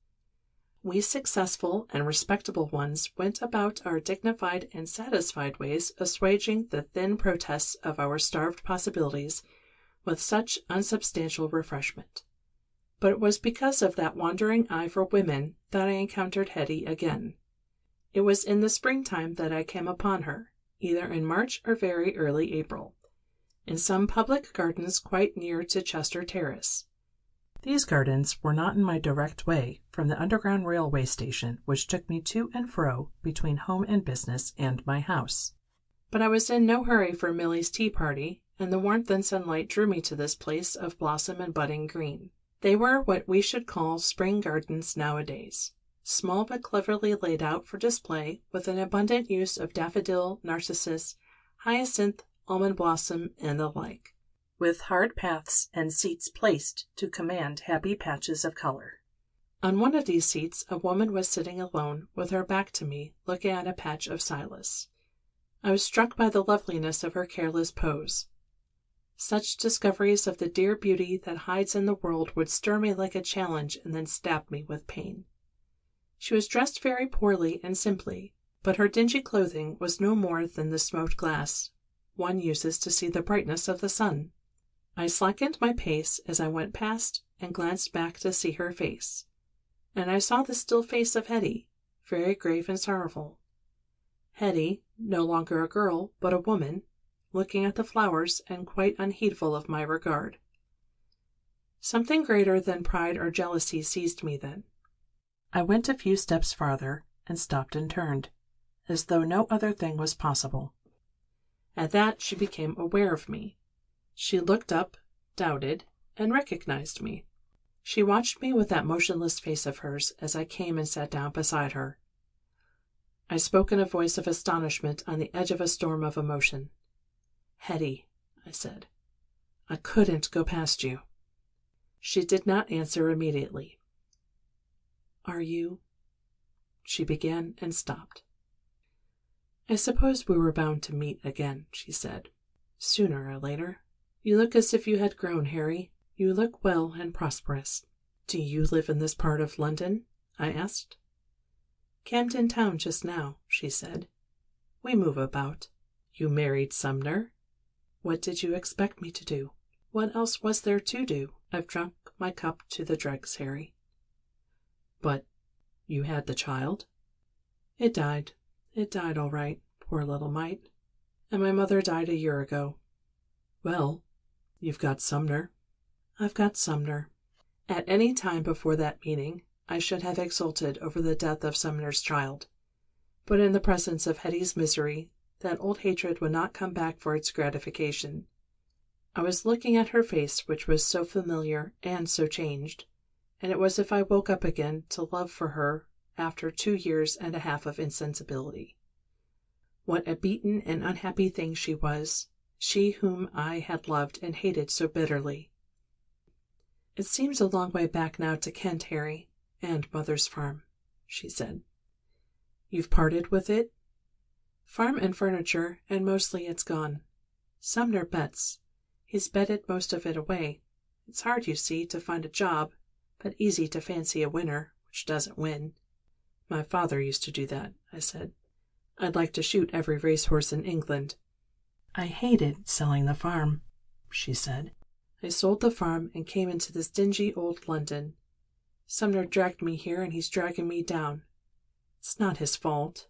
[SPEAKER 15] We successful and respectable ones went about our dignified and satisfied ways assuaging the thin protests of our starved possibilities with such unsubstantial refreshment. But it was because of that wandering eye for women that I encountered Hetty again. It was in the springtime that I came upon her, either in March or very early April, in some public gardens quite near to Chester Terrace. These gardens were not in my direct way from the Underground Railway station which took me to and fro between home and business and my house. But I was in no hurry for Milly's tea party, and the warmth and sunlight drew me to this place of blossom and budding green. They were what we should call spring gardens nowadays, small but cleverly laid out for display, with an abundant use of daffodil, narcissus, hyacinth, almond blossom, and the like, with hard paths and seats placed to command happy patches of color. On one of these seats a woman was sitting alone, with her back to me, looking at a patch of silas. I was struck by the loveliness of her careless pose. Such discoveries of the dear beauty that hides in the world would stir me like a challenge and then stab me with pain. She was dressed very poorly and simply, but her dingy clothing was no more than the smoked glass one uses to see the brightness of the sun. I slackened my pace as I went past and glanced back to see her face, and I saw the still face of Hetty, very grave and sorrowful. Hetty, no longer a girl, but a woman, looking at the flowers and quite unheedful of my regard. Something greater than pride or jealousy seized me then. I went a few steps farther and stopped and turned, as though no other thing was possible. At that she became aware of me. She looked up, doubted, and recognized me. She watched me with that motionless face of hers as I came and sat down beside her. I spoke in a voice of astonishment on the edge of a storm of emotion. "Hetty," I said, "I couldn't go past you." She did not answer immediately. "Are you—" she began and stopped. "I suppose we were bound to meet again," she said, "sooner or later. You look as if you had grown, Harry. You look well and prosperous." "Do you live in this part of London?" I asked. "Camden Town just now," she said. "We move about." "You married Sumner?" "What did you expect me to do? What else was there to do? I've drunk my cup to the dregs, Harry." "But you had the child?" "It died. It died all right, poor little mite. And my mother died a year ago." "Well, you've got Sumner." "I've got Sumner." At any time before that meeting, I should have exulted over the death of Sumner's child. But in the presence of Hetty's misery, that old hatred would not come back for its gratification. I was looking at her face, which was so familiar and so changed, and it was as if I woke up again to love for her after 2 years and a half of insensibility. What a beaten and unhappy thing she was, she whom I had loved and hated so bitterly. "It seems a long way back now to Kent, Harry, and Mother's farm," she said. "You've parted with it?" "Farm and furniture, and mostly it's gone. Sumner bets. He's betted most of it away. It's hard, you see, to find a job, but easy to fancy a winner, which doesn't win." "My father used to do that," I said. I'd like to shoot every racehorse in England. I hated selling the farm, she said. I sold the farm and came into this dingy old London. Sumner dragged me here and he's dragging me down. It's not his fault.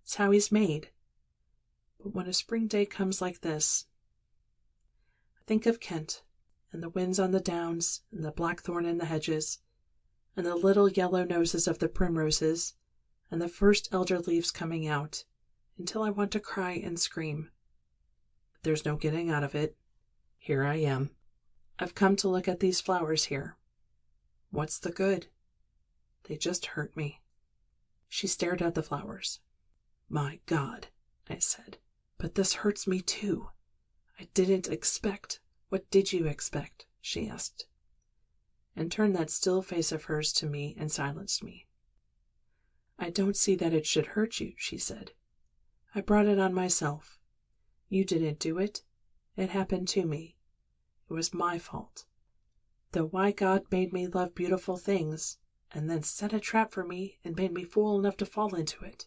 [SPEAKER 15] It's how he's made. But when a spring day comes like this, I think of Kent, and the winds on the downs, and the blackthorn in the hedges, and the little yellow noses of the primroses, and the first elder leaves coming out, until I want to cry and scream. But there's no getting out of it. Here I am. I've come to look at these flowers here. What's the good? They just hurt me. She stared at the flowers. My God, I said, but this hurts me too. I didn't expect. What did you expect? She asked, and turned that still face of hers to me and silenced me. I don't see that it should hurt you, she said. I brought it on myself. You didn't do it. It happened to me. It was my fault. Though why God made me love beautiful things, and then set a trap for me and made me fool enough to fall into it.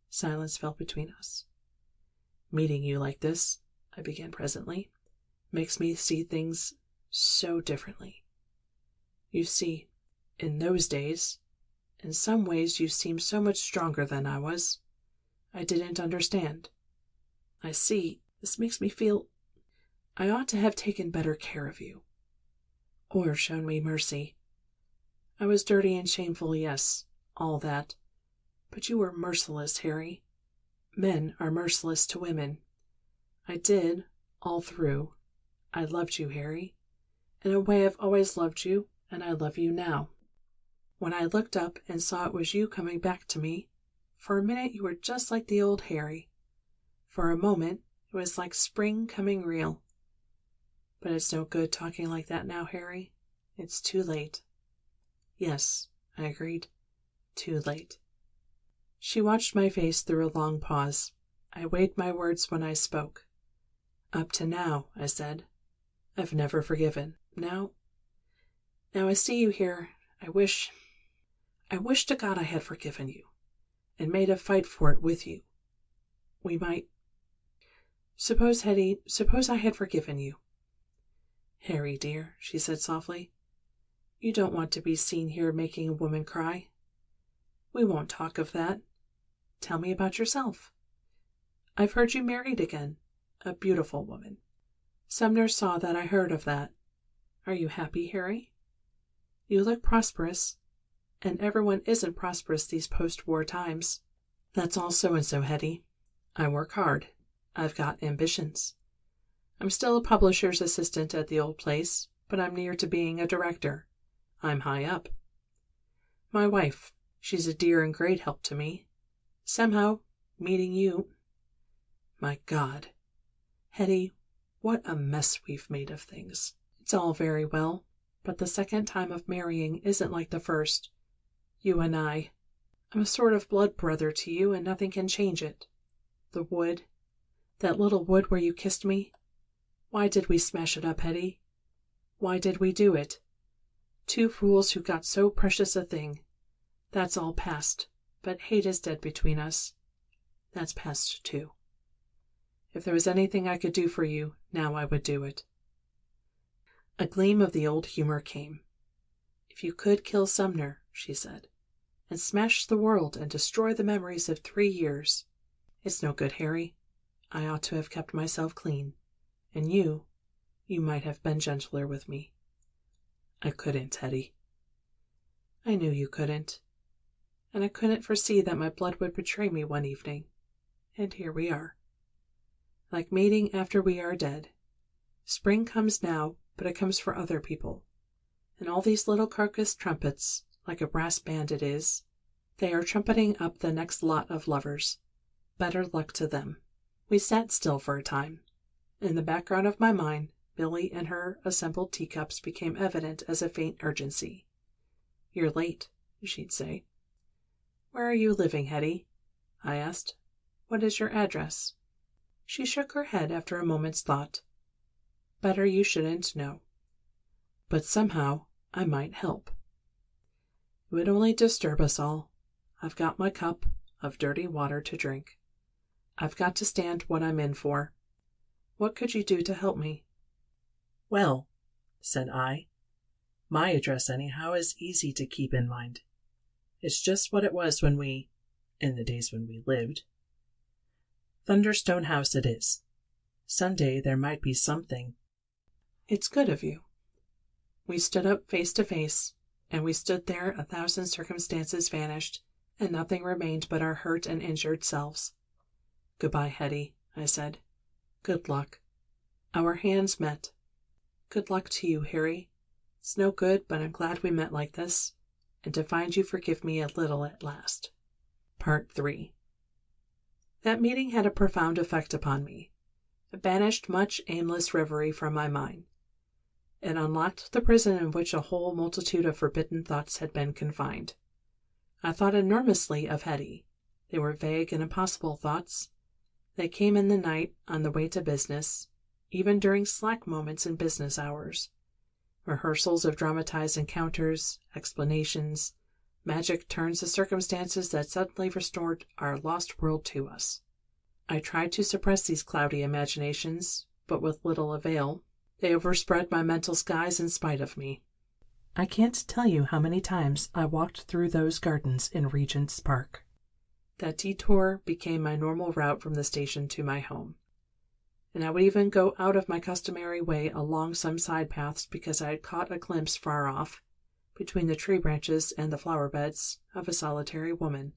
[SPEAKER 15] Silence fell between us. Meeting you like this, I began presently, makes me see things so differently. You see, in those days, in some ways you seemed so much stronger than I was. I didn't understand. I see, this makes me feel I ought to have taken better care of you. Or shown me mercy. I was dirty and shameful, yes, all that. But you were merciless, Harry. Men are merciless to women. I did, all through. I loved you, Harry. In a way I've always loved you, and I love you now. When I looked up and saw it was you coming back to me, for a minute you were just like the old Harry. For a moment it was like spring coming real. But it's no good talking like that now, Harry. It's too late. Yes, I agreed. Too late. She watched my face through a long pause. I weighed my words when I spoke. Up to now, I said, I've never forgiven. Now I see you here. I wish to God I had forgiven you, and made a fight for it with you. We might. Suppose, Hetty, suppose I had forgiven you. Harry, dear, she said softly, you don't want to be seen here making a woman cry. We won't talk of that. Tell me about yourself. I've heard you married again, a beautiful woman. Sumner saw that I heard of that. Are you happy, Harry? You look prosperous, and everyone isn't prosperous these post-war times. That's all so-and-so, Hetty. I work hard. I've got ambitions. I'm still a publisher's assistant at the old place, but I'm near to being a director. I'm high up. My wife, she's a dear and great help to me. Somehow, meeting you... My God. Hetty, what a mess we've made of things. It's all very well, but the second time of marrying isn't like the first. You and I. I'm a sort of blood brother to you, and nothing can change it. The wood, that little wood where you kissed me. Why did we smash it up, Hetty? Why did we do it? Two fools who got so precious a thing. That's all past, but hate is dead between us. That's past too. If there was anything I could do for you, now I would do it. A gleam of the old humor came. If you could kill Sumner, she said, and smash the world and destroy the memories of 3 years. It's no good, Harry. I ought to have kept myself clean. And you might have been gentler with me. I couldn't, Hetty. I knew you couldn't. And I couldn't foresee that my blood would betray me one evening. And here we are. Like mating after we are dead. Spring comes now, but it comes for other people. And all these little carcass trumpets, like a brass band it is, they are trumpeting up the next lot of lovers. Better luck to them. We sat still for a time. In the background of my mind, Billy and her assembled teacups became evident as a faint urgency. You're late, she'd say. Where are you living, Hetty? I asked. What is your address? She shook her head after a moment's thought. Better you shouldn't know. But somehow I might help. It would only disturb us all. I've got my cup. of dirty water to drink. I've got to stand what I'm in for. What could you do to help me? Well, said I, my address anyhow is easy to keep in mind. It's just what it was in the days when we lived. Thunderstone House it is. Someday there might be something. It's good of you. We stood up face to face, and we stood there 1,000 circumstances vanished, and nothing remained but our hurt and injured selves. Goodbye, Hetty, I said. Good luck. Our hands met. Good luck to you, Harry. It's no good, but I'm glad we met like this, and to find you forgive me a little at last. Part 3. That meeting had a profound effect upon me. It banished much aimless reverie from my mind. It unlocked the prison in which a whole multitude of forbidden thoughts had been confined. I thought enormously of Hetty. They were vague and impossible thoughts. They came in the night, on the way to business, even during slack moments in business hours. Rehearsals of dramatized encounters, explanations, magic turns of circumstances that suddenly restored our lost world to us. I tried to suppress these cloudy imaginations, but with little avail. They overspread my mental skies in spite of me. I can't tell you how many times I walked through those gardens in Regent's Park. That detour became my normal route from the station to my home. And I would even go out of my customary way along some side paths because I had caught a glimpse far off, between the tree branches and the flower beds, of a solitary woman.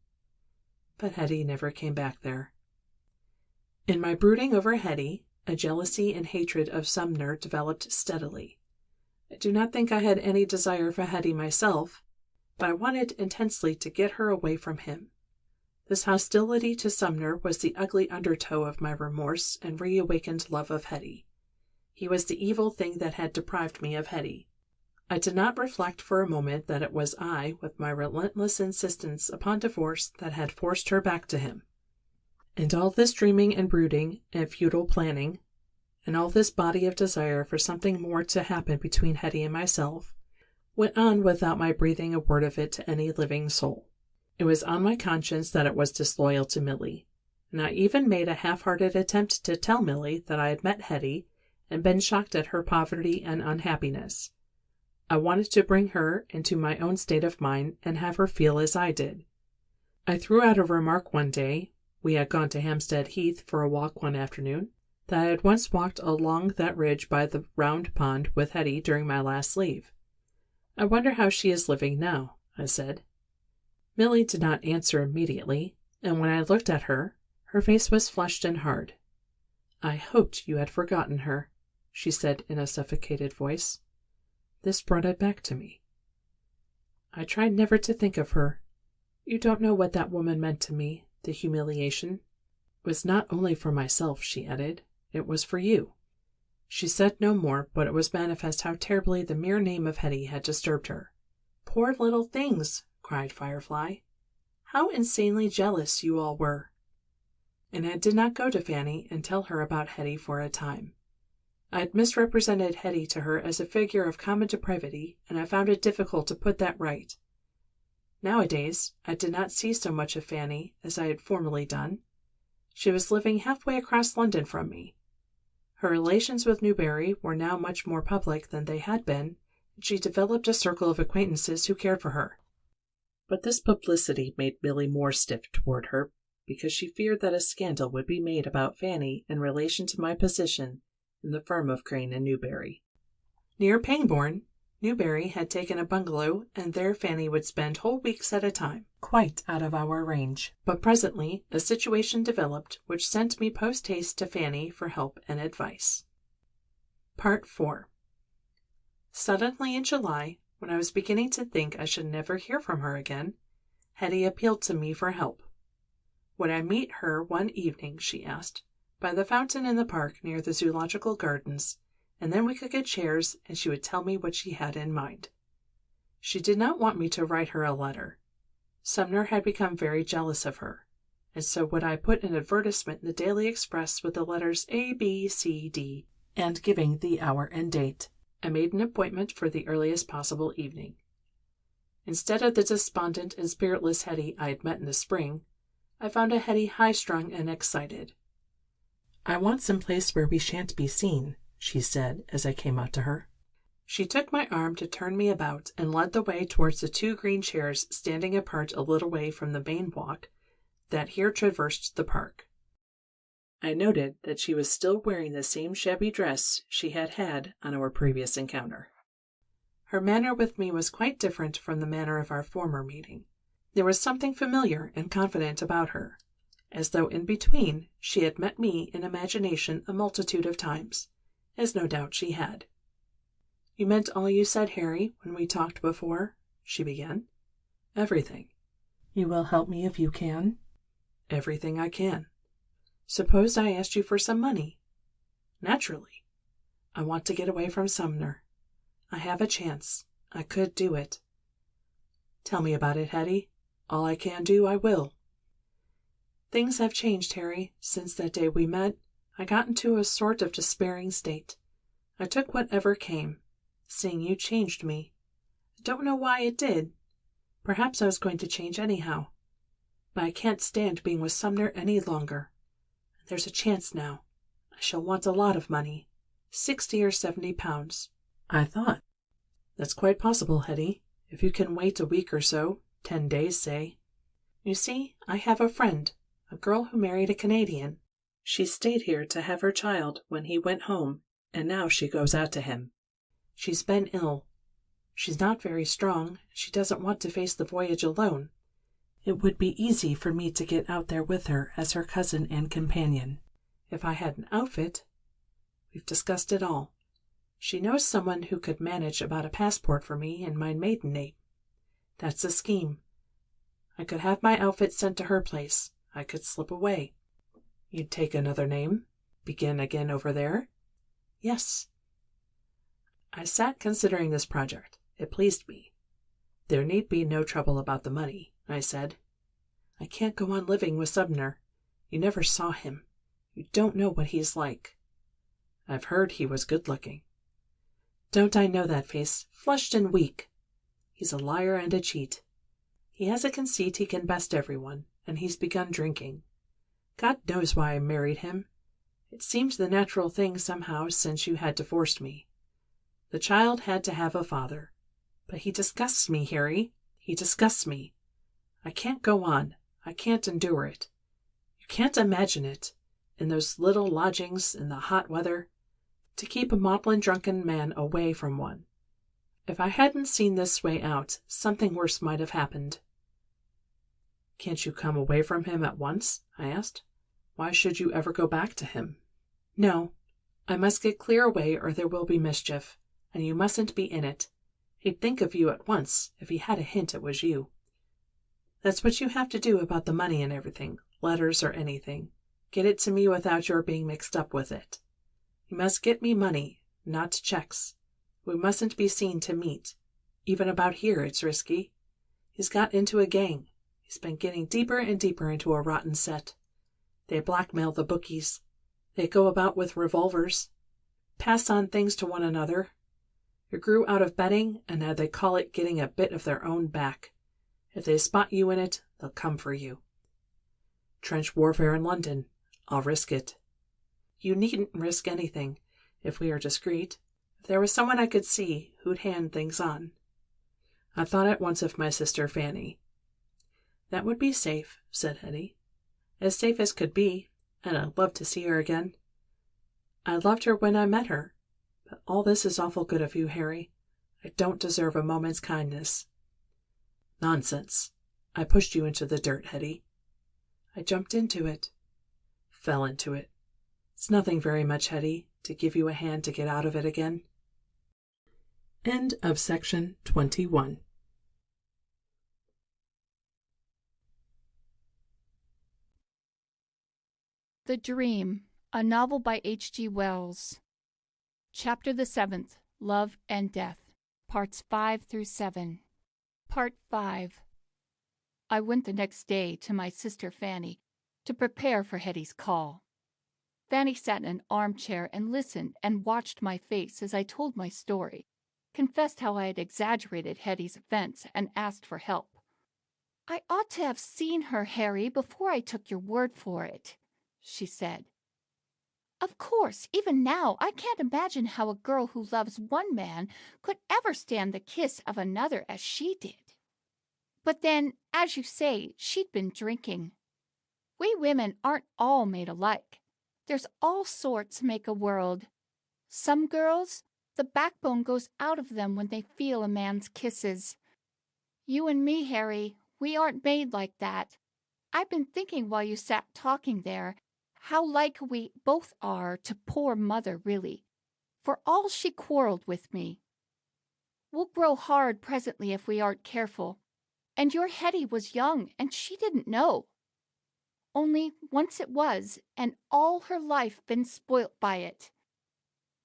[SPEAKER 15] But Hetty never came back there. In my brooding over Hetty, a jealousy and hatred of Sumner developed steadily. I do not think I had any desire for Hetty myself, but I wanted intensely to get her away from him. This hostility to Sumner was the ugly undertow of my remorse and reawakened love of Hetty. He was the evil thing that had deprived me of Hetty. I did not reflect for a moment that it was I, with my relentless insistence upon divorce, that had forced her back to him. And all this dreaming and brooding and futile planning, and all this body of desire for something more to happen between Hetty and myself, went on without my breathing a word of it to any living soul. It was on my conscience that it was disloyal to Milly, and I even made a half-hearted attempt to tell Milly that I had met Hetty and been shocked at her poverty and unhappiness. I wanted to bring her into my own state of mind and have her feel as I did. I threw out a remark one day, we had gone to Hampstead Heath for a walk one afternoon, that I had once walked along that ridge by the round pond with Hetty during my last leave. I wonder how she is living now, I said. Milly did not answer immediately, and when I looked at her, her face was flushed and hard. I hoped you had forgotten her, she said in a suffocated voice. This brought it back to me. I tried never to think of her. You don't know what that woman meant to me, the humiliation. It was not only for myself, she added. It was for you. She said no more, but it was manifest how terribly the mere name of Hetty had disturbed her. Poor little things, cried Firefly. How insanely jealous you all were. And I did not go to Fanny and tell her about Hetty for a time. I had misrepresented Hetty to her as a figure of common depravity, and I found it difficult to put that right. Nowadays, I did not see so much of Fanny as I had formerly done. She was living halfway across London from me. Her relations with Newbury were now much more public than they had been, and she developed a circle of acquaintances who cared for her. But this publicity made Milly more stiff toward her, because she feared that a scandal would be made about Fanny in relation to my position in the firm of Crane and Newbury. Near Pangbourne, Newbury had taken a bungalow, and there Fanny would spend whole weeks at a time, quite out of our range. But presently a situation developed which sent me post-haste to Fanny for help and advice. Part 4. Suddenly in July, when I was beginning to think I should never hear from her again, Hetty appealed to me for help. Would I meet her one evening, she asked, by the fountain in the park near the Zoological Gardens, and then we could get chairs and she would tell me what she had in mind. She did not want me to write her a letter. Sumner had become very jealous of her, and so would I put an advertisement in the Daily Express with the letters A, B, C, D, and giving the hour and date. I made an appointment for the earliest possible evening. Instead of the despondent and spiritless Hetty I had met in the spring, I found a Hetty high-strung and excited. "I want some place where we shan't be seen," she said as I came out to her. She took my arm to turn me about and led the way towards the 2 green chairs standing apart a little way from the main walk that here traversed the park. I noted that she was still wearing the same shabby dress she had had on our previous encounter. Her manner with me was quite different from the manner of our former meeting. There was something familiar and confident about her, as though in between she had met me in imagination a multitude of times, as no doubt she had. "You meant all you said, Harry, when we talked before?" she began. "Everything." "You will help me if you can?" "Everything I can." "Suppose I asked you for some money?" "Naturally." "I want to get away from Sumner. I have a chance. I could do it." "Tell me about it, Hetty. All I can do, I will." "Things have changed, Harry, since that day we met. I got into a sort of despairing state. I took whatever came. Seeing you changed me. I don't know why it did. Perhaps I was going to change anyhow. But I can't stand being with Sumner any longer. There's a chance now. I shall want a lot of money, 60 or 70 pounds. I thought, "That's quite possible, Hetty, if you can wait a week or so, 10 days, say. You see, I have a friend, a girl who married a Canadian. She stayed here to have her child when he went home, and now she goes out to him. She's been ill. She's not very strong. She doesn't want to face the voyage alone. It would be easy for me to get out there with her as her cousin and companion. If I had an outfit, we've discussed it all. She knows someone who could manage about a passport for me in my maiden name. That's the scheme. I could have my outfit sent to her place. I could slip away. You'd take another name? Begin again over there? Yes. I sat considering this project. It pleased me. There need be no trouble about the money, I said. I can't go on living with Sumner. You never saw him. You don't know what he's like. I've heard he was good-looking. Don't I know that face, flushed and weak? He's a liar and a cheat. He has a conceit he can best everyone, and he's begun drinking. God knows why I married him. It seemed the natural thing somehow since you had divorced me. The child had to have a father. But he disgusts me, Harry. He disgusts me. I can't go on. I can't endure it. You can't imagine it. In those little lodgings, in the hot weather, to keep a maudlin drunken man away from one. If I hadn't seen this way out, something worse might have happened. Can't you come away from him at once? I asked. Why should you ever go back to him? No. I must get clear away or there will be mischief, and you mustn't be in it. He'd think of you at once if he had a hint it was you. That's what you have to do about the money and everything, letters or anything. Get it to me without your being mixed up with it. You must get me money, not checks. We mustn't be seen to meet. Even about here it's risky. He's got into a gang. He's been getting deeper and deeper into a rotten set. They blackmail the bookies. They go about with revolvers. Pass on things to one another. You grew out of betting, and now they call it getting a bit of their own back. If they spot you in it, they'll come for you. Trench warfare in London. I'll risk it. You needn't risk anything, if we are discreet. If there was someone I could see who'd hand things on. I thought at once of my sister Fanny. That would be safe, said Hetty. As safe as could be, and I'd love to see her again. I loved her when I met her. But all this is awful good of you, Harry. I don't deserve a moment's kindness. Nonsense. I pushed you into the dirt, Hetty. I jumped into it. Fell into it. It's nothing very much, Hetty, to give you a hand to get out of it again. End of section 21.
[SPEAKER 16] The Dream, a novel by H.G. Wells. Chapter the 7th, Love and Death, Parts 5 through 7. Part 5. I went the next day to my sister Fanny to prepare for Hetty's call. Fanny sat in an armchair and listened and watched my face as I told my story, confessed how I had exaggerated Hetty's offense and asked for help. I ought to have seen her, Harry, before I took your word for it, she said. Of course, even now, I can't imagine how a girl who loves one man could ever stand the kiss of another as she did. But then, as you say, she'd been drinking. We women aren't all made alike. There's all sorts make a world. Some girls, the backbone goes out of them when they feel a man's kisses. You and me, Harry, we aren't made like that. I've been thinking while you sat talking there, how like we both are to poor mother, really, for all she quarreled with me. We'll grow hard presently if we aren't careful. And your Hetty was young, and she didn't know. Only once it was, and all her life been spoilt by it.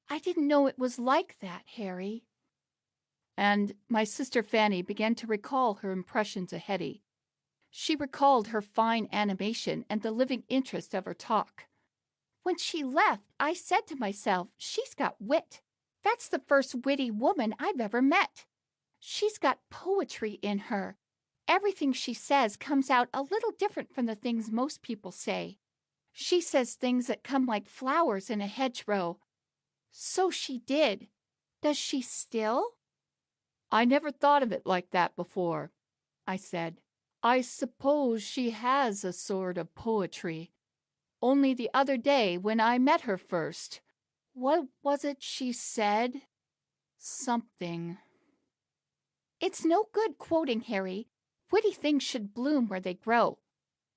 [SPEAKER 16] I didn't know it was like that, Harry. And my sister Fanny began to recall her impressions of Hetty. She recalled her fine animation and the living interest of her talk. When she left, I said to myself, she's got wit. That's the first witty woman I've ever met. She's got poetry in her. Everything she says comes out a little different from the things most people say. She says things that come like flowers in a hedgerow. So she did. Does she still? I never thought of it like that before, I said. I suppose she has a sort of poetry. Only the other day when I met her first, what was it she said? Something. It's no good quoting, Harry. Witty things should bloom where they grow.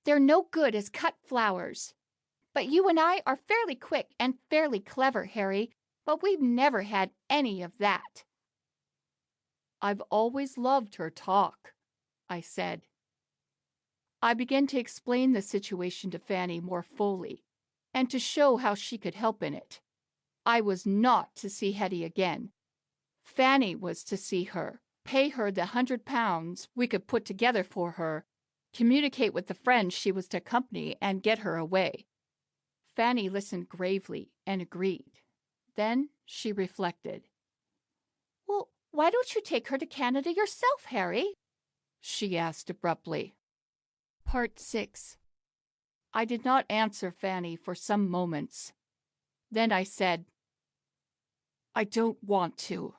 [SPEAKER 16] They're no good as cut flowers. But you and I are fairly quick and fairly clever, Harry, but we've never had any of that. I've always loved her talk, I said. I began to explain the situation to Fanny more fully, and to show how she could help in it. I was not to see Hetty again. Fanny was to see her, pay her the £100 we could put together for her, communicate with the friends she was to accompany, and get her away. Fanny listened gravely and agreed. Then she reflected. Well, why don't you take her to Canada yourself, Harry? She asked abruptly. Part 6. I did not answer Fanny for some moments. Then I said, I don't want to.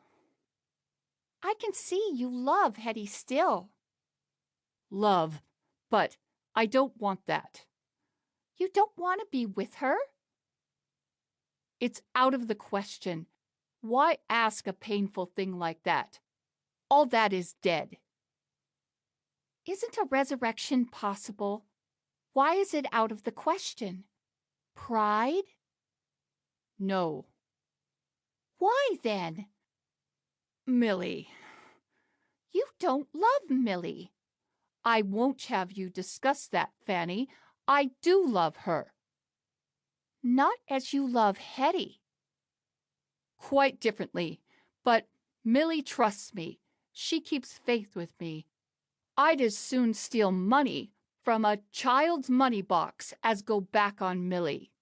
[SPEAKER 16] I can see you love Hetty still. Love, but I don't want that. You don't want to be with her? It's out of the question. Why ask a painful thing like that? All that is dead. Isn't a resurrection possible? Why is it out of the question? Pride? No. Why then? Milly. You don't love Milly. I won't have you discuss that, Fanny. I do love her. Not as you love Hetty. Quite differently, but Milly trusts me. She keeps faith with me. I'd as soon steal money from a child's money box as go back on Milly.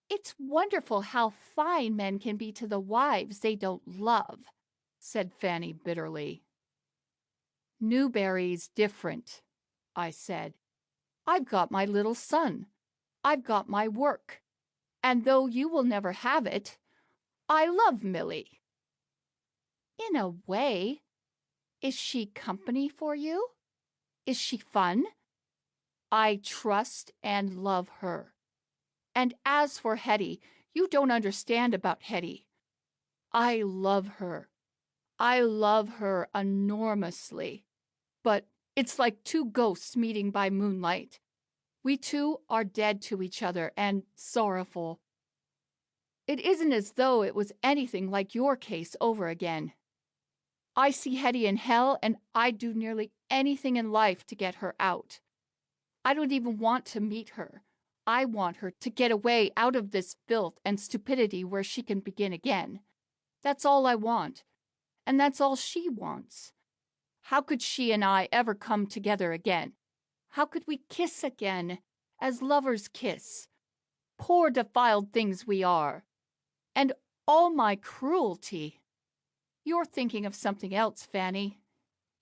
[SPEAKER 16] It's wonderful how fine men can be to the wives they don't love, said Fanny bitterly. Newberry's different, I said. I've got my little son. I've got my work. And though you will never have it, I love Milly. In a way. Is she company for you? Is she fun? I trust and love her. And as for Hetty, you don't understand about Hetty. I love her. I love her enormously. But it's like two ghosts meeting by moonlight. We two are dead to each other and sorrowful. It isn't as though it was anything like your case over again. I see Hetty in hell, and I'd do nearly anything in life to get her out. I don't even want to meet her. I want her to get away out of this filth and stupidity where she can begin again. That's all I want, and that's all she wants. How could she and I ever come together again? How could we kiss again, as lovers kiss? Poor defiled things we are. And all my cruelty. You're thinking of something else, Fanny.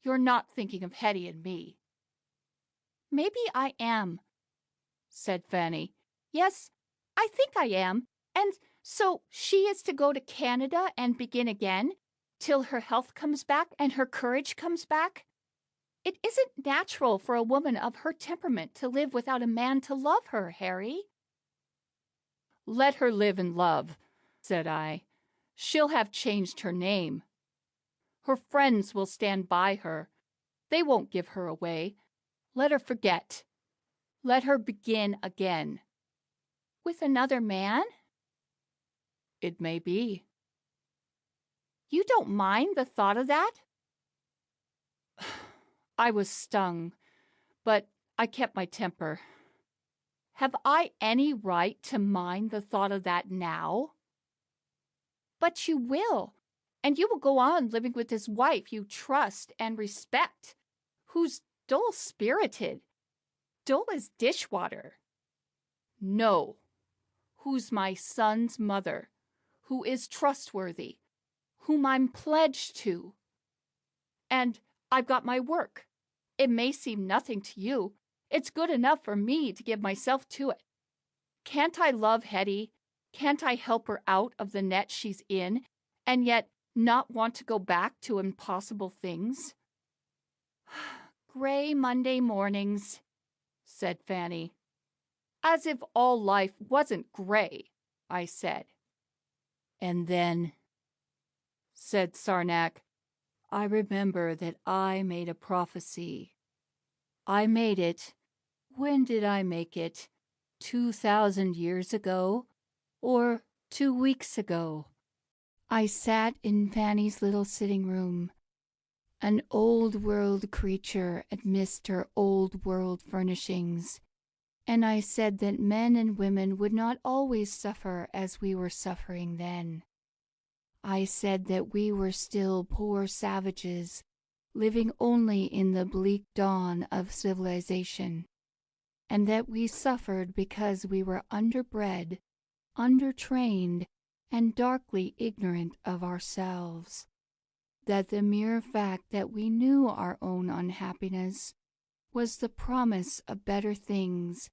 [SPEAKER 16] You're not thinking of Hetty and me." "Maybe I am," said Fanny. "Yes, I think I am. And so she is to go to Canada and begin again, till her health comes back and her courage comes back? It isn't natural for a woman of her temperament to live without a man to love her, Harry." "Let her live and love," said I. "She'll have changed her name. Her friends will stand by her. They won't give her away. Let her forget. Let her begin again." "With another man?" "It may be." "You don't mind the thought of that?" I was stung, but I kept my temper. "Have I any right to mind the thought of that now?" "But you will, and you will go on living with this wife you trust and respect, who's dull-spirited, dull as dishwater." "No, who's my son's mother, who is trustworthy, whom I'm pledged to. And I've got my work. It may seem nothing to you. It's good enough for me to give myself to it. Can't I love Hetty? Can't I help her out of the net she's in, and yet not want to go back to impossible things?" "Gray Monday mornings," said Fanny. "As if all life wasn't gray," I said. "And then," said Sarnak, "I remember that I made a prophecy. I made it. When did I make it? 2,000 years ago? Or 2 weeks ago?" I sat in Fanny's little sitting room, an old-world creature amidst her old-world furnishings, and I said that men and women would not always suffer as we were suffering then. I said that we were still poor savages, living only in the bleak dawn of civilization, and that we suffered because we were underbred, undertrained, and darkly ignorant of ourselves. That the mere fact that we knew our own unhappiness was the promise of better things,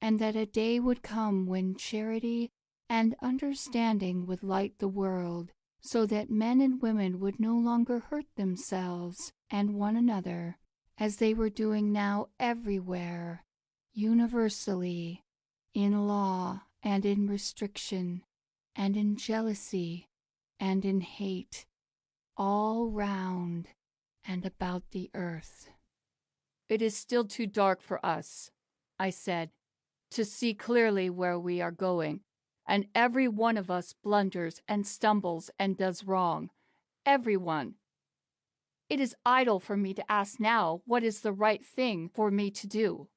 [SPEAKER 16] and that a day would come when charity and understanding would light the world, so that men and women would no longer hurt themselves and one another, as they were doing now everywhere, universally, in law and in restriction, and in jealousy and in hate, all round and about the earth. "It is still too dark for us," I said, "to see clearly where we are going, and every one of us blunders and stumbles and does wrong. Every one. It is idle for me to ask now what is the right thing for me to do.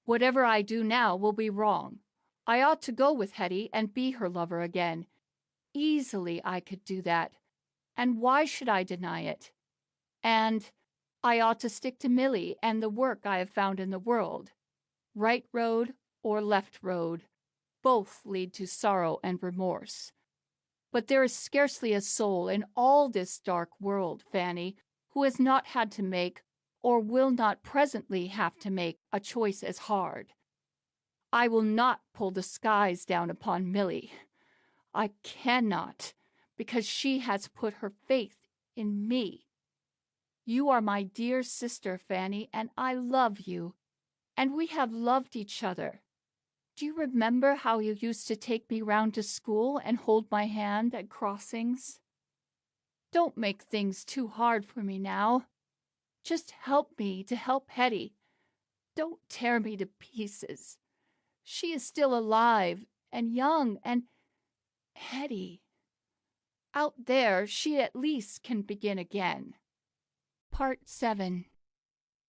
[SPEAKER 16] Whatever I do now will be wrong. I ought to go with Hetty and be her lover again. Easily I could do that, and why should I deny it? And I ought to stick to Milly and the work I have found in the world. Right road or left road, both lead to sorrow and remorse. But there is scarcely a soul in all this dark world, Fanny, who has not had to make, or will not presently have to make, a choice as hard. I will not pull the skies down upon Milly. I cannot, because she has put her faith in me. You are my dear sister, Fanny, and I love you, and we have loved each other. Do you remember how you used to take me round to school and hold my hand at crossings? Don't make things too hard for me now. Just help me to help Hetty. Don't tear me to pieces. She is still alive and young, and Hetty, out there she at least can begin again." Part 7.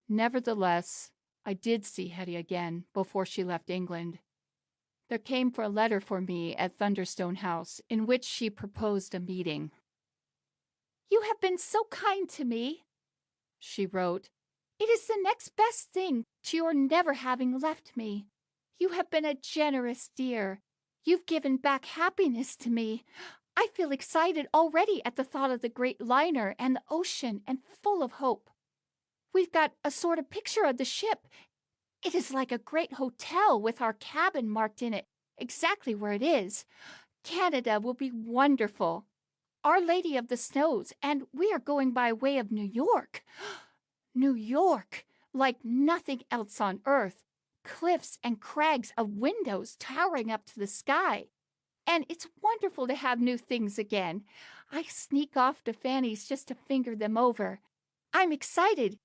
[SPEAKER 16] Nevertheless, I did see Hetty again before she left England. There came for a letter for me at Thunderstone House, in which she proposed a meeting. "You have been so kind to me," she wrote. "It is the next best thing to your never having left me. You have been a generous dear. You've given back happiness to me. I feel excited already at the thought of the great liner and the ocean, and full of hope. We've got a sort of picture of the ship. It is like a great hotel with our cabin marked in it, exactly where it is. Canada will be wonderful. Our Lady of the Snows, and we are going by way of New York. New York, like nothing else on earth. Cliffs and crags of windows towering up to the sky. And it's wonderful to have new things again. I sneak off to Fanny's just to finger them over. I'm excited,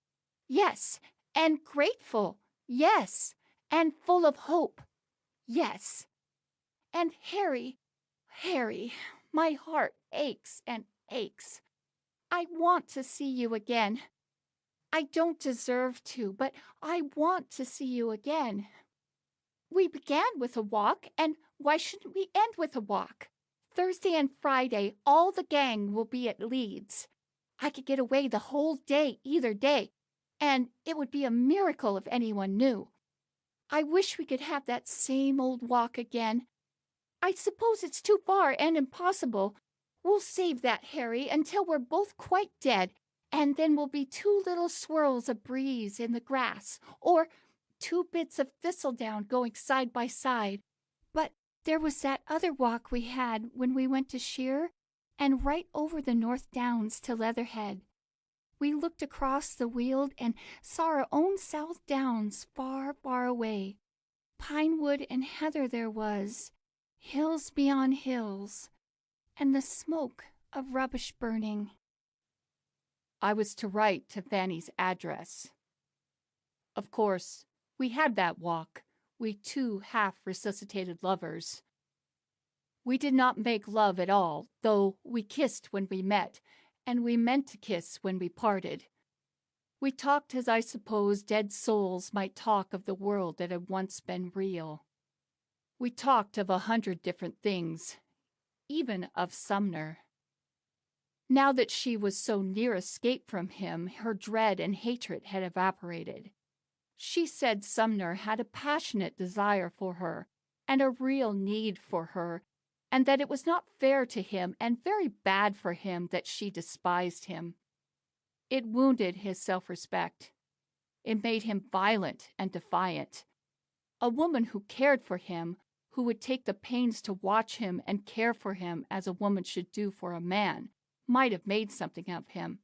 [SPEAKER 16] yes, and grateful, yes, and full of hope, yes. And Harry, my heart aches and aches. I want to see you again. I don't deserve to, but I want to see you again. We began with a walk, and why shouldn't we end with a walk? Thursday and Friday, all the gang will be at Leeds. I could get away the whole day, either day, and it would be a miracle if anyone knew. I wish we could have that same old walk again. I suppose it's too far and impossible. We'll save that, Harry, until we're both quite dead, and then we'll be two little swirls of breeze in the grass, or two bits of thistledown going side by side. But there was that other walk we had when we went to Sheer, and right over the North Downs to Leatherhead. We looked across the Weald and saw our own South Downs far, far away. Pinewood and heather there was, hills beyond hills, and the smoke of rubbish burning. I was to write to Fanny's address. Of course, we had that walk, we two half-resuscitated lovers. We did not make love at all, though we kissed when we met, and we meant to kiss when we parted. We talked as I suppose dead souls might talk of the world that had once been real. We talked of 100 different things, even of Sumner. Now that she was so near escape from him, her dread and hatred had evaporated. She said Sumner had a passionate desire for her, and a real need for her, and that it was not fair to him and very bad for him that she despised him. It wounded his self-respect. It made him violent and defiant. A woman who cared for him, who would take the pains to watch him and care for him as a woman should do for a man, might have made something of him.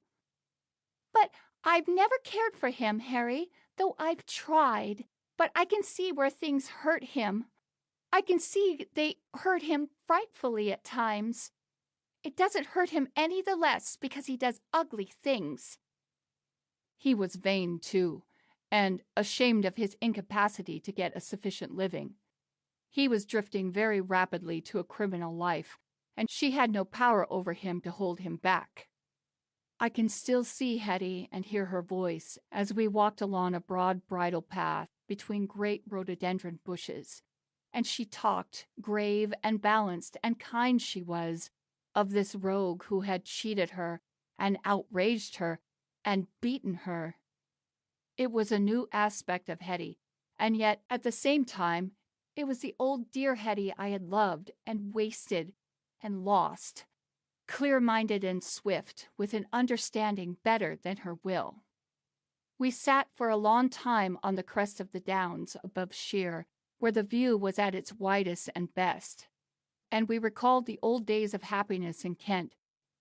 [SPEAKER 16] But I've never cared for him, Harry, though I've tried. But I can see where things hurt him. I can see they hurt him frightfully at times. It doesn't hurt him any the less because he does ugly things. He was vain, too, and ashamed of his incapacity to get a sufficient living. He was drifting very rapidly to a criminal life, and she had no power over him to hold him back. I can still see Hetty and hear her voice as we walked along a broad bridle path between great rhododendron bushes, and she talked, grave and balanced and kind she was, of this rogue who had cheated her and outraged her and beaten her. It was a new aspect of Hetty, and yet at the same time it was the old dear Hetty I had loved and wasted and lost, clear-minded and swift, with an understanding better than her will. We sat for a long time on the crest of the downs above Sheer, where the view was at its widest and best, and we recalled the old days of happiness in Kent,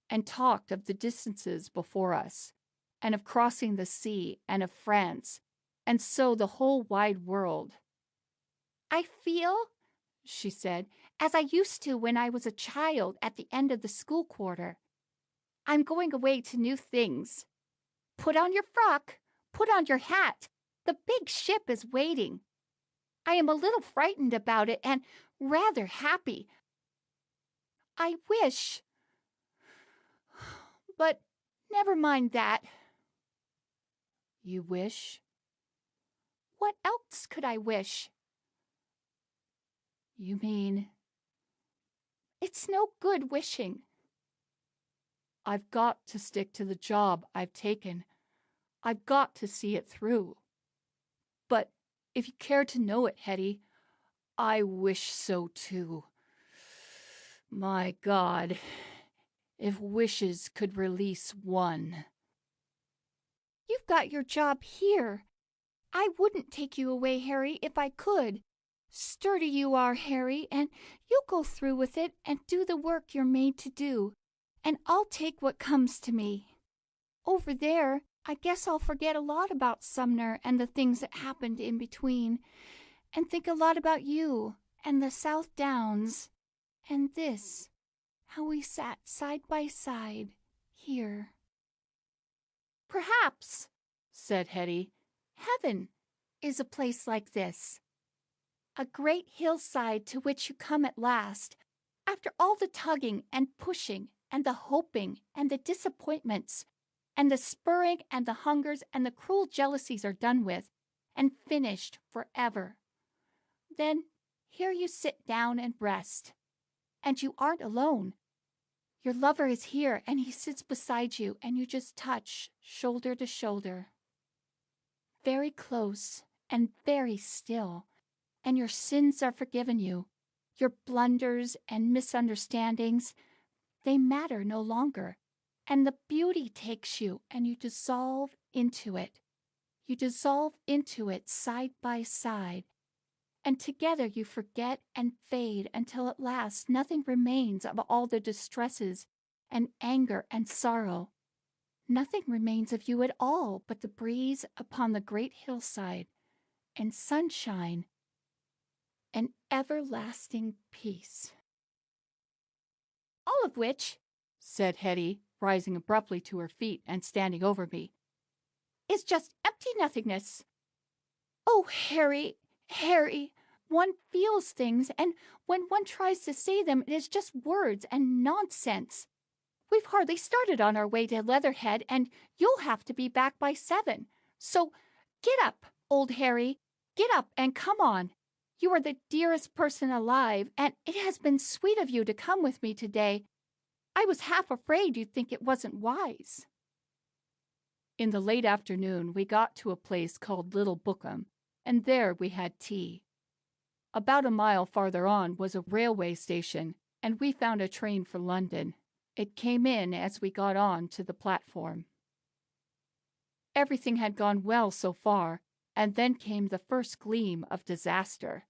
[SPEAKER 16] and talked of the distances before us, and of crossing the sea, and of France, and so the whole wide world. I feel, she said, as I used to when I was a child at the end of the school quarter. I'm going away to new things. Put on your frock, put on your hat. The big ship is waiting. I am a little frightened about it and rather happy. I wish... But never mind that. You wish? What else could I wish? You mean... It's no good wishing. I've got to stick to the job I've taken. I've got to see it through. But if you care to know it, Hetty, I wish so too. My God, if wishes could release one. You've got your job here. I wouldn't take you away, Harry, if I could. Sturdy you are, Harry, and you'll go through with it and do the work you're made to do, and I'll take what comes to me. Over there, I guess I'll forget a lot about Sumner and the things that happened in between, and think a lot about you and the South Downs, and this, how we sat side by side here. Perhaps, said Hetty, heaven is a place like this. A great hillside to which you come at last, after all the tugging and pushing and the hoping and the disappointments and the spurring and the hungers and the cruel jealousies are done with and finished forever. Then here you sit down and rest. And you aren't alone. Your lover is here, and he sits beside you, and you just touch shoulder to shoulder. Very close and very still, and your sins are forgiven you. Your blunders and misunderstandings, they matter no longer. And the beauty takes you, and you dissolve into it. You dissolve into it side by side. And together you forget and fade until at last nothing remains of all the distresses and anger and sorrow. Nothing remains of you at all but the breeze upon the great hillside, and sunshine, and everlasting peace. All of which, said Hetty, rising abruptly to her feet and standing over me, is just empty nothingness. Oh, Harry, Harry, one feels things, and when one tries to say them, it is just words and nonsense. We've hardly started on our way to Leatherhead, and you'll have to be back by 7. So get up, old Harry, get up and come on. You are the dearest person alive, and it has been sweet of you to come with me today. I was half afraid you'd think it wasn't wise. In the late afternoon, we got to a place called Little Bookham, and there we had tea. About a mile farther on was a railway station, and we found a train for London. It came in as we got on to the platform. Everything had gone well so far, and then came the first gleam of disaster.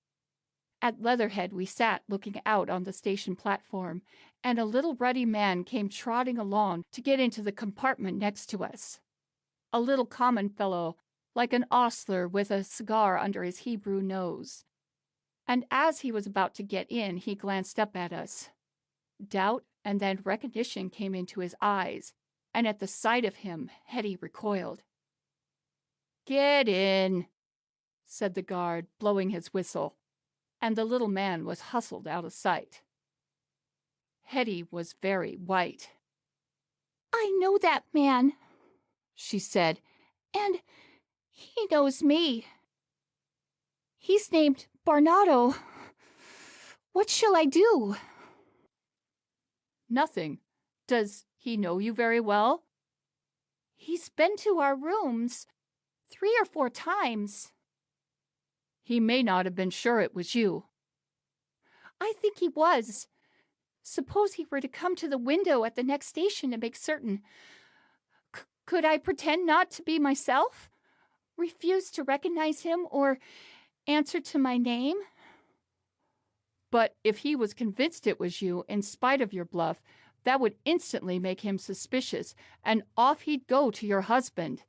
[SPEAKER 16] At Leatherhead we sat looking out on the station platform, and a little ruddy man came trotting along to get into the compartment next to us. A little common fellow, like an ostler with a cigar under his Hebrew nose. And as he was about to get in, he glanced up at us. Doubt and then recognition came into his eyes, and at the sight of him, Hetty recoiled. "Get in," said the guard, blowing his whistle, and the little man was hustled out of sight. Hetty was very white. "I know that man," she said, "and he knows me. He's named Barnado. What shall I do?" "Nothing. Does he know you very well?" "He's been to our rooms 3 or 4 times. "He may not have been sure it was you." "I think he was. Suppose he were to come to the window at the next station to make certain. Could I pretend not to be myself? Refuse to recognize him or answer to my name?" "But if he was convinced it was you, in spite of your bluff, that would instantly make him suspicious, and off he'd go to your husband.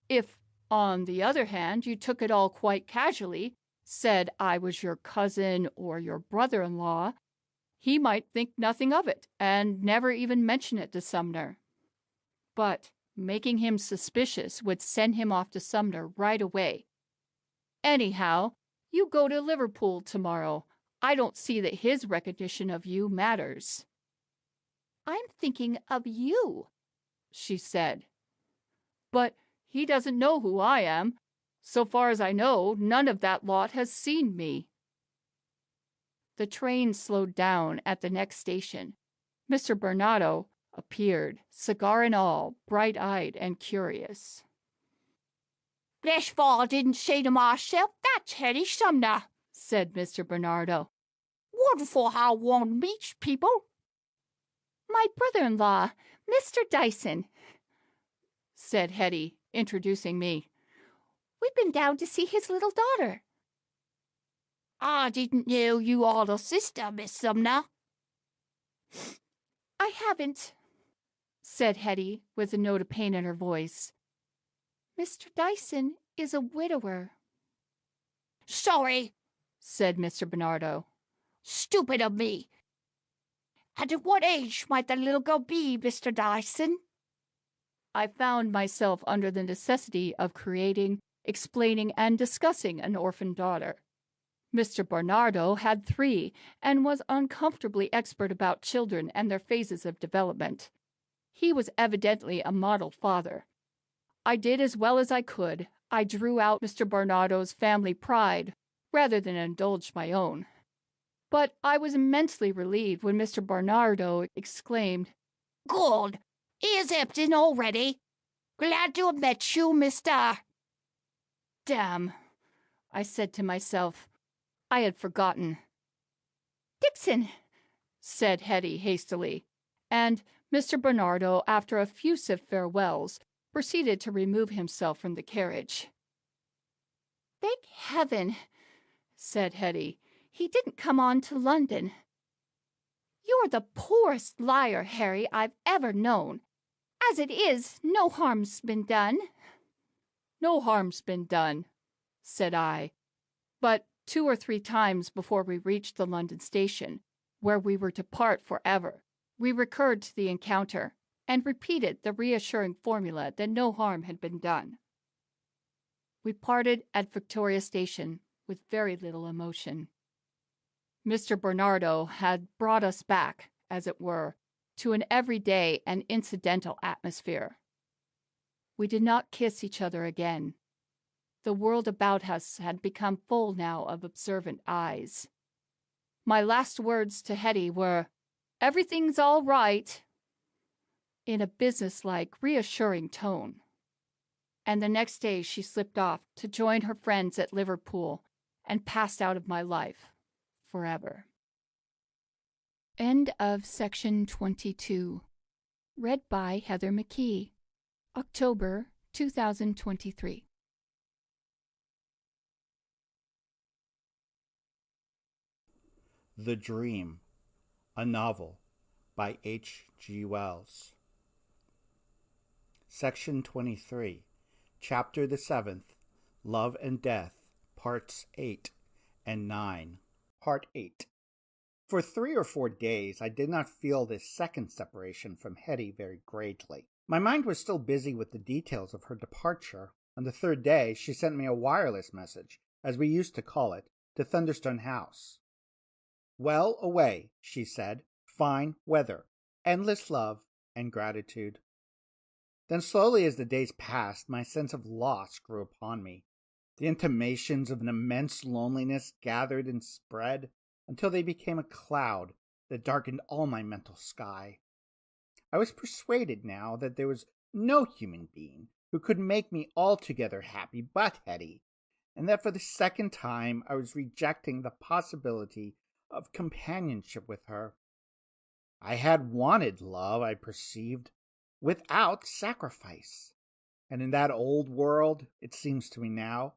[SPEAKER 16] If, on the other hand, you took it all quite casually, said I was your cousin or your brother-in-law, he might think nothing of it, and never even mention it to Sumner. But making him suspicious would send him off to Sumner right away. Anyhow, you go to Liverpool tomorrow. I don't see that his recognition of you matters." "I'm thinking of you," she said. "But he doesn't know who I am. So far as I know, none of that lot has seen me." The train slowed down at the next station. Mr. Barnado appeared, cigar and all, bright-eyed and curious. "Bless if I didn't say to myself, that's Hetty Sumner," said Mr. Barnardo. "Wonderful how one meets people." "My brother-in-law, Mr. Dyson," said Hetty, introducing me. "We've been down to see his little daughter." "I didn't know you had a sister, Miss Sumner." "I haven't," said Hetty with a note of pain in her voice. "Mr. Dyson is a widower."
[SPEAKER 17] "Sorry,"
[SPEAKER 16] said Mr. Bernardo.
[SPEAKER 17] "Stupid of me. And at what age might the little girl be, Mr. Dyson?"
[SPEAKER 16] I found myself under the necessity of creating, explaining, and discussing an orphan daughter. Mr. Bernardo had 3 and was uncomfortably expert about children and their phases of development. He was evidently a model father. I did as well as I could. I drew out Mr. Bernardo's family pride rather than indulge my own. But I was immensely relieved when Mr. Bernardo exclaimed,
[SPEAKER 17] "Good! Here's Epton already. Glad to have met you, Mr.
[SPEAKER 16] Damn, I said to myself. I had forgotten. "Dixon," said Hetty hastily, and Mr. Bernardo, after effusive farewells, proceeded to remove himself from the carriage. "Thank heaven," said Hetty, "he didn't come on to London." "You're the poorest liar, Harry, I've ever known. As it is, no harm's been done." "No harm's been done," said I, but 2 or 3 times before we reached the London station, where we were to part forever, we recurred to the encounter and repeated the reassuring formula that no harm had been done. We parted at Victoria Station with very little emotion. Mr. Bernardo had brought us back, as it were, to an everyday and incidental atmosphere. We did not kiss each other again. The world about us had become full now of observant eyes. My last words to Hetty were, "Everything's all right," in a businesslike, reassuring tone. And the next day she slipped off to join her friends at Liverpool and passed out of my life forever. End of section 22. Read by Heather McKee. October 2023.
[SPEAKER 18] The Dream, a Novel by H.G. Wells. Section 23, Chapter the 7th, Love and Death, Parts 8 and 9. Part 8. For 3 or 4 days I did not feel this second separation from Hetty very greatly. My mind was still busy with the details of her departure. On the 3rd day she sent me a wireless message, as we used to call it, to Thunderstone House. "Well away," she said. "Fine weather. Endless love and gratitude." Then slowly as the days passed, my sense of loss grew upon me. The intimations of an immense loneliness gathered and spread until they became a cloud that darkened all my mental sky. I was persuaded now that there was no human being who could make me altogether happy but Hetty, and that for the second time I was rejecting the possibility of companionship with her. I had wanted love, I perceived, without sacrifice. And in that old world, it seems to me now,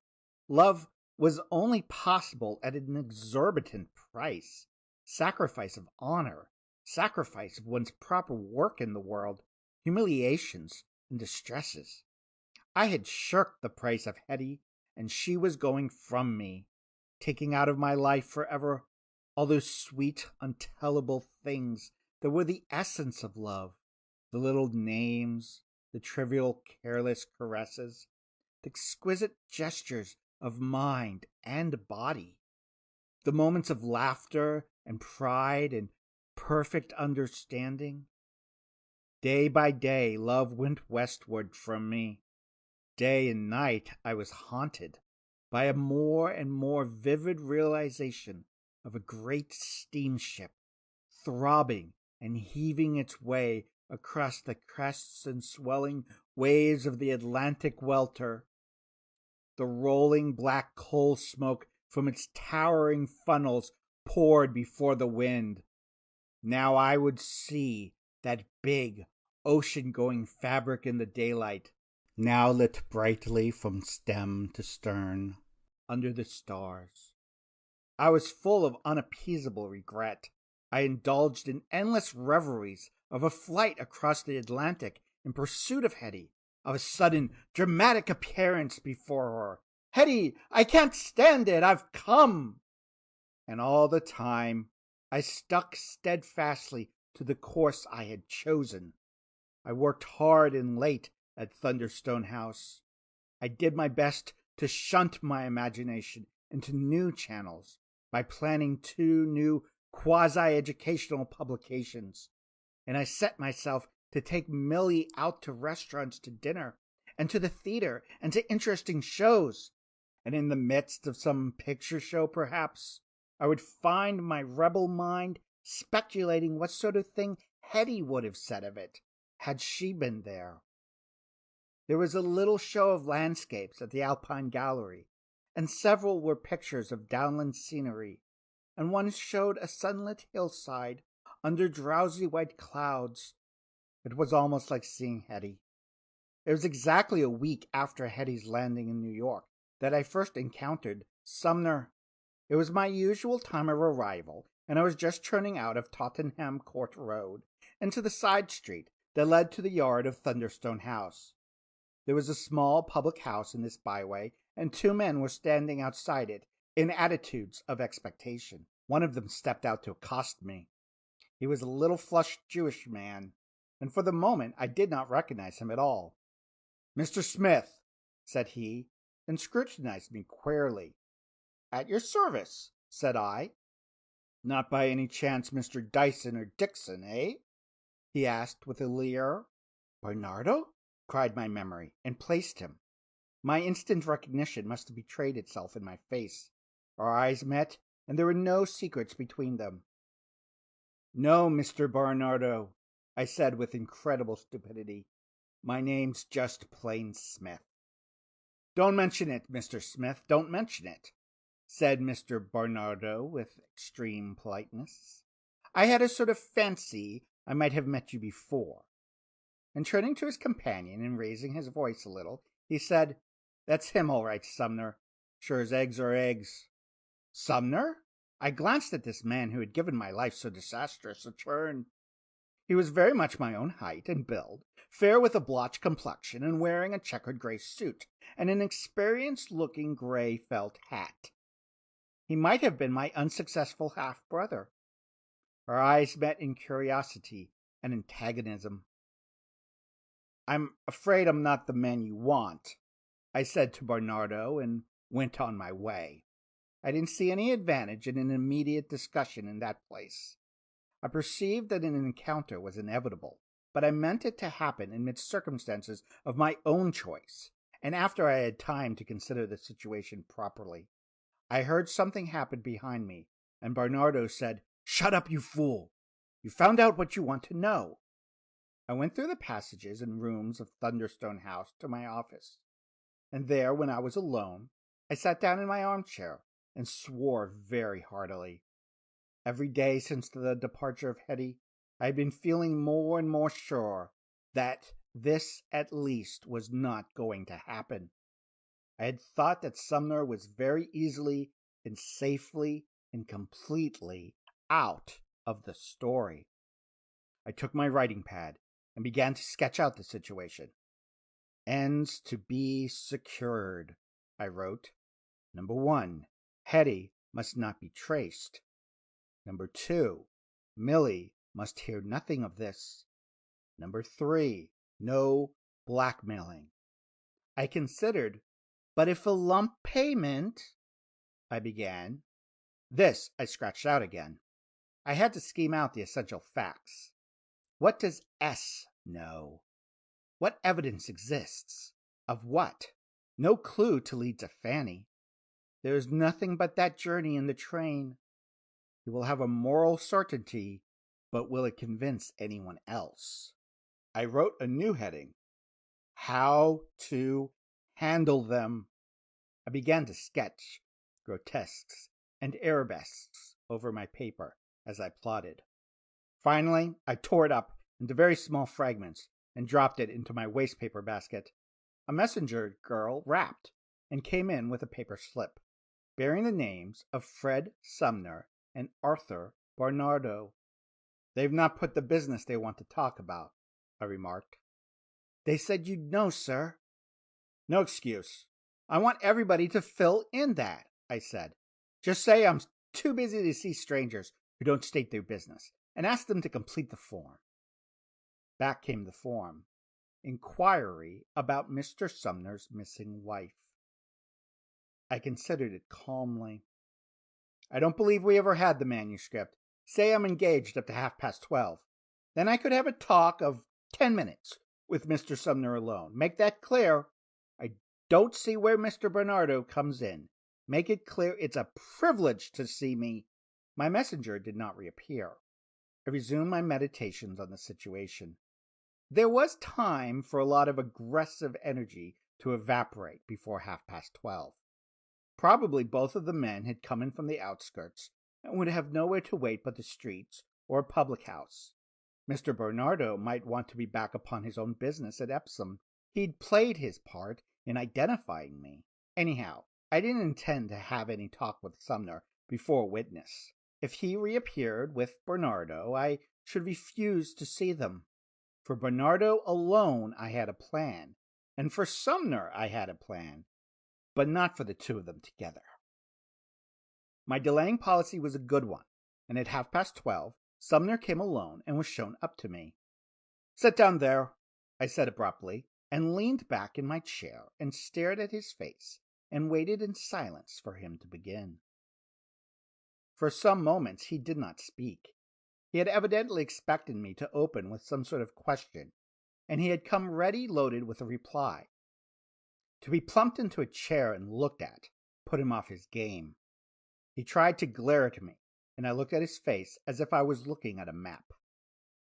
[SPEAKER 18] love was only possible at an exorbitant price. Sacrifice of honor, sacrifice of one's proper work in the world, humiliations and distresses. I had shirked the price of Hetty, and she was going from me, taking out of my life forever all those sweet, untellable things that were the essence of love, the little names, the trivial, careless caresses, the exquisite gestures of mind and body, the moments of laughter and pride and perfect understanding. Day by day, love went westward from me. Day and night I was haunted by a more and more vivid realization of a great steamship, throbbing and heaving its way across the crests and swelling waves of the Atlantic welter. The rolling black coal smoke from its towering funnels poured before the wind. Now I would see that big, ocean-going fabric in the daylight, now lit brightly from stem to stern, under the stars. I was full of unappeasable regret. I indulged in endless reveries of a flight across the Atlantic in pursuit of Hetty, of a sudden dramatic appearance before her. "Hetty, I can't stand it! I've come!" And all the time I stuck steadfastly to the course I had chosen. I worked hard and late at Thunderstone House. I did my best to shunt my imagination into new channels by planning 2 new quasi-educational publications, and I set myself to take Millie out to restaurants to dinner, and to the theater, and to interesting shows, and in the midst of some picture show, perhaps, I would find my rebel mind speculating what sort of thing Hetty would have said of it, had she been there. There was a little show of landscapes at the Alpine Gallery, and several were pictures of downland scenery, and one showed a sunlit hillside under drowsy white clouds. It was almost like seeing Hetty. It was exactly a week after Hetty's landing in New York that I first encountered Sumner. It was my usual time of arrival, and I was just turning out of Tottenham Court Road into the side street that led to the yard of Thunderstone House. There was a small public house in this byway, and 2 men were standing outside it in attitudes of expectation. One of them stepped out to accost me. He was a little flushed Jewish man, and for the moment I did not recognize him at all. "Mr. Smith," said he, and scrutinized me queerly. "At your service," said I. "Not by any chance Mr. Dyson or Dixon, eh?" he asked with a leer. "Bernardo?" cried my memory, and placed him. My instant recognition must have betrayed itself in my face. Our eyes met, and there were no secrets between them. "No, Mr. Bernardo," I said with incredible stupidity. "My name's just plain Smith." "Don't mention it, Mr. Smith, don't mention it," said Mr. Bernardo with extreme politeness. "I had a sort of fancy I might have met you before." And turning to his companion and raising his voice a little, he said, "That's him all right, Sumner. Sure as eggs are eggs." Sumner? I glanced at this man who had given my life so disastrous a turn. He was very much my own height and build, fair with a blotched complexion, and wearing a checkered gray suit and an experienced-looking gray felt hat. He might have been my unsuccessful half-brother. Our eyes met in curiosity and antagonism. "I'm afraid I'm not the man you want," I said to Bernardo, and went on my way. I didn't see any advantage in an immediate discussion in that place. I perceived that an encounter was inevitable, but I meant it to happen amid circumstances of my own choice, and after I had time to consider the situation properly. I heard something happen behind me, and Bernardo said, "Shut up, you fool! You found out what you want to know." I went through the passages and rooms of Thunderstone House to my office, and there, when I was alone, I sat down in my armchair and swore very heartily. Every day since the departure of Hetty, I had been feeling more and more sure that this at least was not going to happen. I had thought that Sumner was very easily and safely and completely out of the story. I took my writing pad and began to sketch out the situation. "Ends to be secured," I wrote. Number 1, Hetty must not be traced. Number 2, Millie must hear nothing of this. Number 3, no blackmailing. I considered, "But if a lump payment," I began. This I scratched out again. I had to scheme out the essential facts. What does S know? What evidence exists? Of what? No clue to lead to Fanny. There is nothing but that journey in the train. He will have a moral certainty, but will it convince anyone else? I wrote a new heading: How to Handle Them. I began to sketch grotesques and arabesques over my paper as I plotted. Finally, I tore it up into very small fragments and dropped it into my wastepaper basket. a messenger girl rapped and came in with a paper slip bearing the names of Fred Sumner and Arthur Barnardo. "They've not put the business they want to talk about," I remarked. "They said you'd know, sir." "No excuse. I want everybody to fill in that," I said. "Just say I'm too busy to see strangers who don't state their business, and ask them to complete the form." Back came the form. Inquiry about Mr. Sumner's missing wife. I considered it calmly. "I don't believe we ever had the manuscript. Say I'm engaged up to 12:30. Then I could have a talk of 10 minutes with Mr. Sumner alone. Make that clear. I don't see where Mr. Bernardo comes in. Make it clear it's a privilege to see me." My messenger did not reappear. I resumed my meditations on the situation. There was time for a lot of aggressive energy to evaporate before 12:30. Probably both of the men had come in from the outskirts and would have nowhere to wait but the streets or a public house. Mr. Bernardo might want to be back upon his own business at Epsom. He'd played his part in identifying me. Anyhow, I didn't intend to have any talk with Sumner before a witness. If he reappeared with Bernardo, I should refuse to see them. For Bernardo alone I had a plan, and for Sumner I had a plan, but not for the two of them together. My delaying policy was a good one, and at 12:30, Sumner came alone and was shown up to me. "Sit down there," I said abruptly, and leaned back in my chair and stared at his face and waited in silence for him to begin. For some moments he did not speak. He had evidently expected me to open with some sort of question, and he had come ready loaded with a reply. To be plumped into a chair and looked at put him off his game. He tried to glare at me, and I looked at his face as if I was looking at a map.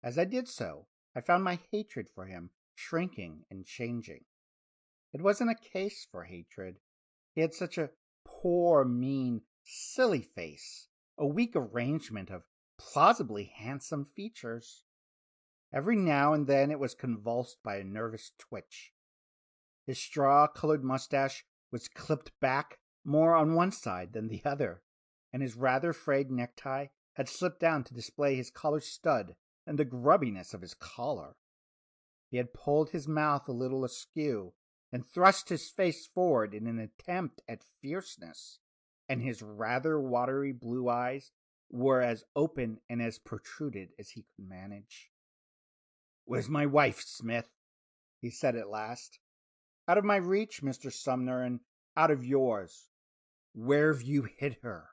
[SPEAKER 18] As I did so, I found my hatred for him shrinking and changing. It wasn't a case for hatred. He had such a poor, mean, silly face, a weak arrangement of plausibly handsome features. Every now and then it was convulsed by a nervous twitch. His straw-colored mustache was clipped back more on one side than the other, and his rather frayed necktie had slipped down to display his collar stud and the grubbiness of his collar. He had pulled his mouth a little askew and thrust his face forward in an attempt at fierceness, and his rather watery blue eyes were as open and as protruded as he could manage. "Where's my wife, Smith?" he said at last. "Out of my reach, Mr. Sumner, and out of yours. Where've you hid her?"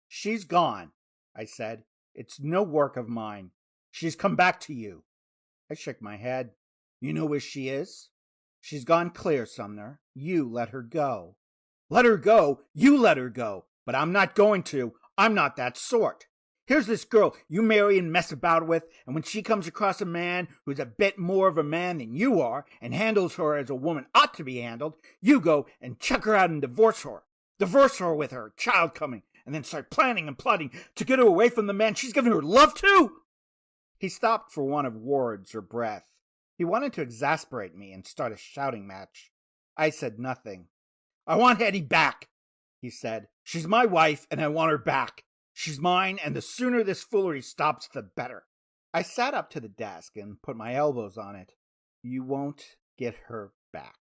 [SPEAKER 18] "She's gone," I said. "It's no work of mine. She's come back to you." I shook my head. "You know where she is?" "She's gone clear, Sumner. You let her go." "Let her go? You let her go. But I'm not going to. I'm not that sort. Here's this girl you marry and mess about with, and when she comes across a man who's a bit more of a man than you are and handles her as a woman ought to be handled, you go and chuck her out and divorce her. Divorce her with her child coming, and then start planning and plotting to get her away from the man she's given her love to." He stopped for want of words or breath. He wanted to exasperate me and start a shouting match. I said nothing. "I want Hetty back," he said. "She's my wife, and I want her back. She's mine, and the sooner this foolery stops, the better." I sat up to the desk and put my elbows on it. "You won't get her back,"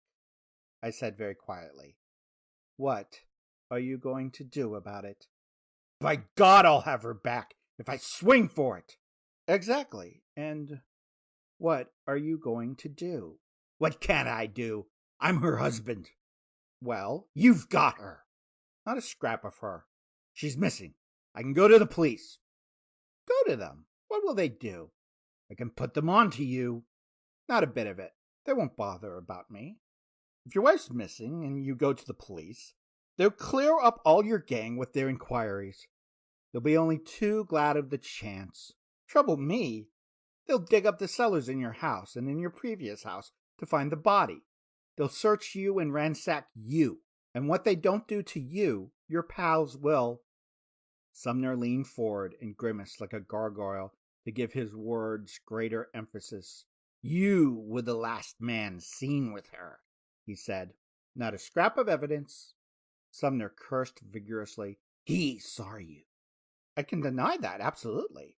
[SPEAKER 18] I said very quietly. "What are you going to do about it?" "By God, I'll have her back, if I swing for it." "Exactly. And what are you going to do?" "What can I do? I'm her husband." "Well, you've got her." "Not a scrap of her. She's missing. I can go to the police." "Go to them. What will they do?" "I can put them on to you." "Not a bit of it. They won't bother about me. If your wife's missing and you go to the police, they'll clear up all your gang with their inquiries. They'll be only too glad of the chance. Trouble me, they'll dig up the cellars in your house and in your previous house to find the body. They'll search you and ransack you. And what they don't do to you, your pals will." Sumner leaned forward and grimaced like a gargoyle to give his words greater emphasis. "You were the last man seen with her. he said. Not a scrap of evidence. Sumner cursed vigorously. He saw you. I can deny that, absolutely.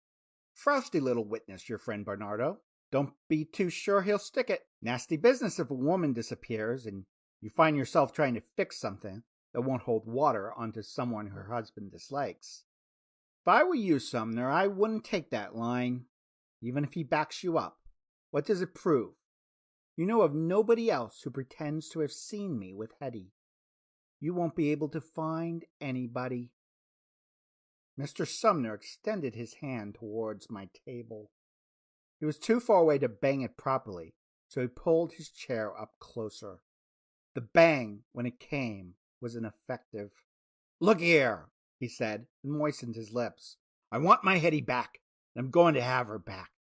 [SPEAKER 18] Frosty little witness, your friend Bernardo. Don't be too sure he'll stick it. Nasty business if a woman disappears and you find yourself trying to fix something that won't hold water onto someone her husband dislikes. If I were you, Sumner, I wouldn't take that line, even if he backs you up. What does it prove? You know of nobody else who pretends to have seen me with Hetty. You won't be able to find anybody. Mr. Sumner extended his hand towards my table. He was too far away to bang it properly, so he pulled his chair up closer. The bang, when it came, was ineffective. Look here, he said, and moistened his lips. I want my Hetty back, and I'm going to have her back.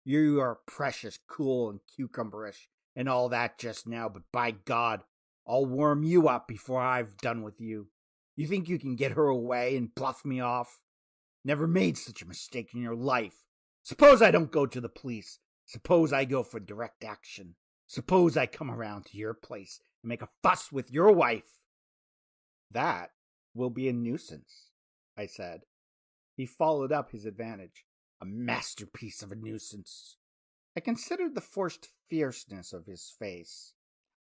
[SPEAKER 18] You are precious cool and cucumberish and all that just now, but by God, I'll worm you up before I've done with you. You think you can get her away and bluff me off? Never made such a mistake in your life. Suppose I don't go to the police. Suppose I go for direct action. Suppose I come around to your place and make a fuss with your wife. That will be a nuisance, I said. He followed up his advantage. A masterpiece of a nuisance. I considered the forced fierceness of his face.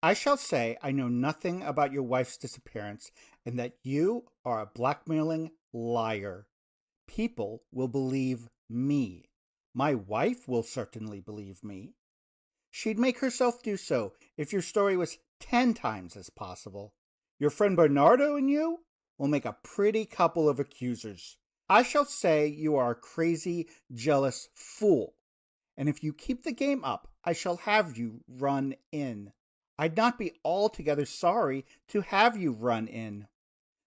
[SPEAKER 18] I shall say I know nothing about your wife's disappearance and that you are a blackmailing liar. People will believe me. My wife will certainly believe me. She'd make herself do so if your story was 10 times as possible. Your friend Bernardo and you will make a pretty couple of accusers. I shall say you are a crazy, jealous fool, and if you keep the game up, I shall have you run in. I'd not be altogether sorry to have you run in.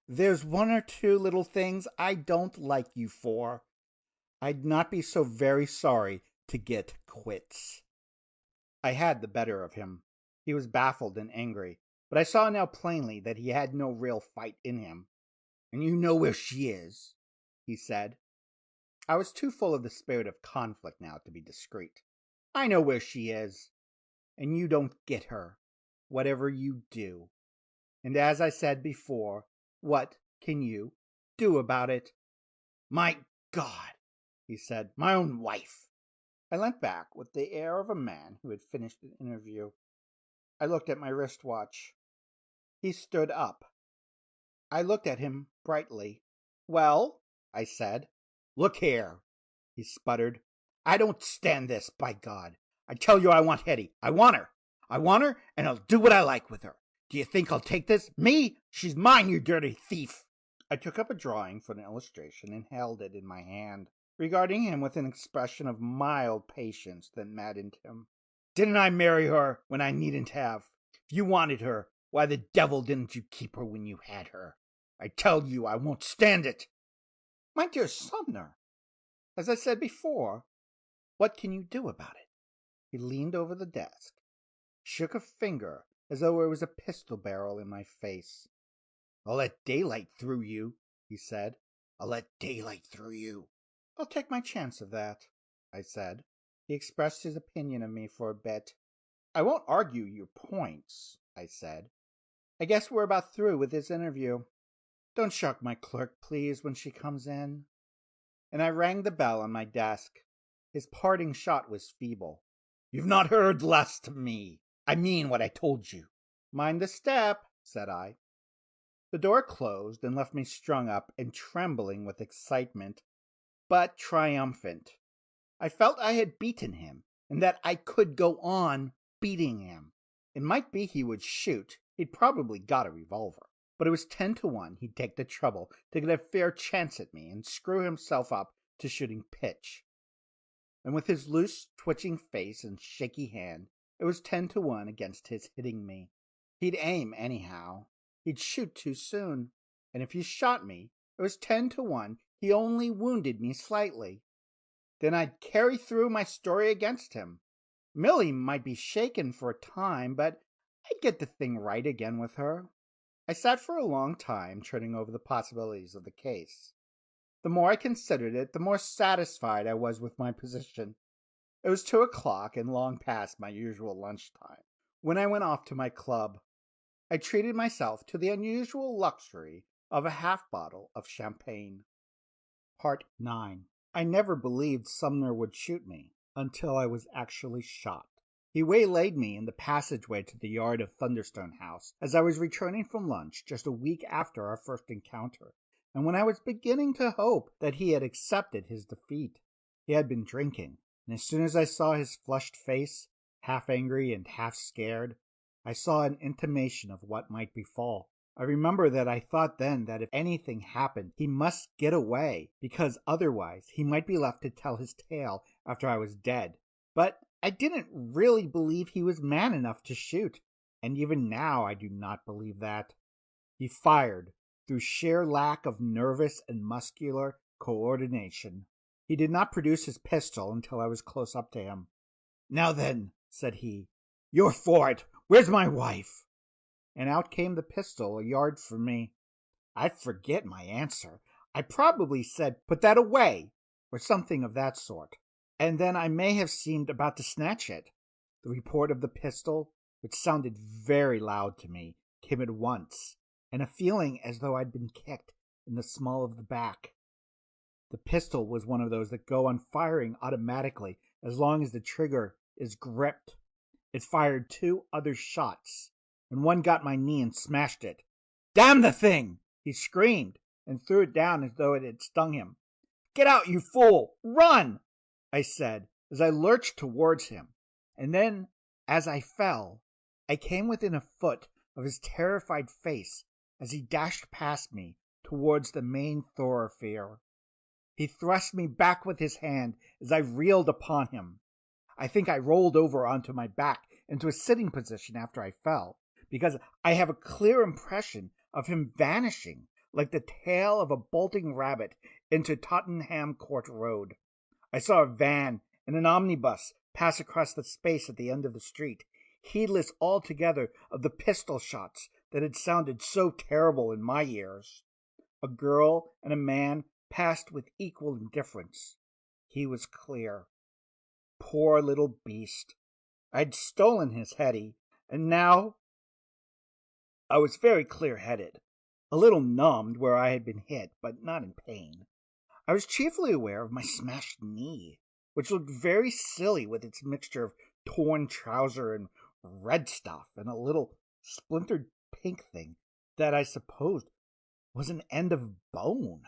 [SPEAKER 18] There's one or two little things I don't like you for. I'd not be so very sorry to get quits. I had the better of him. He was baffled and angry, but I saw now plainly that he had no real fight in him. And you know where she is, he said. I was too full of the spirit of conflict now to be discreet. I know where she is, and you don't get her, whatever you do. And as I said before, what can you do about it? My God, he said, my own wife. I leant back with the air of a man who had finished an interview. I looked at my wristwatch. He stood up. I looked at him brightly. Well, I said. Look here, he sputtered. I don't stand this, by God. I tell you I want Hetty. I want her. I want her, and I'll do what I like with her. Do you think I'll take this? Me? She's mine, you dirty thief. I took up a drawing for an illustration and held it in my hand, regarding him with an expression of mild patience that maddened him. Didn't I marry her when I needn't have? If you wanted her, why the devil didn't you keep her when you had her? I tell you I won't stand it. My dear Sumner, as I said before, what can you do about it? He leaned over the desk, shook a finger as though it was a pistol barrel in my face. I'll let daylight through you, he said. I'll let daylight through you. I'll take my chance of that, I said. He expressed his opinion of me for a bit. I won't argue your points, I said. I guess we're about through with this interview. Don't shock my clerk, please, when she comes in. And I rang the bell on my desk. His parting shot was feeble. You've not heard less to me. I mean what I told you. Mind the step, said I. The door closed and left me strung up and trembling with excitement, but triumphant. I felt I had beaten him, and that I could go on beating him. It might be he would shoot. He'd probably got a revolver. But it was 10 to 1 he'd take the trouble to get a fair chance at me and screw himself up to shooting pitch. And with his loose, twitching face and shaky hand, it was 10 to 1 against his hitting me. He'd aim anyhow. He'd shoot too soon. And if he shot me, it was 10 to 1 he only wounded me slightly. Then I'd carry through my story against him. Millie might be shaken for a time, but I'd get the thing right again with her. I sat for a long time turning over the possibilities of the case. The more I considered it, the more satisfied I was with my position. It was 2 o'clock and long past my usual lunchtime when I went off to my club. I treated myself to the unusual luxury of a half bottle of champagne. Part 9. I never believed Sumner would shoot me until I was actually shot. He waylaid me in the passageway to the yard of Thunderstone House as I was returning from lunch just a week after our first encounter, and when I was beginning to hope that he had accepted his defeat. He had been drinking, and as soon as I saw his flushed face, half angry and half scared, I saw an intimation of what might befall. I remember that I thought then that if anything happened, he must get away, because otherwise he might be left to tell his tale after I was dead. But I didn't really believe he was man enough to shoot, and even now I do not believe that. He fired through sheer lack of nervous and muscular coordination. He did not produce his pistol until I was close up to him. "Now then," said he, "you're for it. Where's my wife?" And out came the pistol a yard from me. I forget my answer. I probably said, "Put that away," or something of that sort. And then I may have seemed about to snatch it. The report of the pistol, which sounded very loud to me, came at once, and a feeling as though I'd been kicked in the small of the back. The pistol was one of those that go on firing automatically as long as the trigger is gripped. It fired 2 other shots, and one got my knee and smashed it. "Damn the thing!" he screamed, and threw it down as though it had stung him. "Get out, you fool! Run!" I said, as I lurched towards him, and then, as I fell, I came within a foot of his terrified face as he dashed past me towards the main thoroughfare. He thrust me back with his hand as I reeled upon him. I think I rolled over onto my back into a sitting position after I fell, because I have a clear impression of him vanishing like the tail of a bolting rabbit into Tottenham Court Road. I saw a van and an omnibus pass across the space at the end of the street, heedless altogether of the pistol shots that had sounded so terrible in my ears. A girl and a man passed with equal indifference. He was clear. Poor little beast. I'd stolen his Hetty, and now I was very clear-headed, a little numbed where I had been hit, but not in pain. I was chiefly aware of my smashed knee, which looked very silly with its mixture of torn trouser and red stuff, and a little splintered pink thing that I supposed was an end of bone.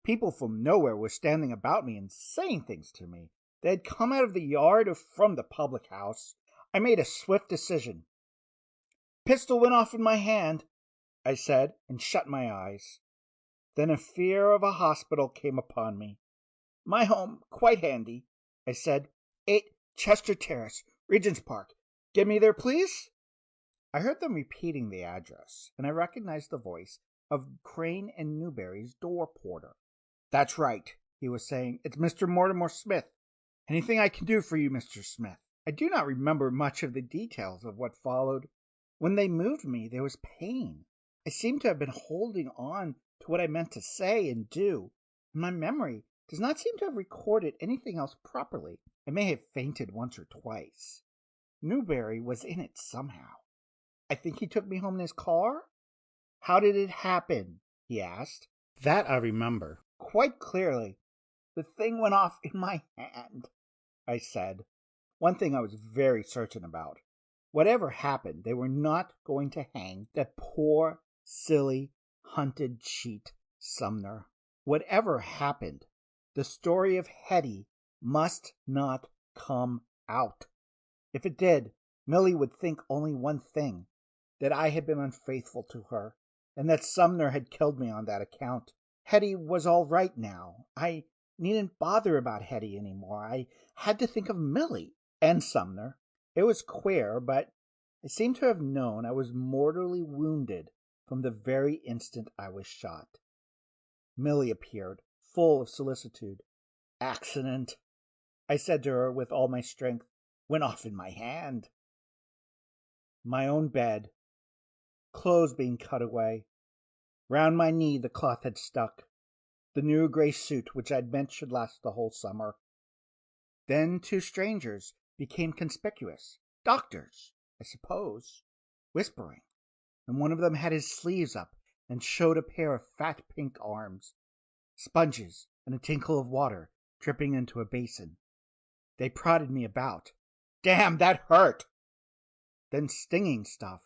[SPEAKER 18] People from nowhere were standing about me and saying things to me. They had come out of the yard or from the public house. I made a swift decision. "Pistol went off in my hand," I said, and shut my eyes. Then a fear of a hospital came upon me. "My home, quite handy," I said. "8 Chester Terrace, Regent's Park. Get me there, please?" I heard them repeating the address, and I recognized the voice of Crane and Newberry's door porter. "That's right," he was saying. "It's Mr. Mortimer Smith. Anything I can do for you, Mr. Smith?" I do not remember much of the details of what followed. When they moved me, there was pain. I seemed to have been holding on to what I meant to say and do, and my memory does not seem to have recorded anything else properly. I may have fainted once or twice. Newberry was in it somehow. I think he took me home in his car? "How did it happen?" he asked. That I remember quite clearly. "The thing went off in my hand," I said. One thing I was very certain about. Whatever happened, they were not going to hang that poor, silly, hunted cheat, Sumner. Whatever happened, the story of Hetty must not come out. If it did, Millie would think only one thing, that I had been unfaithful to her, and that Sumner had killed me on that account. Hetty was all right now. I needn't bother about Hetty any more. I had to think of Millie and Sumner. It was queer, but I seem to have known I was mortally wounded from the very instant I was shot. Millie appeared, full of solicitude. "Accident," I said to her with all my strength. "Went off in my hand." My own bed. Clothes being cut away. Round my knee the cloth had stuck. The new grey suit which I'd meant should last the whole summer. Then 2 strangers became conspicuous. Doctors, I suppose. whispering, and one of them had his sleeves up and showed a pair of fat pink arms, sponges, and a tinkle of water dripping into a basin. They prodded me about. Damn, that hurt! Then stinging stuff.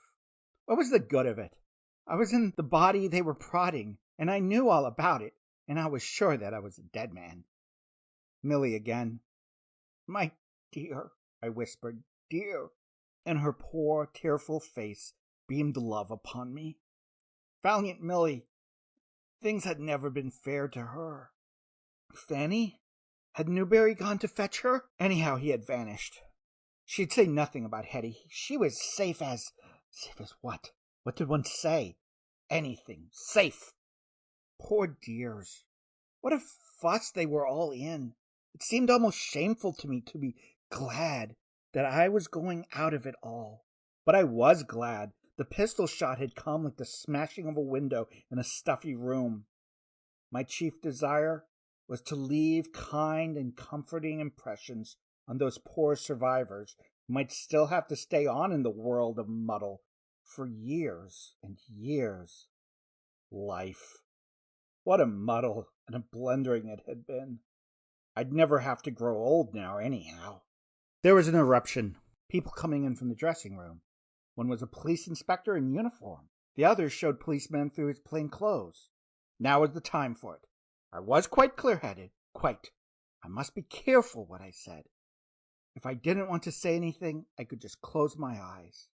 [SPEAKER 18] What was the good of it? I was in the body they were prodding, and I knew all about it, and I was sure that I was a dead man. Millie again. My dear, I whispered, dear, and her poor, tearful face beamed love upon me. Valiant Millie. Things had never been fair to her. Fanny? Had Newberry gone to fetch her? Anyhow, he had vanished. She'd say nothing about Hetty. She was safe as... Safe as what? What did one say? Anything. Safe. Poor dears. What a fuss they were all in. It seemed almost shameful to me to be glad that I was going out of it all. But I was glad. The pistol shot had come like the smashing of a window in a stuffy room. My chief desire was to leave kind and comforting impressions on those poor survivors who might still have to stay on in the world of muddle for years and years. Life. What a muddle and a blundering it had been. I'd never have to grow old now anyhow. There was an eruption. People coming in from the dressing room. One was a police inspector in uniform. The others showed policemen through his plain clothes. Now was the time for it. I was quite clear-headed. Quite. I must be careful what I said. If I didn't want to say anything, I could just close my eyes.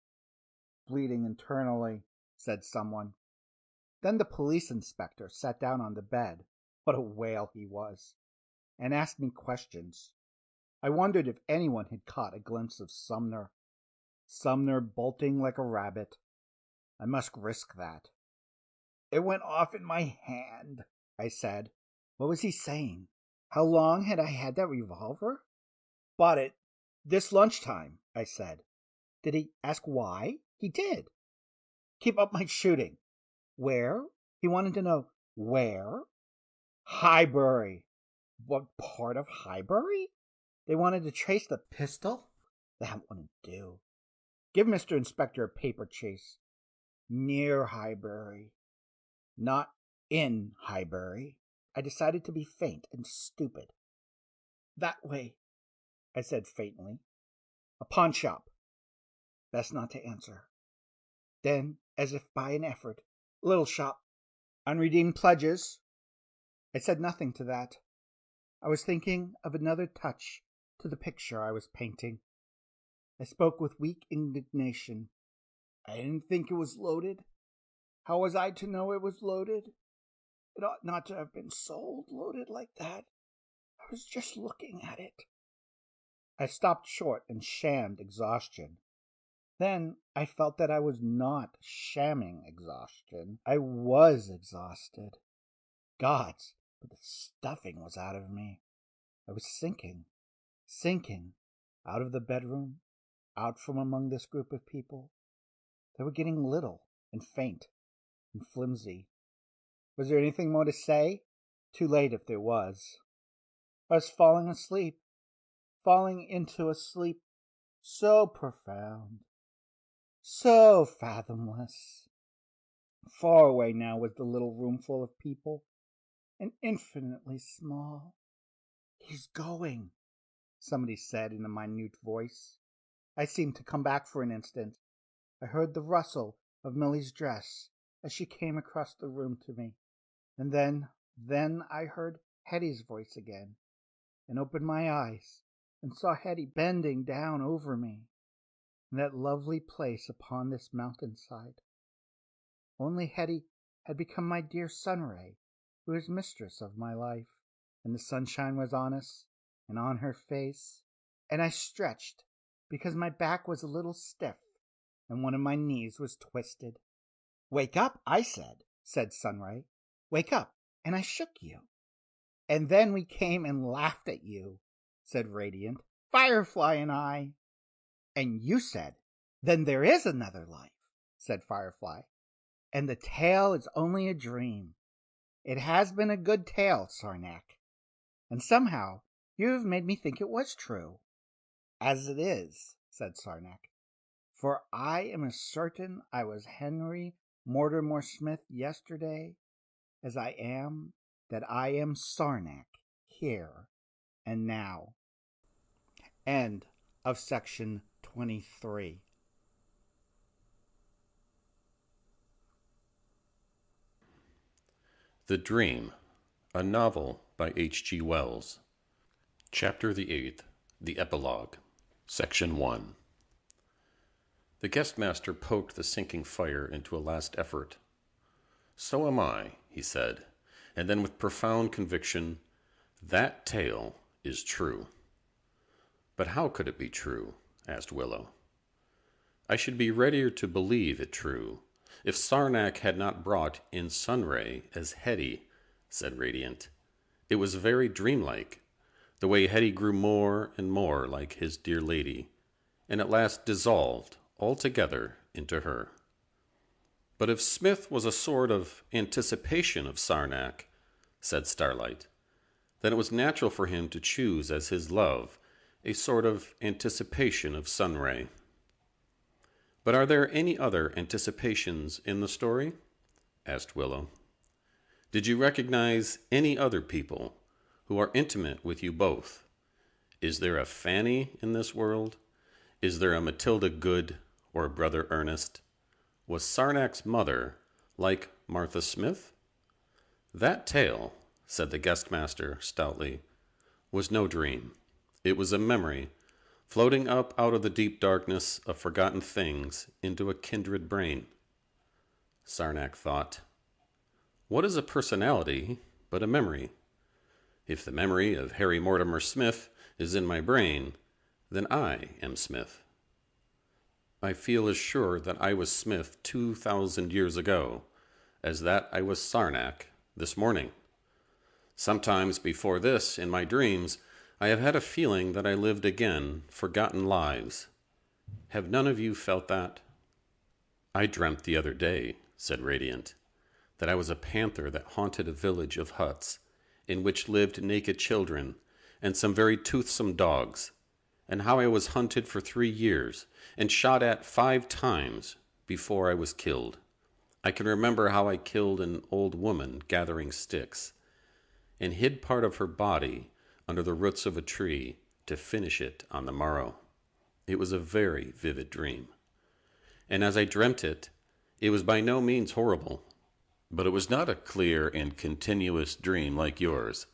[SPEAKER 18] Bleeding internally, said someone. Then the police inspector sat down on the bed. What a whale he was. And asked me questions. I wondered if anyone had caught a glimpse of Sumner. Sumner bolting like a rabbit. I must risk that. It went off in my hand, I said. What was he saying? How long had I had that revolver? Bought it this lunchtime, I said. Did he ask why? He did. Keep up my shooting. Where? He wanted to know where? Highbury. What part of Highbury? They wanted to trace the pistol? That wouldn't do. Give Mr. Inspector a paper chase. Near Highbury. Not in Highbury. I decided to be faint and stupid. That way, I said faintly. A pawn shop. Best not to answer. Then, as if by an effort, little shop. Unredeemed pledges. I said nothing to that. I was thinking of another touch to the picture I was painting. I spoke with weak indignation. I didn't think it was loaded. How was I to know it was loaded? It ought not to have been sold loaded like that. I was just looking at it. I stopped short and shammed exhaustion. Then I felt that I was not shamming exhaustion. I was exhausted. Gods, but the stuffing was out of me. I was sinking, out of the bedroom, out from among this group of people. They were getting little and faint and flimsy. Was there anything more to say? Too late if there was. I was falling asleep, falling into a sleep so profound, so fathomless. Far away now was the little room full of people, and infinitely small. He's going, somebody said in a minute voice. I seemed to come back for an instant. I heard the rustle of Millie's dress as she came across the room to me. And then I heard Hetty's voice again, and opened my eyes, and saw Hetty bending down over me, in that lovely place upon this mountainside. Only Hetty had become my dear Sunray, who is mistress of my life, and the sunshine was on us, and on her face, and I stretched, because my back was a little stiff, and one of my knees was twisted. Wake up, I said Sunray. Wake up, and I shook you. And then we came and laughed at you, said Radiant, Firefly and I. And you said, then there is another life, said Firefly, and the tale is only a dream. It has been a good tale, Sarnak, and somehow you have made me think it was true. As it is, said Sarnak. For I am as certain I was Henry Mortimer Smith yesterday as I am that I am Sarnak here and now. End of section 23.
[SPEAKER 19] The Dream, a novel by H.G. Wells. Chapter the 8th, the Epilogue. Section 1. The guest master poked the sinking fire into a last effort. "So am I," he said, and then with profound conviction, "That tale is true." "But how could it be true?" asked Willow. "I should be readier to believe it true if Sarnak had not brought in Sunray as Hetty," said Radiant. "It was very dreamlike, the way Hetty grew more and more like his dear lady, and at last dissolved altogether into her." "But if Smith was a sort of anticipation of Sarnak," said Starlight, "then it was natural for him to choose as his love a sort of anticipation of Sunray." "But are there any other anticipations in the story?" asked Willow. "Did you recognize any other people who are intimate with you both? Is there a Fanny in this world? Is there a Matilda Good or a Brother Ernest? Was Sarnak's mother like Martha Smith?" "That tale," said the guest master stoutly, "was no dream. It was a memory floating up out of the deep darkness of forgotten things into a kindred brain." Sarnak thought, "What is a personality but a memory? If the memory of Harry Mortimer Smith is in my brain, then I am Smith. I feel as sure that I was Smith 2,000 years ago as that I was Sarnak this morning. Sometimes before this, in my dreams, I have had a feeling that I lived again forgotten lives. Have none of you felt that?" "I dreamt the other day," said Radiant, "that I was a panther that haunted a village of huts in which lived naked children and some very toothsome dogs, and how I was hunted for 3 years and shot at 5 times before I was killed. I can remember how I killed an old woman gathering sticks, and hid part of her body under the roots of a tree to finish it on the morrow. It was a very vivid dream. And as I dreamt it, it was by no means horrible. But it was not a clear and continuous dream like yours.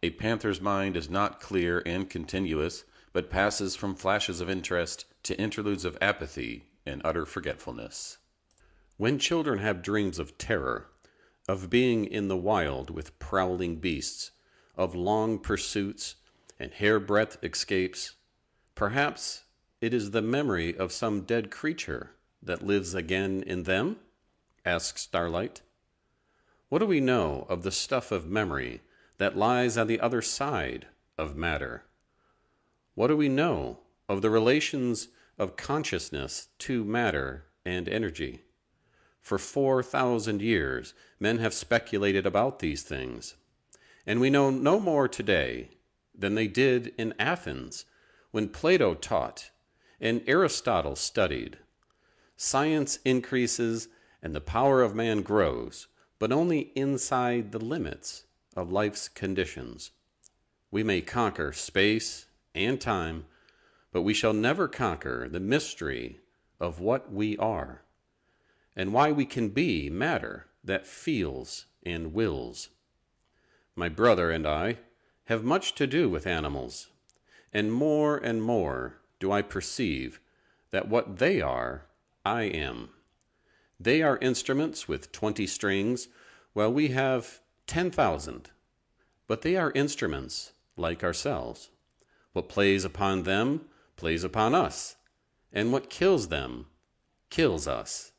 [SPEAKER 19] A panther's mind is not clear and continuous, but passes from flashes of interest to interludes of apathy and utter forgetfulness. When children have dreams of terror, of being in the wild with prowling beasts, of long pursuits and hairbreadth escapes, perhaps it is the memory of some dead creature that lives again in them?" asked Starlight. "What do we know of the stuff of memory that lies on the other side of matter? What do we know of the relations of consciousness to matter and energy? For 4,000 years, men have speculated about these things, and we know no more today than they did in Athens when Plato taught and Aristotle studied. Science increases and the power of man grows, but only inside the limits of life's conditions. We may conquer space and time, but we shall never conquer the mystery of what we are, and why we can be matter that feels and wills. My brother and I have much to do with animals, and more do I perceive that what they are, I am. They are instruments with 20 strings, while we have 10,000. But they are instruments like ourselves. What plays upon them plays upon us, and what kills them kills us.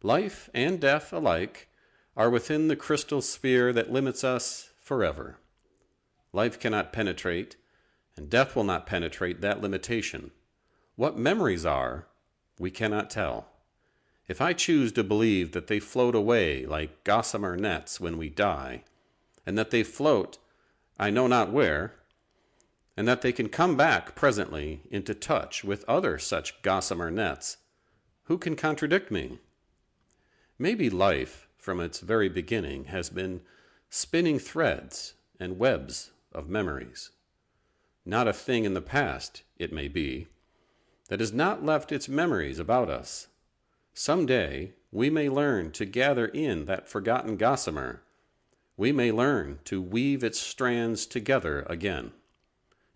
[SPEAKER 19] Life and death alike are within the crystal sphere that limits us forever. Life cannot penetrate, and death will not penetrate that limitation. What memories are, we cannot tell. If I choose to believe that they float away like gossamer nets when we die, and that they float I know not where, and that they can come back presently into touch with other such gossamer nets, Who can contradict me? Maybe life, from its very beginning, has been spinning threads and webs of memories. Not a thing in the past, it may be, that has not left its memories about us. Some day we may learn to gather in that forgotten gossamer. We may learn to weave its strands together again,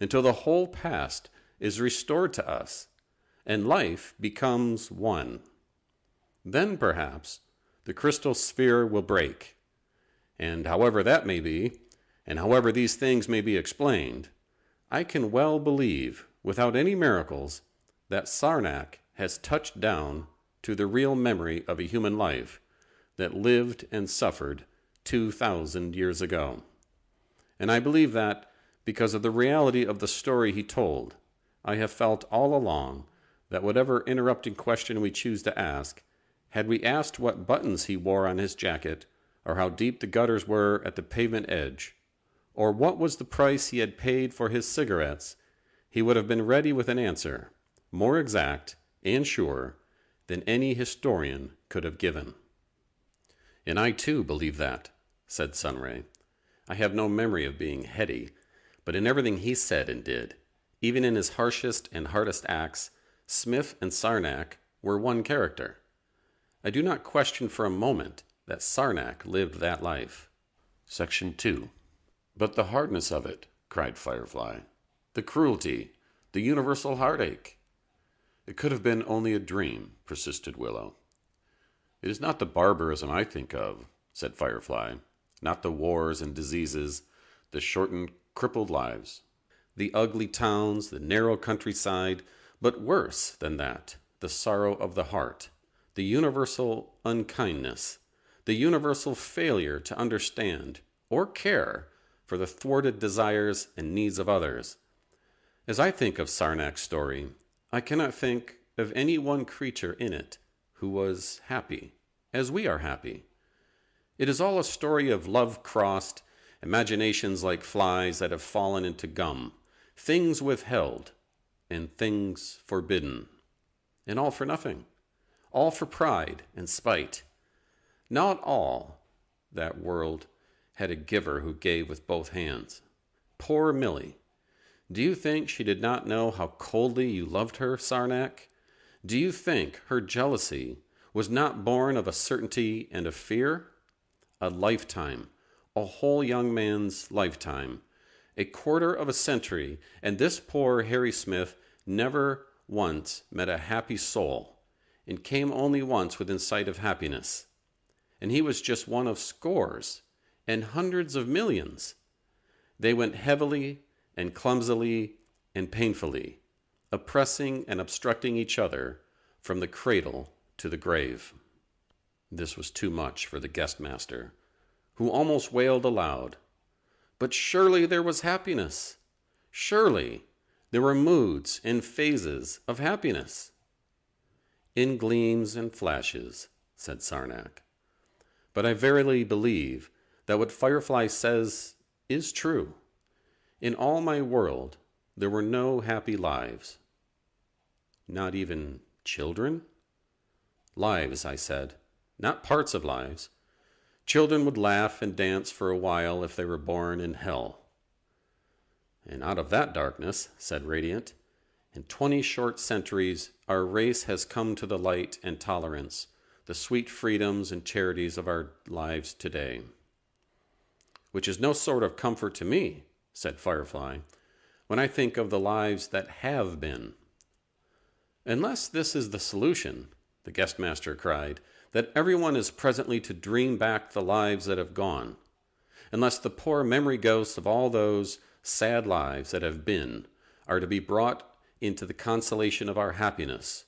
[SPEAKER 19] until the whole past is restored to us, and life becomes one. Then perhaps the crystal sphere will break, and however that may be, and however these things may be explained, I can well believe, without any miracles, that Sarnak has touched down to the real memory of a human life that lived and suffered 2,000 years ago. And I believe that, because of the reality of the story he told, I have felt all along that whatever interrupting question we choose to ask, had we asked what buttons he wore on his jacket, or how deep the gutters were at the pavement edge, or what was the price he had paid for his cigarettes, he would have been ready with an answer, more exact and sure than any historian could have given. And I too believe that, said Sunray. I have no memory of being heady, but in everything he said and did, even in his harshest and hardest acts, Smith and Sarnak were one character. I do not question for a moment that Sarnak lived that life. Section 2. But the hardness of it, cried Firefly. The cruelty, the universal heartache. It could have been only a dream, persisted Willow. It is not the barbarism I think of, said Firefly, not the wars and diseases, the shortened, crippled lives, the ugly towns, the narrow countryside, but worse than that, the sorrow of the heart, the universal unkindness, the universal failure to understand or care for the thwarted desires and needs of others. As I think of Sarnak's story, I cannot think of any one creature in it who was happy, as we are happy. It is all a story of love crossed, imaginations like flies that have fallen into gum, things withheld, and things forbidden. And all for nothing, all for pride and spite. Not all that world had a giver who gave with both hands. Poor Millie. Do you think she did not know how coldly you loved her, Sarnak? Do you think her jealousy was not born of a certainty and a fear? A lifetime, a whole young man's lifetime, a quarter of a century, and this poor Harry Smith never once met a happy soul, and came only once within sight of happiness. And he was just one of scores and hundreds of millions. They went heavily and clumsily and painfully, oppressing and obstructing each other from the cradle to the grave. This was too much for the guest master, who almost wailed aloud. But surely there was happiness. Surely there were moods and phases of happiness. In gleams and flashes, said Sarnak. But I verily believe that what Firefly says is true. In all my world, there were no happy lives. Not even children? Lives, I said, not parts of lives. Children would laugh and dance for a while if they were born in hell. And out of that darkness, said Radiant, in 20 short centuries, our race has come to the light and tolerance, the sweet freedoms and charities of our lives today. Which is no sort of comfort to me, said Firefly, when I think of the lives that have been. Unless this is the solution, the guest master cried, that everyone is presently to dream back the lives that have gone, unless the poor memory ghosts of all those sad lives that have been are to be brought into the consolation of our happiness.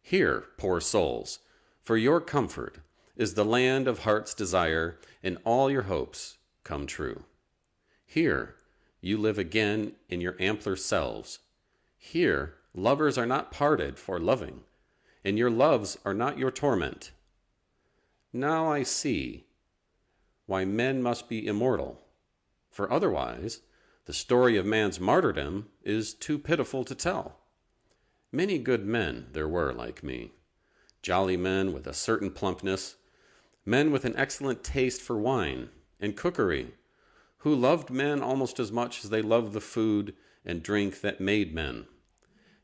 [SPEAKER 19] Here, poor souls, for your comfort is the land of heart's desire, and all your hopes come true. Here you live again in your ampler selves. Here lovers are not parted for loving, and your loves are not your torment. Now I see why men must be immortal, for otherwise the story of man's martyrdom is too pitiful to tell. Many good men there were like me. jolly men with a certain plumpness, men with an excellent taste for wine and cookery, who loved men almost as much as they loved the food and drink that made men.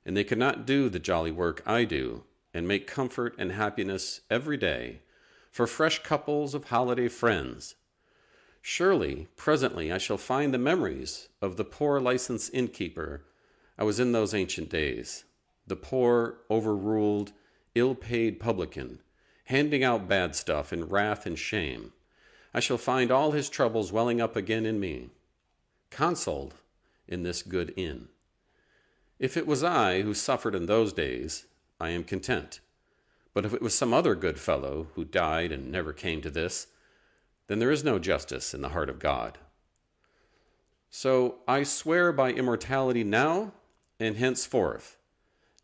[SPEAKER 19] And they could not do the jolly work I do, and make comfort and happiness every day for fresh couples of holiday friends. Surely, presently I shall find the memories of the poor licensed innkeeper I was in those ancient days, the poor, overruled, ill-paid publican, handing out bad stuff in wrath and shame. I shall find all his troubles welling up again in me, consoled in this good inn. If it was I who suffered in those days, I am content. But if it was some other good fellow who died and never came to this, then there is no justice in the heart of God. So I swear by immortality now and henceforth,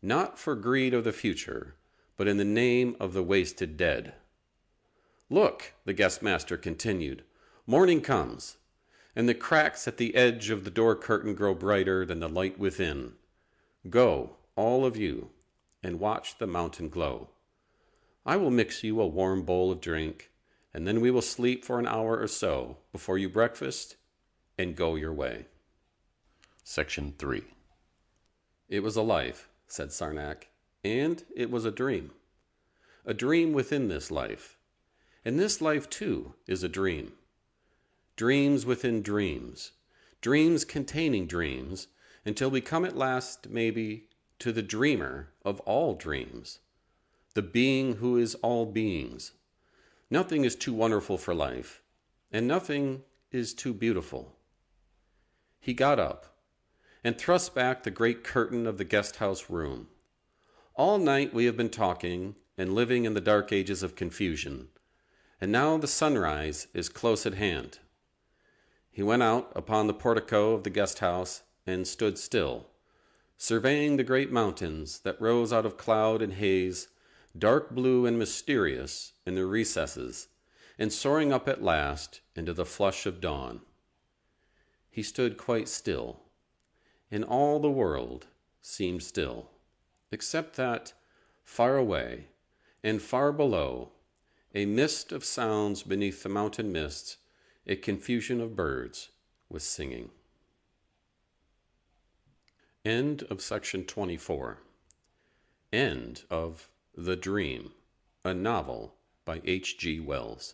[SPEAKER 19] not for greed of the future, but in the name of the wasted dead. Look, the guest master continued, morning comes, and the cracks at the edge of the door curtain grow brighter than the light within. Go, all of you, and watch the mountain glow. I will mix you a warm bowl of drink, and then we will sleep for an hour or so before you breakfast and go your way. Section 3. It was a life, said Sarnak, and it was a dream. A dream within this life. And this life, too, is a dream. Dreams within dreams. Dreams containing dreams, until we come at last, maybe, to the dreamer of all dreams. The being who is all beings. Nothing is too wonderful for life, and nothing is too beautiful. He got up and thrust back the great curtain of the guest house room. All night we have been talking and living in the dark ages of confusion, and now the sunrise is close at hand. He went out upon the portico of the guest house and stood still, surveying the great mountains that rose out of cloud and haze, dark blue and mysterious in their recesses, and soaring up at last into the flush of dawn. He stood quite still, and all the world seemed still, except that, far away and far below, a mist of sounds beneath the mountain mists, a confusion of birds was singing. End of section 24. End of The Dream, a novel by H.G. Wells.